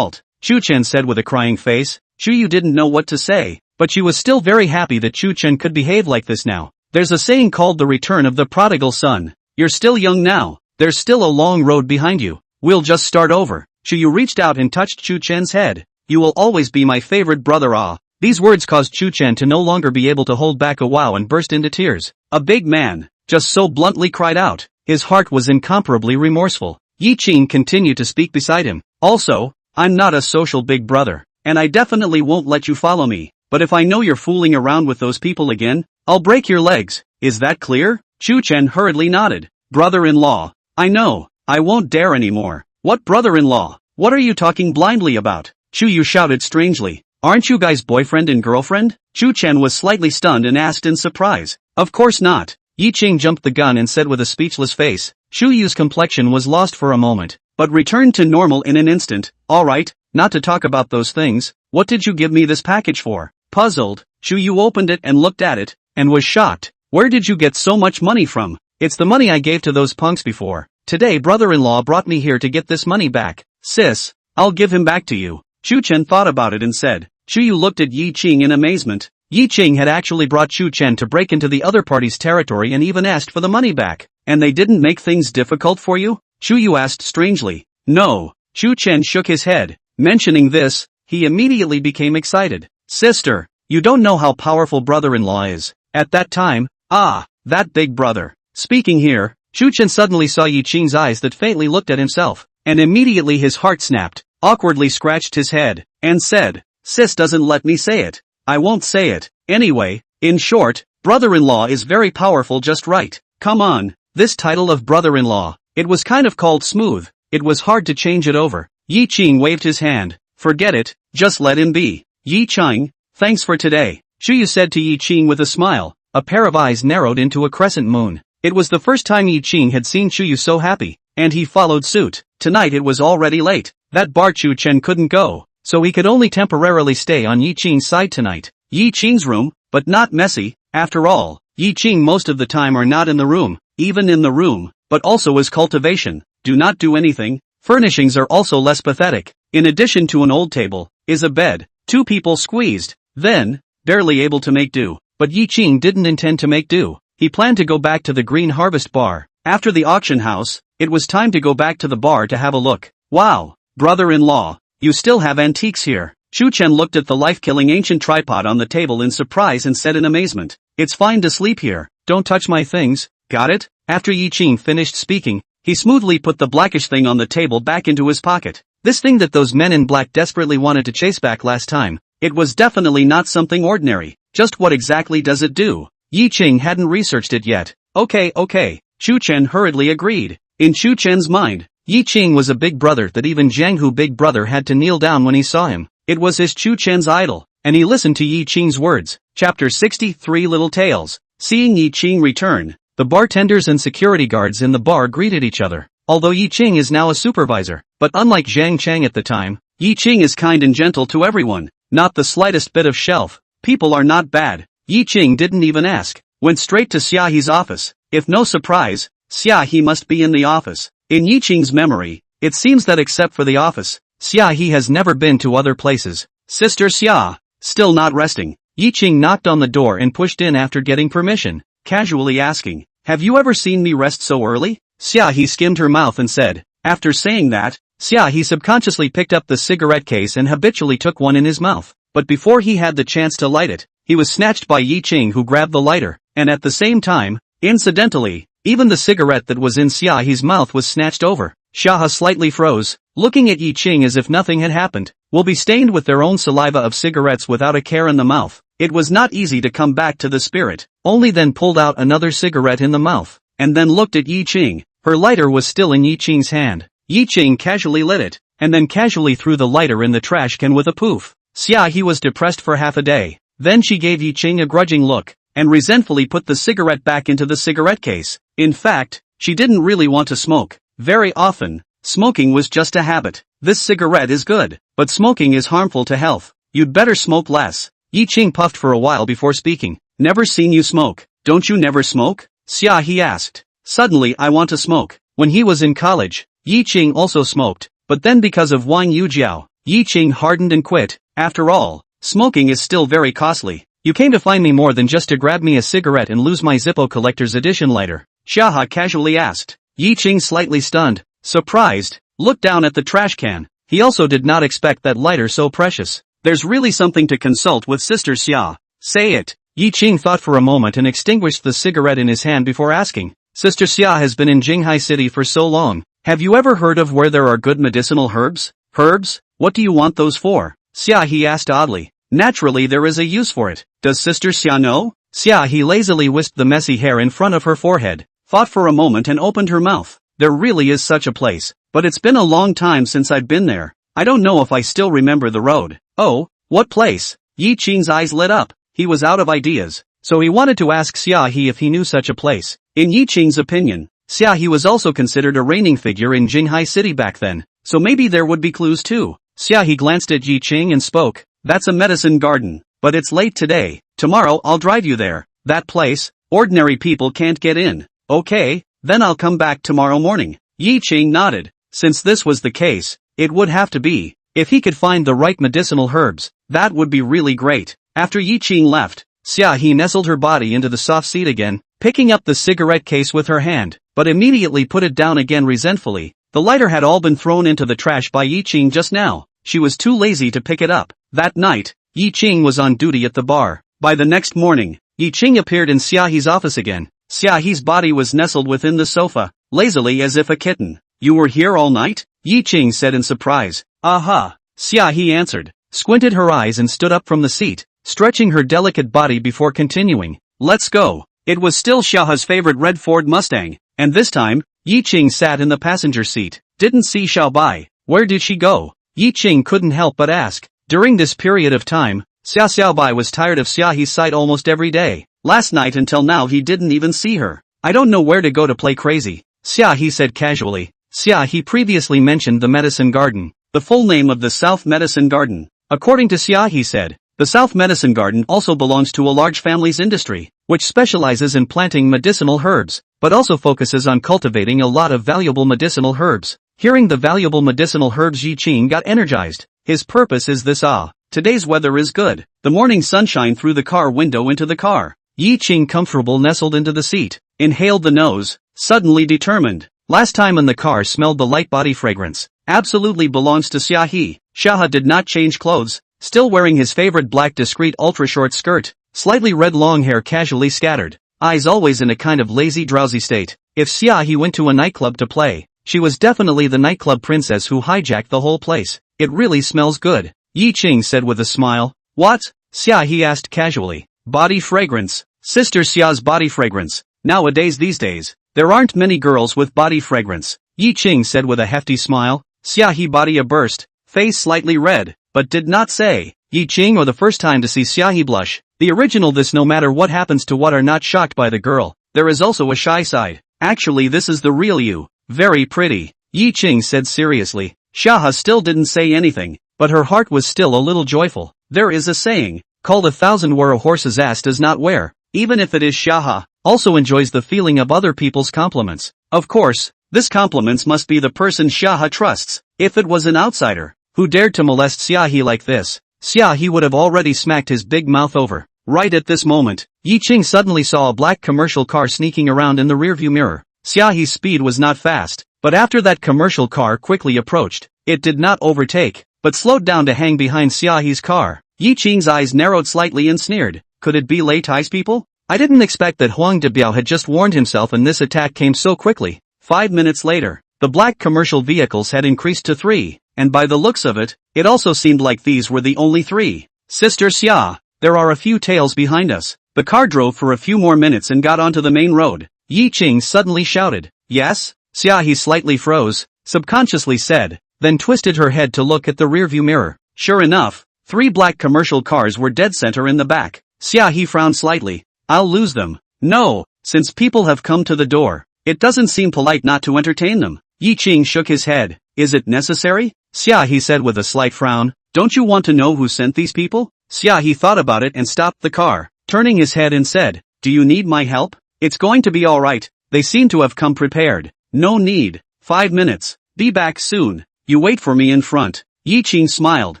Shu Chen said with a crying face. Shu Yu didn't know what to say, but she was still very happy that Shu Chen could behave like this now. There's a saying called the return of the prodigal son. You're still young now. There's still a long road behind you. We'll just start over. Shu Yu reached out and touched Shu Chen's head. You will always be my favorite brother. These words caused Shu Chen to no longer be able to hold back a wow and burst into tears. A big man, just so bluntly cried out. His heart was incomparably remorseful. Ye Qing continued to speak beside him. Also, I'm not a social big brother, and I definitely won't let you follow me, but if I know you're fooling around with those people again, I'll break your legs. Is that clear? Chu Chen hurriedly nodded. Brother-in-law. I know, I won't dare anymore. What brother-in-law? What are you talking blindly about? Chu Yu shouted strangely. Aren't you guys boyfriend and girlfriend? Chu Chen was slightly stunned and asked in surprise. Of course not. Ye Qing jumped the gun and said with a speechless face. Chu Yu's complexion was lost for a moment, but returned to normal in an instant. Alright, not to talk about those things, what did you give me this package for? Puzzled, Chu Yu opened it and looked at it, and was shocked. Where did you get so much money from? It's the money I gave to those punks before. Today brother-in-law brought me here to get this money back. Sis, I'll give him back to you. Chu Chen thought about it and said. Chu Yu looked at Ye Qing in amazement. Ye Qing had actually brought Chu Chen to break into the other party's territory and even asked for the money back. And they didn't make things difficult for you? Chu Yu asked strangely. No. Chu Chen shook his head. Mentioning this, he immediately became excited. Sister, you don't know how powerful brother-in-law is. At that time, that big brother. Speaking here, Chu Chen suddenly saw Ye Qing's eyes that faintly looked at himself, and immediately his heart snapped, awkwardly scratched his head, and said, Sis doesn't let me say it. I won't say it. Anyway, in short, brother-in-law is very powerful just right. Come on, this title of brother-in-law, it was kind of called smooth, it was hard to change it over. Ye Qing waved his hand. Forget it, just let him be. Ye Qing, thanks for today. Chu Yu said to Ye Qing with a smile, a pair of eyes narrowed into a crescent moon. It was the first time Ye Qing had seen Chu Yu so happy, and he followed suit. Tonight it was already late. That bar Chu Chen couldn't go, so he could only temporarily stay on Ye Qing's side tonight. Ye Qing's room, but not messy. After all, Ye Qing most of the time are not in the room, even in the room, but also as cultivation. Do not do anything. Furnishings are also less pathetic. In addition to an old table, is a bed. 2 people squeezed. Then, barely able to make do. But Ye Qing didn't intend to make do. He planned to go back to the Green Harvest bar. After the auction house, it was time to go back to the bar to have a look. Wow, brother-in-law, you still have antiques here. Chu Chen looked at the life-killing ancient tripod on the table in surprise and said in amazement. It's fine to sleep here. Don't touch my things. Got it? After Ye Qing finished speaking, he smoothly put the blackish thing on the table back into his pocket. This thing that those men in black desperately wanted to chase back last time. It was definitely not something ordinary. Just what exactly does it do? Ye Qing hadn't researched it yet. Okay. Chu Chen hurriedly agreed. In Chu Chen's mind, Ye Qing was a big brother that even Jiang Hu big brother had to kneel down when he saw him. It was his Chu Chen's idol, and he listened to Ye Qing's words. Chapter 63 Little Tales. Seeing Ye Qing return, the bartenders and security guards in the bar greeted each other. Although Ye Qing is now a supervisor, but unlike Zhang Chang at the time, Ye Qing is kind and gentle to everyone. Not the slightest bit of shelf. People are not bad. Ye Qing didn't even ask. Went straight to Xia He's office. If no surprise, Xia He must be in the office. In Ye Qing's memory, it seems that except for the office, Xia He has never been to other places. Sister Xia, still not resting. Ye Qing knocked on the door and pushed in after getting permission, casually asking, have you ever seen me rest so early? Xia He skimmed her mouth and said. After saying that, Xia He subconsciously picked up the cigarette case and habitually took one in his mouth. But before he had the chance to light it, he was snatched by Ye Qing, who grabbed the lighter, and at the same time, incidentally, even the cigarette that was in Xia He's mouth was snatched over. Xia He slightly froze, looking at Ye Qing as if nothing had happened. Will be stained with their own saliva of cigarettes without a care in the mouth. It was not easy to come back to the spirit, only then pulled out another cigarette in the mouth, and then looked at Ye Qing. Her lighter was still in Ye Qing's hand. Ye Qing casually lit it, and then casually threw the lighter in the trash can with a poof. Xia He was depressed for half a day. Then she gave Ye Qing a grudging look, and resentfully put the cigarette back into the cigarette case. In fact, she didn't really want to smoke. Very often, smoking was just a habit. This cigarette is good, but smoking is harmful to health. You'd better smoke less. Ye Qing puffed for a while before speaking. Never seen you smoke. Don't you never smoke? Xia He asked. Suddenly I want to smoke. When he was in college, Ye Qing also smoked, but then because of Wang Yujiao, Ye Qing hardened and quit. After all, smoking is still very costly. You came to find me more than just to grab me a cigarette and lose my Zippo Collector's Edition lighter? Xia He casually asked. Ye Qing, slightly stunned, surprised, looked down at the trash can. He also did not expect that lighter so precious. There's really something to consult with Sister Xia. Say it. Ye Qing thought for a moment and extinguished the cigarette in his hand before asking. Sister Xia has been in Jinghai City for so long, Have you ever heard of where there are good medicinal herbs? Herbs? What do you want those for? Xia He asked oddly. Naturally there is a use for it. Does Sister Xia know? Xia He lazily wisped the messy hair in front of her forehead, thought for a moment and opened her mouth. There really is such a place, but it's been a long time since I've been there. I don't know if I still remember the road. Oh, what place? Ye Qing's eyes lit up. He was out of ideas, so he wanted to ask Xia He if he knew such a place. In Ye Qing's opinion, Xia He was also considered a reigning figure in Jinghai City back then, so maybe there would be clues too. Xia He glanced at Ye Qing and spoke. That's a medicine garden, but it's late today. Tomorrow I'll drive you there. That place, ordinary people can't get in. Okay, then I'll come back tomorrow morning. Ye Qing nodded. Since this was the case, it would have to be. If he could find the right medicinal herbs, that would be really great. After Ye Qing left, Xia He nestled her body into the soft seat again, picking up the cigarette case with her hand, but immediately put it down again resentfully. The lighter had all been thrown into the trash by Ye Qing just now. She was too lazy to pick it up. That night, Ye Qing was on duty at the bar. By the next morning, Ye Qing appeared in Xia He's office again. Xia He's body was nestled within the sofa, lazily as if a kitten. You were here all night? Ye Qing said in surprise. Aha! Xia He answered, squinted her eyes and stood up from the seat, stretching her delicate body before continuing. Let's go. It was still Xiaohe's favorite red Ford Mustang, and this time, Ye Qing sat in the passenger seat. Didn't see Xiaobai. Where did she go? Ye Qing couldn't help but ask. During this period of time, Xiaobai was tired of Xia He's sight almost every day. Last night until now he didn't even see her. I don't know where to go to play crazy, Xia He said casually. Xia He previously mentioned the medicine garden, the full name of the South Medicine Garden. According to Xia He said, the South Medicine Garden also belongs to a large family's industry, which specializes in planting medicinal herbs, but also focuses on cultivating a lot of valuable medicinal herbs. Hearing the valuable medicinal herbs, Ye Qing got energized. His purpose is this. Today's weather is good. The morning sunshine through the car window into the car. Ye Qing comfortable nestled into the seat, inhaled the nose, suddenly determined. Last time in the car smelled the light body fragrance. Absolutely belongs to Xia He. Xiaohe did not change clothes, still wearing his favorite black discreet ultra-short skirt, slightly red long hair casually scattered, eyes always in a kind of lazy drowsy state. If Xia He went to a nightclub to play, she was definitely the nightclub princess who hijacked the whole place. It really smells good, Ye Qing said with a smile. What? Xia He asked casually. Body fragrance. Sister Xia's body fragrance. Nowadays these days, there aren't many girls with body fragrance, Ye Qing said with a hefty smile. Xia He body burst, face slightly red, but did not say. Ye Qing or the first time to see Xia He blush. The original this no matter what happens to what are not shocked by the girl, there is also a shy side. Actually this is the real you. Very pretty, Ye Qing said seriously. Xiaohe still didn't say anything, but her heart was still a little joyful. There is a saying, called 1,000 where a horse's ass does not wear. Even if it is Xiaohe, also enjoys the feeling of other people's compliments. Of course, this compliments must be the person Xiaohe trusts. If it was an outsider, who dared to molest Xia He like this, Xia He would have already smacked his big mouth over. Right at this moment, Ye Qing suddenly saw a black commercial car sneaking around in the rearview mirror. Xia He's speed was not fast, but after that commercial car quickly approached, it did not overtake, but slowed down to hang behind Xia He's car. Ye Qing's eyes narrowed slightly and sneered. Could it be Lei Tai's people? I didn't expect that Huang Debiao had just warned himself and this attack came so quickly. 5 minutes later, the black commercial vehicles had increased to 3, and by the looks of it, it also seemed like these were the only 3. Sister Xia, there are a few tails behind us. The car drove for a few more minutes and got onto the main road. Ye Qing suddenly shouted. Yes? Xia He slightly froze, subconsciously said, then twisted her head to look at the rearview mirror. Sure enough, 3 black commercial cars were dead center in the back. Xia He frowned slightly. I'll lose them. No, since people have come to the door, it doesn't seem polite not to entertain them. Ye Qing shook his head. Is it necessary? Xia He said with a slight frown. Don't you want to know who sent these people? Xia He thought about it and stopped the car, turning his head and said, do you need my help? It's going to be alright. They seem to have come prepared. No need. 5 minutes. Be back soon. You wait for me in front. Ye Qing smiled,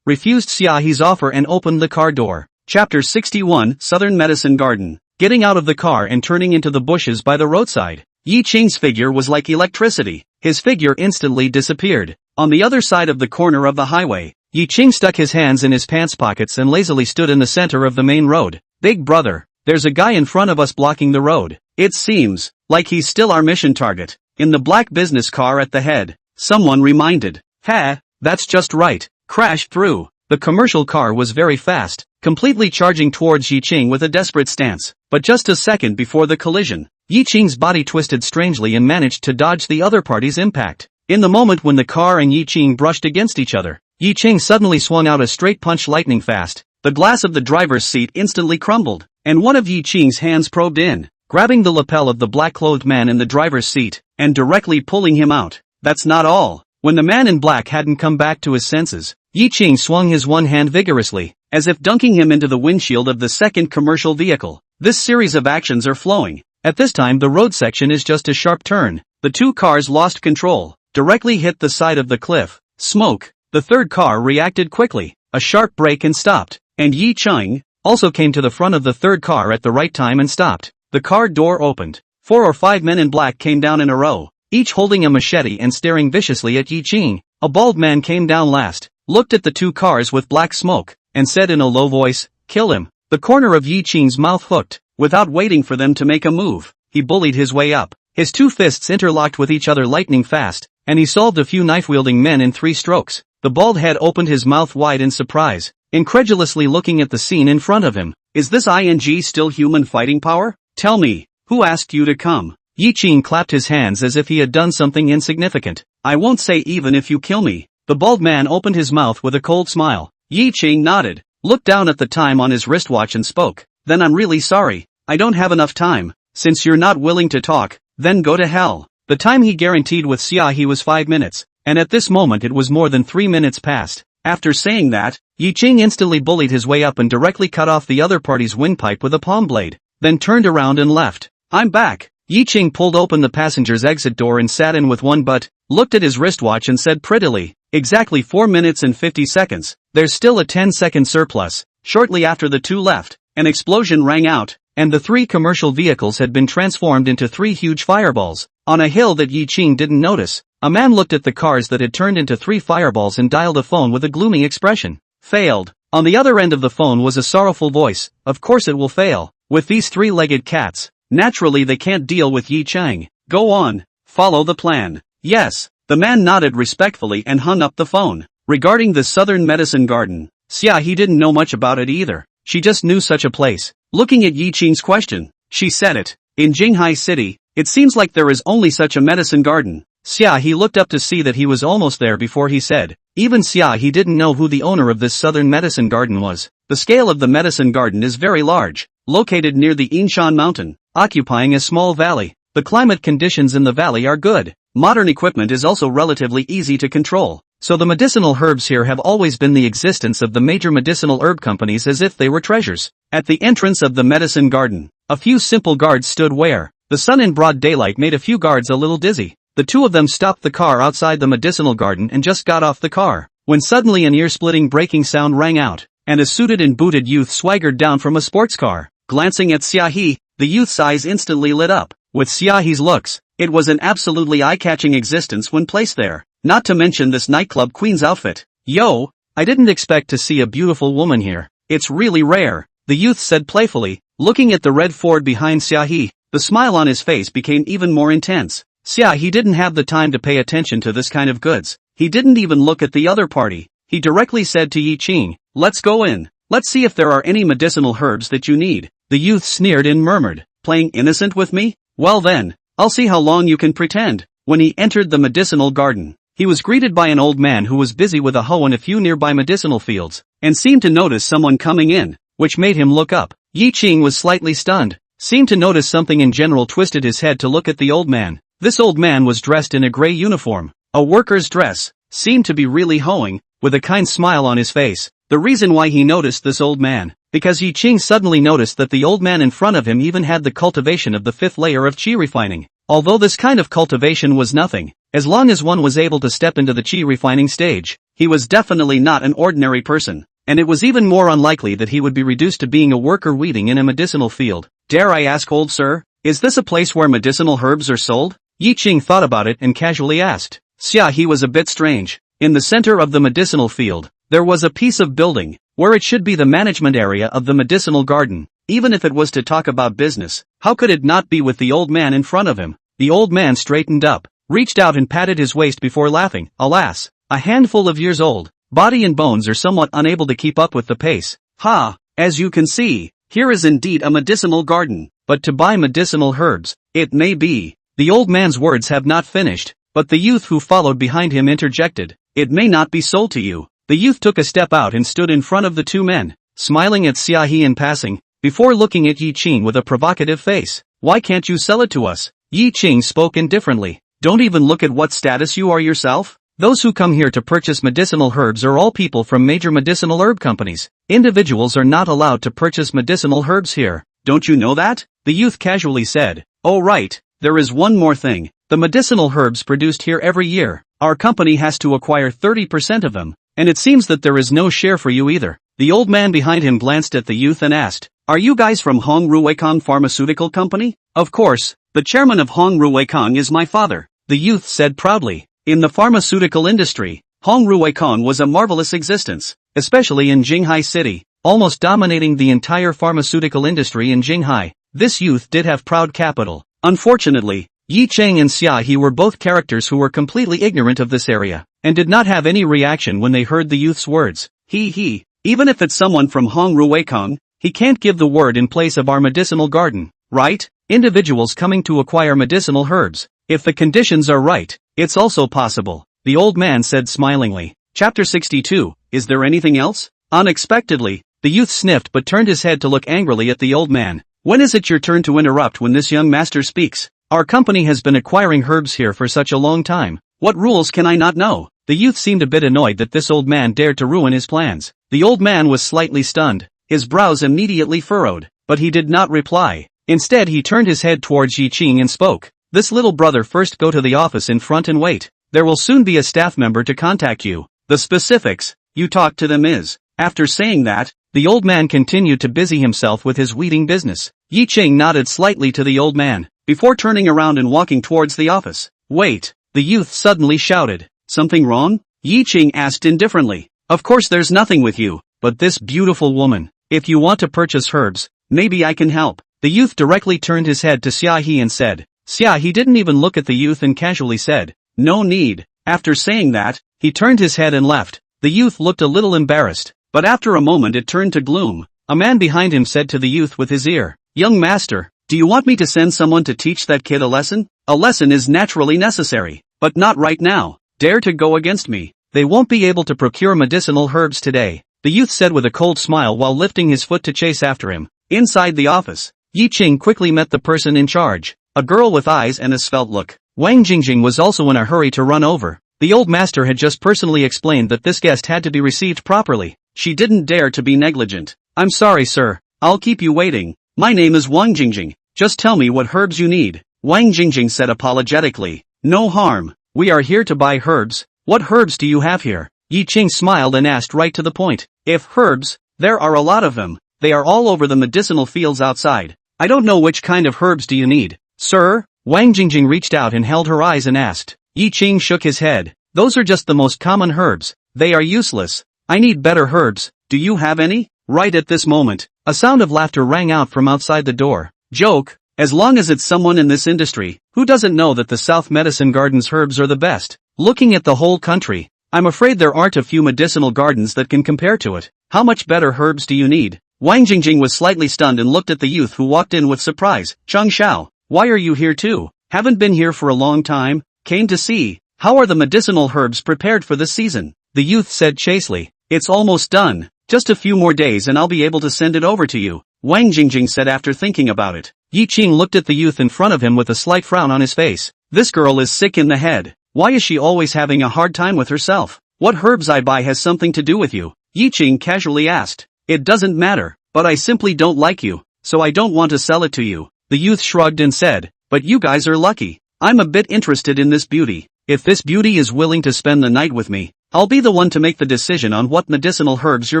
refused Xia He's offer and opened the car door. Chapter 61 Southern Medicine Garden. Getting out of the car and turning into the bushes by the roadside. Ye Qing's figure was like electricity. His figure instantly disappeared. On the other side of the corner of the highway, Ye Qing stuck his hands in his pants pockets and lazily stood in the center of the main road. Big brother, there's a guy in front of us blocking the road. It seems like he's still our mission target. In the black business car at the head, someone reminded. Ha, that's just right. Crashed through. The commercial car was very fast, completely charging towards Ye Qing with a desperate stance. But just a second before the collision, Ye Qing's body twisted strangely and managed to dodge the other party's impact. In the moment when the car and Ye Qing brushed against each other, Ye Qing suddenly swung out a straight punch lightning fast. The glass of the driver's seat instantly crumbled, and one of Ye Qing's hands probed in, grabbing the lapel of the black-clothed man in the driver's seat, and directly pulling him out. That's not all. When the man in black hadn't come back to his senses, Ye Qing swung his one hand vigorously, as if dunking him into the windshield of the second commercial vehicle. This series of actions are flowing. At this time the road section is just a sharp turn. The two cars lost control, directly hit the side of the cliff. Smoke. The third car reacted quickly, a sharp brake and stopped, and Ye Qing also came to the front of the third car at the right time and stopped. The car door opened. 4 or 5 men in black came down in a row, each holding a machete and staring viciously at Ye Qing. A bald man came down last, looked at the two cars with black smoke, and said in a low voice, "Kill him." The corner of Ye Qing's mouth hooked. Without waiting for them to make a move, he bullied his way up. His two fists interlocked with each other lightning fast, and he solved a few knife-wielding men in 3 strokes. The bald head opened his mouth wide in surprise, incredulously looking at the scene in front of him. Is this ing still human fighting power? Tell me, who asked you to come? Ye Qing clapped his hands as if he had done something insignificant. I won't say even if you kill me. The bald man opened his mouth with a cold smile. Ye Qing nodded, looked down at the time on his wristwatch and spoke. Then I'm really sorry. I don't have enough time. Since you're not willing to talk, then go to hell. The time he guaranteed with Xiaohe was 5 minutes, and at this moment it was more than 3 minutes past. After saying that, Ye Qing instantly bullied his way up and directly cut off the other party's windpipe with a palm blade, then turned around and left. I'm back. Ye Qing pulled open the passenger's exit door and sat in with one butt, looked at his wristwatch and said prettily, exactly 4 minutes and 50 seconds. There's still a 10-second surplus. Shortly after the two left, an explosion rang out, and the 3 commercial vehicles had been transformed into 3 huge fireballs. On a hill that Ye Qing didn't notice, a man looked at the cars that had turned into 3 fireballs and dialed a phone with a gloomy expression. Failed. On the other end of the phone was a sorrowful voice. Of course it will fail. With these 3-legged cats, naturally they can't deal with Ye Qing. Go on. Follow the plan. Yes. The man nodded respectfully and hung up the phone. Regarding the southern medicine garden, Xiaohe didn't know much about it either. She just knew such a place. Looking at Ye Qing's question, she said it. In Jinghai City, it seems like there is only such a medicine garden. Xiaohe looked up to see that he was almost there before he said. Even Xiaohe didn't know who the owner of this southern medicine garden was. The scale of the medicine garden is very large, located near the Yinshan mountain, occupying a small valley. The climate conditions in the valley are good. Modern equipment is also relatively easy to control. So the medicinal herbs here have always been the existence of the major medicinal herb companies as if they were treasures. At the entrance of the medicine garden, a few simple guards stood where the sun in broad daylight made a few guards a little dizzy. The two of them stopped the car outside the medicinal garden and just got off the car, when suddenly an ear-splitting braking sound rang out, and a suited and booted youth swaggered down from a sports car. Glancing at Xiaohe, the youth's eyes instantly lit up. With Xiaohe's looks, it was an absolutely eye-catching existence when placed there. Not to mention this nightclub queen's outfit. Yo, I didn't expect to see a beautiful woman here. It's really rare, the youth said playfully, looking at the red Ford behind Xiaohe. The smile on his face became even more intense. Xiaohe didn't have the time to pay attention to this kind of goods. He didn't even look at the other party. He directly said to Ye Qing, let's go in. Let's see if there are any medicinal herbs that you need. The youth sneered and murmured, playing innocent with me? Well then, I'll see how long you can pretend. When he entered the medicinal garden, he was greeted by an old man who was busy with a hoe in a few nearby medicinal fields, and seemed to notice someone coming in, which made him look up. Ye Qing was slightly stunned, seemed to notice something in general, twisted his head to look at the old man. This old man was dressed in a gray uniform, a worker's dress, seemed to be really hoeing, with a kind smile on his face. The reason why he noticed this old man, because Ye Qing suddenly noticed that the old man in front of him even had the cultivation of the 5th layer of qi refining. Although this kind of cultivation was nothing, as long as one was able to step into the qi refining stage, he was definitely not an ordinary person, and it was even more unlikely that he would be reduced to being a worker weeding in a medicinal field. Dare I ask, old sir, is this a place where medicinal herbs are sold? Ye Qing thought about it and casually asked. Xiaohe was a bit strange. In the center of the medicinal field, there was a piece of building, where it should be the management area of the medicinal garden. even if it was to talk about business, how could it not be with the old man in front of him? The old man straightened up, reached out and patted his waist before laughing. Alas, a handful of years old, body and bones are somewhat unable to keep up with the pace. Ha! As you can see, here is indeed a medicinal garden, but to buy medicinal herbs, it may be. The old man's words have not finished, but the youth who followed behind him interjected, it may not be sold to you. The youth took a step out and stood in front of the two men, smiling at Xiaohe in passing, before looking at Ye Qing with a provocative face. Why can't you sell it to us? Ye Qing spoke indifferently. Don't even look at what status you are yourself? Those who come here to purchase medicinal herbs are all people from major medicinal herb companies. Individuals are not allowed to purchase medicinal herbs here. Don't you know that? The youth casually said. Oh right, there is one more thing. The medicinal herbs produced here every year, our company has to acquire 30% of them, and it seems that there is no share for you either. The old man behind him glanced at the youth and asked, are you guys from Hongruekong Pharmaceutical Company? Of course, the chairman of Hongruekong is my father, the youth said proudly. In the pharmaceutical industry, Hongruekong was a marvelous existence, especially in Jinghai City, almost dominating the entire pharmaceutical industry in Jinghai. This youth did have proud capital. Unfortunately, Ye Qing and Xiaohe were both characters who were completely ignorant of this area, and did not have any reaction when they heard the youth's words. Even if it's someone from Hongruekong, he can't give the word in place of our medicinal garden, right? Individuals coming to acquire medicinal herbs. If the conditions are right, it's also possible, the old man said smilingly. Chapter 62, is there anything else? Unexpectedly, the youth sniffed but turned his head to look angrily at the old man. When is it your turn to interrupt when this young master speaks? Our company has been acquiring herbs here for such a long time. What rules can I not know? The youth seemed a bit annoyed that this old man dared to ruin his plans. The old man was slightly stunned, his brows immediately furrowed, but he did not reply. Instead he turned his head towards Ye Qing and spoke. This little brother, first go to the office in front and wait. There will soon be a staff member to contact you. The specifics, you talk to them is. After saying that, the old man continued to busy himself with his weeding business. Ye Qing nodded slightly to the old man, before turning around and walking towards the office. Wait, the youth suddenly shouted. Something wrong? Ye Qing asked indifferently. Of course there's nothing with you, but this beautiful woman. If you want to purchase herbs, maybe I can help. The youth directly turned his head to Xiaohe and said. Xiaohe didn't even look at the youth and casually said, no need. After saying that, he turned his head and left. The youth looked a little embarrassed, but after a moment it turned to gloom. A man behind him said to the youth with his ear, young master, do you want me to send someone to teach that kid a lesson? A lesson is naturally necessary, but not right now. Dare to go against me. They won't be able to procure medicinal herbs today, the youth said with a cold smile while lifting his foot to chase after him. Inside the office, Ye Qing quickly met the person in charge. A girl with eyes and a svelte look. Wang Jingjing was also in a hurry to run over. The old master had just personally explained that this guest had to be received properly. She didn't dare to be negligent. I'm sorry sir, I'll keep you waiting. My name is Wang Jingjing. Just tell me what herbs you need. Wang Jingjing said apologetically. No harm. We are here to buy herbs. What herbs do you have here? Ye Qing smiled and asked right to the point. If herbs, there are a lot of them. They are all over the medicinal fields outside. I don't know which kind of herbs do you need. Sir? Wang Jingjing reached out and held her eyes and asked. Ye Qing shook his head. Those are just the most common herbs. They are useless. I need better herbs. Do you have any? Right at this moment, a sound of laughter rang out from outside the door. Joke, as long as it's someone in this industry, who doesn't know that the South Medicine Garden's herbs are the best? Looking at the whole country, I'm afraid there aren't a few medicinal gardens that can compare to it. How much better herbs do you need? Wang Jingjing was slightly stunned and looked at the youth who walked in with surprise. Cheng Xiao, why are you here too? Haven't been here for a long time. Came to see. How are the medicinal herbs prepared for this season? The youth said chastely. It's almost done. Just a few more days and I'll be able to send it over to you. Wang Jingjing said after thinking about it. Ye Qing looked at the youth in front of him with a slight frown on his face. This girl is sick in the head. Why is she always having a hard time with herself? What herbs I buy has something to do with you? Ye Qing casually asked. It doesn't matter, but I simply don't like you, so I don't want to sell it to you. The youth shrugged and said, but you guys are lucky. I'm a bit interested in this beauty. If this beauty is willing to spend the night with me, I'll be the one to make the decision on what medicinal herbs you're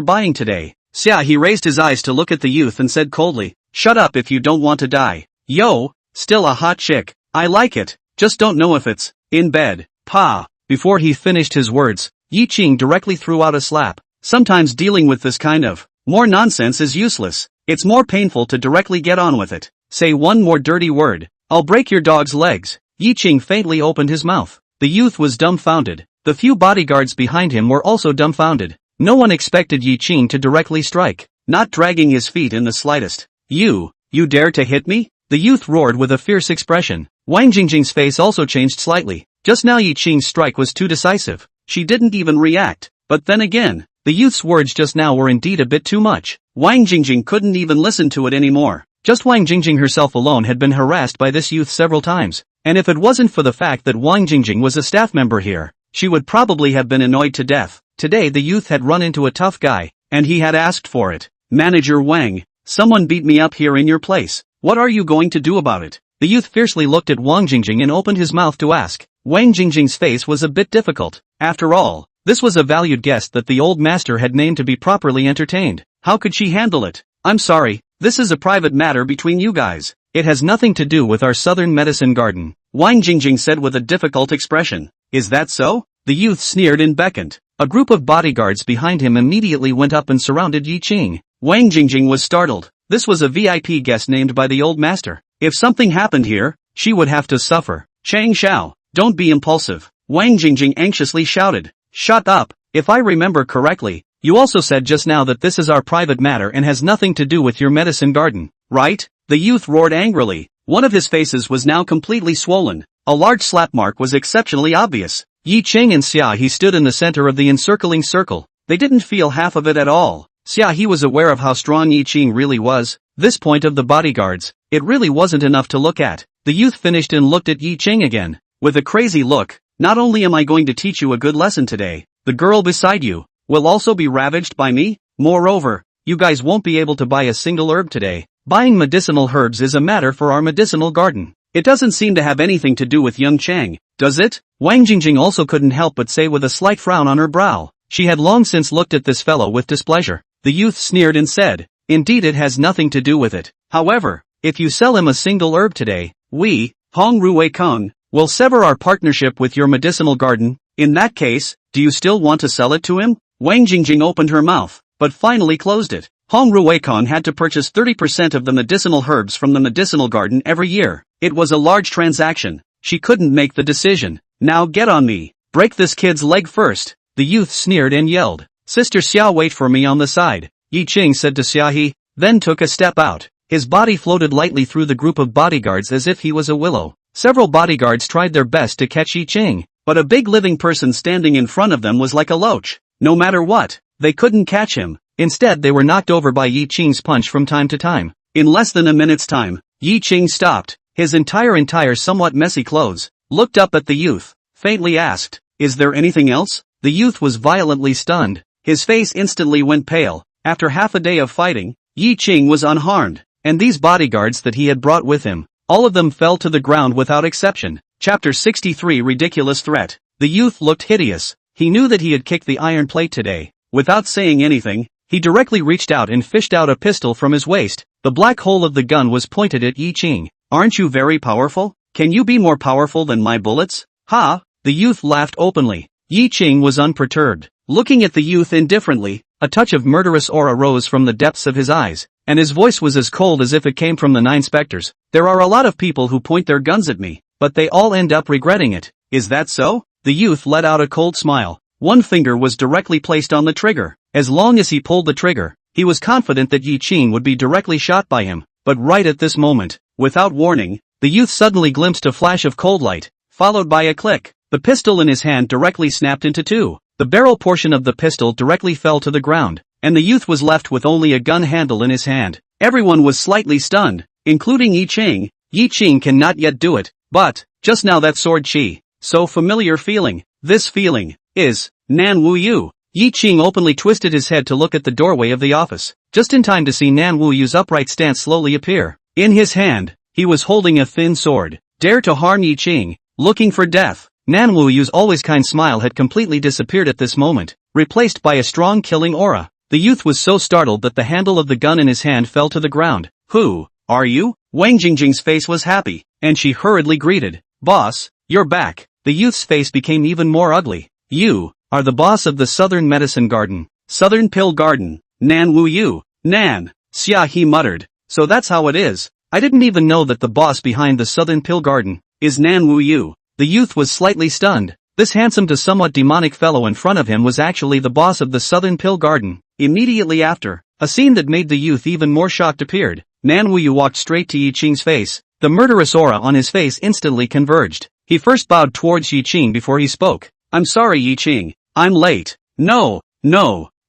buying today. He raised his eyes to look at the youth and said coldly, shut up if you don't want to die. Yo, still a hot chick. I like it, just don't know if it's in bed. Pa. Before he finished his words, Ye Qing directly threw out a slap. Sometimes dealing with this kind of more nonsense is useless. It's more painful to directly get on with it. Say one more dirty word. I'll break your dog's legs. Ye Qing faintly opened his mouth. The youth was dumbfounded. The few bodyguards behind him were also dumbfounded. No one expected Ye Qing to directly strike, not dragging his feet in the slightest. You dare to hit me? The youth roared with a fierce expression. Wang Jingjing's face also changed slightly. Just now Ye Qing's strike was too decisive. She didn't even react. But then again, the youth's words just now were indeed a bit too much. Wang Jingjing couldn't even listen to it anymore. Just Wang Jingjing herself alone had been harassed by this youth several times. And if it wasn't for the fact that Wang Jingjing was a staff member here, she would probably have been annoyed to death. Today the youth had run into a tough guy, and he had asked for it. Manager Wang, someone beat me up here in your place. What are you going to do about it? The youth fiercely looked at Wang Jingjing and opened his mouth to ask. Wang Jingjing's face was a bit difficult. After all, this was a valued guest that the old master had named to be properly entertained. How could she handle it? I'm sorry, this is a private matter between you guys. It has nothing to do with our southern medicine garden. Wang Jingjing said with a difficult expression. Is that so? The youth sneered and beckoned. A group of bodyguards behind him immediately went up and surrounded Ye Qing. Wang Jingjing was startled. This was a VIP guest named by the old master. If something happened here, she would have to suffer. Chang Xiao, don't be impulsive. Wang Jingjing anxiously shouted. Shut up. If I remember correctly, you also said just now that this is our private matter and has nothing to do with your medicine garden, right? The youth roared angrily. One of his faces was now completely swollen. A large slap mark was exceptionally obvious. Ye Qing and Xia He stood in the center of the encircling circle. They didn't feel half of it at all. Xia He was aware of how strong Ye Qing really was. This point of the bodyguards, it really wasn't enough to look at. The youth finished and looked at Ye Qing again. With a crazy look. Not only am I going to teach you a good lesson today, the girl beside you will also be ravaged by me. Moreover, you guys won't be able to buy a single herb today. Buying medicinal herbs is a matter for our medicinal garden. It doesn't seem to have anything to do with young Chang, does it? Wang Jingjing also couldn't help but say with a slight frown on her brow. She had long since looked at this fellow with displeasure. The youth sneered and said, indeed it has nothing to do with it. However, if you sell him a single herb today, we, Hong Rui Kong, will sever our partnership with your medicinal garden. In that case, do you still want to sell it to him? Wang Jingjing opened her mouth, but finally closed it. Hong Rui Kong had to purchase 30% of the medicinal herbs from the medicinal garden every year. It was a large transaction. She couldn't make the decision. Now get on me. Break this kid's leg first. The youth sneered and yelled. Sister Xia, wait for me on the side. Ye Qing said to Xia He, then took a step out. His body floated lightly through the group of bodyguards as if he was a willow. Several bodyguards tried their best to catch Ye Qing, but a big living person standing in front of them was like a loach. No matter what, they couldn't catch him. Instead they were knocked over by Ye Qing's punch from time to time. In less than a minute's time, Ye Qing stopped. His entire somewhat messy clothes, looked up at the youth, faintly asked, is there anything else? The youth was violently stunned. His face instantly went pale. After half a day of fighting, Ye Qing was unharmed, and these bodyguards that he had brought with him, all of them fell to the ground without exception. Chapter 63 Ridiculous Threat. The youth looked hideous. He knew that he had kicked the iron plate today. Without saying anything, he directly reached out and fished out a pistol from his waist. The black hole of the gun was pointed at Ye Qing. Aren't you very powerful? Can you be more powerful than my bullets? Ha! The youth laughed openly. Ye Qing was unperturbed. Looking at the youth indifferently, a touch of murderous aura rose from the depths of his eyes, and his voice was as cold as if it came from the 9 specters. There are a lot of people who point their guns at me, but they all end up regretting it. Is that so? The youth let out a cold smile. One finger was directly placed on the trigger. As long as he pulled the trigger, he was confident that Ye Qing would be directly shot by him. But right at this moment, without warning, the youth suddenly glimpsed a flash of cold light, followed by a click. The pistol in his hand directly snapped into two. The barrel portion of the pistol directly fell to the ground, and the youth was left with only a gun handle in his hand. Everyone was slightly stunned, including Ye Qing. Ye Qing cannot yet do it, but, just now that sword chi, so familiar feeling, this feeling, is, Nan Wu Yu. Ye Qing openly twisted his head to look at the doorway of the office, just in time to see Nan Wu Yu's upright stance slowly appear. In his hand, he was holding a thin sword. Dare to harm Ye Qing, looking for death. Nan Wu Yu's always kind smile had completely disappeared at this moment, replaced by a strong killing aura. The youth was so startled that the handle of the gun in his hand fell to the ground. Who are you? Wang Jingjing's face was happy, and she hurriedly greeted. Boss, you're back. The youth's face became even more ugly. You are the boss of the Southern Medicine Garden. Southern Pill Garden. Nan Wu Yu. Nan. Xia, he muttered. So that's how it is. I didn't even know that the boss behind the Southern Pill Garden is Nan Wu Yu. The youth was slightly stunned. This handsome to somewhat demonic fellow in front of him was actually the boss of the Southern Pill Garden. Immediately after, a scene that made the youth even more shocked appeared. Nan Wu Yu walked straight to Ye Qing's face. The murderous aura on his face instantly converged. He first bowed towards Ye Qing before he spoke. I'm sorry, Ye Qing. I'm late. No.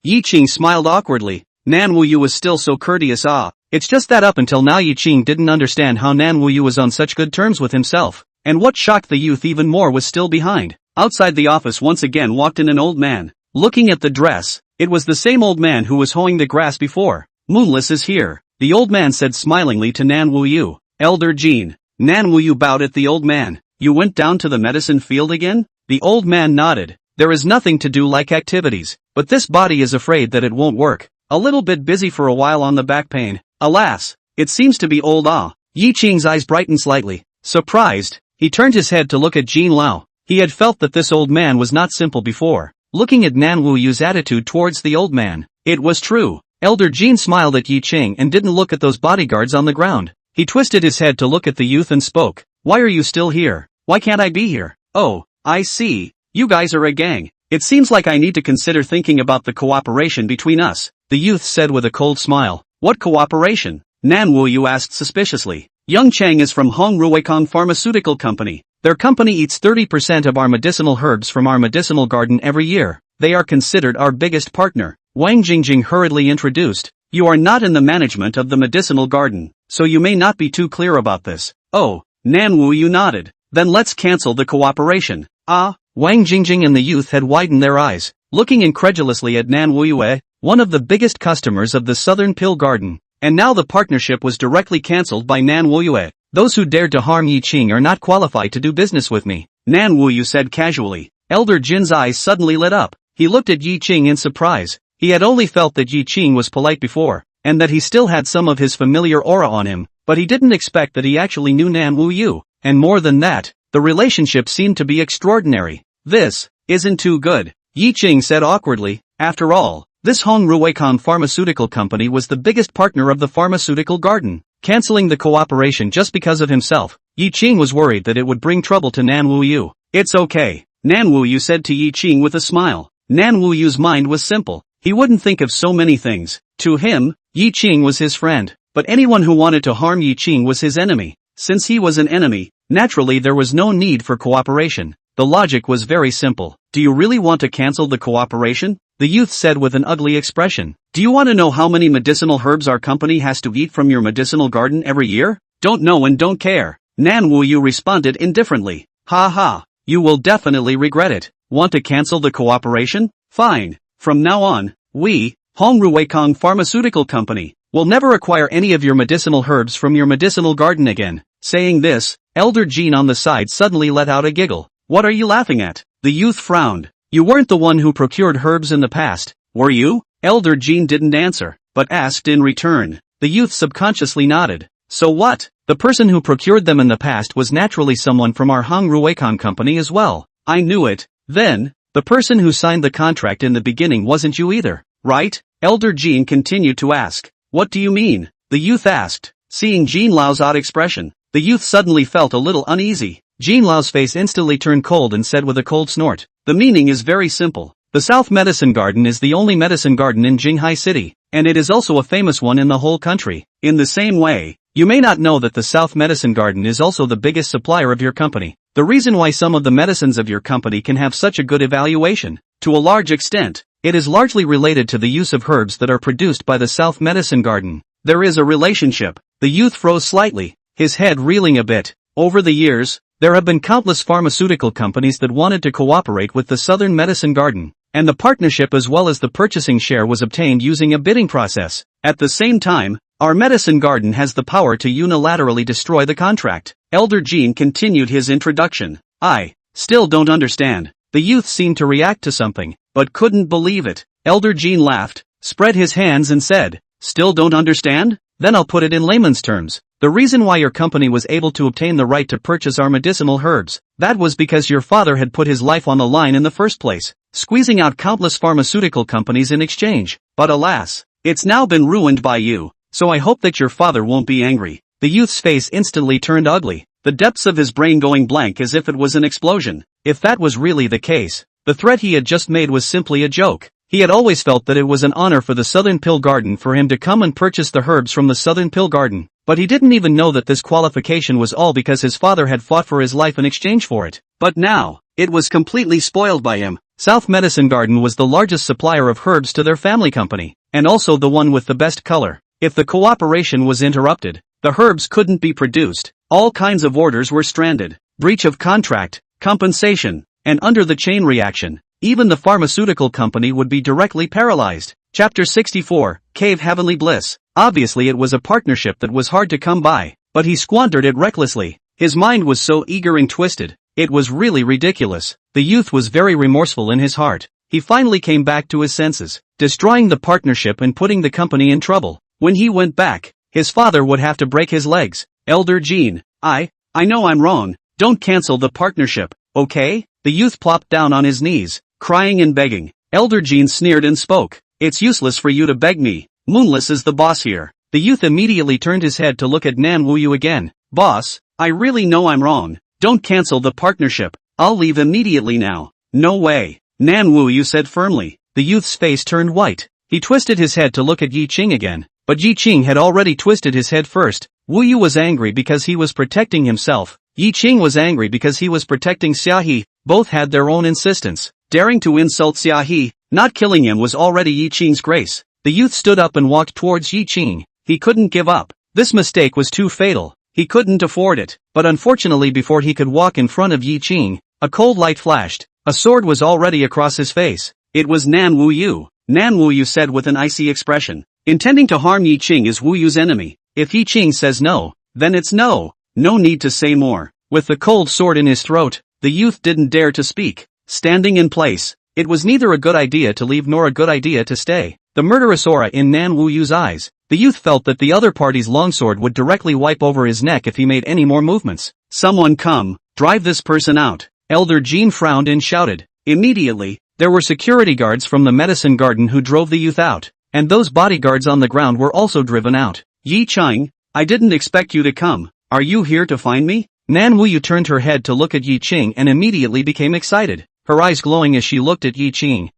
Ye Qing smiled awkwardly. Nan Wu Yu was still so courteous. It's just that up until now Ye Qing didn't understand how Nan Wu Yu was on such good terms with himself. And what shocked the youth even more was still behind. Outside the office once again walked in an old man. Looking at the dress, it was the same old man who was hoeing the grass before. Moonless is here, the old man said smilingly to Nan Wu Yu. Elder Jean. Nan Wu Yu bowed at the old man. You went down to the medicine field again? The old man nodded. There is nothing to do like activities, but this body is afraid that it won't work. A little bit busy for a while on the back pain. Alas, it seems to be old. Ye Qing's eyes brightened slightly. Surprised, he turned his head to look at Jean Lao. He had felt that this old man was not simple before. Looking at Nan Wu Yu's attitude towards the old man, it was true. Elder Jean smiled at Ye Qing and didn't look at those bodyguards on the ground. He twisted his head to look at the youth and spoke. Why are you still here? Why can't I be here? Oh, I see. You guys are a gang. It seems like I need to consider thinking about the cooperation between us, the youth said with a cold smile. What cooperation? Nan Wu Yu asked suspiciously. Young Chang is from manhwarecap Pharmaceutical Company. Their company eats 30% of our medicinal herbs from our medicinal garden every year. They are considered our biggest partner. Wang Jingjing hurriedly introduced. You are not in the management of the medicinal garden, so you may not be too clear about this. Oh, Nan Wu Yu nodded. Then let's cancel the cooperation. Wang Jingjing and the youth had widened their eyes, looking incredulously at Nan Wu Yu, one of the biggest customers of the Southern Pill Garden. And now the partnership was directly cancelled by Nan Wu Yu. Those who dared to harm Ye Qing are not qualified to do business with me, Nan Wu Yu said casually. Elder Jin's eyes suddenly lit up. He looked at Ye Qing in surprise. He had only felt that Ye Qing was polite before, and that he still had some of his familiar aura on him, but he didn't expect that he actually knew Nan Wu Yu. And more than that, the relationship seemed to be extraordinary. This isn't too good, Ye Qing said awkwardly. After all, this manhwarecap Pharmaceutical Company was the biggest partner of the pharmaceutical garden. Canceling the cooperation just because of himself, Ye Qing was worried that it would bring trouble to Nan Wu Yu. It's okay, Nan Wu Yu said to Ye Qing with a smile. Nan Wu Yu's mind was simple. He wouldn't think of so many things. To him, Ye Qing was his friend, but anyone who wanted to harm Ye Qing was his enemy. Since he was an enemy, naturally there was no need for cooperation. The logic was very simple. Do you really want to cancel the cooperation? The youth said with an ugly expression. Do you want to know how many medicinal herbs our company has to eat from your medicinal garden every year? Don't know and don't care. Nan Wu Yu responded indifferently. Ha. You will definitely regret it. Want to cancel the cooperation? Fine. From now on, we, manhwarecap Pharmaceutical Company, will never acquire any of your medicinal herbs from your medicinal garden again. Saying this, Elder Jean on the side suddenly let out a giggle. What are you laughing at? The youth frowned. You weren't the one who procured herbs in the past, were you? Elder Jean didn't answer, but asked in return. The youth subconsciously nodded. So what? The person who procured them in the past was naturally someone from our manhwarecap company as well. I knew it. Then, the person who signed the contract in the beginning wasn't you either, right? Elder Jean continued to ask. What do you mean? The youth asked. Seeing Jean Lao's odd expression, the youth suddenly felt a little uneasy. Jean Lao's face instantly turned cold and said with a cold snort. The meaning is very simple. The South Medicine Garden is the only medicine garden in Jinghai City, and it is also a famous one in the whole country. In the same way, you may not know that the South Medicine Garden is also the biggest supplier of your company. The reason why some of the medicines of your company can have such a good evaluation, to a large extent, it is largely related to the use of herbs that are produced by the South Medicine Garden. There is a relationship. The youth froze slightly, his head reeling a bit. Over the years, there have been countless pharmaceutical companies that wanted to cooperate with the Southern Medicine Garden, and the partnership as well as the purchasing share was obtained using a bidding process. At the same time, our medicine garden has the power to unilaterally destroy the contract. Elder Jean continued his introduction. I still don't understand. The youth seemed to react to something, but couldn't believe it. Elder Jean laughed, spread his hands and said, Still don't understand? Then I'll put it in layman's terms. The reason why your company was able to obtain the right to purchase our medicinal herbs, that was because your father had put his life on the line in the first place, squeezing out countless pharmaceutical companies in exchange. But alas, it's now been ruined by you. so I hope that your father won't be angry. The youth's face instantly turned ugly, the depths of his brain going blank as if it was an explosion. If that was really the case, the threat he had just made was simply a joke. He had always felt that it was an honor for the Southern Pill Garden for him to come and purchase the herbs from the Southern Pill Garden, but he didn't even know that this qualification was all because his father had fought for his life in exchange for it. But now, it was completely spoiled by him. South Medicine Garden was the largest supplier of herbs to their family company, and also the one with the best color. If the cooperation was interrupted, the herbs couldn't be produced, all kinds of orders were stranded, breach of contract, compensation, and under the chain reaction, even the pharmaceutical company would be directly paralyzed. Chapter 64, Cave Heavenly Bliss. Obviously it was a partnership that was hard to come by, but he squandered it recklessly. His mind was so eager and twisted, it was really ridiculous. The youth was very remorseful in his heart. He finally came back to his senses, destroying the partnership and putting the company in trouble. When he went back, his father would have to break his legs. Elder Jean, I know I'm wrong, don't cancel the partnership, okay? The youth plopped down on his knees, crying and begging. Elder Jean sneered and spoke. It's useless for you to beg me. Moonless is the boss here. The youth immediately turned his head to look at Nan Wuyu again. Boss, I really know I'm wrong. Don't cancel the partnership. I'll leave immediately now. No way. Nan Wuyu said firmly. The youth's face turned white. He twisted his head to look at Ye Qing again. But Ye Qing had already twisted his head first. Wuyu was angry because he was protecting himself. Ye Qing was angry because he was protecting Xiaohe. Both had their own insistence. Daring to insult Xiaohe, not killing him was already Ye Qing's grace. The youth stood up and walked towards Ye Qing. He couldn't give up. This mistake was too fatal. He couldn't afford it. But unfortunately before he could walk in front of Ye Qing, a cold light flashed. A sword was already across his face. It was Nan Wuyu. Nan Wuyu said with an icy expression. Intending to harm Ye Qing is Wuyu's enemy. If Ye Qing says no, then it's no. No need to say more. With the cold sword in his throat, the youth didn't dare to speak. Standing in place, it was neither a good idea to leave nor a good idea to stay. The murderous aura in Nan Wuyu's eyes, the youth felt that the other party's longsword would directly wipe over his neck if he made any more movements. Someone come, drive this person out. Elder Jean frowned and shouted. Immediately, there were security guards from the medicine garden who drove the youth out, and those bodyguards on the ground were also driven out. Ye Qing, I didn't expect you to come. Are you here to find me? Nan Wuyu turned her head to look at Ye Qing and immediately became excited, her eyes glowing as she looked at Ye Qing.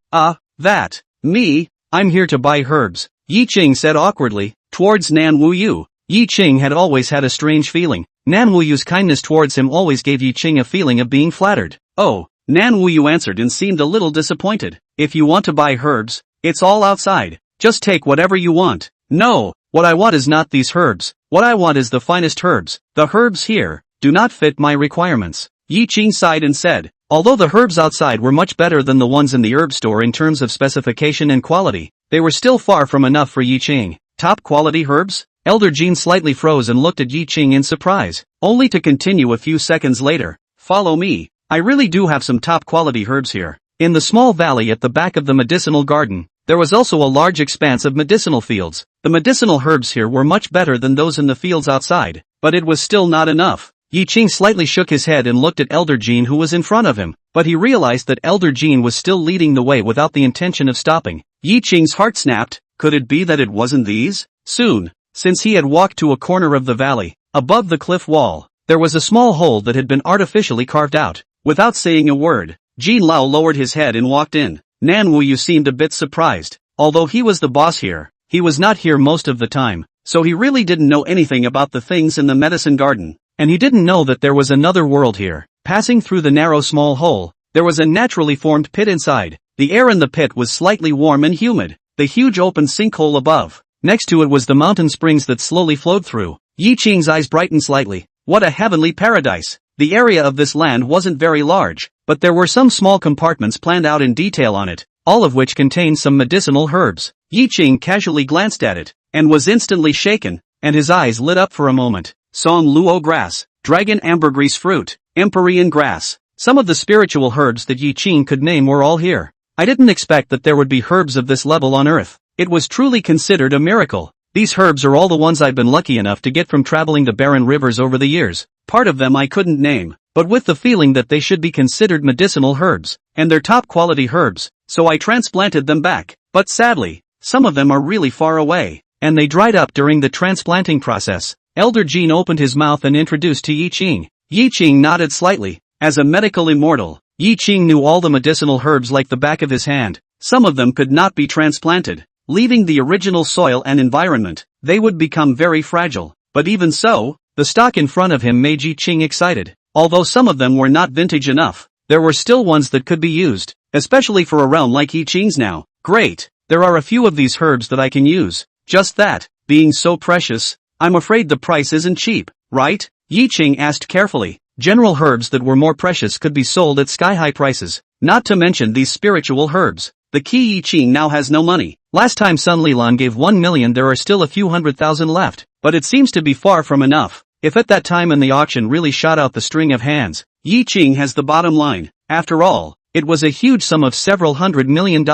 That. Me? I'm here to buy herbs, Ye Qing said awkwardly, towards Nan Wuyu. Ye Qing had always had a strange feeling. Nan Wuyu's kindness towards him always gave Ye Qing a feeling of being flattered. Oh, Nan Wuyu answered and seemed a little disappointed. If you want to buy herbs, it's all outside. Just take whatever you want. No, what I want is not these herbs. What I want is the finest herbs. The herbs here do not fit my requirements. Ye Qing sighed and said, although the herbs outside were much better than the ones in the herb store in terms of specification and quality, they were still far from enough for Ye Qing. Top quality herbs? Elder Jean slightly froze and looked at Ye Qing in surprise, only to continue a few seconds later. Follow me. I really do have some top quality herbs here. In the small valley at the back of the medicinal garden, there was also a large expanse of medicinal fields. The medicinal herbs here were much better than those in the fields outside, but it was still not enough. Ye Qing slightly shook his head and looked at Elder Jean who was in front of him, but he realized that Elder Jean was still leading the way without the intention of stopping. Ye Qing's heart snapped. Could it be that it wasn't these? Soon, since he had walked to a corner of the valley, above the cliff wall, there was a small hole that had been artificially carved out. Without saying a word, Jean Lao lowered his head and walked in. Nan Wuyu seemed a bit surprised. Although he was the boss here, he was not here most of the time, so he really didn't know anything about the things in the medicine garden. And he didn't know that there was another world here. Passing through the narrow small hole, there was a naturally formed pit inside. The air in the pit was slightly warm and humid. The huge open sinkhole above. Next to it was the mountain springs that slowly flowed through. Ye Qing's eyes brightened slightly. What a heavenly paradise. The area of this land wasn't very large, but there were some small compartments planned out in detail on it, all of which contained some medicinal herbs. Ye Qing casually glanced at it, and was instantly shaken, and his eyes lit up for a moment. Song Luo grass, dragon ambergris fruit, empyrean grass. Some of the spiritual herbs that Ye Qing could name were all here. I didn't expect that there would be herbs of this level on Earth. It was truly considered a miracle. These herbs are all the ones I've been lucky enough to get from traveling the barren rivers over the years. Part of them I couldn't name, but with the feeling that they should be considered medicinal herbs, and they're top quality herbs, so I transplanted them back. But sadly, some of them are really far away, and they dried up during the transplanting process. Elder Jean opened his mouth and introduced to Ye Qing. Ye Qing nodded slightly. As a medical immortal, Ye Qing knew all the medicinal herbs like the back of his hand. Some of them could not be transplanted, leaving the original soil and environment. They would become very fragile. But even so, the stock in front of him made Ye Qing excited. Although some of them were not vintage enough, there were still ones that could be used, especially for a realm like Ye Qing's now. Great, there are a few of these herbs that I can use. Just that, being so precious, I'm afraid the price isn't cheap, right? Ye Qing asked carefully. General herbs that were more precious could be sold at sky-high prices, not to mention these spiritual herbs. The key Ye Qing now has no money. Last time Sun Lilan gave 1 million, there are still a few 100,000 left, but it seems to be far from enough. If at that time in the auction really shot out the string of hands, Ye Qing has the bottom line. After all, it was a huge sum of several $100 million.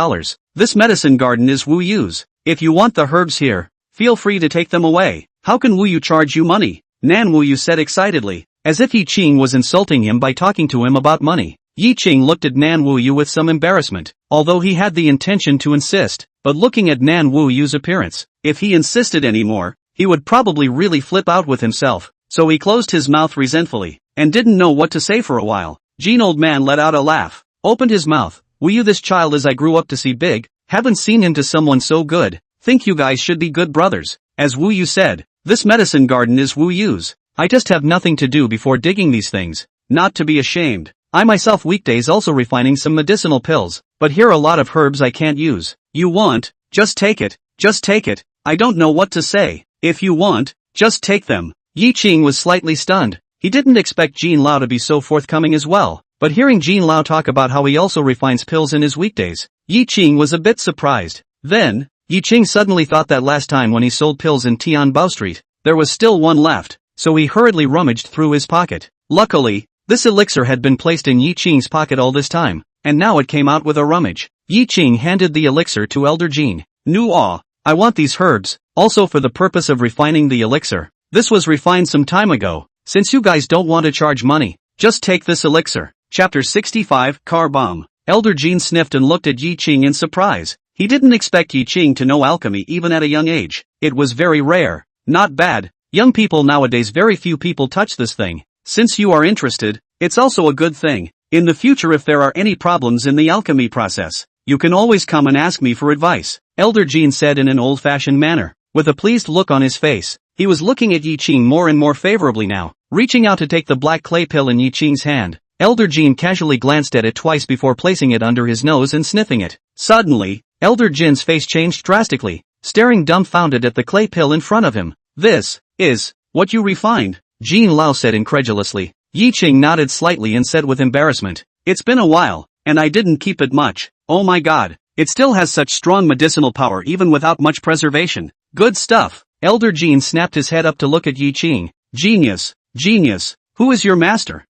This medicine garden is Wu Yu's. If you want the herbs here, feel free to take them away. How can Wu Yu charge you money? Nan Wu Yu said excitedly, as if Ye Qing was insulting him by talking to him about money. Ye Qing looked at Nan Wu Yu with some embarrassment, although he had the intention to insist, but looking at Nan Wu Yu's appearance, if he insisted anymore, he would probably really flip out with himself, so he closed his mouth resentfully, and didn't know what to say for a while. Jean old man let out a laugh, opened his mouth. Wu Yu, this child as I grew up to see big, haven't seen him to someone so good, think you guys should be good brothers. As Wu Yu said, this medicine garden is Wu Yu's. I just have nothing to do before digging these things, not to be ashamed. I myself weekdays also refining some medicinal pills, but here are a lot of herbs I can't use. You want, just take it, I don't know what to say. If you want, just take them. Ye Qing was slightly stunned. He didn't expect Jean Lao to be so forthcoming as well, but hearing Jean Lao talk about how he also refines pills in his weekdays, Ye Qing was a bit surprised. Then, Ye Qing suddenly thought that last time when he sold pills in Tianbao Street, there was still one left, so he hurriedly rummaged through his pocket. Luckily, this elixir had been placed in Ye Qing's pocket all this time, and now it came out with a rummage. Ye Qing handed the elixir to Elder Jean. I want these herbs, also for the purpose of refining the elixir. This was refined some time ago. Since you guys don't want to charge money, just take this elixir. Chapter 65, Car Bomb. Elder Jean sniffed and looked at Ye Qing in surprise. He didn't expect Ye Qing to know alchemy even at a young age. It was very rare. Not bad. Young people nowadays, very few people touch this thing. Since you are interested, it's also a good thing. In the future, if there are any problems in the alchemy process, you can always come and ask me for advice, Elder Jean said in an old-fashioned manner. With a pleased look on his face, he was looking at Ye Qing more and more favorably now. Reaching out to take the black clay pill in Ye Qing's hand, Elder Jean casually glanced at it twice before placing it under his nose and sniffing it. Suddenly, Elder Jin's face changed drastically, staring dumbfounded at the clay pill in front of him. This is what you refined? Jean Lao said incredulously. Ye Qing nodded slightly and said with embarrassment, it's been a while, and I didn't keep it much. Oh my god, it still has such strong medicinal power even without much preservation. Good stuff. Elder Jean snapped his head up to look at Ye Qing. Genius. Who is your master?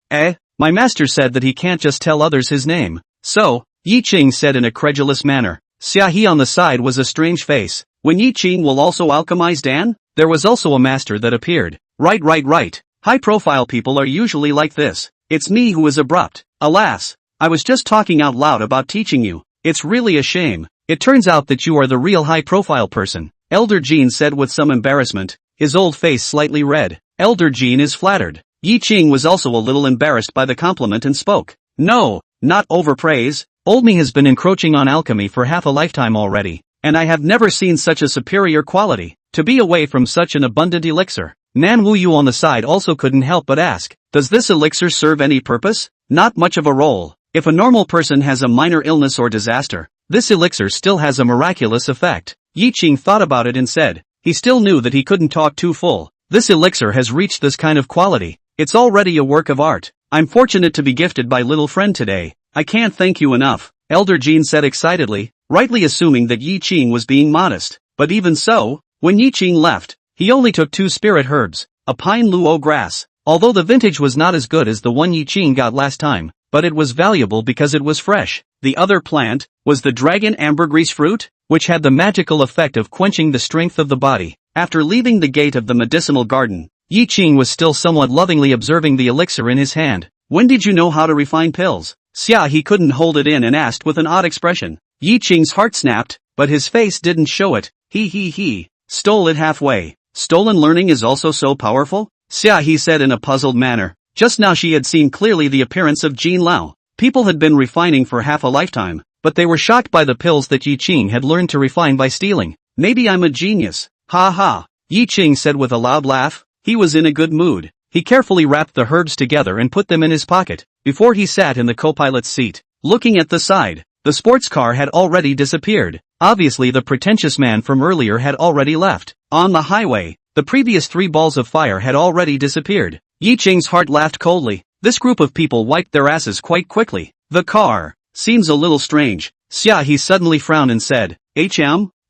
My master said that he can't just tell others his name. So, Ye Qing said in a credulous manner. Xiaohe on the side was a strange face. When Ye Qing will also alchemize Dan? There was also a master that appeared. Right. High-profile people are usually like this. It's me who is abrupt. Alas, I was just talking out loud about teaching you. It's really a shame. It turns out that you are the real high-profile person, Elder Jean said with some embarrassment, his old face slightly red. Elder Jean is flattered. Ye Qing was also a little embarrassed by the compliment and spoke. No, not overpraise. Old me has been encroaching on alchemy for half a lifetime already, and I have never seen such a superior quality. To be away from such an abundant elixir. Nan Wu Yu on the side also couldn't help but ask, does this elixir serve any purpose? Not much of a role. If a normal person has a minor illness or disaster, this elixir still has a miraculous effect. Ye Qing thought about it and said, he still knew that he couldn't talk too full. This elixir has reached this kind of quality. It's already a work of art. I'm fortunate to be gifted by little friend today. I can't thank you enough, Elder Jean said excitedly, rightly assuming that Ye Qing was being modest. But even so, when Ye Qing left, he only took 2 spirit herbs, a pine luo grass. Although the vintage was not as good as the one Ye Qing got last time, but it was valuable because it was fresh. The other plant was the dragon ambergris fruit, which had the magical effect of quenching the strength of the body. After leaving the gate of the medicinal garden, Ye Qing was still somewhat lovingly observing the elixir in his hand. When did you know how to refine pills? He couldn't hold it in and asked with an odd expression. Ye Qing's heart snapped, but his face didn't show it. He. Stole it halfway. Stolen learning is also so powerful? Xia He said in a puzzled manner. Just now she had seen clearly the appearance of Jin Lao. People had been refining for half a lifetime, but they were shocked by the pills that Ye Qing had learned to refine by stealing. Maybe I'm a genius. Ha ha. Ye Qing said with a loud laugh. He was in a good mood. He carefully wrapped the herbs together and put them in his pocket, before he sat in the co-pilot's seat. Looking at the side, the sports car had already disappeared. Obviously the pretentious man from earlier had already left. On the highway, the previous 3 balls of fire had already disappeared. Ye Qing's heart laughed coldly. This group of people wiped their asses quite quickly. The car seems a little strange. Xia He suddenly frowned and said,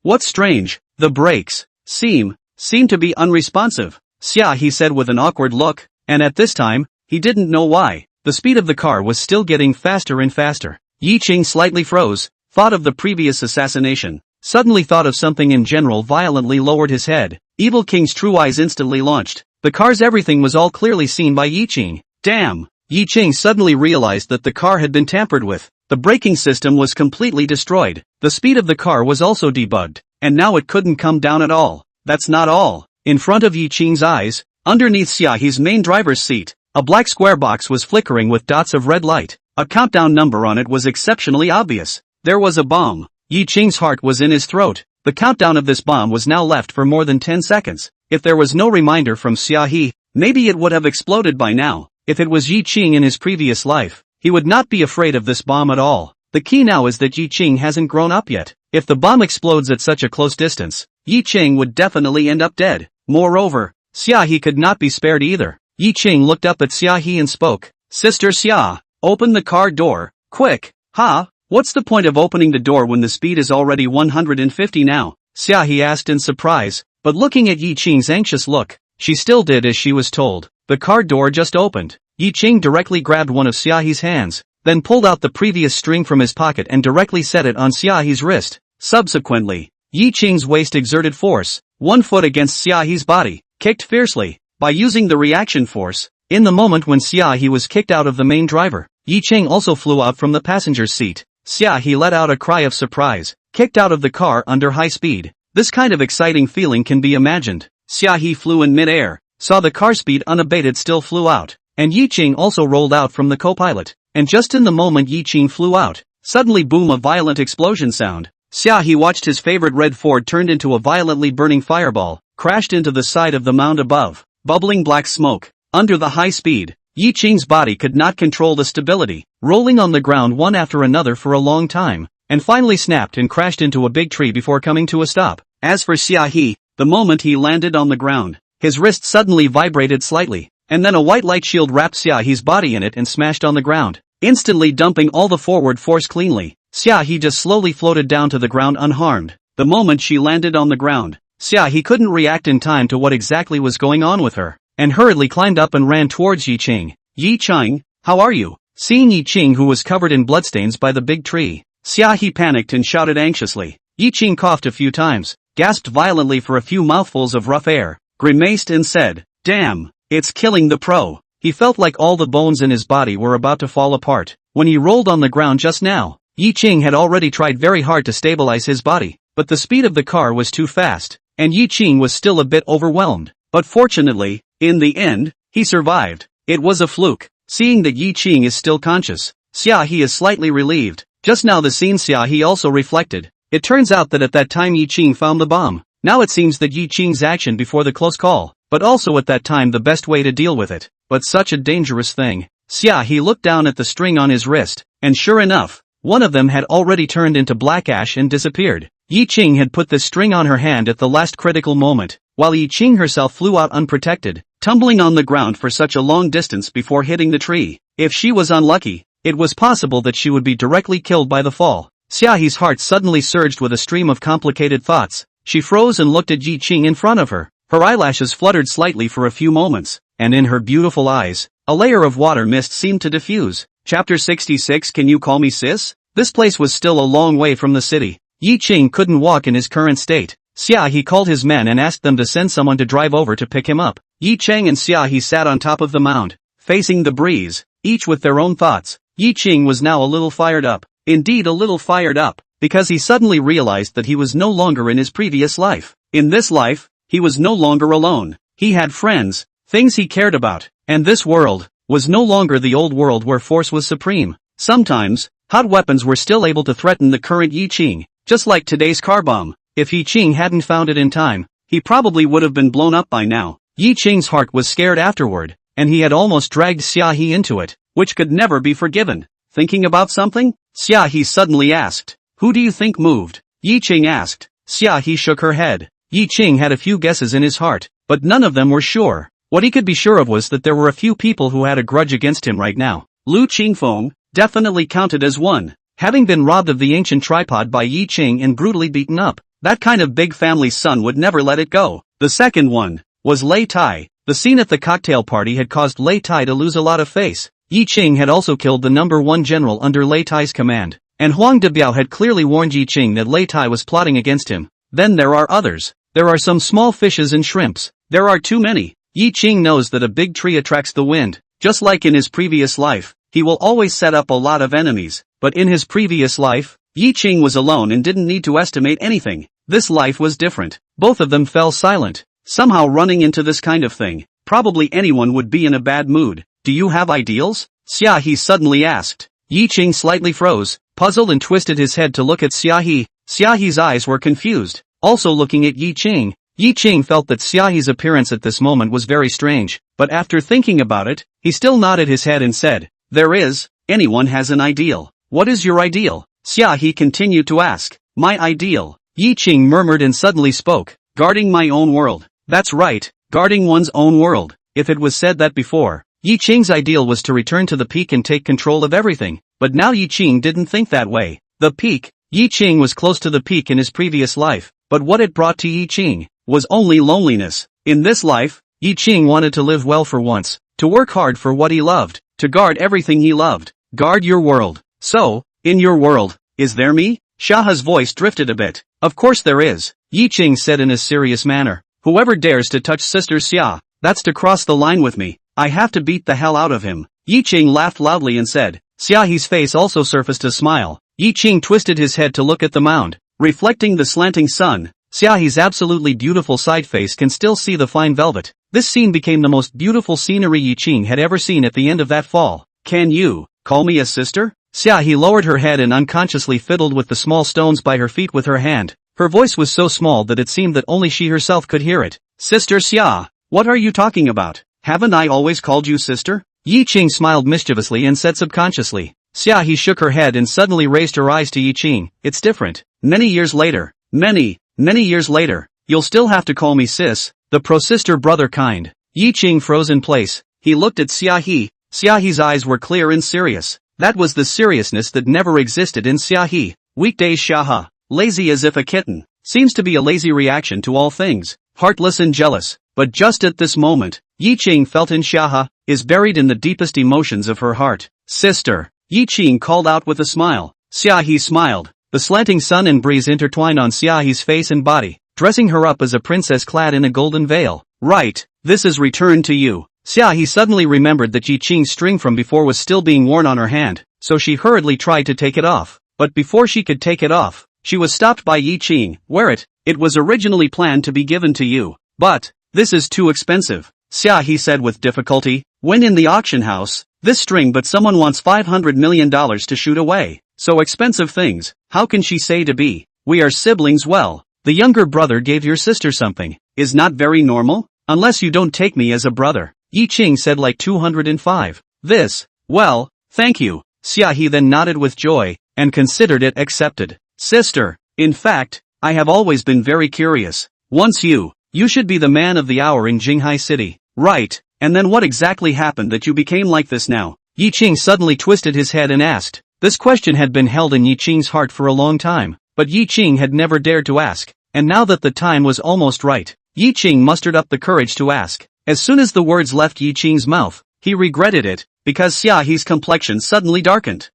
What's strange? The brakes seem to be unresponsive. Xia He said with an awkward look, and at this time, he didn't know why. The speed of the car was still getting faster and faster. Ye Qing slightly froze, thought of the previous assassination, suddenly thought of something in general, violently lowered his head. Evil King's true eyes instantly launched. The car's everything was all clearly seen by Ye Qing. Damn! Ye Qing suddenly realized that the car had been tampered with. The braking system was completely destroyed. The speed of the car was also debugged, and now it couldn't come down at all. That's not all. In front of Ye Qing's eyes, underneath Xia He's main driver's seat, a black square box was flickering with dots of red light. A countdown number on it was exceptionally obvious. There was a bomb. Ye Qing's heart was in his throat. The countdown of this bomb was now left for more than 10 seconds. If there was no reminder from Xia He, maybe it would have exploded by now. If it was Ye Qing in his previous life, he would not be afraid of this bomb at all. The key now is that Ye Qing hasn't grown up yet. If the bomb explodes at such a close distance, Ye Qing would definitely end up dead. Moreover, Xia He could not be spared either. Ye Qing looked up at Xia He and spoke. Sister Xia, open the car door, quick. Ha, what's the point of opening the door when the speed is already 150 now? Xia He asked in surprise, but looking at Ye Qing's anxious look, she still did as she was told. The car door just opened. Ye Qing directly grabbed one of Xia He's hands, then pulled out the previous string from his pocket and directly set it on Xia He's wrist. Subsequently, Ye Qing's waist exerted force, 1 foot against Xia He's body, kicked fiercely. By using the reaction force, in the moment when Xia He was kicked out of the main driver, Ye Qing also flew out from the passenger's seat. Xia He let out a cry of surprise, kicked out of the car under high speed. This kind of exciting feeling can be imagined. Xia He flew in mid-air, saw the car speed unabated still flew out, and Ye Qing also rolled out from the co-pilot. And just in the moment Ye Qing flew out, suddenly boom, a violent explosion sound. Xia He watched his favorite red Ford turned into a violently burning fireball, crashed into the side of the mound above, bubbling black smoke. Under the high speed, Ye Qing's body could not control the stability, rolling on the ground one after another for a long time, and finally snapped and crashed into a big tree before coming to a stop. As for Xia He, the moment he landed on the ground, his wrist suddenly vibrated slightly, and then a white light shield wrapped Xia He's body in it and smashed on the ground, instantly dumping all the forward force cleanly. Xia He just slowly floated down to the ground unharmed. The moment she landed on the ground, Xia He couldn't react in time to what exactly was going on with her, and hurriedly climbed up and ran towards Ye Qing. Ye Qing, how are you? Seeing Ye Qing who was covered in bloodstains by the big tree, Xia He panicked and shouted anxiously. Ye Qing coughed a few times, gasped violently for a few mouthfuls of rough air, grimaced and said, Damn, it's killing the pro. He felt like all the bones in his body were about to fall apart. When he rolled on the ground just now, Ye Qing had already tried very hard to stabilize his body, but the speed of the car was too fast, and Ye Qing was still a bit overwhelmed. But fortunately, in the end, he survived. It was a fluke. Seeing that Ye Qing is still conscious, Xia He is slightly relieved. Just now the scene Xia He also reflected. It turns out that at that time Ye Qing found the bomb. Now it seems that Ye Qing's action before the close call, but also at that time the best way to deal with it. But such a dangerous thing. Xia He looked down at the string on his wrist, and sure enough, one of them had already turned into black ash and disappeared. Ye Qing had put this string on her hand at the last critical moment, while Ye Qing herself flew out unprotected, tumbling on the ground for such a long distance before hitting the tree. If she was unlucky, it was possible that she would be directly killed by the fall. Xia He's heart suddenly surged with a stream of complicated thoughts. She froze and looked at Ye Qing in front of her. Her eyelashes fluttered slightly for a few moments, and in her beautiful eyes, a layer of water mist seemed to diffuse. Chapter 66 Can you call me sis? This place was still a long way from the city. Ye Qing couldn't walk in his current state. Xia He called his men and asked them to send someone to drive over to pick him up. Ye Qing and Xia He sat on top of the mound, facing the breeze, each with their own thoughts. Ye Qing was now a little fired up. Indeed a little fired up, because he suddenly realized that he was no longer in his previous life. In this life, he was no longer alone. He had friends, things he cared about, and this world was no longer the old world where force was supreme. Sometimes, hot weapons were still able to threaten the current Ye Qing, just like today's car bomb. If Ye Qing hadn't found it in time, he probably would have been blown up by now. Ye Qing's heart was scared afterward, and he had almost dragged Xia He into it, which could never be forgiven. Thinking about something? Xia He suddenly asked. Who do you think moved? Ye Qing asked. Xia He shook her head. Ye Qing had a few guesses in his heart, but none of them were sure. What he could be sure of was that there were a few people who had a grudge against him right now. Lu Qingfeng definitely counted as one. Having been robbed of the ancient tripod by Ye Qing and brutally beaten up, that kind of big family's son would never let it go. The second one was Lei Tai. The scene at the cocktail party had caused Lei Tai to lose a lot of face. Ye Qing had also killed the #1 general under Lei Tai's command, and Huang Debiao had clearly warned Ye Qing that Lei Tai was plotting against him. Then there are others. There are some small fishes and shrimps. There are too many. Ye Qing knows that a big tree attracts the wind. Just like in his previous life, he will always set up a lot of enemies. But in his previous life, Ye Qing was alone and didn't need to estimate anything. This life was different. Both of them fell silent. Somehow running into this kind of thing, probably anyone would be in a bad mood. Do you have ideals? Xia He suddenly asked. Ye Qing slightly froze, puzzled and twisted his head to look at Xia He. Xia He's eyes were confused. Also looking at Ye Qing. Ye Qing felt that Xia He's appearance at this moment was very strange, but after thinking about it, he still nodded his head and said, there is, anyone has an ideal. What is your ideal? Xia He continued to ask. My ideal. Ye Qing murmured and suddenly spoke. Guarding my own world. That's right, guarding one's own world. If it was said that before, Ye Qing's ideal was to return to the peak and take control of everything, but now Ye Qing didn't think that way. The peak. Ye Qing was close to the peak in his previous life, but what it brought to Ye Qing was only loneliness. In this life, Ye Qing wanted to live well for once, to work hard for what he loved, to guard everything he loved. Guard your world. So, in your world, is there me? Shaha's voice drifted a bit. Of course there is, Ye Qing said in a serious manner. Whoever dares to touch Sister Xia, that's to cross the line with me. I have to beat the hell out of him. Ye Qing laughed loudly and said. Xia He's face also surfaced a smile. Ye Qing twisted his head to look at the mound, reflecting the slanting sun. Xia He's absolutely beautiful side face can still see the fine velvet. This scene became the most beautiful scenery Ye Qing had ever seen at the end of that fall. Can you call me a sister? Xia He lowered her head and unconsciously fiddled with the small stones by her feet with her hand. Her voice was so small that it seemed that only she herself could hear it. Sister Xia, what are you talking about? Haven't I always called you sister? Ye Qing smiled mischievously and said subconsciously. Xia He shook her head and suddenly raised her eyes to Ye Qing. It's different. Many years later. Many years later. You'll still have to call me sis, the pro-sister brother kind. Ye Qing froze in place. He looked at Xia He. Xia He's eyes were clear and serious. That was the seriousness that never existed in Xia He. Weekdays Shaha. Lazy as if a kitten. Seems to be a lazy reaction to all things. Heartless and jealous. But just at this moment, Ye Qing felt in Shaha, is buried in the deepest emotions of her heart. Sister. Ye Qing called out with a smile. Xia He smiled. The slanting sun and breeze intertwined on Xia He's face and body, dressing her up as a princess clad in a golden veil. Right, this is returned to you. Xia He suddenly remembered that Ye Qing's string from before was still being worn on her hand, so she hurriedly tried to take it off. But before she could take it off, she was stopped by Ye Qing. Wear it. It was originally planned to be given to you. But, this is too expensive. Xia He said with difficulty. When in the auction house, this string but someone wants $500 million to shoot away. So expensive things, how can she say to be? We are siblings. Well, the younger brother gave your sister something. Is not very normal? Unless you don't take me as a brother. Ye Qing said like 205. This, well, thank you. Xia He then nodded with joy, and considered it accepted. Sister, in fact, I have always been very curious. Once you should be the man of the hour in Jinghai City. Right, and then what exactly happened that you became like this now? Ye Qing suddenly twisted his head and asked. This question had been held in Ye Qing's heart for a long time, but Ye Qing had never dared to ask, and now that the time was almost right, Ye Qing mustered up the courage to ask. As soon as the words left Ye Qing's mouth, he regretted it, because Xia He's complexion suddenly darkened.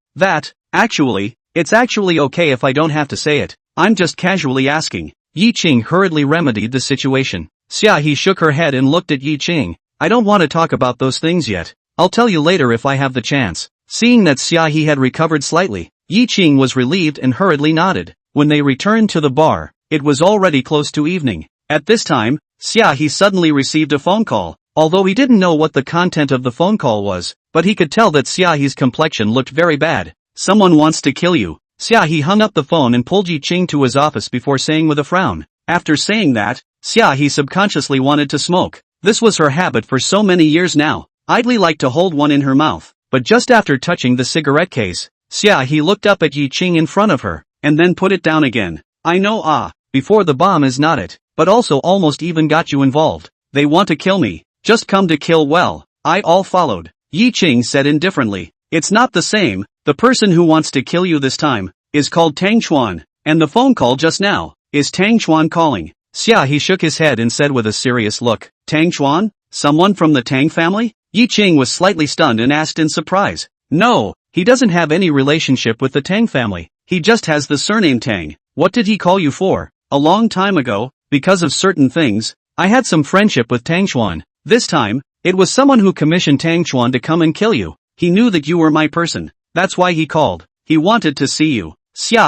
It's actually okay if I don't have to say it, I'm just casually asking. Ye Qing hurriedly remedied the situation. Xia He shook her head and looked at Ye Qing. I don't want to talk about those things yet. I'll tell you later if I have the chance. Seeing that Xia He had recovered slightly, Ye Qing was relieved and hurriedly nodded. When they returned to the bar, it was already close to evening. At this time, He suddenly received a phone call. Although he didn't know what the content of the phone call was, but he could tell that He's complexion looked very bad. Someone wants to kill you. He hung up the phone and pulled Ye Qing to his office before saying with a frown. After saying that, He subconsciously wanted to smoke. This was her habit for so many years now. Idly liked to hold one in her mouth. But just after touching the cigarette case, He looked up at Ye Qing in front of her, and then put it down again. I know before the bomb is not it, but also almost even got you involved. They want to kill me. Just come to kill well. I all followed. Ye Qing said indifferently. It's not the same. The person who wants to kill you this time is called Tang Xuan, and the phone call just now is Tang Xuan calling. He shook his head and said with a serious look, Tang Xuan? Someone from the Tang family? Ye Qing was slightly stunned and asked in surprise. No, he doesn't have any relationship with the Tang family. He just has the surname Tang. What did he call you for? A long time ago, because of certain things, I had some friendship with Tang Xuan. This time, it was someone who commissioned Tang Xuan to come and kill you. He knew that you were my person. That's why he called. He wanted to see you.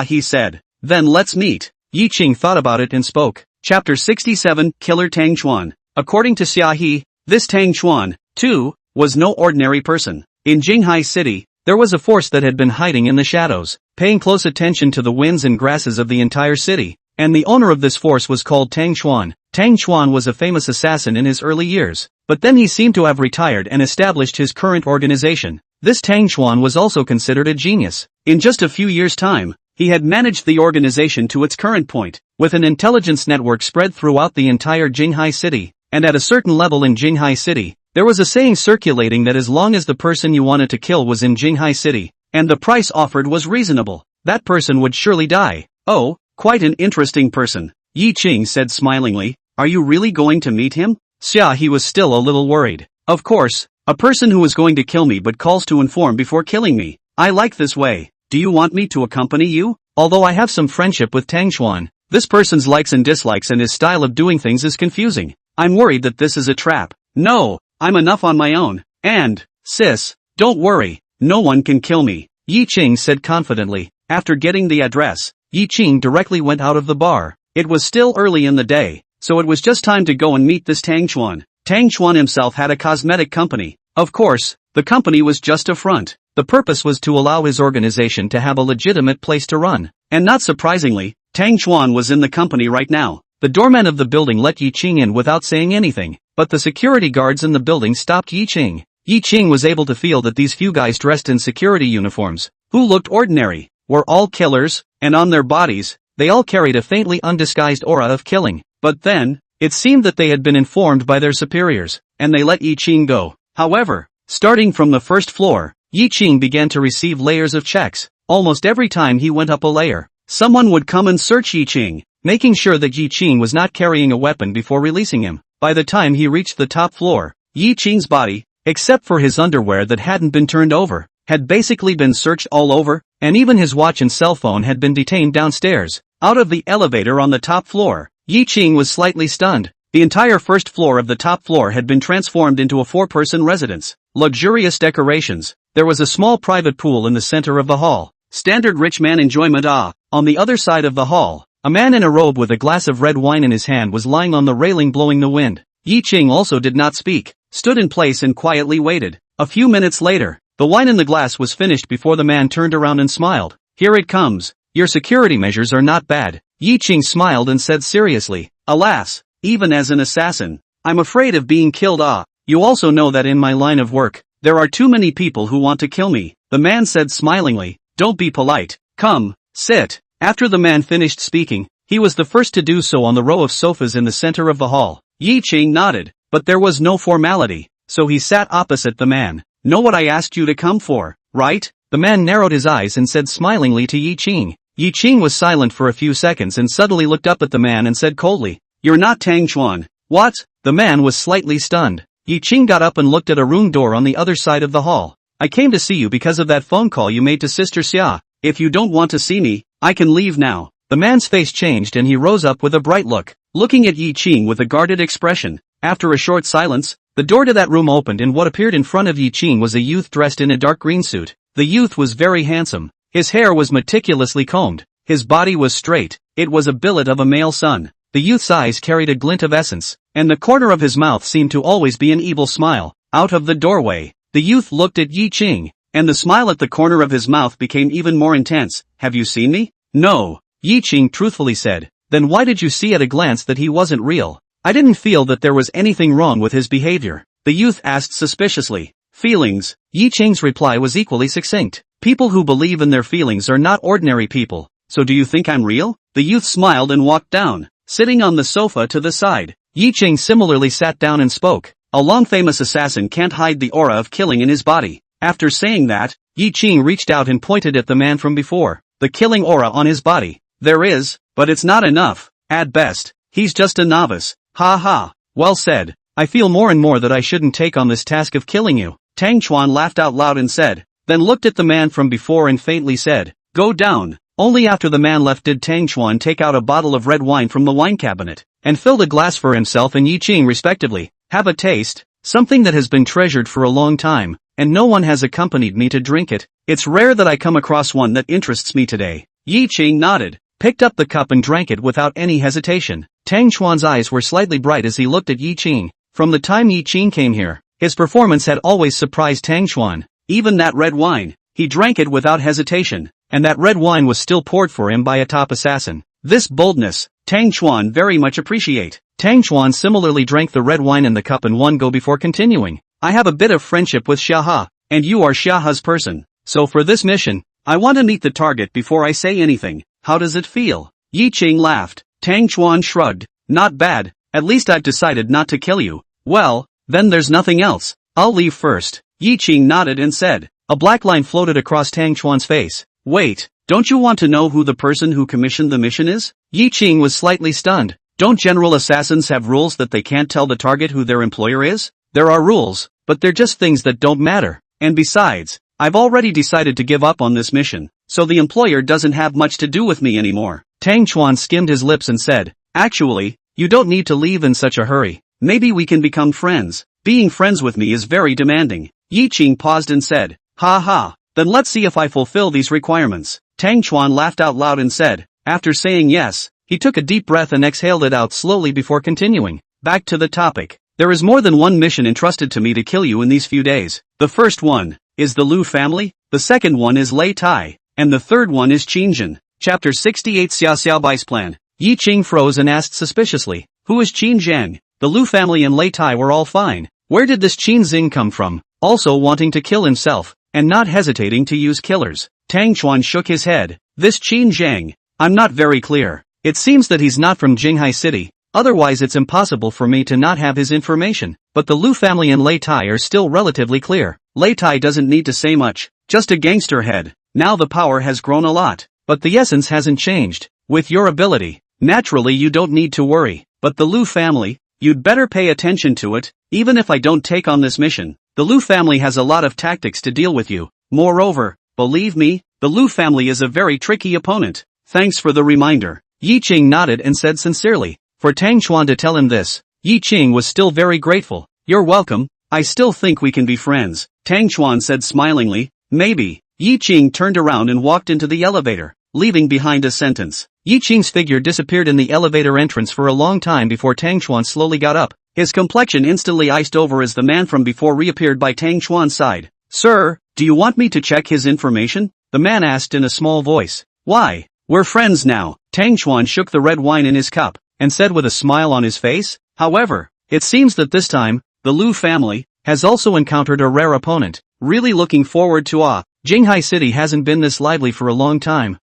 He said. Then let's meet. Ye Qing thought about it and spoke. Chapter 67, Killer Tang Xuan. According to this Tang Xuan, too, was no ordinary person. In Jinghai City, there was a force that had been hiding in the shadows, paying close attention to the winds and grasses of the entire city. And the owner of this force was called Tang Xuan. Tang Xuan was a famous assassin in his early years, but then he seemed to have retired and established his current organization. This Tang Xuan was also considered a genius. In just a few years' time, he had managed the organization to its current point, with an intelligence network spread throughout the entire Jinghai City, and at a certain level in Jinghai City, there was a saying circulating that as long as the person you wanted to kill was in Jinghai City, and the price offered was reasonable, that person would surely die. Oh, quite an interesting person, Ye Qing said smilingly. Are you really going to meet him? He was still a little worried. Of course, a person who is going to kill me but calls to inform before killing me. I like this way. Do you want me to accompany you? Although I have some friendship with Tang Xuan, this person's likes and dislikes and his style of doing things is confusing. I'm worried that this is a trap. No, I'm enough on my own. And, sis, don't worry, no one can kill me, Ye Qing said confidently. After getting the address, Ye Qing directly went out of the bar. It was still early in the day, so it was just time to go and meet this Tang Xuan. Tang Xuan himself had a cosmetic company. Of course, the company was just a front. The purpose was to allow his organization to have a legitimate place to run. And not surprisingly, Tang Xuan was in the company right now. The doorman of the building let Ye Qing in without saying anything, but the security guards in the building stopped Ye Qing. Ye Qing was able to feel that these few guys dressed in security uniforms, who looked ordinary, were all killers, and on their bodies, they all carried a faintly undisguised aura of killing. But then, it seemed that they had been informed by their superiors, and they let Ye Qing go. However, starting from the first floor, Ye Qing began to receive layers of checks. Almost every time he went up a layer, someone would come and search Ye Qing, making sure that Ye Qing was not carrying a weapon before releasing him. By the time he reached the top floor, Ye Qing's body, except for his underwear that hadn't been turned over, had basically been searched all over, and even his watch and cell phone had been detained downstairs. Out of the elevator on the top floor, Ye Qing was slightly stunned. The entire first floor of the top floor had been transformed into a four-person residence. Luxurious decorations. There was a small private pool in the center of the hall. Standard rich man enjoyment. On the other side of the hall, a man in a robe with a glass of red wine in his hand was lying on the railing blowing the wind. Ye Qing also did not speak, stood in place and quietly waited. A few minutes later, the wine in the glass was finished before the man turned around and smiled. Here it comes. Your security measures are not bad. Ye Qing smiled and said seriously, alas, even as an assassin, I'm afraid of being killed. You also know that in my line of work, there are too many people who want to kill me. The man said smilingly, don't be polite. Come, sit. After the man finished speaking, he was the first to do so on the row of sofas in the center of the hall. Ye Qing nodded, but there was no formality, so he sat opposite the man. Know what I asked you to come for, right? The man narrowed his eyes and said smilingly to Ye Qing. Ye Qing was silent for a few seconds and suddenly looked up at the man and said coldly, you're not Tang Xuan. What? The man was slightly stunned. Ye Qing got up and looked at a room door on the other side of the hall. I came to see you because of that phone call you made to Sister Xia. If you don't want to see me, I can leave now. The man's face changed and he rose up with a bright look, looking at Ye Qing with a guarded expression. After a short silence, the door to that room opened and what appeared in front of Ye Qing was a youth dressed in a dark green suit. The youth was very handsome. His hair was meticulously combed. His body was straight. It was a billet of a male son. The youth's eyes carried a glint of essence, and the corner of his mouth seemed to always be an evil smile. Out of the doorway, the youth looked at Ye Qing, and the smile at the corner of his mouth became even more intense. Have you seen me? No, Ye Qing truthfully said. Then why did you see at a glance that he wasn't real? I didn't feel that there was anything wrong with his behavior, the youth asked suspiciously. Feelings? Ye Qing's reply was equally succinct. People who believe in their feelings are not ordinary people. So do you think I'm real? The youth smiled and walked down, sitting on the sofa to the side. Ye Qing similarly sat down and spoke. A long-famous assassin can't hide the aura of killing in his body. After saying that, Ye Qing reached out and pointed at the man from before. The killing aura on his body. There is, but it's not enough. At best, he's just a novice. Ha ha. Well said. I feel more and more that I shouldn't take on this task of killing you. Tang Chuan laughed out loud and said, then looked at the man from before and faintly said, go down. Only after the man left did Tang Chuan take out a bottle of red wine from the wine cabinet, and filled a glass for himself and Ye Qing respectively. Have a taste, something that has been treasured for a long time, and no one has accompanied me to drink it. It's rare that I come across one that interests me today. Ye Qing nodded, picked up the cup and drank it without any hesitation. Tang Chuan's eyes were slightly bright as he looked at Ye Qing. From the time Ye Qing came here, his performance had always surprised Tang Chuan. Even that red wine, he drank it without hesitation, and that red wine was still poured for him by a top assassin. This boldness, Tang Chuan very much appreciate. Tang Chuan similarly drank the red wine in the cup in one go before continuing. I have a bit of friendship with Xia He, and you are Xia He's person. So for this mission, I want to meet the target before I say anything. How does it feel? Ye Qing laughed. Tang Chuan shrugged. Not bad, at least I've decided not to kill you. Well, then there's nothing else. I'll leave first. Ye Qing nodded and said. A black line floated across Tang Chuan's face. Wait, don't you want to know who the person who commissioned the mission is? Ye Qing was slightly stunned. Don't general assassins have rules that they can't tell the target who their employer is? There are rules, but they're just things that don't matter. And besides, I've already decided to give up on this mission, so the employer doesn't have much to do with me anymore. Tang Chuan skimmed his lips and said, actually, you don't need to leave in such a hurry. Maybe we can become friends. Being friends with me is very demanding. Ye Qing paused and said, ha ha, then let's see if I fulfill these requirements. Tang Chuan laughed out loud and said, after saying yes, he took a deep breath and exhaled it out slowly before continuing. Back to the topic. There is more than one mission entrusted to me to kill you in these few days. The first one is the Lu family, the second one is Lei Tai, and the third one is Qingjin. Chapter 68 Xia Xiaobai's plan. Ye Qing froze and asked suspiciously, who is Qin Zhang? The Lu family and Lei Tai were all fine. Where did this Qin Xing come from? Also wanting to kill himself, and not hesitating to use killers. Tang Chuan shook his head. This Qin Zhang, I'm not very clear. It seems that he's not from Jinghai City, otherwise it's impossible for me to not have his information. But the Lu family and Lei Tai are still relatively clear. Lei Tai doesn't need to say much, just a gangster head. Now the power has grown a lot, but the essence hasn't changed. With your ability, naturally you don't need to worry. But the Lu family, you'd better pay attention to it, even if I don't take on this mission. The Lu family has a lot of tactics to deal with you. Moreover, believe me, the Lu family is a very tricky opponent. Thanks for the reminder. Ye Qing nodded and said sincerely. For Tang Chuan to tell him this, Ye Qing was still very grateful. You're welcome, I still think we can be friends, Tang Chuan said smilingly. Maybe. Ye Qing turned around and walked into the elevator, leaving behind a sentence. Ye Qing's figure disappeared in the elevator entrance for a long time before Tang Chuan slowly got up. His complexion instantly iced over as the man from before reappeared by Tang Chuan's side. Sir, do you want me to check his information? The man asked in a small voice. Why? We're friends now. Tang Chuan shook the red wine in his cup, and said with a smile on his face. However, it seems that this time, the Lu family has also encountered a rare opponent. Really looking forward to Jinghai City hasn't been this lively for a long time.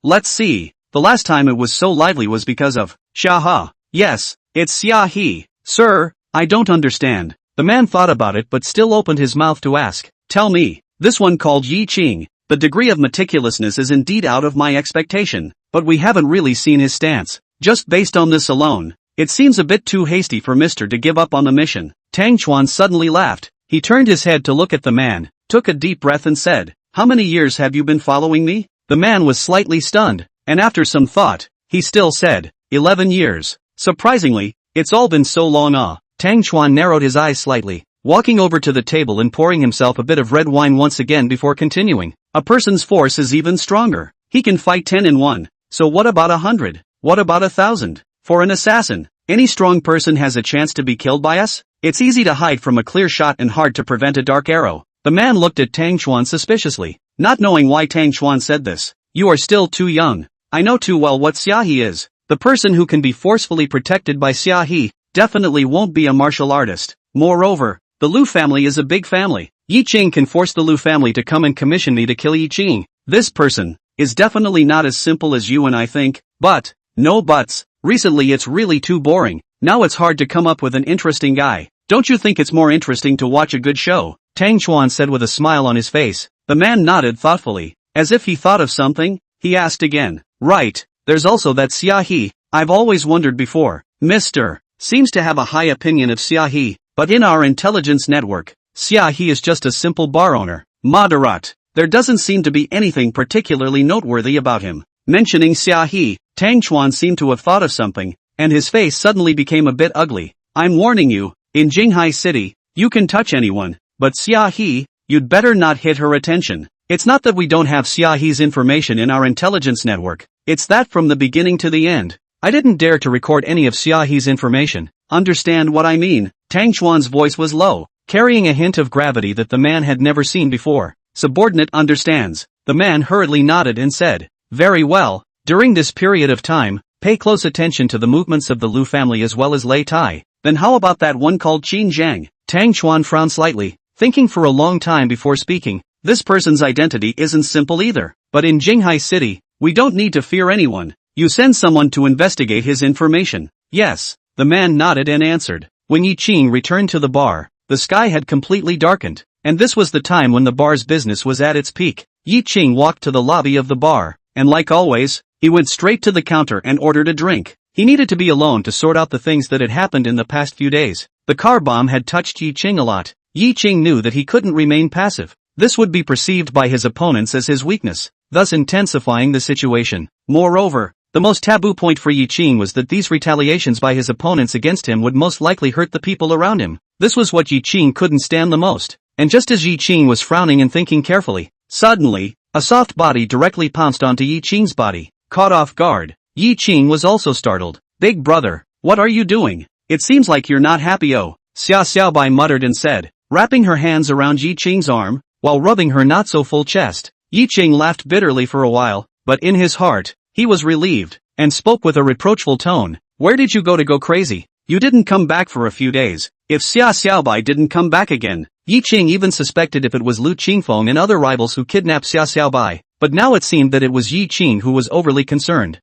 Let's see. The last time it was so lively was because of Xia He. Yes, it's Xia He. Sir, I don't understand. The man thought about it but still opened his mouth to ask. Tell me, this one called Ye Qing. The degree of meticulousness is indeed out of my expectation, but we haven't really seen his stance. Just based on this alone, it seems a bit too hasty for Mr. to give up on the mission. Tang Chuan suddenly laughed. He turned his head to look at the man, took a deep breath and said, how many years have you been following me? The man was slightly stunned, and after some thought, he still said, 11 years. Surprisingly, it's all been so long. Tang Chuan narrowed his eyes slightly, walking over to the table and pouring himself a bit of red wine once again before continuing. A person's force is even stronger. He can fight 10 in 1. So what about 100? What about 1,000? For an assassin, any strong person has a chance to be killed by us? It's easy to hide from a clear shot and hard to prevent a dark arrow. The man looked at Tang Xuan suspiciously, not knowing why Tang Xuan said this. You are still too young. I know too well what Xiaohe is. The person who can be forcefully protected by Xiaohe definitely won't be a martial artist. Moreover, the Lu family is a big family. Ye Qing can force the Lu family to come and commission me to kill Ye Qing. This person is definitely not as simple as you and I think, but, no buts, recently it's really too boring. Now it's hard to come up with an interesting guy. Don't you think it's more interesting to watch a good show? Tang Xuan said with a smile on his face. The man nodded thoughtfully. As if he thought of something, he asked again. Right, there's also that Xiaohe. I've always wondered before. Mr. seems to have a high opinion of Xiaohe, but in our intelligence network, Xiaohe is just a simple bar owner. Moderate. There doesn't seem to be anything particularly noteworthy about him. Mentioning Xiaohe, Tang Xuan seemed to have thought of something, and his face suddenly became a bit ugly. I'm warning you, in Jinghai City, you can touch anyone, but Xiaohe, you'd better not hit her attention. It's not that we don't have Xiaohe's information in our intelligence network, it's that from the beginning to the end, I didn't dare to record any of Xiaohe's information. Understand what I mean? Tang Xuan's voice was low, carrying a hint of gravity that the man had never seen before. Subordinate understands. The man hurriedly nodded and said, very well, during this period of time, pay close attention to the movements of the Lu family as well as Lei Tai. Then how about that one called Qin Zhang? Tang Xuan frowned slightly, thinking for a long time before speaking. This person's identity isn't simple either. But in Jinghai City, we don't need to fear anyone. You send someone to investigate his information. Yes, the man nodded and answered. When Ye Qing returned to the bar, the sky had completely darkened, and this was the time when the bar's business was at its peak. Ye Qing walked to the lobby of the bar, and like always, he went straight to the counter and ordered a drink. He needed to be alone to sort out the things that had happened in the past few days. The car bomb had touched Ye Qing a lot. Ye Qing knew that he couldn't remain passive. This would be perceived by his opponents as his weakness, thus intensifying the situation. Moreover, the most taboo point for Ye Qing was that these retaliations by his opponents against him would most likely hurt the people around him. This was what Ye Qing couldn't stand the most. And just as Ye Qing was frowning and thinking carefully, suddenly, a soft body directly pounced onto Ye Qing's body. Caught off guard, Ye Qing was also startled. Big brother, what are you doing? It seems like you're not happy. Oh, Xiaobai muttered and said, wrapping her hands around Ye Qing's arm, while rubbing her not-so-full chest. Ye Qing laughed bitterly for a while, but in his heart, he was relieved, and spoke with a reproachful tone. Where did you go crazy? You didn't come back for a few days. If Xiaobai didn't come back again, Ye Qing even suspected if it was Lu Qingfeng and other rivals who kidnapped Xiaobai, but now it seemed that it was Ye Qing who was overly concerned.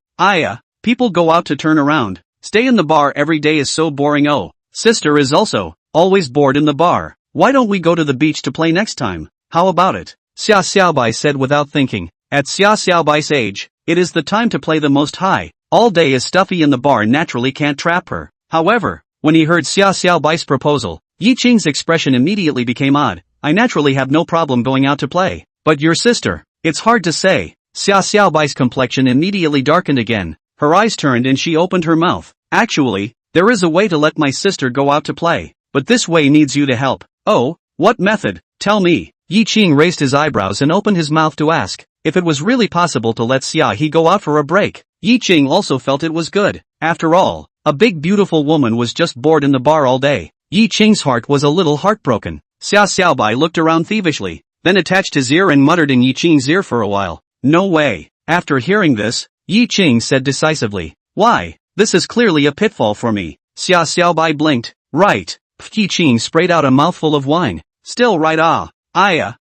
People go out to turn around. Stay in the bar every day is so boring. Oh, sister is also always bored in the bar. Why don't we go to the beach to play next time? How about it? Xiaobai said without thinking. At Xiaobai's age, it is the time to play the most high. All day is stuffy in the bar naturally can't trap her. However, when he heard Xiaobai's proposal, Ye Qing's expression immediately became odd. I naturally have no problem going out to play. But your sister, it's hard to say. Xiaobai's complexion immediately darkened again. Her eyes turned and she opened her mouth. Actually, there is a way to let my sister go out to play. But this way needs you to help. Oh, what method? Tell me. Ye Qing raised his eyebrows and opened his mouth to ask if it was really possible to let Xiaohe go out for a break. Ye Qing also felt it was good. After all, a big beautiful woman was just bored in the bar all day. Ye Qing's heart was a little heartbroken. Xiaobai looked around thievishly, then attached his ear and muttered in Ye Qing's ear for a while. No way. After hearing this, Ye Qing said decisively. Why? This is clearly a pitfall for me. Xiaobai blinked. Right. Ye Qing sprayed out a mouthful of wine. Still right.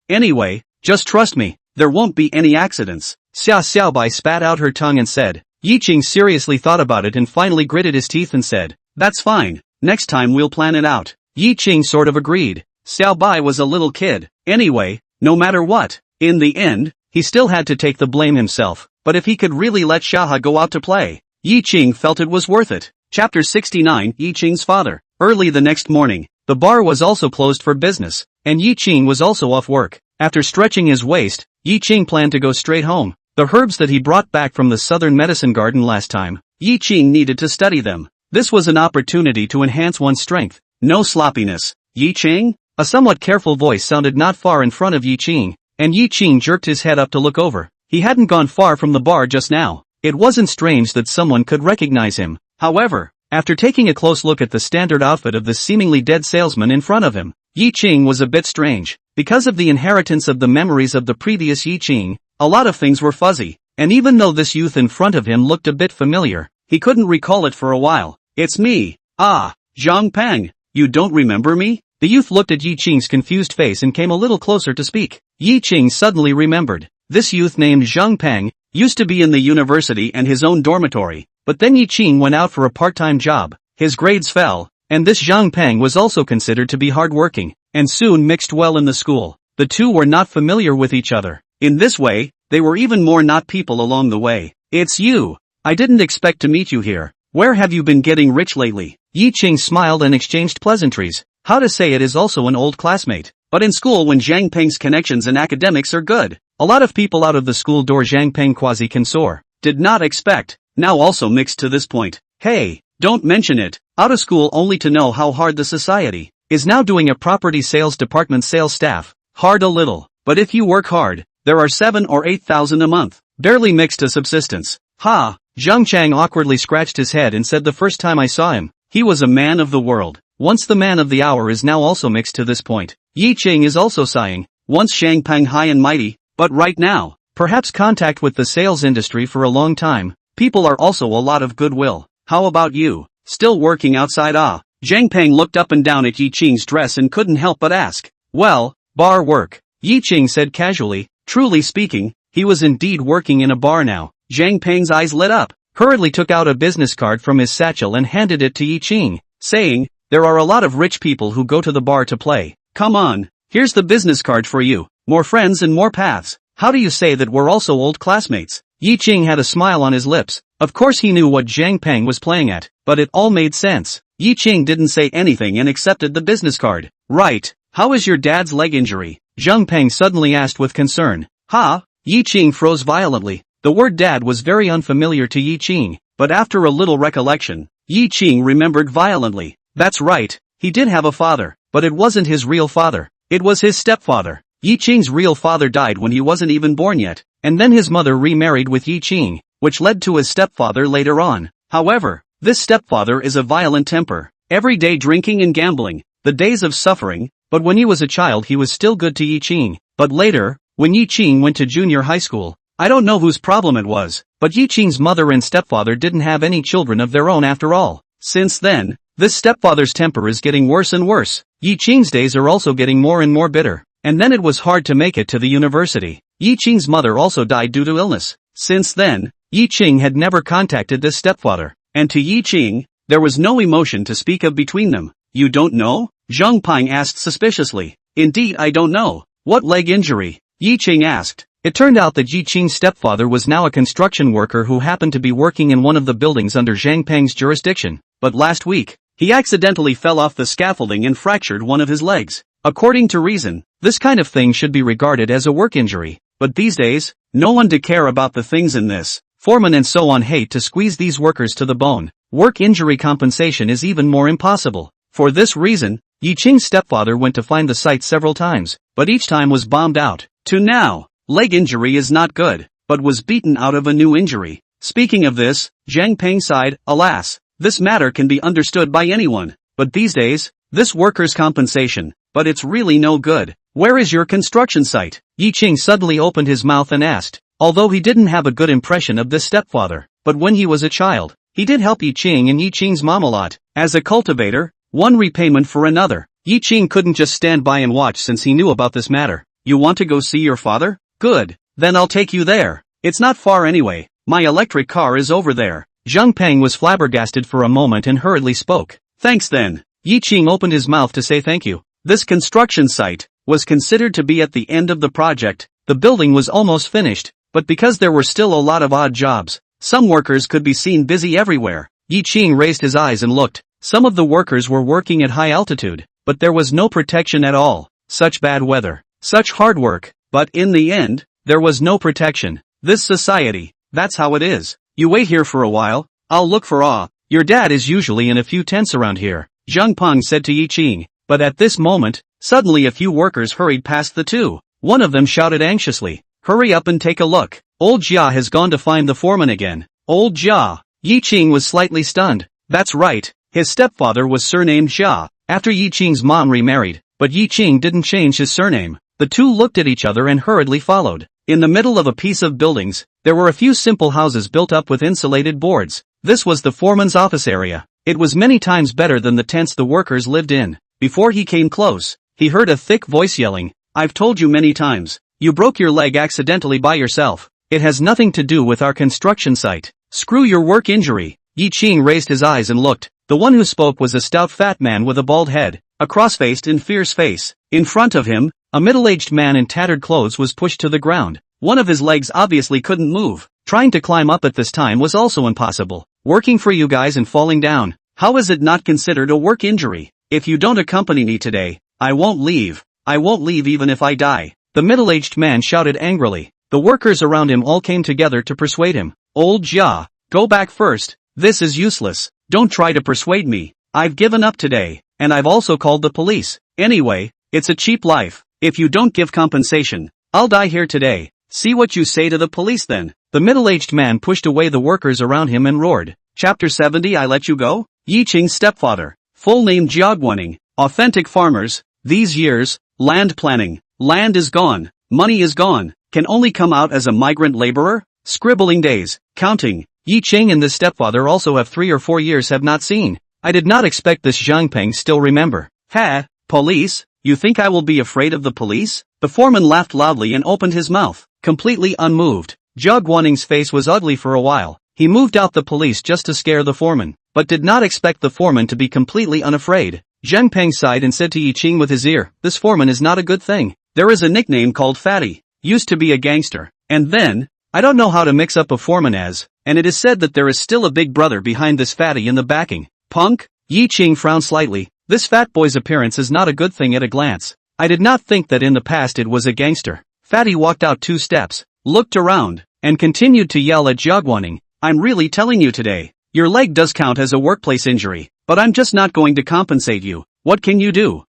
Anyway, just trust me, there won't be any accidents. Xiaobai spat out her tongue and said. Ye Qing seriously thought about it and finally gritted his teeth and said, that's fine, next time we'll plan it out. Ye Qing sort of agreed. Xiaobai was a little kid. Anyway, no matter what, in the end, he still had to take the blame himself, but if he could really let Xiaohe go out to play, Ye Qing felt it was worth it. Chapter 69 Ye Qing's father. Early the next morning, the bar was also closed for business, and Ye Qing was also off work. After stretching his waist, Ye Qing planned to go straight home. The herbs that he brought back from the southern medicine garden last time, Ye Qing needed to study them. This was an opportunity to enhance one's strength. No sloppiness. Ye Qing? A somewhat careful voice sounded not far in front of Ye Qing, and Ye Qing jerked his head up to look over. He hadn't gone far from the bar just now. It wasn't strange that someone could recognize him. However, after taking a close look at the standard outfit of the seemingly dead salesman in front of him, Ye Qing was a bit strange. Because of the inheritance of the memories of the previous Ye Qing, a lot of things were fuzzy, and even though this youth in front of him looked a bit familiar, he couldn't recall it for a while. It's me. Ah, Zhang Peng, you don't remember me? The youth looked at Ye Qing's confused face and came a little closer to speak. Ye Qing suddenly remembered. This youth named Zhang Peng used to be in the university and his own dormitory, but then Ye Qing went out for a part-time job, his grades fell, and this Zhang Peng was also considered to be hardworking, and soon mixed well in the school. The two were not familiar with each other. In this way, they were even more not people along the way. It's you. I didn't expect to meet you here. Where have you been getting rich lately? Ye Qing smiled and exchanged pleasantries. How to say it is also an old classmate. But in school when Zhang Peng's connections in academics are good, a lot of people out of the school door Zhang Peng quasi-consort. Did not expect. Now also mixed to this point. Hey, don't mention it. Out of school only to know how hard the society is now doing a property sales department sales staff. Hard a little. But if you work hard, there are 7 or 8,000 a month. Barely mixed to subsistence. Ha! Zhang Chang awkwardly scratched his head and said the first time I saw him, he was a man of the world. Once the man of the hour is now also mixed to this point. Ye Qing is also sighing. Once Shang Peng high and mighty, but right now, perhaps contact with the sales industry for a long time. People are also a lot of goodwill. How about you? Still working outside? Ah. Zhang Peng looked up and down at Ye Qing's dress and couldn't help but ask. Well, bar work. Ye Qing said casually. Truly speaking, he was indeed working in a bar now. Zhang Peng's eyes lit up, hurriedly took out a business card from his satchel and handed it to Ye Qing, saying, there are a lot of rich people who go to the bar to play. Come on, here's the business card for you. More friends and more paths. How do you say that we're also old classmates? Ye Qing had a smile on his lips. Of course he knew what Zhang Peng was playing at, but it all made sense. Ye Qing didn't say anything and accepted the business card. Right, how is your dad's leg injury? Zhang Peng suddenly asked with concern. Ha! Ye Qing froze violently. The word dad was very unfamiliar to Ye Qing, but after a little recollection, Ye Qing remembered violently. That's right, he did have a father, but it wasn't his real father. It was his stepfather. Ye Qing's real father died when he wasn't even born yet, and then his mother remarried with Ye Qing, which led to his stepfather later on. However, this stepfather is a violent temper, every day drinking and gambling, the days of suffering, but when he was a child he was still good to Ye Qing. But later, when Ye Qing went to junior high school, I don't know whose problem it was, but Ye Qing's mother and stepfather didn't have any children of their own after all. Since then, this stepfather's temper is getting worse and worse. Ye Qing's days are also getting more and more bitter. And then it was hard to make it to the university. Ye Qing's mother also died due to illness. Since then, Ye Qing had never contacted this stepfather. And to Ye Qing, there was no emotion to speak of between them. You don't know? Zhang Peng asked suspiciously. Indeed I don't know. What leg injury? Ye Qing asked. It turned out that Ye Qing's stepfather was now a construction worker who happened to be working in one of the buildings under Zhang Peng's jurisdiction. But last week, he accidentally fell off the scaffolding and fractured one of his legs. According to reason, this kind of thing should be regarded as a work injury. But these days, no one to care about the things in this. Foremen and so on hate to squeeze these workers to the bone. Work injury compensation is even more impossible. For this reason, Ye Qing's stepfather went to find the site several times, but each time was bombed out. To now, leg injury is not good, but was beaten out of a new injury. Speaking of this, Zhang Peng sighed, alas, this matter can be understood by anyone. But these days, this workers' compensation, but it's really no good. Where is your construction site? Ye Qing suddenly opened his mouth and asked, although he didn't have a good impression of this stepfather, but when he was a child, he did help Ye Qing and Ye Qing's mom a lot. As a cultivator, one repayment for another. Ye Qing couldn't just stand by and watch since he knew about this matter. You want to go see your father? Good, then I'll take you there. It's not far anyway, my electric car is over there. Zhang Peng was flabbergasted for a moment and hurriedly spoke. Thanks then. Ye Qing opened his mouth to say thank you. This construction site was considered to be at the end of the project. The building was almost finished, but because there were still a lot of odd jobs, some workers could be seen busy everywhere. Ye Qing raised his eyes and looked. Some of the workers were working at high altitude, but there was no protection at all. Such bad weather, such hard work, but in the end, there was no protection. This society, that's how it is. You wait here for a while, I'll look for your dad is usually in a few tents around here, Zhang Peng said to Ye Qing. But at this moment, suddenly a few workers hurried past the two. One of them shouted anxiously, hurry up and take a look. Old Jia has gone to find the foreman again. Old Jia. Ye Qing was slightly stunned. That's right, his stepfather was surnamed Jia, after Ye Qing's mom remarried, but Ye Qing didn't change his surname. The two looked at each other and hurriedly followed. In the middle of a piece of buildings, there were a few simple houses built up with insulated boards. This was the foreman's office area. It was many times better than the tents the workers lived in. Before he came close, he heard a thick voice yelling, "I've told you many times. You broke your leg accidentally by yourself. It has nothing to do with our construction site. Screw your work injury." Ye Qing raised his eyes and looked. The one who spoke was a stout fat man with a bald head, a cross-faced and fierce face. In front of him, a middle-aged man in tattered clothes was pushed to the ground. One of his legs obviously couldn't move. Trying to climb up at this time was also impossible. "Working for you guys and falling down. How is it not considered a work injury? If you don't accompany me today, I won't leave. I won't leave even if I die." The middle-aged man shouted angrily. The workers around him all came together to persuade him. "Old Jia, go back first. This is useless. Don't try to persuade me. I've given up today, and I've also called the police. Anyway, it's a cheap life. If you don't give compensation, I'll die here today. See what you say to the police then." The middle-aged man pushed away the workers around him and roared. Chapter 70 I Let You Go? Ye Qing's stepfather. Full name Jia Qing. Authentic farmers. These years, land planning. Land is gone. Money is gone. Can only come out as a migrant laborer? Scribbling days. Counting. Ye Qing and this stepfather also have 3 or 4 years have not seen. I did not expect this Zhangpeng still remember. "Ha, police? You think I will be afraid of the police?" The foreman laughed loudly and opened his mouth, completely unmoved. Jia Guaning's face was ugly for a while. He moved out the police just to scare the foreman, but did not expect the foreman to be completely unafraid. Zhangpeng sighed and said to Ye Qing with his ear, "This foreman is not a good thing. There is a nickname called Fatty. Used to be a gangster. And then, I don't know how to mix up a foreman as, and it is said that there is still a big brother behind this fatty in the backing. Punk?" Ye Qing frowned slightly. This fat boy's appearance is not a good thing at a glance. I did not think that in the past it was a gangster. Fatty walked out 2 steps, looked around, and continued to yell at Jia Guaning, "I'm really telling you today. Your leg does count as a workplace injury, but I'm just not going to compensate you. What can you do?"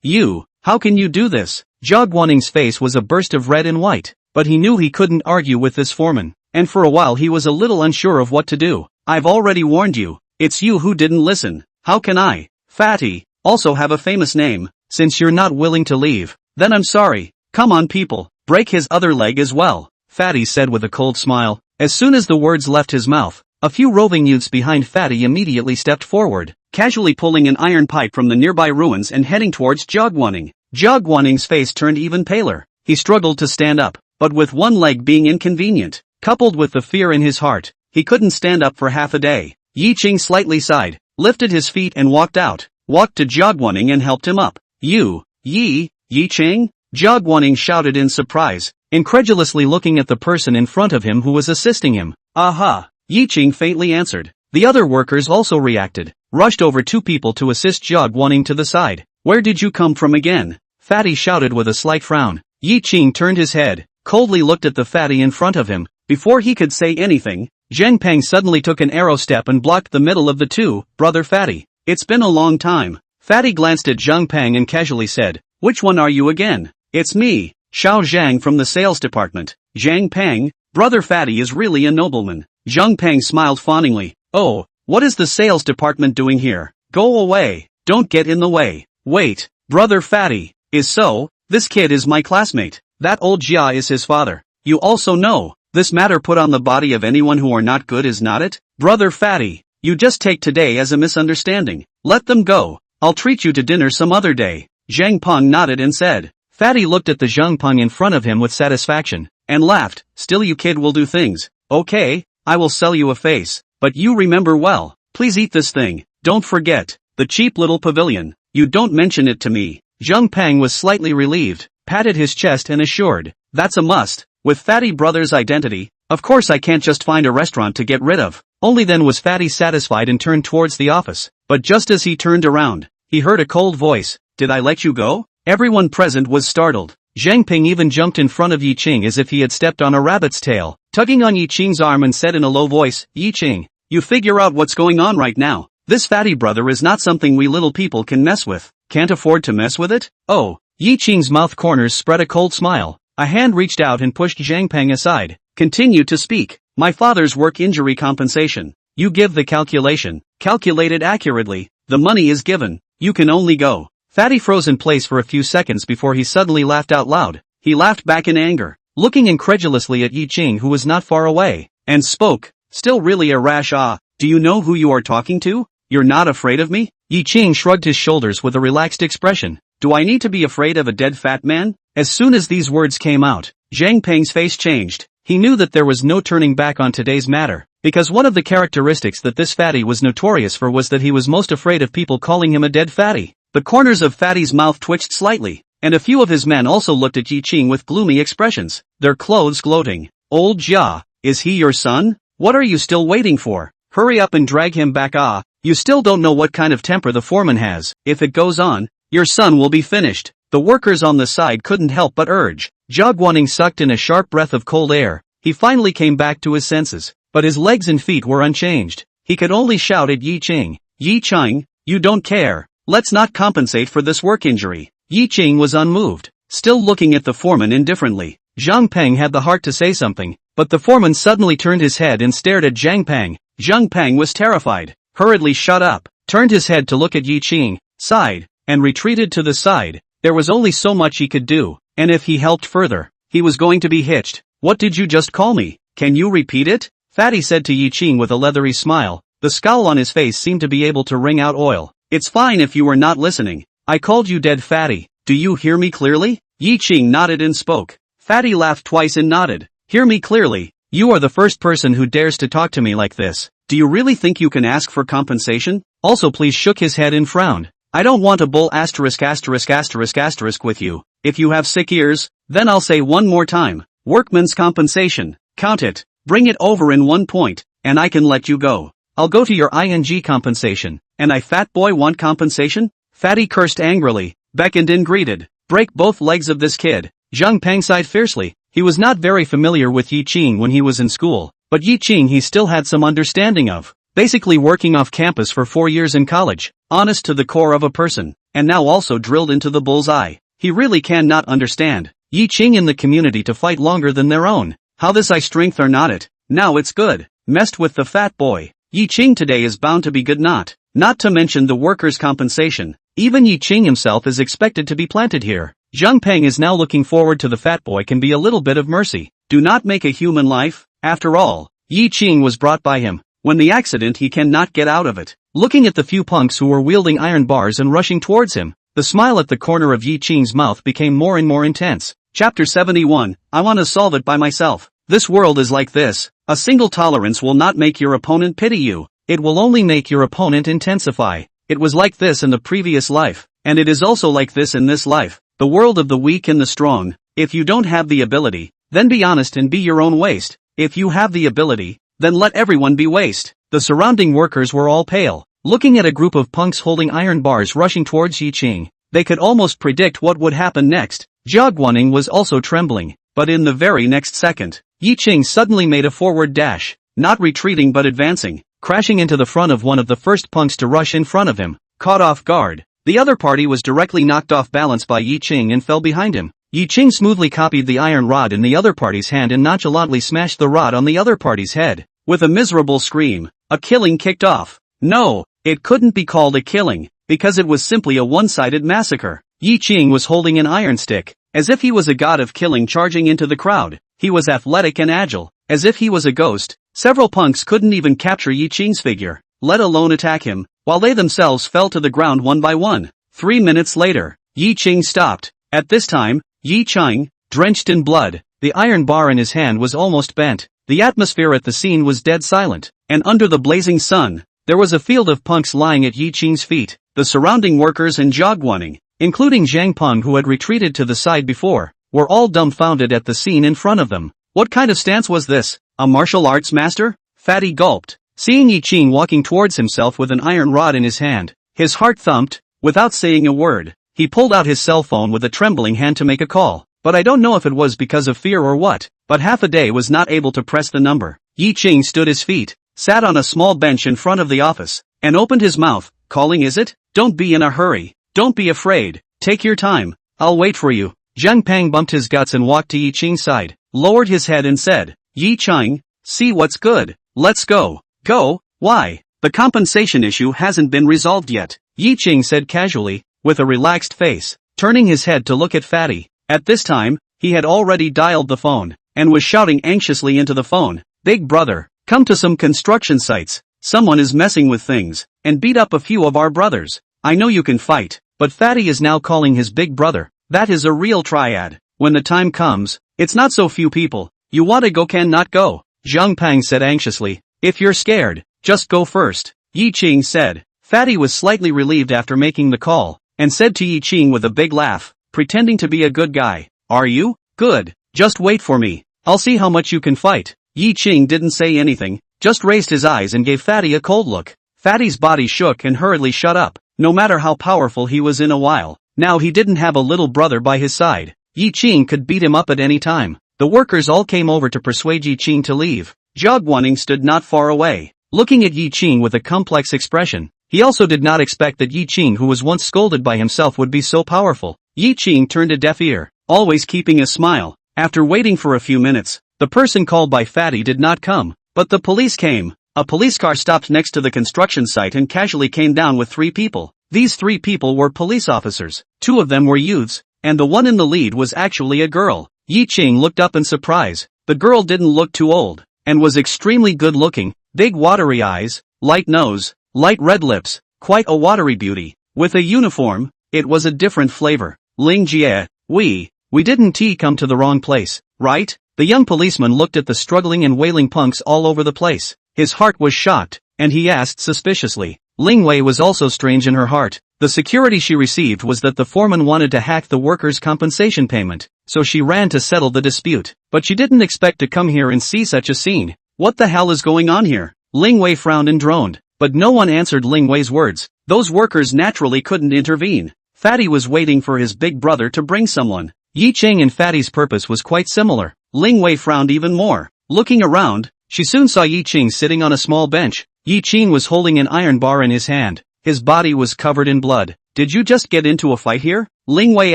You, how can you do this?" Jia Guaning's face was a burst of red and white, but he knew he couldn't argue with this foreman, and for a while he was a little unsure of what to do. "I've already warned you. It's you who didn't listen. How can I, Fatty, also have a famous name, since you're not willing to leave? Then I'm sorry. Come on people, break his other leg as well," Fatty said with a cold smile. As soon as the words left his mouth, a few roving youths behind Fatty immediately stepped forward, casually pulling an iron pipe from the nearby ruins and heading towards Jia Guaning. Jia Guaning's face turned even paler. He struggled to stand up, but with one leg being inconvenient, coupled with the fear in his heart, he couldn't stand up for half a day. Ye Qing slightly sighed, lifted his feet and walked to Jia Guaning and helped him up. "You, Ye Qing?" Jia Guaning shouted in surprise, incredulously looking at the person in front of him who was assisting him. "Aha!" Ye Qing faintly answered. The other workers also reacted, rushed over 2 people to assist Jia Guaning to the side. "Where did you come from again?" Fatty shouted with a slight frown. Ye Qing turned his head, coldly looked at the fatty in front of him. Before he could say anything, Zhangpeng suddenly took an arrow step and blocked the middle of the two. "Brother Fatty, it's been a long time." Fatty glanced at Zhangpeng and casually said, "Which one are you again?" "It's me, Xiao Zhang from the sales department." "Zhangpeng, Brother Fatty is really a nobleman." Zhangpeng smiled fawningly. "Oh, what is the sales department doing here? Go away, don't get in the way." "Wait, Brother Fatty, is so? This kid is my classmate. That old Jia is his father. You also know, this matter put on the body of anyone who are not good is not it? Brother Fatty, you just take today as a misunderstanding. Let them go. I'll treat you to dinner some other day." Zhang Peng nodded and said. Fatty looked at the Zhang Peng in front of him with satisfaction, and laughed. "Still you kid will do things. Okay, I will sell you a face. But you remember well, please eat this thing. Don't forget, the cheap little pavilion. You don't mention it to me." Zhang Peng was slightly relieved, patted his chest and assured, "That's a must. With Fatty Brothers' identity, of course I can't just find a restaurant to get rid of." Only then was Fatty satisfied and turned towards the office. But just as he turned around, he heard a cold voice. "Did I let you go?" Everyone present was startled. Zhang Ping even jumped in front of Ye Qing as if he had stepped on a rabbit's tail, tugging on Ye Qing's arm and said in a low voice, "Ye Qing, you figure out what's going on right now. This fatty brother is not something we little people can mess with. Can't afford to mess with it?" "Oh." Ye Qing's mouth corners spread a cold smile. A hand reached out and pushed Zhang Peng aside. "Continue to speak. My father's work injury compensation. You give the calculation. Calculate it accurately. The money is given. You can only go. Fatty froze in place for a few seconds before he suddenly laughed out loud. He laughed back in anger, looking incredulously at Ye Qing, who was not far away, and spoke, still really a rash ah, do you know who you are talking to? You're not afraid of me? Ye Qing shrugged his shoulders with a relaxed expression. Do I need to be afraid of a dead fat man? As soon as these words came out, Zhang Peng's face changed. He knew that there was no turning back on today's matter, because one of the characteristics that this fatty was notorious for was that he was most afraid of people calling him a dead fatty. The corners of Fatty's mouth twitched slightly, and a few of his men also looked at Ye Qing with gloomy expressions, their clothes gloating. Old Jia, is he your son? What are you still waiting for? Hurry up and drag him back. Ah, you still don't know what kind of temper the foreman has. If it goes on, your son will be finished. The workers on the side couldn't help but urge. Zhao Guaning sucked in a sharp breath of cold air. He finally came back to his senses, but his legs and feet were unchanged. He could only shout at Ye Qing. Ye Qing, you don't care. Let's not compensate for this work injury. Ye Qing was unmoved, still looking at the foreman indifferently. Zhang Peng had the heart to say something, but the foreman suddenly turned his head and stared at Zhang Peng. Zhang Peng was terrified, hurriedly shut up, turned his head to look at Ye Qing, sighed, and retreated to the side. There was only so much he could do, and if he helped further, he was going to be hitched. What did you just call me? Can you repeat it? Fatty said to Ye Qing with a leathery smile. The scowl on his face seemed to be able to wring out oil. It's fine if you were not listening. I called you dead fatty. Do you hear me clearly? Ye Qing nodded and spoke. Fatty laughed twice and nodded. Hear me clearly. You are the first person who dares to talk to me like this. Do you really think you can ask for compensation? Also please shook his head and frowned. I don't want a bull asterisk with you. If you have sick ears, then I'll say one more time. Workman's compensation. Count it. Bring it over in 1 point, and I can let you go. I'll go to your ing compensation. And I fat boy want compensation? Fatty cursed angrily, beckoned and greeted. Break both legs of this kid. Zhang Peng sighed fiercely. He was not very familiar with Ye Qing when he was in school, but Ye Qing he still had some understanding of. Basically working off campus for 4 years in college, honest to the core of a person, and now also drilled into the bull's eye. He really cannot understand Ye Qing in the community to fight longer than their own. How this eye strength or not it. Now it's good. Messed with the fat boy. Ye Qing today is bound to be good not to mention the workers' compensation. Even Ye Qing himself is expected to be planted here. Zhang Peng is now looking forward to the fat boy can be a little bit of mercy. Do not make a human life. After all, Ye Qing was brought by him. When the accident he cannot get out of it. Looking at the few punks who were wielding iron bars and rushing towards him, the smile at the corner of Ye Qing's mouth became more and more intense. Chapter 71, I want to solve it by myself. This world is like this. A single tolerance will not make your opponent pity you. It will only make your opponent intensify. It was like this in the previous life, and it is also like this in this life. The world of the weak and the strong. If you don't have the ability, then be honest and be your own waste. If you have the ability, then let everyone be waste. The surrounding workers were all pale, looking at a group of punks holding iron bars rushing towards Ye Qing. They could almost predict what would happen next. Jia Guaning was also trembling, but in the very next second, Ye Qing suddenly made a forward dash, not retreating but advancing, crashing into the front of one of the first punks to rush in front of him. Caught off guard, the other party was directly knocked off balance by Ye Qing and fell behind him. Ye Qing smoothly copied the iron rod in the other party's hand and nonchalantly smashed the rod on the other party's head. With a miserable scream, a killing kicked off. No, it couldn't be called a killing, because it was simply a one-sided massacre. Ye Qing was holding an iron stick, as if he was a god of killing charging into the crowd. He was athletic and agile, as if he was a ghost. Several punks couldn't even capture Ye Qing's figure, let alone attack him, while they themselves fell to the ground one by one. 3 minutes later, Ye Qing stopped. At this time, Ye Qing, drenched in blood, the iron bar in his hand was almost bent. The atmosphere at the scene was dead silent, and under the blazing sun, there was a field of punks lying at Ye Qing's feet. The surrounding workers and Jia Guaning, including Zhang Peng who had retreated to the side before, were all dumbfounded at the scene in front of them. What kind of stance was this? A martial arts master? Fatty gulped, seeing Ye Qing walking towards himself with an iron rod in his hand. His heart thumped. Without saying a word, he pulled out his cell phone with a trembling hand to make a call. But I don't know if it was because of fear or what, but half a day was not able to press the number. Ye Qing stood his feet, sat on a small bench in front of the office, and opened his mouth. Calling is it? Don't be in a hurry. Don't be afraid. Take your time. I'll wait for you. Zhang Peng bumped his guts and walked to Ye Qing's side, lowered his head and said, Ye Qing, see what's good. Let's go. Go? Why? The compensation issue hasn't been resolved yet, Ye Qing said casually, with a relaxed face, turning his head to look at Fatty. At this time, he had already dialed the phone, and was shouting anxiously into the phone, "Big brother, come to some construction sites. Someone is messing with things, and beat up a few of our brothers. I know you can fight." But Fatty is now calling his big brother. That is a real triad. When the time comes, it's not so few people. You wanna go can not go, Zhang Pang said anxiously. If you're scared, just go first, Ye Qing said. Fatty was slightly relieved after making the call, and said to Ye Qing with a big laugh, pretending to be a good guy, "Are you? Good. Just wait for me. I'll see how much you can fight." Ye Qing didn't say anything, just raised his eyes and gave Fatty a cold look. Fatty's body shook and hurriedly shut up. No matter how powerful he was in a while, now he didn't have a little brother by his side. Ye Qing could beat him up at any time. The workers all came over to persuade Ye Qing to leave. Zhao Guaning stood not far away, looking at Ye Qing with a complex expression. He also did not expect that Ye Qing, who was once scolded by himself, would be so powerful. Ye Qing turned a deaf ear, always keeping a smile. After waiting for a few minutes, the person called by Fatty did not come, but the police came. A police car stopped next to the construction site and casually came down with 3 people. These 3 people were police officers. 2 of them were youths, and the one in the lead was actually a girl. Ye Qing looked up in surprise. The girl didn't look too old, and was extremely good looking. Big watery eyes, light nose, light red lips, quite a watery beauty. With a uniform, it was a different flavor. Ling Jie, we didn't come to the wrong place, right? The young policeman looked at the struggling and wailing punks all over the place. His heart was shocked, and he asked suspiciously. Ling Wei was also strange in her heart. The security she received was that the foreman wanted to hack the workers' compensation payment, so she ran to settle the dispute. But she didn't expect to come here and see such a scene. What the hell is going on here? Ling Wei frowned and droned, but no one answered Ling Wei's words. Those workers naturally couldn't intervene. Fatty was waiting for his big brother to bring someone. Ye Qing and Fatty's purpose was quite similar. Ling Wei frowned even more. Looking around, she soon saw Ye Qing sitting on a small bench. Ye Qing was holding an iron bar in his hand. His body was covered in blood. "Did you just get into a fight here?" Ling Wei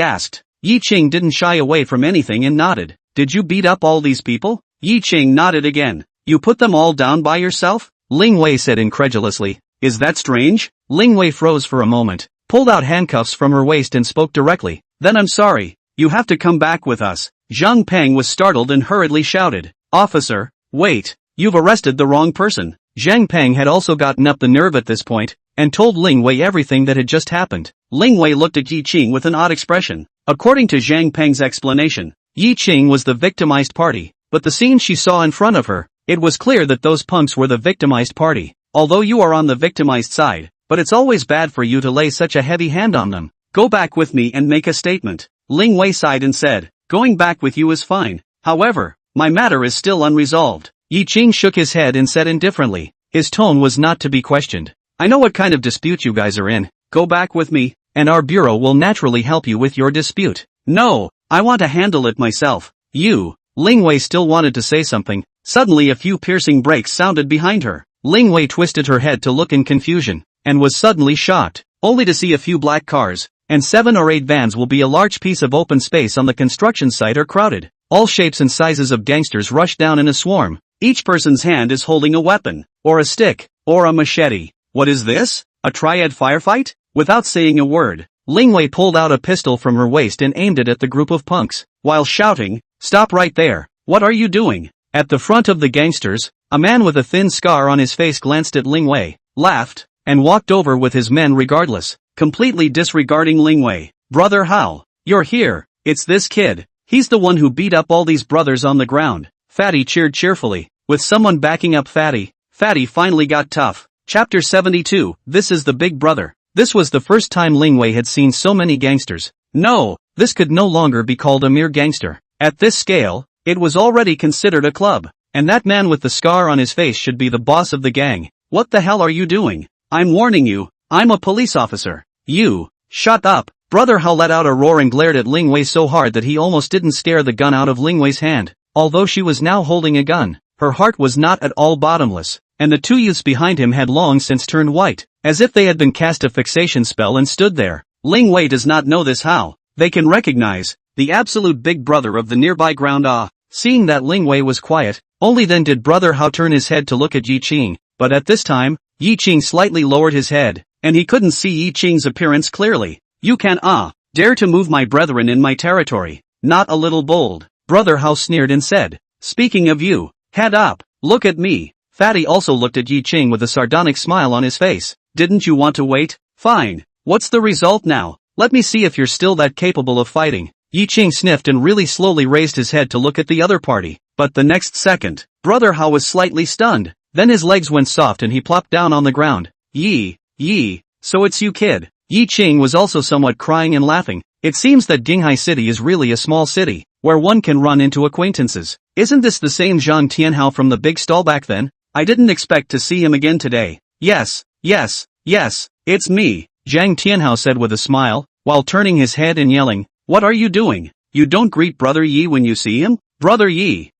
asked. Ye Qing didn't shy away from anything and nodded. "Did you beat up all these people?" Ye Qing nodded again. "You put them all down by yourself?" Ling Wei said incredulously. "Is that strange?" Ling Wei froze for a moment, pulled out handcuffs from her waist and spoke directly. "Then I'm sorry. You have to come back with us." Zhang Peng was startled and hurriedly shouted, "Officer, wait, you've arrested the wrong person." Zhang Peng had also gotten up the nerve at this point, and told Ling Wei everything that had just happened. Ling Wei looked at Ye Qing with an odd expression. According to Zhang Peng's explanation, Ye Qing was the victimized party, but the scene she saw in front of her, it was clear that those punks were the victimized party. Although you are on the victimized side, but it's always bad for you to lay such a heavy hand on them. Go back with me and make a statement. Ling Wei sighed and said, "Going back with you is fine. However, my matter is still unresolved." Ye Qing shook his head and said indifferently. His tone was not to be questioned. "I know what kind of dispute you guys are in. Go back with me, and our bureau will naturally help you with your dispute." "No, I want to handle it myself." "You." Ling Wei still wanted to say something. Suddenly a few piercing breaks sounded behind her. Ling Wei twisted her head to look in confusion, and was suddenly shocked, only to see a few black cars, and 7 or 8 vans will be a large piece of open space on the construction site are crowded. All shapes and sizes of gangsters rush down in a swarm. Each person's hand is holding a weapon, or a stick, or a machete. What is this? A triad firefight? Without saying a word, Ling Wei pulled out a pistol from her waist and aimed it at the group of punks, while shouting, "Stop right there, what are you doing?" At the front of the gangsters, a man with a thin scar on his face glanced at Ling Wei, laughed, and walked over with his men regardless, completely disregarding Ling Wei. "Brother Hao, you're here, it's this kid. He's the one who beat up all these brothers on the ground." Fatty cheered cheerfully. With someone backing up Fatty, Fatty finally got tough. Chapter 72, This is the Big Brother. This was the first time Ling Wei had seen so many gangsters. No, this could no longer be called a mere gangster. At this scale, it was already considered a club, and that man with the scar on his face should be the boss of the gang. "What the hell are you doing? I'm warning you, I'm a police officer." "You, shut up." Brother Hao let out a roar and glared at Ling Wei so hard that he almost didn't stare the gun out of Ling Wei's hand. Although she was now holding a gun, her heart was not at all bottomless, and the 2 youths behind him had long since turned white, as if they had been cast a fixation spell and stood there. Ling Wei does not know this how. They can recognize the absolute big brother of the nearby ground. Seeing that Ling Wei was quiet, only then did Brother Hao turn his head to look at Ye Qing. but at this time, Ye Qing slightly lowered his head, and he couldn't see Ye Qing's appearance clearly. You can dare to move my brethren in my territory, not a little bold. Brother Hao sneered and said, speaking of you, head up, look at me. Fatty also looked at Ye Qing with a sardonic smile on his face. Didn't you want to wait? Fine. What's the result now? Let me see if you're still that capable of fighting. Ye Qing sniffed and really slowly raised his head to look at the other party, but the next second, Brother Hao was slightly stunned. Then his legs went soft and he plopped down on the ground. Ye, so it's you kid. Ye Qing was also somewhat crying and laughing. It seems that Qinghai City is really a small city, where one can run into acquaintances. Isn't this the same Zhang Tianhao from the big stall back then? I didn't expect to see him again today. Yes, it's me, Zhang Tianhao said with a smile, while turning his head and yelling, what are you doing? You don't greet Brother Yi when you see him? Brother Yi!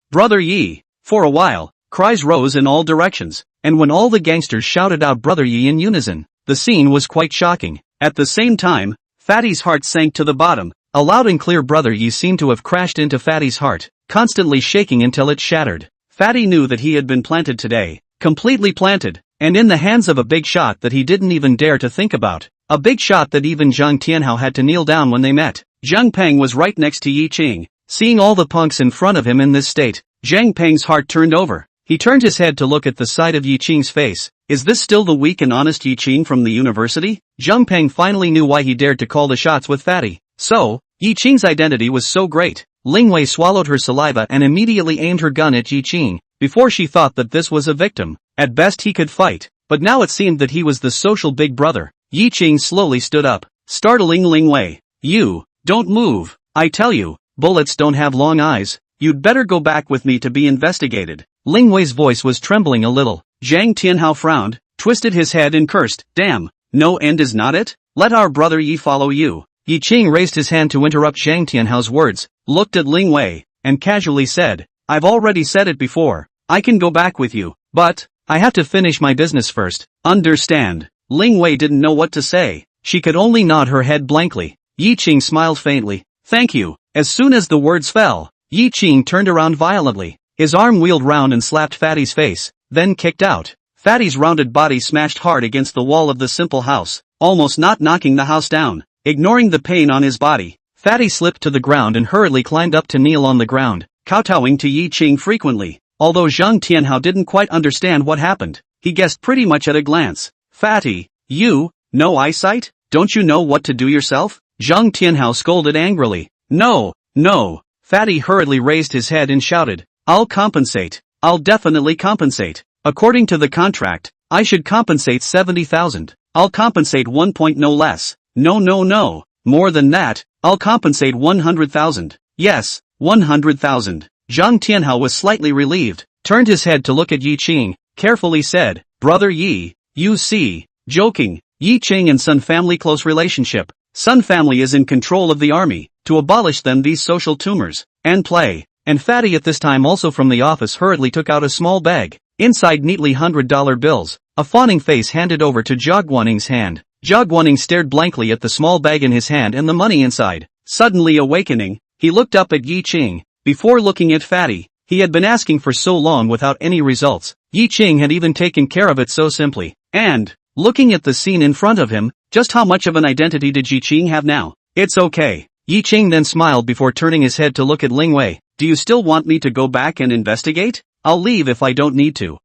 For a while, cries rose in all directions, and when all the gangsters shouted out Brother Yi in unison, the scene was quite shocking. At the same time, Fatty's heart sank to the bottom. A loud and clear Brother Yi seemed to have crashed into Fatty's heart, constantly shaking until it shattered. Fatty knew that he had been planted today, completely planted, and in the hands of a big shot that he didn't even dare to think about. A big shot that even Zhang Tianhao had to kneel down when they met. Zhang Peng was right next to Ye Qing. Seeing all the punks in front of him in this state, Zhang Peng's heart turned over. He turned his head to look at the side of Ye Qing's face. Is this still the weak and honest Ye Qing from the university? Zhang Peng finally knew why he dared to call the shots with Fatty. So, Ye Qing's identity was so great. Ling Wei swallowed her saliva and immediately aimed her gun at Ye Qing. Before she thought that this was a victim. At best he could fight, but now it seemed that he was the social big brother. Ye Qing slowly stood up, startling Ling Wei. You, don't move. I tell you, bullets don't have long eyes. You'd better go back with me to be investigated. Ling Wei's voice was trembling a little. Zhang Tianhao frowned, twisted his head and cursed, damn, no end is not it? Let our brother Yi follow you. Ye Qing raised his hand to interrupt Zhang Tianhao's words, looked at Ling Wei, and casually said, I've already said it before. I can go back with you, but I have to finish my business first. Understand? Ling Wei didn't know what to say. She could only nod her head blankly. Ye Qing smiled faintly. Thank you. As soon as the words fell, Ye Qing turned around violently. His arm wheeled round and slapped Fatty's face, then kicked out. Fatty's rounded body smashed hard against the wall of the simple house, almost not knocking the house down. Ignoring the pain on his body, Fatty slipped to the ground and hurriedly climbed up to kneel on the ground, kowtowing to Ye Qing frequently. Although Zhang Tianhao didn't quite understand what happened, he guessed pretty much at a glance. Fatty, you, no eyesight? Don't you know what to do yourself? Zhang Tianhao scolded angrily. No. Fatty hurriedly raised his head and shouted, I'll compensate. I'll definitely compensate. According to the contract, I should compensate 70,000. I'll compensate 1 point no less. No. More than that, I'll compensate 100,000. Yes, 100,000. Zhang Tianhao was slightly relieved, turned his head to look at Ye Qing, carefully said, Brother Yi, you see, joking, Ye Qing and Sun family close relationship. Sun family is in control of the army, to abolish them these social tumors, and play. And Fatty at this time also from the office hurriedly took out a small bag, inside neatly $100 bills, a fawning face handed over to Jia Guaning's hand. Jia Guaning stared blankly at the small bag in his hand and the money inside. Suddenly awakening, he looked up at Ye Qing. Before looking at Fatty, he had been asking for so long without any results. Ye Qing had even taken care of it so simply. And, looking at the scene in front of him, just how much of an identity did Ye Qing have now? It's okay. Ye Qing then smiled before turning his head to look at Ling Wei. Do you still want me to go back and investigate? I'll leave if I don't need to.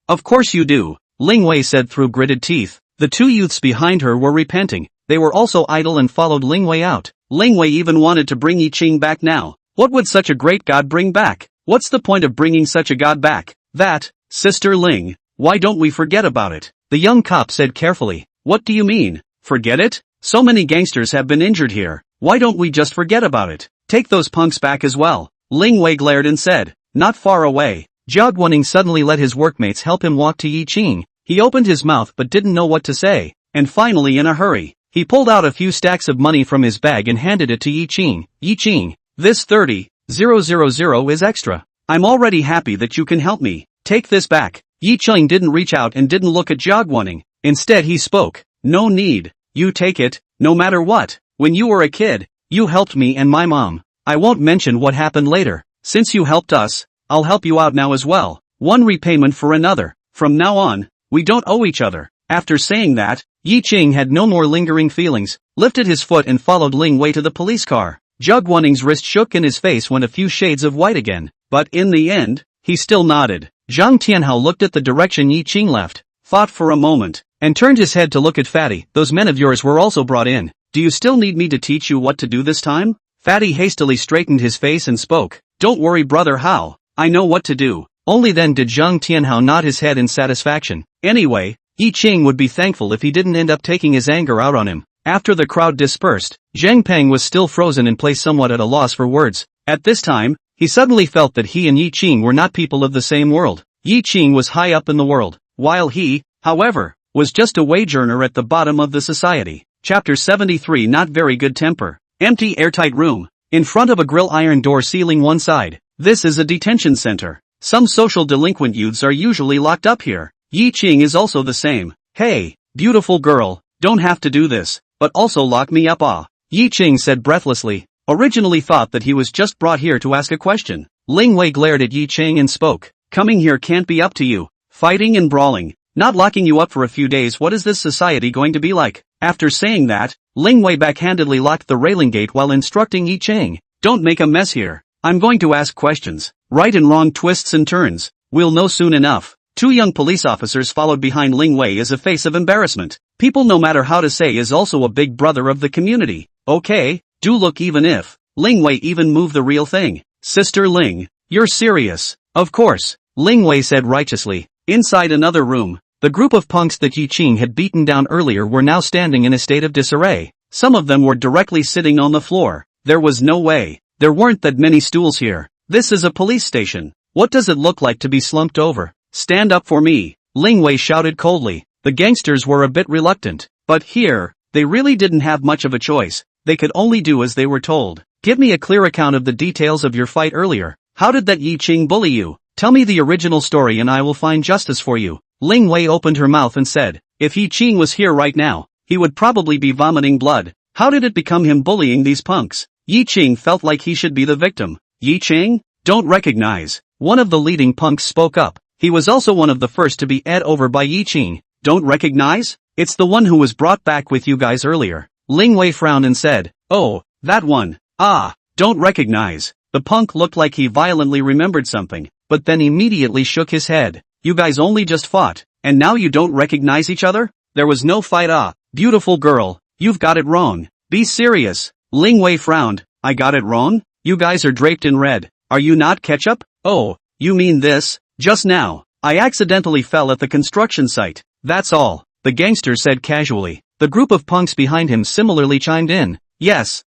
Of course you do, Ling Wei said through gritted teeth. The two youths behind her were repenting. They were also idle and followed Ling Wei out. Ling Wei even wanted to bring Ye Qing back now. What would such a great god bring back? What's the point of bringing such a god back? That, Sister Ling, why don't we forget about it? The young cop said carefully. What do you mean? Forget it? So many gangsters have been injured here. Why don't we just forget about it? Take those punks back as well. Ling Wei glared and said. Not far away. Jia Guaning suddenly let his workmates help him walk to Ye Qing. He opened his mouth but didn't know what to say, and finally in a hurry, he pulled out a few stacks of money from his bag and handed it to Ye Qing. Ye Qing, this 30,000 is extra. I'm already happy that you can help me. Take this back. Ye Qing didn't reach out and didn't look at Jia Guaning. Instead he spoke. No need. You take it, no matter what. When you were a kid, you helped me and my mom. I won't mention what happened later. Since you helped us, I'll help you out now as well. One repayment for another. From now on, we don't owe each other. After saying that, Ye Qing had no more lingering feelings, lifted his foot and followed Ling Wei to the police car. Zhug Guanning's wrist shook and his face went a few shades of white again, but in the end, he still nodded. Zhang Tianhao looked at the direction Ye Qing left, thought for a moment, and turned his head to look at Fatty. Those men of yours were also brought in. Do you still need me to teach you what to do this time? Fatty hastily straightened his face and spoke. Don't worry brother Hao, I know what to do. Only then did Zhang Tianhao nod his head in satisfaction. Anyway, Ye Qing would be thankful if he didn't end up taking his anger out on him. After the crowd dispersed, Zhang Peng was still frozen in place, somewhat at a loss for words. At this time, he suddenly felt that he and Ye Qing were not people of the same world. Ye Qing was high up in the world, while he, however, was just a wage earner at the bottom of the society. Chapter 73. Not very good temper. Empty airtight room. In front of a grill iron door sealing one side. This is a detention center. Some social delinquent youths are usually locked up here. Ye Qing is also the same. Hey, beautiful girl, don't have to do this, but also lock me up Ye Qing said breathlessly. Originally thought that he was just brought here to ask a question. Ling Wei glared at Ye Qing and spoke. Coming here can't be up to you. Fighting and brawling. Not locking you up for a few days. What is this society going to be like? After saying that, Ling Wei backhandedly locked the railing gate while instructing Ye Qing. Don't make a mess here. I'm going to ask questions. Right and wrong twists and turns. We'll know soon enough. Two young police officers followed behind Ling Wei as a face of embarrassment. People, no matter how to say, is also a big brother of the community. Okay, do look, even if. Ling Wei even moved the real thing. Sister Ling, you're serious. Of course, Ling Wei said righteously. Inside another room, the group of punks that Ye Qing had beaten down earlier were now standing in a state of disarray. Some of them were directly sitting on the floor. There was no way. There weren't that many stools here. This is a police station. What does it look like to be slumped over? Stand up for me, Ling Wei shouted coldly. The gangsters were a bit reluctant, but here, they really didn't have much of a choice. They could only do as they were told. Give me a clear account of the details of your fight earlier. How did that Ye Qing bully you? Tell me the original story and I will find justice for you. Ling Wei opened her mouth and said, if Ye Qing was here right now, he would probably be vomiting blood. How did it become him bullying these punks? Ye Qing felt like he should be the victim. Ye Qing? Don't recognize. One of the leading punks spoke up. He was also one of the first to be ed over by Ye Qing. Don't recognize? It's the one who was brought back with you guys earlier. Ling Wei frowned and said, oh, that one. Don't recognize. The punk looked like he violently remembered something, but then immediately shook his head. You guys only just fought, and now you don't recognize each other? There was no fight. Beautiful girl, you've got it wrong. Be serious. Ling Wei frowned. I got it wrong? You guys are draped in red. Are you not ketchup? Oh, you mean this? Just now, I accidentally fell at the construction site. That's all, the gangster said casually. The group of punks behind him similarly chimed in. Yes,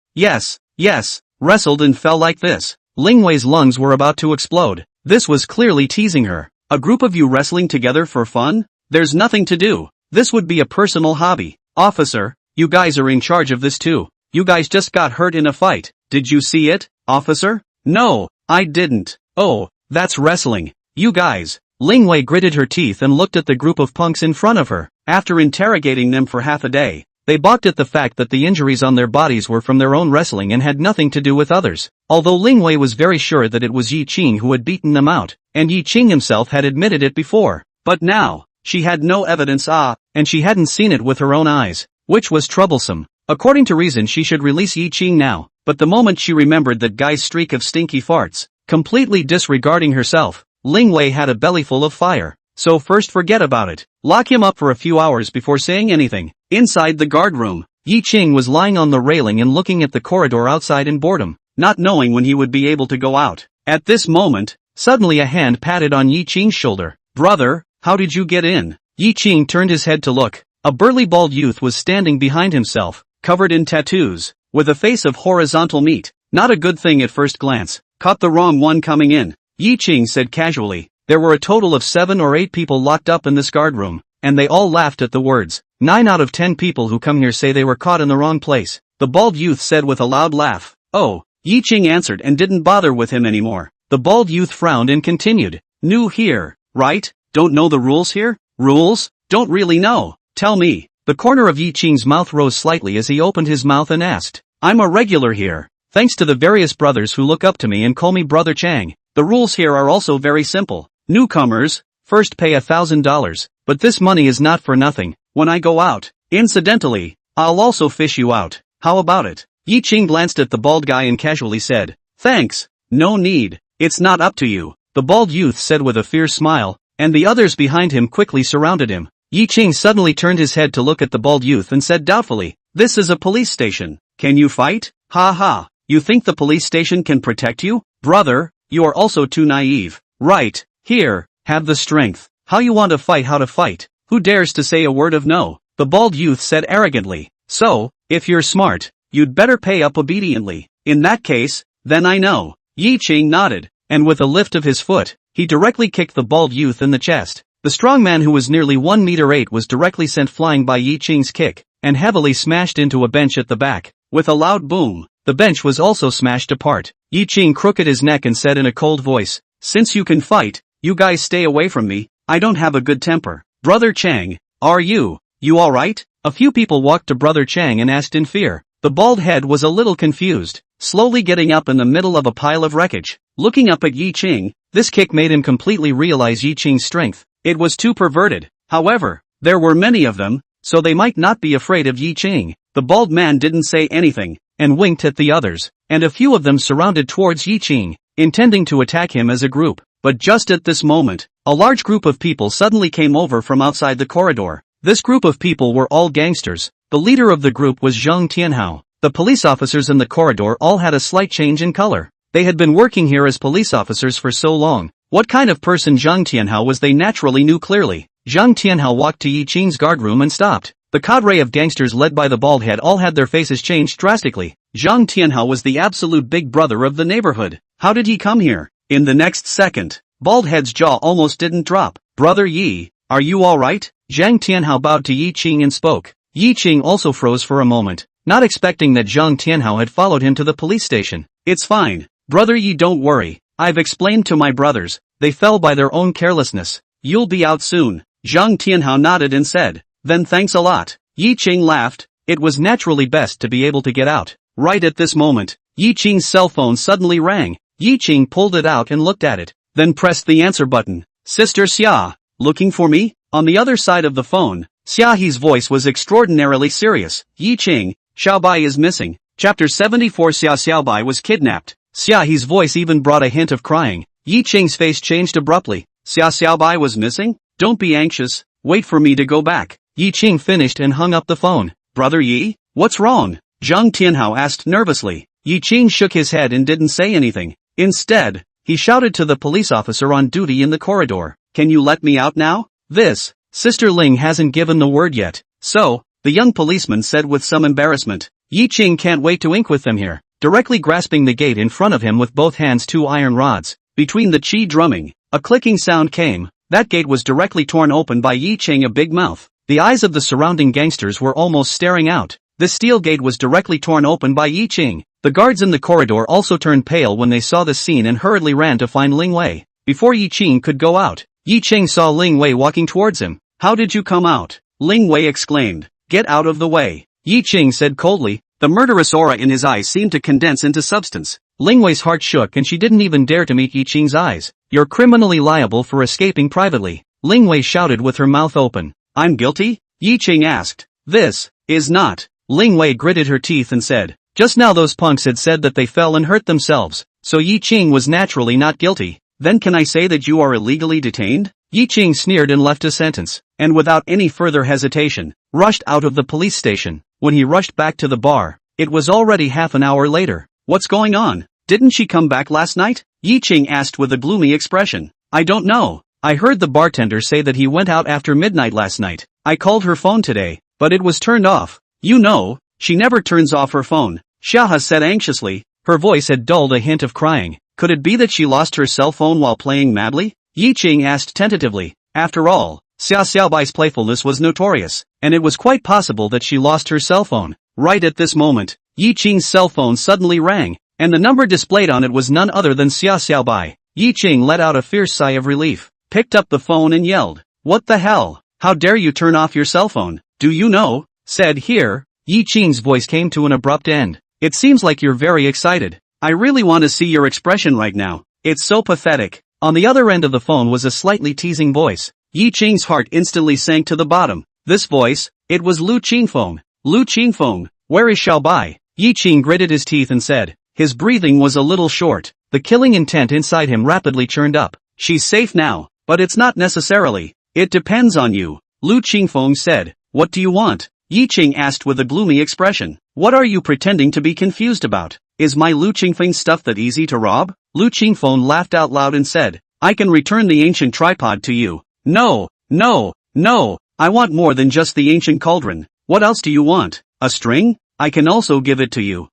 wrestled and fell like this. Ling Wei's lungs were about to explode. This was clearly teasing her. A group of you wrestling together for fun? There's nothing to do. This would be a personal hobby. Officer, you guys are in charge of this too. You guys just got hurt in a fight. Did you see it, officer? No, I didn't. Oh, that's wrestling. You guys. Ling Wei gritted her teeth and looked at the group of punks in front of her. After interrogating them for half a day, they balked at the fact that the injuries on their bodies were from their own wrestling and had nothing to do with others. Although Ling Wei was very sure that it was Ye Qing who had beaten them out, and Ye Qing himself had admitted it before. But now, she had no evidence, and she hadn't seen it with her own eyes, which was troublesome. According to reason, she should release Ye Qing now, but the moment she remembered that guy's streak of stinky farts, completely disregarding herself, Ling Wei had a bellyful of fire. So first forget about it. Lock him up for a few hours before saying anything. Inside the guard room, Ye Qing was lying on the railing and looking at the corridor outside in boredom, not knowing when he would be able to go out. At this moment, suddenly a hand patted on Ye Qing's shoulder. Brother, how did you get in? Ye Qing turned his head to look. A burly bald youth was standing behind himself, covered in tattoos, with a face of horizontal meat. Not a good thing at first glance. Caught the wrong one coming in, Ye Qing said casually. There were a total of 7 or 8 people locked up in this guard room, and they all laughed at the words. 9 out of 10 people who come here say they were caught in the wrong place, the bald youth said with a loud laugh. Oh, Ye Qing answered and didn't bother with him anymore. The bald youth frowned and continued. New here, right? Don't know the rules here? Rules? Don't really know. Tell me. The corner of Ye Qing's mouth rose slightly as he opened his mouth and asked. I'm a regular here, thanks to the various brothers who look up to me and call me Brother Chang. The rules here are also very simple. Newcomers, First pay $1,000, but this money is not for nothing. When I go out, incidentally, I'll also fish you out. How about it? Ye Qing glanced at the bald guy and casually said, "Thanks. No need. It's not up to you," the bald youth said with a fierce smile, and the others behind him quickly surrounded him. Ye Qing suddenly turned his head to look at the bald youth and said doubtfully, "This is a police station. Can you fight? Ha ha. You think the police station can protect you? Brother, you are also too naive. Right, here, have the strength. How you want to fight? How to fight? Who dares to say a word of no?" the bald youth said arrogantly. "So, if you're smart, you'd better pay up obediently. In that case, then I know." Ye Qing nodded, and with a lift of his foot, he directly kicked the bald youth in the chest. The strong man who was nearly 1 meter 8 was directly sent flying by Ye Qing's kick, and heavily smashed into a bench at the back. With a loud boom, the bench was also smashed apart. Ye Qing crooked his neck and said in a cold voice, "Since you can fight, you guys stay away from me. I don't have a good temper." "Brother Chang, are you alright?" A few people walked to Brother Chang and asked in fear. The bald head was a little confused, slowly getting up in the middle of a pile of wreckage. Looking up at Ye Qing, this kick made him completely realize Ye Qing's strength. It was too perverted. However, there were many of them, so they might not be afraid of Ye Qing. The bald man didn't say anything, and winked at the others, and a few of them surrounded towards Ye Qing, intending to attack him as a group. But just at this moment, a large group of people suddenly came over from outside the corridor. This group of people were all gangsters. The leader of the group was Zhang Tianhao. The police officers in the corridor all had a slight change in color. They had been working here as police officers for so long. What kind of person Zhang Tianhao was they naturally knew clearly. Zhang Tianhao walked to Ye Qing's guard room and stopped. The cadre of gangsters led by the bald head all had their faces changed drastically. Zhang Tianhao was the absolute big brother of the neighborhood. How did he come here? In the next second, bald head's jaw almost didn't drop. "Brother Yi, are you alright?" Zhang Tianhao bowed to Ye Qing and spoke. Ye Qing also froze for a moment, not expecting that Zhang Tianhao had followed him to the police station. "It's fine. Brother Yi, don't worry. I've explained to my brothers. They fell by their own carelessness. You'll be out soon." Zhang Tianhao nodded and said, "Then thanks a lot." Ye Qing laughed. It was naturally best to be able to get out. Right at this moment, Ye Qing's cell phone suddenly rang. Ye Qing pulled it out and looked at it, then pressed the answer button. "Sister Xia, looking for me?" On the other side of the phone, Xia He's voice was extraordinarily serious. "Ye Qing, Xiaobai is missing." Chapter 74 Xiaobai was kidnapped. Xia He's voice even brought a hint of crying. Ye Qing's face changed abruptly. "Xiaobai was missing? Don't be anxious, wait for me to go back." Ye Qing finished and hung up the phone. "Brother Yi, what's wrong?" Zhang Tianhao asked nervously. Ye Qing shook his head and didn't say anything. Instead, he shouted to the police officer on duty in the corridor, "Can you let me out now?" "This, Sister Ling hasn't given the word yet." "So," the young policeman said with some embarrassment. "Ye Qing can't wait to ink with them here." Directly grasping the gate in front of him with both hands, 2 iron rods. Between the chi drumming, a clicking sound came. That gate was directly torn open by Ye Qing, a big mouth. The eyes of the surrounding gangsters were almost staring out. The steel gate was directly torn open by Ye Qing. The guards in the corridor also turned pale when they saw the scene and hurriedly ran to find Ling Wei. Before Ye Qing could go out, Ye Qing saw Ling Wei walking towards him. "How did you come out?" Ling Wei exclaimed. "Get out of the way," Ye Qing said coldly. The murderous aura in his eyes seemed to condense into substance. Ling Wei's heart shook and she didn't even dare to meet Ye Qing's eyes. "You're criminally liable for escaping privately," Ling Wei shouted with her mouth open. "I'm guilty?" Ye Qing asked. "This is not." Ling Wei gritted her teeth and said, "Just now those punks had said that they fell and hurt themselves, so Ye Qing was naturally not guilty. Then can I say that you are illegally detained?" Ye Qing sneered and left a sentence, and without any further hesitation, rushed out of the police station. When he rushed back to the bar, it was already half an hour later. "What's going on? Didn't she come back last night?" Ye Qing asked with a gloomy expression. "I don't know. I heard the bartender say that he went out after midnight last night. I called her phone today, but it was turned off. You know, she never turns off her phone," Xiaoha said anxiously. Her voice had dulled a hint of crying. "Could it be that she lost her cell phone while playing madly?" Ye Qing asked tentatively. After all, Xiaobai's playfulness was notorious, and it was quite possible that she lost her cell phone. Right at this moment, Ye Qing's cell phone suddenly rang, and the number displayed on it was none other than Xiaobai. Ye Qing let out a fierce sigh of relief, picked up the phone and yelled, "What the hell? How dare you turn off your cell phone? Do you know?" Said here, Ye Qing's voice came to an abrupt end. "It seems like you're very excited. I really want to see your expression right now. It's so pathetic." On the other end of the phone was a slightly teasing voice. Ye Qing's heart instantly sank to the bottom. This voice, it was Lu Qingfeng. Lu Qingfeng, where is Xiao Bai? Ye Qing gritted his teeth and said. His breathing was a little short. The killing intent inside him rapidly churned up. She's safe now, but it's not necessarily. It depends on you, Lu Qingfeng said. What do you want? Ye Qing asked with a gloomy expression. What are you pretending to be confused about? Is my Lu Qingfeng stuff that easy to rob? Lu Qingfeng laughed out loud and said, I can return the ancient tripod to you. No, no, no, I want more than just the ancient cauldron. What else do you want? A string? I can also give it to you.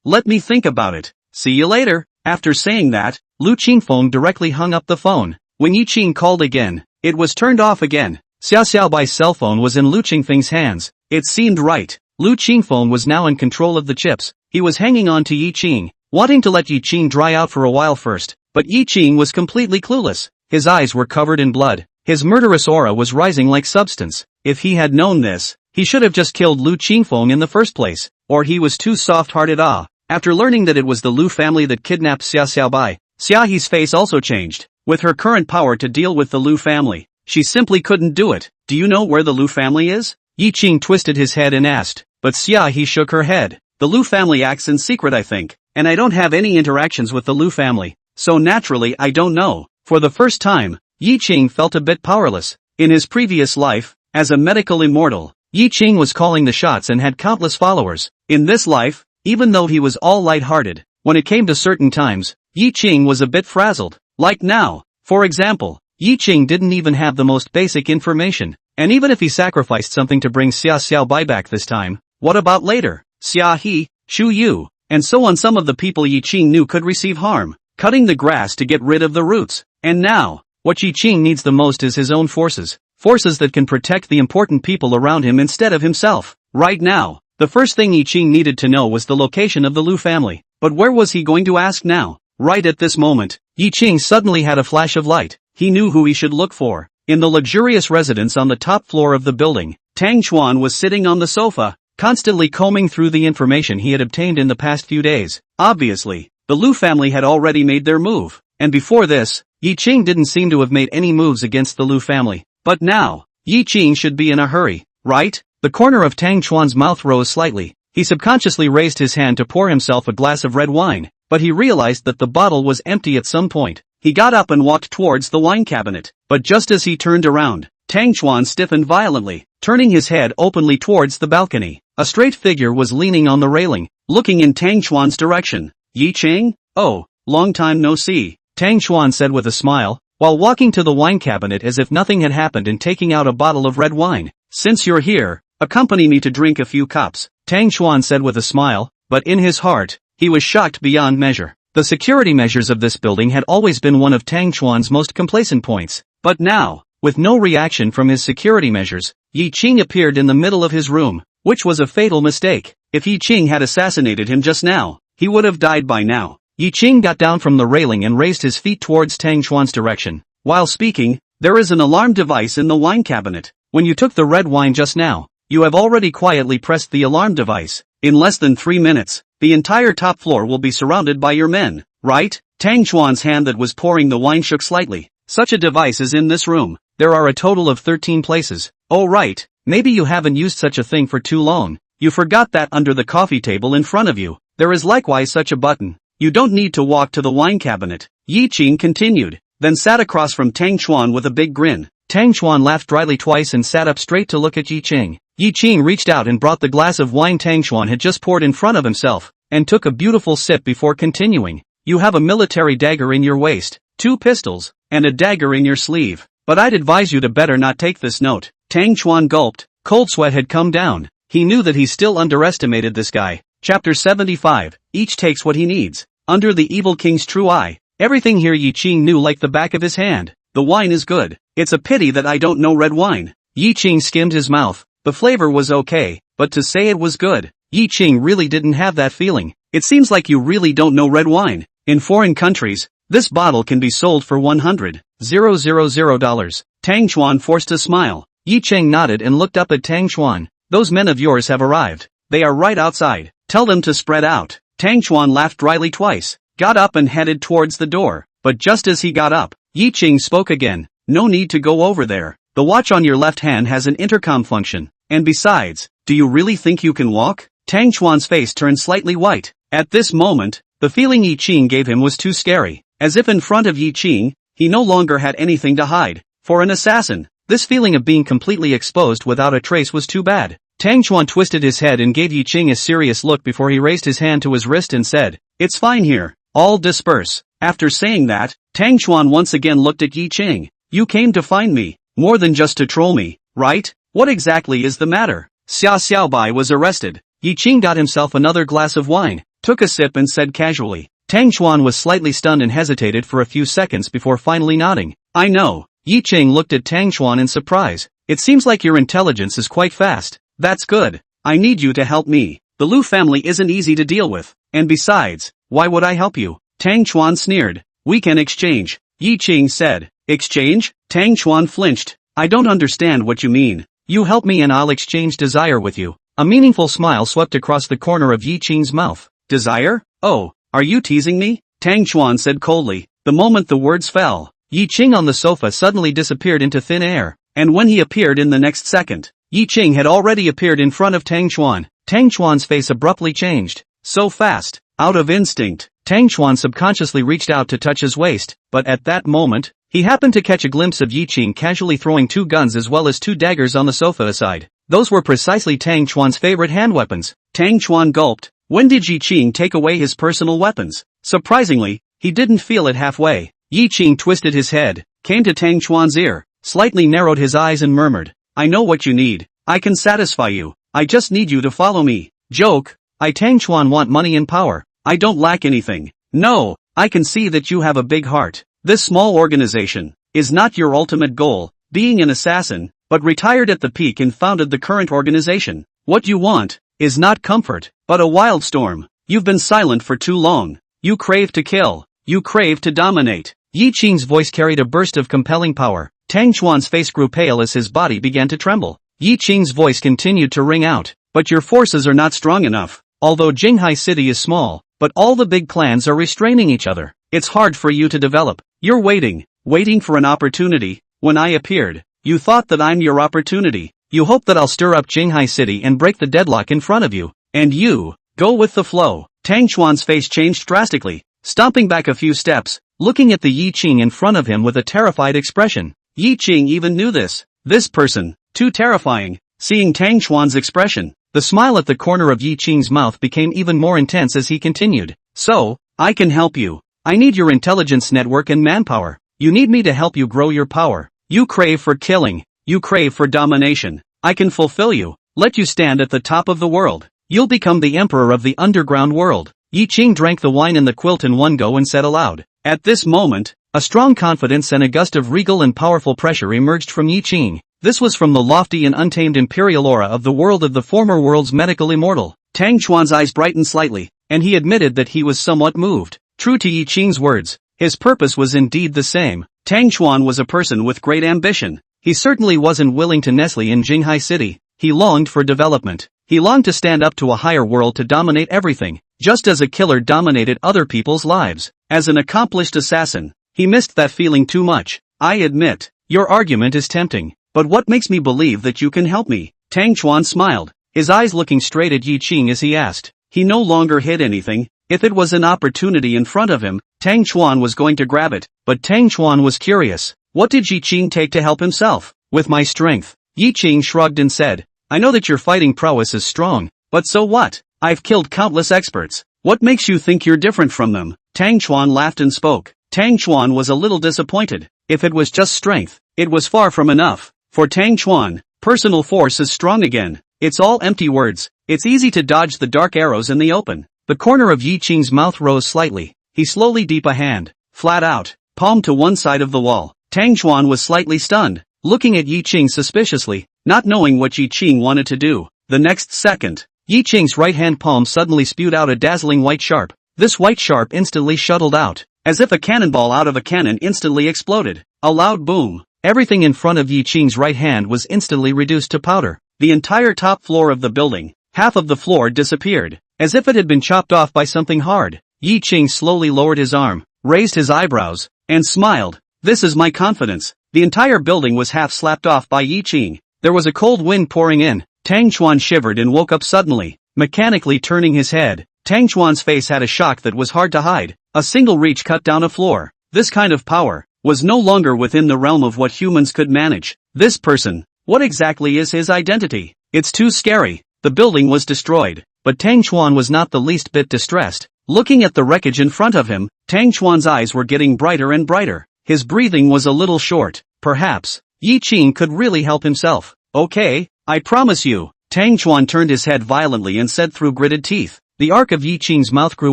Let me think about it. See you later. After saying that, Lu Qingfeng directly hung up the phone. When Ye Qing called again, it was turned off again. Xiao Bai's cell phone was in Lu Qingfeng's hands. It seemed right. Lu Qingfeng was now in control of the chips. He was hanging on to Ye Qing, wanting to let Ye Qing dry out for a while first. But Ye Qing was completely clueless. His eyes were covered in blood. His murderous aura was rising like substance. If he had known this, he should have just killed Lu Qingfeng in the first place. Or he was too soft-hearted. After learning that it was the Lu family that kidnapped Xiao Bai, Xia He's face also changed. With her current power to deal with the Lu family, she simply couldn't do it. Do you know where the Lu family is? Ye Qing twisted his head and asked. But Xia He shook her head. The Lu family acts in secret, I think, and I don't have any interactions with the Lu family, so naturally I don't know. For the first time, Ye Qing felt a bit powerless. In his previous life, as a medical immortal, Ye Qing was calling the shots and had countless followers. In this life, even though he was all light-hearted, when it came to certain times, Ye Qing was a bit frazzled. Like now, for example, Ye Qing didn't even have the most basic information, and even if he sacrificed something to bring Xiao Bai back this time, what about later? Xia He, Shu Yu, and so on. Some of the people Ye Qing knew could receive harm, cutting the grass to get rid of the roots. And now, what Ye Qing needs the most is his own forces. Forces that can protect the important people around him instead of himself. Right now, the first thing Ye Qing needed to know was the location of the Lu family. But where was he going to ask now? Right at this moment, Ye Qing suddenly had a flash of light. He knew who he should look for. In the luxurious residence on the top floor of the building, Tang Xuan was sitting on the sofa, constantly combing through the information he had obtained in the past few days. Obviously, the Lu family had already made their move, and before this, Ye Qing didn't seem to have made any moves against the Lu family. But now, Ye Qing should be in a hurry, right? The corner of Tang Xuan's mouth rose slightly. He subconsciously raised his hand to pour himself a glass of red wine, but he realized that the bottle was empty at some point. He got up and walked towards the wine cabinet, but just as he turned around, Tang Xuan stiffened violently, turning his head openly towards the balcony. A straight figure was leaning on the railing, looking in Tang Xuan's direction. Ye Qing? Oh, long time no see, Tang Xuan said with a smile, while walking to the wine cabinet as if nothing had happened and taking out a bottle of red wine. Since you're here, accompany me to drink a few cups, Tang Xuan said with a smile, but in his heart, he was shocked beyond measure. The security measures of this building had always been one of Tang Xuan's most complacent points, but now, with no reaction from his security measures, Ye Qing appeared in the middle of his room, which was a fatal mistake. If Ye Qing had assassinated him just now, he would have died by now. Ye Qing got down from the railing and raised his feet towards Tang Xuan's direction. While speaking, there is an alarm device in the wine cabinet. When you took the red wine just now, you have already quietly pressed the alarm device. In less than 3 minutes, the entire top floor will be surrounded by your men, right? Tang Xuan's hand that was pouring the wine shook slightly. Such a device is in this room. There are a total of 13 places. Oh right, maybe you haven't used such a thing for too long. You forgot that under the coffee table in front of you, there is likewise such a button. You don't need to walk to the wine cabinet, Ye Qing continued, then sat across from Tang Xuan with a big grin. Tang Xuan laughed dryly twice and sat up straight to look at Ye Qing. Ye Qing reached out and brought the glass of wine Tang Xuan had just poured in front of himself, and took a beautiful sip before continuing. You have a military dagger in your waist, 2 pistols, and a dagger in your sleeve, but I'd advise you to better not take this note. Tang Xuan gulped. Cold sweat had come down. He knew that he still underestimated this guy. Chapter 75, each takes what he needs. Under the evil king's true eye, everything here Ye Qing knew like the back of his hand. The wine is good. It's a pity that I don't know red wine. Ye Qing skimmed his mouth. The flavor was okay, but to say it was good, Ye Qing really didn't have that feeling. It seems like you really don't know red wine. In foreign countries, this bottle can be sold for $100,000. Tang Xuan forced a smile. Ye Qing nodded and looked up at Tang Xuan. Those men of yours have arrived. They are right outside. Tell them to spread out. Tang Xuan laughed dryly twice, got up and headed towards the door, but just as he got up, Ye Qing spoke again. No need to go over there. The watch on your left hand has an intercom function. And besides, do you really think you can walk? Tang Chuan's face turned slightly white. At this moment, the feeling Ye Qing gave him was too scary. As if in front of Ye Qing, he no longer had anything to hide. For an assassin, this feeling of being completely exposed without a trace was too bad. Tang Chuan twisted his head and gave Ye Qing a serious look before he raised his hand to his wrist and said, "It's fine here. All disperse." After saying that, Tang Chuan once again looked at Ye Qing. "You came to find me, more than just to troll me, right? What exactly is the matter?" Xia Xiaobai was arrested. Ye Qing got himself another glass of wine, took a sip and said casually. Tang Chuan was slightly stunned and hesitated for a few seconds before finally nodding. "I know." Ye Qing looked at Tang Chuan in surprise. "It seems like your intelligence is quite fast. That's good. I need you to help me. The Lu family isn't easy to deal with. And besides, why would I help you?" Tang Chuan sneered. "We can exchange," Ye Qing said. "Exchange?" Tang Chuan flinched. "I don't understand what you mean." "You help me and I'll exchange desire with you." A meaningful smile swept across the corner of Ye Qing's mouth. "Desire? Oh, are you teasing me?" Tang Chuan said coldly. The moment the words fell, Ye Qing on the sofa suddenly disappeared into thin air, and when he appeared in the next second, Ye Qing had already appeared in front of Tang Chuan. Tang Chuan's face abruptly changed. So fast. Out of instinct, Tang Chuan subconsciously reached out to touch his waist, but at that moment, he happened to catch a glimpse of Ye Qing casually throwing 2 guns as well as 2 daggers on the sofa aside. Those were precisely Tang Chuan's favorite hand weapons. Tang Chuan gulped. When did Ye Qing take away his personal weapons? Surprisingly, he didn't feel it halfway. Ye Qing twisted his head, came to Tang Chuan's ear, slightly narrowed his eyes and murmured, "I know what you need. I can satisfy you. I just need you to follow me." Joke. I Tang Chuan want money and power. I don't lack anything. No, I can see that you have a big heart. This small organization is not your ultimate goal, being an assassin, but retired at the peak and founded the current organization. What you want is not comfort, but a wildstorm. You've been silent for too long. You crave to kill. You crave to dominate. Ye Qing's voice carried a burst of compelling power. Tang Chuan's face grew pale as his body began to tremble. Ye Qing's voice continued to ring out. But your forces are not strong enough. Although Jinghai City is small, but all the big clans are restraining each other. It's hard for you to develop. You're waiting for an opportunity. When I appeared, you thought that I'm your opportunity. You hope that I'll stir up Jinghai City and break the deadlock in front of you. And you go with the flow. Tang Chuan's face changed drastically, stomping back a few steps, looking at the Ye Qing in front of him with a terrified expression. Ye Qing even knew this. This person, too terrifying. Seeing Tang Chuan's expression, the smile at the corner of Ye Qing's mouth became even more intense as he continued. So, I can help you. I need your intelligence network and manpower. You need me to help you grow your power. You crave for killing. You crave for domination. I can fulfill you. Let you stand at the top of the world. You'll become the emperor of the underground world. Ye Qing drank the wine in the quilt in one go and said aloud. At this moment, a strong confidence and a gust of regal and powerful pressure emerged from Ye Qing. This was from the lofty and untamed imperial aura of the world of the former world's medical immortal. Tang Chuan's eyes brightened slightly, and he admitted that he was somewhat moved. True to Ye Qing's words, his purpose was indeed the same. Tang Chuan was a person with great ambition. He certainly wasn't willing to nestle in Jinghai City. He longed for development. He longed to stand up to a higher world to dominate everything, just as a killer dominated other people's lives. As an accomplished assassin, he missed that feeling too much. I admit, your argument is tempting, but what makes me believe that you can help me? Tang Chuan smiled, his eyes looking straight at Ye Qing as he asked. He no longer hid anything. If it was an opportunity in front of him, Tang Chuan was going to grab it, but Tang Chuan was curious. What did Ye Qing take to help himself? With my strength. Ye Qing shrugged and said, I know that your fighting prowess is strong, but so what? I've killed countless experts. What makes you think you're different from them? Tang Chuan laughed and spoke. Tang Chuan was a little disappointed. If it was just strength, it was far from enough. For Tang Chuan, personal force is strong again. It's all empty words. It's easy to dodge the dark arrows in the open. The corner of Ye Qing's mouth rose slightly. He slowly deep a hand, flat out, palm to one side of the wall. Tang Chuan was slightly stunned, looking at Ye Qing suspiciously, not knowing what Ye Qing wanted to do. The next second, Ye Qing's right hand palm suddenly spewed out a dazzling white sharp. This white sharp instantly shuttled out, as if a cannonball out of a cannon instantly exploded. A loud boom. Everything in front of Ye Qing's right hand was instantly reduced to powder. The entire top floor of the building, half of the floor disappeared, as if it had been chopped off by something hard. Ye Qing slowly lowered his arm, raised his eyebrows, and smiled. This is my confidence. The entire building was half slapped off by Ye Qing. There was a cold wind pouring in. Tang Chuan shivered and woke up suddenly, mechanically turning his head. Tang Chuan's face had a shock that was hard to hide. A single reach cut down a floor. This kind of power was no longer within the realm of what humans could manage. This person, what exactly is his identity? It's too scary. The building was destroyed, but Tang Chuan was not the least bit distressed. Looking at the wreckage in front of him, Tang Chuan's eyes were getting brighter and brighter. His breathing was a little short. Perhaps Ye Qing could really help himself. Okay, I promise you. Tang Chuan turned his head violently and said through gritted teeth. The arc of Ye Qing's mouth grew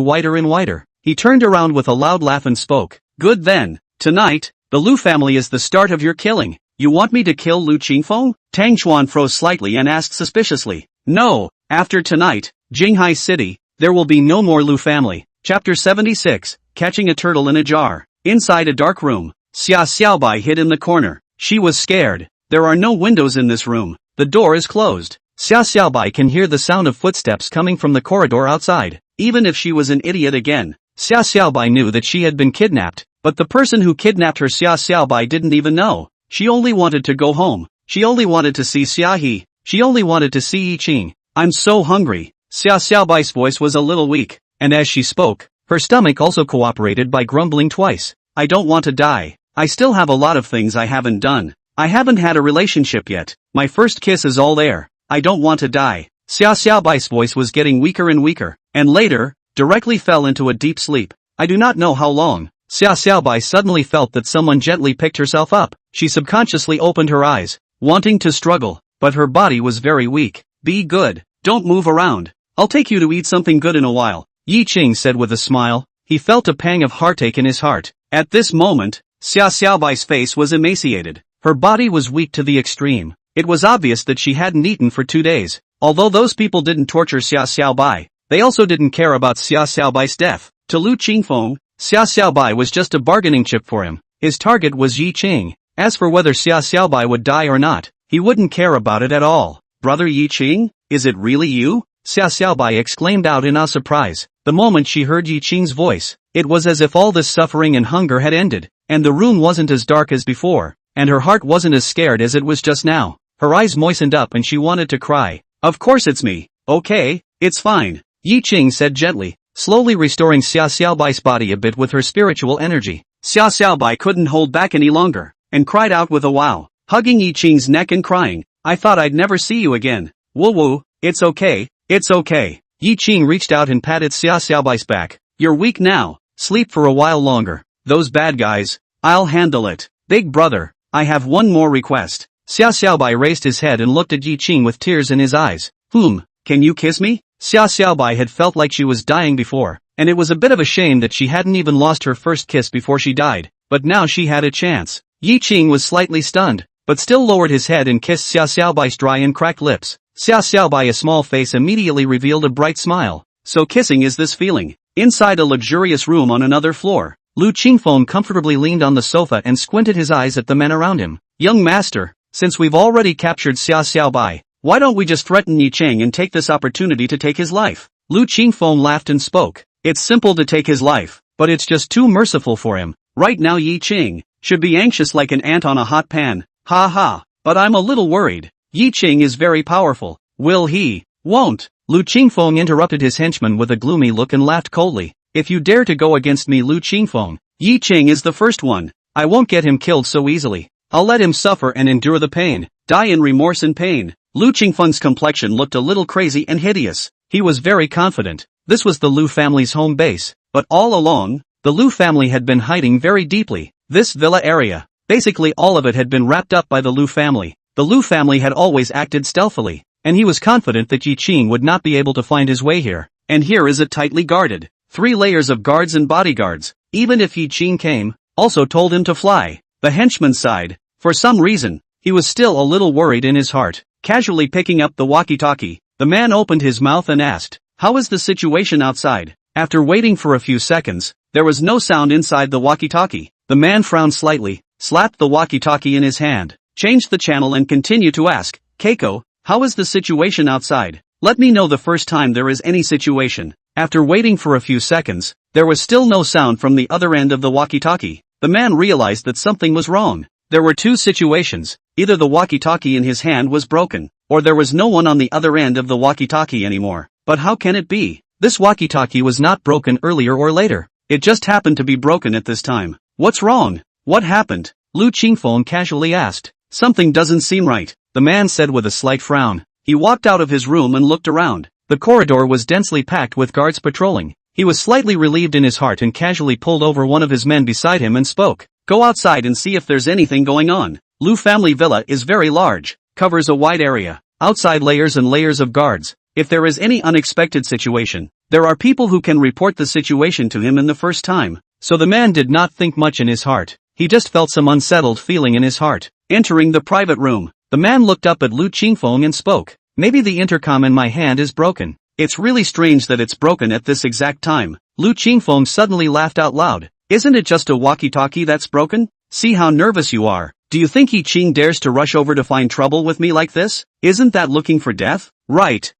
wider and wider. He turned around with a loud laugh and spoke. Good then. Tonight, the Lu family is the start of your killing. You want me to kill Lu Qingfeng? Tang Chuan froze slightly and asked suspiciously. No, after tonight, Jinghai City, there will be no more Lu family. Chapter 76, Catching a Turtle in a Jar. Inside a dark room, Xia Xiaobai hid in the corner. She was scared. There are no windows in this room. The door is closed. Xia Xiaobai can hear the sound of footsteps coming from the corridor outside. Even if she was an idiot again, Xia Xiaobai knew that she had been kidnapped, but the person who kidnapped her Xia Xiaobai didn't even know. She only wanted to go home. She only wanted to see Xia He. She only wanted to see Ye Qing. I'm so hungry. Xia Xiaobai's voice was a little weak, and as she spoke, her stomach also cooperated by grumbling twice. I don't want to die. I still have a lot of things I haven't done. I haven't had a relationship yet. My first kiss is all there. I don't want to die. Xia Xiaobai's voice was getting weaker and weaker, and later, directly fell into a deep sleep. I do not know how long. Xia Xiaobai suddenly felt that someone gently picked herself up. She subconsciously opened her eyes, wanting to struggle, but her body was very weak. Be good. Don't move around. I'll take you to eat something good in a while, Ye Qing said with a smile. He felt a pang of heartache in his heart. At this moment, Xia Xiaobai's face was emaciated. Her body was weak to the extreme. It was obvious that she hadn't eaten for 2 days. Although those people didn't torture Xia Xiaobai, they also didn't care about Xia Xiaobai's death. To Lu Qingfeng, Xia Xiaobai was just a bargaining chip for him. His target was Ye Qing. As for whether Xia Xiaobai would die or not, he wouldn't care about it at all. Brother Ye Qing, is it really you? Xia Xiaobai exclaimed out in a surprise. The moment she heard Ye Qing's voice, it was as if all this suffering and hunger had ended, and the room wasn't as dark as before, and her heart wasn't as scared as it was just now. Her eyes moistened up and she wanted to cry. Of course it's me. Okay, it's fine, Ye Qing said gently, slowly restoring Xia Xiaobai's body a bit with her spiritual energy. Xia Xiaobai couldn't hold back any longer, and cried out with a wow, hugging Ye Qing's neck and crying, I thought I'd never see you again. Woo woo, it's okay, it's okay. Ye Qing reached out and patted Xia Xiaobai's back. You're weak now, sleep for a while longer. Those bad guys, I'll handle it. Big brother, I have one more request. Xia Xiaobai raised his head and looked at Ye Qing with tears in his eyes. Can you kiss me? Xia Xiaobai had felt like she was dying before, and it was a bit of a shame that she hadn't even lost her first kiss before she died, but now she had a chance. Ye Qing was slightly stunned, but still lowered his head and kissed Xia Xiaobai's dry and cracked lips. Xia Xiaobai's small face immediately revealed a bright smile. So kissing is this feeling. Inside a luxurious room on another floor, Lu Qingfeng comfortably leaned on the sofa and squinted his eyes at the men around him. Young master, since we've already captured Xia Xiaobai, why don't we just threaten Ye Qing and take this opportunity to take his life? Lu Qingfeng laughed and spoke. It's simple to take his life, but it's just too merciful for him. Right now Ye Qing should be anxious like an ant on a hot pan. Ha ha, but I'm a little worried. Ye Qing is very powerful. Will he? Won't. Lu Qingfeng interrupted his henchman with a gloomy look and laughed coldly. If you dare to go against me Lu Qingfeng, Ye Qing is the first one. I won't get him killed so easily. I'll let him suffer and endure the pain, die in remorse and pain. Lu Qingfeng's complexion looked a little crazy and hideous. He was very confident. This was the Lu family's home base, but all along, the Lu family had been hiding very deeply. This villa area, basically all of it had been wrapped up by the Lu family. The Lu family had always acted stealthily, and he was confident that Ye Qing would not be able to find his way here. And here is it tightly guarded. 3 layers of guards and bodyguards. Even if Ye Qing came, also told him to fly. The henchman sighed. For some reason, he was still a little worried in his heart. Casually picking up the walkie-talkie, the man opened his mouth and asked, how is the situation outside? After waiting for a few seconds, there was no sound inside the walkie-talkie. The man frowned slightly, slapped the walkie-talkie in his hand, changed the channel and continued to ask, Keiko, how is the situation outside? Let me know the first time there is any situation. After waiting for a few seconds, there was still no sound from the other end of the walkie-talkie. the man realized that something was wrong. There were two situations: either the walkie-talkie in his hand was broken, or there was no one on the other end of the walkie-talkie anymore. But how can it be? This walkie-talkie was not broken earlier or later. It just happened to be broken at this time. What's wrong? What happened? Lu Qingfeng casually asked. Something doesn't seem right, the man said with a slight frown. He walked out of his room and looked around. The corridor was densely packed with guards patrolling. He was slightly relieved in his heart and casually pulled over one of his men beside him and spoke. Go outside and see if there's anything going on. Lu family villa is very large, covers a wide area. Outside layers and layers of guards. If there is any unexpected situation, there are people who can report the situation to him in the first time. So the man did not think much in his heart. He just felt some unsettled feeling in his heart. Entering the private room, the man looked up at Lu Qingfeng and spoke. Maybe the intercom in my hand is broken. It's really strange that it's broken at this exact time. Lu Qingfeng suddenly laughed out loud. Isn't it just a walkie-talkie that's broken? See how nervous you are. Do you think Ye Qing dares to rush over to find trouble with me like this? Isn't that looking for death? Right.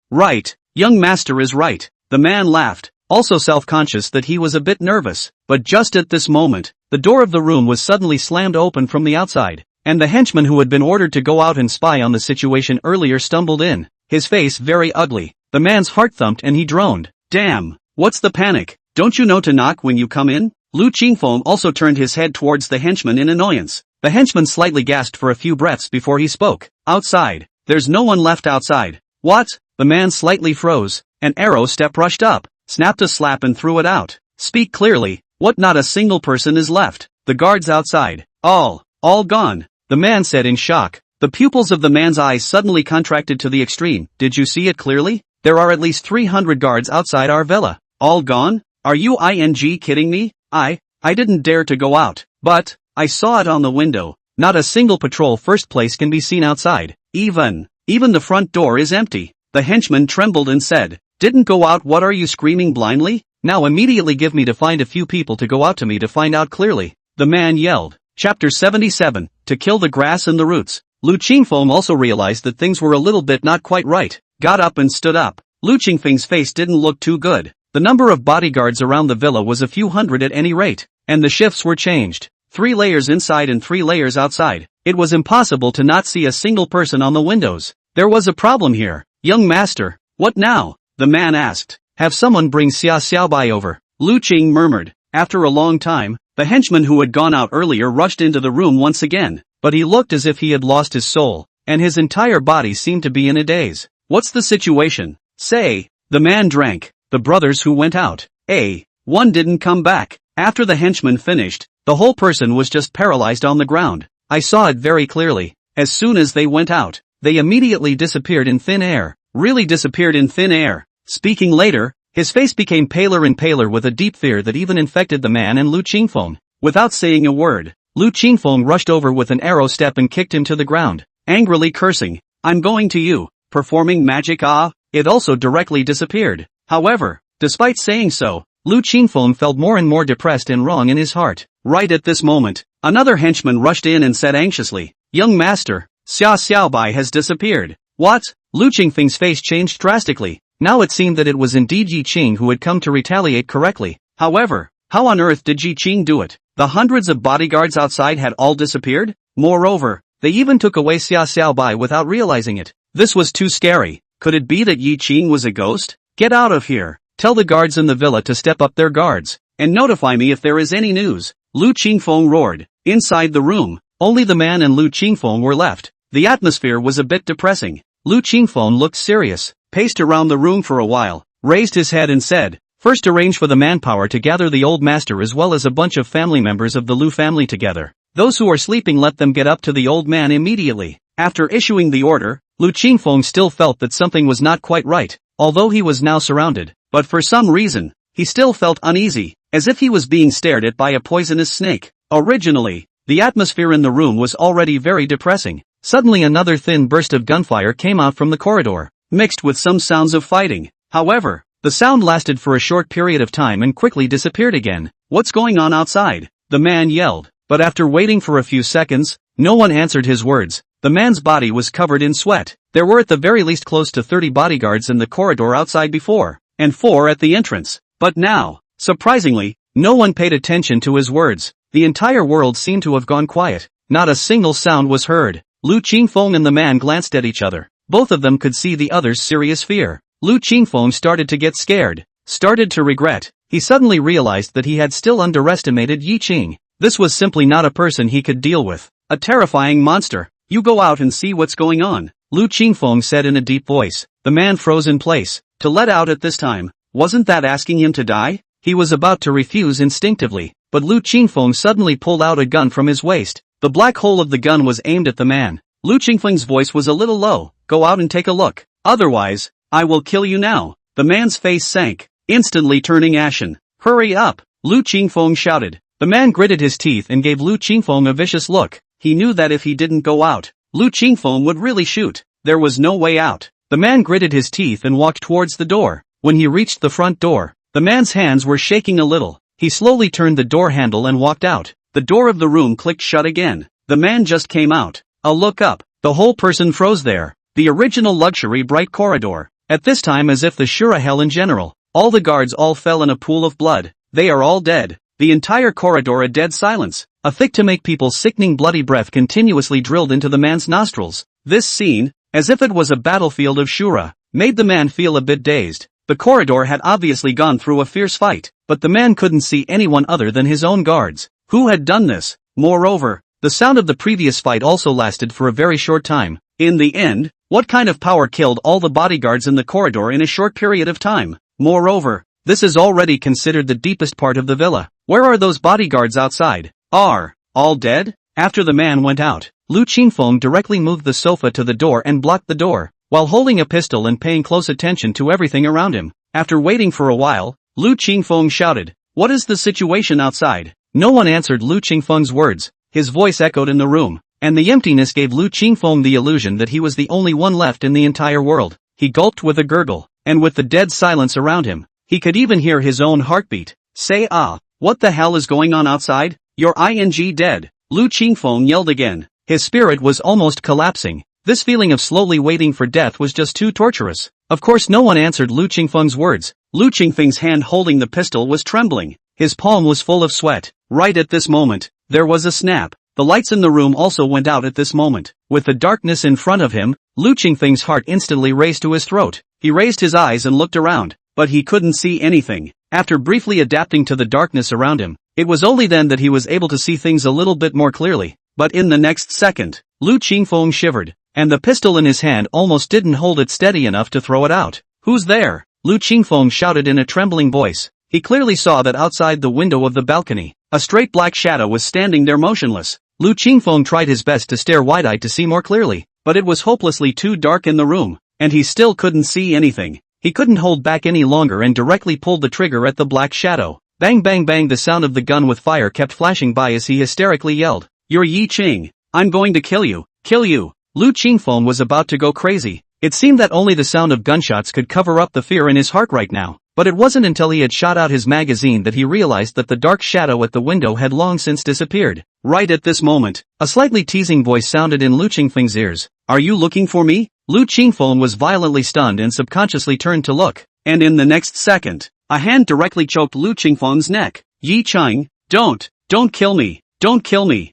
Young master is right. The man laughed, also self-conscious that he was a bit nervous. But just at this moment, the door of the room was suddenly slammed open from the outside, and the henchman who had been ordered to go out and spy on the situation earlier stumbled in, his face very ugly. The man's heart thumped and he droned. Damn, what's the panic? Don't you know to knock when you come in? Lu Qingfeng also turned his head towards the henchman in annoyance. The henchman slightly gasped for a few breaths before he spoke. Outside. There's no one left outside. What? The man slightly froze. An arrow step rushed up, snapped a slap and threw it out. Speak clearly. What? Not a single person is left. The guards outside. All gone. The man said in shock. The pupils of the man's eyes suddenly contracted to the extreme. Did you see it clearly? There are at least 300 guards outside our villa. All gone? Are you kidding me? I didn't dare to go out, but I saw it on the window. Not a single patrol first place can be seen outside. Even the front door is empty. The henchman trembled and said, Didn't go out? What are you screaming blindly? Now immediately give me to find a few people to go out to me to find out clearly. The man yelled. Chapter 77, To Kill the Grass and the Roots. Lu Qingfeng also realized that things were a little bit not quite right, got up and stood up. Lu Qingfeng's face didn't look too good. The number of bodyguards around the villa was a few hundred at any rate, and the shifts were changed. 3 layers inside and 3 layers outside. It was impossible to not see a single person on the windows. There was a problem here. Young master, what now? The man asked. Have someone bring Xia Xiaobai over. Lu Qing murmured. After a long time, the henchman who had gone out earlier rushed into the room once again, but he looked as if he had lost his soul, and his entire body seemed to be in a daze. What's the situation? Say. The man drank. The brothers who went out. One didn't come back. After the henchman finished, the whole person was just paralyzed on the ground. I saw it very clearly. As soon as they went out, they immediately disappeared in thin air. Really disappeared in thin air. Speaking later, his face became paler and paler with a deep fear that even infected the man and Lu Qingfeng. Without saying a word, Lu Qingfeng rushed over with an arrow step and kicked him to the ground, angrily cursing. I'm going to you. Performing magic. It also directly disappeared. However, despite saying so, Lu Qingfeng felt more and more depressed and wrong in his heart. Right at this moment, another henchman rushed in and said anxiously, Young master, Xia Xiaobai has disappeared. What? Lu Qingfeng's face changed drastically. Now it seemed that it was indeed Ye Qing who had come to retaliate correctly. However, how on earth did Ye Qing do it? The hundreds of bodyguards outside had all disappeared? Moreover, they even took away Xia Xiaobai without realizing it. This was too scary. Could it be that Ye Qing was a ghost? Get out of here. Tell the guards in the villa to step up their guards, and notify me if there is any news. Lu Qingfeng roared. Inside the room, only the man and Lu Qingfeng were left. The atmosphere was a bit depressing. Lu Qingfeng looked serious, paced around the room for a while, raised his head and said, First arrange for the manpower to gather the old master as well as a bunch of family members of the Lu family together. Those who are sleeping let them get up to the old man immediately. After issuing the order, Lu Qingfeng still felt that something was not quite right, although he was now surrounded. But for some reason, he still felt uneasy, as if he was being stared at by a poisonous snake. Originally, the atmosphere in the room was already very depressing. Suddenly another thin burst of gunfire came out from the corridor, mixed with some sounds of fighting. However, the sound lasted for a short period of time and quickly disappeared again. What's going on outside? The man yelled. But after waiting for a few seconds, no one answered his words. The man's body was covered in sweat. There were at the very least close to 30 bodyguards in the corridor outside before, and 4 at the entrance. But now, surprisingly, no one paid attention to his words. the entire world seemed to have gone quiet. Not a single sound was heard. Lu Qingfeng and the man glanced at each other. Both of them could see the other's serious fear. Lu Qingfeng started to get scared, started to regret. He suddenly realized that he had still underestimated Ye Qing. This was simply not a person he could deal with. A terrifying monster. You go out and see what's going on, Lu Qingfeng said in a deep voice. The man froze in place. To let out at this time, wasn't that asking him to die? He was about to refuse instinctively, but Lu Qingfeng suddenly pulled out a gun from his waist. The black hole of the gun was aimed at the man. Lu Qingfeng's voice was a little low. Go out and take a look. Otherwise, I will kill you now. The man's face sank, instantly turning ashen. Hurry up, Lu Qingfeng shouted. The man gritted his teeth and gave Lu Qingfeng a vicious look. He knew that if he didn't go out, Lu Qingfeng would really shoot. There was no way out. The man gritted his teeth and walked towards the door. When he reached the front door, the man's hands were shaking a little. He slowly turned the door handle and walked out. The door of the room clicked shut again. The man just came out. A look up. The whole person froze there. The original luxury bright corridor. At this time, as if the Shura hell in general, all the guards all fell in a pool of blood. They are all dead. The entire corridor a dead silence. A thick to make people sickening bloody breath continuously drilled into the man's nostrils. This scene, as if it was a battlefield of Shura, made the man feel a bit dazed. The corridor had obviously gone through a fierce fight, but the man couldn't see anyone other than his own guards. Who had done this? Moreover, the sound of the previous fight also lasted for a very short time. In the end, what kind of power killed all the bodyguards in the corridor in a short period of time? Moreover, this is already considered the deepest part of the villa. Where are those bodyguards outside? Are all dead? After the man went out, Lu Qingfeng directly moved the sofa to the door and blocked the door, while holding a pistol and paying close attention to everything around him. After waiting for a while, Lu Qingfeng shouted, "What is the situation outside?" No one answered Lu Qingfeng's words. His voice echoed in the room, and the emptiness gave Lu Qingfeng the illusion that he was the only one left in the entire world. He gulped with a gurgle, and with the dead silence around him, he could even hear his own heartbeat. Say what the hell is going on outside? You're dead. Lu Qingfeng yelled again. His spirit was almost collapsing. This feeling of slowly waiting for death was just too torturous. Of course no one answered Lu Qingfeng's words. Lu Qingfeng's hand holding the pistol was trembling. His palm was full of sweat. Right at this moment, there was a snap. The lights in the room also went out at this moment. With the darkness in front of him, Lu Qingfeng's heart instantly raced to his throat. He raised his eyes and looked around, but he couldn't see anything. After briefly adapting to the darkness around him, it was only then that he was able to see things a little bit more clearly. But in the next second, Lu Qingfeng shivered, and the pistol in his hand almost didn't hold it steady enough to throw it out. Who's there? Lu Qingfeng shouted in a trembling voice. He clearly saw that outside the window of the balcony, a straight black shadow was standing there motionless. Lu Qingfeng tried his best to stare wide-eyed to see more clearly, but it was hopelessly too dark in the room, and he still couldn't see anything. He couldn't hold back any longer and directly pulled the trigger at the black shadow. Bang bang bang, the sound of the gun with fire kept flashing by as he hysterically yelled, "You're Ye Qing! I'm going to kill you! Kill you!" Lu Qingfeng was about to go crazy. It seemed that only the sound of gunshots could cover up the fear in his heart right now. But it wasn't until he had shot out his magazine that he realized that the dark shadow at the window had long since disappeared. Right at this moment, a slightly teasing voice sounded in Lu Qingfeng's ears. "Are you looking for me?" Lu Qingfeng was violently stunned and subconsciously turned to look, and in the next second, a hand directly choked Lu Qingfeng's neck. "Ye Qing, don't kill me, don't kill me.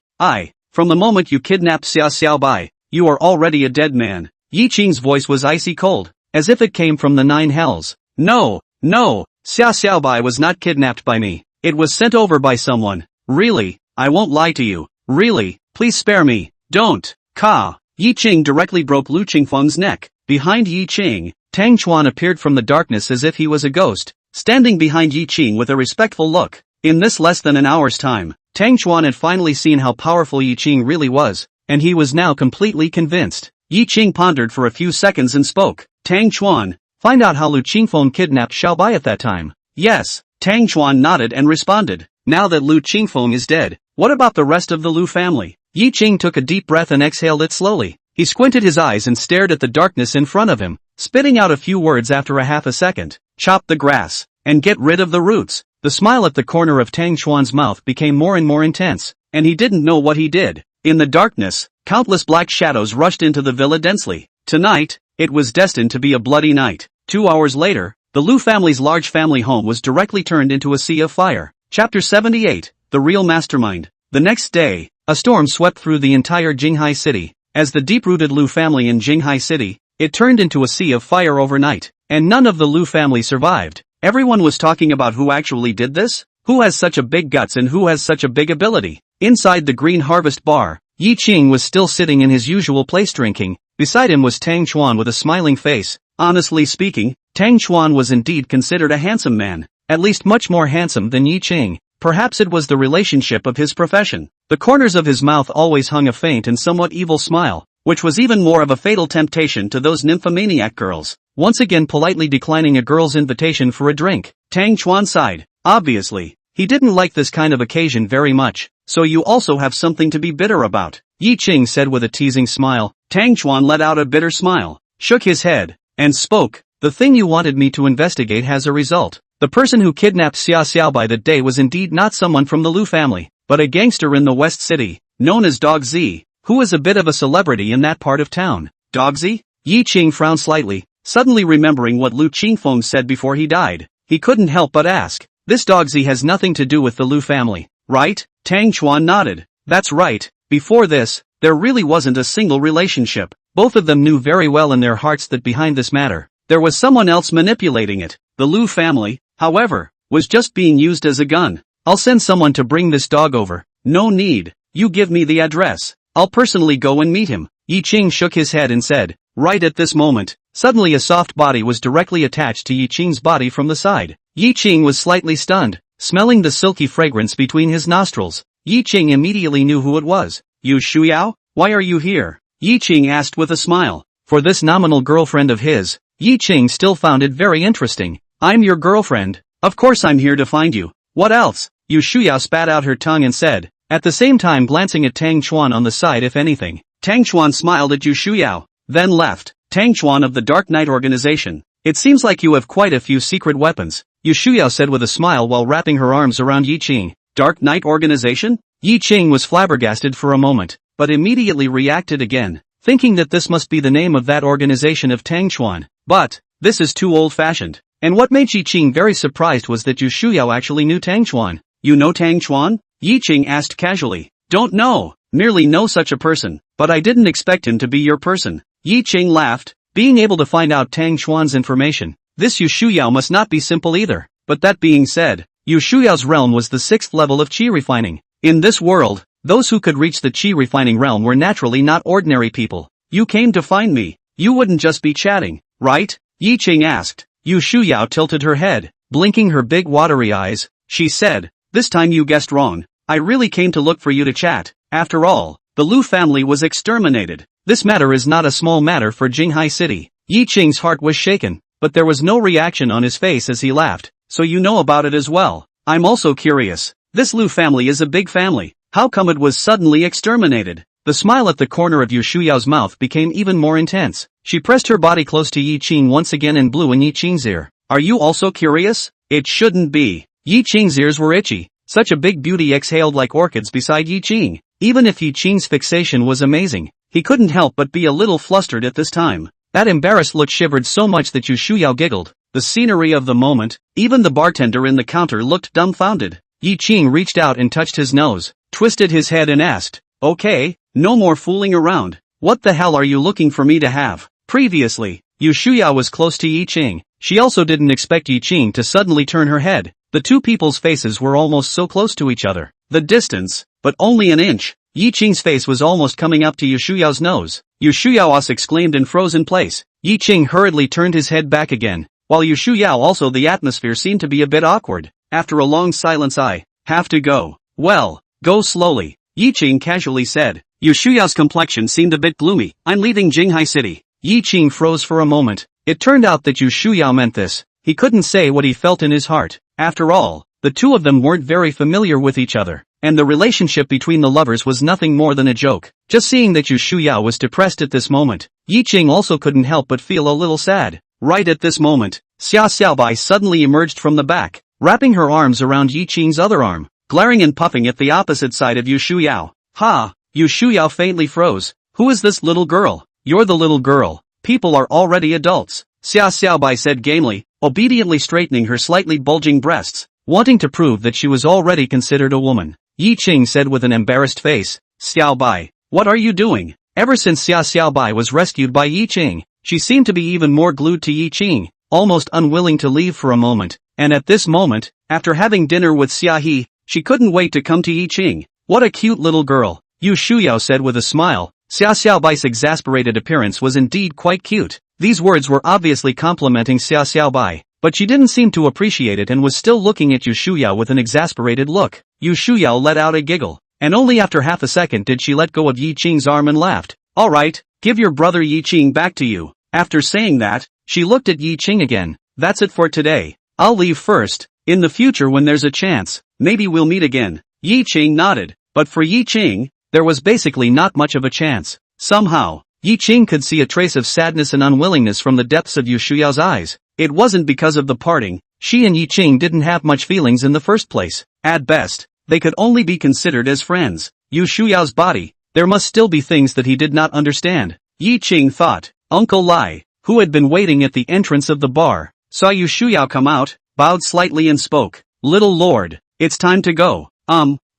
From the moment you kidnapped Xia Xiaobai, you are already a dead man." Ye Qing's voice was icy cold, as if it came from the nine hells. No, Xia Xiaobai was not kidnapped by me. It was sent over by someone. Really, I won't lie to you. Really, please spare me. Don't. Ka. Ye Qing directly broke Lu Qingfeng's neck. Behind Ye Qing, Tang Chuan appeared from the darkness as if he was a ghost, standing behind Ye Qing with a respectful look. In this less than an hour's time, Tang Chuan had finally seen how powerful Ye Qing really was, and he was now completely convinced. Ye Qing pondered for a few seconds and spoke. "Tang Chuan, find out how Lu Qingfeng kidnapped Xiaobai at that time." "Yes." Tang Chuan nodded and responded. "Now that Lu Qingfeng is dead, what about the rest of the Lu family?" Ye Qing took a deep breath and exhaled it slowly. He squinted his eyes and stared at the darkness in front of him, spitting out a few words after a half a second. "Chop the grass, and get rid of the roots." The smile at the corner of Tang Chuan's mouth became more and more intense, and he didn't know what he did. In the darkness, countless black shadows rushed into the villa densely. Tonight, it was destined to be a bloody night. 2 hours later, the Lu family's large family home was directly turned into a sea of fire. Chapter 78, the real mastermind. The next day, a storm swept through the entire Jinghai city. As the deep-rooted Lu family in Jinghai city, it turned into a sea of fire overnight, and none of the Lu family survived. Everyone was talking about who actually did this, who has such a big guts and who has such a big ability. Inside the Green Harvest bar, Ye Qing was still sitting in his usual place drinking. Beside him was Tang Chuan with a smiling face. Honestly speaking, Tang Chuan was indeed considered a handsome man, at least much more handsome than Ye Qing. Perhaps it was the relationship of his profession. The corners of his mouth always hung a faint and somewhat evil smile, which was even more of a fatal temptation to those nymphomaniac girls. Once again politely declining a girl's invitation for a drink, Tang Chuan sighed. Obviously, he didn't like this kind of occasion very much. So you also have something to be bitter about, Ye Qing said with a teasing smile. Tang Chuan let out a bitter smile, shook his head, and spoke. The thing you wanted me to investigate has a result. The person who kidnapped Xia Xiaobai that day was indeed not someone from the Lu family, but a gangster in the West City, known as Dog Z, who is a bit of a celebrity in that part of town. Dog Z? Ye Qing frowned slightly, suddenly remembering what Lu Qingfeng said before he died. He couldn't help but ask, this Dog Z has nothing to do with the Lu family, right? Tang Chuan nodded. That's right. Before this, there really wasn't a single relationship. Both of them knew very well in their hearts that behind this matter, there was someone else manipulating it. The Lu family, however, was just being used as a gun. I'll send someone to bring this dog over. No need. You give me the address. I'll personally go and meet him. Ye Qing shook his head and said, right at this moment, suddenly a soft body was directly attached to Ye Qing's body from the side. Ye Qing was slightly stunned, smelling the silky fragrance between his nostrils. Ye Qing immediately knew who it was. You Shuyao? Why are you here? Ye Qing asked with a smile. For this nominal girlfriend of his, Ye Qing still found it very interesting. I'm your girlfriend. Of course I'm here to find you. What else? Yu Shuyao spat out her tongue and said, at the same time glancing at Tang Chuan on the side if anything. Tang Chuan smiled at Yu Shuyao, then left. Tang Chuan of the Dark Knight organization. It seems like you have quite a few secret weapons, Yu Shuyao said with a smile while wrapping her arms around Ye Qing. Dark Knight organization? Ye Qing was flabbergasted for a moment, but immediately reacted again, thinking that this must be the name of that organization of Tang Chuan. But, this is too old-fashioned. And what made Ye Qing very surprised was that Yu Shuyao actually knew Tang Chuan. You know Tang Chuan? Ye Qing asked casually. Don't know, merely know such a person, but I didn't expect him to be your person. Ye Qing laughed, being able to find out Tang Chuan's information. This Yu Shuyao must not be simple either. But that being said, Yu Shuyao's realm was the 6th level of qi refining. In this world, those who could reach the qi refining realm were naturally not ordinary people. You came to find me. You wouldn't just be chatting, right? Ye Qing asked. Yu Shuyao tilted her head, blinking her big watery eyes. She said, this time you guessed wrong. I really came to look for you to chat. After all, the Lu family was exterminated. This matter is not a small matter for Jinghai City. Ye Qing's heart was shaken, but there was no reaction on his face as he laughed. So you know about it as well. I'm also curious. This Lu family is a big family. How come it was suddenly exterminated? The smile at the corner of Yu Shuyao's mouth became even more intense. She pressed her body close to Ye Qing once again and blew in Ye Qing's ear. Are you also curious? It shouldn't be. Ye Qing's ears were itchy. Such a big beauty exhaled like orchids beside Ye Qing. Even if Ye Qing's fixation was amazing, he couldn't help but be a little flustered at this time. That embarrassed look shivered so much that Yu Shuyao giggled. The scenery of the moment, even the bartender in the counter looked dumbfounded. Ye Qing reached out and touched his nose, twisted his head and asked, okay, no more fooling around. What the hell are you looking for me to have? Previously, Yu Shuyao was close to Ye Qing. She also didn't expect Ye Qing to suddenly turn her head. The two people's faces were almost so close to each other. The distance, but only an inch. Ye Qing's face was almost coming up to Yu Shuyao's nose. Yu Shuyao exclaimed and froze in place. Ye Qing hurriedly turned his head back again. While Yu Shuyao also the atmosphere seemed to be a bit awkward. After a long silence I have to go. Well, go slowly, Ye Qing casually said. Yu Shuyao's complexion seemed a bit gloomy. I'm leaving Jinghai City. Ye Qing froze for a moment. It turned out that Yu Shuyao meant this. He couldn't say what he felt in his heart. After all, the two of them weren't very familiar with each other, and the relationship between the lovers was nothing more than a joke. Just seeing that Yu Shuyao was depressed at this moment, Ye Qing also couldn't help but feel a little sad. Right at this moment, Xia Xiaobai suddenly emerged from the back, wrapping her arms around Ye Qing's other arm, glaring and puffing at the opposite side of Yu Shuyao. Ha! Yu Shuyao faintly froze. Who is this little girl? You're the little girl. People are already adults, Xia Xiaobai said gamely, obediently straightening her slightly bulging breasts, wanting to prove that she was already considered a woman. Ye Qing said with an embarrassed face. Xiao Bai, what are you doing? Ever since Xiao Bai was rescued by Ye Qing, she seemed to be even more glued to Ye Qing, almost unwilling to leave for a moment, and at this moment, after having dinner with Xia He, she couldn't wait to come to Ye Qing. What a cute little girl, Yu Shuyao said with a smile. Xiao Bai's exasperated appearance was indeed quite cute. These words were obviously complimenting Xiao Bai, but she didn't seem to appreciate it and was still looking at Yu Shuyao with an exasperated look. Yu Shuyao let out a giggle, and only after half a second did she let go of Ye Qing's arm and laughed. Alright, give your brother Ye Qing back to you. After saying that, she looked at Ye Qing again. That's it for today. I'll leave first. In the future when there's a chance, maybe we'll meet again. Ye Qing nodded, but for Ye Qing, there was basically not much of a chance. Somehow, Ye Qing could see a trace of sadness and unwillingness from the depths of Yu Shuyao's eyes. It wasn't because of the parting. She and Ye Qing didn't have much feelings in the first place. At best, they could only be considered as friends. Yu Shuyao's body, there must still be things that he did not understand. Ye Qing thought. Uncle Lai, who had been waiting at the entrance of the bar, saw Yu Shuyao come out, bowed slightly and spoke. Little lord, it's time to go.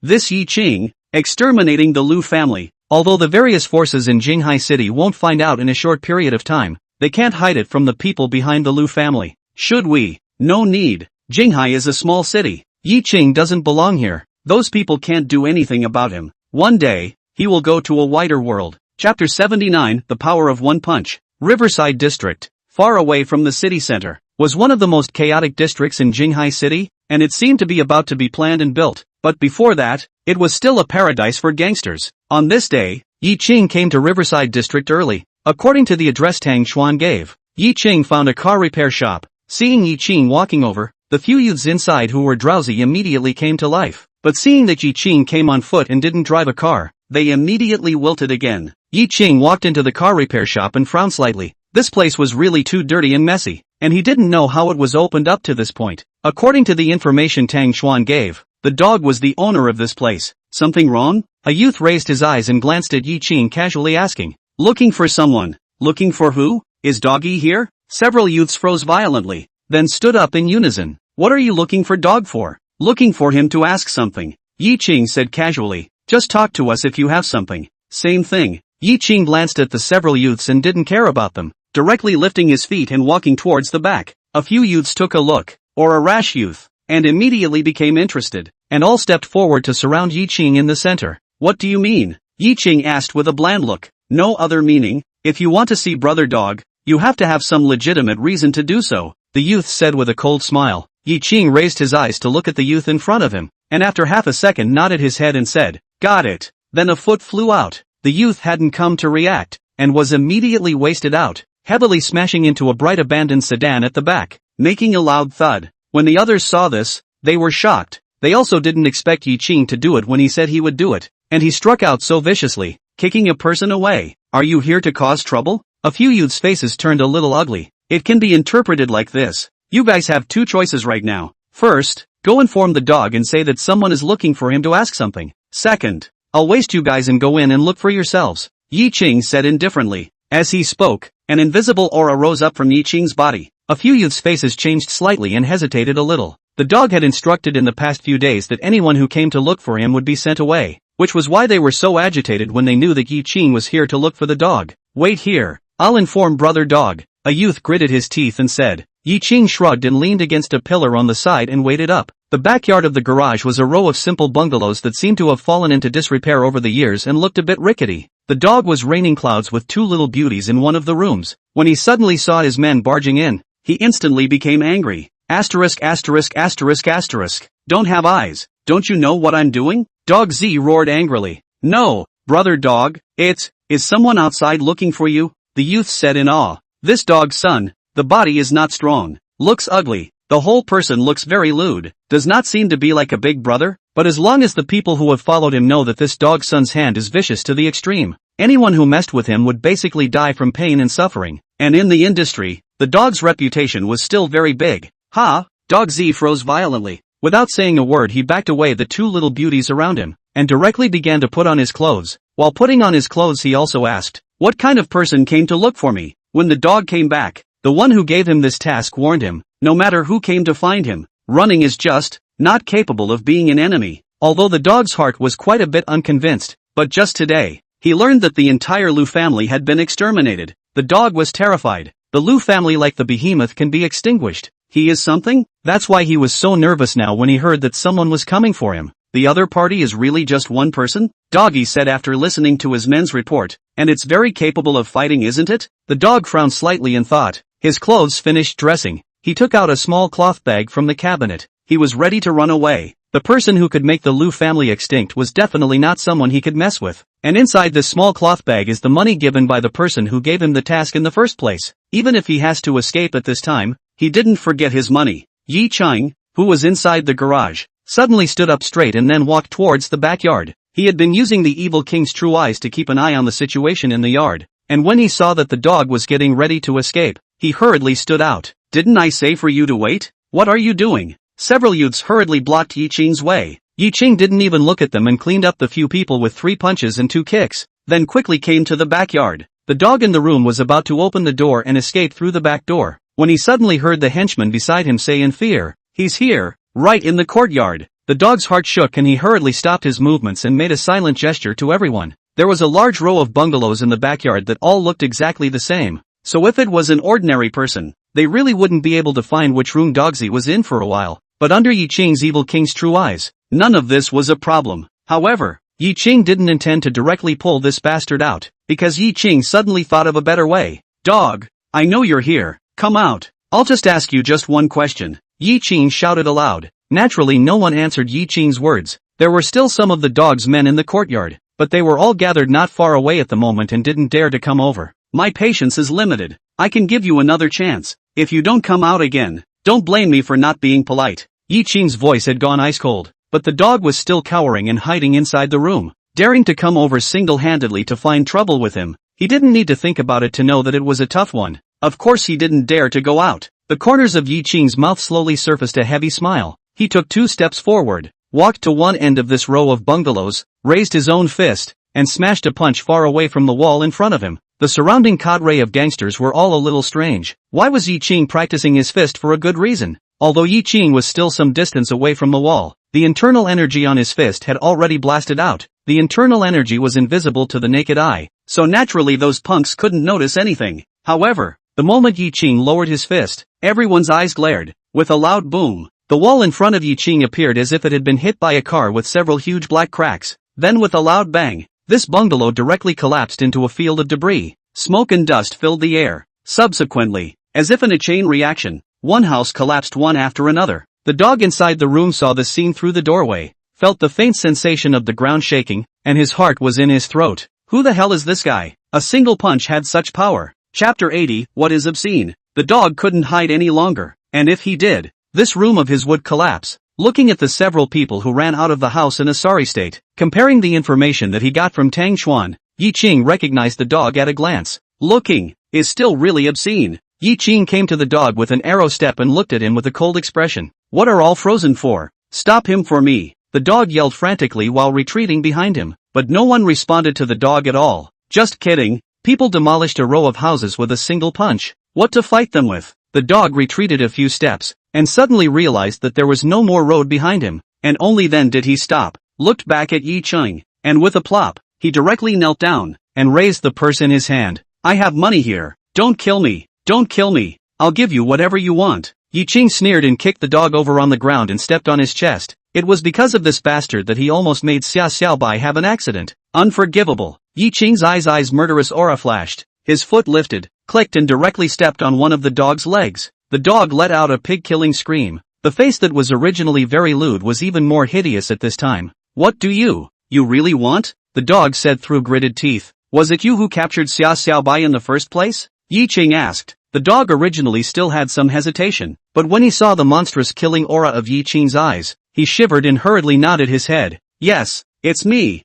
This Ye Qing, exterminating the Lu family. Although the various forces in Jinghai City won't find out in a short period of time, they can't hide it from the people behind the Lu family. Should we? No need. Jinghai is a small city. Ye Qing doesn't belong here. Those people can't do anything about him. One day, he will go to a wider world. Chapter 79, The Power of One Punch. Riverside District, far away from the city center, was one of the most chaotic districts in Jinghai City, and it seemed to be about to be planned and built. But before that, it was still a paradise for gangsters. On this day, Ye Qing came to Riverside District early. According to the address Tang Xuan gave, Ye Qing found a car repair shop. Seeing Ye Qing walking over, the few youths inside who were drowsy immediately came to life. But seeing that Ye Qing came on foot and didn't drive a car, they immediately wilted again. Ye Qing walked into the car repair shop and frowned slightly. This place was really too dirty and messy, and he didn't know how it was opened up to this point. According to the information Tang Xuan gave, the dog was the owner of this place. Something wrong? A youth raised his eyes and glanced at Ye Qing casually asking. Looking for someone. Looking for who? Is Doggy here? Several youths froze violently, then stood up in unison. What are you looking for Dog for? Looking for him to ask something. Ye Qing said casually. Just talk to us if you have something. Same thing. Ye Qing glanced at the several youths and didn't care about them, directly lifting his feet and walking towards the back. A few youths took a look, or a rash youth, and immediately became interested, and all stepped forward to surround Ye Qing in the center. What do you mean? Ye Qing asked with a bland look. No other meaning. If you want to see Brother Dog, you have to have some legitimate reason to do so, the youth said with a cold smile. Ye Qing raised his eyes to look at the youth in front of him, and after half a second nodded his head and said, Got it. Then a foot flew out. The youth hadn't come to react, and was immediately wasted out, heavily smashing into a bright abandoned sedan at the back, making a loud thud. When the others saw this, they were shocked. They also didn't expect Ye Qing to do it when he said he would do it, and he struck out so viciously, kicking a person away. Are you here to cause trouble? A few youths' faces turned a little ugly. It can be interpreted like this. You guys have two choices right now. First, go inform the dog and say that someone is looking for him to ask something. Second, I'll waste you guys and go in and look for yourselves. Ye Qing said indifferently. As he spoke, an invisible aura rose up from Ye Qing's body. A few youths' faces changed slightly and hesitated a little. The dog had instructed in the past few days that anyone who came to look for him would be sent away, which was why they were so agitated when they knew that Ye Qing was here to look for the dog. Wait here, I'll inform Brother Dog. A youth gritted his teeth and said. Ye Qing shrugged and leaned against a pillar on the side and waited up. The backyard of the garage was a row of simple bungalows that seemed to have fallen into disrepair over the years and looked a bit rickety. The dog was raining clouds with two little beauties in one of the rooms. When he suddenly saw his men barging in, he instantly became angry. Asterisk asterisk asterisk asterisk. Don't have eyes. Don't you know what I'm doing? Dog Z roared angrily. No, Brother Dog, is someone outside looking for you? The youth said in awe. This dog's son, the body is not strong, looks ugly, the whole person looks very lewd, does not seem to be like a big brother, but as long as the people who have followed him know that this dog's son's hand is vicious to the extreme, anyone who messed with him would basically die from pain and suffering, and in the industry, the dog's reputation was still very big. Ha! Dog Z froze violently. Without saying a word he backed away the two little beauties around him, and directly began to put on his clothes. While putting on his clothes he also asked, what kind of person came to look for me? When the dog came back, the one who gave him this task warned him, no matter who came to find him, running is just, not capable of being an enemy. although the dog's heart was quite a bit unconvinced. But just today, he learned that the entire Lu family had been exterminated. The dog was terrified. The Lu family, like the behemoth, can be extinguished. He is something? That's why he was so nervous now when he heard that someone was coming for him. The other party is really just one person? Doggy said after listening to his men's report. And it's very capable of fighting, isn't it? The dog frowned slightly and thought. His clothes finished dressing. He took out a small cloth bag from the cabinet. He was ready to run away. The person who could make the Lu family extinct was definitely not someone he could mess with. And inside this small cloth bag is the money given by the person who gave him the task in the first place. Even if he has to escape at this time, he didn't forget his money. Ye Qing, who was inside the garage, suddenly stood up straight and then walked towards the backyard. He had been using the evil king's true eyes to keep an eye on the situation in the yard, and when he saw that the dog was getting ready to escape, he hurriedly stood out. Didn't I say for you to wait? What are you doing? Several youths hurriedly blocked Ye Qing's way. Ye Qing didn't even look at them and cleaned up the few people with 3 punches and 2 kicks, then quickly came to the backyard. The dog in the room was about to open the door and escape through the back door, when he suddenly heard the henchman beside him say in fear, "He's here, right in the courtyard." The dog's heart shook and he hurriedly stopped his movements and made a silent gesture to everyone. There was a large row of bungalows in the backyard that all looked exactly the same, so if it was an ordinary person, they really wouldn't be able to find which room Dogsy was in for a while. But under Ye Qing's evil king's true eyes, none of this was a problem. However, Ye Qing didn't intend to directly pull this bastard out, because Ye Qing suddenly thought of a better way. "Dog, I know you're here, come out. I'll just ask you just one question," Ye Qing shouted aloud. Naturally no one answered Ye Qing's words. There were still some of the dog's men in the courtyard, but they were all gathered not far away at the moment and didn't dare to come over. "My patience is limited. I can give you another chance. If you don't come out again, don't blame me for not being polite." Ye Qing's voice had gone ice cold, but the dog was still cowering and hiding inside the room, daring to come over single-handedly to find trouble with him. He didn't need to think about it to know that it was a tough one. Of course he didn't dare to go out. The corners of Ye Qing's mouth slowly surfaced a heavy smile. He took 2 steps forward, walked to one end of this row of bungalows, raised his own fist, and smashed a punch far away from the wall in front of him. The surrounding cadre of gangsters were all a little strange. Why was Ye Qing practicing his fist for a good reason? Although Ye Qing was still some distance away from the wall, the internal energy on his fist had already blasted out. The internal energy was invisible to the naked eye, so naturally those punks couldn't notice anything. However, the moment Ye Qing lowered his fist, everyone's eyes glared. With a loud boom, the wall in front of Ye Qing appeared as if it had been hit by a car with several huge black cracks. Then with a loud bang, this bungalow directly collapsed into a field of debris. Smoke and dust filled the air. Subsequently, as if in a chain reaction, one house collapsed one after another. The dog inside the room saw the scene through the doorway, felt the faint sensation of the ground shaking, and his heart was in his throat. Who the hell is this guy? A single punch had such power. Chapter 80, What is obscene? The dog couldn't hide any longer, and if he did, this room of his would collapse. Looking at the several people who ran out of the house in a sorry state, comparing the information that he got from Tang Xuan, Ye Qing recognized the dog at a glance. Looking is still really obscene. Ye Qing came to the dog with an arrow step and looked at him with a cold expression. "What are all frozen for? Stop him for me!" The dog yelled frantically while retreating behind him, but no one responded to the dog at all. Just kidding, people demolished a row of houses with a single punch. What to fight them with? The dog retreated a few steps, and suddenly realized that there was no more road behind him, and only then did he stop, looked back at Ye Qing, and with a plop, he directly knelt down, and raised the purse in his hand. "I have money here. Don't kill me. Don't kill me. I'll give you whatever you want." Ye Qing sneered and kicked the dog over on the ground and stepped on his chest. It was because of this bastard that he almost made Xia Xiaobai have an accident. Unforgivable. Ye Qing's eyes murderous aura flashed. His foot lifted, clicked and directly stepped on one of the dog's legs. The dog let out a pig-killing scream. The face that was originally very lewd was even more hideous at this time. "What do you really want?" the dog said through gritted teeth. "Was it you who captured Xia Xiaobai in the first place?" Ye Qing asked. The dog originally still had some hesitation, but when he saw the monstrous killing aura of Ye Qing's eyes, he shivered and hurriedly nodded his head. "Yes, it's me,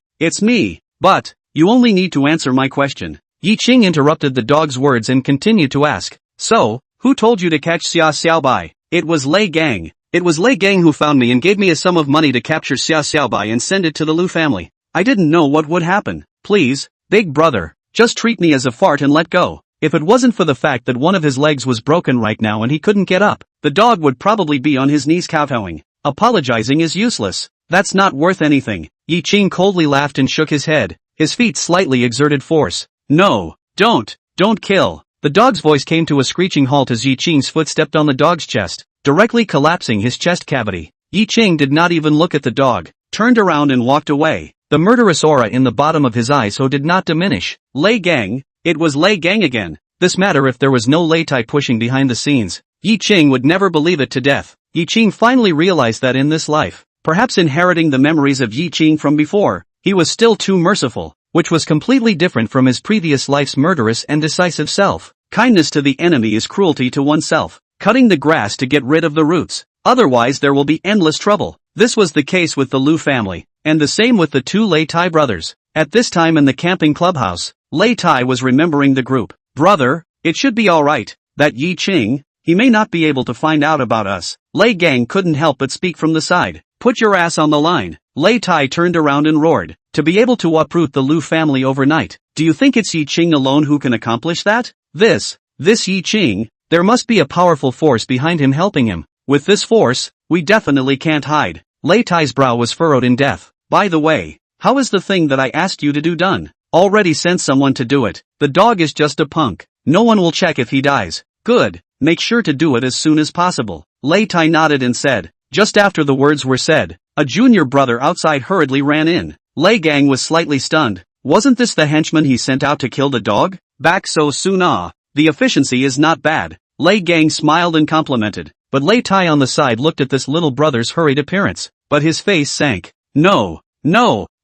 but, you only need to answer my question." Ye Qing interrupted the dog's words and continued to ask, "So, who told you to catch Xia Xiaobai?" "It was Lei Gang. It was Lei Gang who found me and gave me a sum of money to capture Xia Xiaobai and send it to the Lu family. I didn't know what would happen. Please, big brother, just treat me as a fart and let go." If it wasn't for the fact that one of his legs was broken right now and he couldn't get up, the dog would probably be on his knees kowtowing. Apologizing is useless. That's not worth anything. Ye Qing coldly laughed and shook his head. His feet slightly exerted force. No, don't kill. The dog's voice came to a screeching halt as Ye Qing's foot stepped on the dog's chest, directly collapsing his chest cavity. Ye Qing did not even look at the dog, turned around and walked away. The murderous aura in the bottom of his eyes did not diminish. Lei Gang, it was Lei Gang again. This matter if there was no Lei Tai pushing behind the scenes. Ye Qing would never believe it to death. Ye Qing finally realized that in this life, perhaps inheriting the memories of Ye Qing from before, he was still too merciful, which was completely different from his previous life's murderous and decisive self. Kindness to the enemy is cruelty to oneself, cutting the grass to get rid of the roots. Otherwise there will be endless trouble. This was the case with the Lu family, and the same with the two Lei Tai brothers. At this time in the camping clubhouse, Lei Tai was remembering the group. Brother, it should be alright, that Ye Qing, he may not be able to find out about us. Lei Gang couldn't help but speak from the side. Put your ass on the line. Lei Tai turned around and roared. To be able to uproot the Lu family overnight, do you think it's Ye Qing alone who can accomplish that? This Ye Qing, there must be a powerful force behind him helping him. With this force, we definitely can't hide. Lei Tai's brow was furrowed in death. By the way, how is the thing that I asked you to do done? Already sent someone to do it. The dog is just a punk. No one will check if he dies. Good, make sure to do it as soon as possible. Lei Tai nodded and said. Just after the words were said, a junior brother outside hurriedly ran in. Lei Gang was slightly stunned. Wasn't this the henchman he sent out to kill the dog? Back so soon? The efficiency is not bad. Lei Gang smiled and complimented, but Lei Tai on the side looked at this little brother's hurried appearance, but his face sank. No,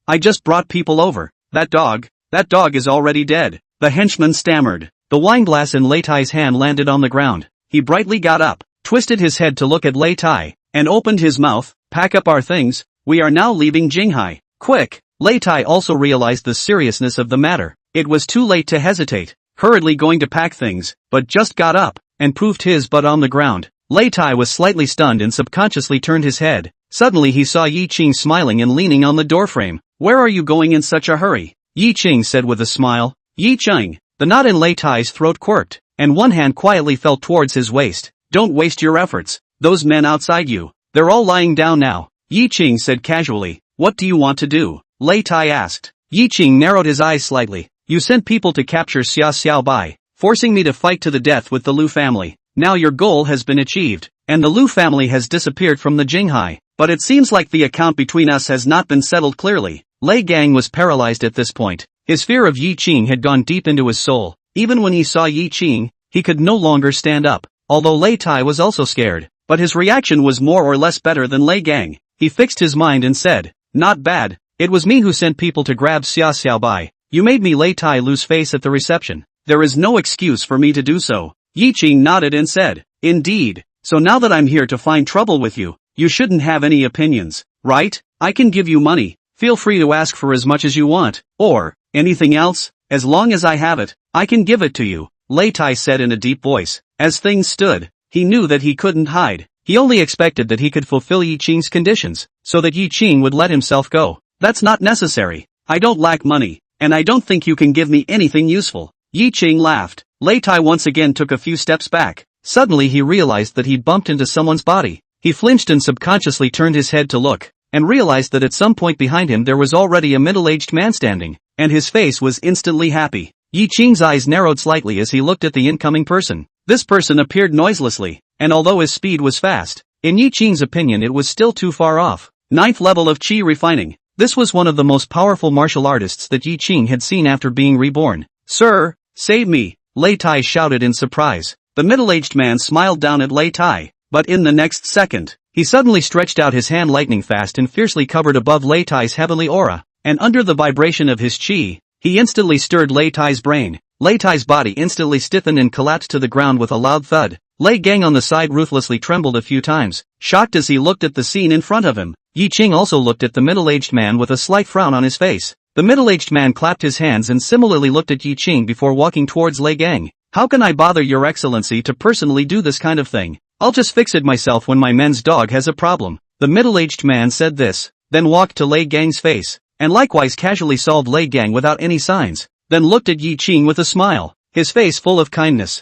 I just brought people over. That dog is already dead. The henchman stammered. The wineglass in Lei Tai's hand landed on the ground. He brightly got up, twisted his head to look at Lei Tai, and opened his mouth. Pack up our things, we are now leaving Jinghai. Quick! Lei Tai also realized the seriousness of the matter. It was too late to hesitate, hurriedly going to pack things, but just got up, and proved his butt on the ground. Lei Tai was slightly stunned and subconsciously turned his head. Suddenly he saw Ye Qing smiling and leaning on the doorframe. Where are you going in such a hurry? Ye Qing said with a smile. Ye Qing. The knot in Lei Tai's throat quirked, and one hand quietly fell towards his waist. Don't waste your efforts. Those men outside you, they're all lying down now. Ye Qing said casually. What do you want to do? Lei Tai asked. Ye Qing narrowed his eyes slightly. You sent people to capture Xia Xiaobai, forcing me to fight to the death with the Lu family. Now your goal has been achieved, and the Lu family has disappeared from the Jinghai. But it seems like the account between us has not been settled clearly. Lei Gang was paralyzed at this point. His fear of Ye Qing had gone deep into his soul. Even when he saw Ye Qing, he could no longer stand up. Although Lei Tai was also scared, but his reaction was more or less better than Lei Gang. He fixed his mind and said, not bad. It was me who sent people to grab Xia Xiaobai. You made me. Lei Tai lose face at the reception. There is no excuse for me to do so. Ye Qing nodded and said, indeed. So now that I'm here to find trouble with you, you shouldn't have any opinions, right? I can give you money. Feel free to ask for as much as you want, or anything else, as long as I have it, I can give it to you, Lei Tai said in a deep voice. As things stood, he knew that he couldn't hide. He only expected that he could fulfill Ye Qing's conditions, so that Ye Qing would let himself go. That's not necessary. I don't lack money, and I don't think you can give me anything useful. Ye Qing laughed. Lei Tai once again took a few steps back. Suddenly he realized that he'd bumped into someone's body. He flinched and subconsciously turned his head to look, and realized that at some point behind him there was already a middle-aged man standing, and his face was instantly happy. Ye Qing's eyes narrowed slightly as he looked at the incoming person. This person appeared noiselessly, and although his speed was fast, in Ye Qing's opinion it was still too far off. 9th level of Qi refining. This was one of the most powerful martial artists that Ye Qing had seen after being reborn. Sir, save me, Lei Tai shouted in surprise. The middle-aged man smiled down at Lei Tai, but in the next second, he suddenly stretched out his hand lightning fast and fiercely covered above Lei Tai's heavenly aura, and under the vibration of his qi, he instantly stirred Lei Tai's brain. Lei Tai's body instantly stiffened and collapsed to the ground with a loud thud. Lei Gang on the side ruthlessly trembled a few times, shocked as he looked at the scene in front of him. Ye Qing also looked at the middle-aged man with a slight frown on his face. The middle-aged man clapped his hands and similarly looked at Ye Qing before walking towards Lei Gang. How can I bother your excellency to personally do this kind of thing? I'll just fix it myself when my men's dog has a problem. The middle-aged man said this, then walked to Lei Gang's face, and likewise casually solved Lei Gang without any signs, then looked at Ye Qing with a smile, his face full of kindness.